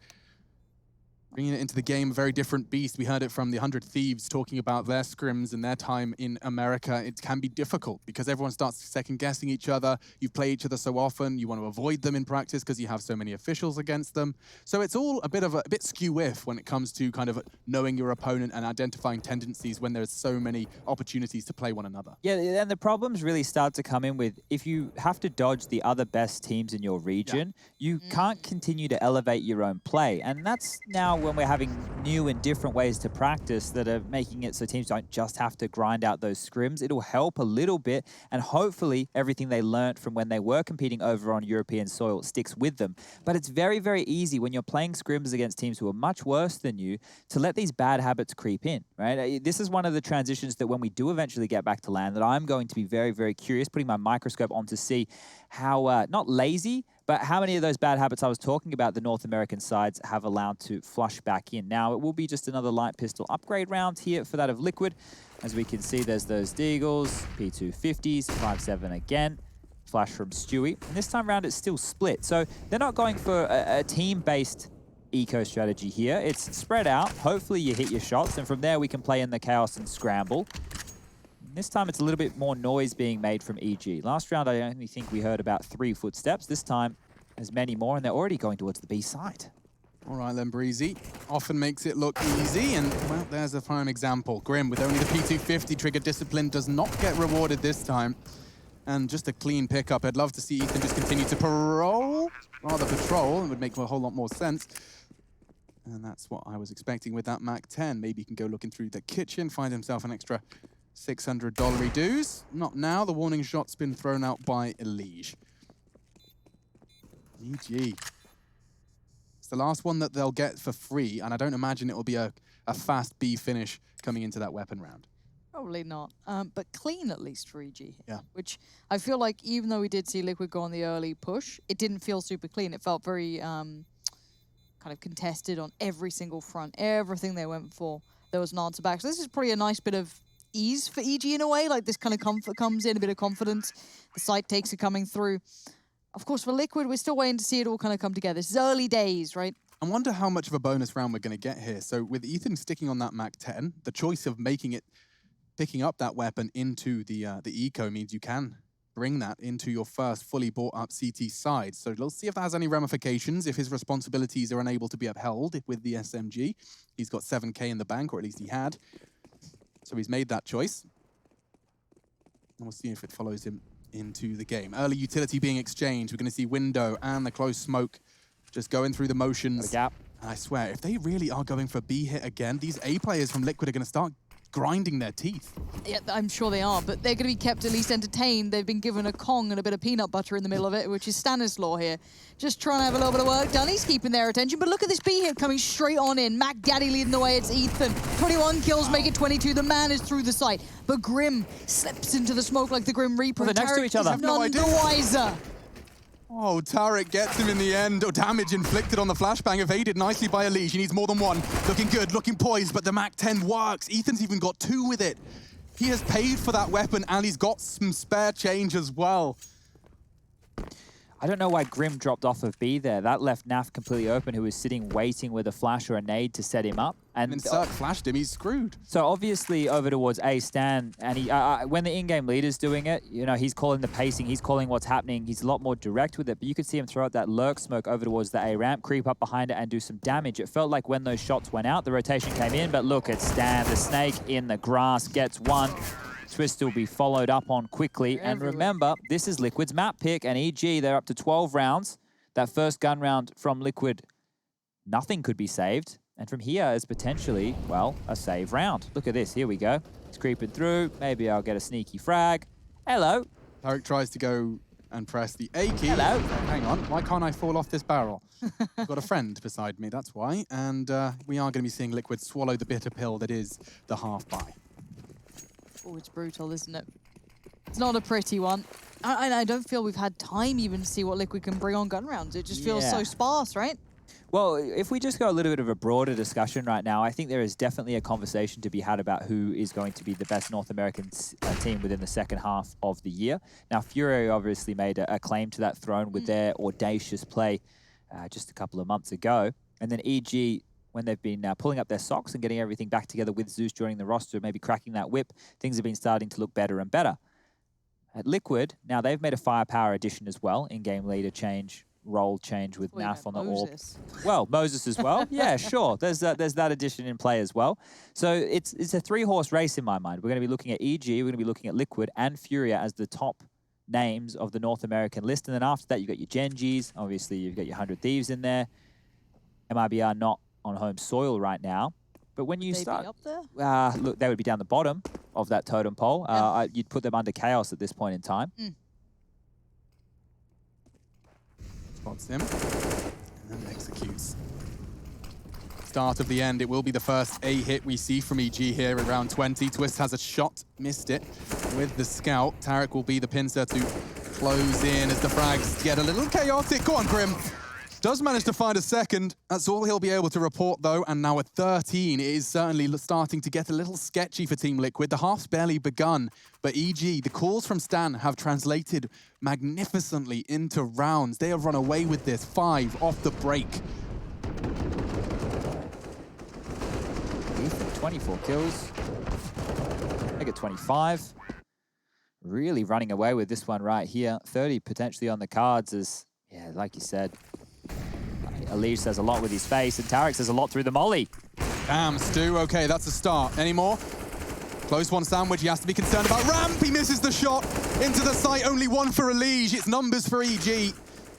bringing it into the game, a very different beast. We heard it from the 100 Thieves talking about their scrims and their time in America. It can be difficult because everyone starts second-guessing each other. You play each other so often, you want to avoid them in practice because you have so many officials against them. So it's all a bit skew-if when it comes to kind of knowing your opponent and identifying tendencies when there's so many opportunities to play one another. Yeah, and the problems really start to come in with if you have to dodge the other best teams in your region, you can't continue to elevate your own play. And that's now when we're having new and different ways to practice that are making it so teams don't just have to grind out those scrims. It'll help a little bit, and hopefully everything they learnt from when they were competing over on European soil sticks with them. But it's very, very easy when you're playing scrims against teams who are much worse than you to let these bad habits creep in, right? This is one of the transitions that when we do eventually get back to LAN that I'm going to be very, very curious, putting my microscope on to see how, not lazy, but how many of those bad habits I was talking about the North American sides have allowed to flush back in. Now, it will be just another light pistol upgrade round here for that of Liquid. As we can see, there's those Deagles, P250s, 5.7 again, flash from Stewie. And this time around, it's still split. So they're not going for a team-based eco strategy here. It's spread out. Hopefully you hit your shots, and from there we can play in the chaos and scramble. This time it's a little bit more noise being made from EG. Last round I only think we heard about 3 footsteps. This time there's many more, and they're already going towards the B side. All right then, Breezy. Often makes it look easy, and well, there's a prime example. Grim with only the P250 trigger discipline does not get rewarded this time. And just a clean pickup. I'd love to see Ethan just continue to patrol. It would make a whole lot more sense. And that's what I was expecting with that MAC-10. Maybe he can go looking through the kitchen, find himself an extra $600 dues. Not now. The warning shot's been thrown out by Elige. GG. It's the last one that they'll get for free, and I don't imagine it will be a fast B finish coming into that weapon round. Probably not, but clean at least for EG. Yeah. Which I feel like even though we did see Liquid go on the early push, it didn't feel super clean. It felt very kind of contested on every single front. Everything they went for, there was an answer back. So this is probably a nice bit of ease for EG in a way, like this kind of comfort comes in, a bit of confidence. The site takes it coming through. Of course, for Liquid, we're still waiting to see it all kind of come together. This is early days, right? I wonder how much of a bonus round we're going to get here. So with Ethan sticking on that MAC-10, the choice of picking up that weapon into the eco means you can bring that into your first fully bought up CT side. So let's see if that has any ramifications, if his responsibilities are unable to be upheld with the SMG. He's got 7K in the bank, or at least he had. So he's made that choice. And we'll see if it follows him into the game. Early utility being exchanged. We're going to see Window and the close smoke just going through the motions. The gap. And I swear, if they really are going for B hit again, these A players from Liquid are going to start grinding their teeth. Yeah, I'm sure they are, but they're going to be kept at least entertained. They've been given a Kong and a bit of peanut butter in the middle of it, which is Stanislaw here. Just trying to have a little bit of work done. He's keeping their attention, but look at this B hit coming straight on in. Mac Daddy leading the way, it's Ethan. 21 kills, make it 22. The man is through the site, but Grim slips into the smoke like the Grim Reaper. They're next to each other. Is none the wiser. Oh, Tarek gets him in the end. Oh, damage inflicted on the flashbang, evaded nicely by Elige. He needs more than one. Looking good, looking poised, but the MAC-10 works. Ethan's even got 2 with it. He has paid for that weapon, and he's got some spare change as well. I don't know why Grim dropped off of B there. That left Naf completely open, who was sitting waiting with a flash or a nade to set him up. And Cirque flashed him, he's screwed. So obviously over towards A Stan, and he, when the in-game leader's doing it, you know, he's calling the pacing, he's calling what's happening, he's a lot more direct with it, but you could see him throw out that lurk smoke over towards the A ramp, creep up behind it and do some damage. It felt like when those shots went out, the rotation came in, but look at Stan, the snake in the grass gets one. Twist will be followed up on quickly. And remember, this is Liquid's map pick, and EG, they're up to 12 rounds. That first gun round from Liquid, nothing could be saved. And from here is potentially, well, a save round. Look at this, here we go. It's creeping through. Maybe I'll get a sneaky frag. Hello. Tarek tries to go and press the A key. Hello. Hang on, why can't I fall off this barrel? I've got a friend beside me, that's why. And we are going to be seeing Liquid swallow the bitter pill that is the half buy. Oh, it's brutal, isn't it? It's not a pretty one. I don't feel we've had time even to see what Liquid can bring on gun rounds. It just feels so sparse, right? Well, if we just go a little bit of a broader discussion right now, I think there is definitely a conversation to be had about who is going to be the best North American team within the second half of the year. Now, Fury obviously made a claim to that throne with their audacious play just a couple of months ago. And then EG, when they've been pulling up their socks and getting everything back together with Zeus joining the roster, maybe cracking that whip, things have been starting to look better and better. At Liquid, now they've made a firepower addition as well, in-game leader change, role change with NAF on the AWP. Well, Moses as well. Yeah, sure. There's that addition in play as well. So it's a three-horse race in my mind. We're going to be looking at EG, we're going to be looking at Liquid and Furia as the top names of the North American list. And then after that, you've got your Genjis. Obviously, you've got your 100 Thieves in there. MIBR not on home soil right now. But when you start... up there? Look, they would be down the bottom of that totem pole. You'd put them under Chaos at this point in time. Spots him, and then executes. Start of the end, it will be the first A hit we see from EG here at round 20. Twist has a shot, missed it with the scout. Tarek will be the pincer to close in as the frags get a little chaotic. Go on, Grim. Does manage to find a second. That's all he'll be able to report, though. And now at 13, it is certainly starting to get a little sketchy for Team Liquid. The half's barely begun, but EG, the calls from Stan have translated magnificently into rounds. They have run away with this. 5 off the break. 24 kills. They get 25. Really running away with this one right here. 30 potentially on the cards as, yeah, like you said, Elige says a lot with his face, and Tarek says a lot through the molly. Damn, Stu. Okay, that's a start. Any more? Close one sandwich. He has to be concerned about Ramp. He misses the shot into the site. Only one for Elige. It's numbers for EG.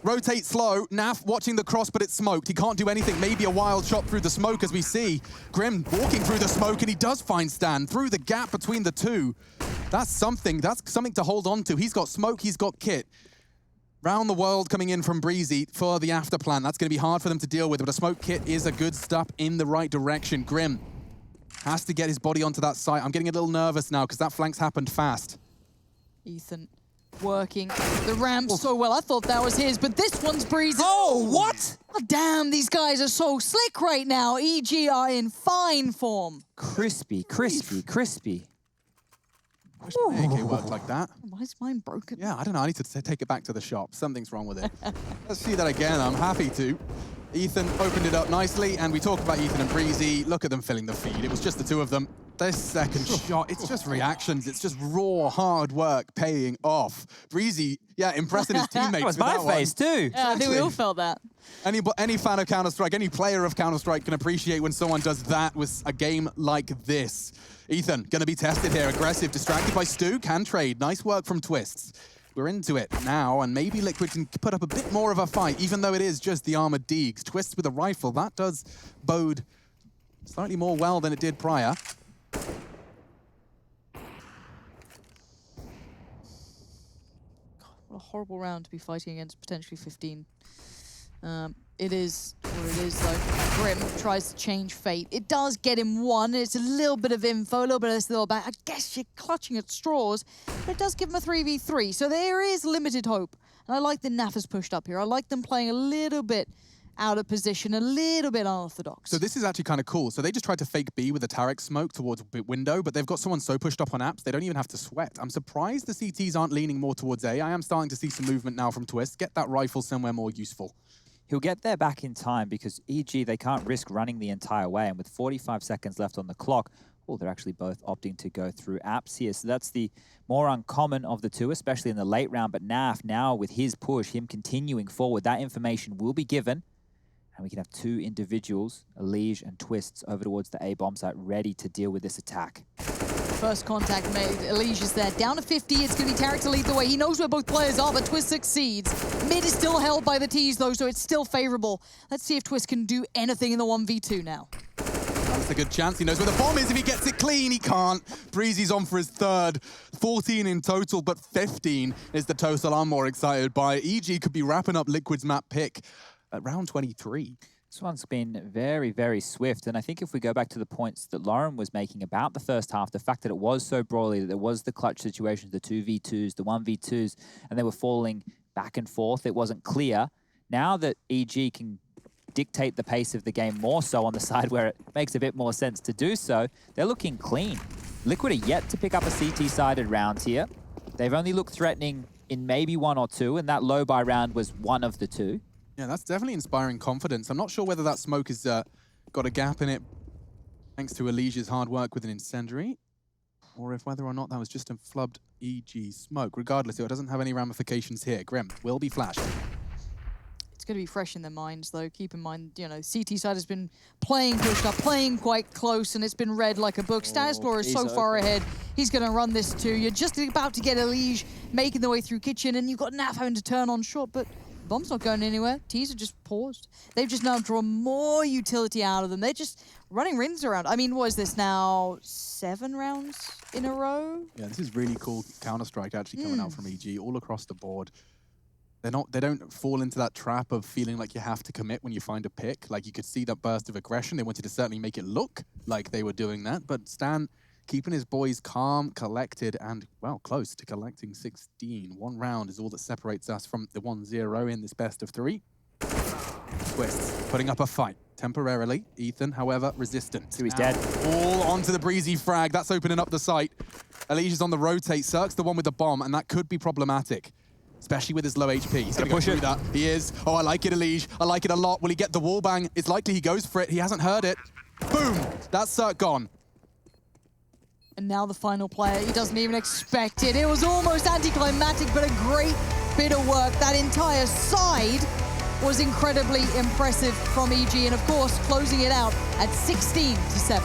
Rotate slow. Naf watching the cross, but it's smoked. He can't do anything. Maybe a wild shot through the smoke as we see. Grim walking through the smoke, and he does find Stan through the gap between the two. That's something. That's something to hold on to. He's got smoke. He's got kit. Round the world coming in from Breezy for the after plan. That's going to be hard for them to deal with, but a smoke kit is a good step in the right direction. Grim has to get his body onto that site. I'm getting a little nervous now because that flank's happened fast. Ethan working the ramp so well. I thought that was his, but this one's Breezy. Oh, what? Oh, damn, these guys are so slick right now. EG are in fine form. Crispy, crispy, crispy. I wish my AK worked like that. Why is mine broken? Yeah, I don't know. I need to take it back to the shop. Something's wrong with it. Let's see that again. I'm happy to. Ethan opened it up nicely, and we talk about Ethan and Breezy. Look at them filling the feed. It was just the two of them. This second shot, it's just reactions. It's just raw, hard work paying off. Breezy, yeah, impressing his teammates. That was my face too. Yeah, I think we all felt that. Any fan of Counter-Strike, any player of Counter-Strike can appreciate when someone does that with a game like this. Ethan, gonna be tested here. Aggressive, distracted by Stu, can trade. Nice work from Twists. We're into it now, and maybe Liquid can put up a bit more of a fight, even though it is just the armored Deegs. Twists with a rifle, that does bode slightly more well than it did prior. What a horrible round to be fighting against potentially 15. It is what it is, though. Grim tries to change fate. It does get him one. It's a little bit of info, a little bit of this little back. I guess you're clutching at straws, but it does give him a 3v3. So there is limited hope. And I like the NAF has pushed up here. I like them playing a little bit out of position, a little bit unorthodox. So this is actually kind of cool. So they just tried to fake B with a Tarek smoke towards window, but they've got someone so pushed up on apps, they don't even have to sweat. I'm surprised the CTs aren't leaning more towards A. I am starting to see some movement now from Twist. Get that rifle somewhere more useful. He'll get there back in time because EG, they can't risk running the entire way. And with 45 seconds left on the clock, oh, they're actually both opting to go through apps here. So that's the more uncommon of the two, especially in the late round. But Naf, now with his push, him continuing forward, that information will be given. And we can have two individuals, Elige and Twists, over towards the A-bomb site, ready to deal with this attack. First contact made. Elige is there. Down to 50. It's going to be Tarek to lead the way. He knows where both players are, but Twist succeeds. Mid is still held by the T's, though, so it's still favorable. Let's see if Twist can do anything in the 1v2 now. That's a good chance. He knows where the bomb is. If he gets it clean, he can't. Breezy's on for his third. 14 in total, but 15 is the total I'm more excited by. EG could be wrapping up Liquid's map pick at round 23. This one's been very, very swift. And I think if we go back to the points that Lauren was making about the first half, the fact that it was so brawly, that there was the clutch situations, the 2v2s, the 1v2s, and they were falling back and forth, it wasn't clear. Now that EG can dictate the pace of the game more so on the side where it makes a bit more sense to do so. They're looking clean. Liquid are yet to pick up a CT-sided round here. They've only looked threatening in maybe 1 or 2, and that low buy round was one of the 2. Yeah, that's definitely inspiring confidence. I'm not sure whether that smoke has got a gap in it thanks to Elijah's hard work with an incendiary, or if whether or not that was just a flubbed EG smoke. Regardless, it doesn't have any ramifications here. Grim will be flashed. It's going to be fresh in their minds, though. Keep in mind, you know, CT side has been playing pushed up, playing quite close, and it's been read like a book. Stanislaw is so far ahead. He's going to run this too. You're just about to get Elige making the way through kitchen, and you've got Naf having to turn on short, but bomb's not going anywhere. Tees are just paused. They've just now drawn more utility out of them. They're just running rings around. I mean, what is this now? 7 rounds in a row? Yeah, this is really cool Counter-Strike actually coming out from EG all across the board. They don't fall into that trap of feeling like you have to commit when you find a pick. Like, you could see that burst of aggression. They wanted to certainly make it look like they were doing that. But Stan keeping his boys calm, collected, and, well, close to collecting 16. 1 round is all that separates us from the 1-0 in this best of 3. Twists, putting up a fight temporarily. Ethan, however, resistant. So he's dead. All onto the breezy frag. That's opening up the site. Elijah's on the rotate. Cirque's the one with the bomb, and that could be problematic, especially with his low HP. He's going to push through that. He is. Oh, I like it, Elige. I like it a lot. Will he get the wall bang? It's likely he goes for it. He hasn't heard it. Boom! That's Cirque gone. And now the final player, he doesn't even expect it. It was almost anticlimactic, but a great bit of work. That entire side was incredibly impressive from EG, and of course, closing it out at 16-7.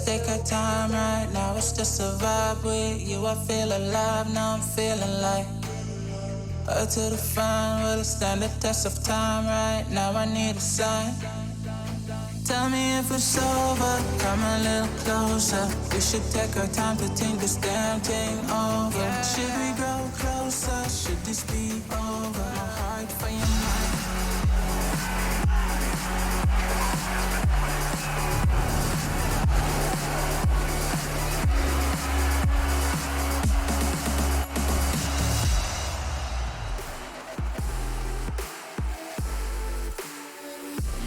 take our time right now. It's just a vibe with you. I feel alive, now I'm feeling like up to the fun, will it stand the test of time right now? I need a sign. Tell me if it's over, come a little closer. We should take our time to think this damn thing over. Should we grow closer? Should this be over? My heart for your mind.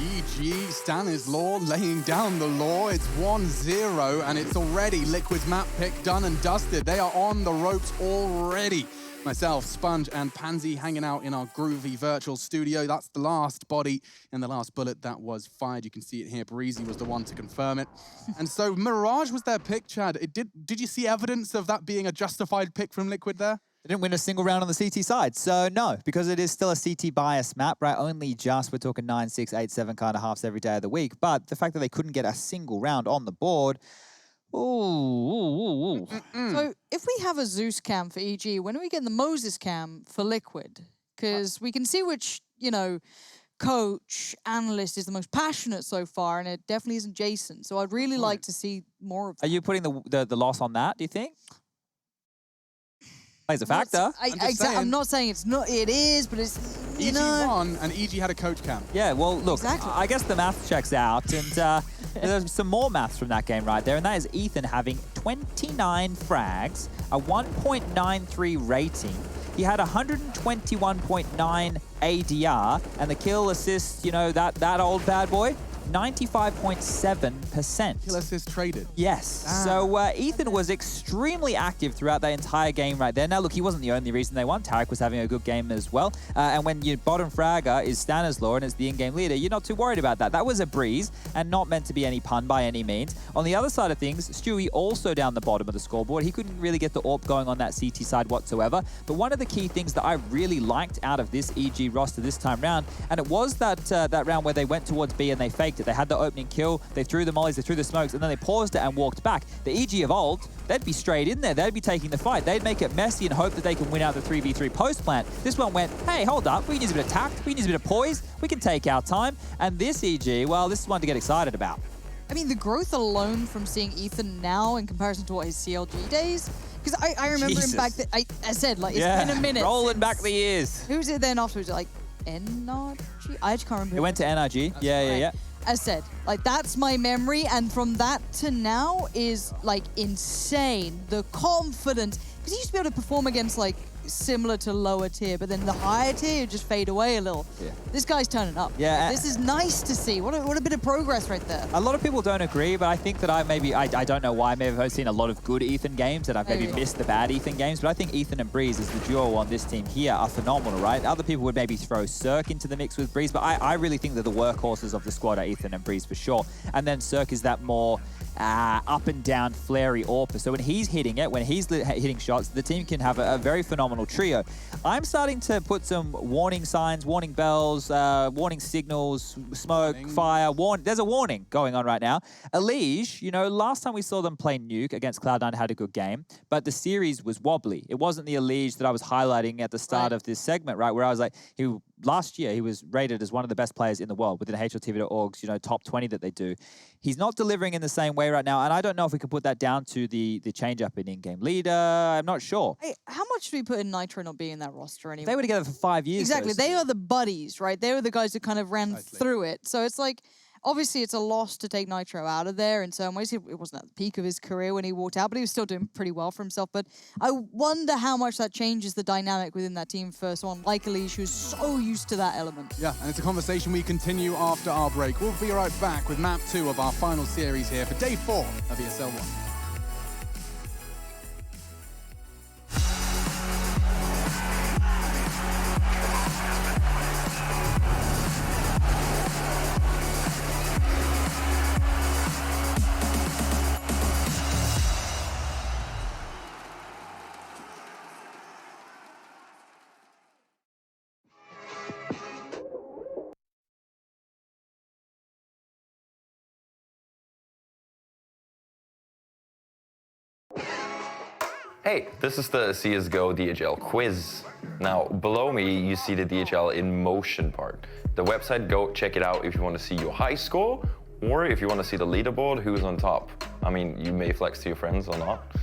EG, Stanislaw laying down the law. It's 1-0, and it's already Liquid's map pick done and dusted. They are on the ropes already. Myself, Sponge, and Pansy hanging out in our groovy virtual studio. That's the last body and the last bullet that was fired. You can see it here. Breezy was the one to confirm it. And so Mirage was their pick, Chad. Did you see evidence of that being a justified pick from Liquid there? They didn't win a single round on the CT side, so no, because it is still a CT bias map, right? Only just, we're talking 9, 6, 8, 7 kind of halves every day of the week, but the fact that they couldn't get a single round on the board, ooh. So if we have a Zeus cam for EG, when are we getting the Moses cam for Liquid? Because we can see which, you know, coach, analyst is the most passionate so far, and it definitely isn't Jason. So I'd really like to see more of that. Are you putting the loss on that, do you think? Plays a factor. I'm not saying it's not. It is, but it's EG won, and EG had a coach cam. Yeah, well, look, I guess the math checks out, and there's some more maths from that game right there, and that is Ethan having 29 frags, a 1.93 rating. He had 121.9 ADR, and the kill assist, you know, that old bad boy, 95.7%. Kill assist traded. Yes. So Ethan was extremely active throughout that entire game right there. Now, look, he wasn't the only reason they won. Tarek was having a good game as well. And when your bottom fragger is Stanislaw and is the in-game leader, you're not too worried about that. That was a breeze and not meant to be any pun by any means. On the other side of things, Stewie also down the bottom of the scoreboard. He couldn't really get the AWP going on that CT side whatsoever. But one of the key things that I really liked out of this EG roster this time round, and it was that round where they went towards B and they faked it. They had the opening kill, they threw the mollies, they threw the smokes, and then they paused it and walked back. The EG of old, they'd be straight in there. They'd be taking the fight. They'd make it messy and hope that they can win out the 3v3 post plant. This one went, hey, hold up. We can use a bit of tact. We can use a bit of poise. We can take our time. And this EG, well, this is one to get excited about. I mean, the growth alone from seeing Ethan now in comparison to what his CLG days, because I remember him back, I said, like, it's been a minute. Rolling back the years. Who's it then afterwards? Like, NRG? I just can't remember. It went to NRG. Yeah. As said, like, that's my memory, and from that to now is, like, insane. The confidence, because he used to be able to perform against, like, similar to lower tier, but then the higher tier just fade away a little. Yeah. This guy's turning up. Yeah. This is nice to see. What a bit of progress right there. A lot of people don't agree, but I think that I don't know why, I may have seen a lot of good Ethan games and I've maybe missed the bad Ethan games, but I think Ethan and Breeze as the duo on this team here are phenomenal, right? Other people would maybe throw Cirque into the mix with Breeze, but I really think that the workhorses of the squad are Ethan and Breeze for sure. And then Cirque is that more up and down flary AWPer. So when he's hitting it, when he's hitting shots, the team can have a very phenomenal trio. I'm starting to put some warning signs, warning bells, warning signals, smoke, fire, there's a warning going on right now. Elige, you know, last time we saw them play Nuke against Cloud9 had a good game, but the series was wobbly. It wasn't the Elige that I was highlighting at the start of this segment, right? Where I was like, last year, he was rated as one of the best players in the world within HLTV.org's, you know, top 20 that they do. He's not delivering in the same way right now, and I don't know if we can put that down to the change-up in-game leader. I'm not sure. Hey, how much do we put in Nitro not being in that roster anymore? They were together for 5 years. Exactly. They are the buddies, right? They were the guys that kind of ran through it. So it's like, obviously it's a loss to take Nitro out of there in some ways. It wasn't at the peak of his career when he walked out, but he was still doing pretty well for himself. But I wonder how much that changes the dynamic within that team for someone like Elige, who's so used to that element. Yeah, and it's a conversation we continue after our break. We'll be right back with map 2 of our final series here for day 4 of ESL 1. Hey, this is the CSGO DHL quiz. Now, below me, you see the DHL in motion part. The website, go check it out if you want to see your high score, or if you want to see the leaderboard, who's on top. I mean, you may flex to your friends or not.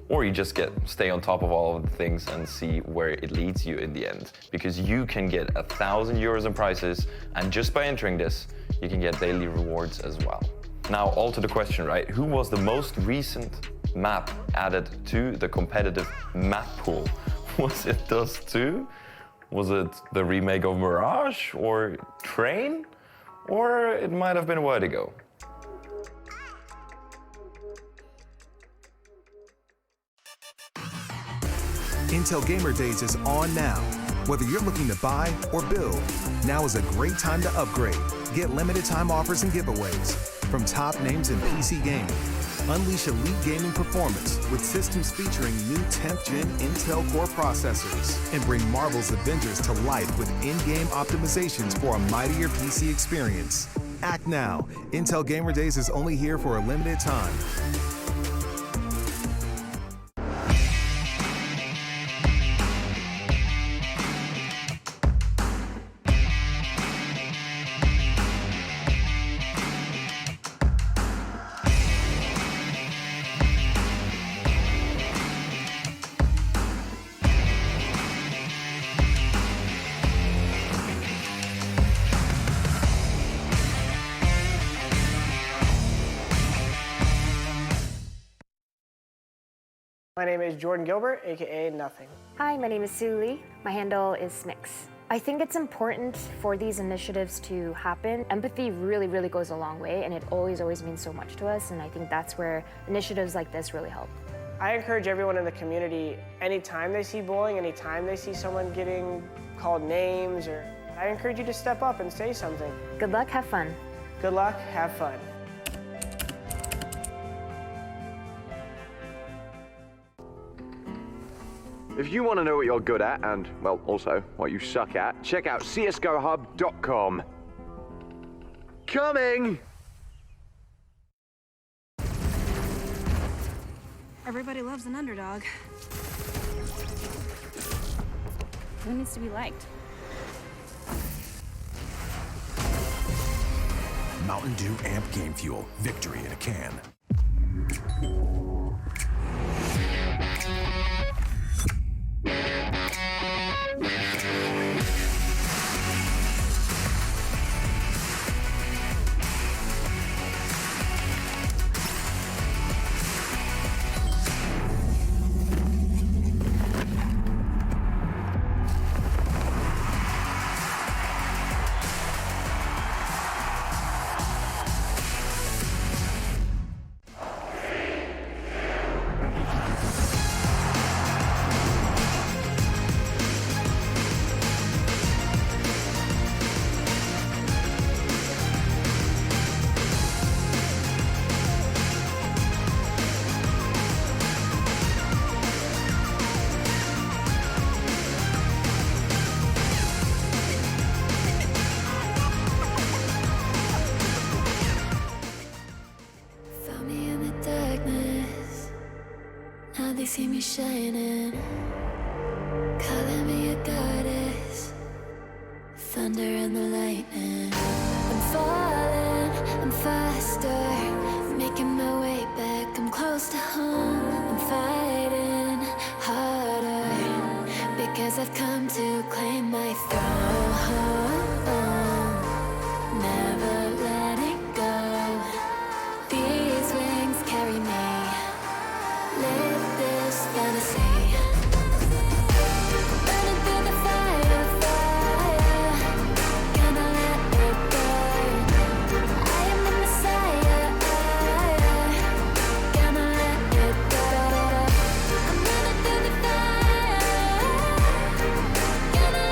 Or you just stay on top of all of the things and see where it leads you in the end. Because you can get 1,000 euros in prizes, and just by entering this, you can get daily rewards as well. Now, all to the question, right? Who was the most recent map added to the competitive map pool? Was it Dust 2? Was it the remake of Mirage or Train? Or it might have been Vertigo. Intel Gamer Days is on now. Whether you're looking to buy or build, now is a great time to upgrade. Get limited time offers and giveaways from top names in PC gaming. Unleash elite gaming performance with systems featuring new 10th gen Intel Core processors. And bring Marvel's Avengers to life with in-game optimizations for a mightier PC experience. Act now. Intel Gamer Days is only here for a limited time. My name is Jordan Gilbert, aka Nothing. Hi, my name is Sue Lee. My handle is Smix. I think it's important for these initiatives to happen. Empathy really, really goes a long way, and it always means so much to us, and I think that's where initiatives like this really help. I encourage everyone in the community, anytime they see bullying, anytime they see someone getting called names, I encourage you to step up and say something. Good luck, have fun. Good luck, have fun. If you want to know what you're good at and, well, also what you suck at, check out csgohub.com. Coming! Everybody loves an underdog. Who needs to be liked? Mountain Dew Amp Game Fuel. Victory in a can. They see me shining, calling me a goddess, thunder and the lightning. I'm falling, I'm faster, making my way back, I'm close to home. I'm fighting harder, because I've come to claim my throne. Never letting go, these wings carry me. Live this fantasy. Burning through the fire, gonna let it burn. I am the Messiah, gonna let it burn. I'm running through the fire, gonna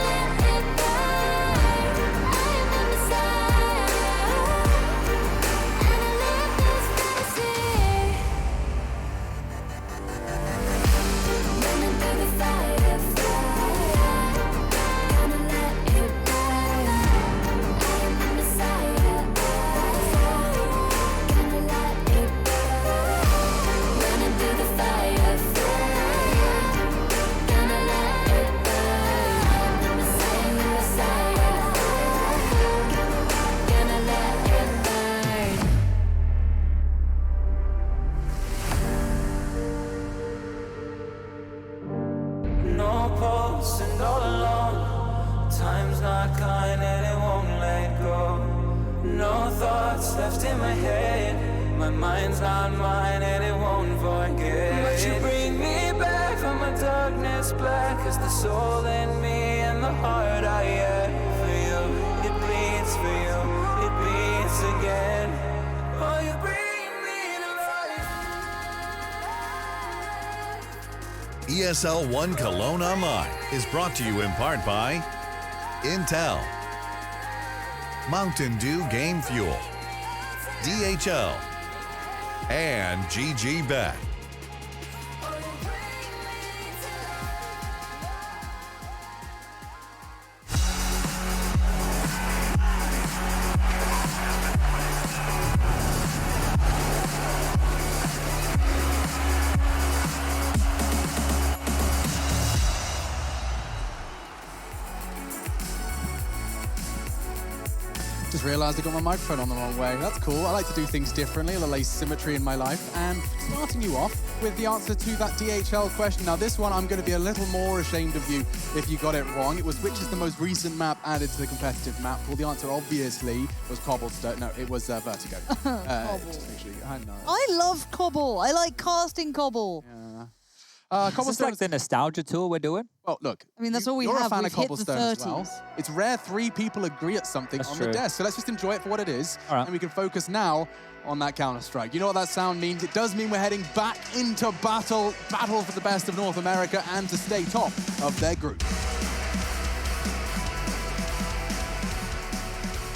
lost and all alone. Time's not kind and it won't let go. No thoughts left in my head. My mind's not mine and it won't forget. But you bring me back from my darkness black. Cause the soul in me and the heart I have for you. It bleeds for you, it beats again. Oh, you bring me to life. ESL 1 Cologne Online is brought to you in part by Intel, Mountain Dew Game Fuel, DHL, and GG Bet. Just realized I got my microphone on the wrong way. That's cool. I like to do things differently, a little asymmetry in my life. And starting you off with the answer to that DHL question. Now this one, I'm going to be a little more ashamed of you if you got it wrong. It was, which is the most recent map added to the competitive map pool? The answer obviously was Cobblestone. No, it was Vertigo. Just make sure I know. I love Cobble. I like casting Cobble. Yeah. Is this like the nostalgia tour we're doing? Well, look. I mean, that's all we you're have. a fan We've of hit the Cobblestone as 30s. well. It's rare 3 people agree at something That's on true. the desk. So let's just enjoy it for what it is. All right. And we can focus now on that Counter-Strike. You know what that sound means? It does mean we're heading back into battle for the best of North America and to stay top of their group.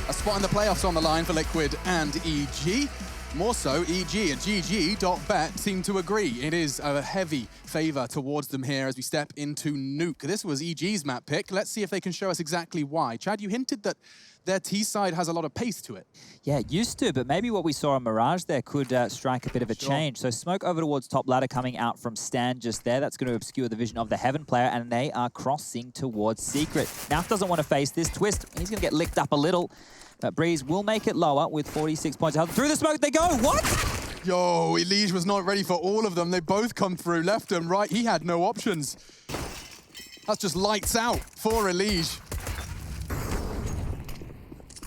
A spot in the playoffs on the line for Liquid and EG. More so, EG and GG.bet seem to agree. It is a heavy favor towards them here as we step into Nuke. This was EG's map pick. Let's see if they can show us exactly why. Chad, you hinted that their T side has a lot of pace to it. Yeah, it used to, but maybe what we saw on Mirage there could strike a bit of a change. So smoke over towards top ladder coming out from Stan just there. That's going to obscure the vision of the Heaven player, and they are crossing towards Secret. Naf doesn't want to face this twist. He's going to get licked up a little. But Breeze will make it lower with 46 points of health. Through the smoke they go. What? Yo, Elige was not ready for all of them. They both come through left and right. He had no options. That's just lights out for Elige.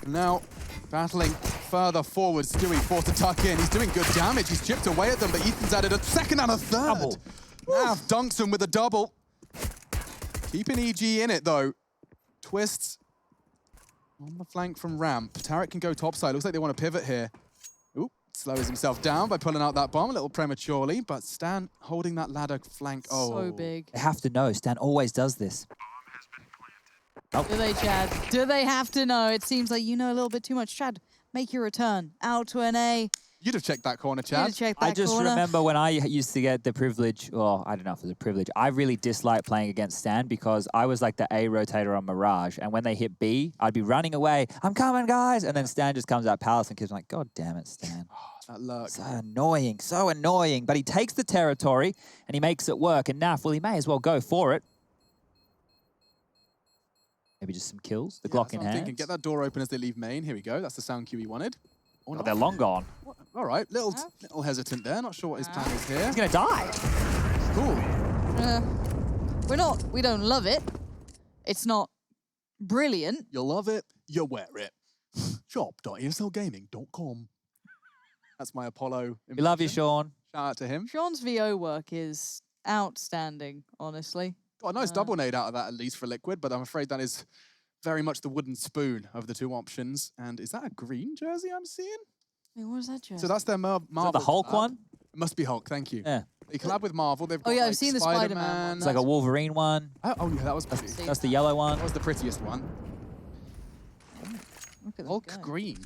Now, battling further forward, Stewie forced to tuck in. He's doing good damage. He's chipped away at them, but Ethan's added a second and a third. Double. Now dunks him with a double. Keeping EG in it, though. Twists on the flank from Ramp. Tarek can go topside. Looks like they want to pivot here. Ooh, slows himself down by pulling out that bomb a little prematurely, but Stan holding that ladder flank. Oh, So big. They have to know. Stan always does this. Do they, Chad? Do they have to know? It seems like you know a little bit too much. Chad, make your return. Out to an A. You'd have checked that corner, You'd Chad. have checked that I just corner. remember when I used to get the privilege, well, I don't know if it was a privilege. I really disliked playing against Stan because I was like the A rotator on Mirage. And when they hit B, I'd be running away. I'm coming, guys. And then Stan just comes out Palace and keeps like, God damn it, Stan. That luck. So annoying, so annoying. But he takes the territory and he makes it work. And Naf, well, he may as well go for it. Maybe just some kills. The Glock in hand. Thinking, get that door open as they leave main. Here we go. That's the sound cue he wanted. Oh, they're long gone. All right, little hesitant there. Not sure what his plan is here. He's gonna die. Cool. We don't love it. It's not brilliant. You love it, you wear it. Shop.eslgaming.com. That's my Apollo. We love you, Sean. Shout out to him. Sean's VO work is outstanding, honestly. Got a nice double nade out of that, at least for Liquid, but I'm afraid that is very much the wooden spoon of the two options. And is that a green jersey I'm seeing? Hey, what is that jersey? So that's their Marvel. Is that the Hulk one? It must be Hulk, thank you. Yeah. They collab with Marvel. They've got yeah, I've like, seen the Spider-Man one. It's like a Wolverine one. Oh, yeah, that was pretty. That's the yellow one. That was the prettiest one. Look at Hulk that guy. green.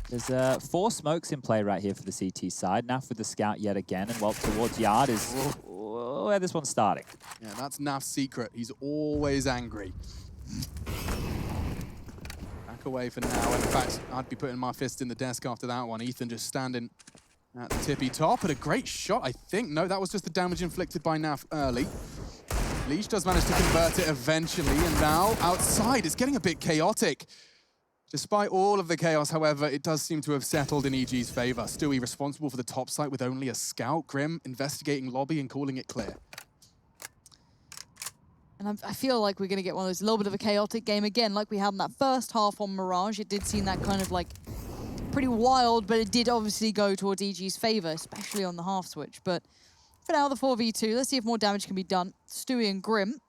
There's 4 smokes in play right here for the CT side. Naf with the scout yet again. And well, towards Yard is where this one's starting. Yeah, that's Naf's secret. He's always angry. Back away for now. In fact, I'd be putting my fist in the desk after that one. Ethan just standing at the tippy top. But a great shot, I think. No, that was just the damage inflicted by Naf early. Leash does manage to convert it eventually. And now outside, it's getting a bit chaotic. Despite all of the chaos, however, it does seem to have settled in EG's favor. Stewie responsible for the top site with only a scout. Grim investigating lobby and calling it clear. And I feel like we're going to get one of those, a little bit of a chaotic game again, like we had in that first half on Mirage. It did seem that kind of like pretty wild, but it did obviously go towards EG's favor, especially on the half switch. But for now, the 4v2, let's see if more damage can be done. Stewie and Grim,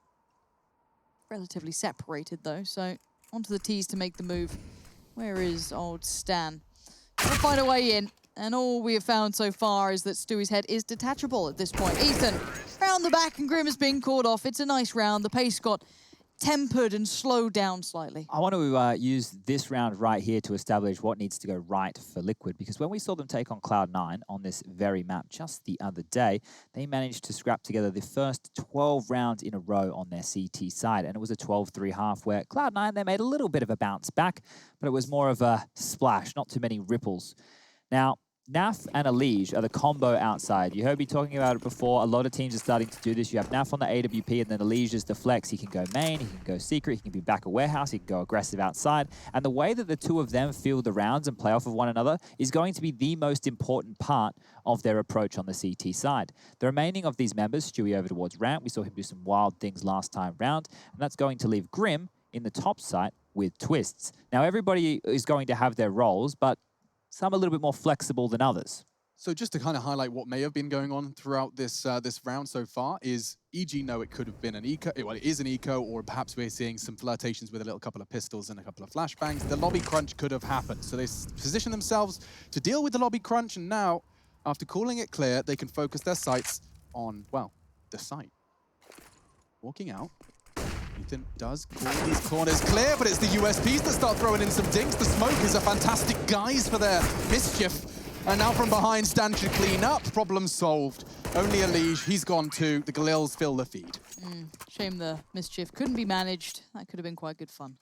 relatively separated though, so onto the T's to make the move. Where is old Stan? We'll find a way in. And all we have found so far is that Stewie's head is detachable at this point. Ethan, round the back, and Grim is being called off. It's a nice round. The pace got tempered and slowed down slightly. I want to use this round right here to establish what needs to go right for Liquid, because when we saw them take on Cloud9 on this very map just the other day, they managed to scrap together the first 12 rounds in a row on their CT side, and it was a 12-3 half where Cloud9, they made a little bit of a bounce back, but it was more of a splash, not too many ripples. Now, Naf and Elige are the combo outside. You heard me talking about it before. A lot of teams are starting to do this. You have Naf on the AWP, and then Elige is the flex. He can go main, he can go secret, he can be back at warehouse, he can go aggressive outside. And the way that the two of them feel the rounds and play off of one another is going to be the most important part of their approach on the CT side. The remaining of these members, Stewie over towards ramp, we saw him do some wild things last time round, and that's going to leave Grim in the top site with Twists. Now, everybody is going to have their roles, but some a little bit more flexible than others. So just to kind of highlight what may have been going on throughout this this round so far is EG know it could have been an eco, well, it is an eco, or perhaps we're seeing some flirtations with a little couple of pistols and a couple of flashbangs. The lobby crunch could have happened. So they position themselves to deal with the lobby crunch, and now, after calling it clear, they can focus their sights on, well, the site. Walking out. Ethan does call these corners clear, but it's the USPs that start throwing in some dinks. The smoke is a fantastic guise for their mischief. And now from behind, Stan should clean up. Problem solved. Only Elige, he's gone too. The Galils fill the feed. Shame the mischief couldn't be managed. That could have been quite good fun.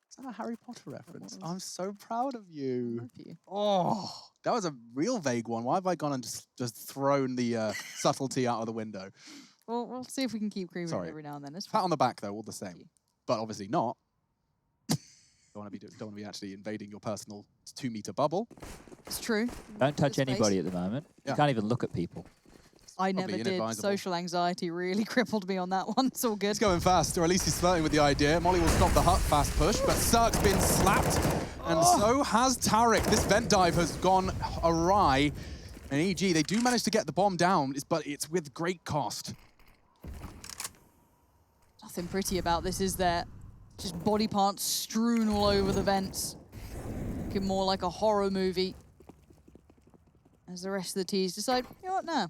Is that a Harry Potter reference? I'm so proud of you. Oh, that was a real vague one. Why have I gone and just thrown the subtlety out of the window? Well, we'll see if we can keep creaming every now and then. Pat on the back, though, all the same. But obviously not. Don't want to be actually invading your personal 2-meter bubble. It's true. Don't touch anybody at the moment. Yeah. You can't even look at people. I never did. Social anxiety really crippled me on that one. It's all good. He's going fast, or at least he's flirting with the idea. Molly will stop the hut fast push, but Cirque's been slapped, and so has Tarek. This vent dive has gone awry. And EG, they do manage to get the bomb down, but it's with great cost. Nothing pretty about this, is there? Just body parts strewn all over the vents. Looking more like a horror movie. As the rest of the T's decide, you know what, no.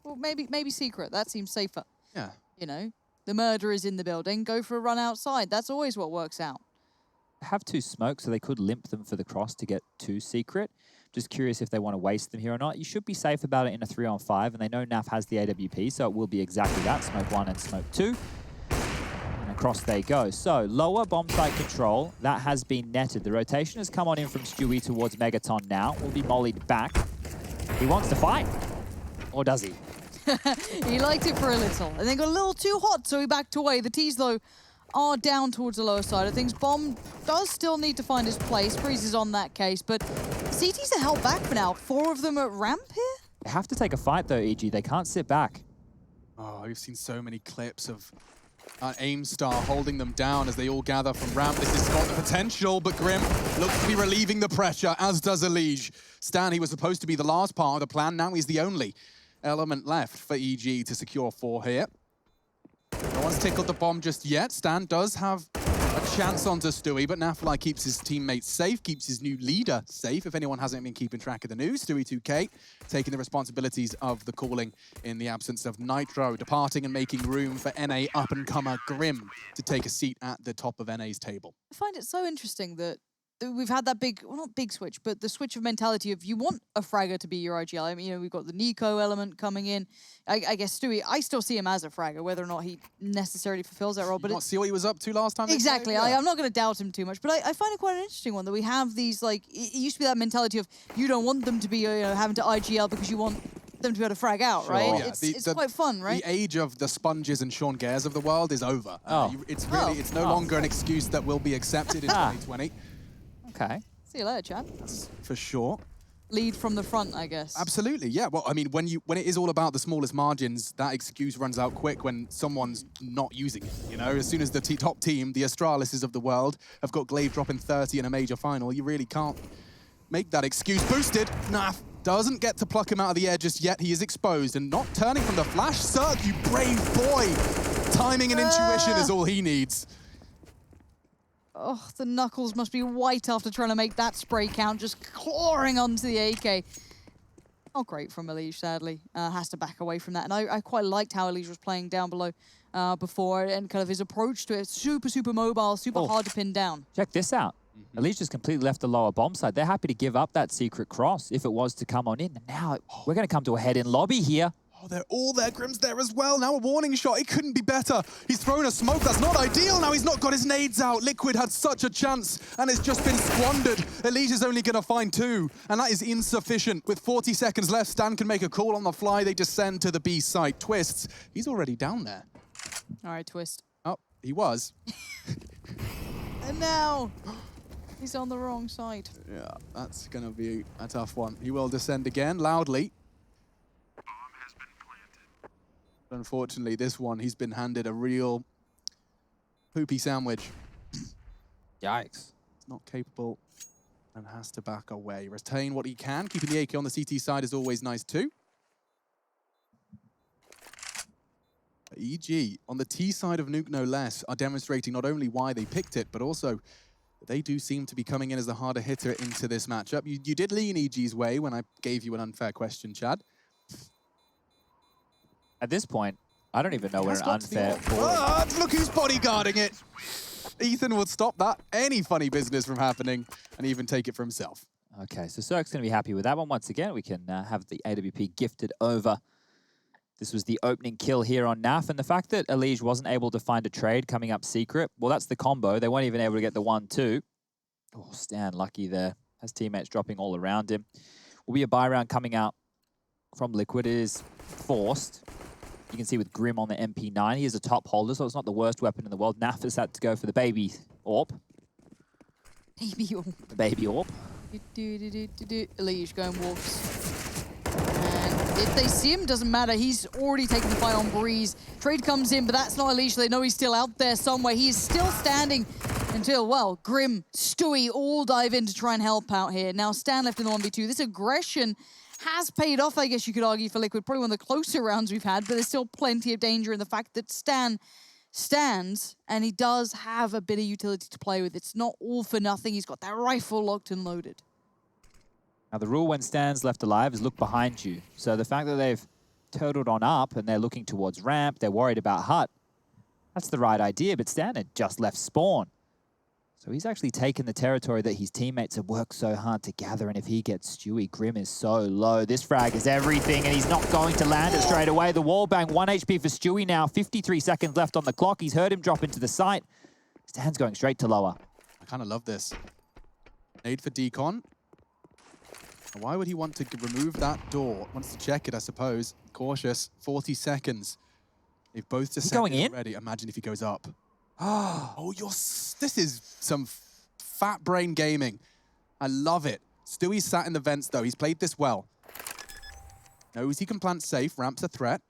Well, maybe secret. That seems safer. Yeah. You know, the murder is in the building. Go for a run outside. That's always what works out. Have two smokes, so they could limp them for the cross to get to secret. Just curious if they want to waste them here or not. You should be safe about it in a 3-on-5, and they know Naf has the AWP, so it will be exactly that. Smoke 1 and smoke 2. And across they go. So, lower bomb site control. That has been netted. The rotation has come on in from Stewie towards Megaton now. Will be mollied back. He wants to fight. Or does he? He liked it for a little. And then got a little too hot, so he backed away. The T's, though, are down towards the lower side of things. Bomb does still need to find his place. Breeze is on that case, but CTs are held back for now. 4 of them at ramp here? They have to take a fight, though, EG. They can't sit back. Oh, we've seen so many clips of Aim Star holding them down as they all gather from ramp. This has got the potential, but Grim looks to be relieving the pressure, as does Elige. Stan, he was supposed to be the last part of the plan. Now he's the only element left for EG to secure 4 here. No one's tickled the bomb just yet. Stan does have a chance onto Stewie, but Nafly keeps his teammates safe, keeps his new leader safe. If anyone hasn't been keeping track of the news, Stewie 2K taking the responsibilities of the calling in the absence of Nitro, departing and making room for NA up-and-comer Grim to take a seat at the top of NA's table. I find it so interesting that we've had that big, well, not big switch, but the switch of mentality of you want a fragger to be your IGL. I mean, you know, we've got the Nico element coming in. I guess Stewie, I still see him as a fragger, whether or not he necessarily fulfills that role. But not see what he was up to last time? Exactly. Yeah. I'm not going to doubt him too much, but I find it quite an interesting one that we have these, like, it used to be that mentality of you don't want them to be, you know, having to IGL because you want them to be able to frag out, Sure. right? Yeah. It's quite fun, right? The age of the Sponges and Sean Gares of the world is over. It's no longer an excuse that will be accepted in 2020. Okay. See you later, chap. That's for sure. lead from the front, I guess. Absolutely, yeah. Well, I mean, when it is all about the smallest margins, that excuse runs out quick when someone's not using it. You know, as soon as the top team, the Astralises of the world, have got Glaive dropping 30 in a major final, you really can't make that excuse. Boosted, Naf doesn't get to pluck him out of the air just yet. He is exposed and not turning from the flash. Cirque, you brave boy. Timing and intuition is all he needs. Oh, the knuckles must be white after trying to make that spray count, just clawing onto the AK. Not great from Elige, sadly. Has to back away from that. And I quite liked how Elige was playing down below before, and kind of his approach to it. Super, super mobile, super hard to pin down. Check this out. Elige just completely left the lower bomb side. They're happy to give up that secret cross if it was to come on in. And now we're going to come to a head-in lobby here. Oh, they're all there. Grim's there as well. Now a warning shot. It couldn't be better. He's thrown a smoke. That's not ideal. Now he's not got his nades out. Liquid had such a chance, and it's just been squandered. Elige is only going to find 2, and that is insufficient. With 40 seconds left, Stan can make a call on the fly. They descend to the B site. Twists. He's already down there. All right, Twist. Oh, he was. And now he's on the wrong side. Yeah, that's going to be a tough one. He will descend again, loudly. Unfortunately, this one, he's been handed a real poopy sandwich. Yikes. He's not capable and has to back away. Retain what he can. Keeping the AK on the CT side is always nice too. EG, on the T side of Nuke no less, are demonstrating not only why they picked it, but also they do seem to be coming in as the harder hitter into this matchup. You did lean EG's way when I gave you an unfair question, Chad. At this point, I don't even know where an unfair... Look who's bodyguarding it! Ethan would stop that, any funny business from happening, and even take it for himself. Okay, so Cirque's going to be happy with that one. Once again, we can have the AWP gifted over. This was the opening kill here on NAF, and the fact that Elige wasn't able to find a trade coming up secret, well, that's the combo. They weren't even able to get the 1-2. Oh, Stan lucky there. Has teammates dropping all around him. Will be a buy round coming out from Liquid. It is forced. You can see with Grim on the MP9, he is a top holder, so it's not the worst weapon in the world. Naf has had to go for the baby AWP. Baby AWP. The baby AWP. Elige going wolves. And if they see him, doesn't matter. He's already taken the fight on Breeze. Trade comes in, but that's not Elige. They know he's still out there somewhere. He is still standing until, well, Grim, Stewie all dive in to try and help out here. Now Stan left in the 1v2. This aggression has paid off, I guess you could argue, for Liquid. Probably one of the closer rounds we've had, but there's still plenty of danger in the fact that Stan stands, and he does have a bit of utility to play with. It's not all for nothing. He's got that rifle locked and loaded. Now, the rule when Stan's left alive is look behind you. So the fact that they've turtled on up and they're looking towards ramp, they're worried about hut, that's the right idea, but Stan had just left spawn. So he's actually taken the territory that his teammates have worked so hard to gather, and if he gets Stewie, Grim is so low. This frag is everything, and he's not going to land it straight away. The wall bang, 1 HP for Stewie now, 53 seconds left on the clock. He's heard him drop into the site. Stan's going straight to lower. I kind of love this. Nade for Decon. Why would he want to remove that door? Wants to check it, I suppose. Cautious, 40 seconds. They've both descended already. Imagine if he goes up. Oh, this is some fat brain gaming. I love it. Stewie's sat in the vents, though. He's played this well. Knows he can plant safe. Ramp's a threat.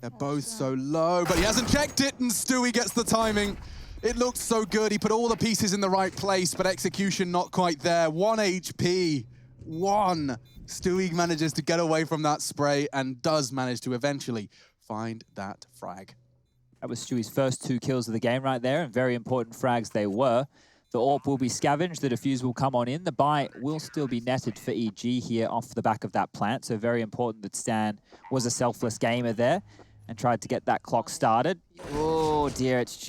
They're both so low, but he hasn't checked it, and Stewie gets the timing. It looks so good. He put all the pieces in the right place, but execution not quite there. 1 HP. 1. Stewie manages to get away from that spray and does manage to eventually find that frag. That was Stewie's first 2 kills of the game right there, and very important frags they were. The AWP will be scavenged, the defuse will come on in. The buy will still be netted for EG here off the back of that plant, so very important that Stan was a selfless gamer there and tried to get that clock started. Oh dear, it's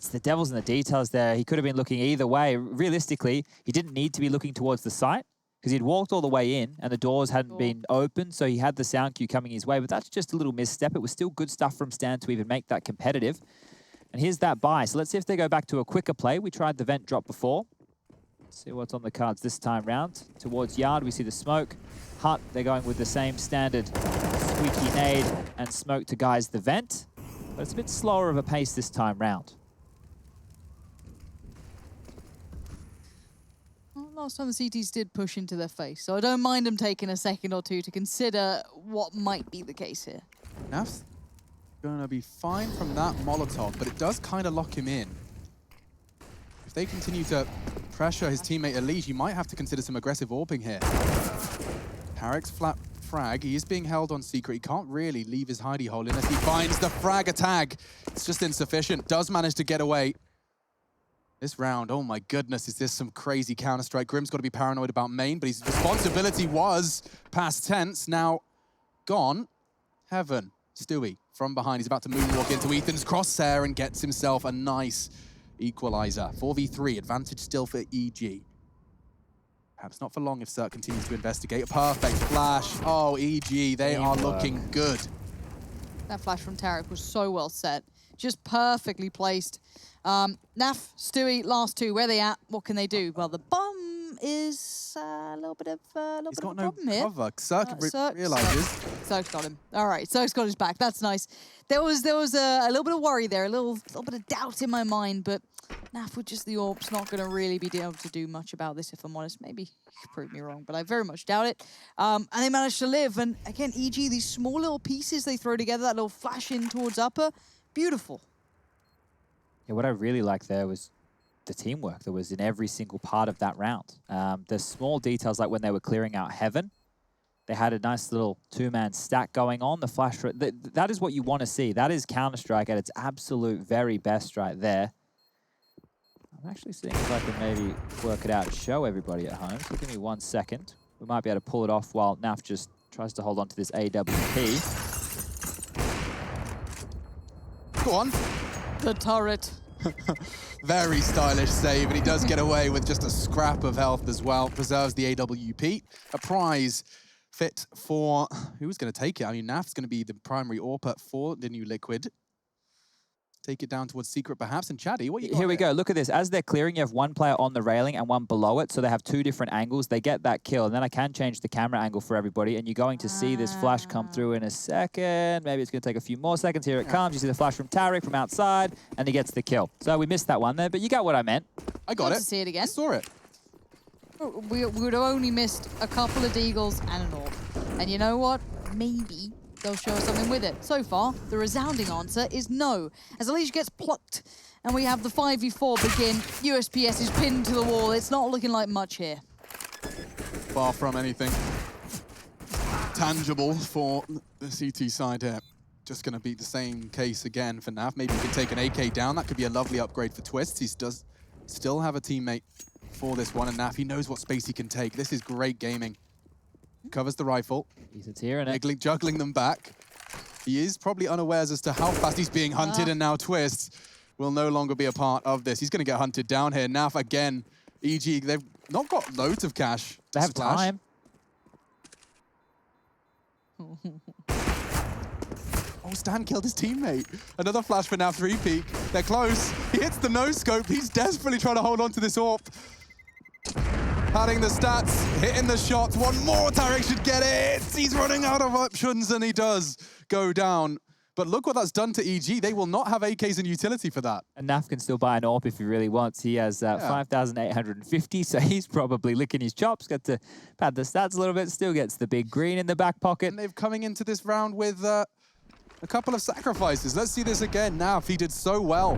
the devil's in the details there. He could have been looking either way. Realistically, he didn't need to be looking towards the site because he'd walked all the way in and the doors hadn't been open, so he had the sound cue coming his way, but that's just a little misstep. It was still good stuff from Stan to even make that competitive. And here's that buy. So let's see if they go back to a quicker play. We tried the vent drop before. Let's see what's on the cards this time round. Towards Yard, we see the smoke. Hut, they're going with the same standard squeaky nade and smoke to guise the vent, but it's a bit slower of a pace this time round. A Last time the CTs did push into their face, so I don't mind them taking a second or two to consider what might be the case here. Naf's gonna be fine from that Molotov, but it does kind of lock him in. If they continue to pressure his teammate Elise, you might have to consider some aggressive AWPing here. Tarek's flat frag, he is being held on secret. He can't really leave his hidey hole unless he finds the frag tag. It's just insufficient. Does manage to get away. This round, oh my goodness, is this some crazy Counter-Strike? Grim's got to be paranoid about main, but his responsibility was past tense, now gone. Heaven, Stewie from behind. He's about to moonwalk into Ethan's crosshair and gets himself a nice equalizer. 4v3, advantage still for EG. Perhaps not for long if Cirque continues to investigate. A perfect flash. Oh, EG, they are looking good. That flash from Tarek was so well set. Just perfectly placed. Naf, Stewie, last two, where are they at? What can they do? Well, the bomb is a little bit of a problem here. Cover. Cirque realizes. Cirque's got him. All right, Cirque's got his back. That's nice. There was a little bit of worry there, a little bit of doubt in my mind, but Naf with just the AWP's not going to really be able to do much about this, if I'm honest. Maybe you could prove me wrong, but I very much doubt it. And they managed to live. And again, EG, these small little pieces they throw together, that little flash in towards upper, beautiful. Yeah, what I really liked there was the teamwork that was in every single part of that round. The small details, like when they were clearing out Heaven, they had a nice little two-man stack going on. The flash, that is what you want to see. That is Counter-Strike at its absolute very best right there. I'm actually seeing if I can maybe work it out and show everybody at home. So give me 1 second. We might be able to pull it off while Naf just tries to hold on to this AWP. Go on. The turret. Very stylish save, and he does get away with just a scrap of health as well. Preserves the AWP. A prize fit for... Who's going to take it? I mean, Naf's going to be the primary AWPer for the new Liquid. Take it down towards secret, perhaps. And Chaddy, what you got? Here we go. Look at this. As they're clearing, you have one player on the railing and one below it, so they have two different angles. They get that kill, and then I can change the camera angle for everybody, and you're going to see this flash come through in a second. Maybe it's going to take a few more seconds. Here it comes. You see the flash from Tarek from outside, and he gets the kill. So we missed that one there, but you got what I meant. I got it. To see it again. I saw it. We would have only missed a couple of deagles and an AWP. And you know what? Maybe they'll show us something with it. So far, the resounding answer is no. As Alicia gets plucked and we have the 5v4 begin, USPS is pinned to the wall. It's not looking like much here. Far from anything tangible for the CT side here. Just going to be the same case again for Naf. Maybe he can take an AK down. That could be a lovely upgrade for Twists. He does still have a teammate for this one, and Naf, he knows what space he can take. This is great gaming. Covers the rifle. He's tearing it. Juggling them back. He is probably unawares as to how fast he's being hunted, and now Twists will no longer be a part of this. He's going to get hunted down here. Naf again. EG, they've not got loads of cash. They have time. Oh, Stan killed his teammate. Another flash for Naf 3-peak. They're close. He hits the no-scope. He's desperately trying to hold on to this AWP. Padding the stats, hitting the shots. One more, Tarek should get it. He's running out of options, and he does go down. But look what that's done to EG. They will not have AKs and utility for that. And Naf can still buy an AWP if he really wants. He has 5,850, so he's probably licking his chops. Got to pad the stats a little bit. Still gets the big green in the back pocket. And they've coming into this round with a couple of sacrifices. Let's see this again. Naf, he did so well.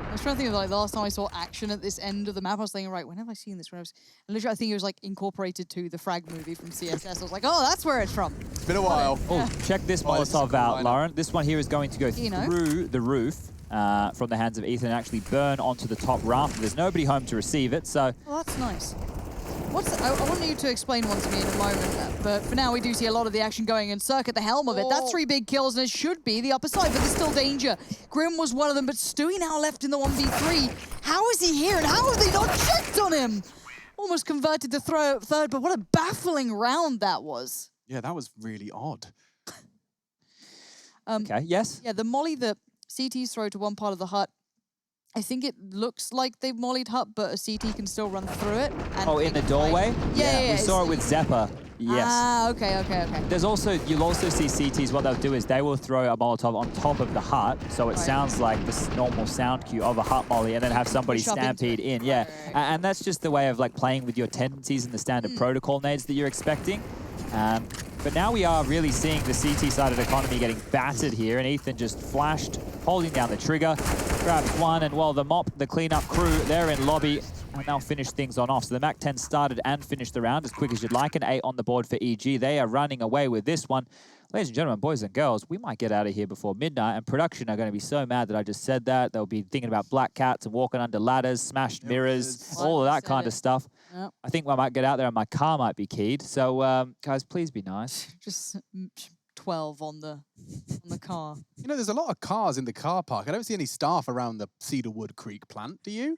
I was trying to think of like the last time I saw action at this end of the map. I was thinking, right, when have I seen this? And literally, I think it was like incorporated to the Frag movie from CSS. I was like, oh, that's where it's from. It's been a while. Oh, check this Molotov out, Lauren. This one here is going to go through the roof from the hands of Ethan and actually burn onto the top raft. There's nobody home to receive it, so... Oh, that's nice. I want you to explain one to me in a moment, but for now we do see a lot of the action going in Cirque at the helm of it. That's 3 big kills, and it should be the upper side, but there's still danger. Grim was one of them, but Stewie now left in the 1v3. How is he here, and how have they not checked on him? Almost converted to third, but what a baffling round that was. Yeah, that was really odd. Okay, yes? Yeah, the molly that CTs throw to one part of the hut, I think it looks like they've mollied hut, but a CT can still run through it. And in the doorway? Yeah. We saw it with Zeppa. Yes. Ah, okay. There's also, you'll also see CTs, what they'll do is they will throw a Molotov on top of the hut, so it sounds like this normal sound cue of a hut molly, and then have somebody stampede in. Yeah, and that's just the way of like playing with your tendencies and the standard protocol nades that you're expecting. But now we are really seeing the CT-sided economy getting battered here, and Ethan just flashed, holding down the trigger, grabs one, and while the mop, the cleanup crew, they're in lobby, and they'll finish things on off. So the MAC-10 started and finished the round as quick as you'd like. An 8 on the board for EG. They are running away with this one. Ladies and gentlemen, boys and girls, we might get out of here before midnight, and production are going to be so mad that I just said that. They'll be thinking about black cats and walking under ladders, smashed mirrors, all of that kind of stuff. Yep. I think I might get out there and my car might be keyed. So, guys, please be nice. Just 12 on the car. You know, there's a lot of cars in the car park. I don't see any staff around the Cedarwood Creek plant, do you?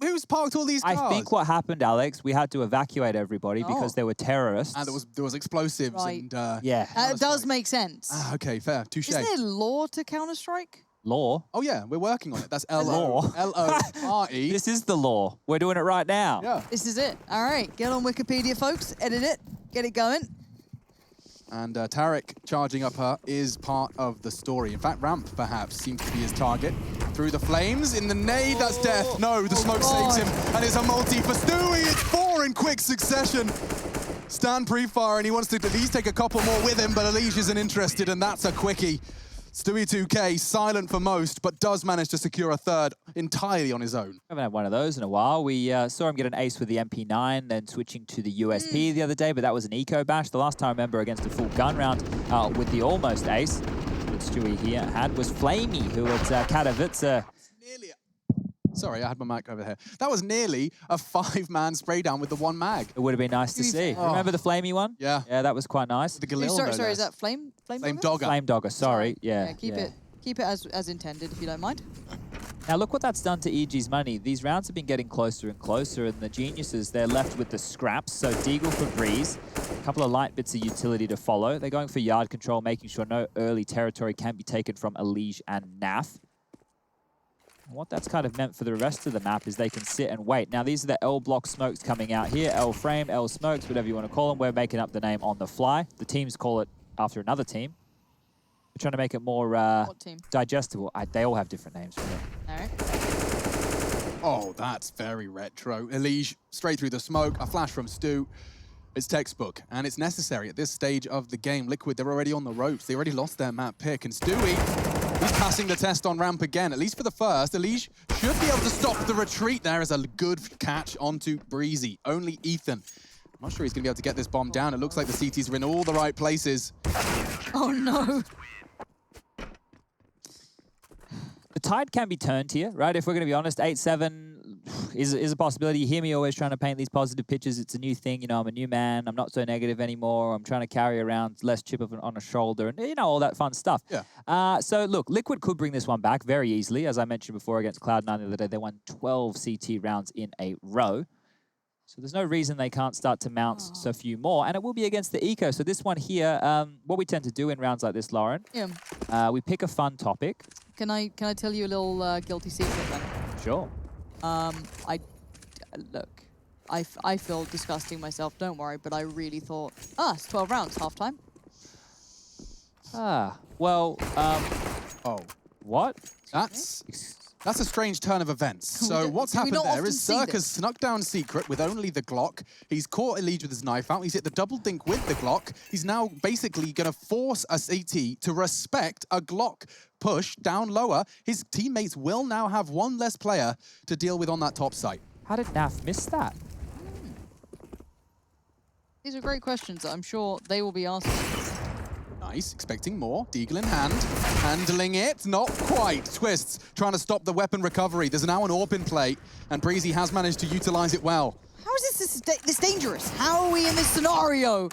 Who's parked all these cars? I think what happened, Alex, we had to evacuate everybody because there were terrorists. And there was explosives and... yeah. It does make sense. Ah, okay, fair. Touche. Isn't there law to Counter-Strike? Law? Oh, yeah, we're working on it. That's Law. L-O-R-E. This is the law. We're doing it right now. Yeah. This is it. All right, get on Wikipedia, folks. Edit it. Get it going. And Tarek charging up her is part of the story. In fact, Ramp, perhaps, seems to be his target. Through the flames, in the nade, that's death. No, the smoke saves him, and it's a multi for Stewie. It's 4 in quick succession. Stan pre-fire, and he wants to at least take a couple more with him, but Elige isn't interested, and that's a quickie. Stewie 2K, silent for most, but does manage to secure a third entirely on his own. Haven't had one of those in a while. We saw him get an ace with the MP9, then switching to the USP the other day, but that was an eco bash. The last time I remember against a full gun round with the almost ace that Stewie here had was Flamey, who at Katowice. Sorry, I had my mic over here. That was nearly a 5-man spray down with the 1 mag. It would have been nice to see. Oh. Remember the Flamey one? Yeah. Yeah, that was quite nice. The Galil, Sorry, is that Flame Dogger? Flame Dogger, sorry. Yeah. Keep it as intended, if you don't mind. Now look what that's done to EG's money. These rounds have been getting closer and closer, and the geniuses, they're left with the scraps. So Deagle for Breeze, a couple of light bits of utility to follow. They're going for yard control, making sure no early territory can be taken from Elige and Naf. And what that's kind of meant for the rest of the map is they can sit and wait. Now, these are the L block smokes coming out here. L frame, L smokes, whatever you want to call them. We're making up the name on the fly. The teams call it after another team. We're trying to make it more digestible. They all have different names for me. All right. Oh, that's very retro. Elige, straight through the smoke, a flash from Stu. It's textbook, and it's necessary at this stage of the game. Liquid, they're already on the ropes. They already lost their map pick, and Stewie, he's passing the test on ramp again, at least for the first. Elige should be able to stop the retreat there as a good catch onto Breezy. Only Ethan. I'm not sure he's going to be able to get this bomb down. It looks like the CTs are in all the right places. Oh, no. The tide can be turned here, right? If we're going to be honest, 8-7 is a possibility. You hear me always trying to paint these positive pictures. It's a new thing. You know, I'm a new man. I'm not so negative anymore. I'm trying to carry around less chip on a shoulder and, you know, all that fun stuff. Yeah. So, look, Liquid could bring this one back very easily. As I mentioned before against Cloud9 the other day, they won 12 CT rounds in a row. So there's no reason they can't start to mount a few more. And it will be against the eco. So this one here, what we tend to do in rounds like this, Lauren, we pick a fun topic. Can I tell you a little guilty secret then? Sure. Look, I feel disgusting myself, don't worry, but I really thought, it's 12 rounds, halftime. Well, oh. What? That's a strange turn of events. So what's happened there is Cirque has snuck down secret with only the Glock. He's caught Elige with his knife out. He's hit the double dink with the Glock. He's now basically going to force a CT to respect a Glock push down lower. His teammates will now have one less player to deal with on that top site. How did Naf miss that? These are great questions that I'm sure they will be asking. Nice, expecting more. Deagle in hand, handling it, not quite. Twists, trying to stop the weapon recovery. There's now an AWP in play, and Breezy has managed to utilize it well. How is this dangerous? How are we in this scenario?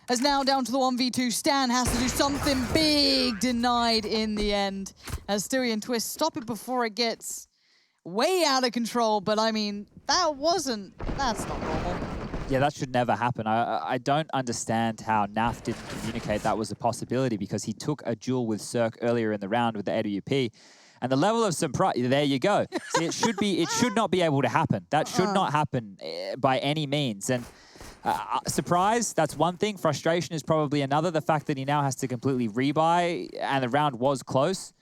As now down to the 1v2, Stan has to do something big, denied in the end. As Stewie and Twist stop it before it gets way out of control, but I mean, that's not normal. Yeah, that should never happen. I don't understand how Naf didn't communicate that was a possibility, because he took a duel with Cirque earlier in the round with the AWP. And the level of surprise, there you go. See, it should not be able to happen. That should not happen by any means. And Surprise, that's one thing. Frustration is probably another. The fact that he now has to completely rebuy, and the round was close.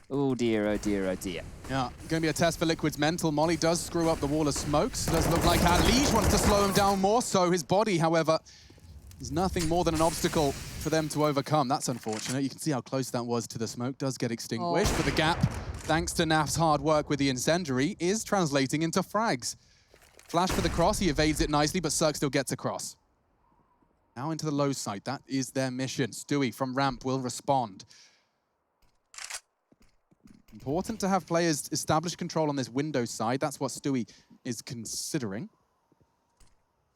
Oh dear, oh dear, oh dear. Yeah, going to be a test for Liquid's mental. Molly does screw up the wall of smokes. Does look like Unleash wants to slow him down more so. His body, however, is nothing more than an obstacle for them to overcome. That's unfortunate. You can see how close that was to the smoke. Does get extinguished, but the gap, thanks to Naf's hard work with the incendiary, is translating into frags. Flash for the cross, he evades it nicely, but Cirque still gets across. Now into the low side, that is their mission. Stewie from ramp will respond. Important to have players establish control on this window side. That's what Stewie is considering.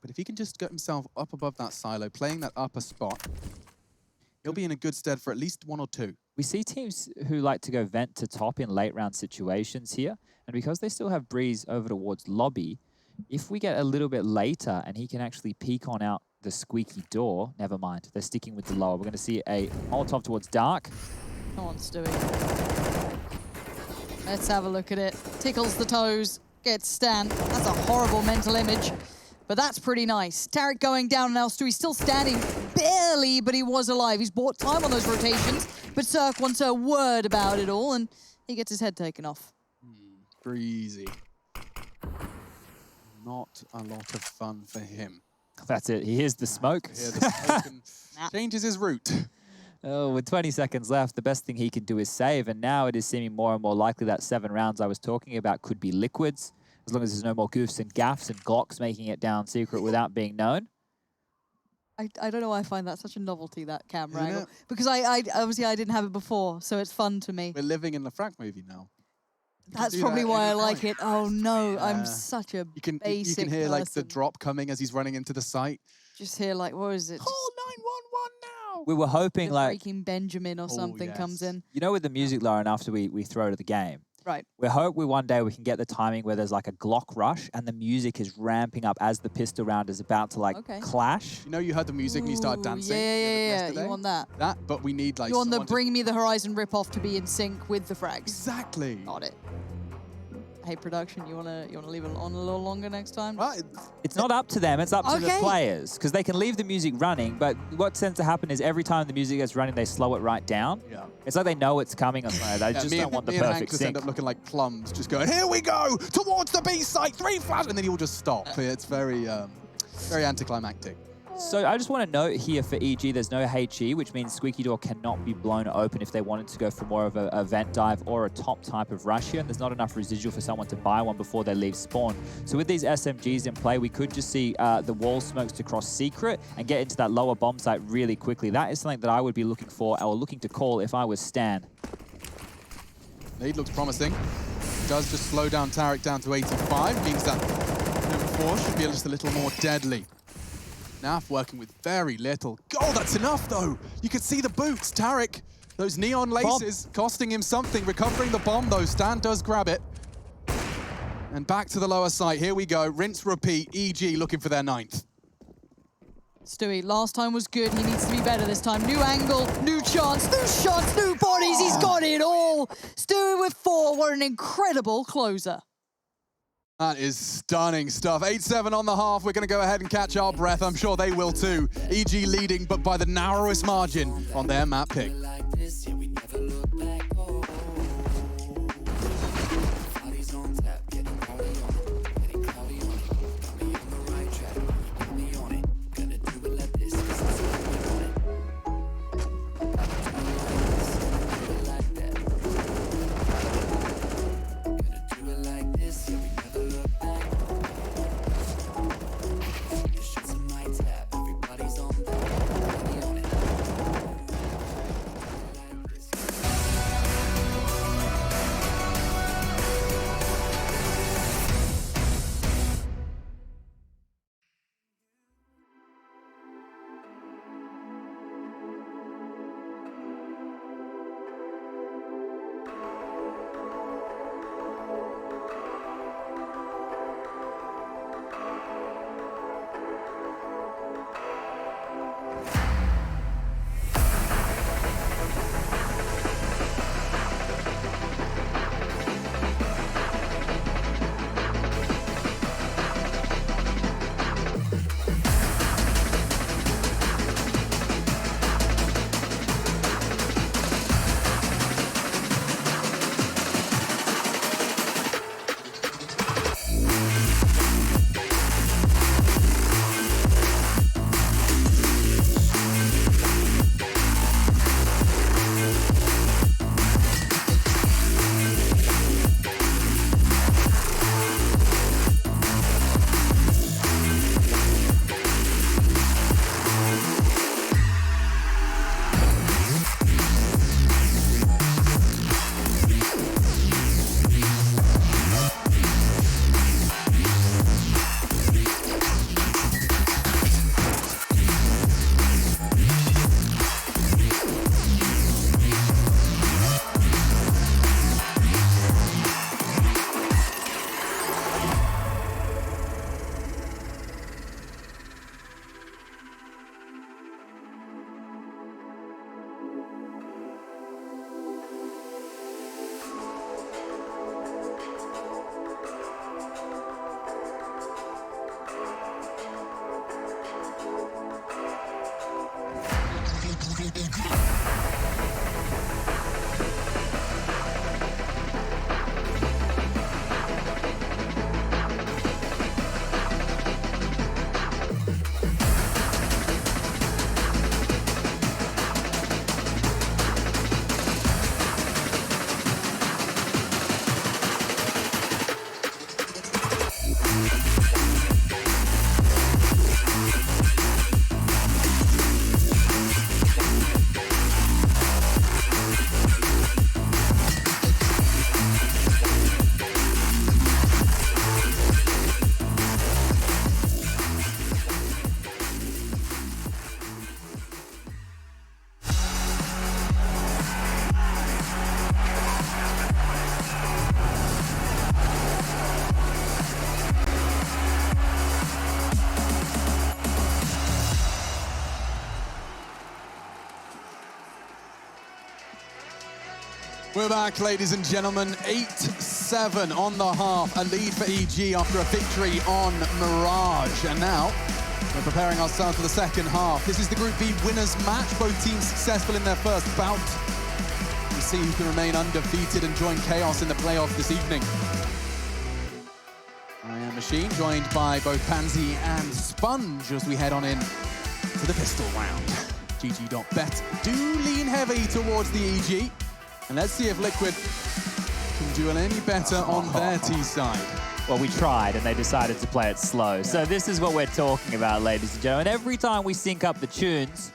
But if he can just get himself up above that silo, playing that upper spot, he'll be in a good stead for at least 1 or 2. We see teams who like to go vent to top in late round situations here. And because they still have Breeze over towards lobby, if we get a little bit later and he can actually peek on out the squeaky door, never mind. They're sticking with the lower. We're going to see a Molotov towards Dark. Come on, Stewie. Let's have a look at it. Tickles the toes, gets Stan. That's a horrible mental image, but that's pretty nice. Tarek going down, and now Stewie's still standing, barely, but he was alive. He's bought time on those rotations, but Cirque wants a word about it all, and he gets his head taken off. Breezy. Not a lot of fun for him. That's it. He hears the smoke. Hear the smoke and changes his route. Oh, with 20 seconds left, the best thing he can do is save, and now it is seeming more and more likely that 7 rounds I was talking about could be Liquids, as long as there's no more goofs and gaffs and Glocks making it down secret without being known. I don't know why I find that such a novelty, that camera angle. Because I obviously I didn't have it before, so it's fun to me. We're living in the Frag movie now. That's probably why I like it. Oh no, I'm such a you can basic hear person. like the drop coming as he's running into the site. Just hear like, what is it? Call 911 now! We were hoping The like... freaking Benjamin or something comes in. You know, with the music, Lauren, after we throw to the game, Right. we hope one day we can get the timing where there's like a Glock rush and the music is ramping up as the pistol round is about to like clash. You know, you heard the music and you started dancing. Yeah. You want that? That, but we need like. You want the someone to- Bring Me the Horizon ripoff to be in sync with the frags. Exactly. Got it. Hey, production, you wanna leave it on a little longer next time? It's not up to them, it's up to the players. Because they can leave the music running, but what tends to happen is every time the music gets running, they slow it right down. Yeah. It's like they know it's coming. They just don't want the me and Hank perfect just end sync. up looking like plums, just going, here we go, towards the B site, 3 flash, and then you'll just stop. It's very, very anticlimactic. So I just want to note here for EG, there's no HE, which means Squeaky Door cannot be blown open if they wanted to go for more of a vent dive or a top type of rush here, and there's not enough residual for someone to buy one before they leave spawn. So with these SMGs in play, we could just see the wall smokes to cross secret and get into that lower bomb site really quickly. That is something that I would be looking for or looking to call if I was Stan. Lead looks promising. Does just slow down Tarek down to 85, means that number 4 should be just a little more deadly. Naf working with very little. Oh, that's enough, though. You can see the boots. Tarek, those neon laces costing him something. Recovering the bomb, though. Stan does grab it. And back to the lower site. Here we go. Rinse, repeat. EG looking for their 9th. Stewie, last time was good. He needs to be better this time. New angle, new chance, new shots, new bodies. He's got it all. Stewie with 4. What an incredible closer. That is stunning stuff. 8-7 on the half. We're going to go ahead and catch our breath. I'm sure they will too. EG leading, but by the narrowest margin on their map pick. We're back, ladies and gentlemen. 8-7 on the half. A lead for EG after a victory on Mirage. And now, we're preparing ourselves for the second half. This is the Group B winners match. Both teams successful in their first bout. We'll see who can remain undefeated and join Chaos in the playoffs this evening. I am Machine, joined by both Pansy and Sponge as we head on in to the pistol round. GG.bet do lean heavy towards the EG. And let's see if Liquid can do any better on their T side. Well, we tried, and they decided to play it slow. Yeah. So this is what we're talking about, ladies and gentlemen. Every time we sync up the tunes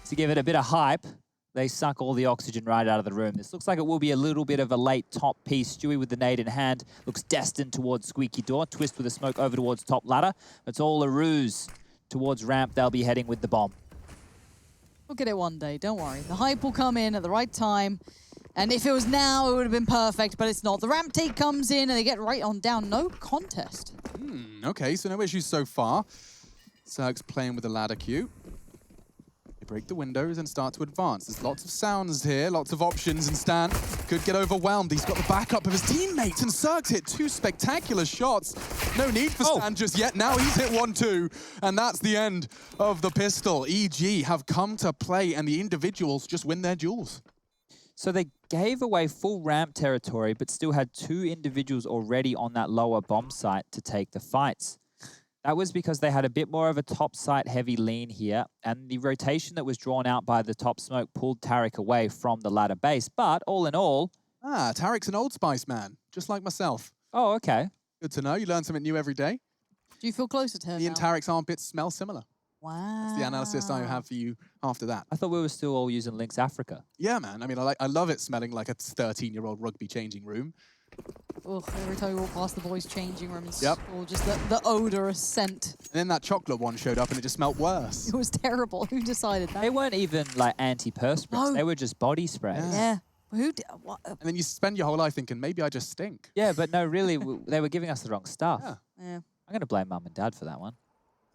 to give it a bit of hype, they suck all the oxygen right out of the room. This looks like it will be a little bit of a late top piece. Stewie with the nade in hand looks destined towards Squeaky Door. Twist with a smoke over towards top ladder. It's all a ruse. Towards ramp, they'll be heading with the bomb. We'll get it one day, don't worry. The hype will come in at the right time. And if it was now, it would have been perfect, but it's not. The ramp take comes in and they get right on down. No contest. Okay, so no issues so far. Zerg's playing with the ladder queue. They break the windows and start to advance. There's lots of sounds here, lots of options, and Stan could get overwhelmed. He's got the backup of his teammates, and Zerg's hit 2 spectacular shots. No need for Stan just yet. Now he's hit 1-2, and that's the end of the pistol. EG have come to play, and the individuals just win their duels. So they gave away full ramp territory, but still had 2 individuals already on that lower bomb site to take the fights. That was because they had a bit more of a top site heavy lean here, and the rotation that was drawn out by the top smoke pulled Tariq away from the ladder base. But all in all... Tariq's an Old Spice man, just like myself. Oh, okay. Good to know. You learn something new every day. Do you feel closer to her Me and Tariq's armpits smell similar. Wow. That's the analysis I have for you after that. I thought we were still all using Lynx Africa. Yeah, man. I mean, I love it smelling like a 13-year-old rugby changing room. Ugh, every time we walk past the boys' changing room in Yep. school, just the odorous scent. And then that chocolate one showed up and it just smelled worse. It was terrible. Who decided that? They weren't even like anti-perspirants. No. They were just body sprays. Yeah. Who did what? And then you spend your whole life thinking, maybe I just stink. Yeah, but no, really, they were giving us the wrong stuff. Yeah. I'm going to blame Mum and Dad for that one.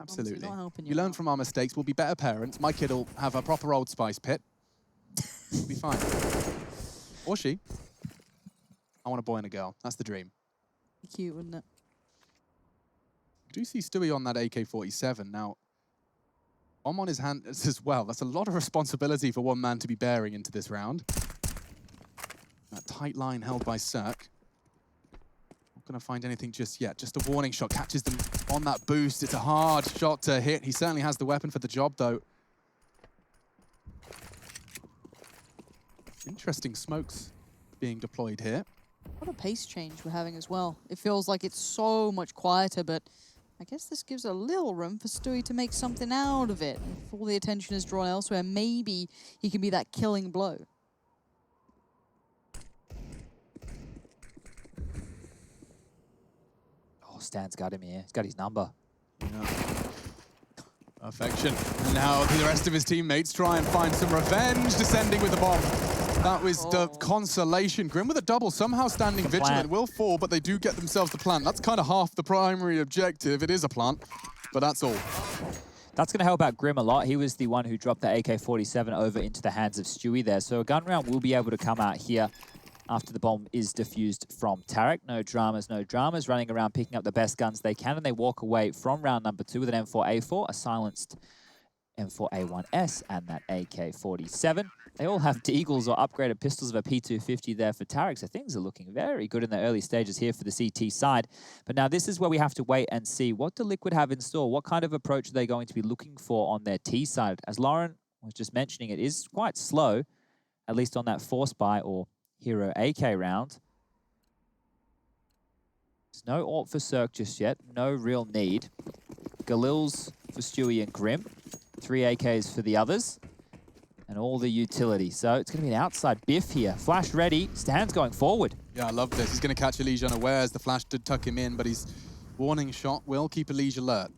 Absolutely. Not helping You learn from our mistakes. We'll be better parents. My kid will have a proper Old Spice pit. We'll be fine. Or she. I want a boy and a girl. That's the dream. Be cute, wouldn't it? I do see Stewie on that AK-47. Now, bomb on his hand as well. That's a lot of responsibility for one man to be bearing into this round. That tight line held by Cirque. Not going to find anything just yet. Just a warning shot catches them on that boost. It's a hard shot to hit. He certainly has the weapon for the job, though. Interesting smokes being deployed here. What a pace change we're having as well. It feels like it's so much quieter, but I guess this gives a little room for Stewie to make something out of it. If all the attention is drawn elsewhere, maybe he can be that killing blow. Oh, Stan's got him here. He's got his number. Yeah. Perfection. And now the rest of his teammates try and find some revenge, descending with the bomb. That was the consolation. Grim with a double, somehow standing vigilant. Will fall, but they do get themselves the plant. That's kind of half the primary objective. It is a plant, but that's all. That's going to help out Grim a lot. He was the one who dropped the AK-47 over into the hands of Stewie there. So a gun round will be able to come out here after the bomb is defused from Tariq. No dramas, no dramas. Running around picking up the best guns they can, and they walk away from round number 2 with an M4A4, a silenced M4A1S, and that AK-47. They all have Deagles or upgraded pistols of a P250 there for Tariq, so things are looking very good in the early stages here for the CT side. But now this is where we have to wait and see. What do Liquid have in store? What kind of approach are they going to be looking for on their T side? As Lauren was just mentioning, it is quite slow, at least on that Force Buy or Hero AK round. There's no ult for Cirque just yet, no real need. Galil's for Stewie and Grim, 3 AKs for the others, and all the utility. So it's going to be an outside biff here. Flash ready, Stan's going forward. Yeah, I love this. He's going to catch Elige unawares. The flash did tuck him in, but his warning shot will keep Elige alert.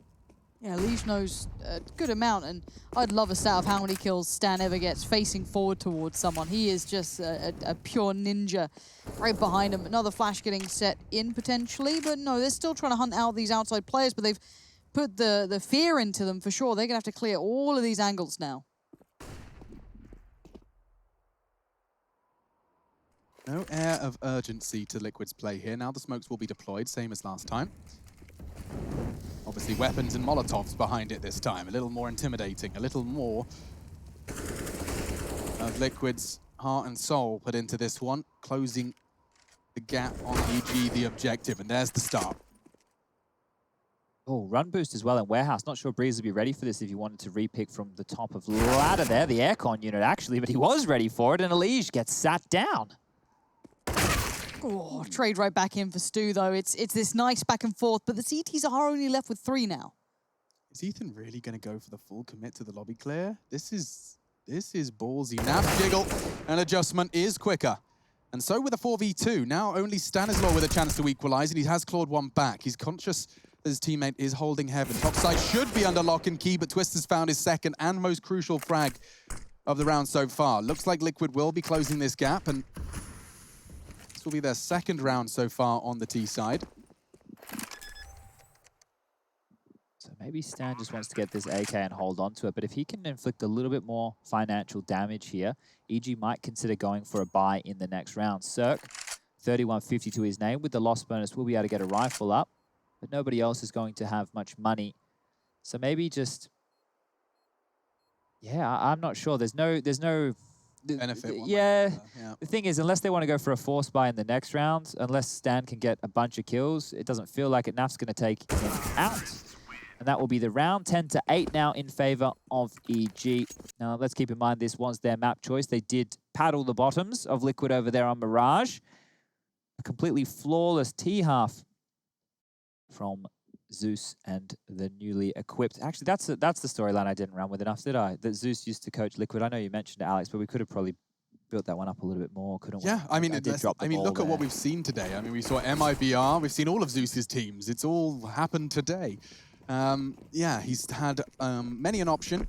Yeah, Elige knows a good amount, and I'd love a stat of how many kills Stan ever gets facing forward towards someone. He is just a pure ninja right behind him. Another flash getting set in potentially, but no, they're still trying to hunt out these outside players, but they've put the fear into them for sure. They're going to have to clear all of these angles now. No air of urgency to Liquid's play here. Now the smokes will be deployed, same as last time. Obviously weapons and Molotovs behind it this time. A little more intimidating, a little more of Liquid's heart and soul put into this one, closing the gap on EG, the objective, and there's the start. Oh, run boost as well in Warehouse. Not sure Breeze would be ready for this if you wanted to repick from the top of ladder there, the aircon unit actually, but he was ready for it, and Elige gets sat down. Oh, trade right back in for Stu, though. It's this nice back and forth, but the CTs are only left with 3 now. Is Ethan really going to go for the full commit to the lobby clear? This is ballsy. Nav jiggle, and adjustment is quicker. And so with a 4v2, now only Stanislaw with a chance to equalize, and he has clawed one back. He's conscious that his teammate is holding heaven. Topside should be under lock and key, but Twister's found his second and most crucial frag of the round so far. Looks like Liquid will be closing this gap, and this will be their second round so far on the T side. So maybe Stan just wants to get this AK and hold on to it, but if he can inflict a little bit more financial damage here, EG might consider going for a buy in the next round. Cirque, 3150 to his name. With the loss bonus, we'll be able to get a rifle up, but nobody else is going to have much money. So maybe just, yeah, I'm not sure. There's no benefit. Yeah. The thing is, unless they want to go for a force buy in the next round, unless Stan can get a bunch of kills, it doesn't feel like it. Naf's going to take him out. And that will be the round. 10-8 now in favor of EG. Now, let's keep in mind this was their map choice. They did paddle the bottoms of Liquid over there on Mirage. A completely flawless T-half from Zeus and the newly equipped. Actually, that's the storyline I didn't run with enough, did I? That Zeus used to coach Liquid. I know you mentioned it, Alex, but we could have probably built that one up a little bit more, couldn't we? Yeah, I mean, look at what we've seen today. I mean, we saw MIBR. We've seen all of Zeus's teams. It's all happened today. Yeah, he's had many an option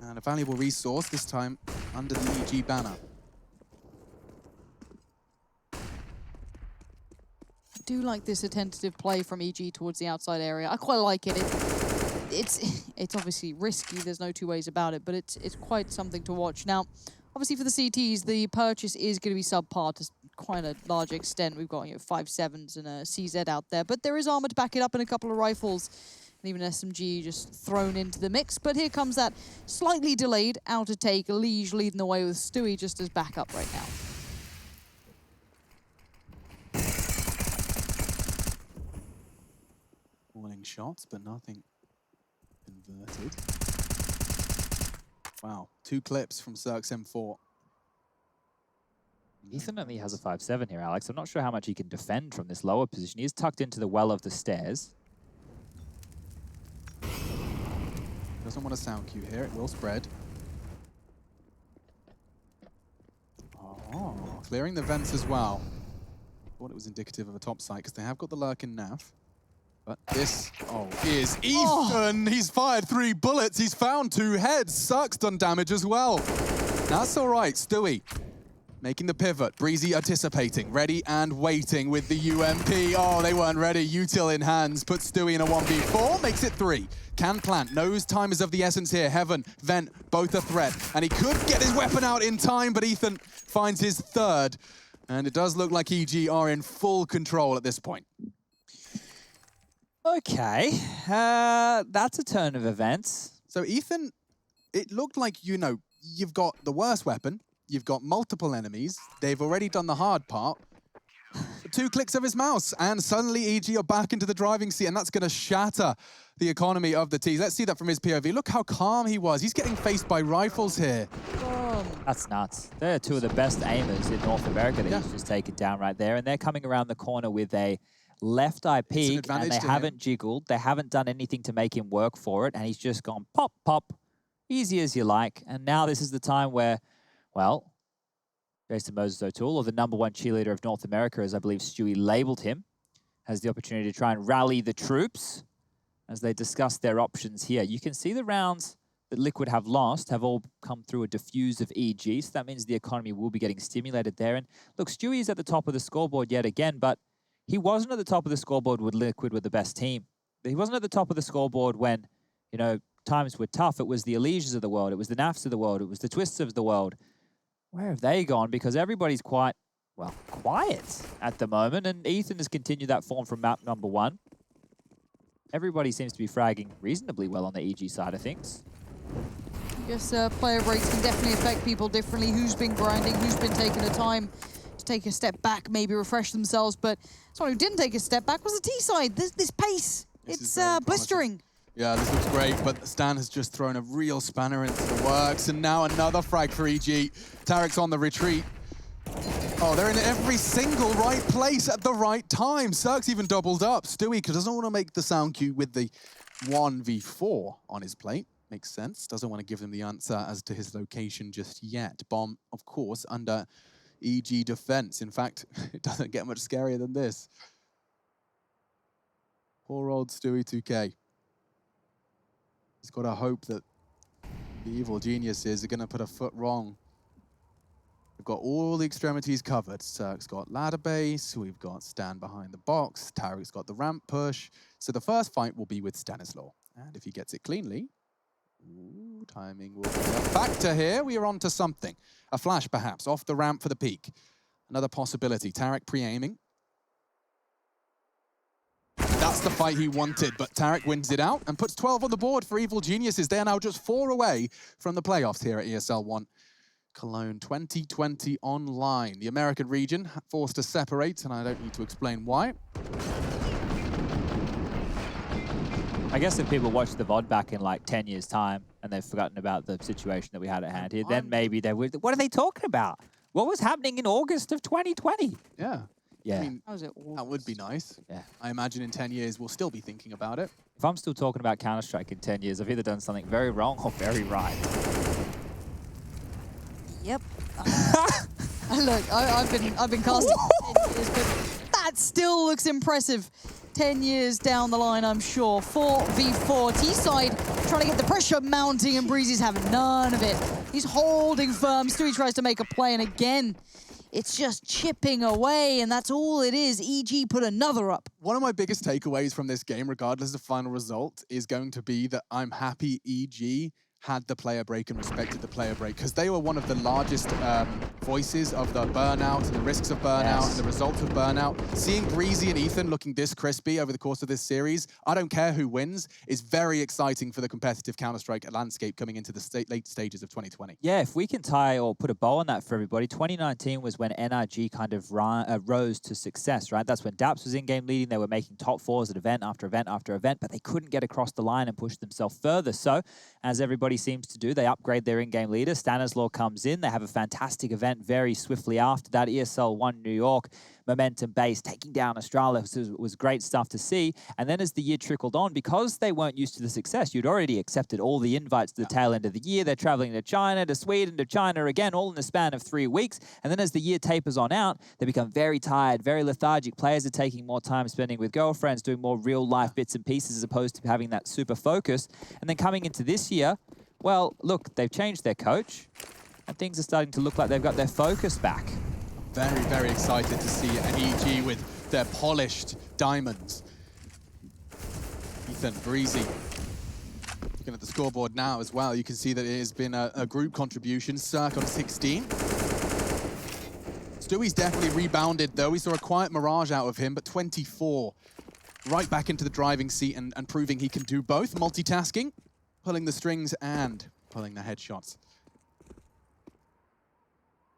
and a valuable resource, this time under the EG banner. I do like this attentive play from EG towards the outside area. I quite like it. It's obviously risky, there's no two ways about it, but it's quite something to watch. Now, obviously for the CTs, the purchase is going to be subpar to quite a large extent. We've got 5 7s and a CZ out there, but there is armor to back it up and a couple of rifles. And even SMG just thrown into the mix. But here comes that slightly delayed outer take. Elige leading the way with Stewie just as backup right now. Warning shots, but nothing converted. Wow, 2 clips from Cirque's M4. Ethan only has a 5-7 here, Alex. I'm not sure how much he can defend from this lower position. He is tucked into the well of the stairs. Doesn't want a sound cue here, it will spread. Oh, clearing the vents as well. Thought it was indicative of a top site, because they have got the lurk in Nav. But this, is Ethan! He's fired 3 bullets, he's found 2 heads. Cirque's done damage as well. That's all right, Stewie. Making the pivot, Breezy anticipating, ready and waiting with the UMP. Oh, they weren't ready. Util in hands, puts Stewie in a 1v4, makes it 3. Can plant, knows time is of the essence here. Heaven, Vent, both a threat. And he could get his weapon out in time, but Ethan finds his 3rd. And it does look like EG are in full control at this point. Okay, that's a turn of events. So Ethan, it looked like, you've got the worst weapon, you've got multiple enemies, they've already done the hard part. 2 clicks of his mouse, and suddenly EG are back into the driving seat, and that's going to shatter the economy of the T's. Let's see that from his POV. Look how calm he was. He's getting faced by rifles here. That's nuts. They're 2 of the best aimers in North America that he's just taken down right there, and they're coming around the corner with a left eye peek, and they haven't jiggled. They haven't done anything to make him work for it, and he's just gone pop, pop, easy as you like. And now this is the time where, well, Jason Moses O'Toole, or the #1 cheerleader of North America, as I believe Stewie labeled him, has the opportunity to try and rally the troops as they discuss their options here. You can see the rounds that Liquid have lost have all come through a diffuse of EG, so that means the economy will be getting stimulated there. And look, Stewie is at the top of the scoreboard yet again, but he wasn't at the top of the scoreboard with Liquid with the best team. He wasn't at the top of the scoreboard when, times were tough. It was the Eliges of the world. It was the Nafs of the world. It was the Twists of the world. Where have they gone? Because everybody's quite, well, quiet at the moment, and Ethan has continued that form from map number 1. Everybody seems to be fragging reasonably well on the EG side of things. I guess player breaks can definitely affect people differently. Who's been grinding, who's been taking the time to take a step back, maybe refresh themselves, but someone who didn't take a step back was the T side. This pace, it's blistering. Yeah, this looks great, but Stan has just thrown a real spanner into the works, and now another frag for EG. Tarek's on the retreat. Oh, they're in every single right place at the right time. Cirque's even doubled up. Stewie doesn't want to make the sound cue with the 1v4 on his plate. Makes sense. Doesn't want to give them the answer as to his location just yet. Bomb, of course, under EG defense. In fact, it doesn't get much scarier than this. Poor old Stewie 2K. He's got to hope that the evil geniuses are going to put a foot wrong. We've got all the extremities covered. Cirque's got ladder base, we've got Stan behind the box, Tarek's got the ramp push. So the first fight will be with Stanislaw. And if he gets it cleanly, ooh, timing will be a factor here. We are onto something. A flash perhaps, off the ramp for the peak. Another possibility. Tarek pre-aiming. That's the fight he wanted, but Tarek wins it out and puts 12 on the board for Evil Geniuses. They are now just 4 away from the playoffs here at ESL 1. Cologne 2020 online. The American region forced to separate, and I don't need to explain why. I guess if people watch the VOD back in like 10 years' time and they've forgotten about the situation that we had at hand here, then maybe they would. What are they talking about? What was happening in August of 2020? Yeah. Yeah. I mean, that would be nice. Yeah. I imagine in 10 years we'll still be thinking about it. If I'm still talking about Counter-Strike in 10 years, I've either done something very wrong or very right. Yep. Look, I've been casting for 10 years, but that still looks impressive. 10 years down the line, I'm sure. 4v4. T-side trying to get the pressure mounting, and Breezy's having none of it. He's holding firm. Stewie tries to make a play, and again, it's just chipping away, and that's all it is. EG put another up. One of my biggest takeaways from this game, regardless of final result, is going to be that I'm happy EG had the player break and respected the player break, because they were one of the largest voices of the burnout and the risks of burnout and the results of burnout. Seeing Breezy and Ethan looking this crispy over the course of this series, I don't care who wins, is very exciting for the competitive Counter-Strike landscape coming into the late stages of 2020. Yeah, if we can tie or put a bow on that for everybody, 2019 was when NRG kind of rose to success, right? That's when Daps was in-game leading. They were making top 4s at event after event after event, but they couldn't get across the line and push themselves further. So, as everybody seems to do, they upgrade their in-game leader. Stanislaw comes in. They have a fantastic event very swiftly after that. ESL 1 New York, momentum base, taking down Australia was great stuff to see. And then as the year trickled on, because they weren't used to the success, you'd already accepted all the invites to the tail end of the year. They're traveling to China, to Sweden, to China again, all in the span of 3 weeks. And then as the year tapers on out, they become very tired, very lethargic. Players are taking more time spending with girlfriends, doing more real-life bits and pieces as opposed to having that super focus. And then coming into this year, well, look, they've changed their coach, and things are starting to look like they've got their focus back. Very, very excited to see an EG with their polished diamonds. Ethan, Breezy. Looking at the scoreboard now as well, you can see that it has been a group contribution. Cirque on 16. Stewie's definitely rebounded, though. We saw a quiet mirage out of him, but 24. Right back into the driving seat and proving he can do both. Multitasking, pulling the strings and pulling the headshots.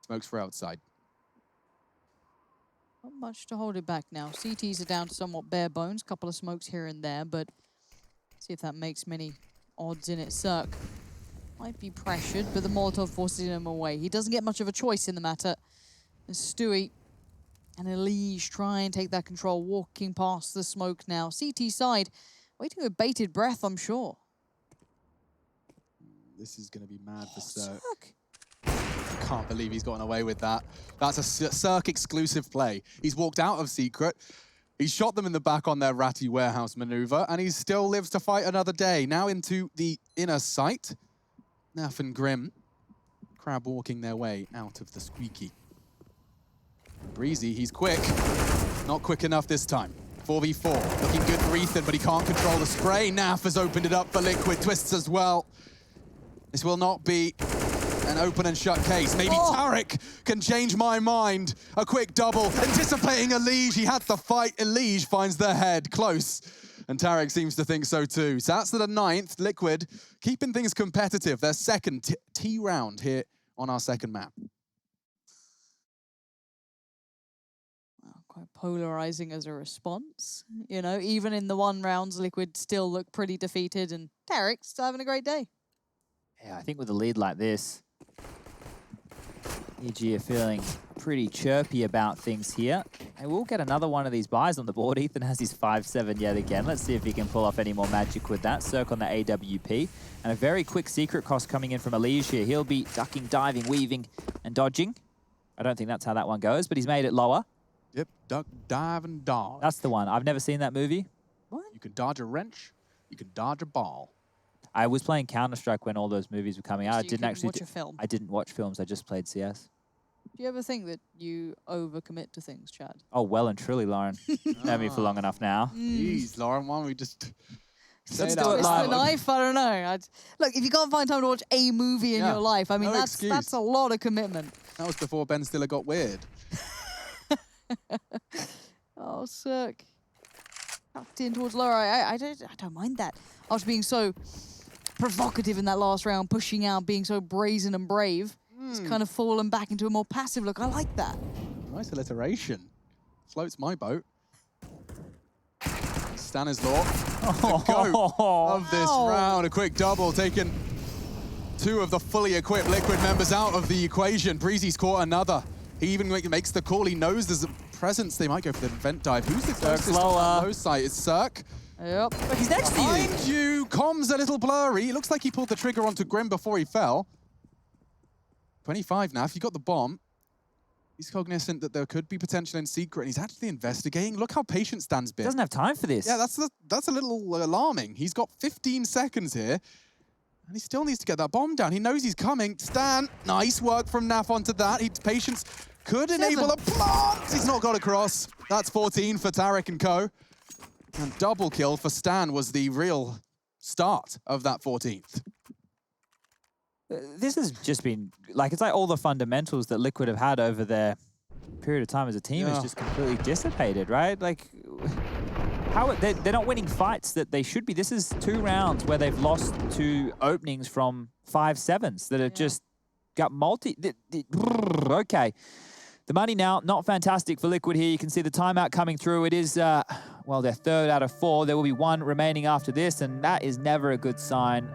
Smokes for outside. Not much to hold it back now. CTs are down to somewhat bare bones. Couple of smokes here and there, but see if that makes many odds in it. Cirque might be pressured, but the Molotov forces him away. He doesn't get much of a choice in the matter. As Stewie and Elige try and take that control, walking past the smoke now. CT side, waiting with bated breath, I'm sure. This is going to be mad for Cirque. I can't believe he's gotten away with that. That's a Cirque exclusive play. He's walked out of Secret. He shot them in the back on their ratty warehouse maneuver, and he still lives to fight another day. Now into the inner sight. Naf and Grim, crab walking their way out of the squeaky. Breezy, he's quick. Not quick enough this time. 4v4, looking good for Ethan, but he can't control the spray. Naf has opened it up for Liquid, twists as well. This will not be an open and shut case. Maybe Tarek Tarek can change my mind. A quick double, anticipating Elige. He had the fight. Elige finds the head, close. And Tarek seems to think so too. So that's to the 9th. Liquid keeping things competitive. Their second T round here on our second map. Quite polarizing as a response. You know, even in the 1 rounds, Liquid still look pretty defeated, and Tarek's still having a great day. Yeah, I think with a lead like this, EG are feeling pretty chirpy about things here. And we'll get another one of these buys on the board. Ethan has his 5-7 yet again. Let's see if he can pull off any more magic with that. Circ on the AWP. And a very quick secret cross coming in from Elige here. He'll be ducking, diving, weaving, and dodging. I don't think that's how that one goes, but he's made it lower. Yep, duck, dive, and dodge. That's the one. I've never seen that movie. What? You can dodge a wrench, you can dodge a ball. I was playing Counter-Strike when all those movies were coming out. So I you didn't actually watch a film. I didn't watch films. I just played CS. Do you ever think that you overcommit to things, Chad? Oh, well and truly, Lauren. Know me for long enough now. Jeez, Lauren, why don't we just... Let's do it It's live. the knife, I don't know. Look, if you can't find time to watch a movie in Yeah, your life, I mean, no that's excuse. a lot of commitment. That was before Ben Stiller got weird. Oh, Cirque. Tucked in towards lower. I don't mind that. After being so provocative in that last round, pushing out, being so brazen and brave, it's kind of fallen back into a more passive look. I like that. Nice alliteration. Floats my boat. Stanislaw, the goat of this round. A quick double, taking 2 of the fully equipped Liquid members out of the equation. Breezy's caught another. He even makes the call. He knows there's a presence. They might go for the vent dive. Who's the closest on that low site? It's Cirque. Yep. Look, he's next to you. Behind you. Comms a little blurry. It looks like he pulled the trigger onto Grim before he fell. 25 now. If you got the bomb, he's cognizant that there could be potential in secret, and he's actually investigating. Look how patient Stan's been. Doesn't have time for this. Yeah, that's a little alarming. He's got 15 seconds here, and he still needs to get that bomb down. He knows he's coming. Stan, nice work from Naf onto that. Patience could enable a plant. He's not got across. That's 14 for Tarek and co. And double kill for Stan was the real start of that 14th. This has just been, like, it's like all the fundamentals that Liquid have had over their period of time as a team is just completely dissipated, right? Like, they're not winning fights that they should be. This is 2 rounds where they've lost 2 openings from 5-7s that have just got okay. The money now, not fantastic for Liquid here. You can see the timeout coming through. It is, well, their 3rd out of 4. There will be 1 remaining after this, and that is never a good sign.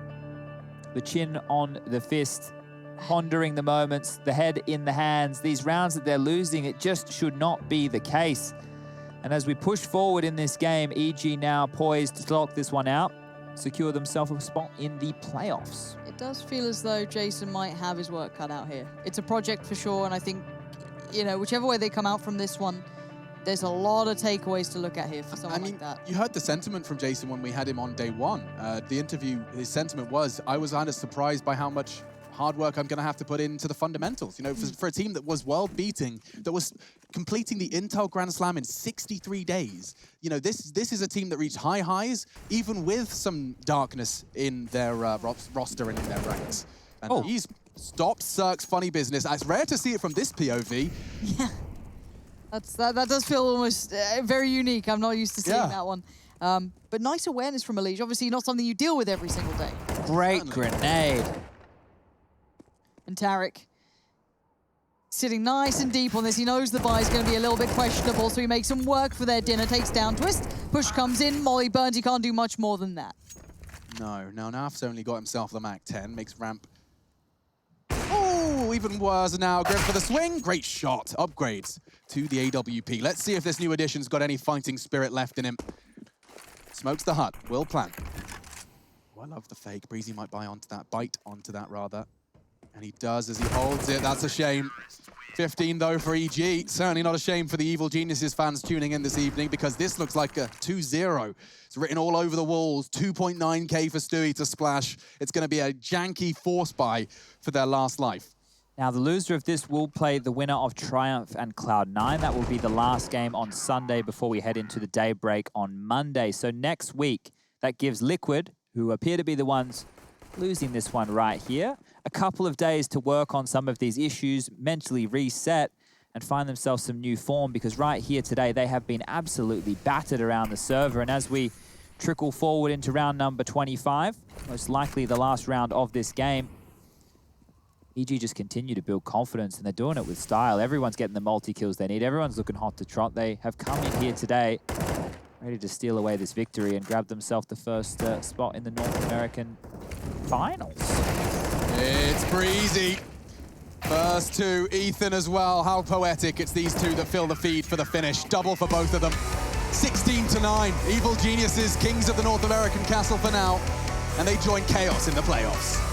The chin on the fist, pondering the moments, the head in the hands. These rounds that they're losing, it just should not be the case. And as we push forward in this game, EG now poised to lock this one out, secure themselves a spot in the playoffs. It does feel as though Jason might have his work cut out here. It's a project for sure, and I think, you know, whichever way they come out from this one, there's a lot of takeaways to look at here for someone like that. You heard the sentiment from Jason when we had him on day 1. The interview, his sentiment was, I was kind of surprised by how much hard work I'm going to have to put into the fundamentals. You know, for a team that was world-beating, that was completing the Intel Grand Slam in 63 days. You know, this is a team that reached high highs, even with some darkness in their roster and in their ranks. And he's stopped Cirque's funny business. It's rare to see it from this POV. Yeah. That does feel almost very unique. I'm not used to seeing that one. But nice awareness from Elige. Obviously not something you deal with every single day. Great grenade. And Tarek sitting nice and deep on this. He knows the buy is going to be a little bit questionable, so he makes them work for their dinner. Takes down Twist. Push comes in. Molly burns. He can't do much more than that. No, Naf's only got himself the Mac 10. Makes ramp. Oh, even worse now. Grim for the swing. Great shot. Upgrades to the AWP. Let's see if this new addition's got any fighting spirit left in him. Smokes the hut. Will plant. Oh, I love the fake. Breezy might bite onto that rather. And he does as he holds it. That's a shame. 15 though for EG. Certainly not a shame for the Evil Geniuses fans tuning in this evening, because this looks like a 2-0. It's written all over the walls. 2.9k for Stewie to splash. It's going to be a janky force buy for their last life. Now, the loser of this will play the winner of Triumph and Cloud9. That will be the last game on Sunday before we head into the daybreak on Monday. So next week, that gives Liquid, who appear to be the ones losing this one right here. A couple of days to work on some of these issues, mentally reset, and find themselves some new form, because right here today, they have been absolutely battered around the server. And as we trickle forward into round number 25, most likely the last round of this game, EG just continue to build confidence, and they're doing it with style. Everyone's getting the multi-kills they need. Everyone's looking hot to trot. They have come in here today ready to steal away this victory and grab themselves the first spot in the North American finals. It's breezy. First two, Ethan as well. How poetic. It's these two that fill the feed for the finish. Double for both of them. 16-9. Evil Geniuses, kings of the North American castle for now. And they join Chaos in the playoffs.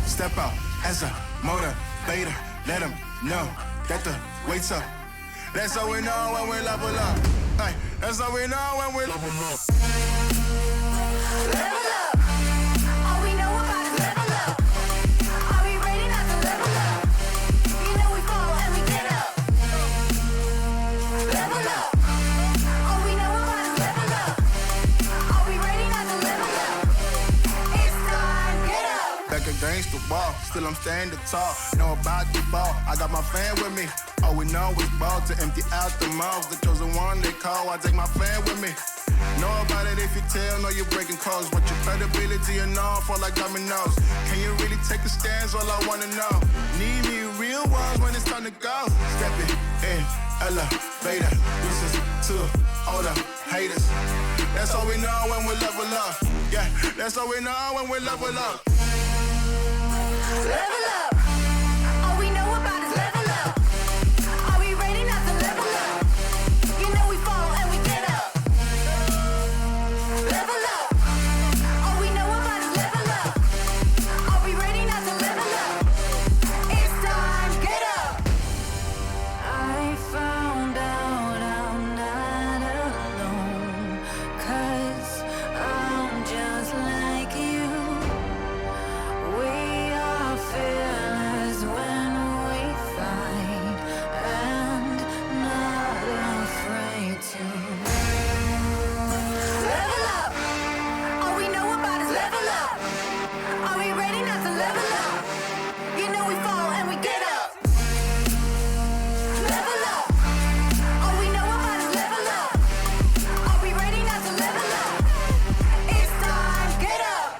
Step out as a motivator, let them know that the weight's up. That's how we know when we level up. Hey, that's how we know when we level up. Level up. All we know about is level up. Are we ready not to level up? You know we fall and we get up. Level up. All we know about is level up. Are we ready not to level up? It's time, get up. Back against the wall, still I'm standing tall. Know about the ball, I got my fan with me. All we know is ball to empty out the mouths. The chosen one they call, I take my fan with me. Know about it if you tell, know you're breaking codes. What your credibility and all fall like dominoes. Can you really take a stance? All I wanna know. Need me real ones when it's time to go. Stepping in, elevator. This is to all the haters. That's all we know when we level up. Yeah, that's all we know when we level up. Level up. All we know about is level up. Are we ready not to level up? You know we fall and we get up. Level up. All we know about is level up. Are we ready not to level up? It's time, get up. I found out I'm not alone, 'cause I'm just like you. We are fearless when we fight and not afraid to level up. All we know about is level up. Are we ready not to level up? You know we fall and we get up. Level up. All we know about is level up. Are we ready not to level up? It's time, get up.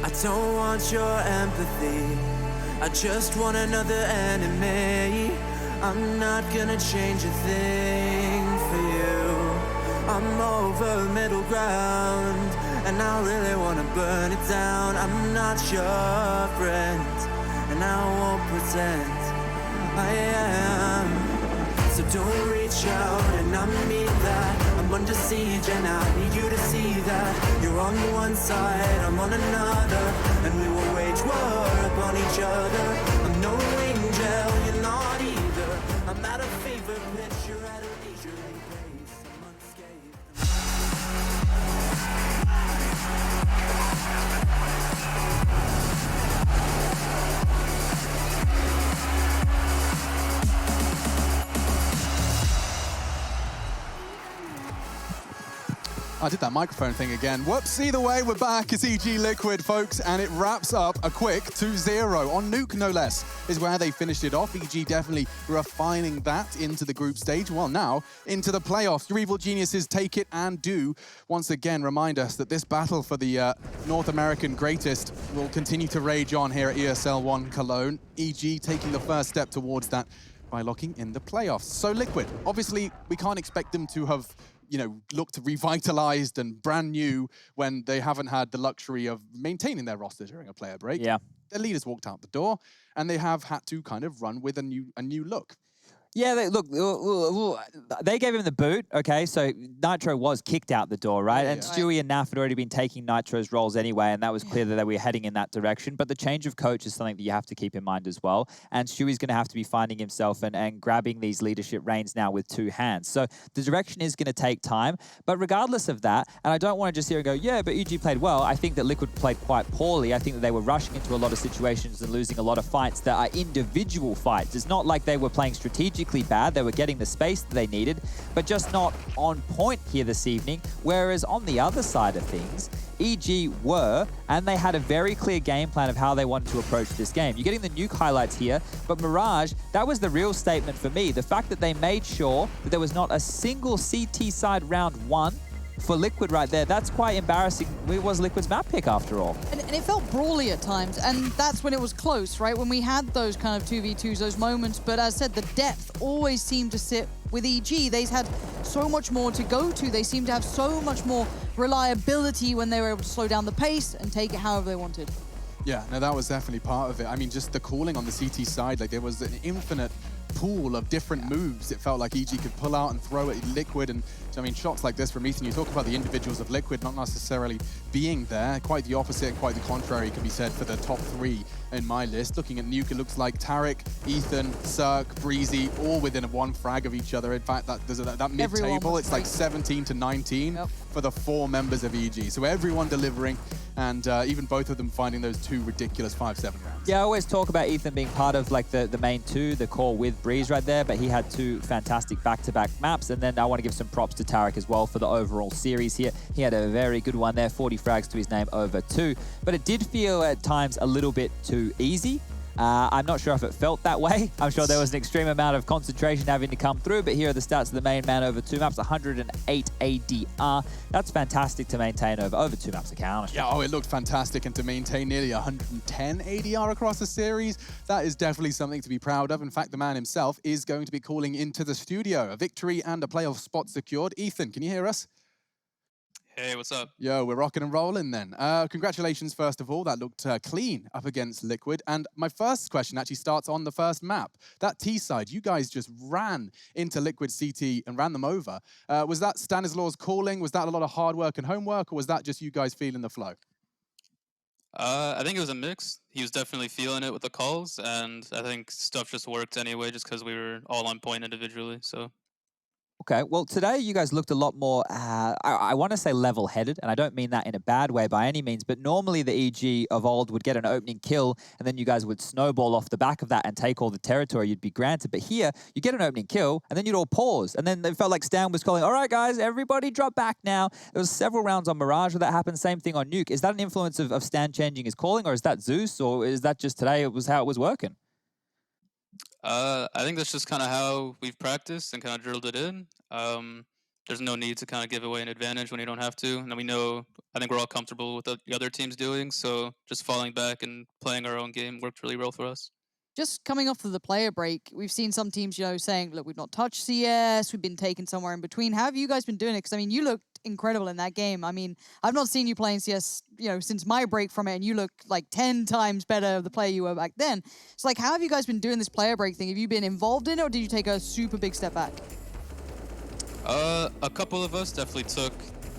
I don't want your empathy, I just want another enemy. I'm not gonna change a thing for you. I'm over middle ground, and I really wanna burn it down. I'm not your friend, and I won't pretend I am. So don't reach out, and I mean that. I'm under siege, and I need you to see that. You're on one side, I'm on another, and we will wage war upon each other. I'm no angel, you're not either. I'm at a fever pitch, you're at a leisurely pace. I'm unscathed. I did that microphone thing again. Whoops, either way, we're back. It's EG Liquid, folks, and it wraps up a quick 2-0 on Nuke, no less, is where they finished it off. EG definitely refining that into the group stage. Well, now into the playoffs. Your evil geniuses take it and do. Once again, remind us that this battle for the North American greatest will continue to rage on here at ESL 1 Cologne. EG taking the first step towards that by locking in the playoffs. So Liquid, obviously, we can't expect them to have looked revitalized and brand new when they haven't had the luxury of maintaining their roster during a player break. Yeah. Their leaders walked out the door, and they have had to kind of run with a new look. Yeah, they gave him the boot, okay? So Nitro was kicked out the door, right? And Stewie and Naf had already been taking Nitro's roles anyway, and that was clear that they were heading in that direction. But the change of coach is something that you have to keep in mind as well. And Stewie's going to have to be finding himself and grabbing these leadership reins now with two hands. So the direction is going to take time. But regardless of that, and I don't want to just hear and go, yeah, but EG played well. I think that Liquid played quite poorly. I think that they were rushing into a lot of situations and losing a lot of fights that are individual fights. It's not like they were playing strategically bad. They were getting the space that they needed, but just not on point here this evening. Whereas on the other side of things, EG were, and they had a very clear game plan of how they wanted to approach this game. You're getting the Nuke highlights here, but Mirage, that was the real statement for me. The fact that they made sure that there was not a single CT side round one for Liquid right there, that's quite embarrassing. It was Liquid's map pick after all. And it felt brawly at times, and that's when it was close, right? When we had those kind of 2v2s, those moments, but as I said, the depth always seemed to sit with EG. They had so much more to go to. They seemed to have so much more reliability when they were able to slow down the pace and take it however they wanted. Yeah, no, that was definitely part of it. I mean, just the calling on the CT side, like there was an infinite pool of different moves it felt like EG could pull out and throw at Liquid. And I mean, shots like this from Ethan, you talk about the individuals of Liquid not necessarily being there. Quite the opposite, quite the contrary can be said for the top three in my list. Looking at Nuke, it looks like Tarek, Ethan, Cirque, Breezy, all within one frag of each other. In fact, that mid-table, it's like 17 to 19 for the 4 members of EG. So everyone delivering, and even both of them finding those 2 ridiculous 5-7 rounds. Yeah, I always talk about Ethan being part of like the main 2, the core with Breeze right there, but he had 2 fantastic back-to-back maps. And then I want to give some props to Tarek as well for the overall series here. He had a very good one there, 40 frags to his name over 2. But it did feel at times a little bit too easy. I'm not sure if it felt that way. I'm sure there was an extreme amount of concentration having to come through, but here are the stats of the main man over 2 maps, 108 ADR. That's fantastic to maintain over 2 maps of Counter-Strike. Yeah, it looked fantastic, and to maintain nearly 110 ADR across the series, that is definitely something to be proud of. In fact, the man himself is going to be calling into the studio. A victory and a playoff spot secured. Ethan, can you hear us? Hey, what's up? Yo, we're rocking and rolling then. Congratulations, first of all. That looked clean up against Liquid. And my first question actually starts on the first map. That T side, you guys just ran into Liquid CT and ran them over. Was that Stanislaus calling? Was that a lot of hard work and homework, or was that just you guys feeling the flow? I think it was a mix. He was definitely feeling it with the calls, and I think stuff just worked anyway just because we were all on point individually, so... Okay, well, today you guys looked a lot more, I want to say level-headed, and I don't mean that in a bad way by any means, but normally the EG of old would get an opening kill, and then you guys would snowball off the back of that and take all the territory you'd be granted. But here, you get an opening kill, and then you'd all pause. And then it felt like Stan was calling, all right, guys, everybody drop back now. There was several rounds on Mirage where that happened, same thing on Nuke. Is that an influence of Stan changing his calling, or is that Zeus, or is that just today it was how it was working? I think that's just kind of how we've practiced and kind of drilled it in. There's no need to kind of give away an advantage when you don't have to. And we know, I think we're all comfortable with the other teams doing, so just falling back and playing our own game worked really well for us. Just coming off of the player break, we've seen some teams, saying, look, we've not touched CS, we've been taken somewhere in between. How have you guys been doing it? Because, I mean, you looked incredible in that game. I mean, I've not seen you playing CS, since my break from it, and you look like 10 times better the player you were back then. It's like, how have you guys been doing this player break thing? Have you been involved in it, or did you take a super big step back? A couple of us definitely took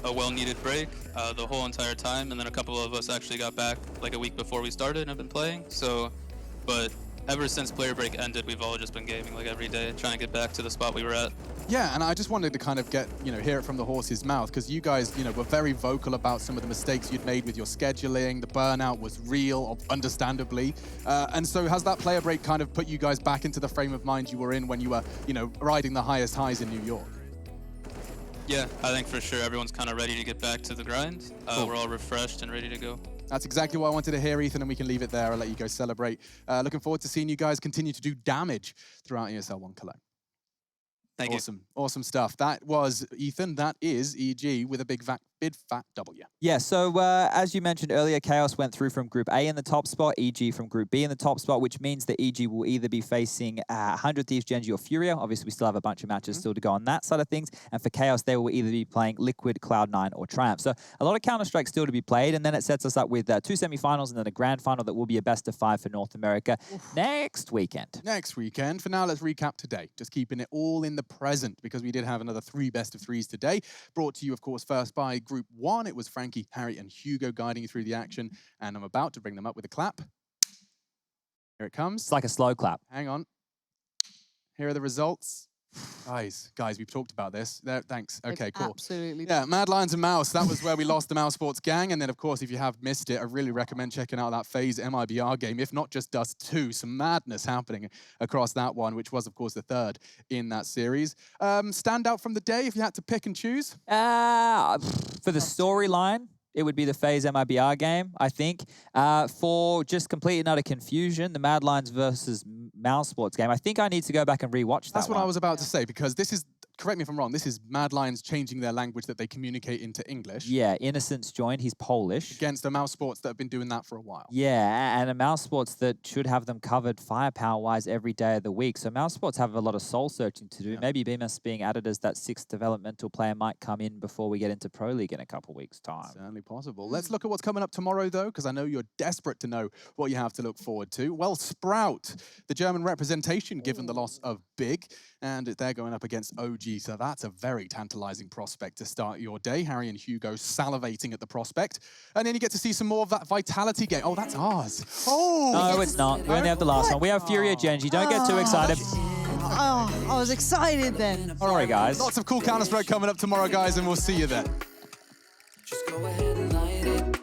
a well-needed break the whole entire time, and then a couple of us actually got back like a week before we started and have been playing. So, but ever since player break ended, we've all just been gaming like every day, trying to get back to the spot we were at. Yeah, and I just wanted to kind of get, hear it from the horse's mouth, because you guys, were very vocal about some of the mistakes you'd made with your scheduling. The burnout was real, understandably. And so has that player break kind of put you guys back into the frame of mind you were in when you were, riding the highest highs in New York? Yeah, I think for sure everyone's kind of ready to get back to the grind. Cool. We're all refreshed and ready to go. That's exactly what I wanted to hear, Ethan, and we can leave it there. I'll let you go celebrate. Looking forward to seeing you guys continue to do damage throughout ESL 1 Cologne. Thank you. Awesome. Awesome stuff. That was Ethan. That is EG with a big fat W. Yeah, so as you mentioned earlier, Chaos went through from Group A in the top spot, EG from Group B in the top spot, which means that EG will either be facing 100 Thieves, Genji, or Furia. Obviously, we still have a bunch of matches still to go on that side of things. And for Chaos, they will either be playing Liquid, Cloud9, or Triumph. So a lot of Counter-Strike still to be played, and then it sets us up with 2 semifinals and then a grand final that will be a best of 5 for North America next weekend. Next weekend. For now, let's recap today. Just keeping it all in the present, because we did have another 3 best of 3s today. Brought to you, of course, first by Group 1. It was Frankie, Harry, and Hugo guiding you through the action, and I'm about to bring them up with a clap. Here it comes. It's like a slow clap. Hang on. Here are the results. Guys, we've talked about this. Thanks. Okay, cool. Absolutely. Yeah, Mad Lions and Mouse. That was where we lost the Mouse Sports gang. And then, of course, if you have missed it, I really recommend checking out that FaZe MIBR game. If not just Dust 2, some madness happening across that one, which was, of course, the 3rd in that series. Standout from the day, if you had to pick and choose? For the storyline, it would be the FaZe MIBR game, I think. For just complete and utter confusion, the Mad Lions versus Mouse Sports game, I think I need to go back and rewatch that. That's what I was about to say, because this is, correct me if I'm wrong, this is Mad Lions changing their language that they communicate into English. Yeah, Innocence joined, he's Polish. Against the Mouse Sports that have been doing that for a while. Yeah, and a Mouse Sports that should have them covered firepower-wise every day of the week. So Mouse Sports have a lot of soul-searching to do. Yeah. Maybe Bemis being added as that 6th developmental player might come in before we get into Pro League in a couple weeks' time. Certainly possible. Let's look at what's coming up tomorrow, though, because I know you're desperate to know what you have to look forward to. Well, Sprout, the German representation, given the loss of Big, and they're going up against OG, so that's a very tantalizing prospect to start your day. Harry and Hugo salivating at the prospect. And then you get to see some more of that Vitality game. Oh, that's ours. Oh! No, it's not. We only have the last one. We have Furia Genji. Don't get too excited. Oh, I was excited then. All right, guys. Lots of cool Counter-Strike coming up tomorrow, guys, and we'll see you then. Just go ahead and light it.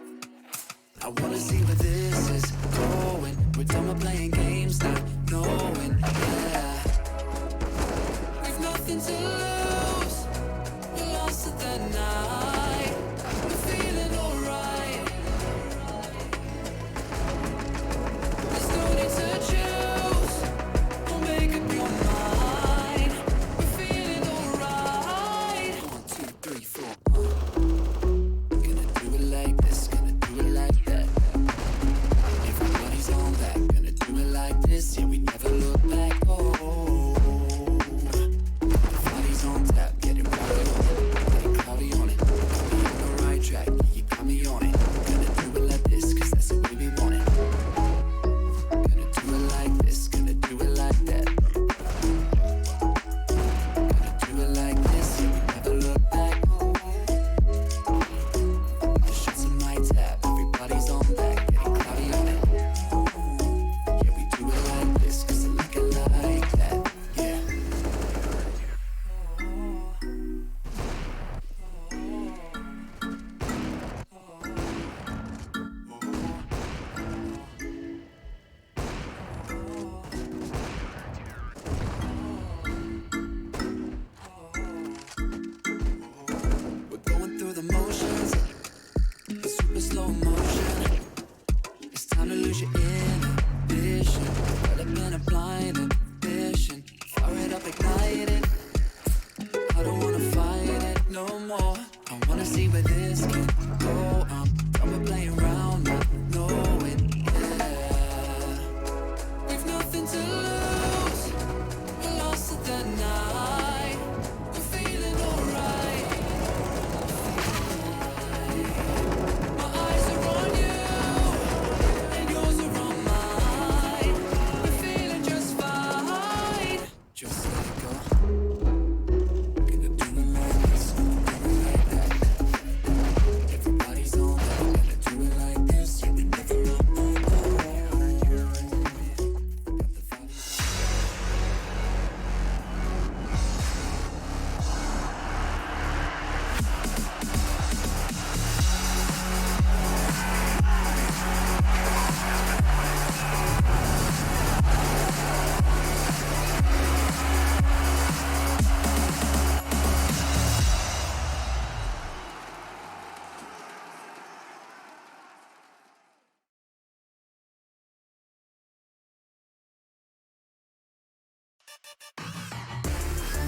I wanna see where this is going. We're done with playing games, not knowing. Yeah. We've nothing to lose. We lost it that night. We're feeling alright. There's no need to choose. We'll make it your mind. We're feeling alright. 1, 2, 3, 4. Gonna do it like this, gonna do it like that. Everybody's on that, gonna do it like this. Yeah, we never look back. Oh, everybody's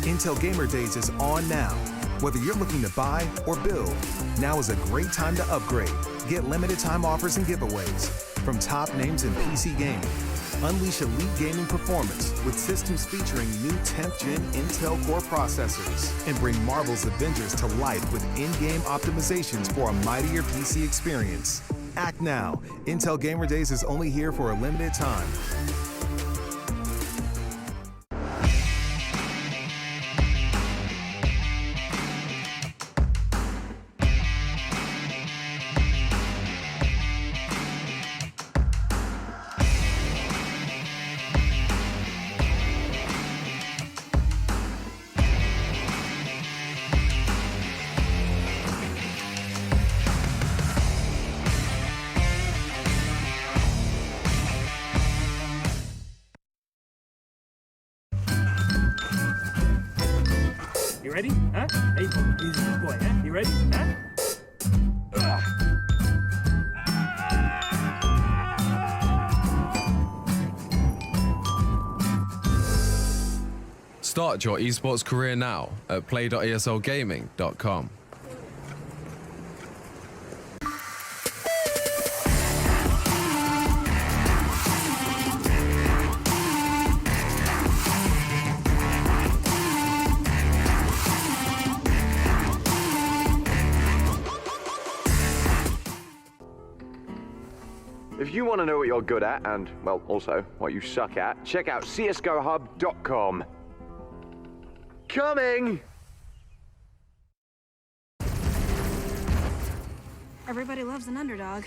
Intel Gamer Days is on now. Whether you're looking to buy or build, now is a great time to upgrade. Get limited time offers and giveaways from top names in PC gaming. Unleash elite gaming performance with systems featuring new 10th gen Intel Core processors. And bring Marvel's Avengers to life with in-game optimizations for a mightier PC experience. Act now. Intel Gamer Days is only here for a limited time. You ready? Huh? Hey, easy boy, huh? You ready? Huh? Start your esports career now at play.eslgaming.com. If you want to know what you're good at and, well, also what you suck at, check out csgohub.com. Coming! Everybody loves an underdog.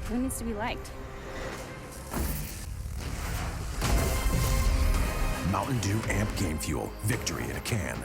Who needs to be liked? Mountain Dew Amp Game Fuel. Victory in a can.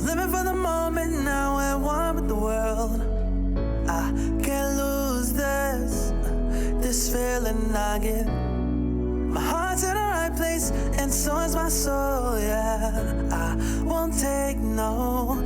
living for the moment now and one with the world. I can't lose this feeling I get. My heart's in the right place, and so is my soul, yeah. I won't take no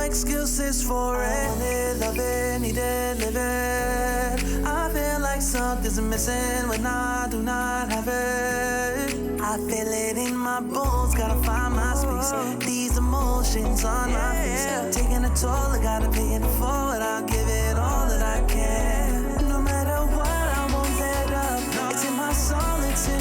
excuses for it. Love it, need it, live it. I feel like something's missing when I do not have it. I feel it in my bones, gotta find my space. These emotions on my face, taking a toll, I gotta pay it forward. I'll give it all that I can. No matter what, I won't let up. It's in my soul, it's in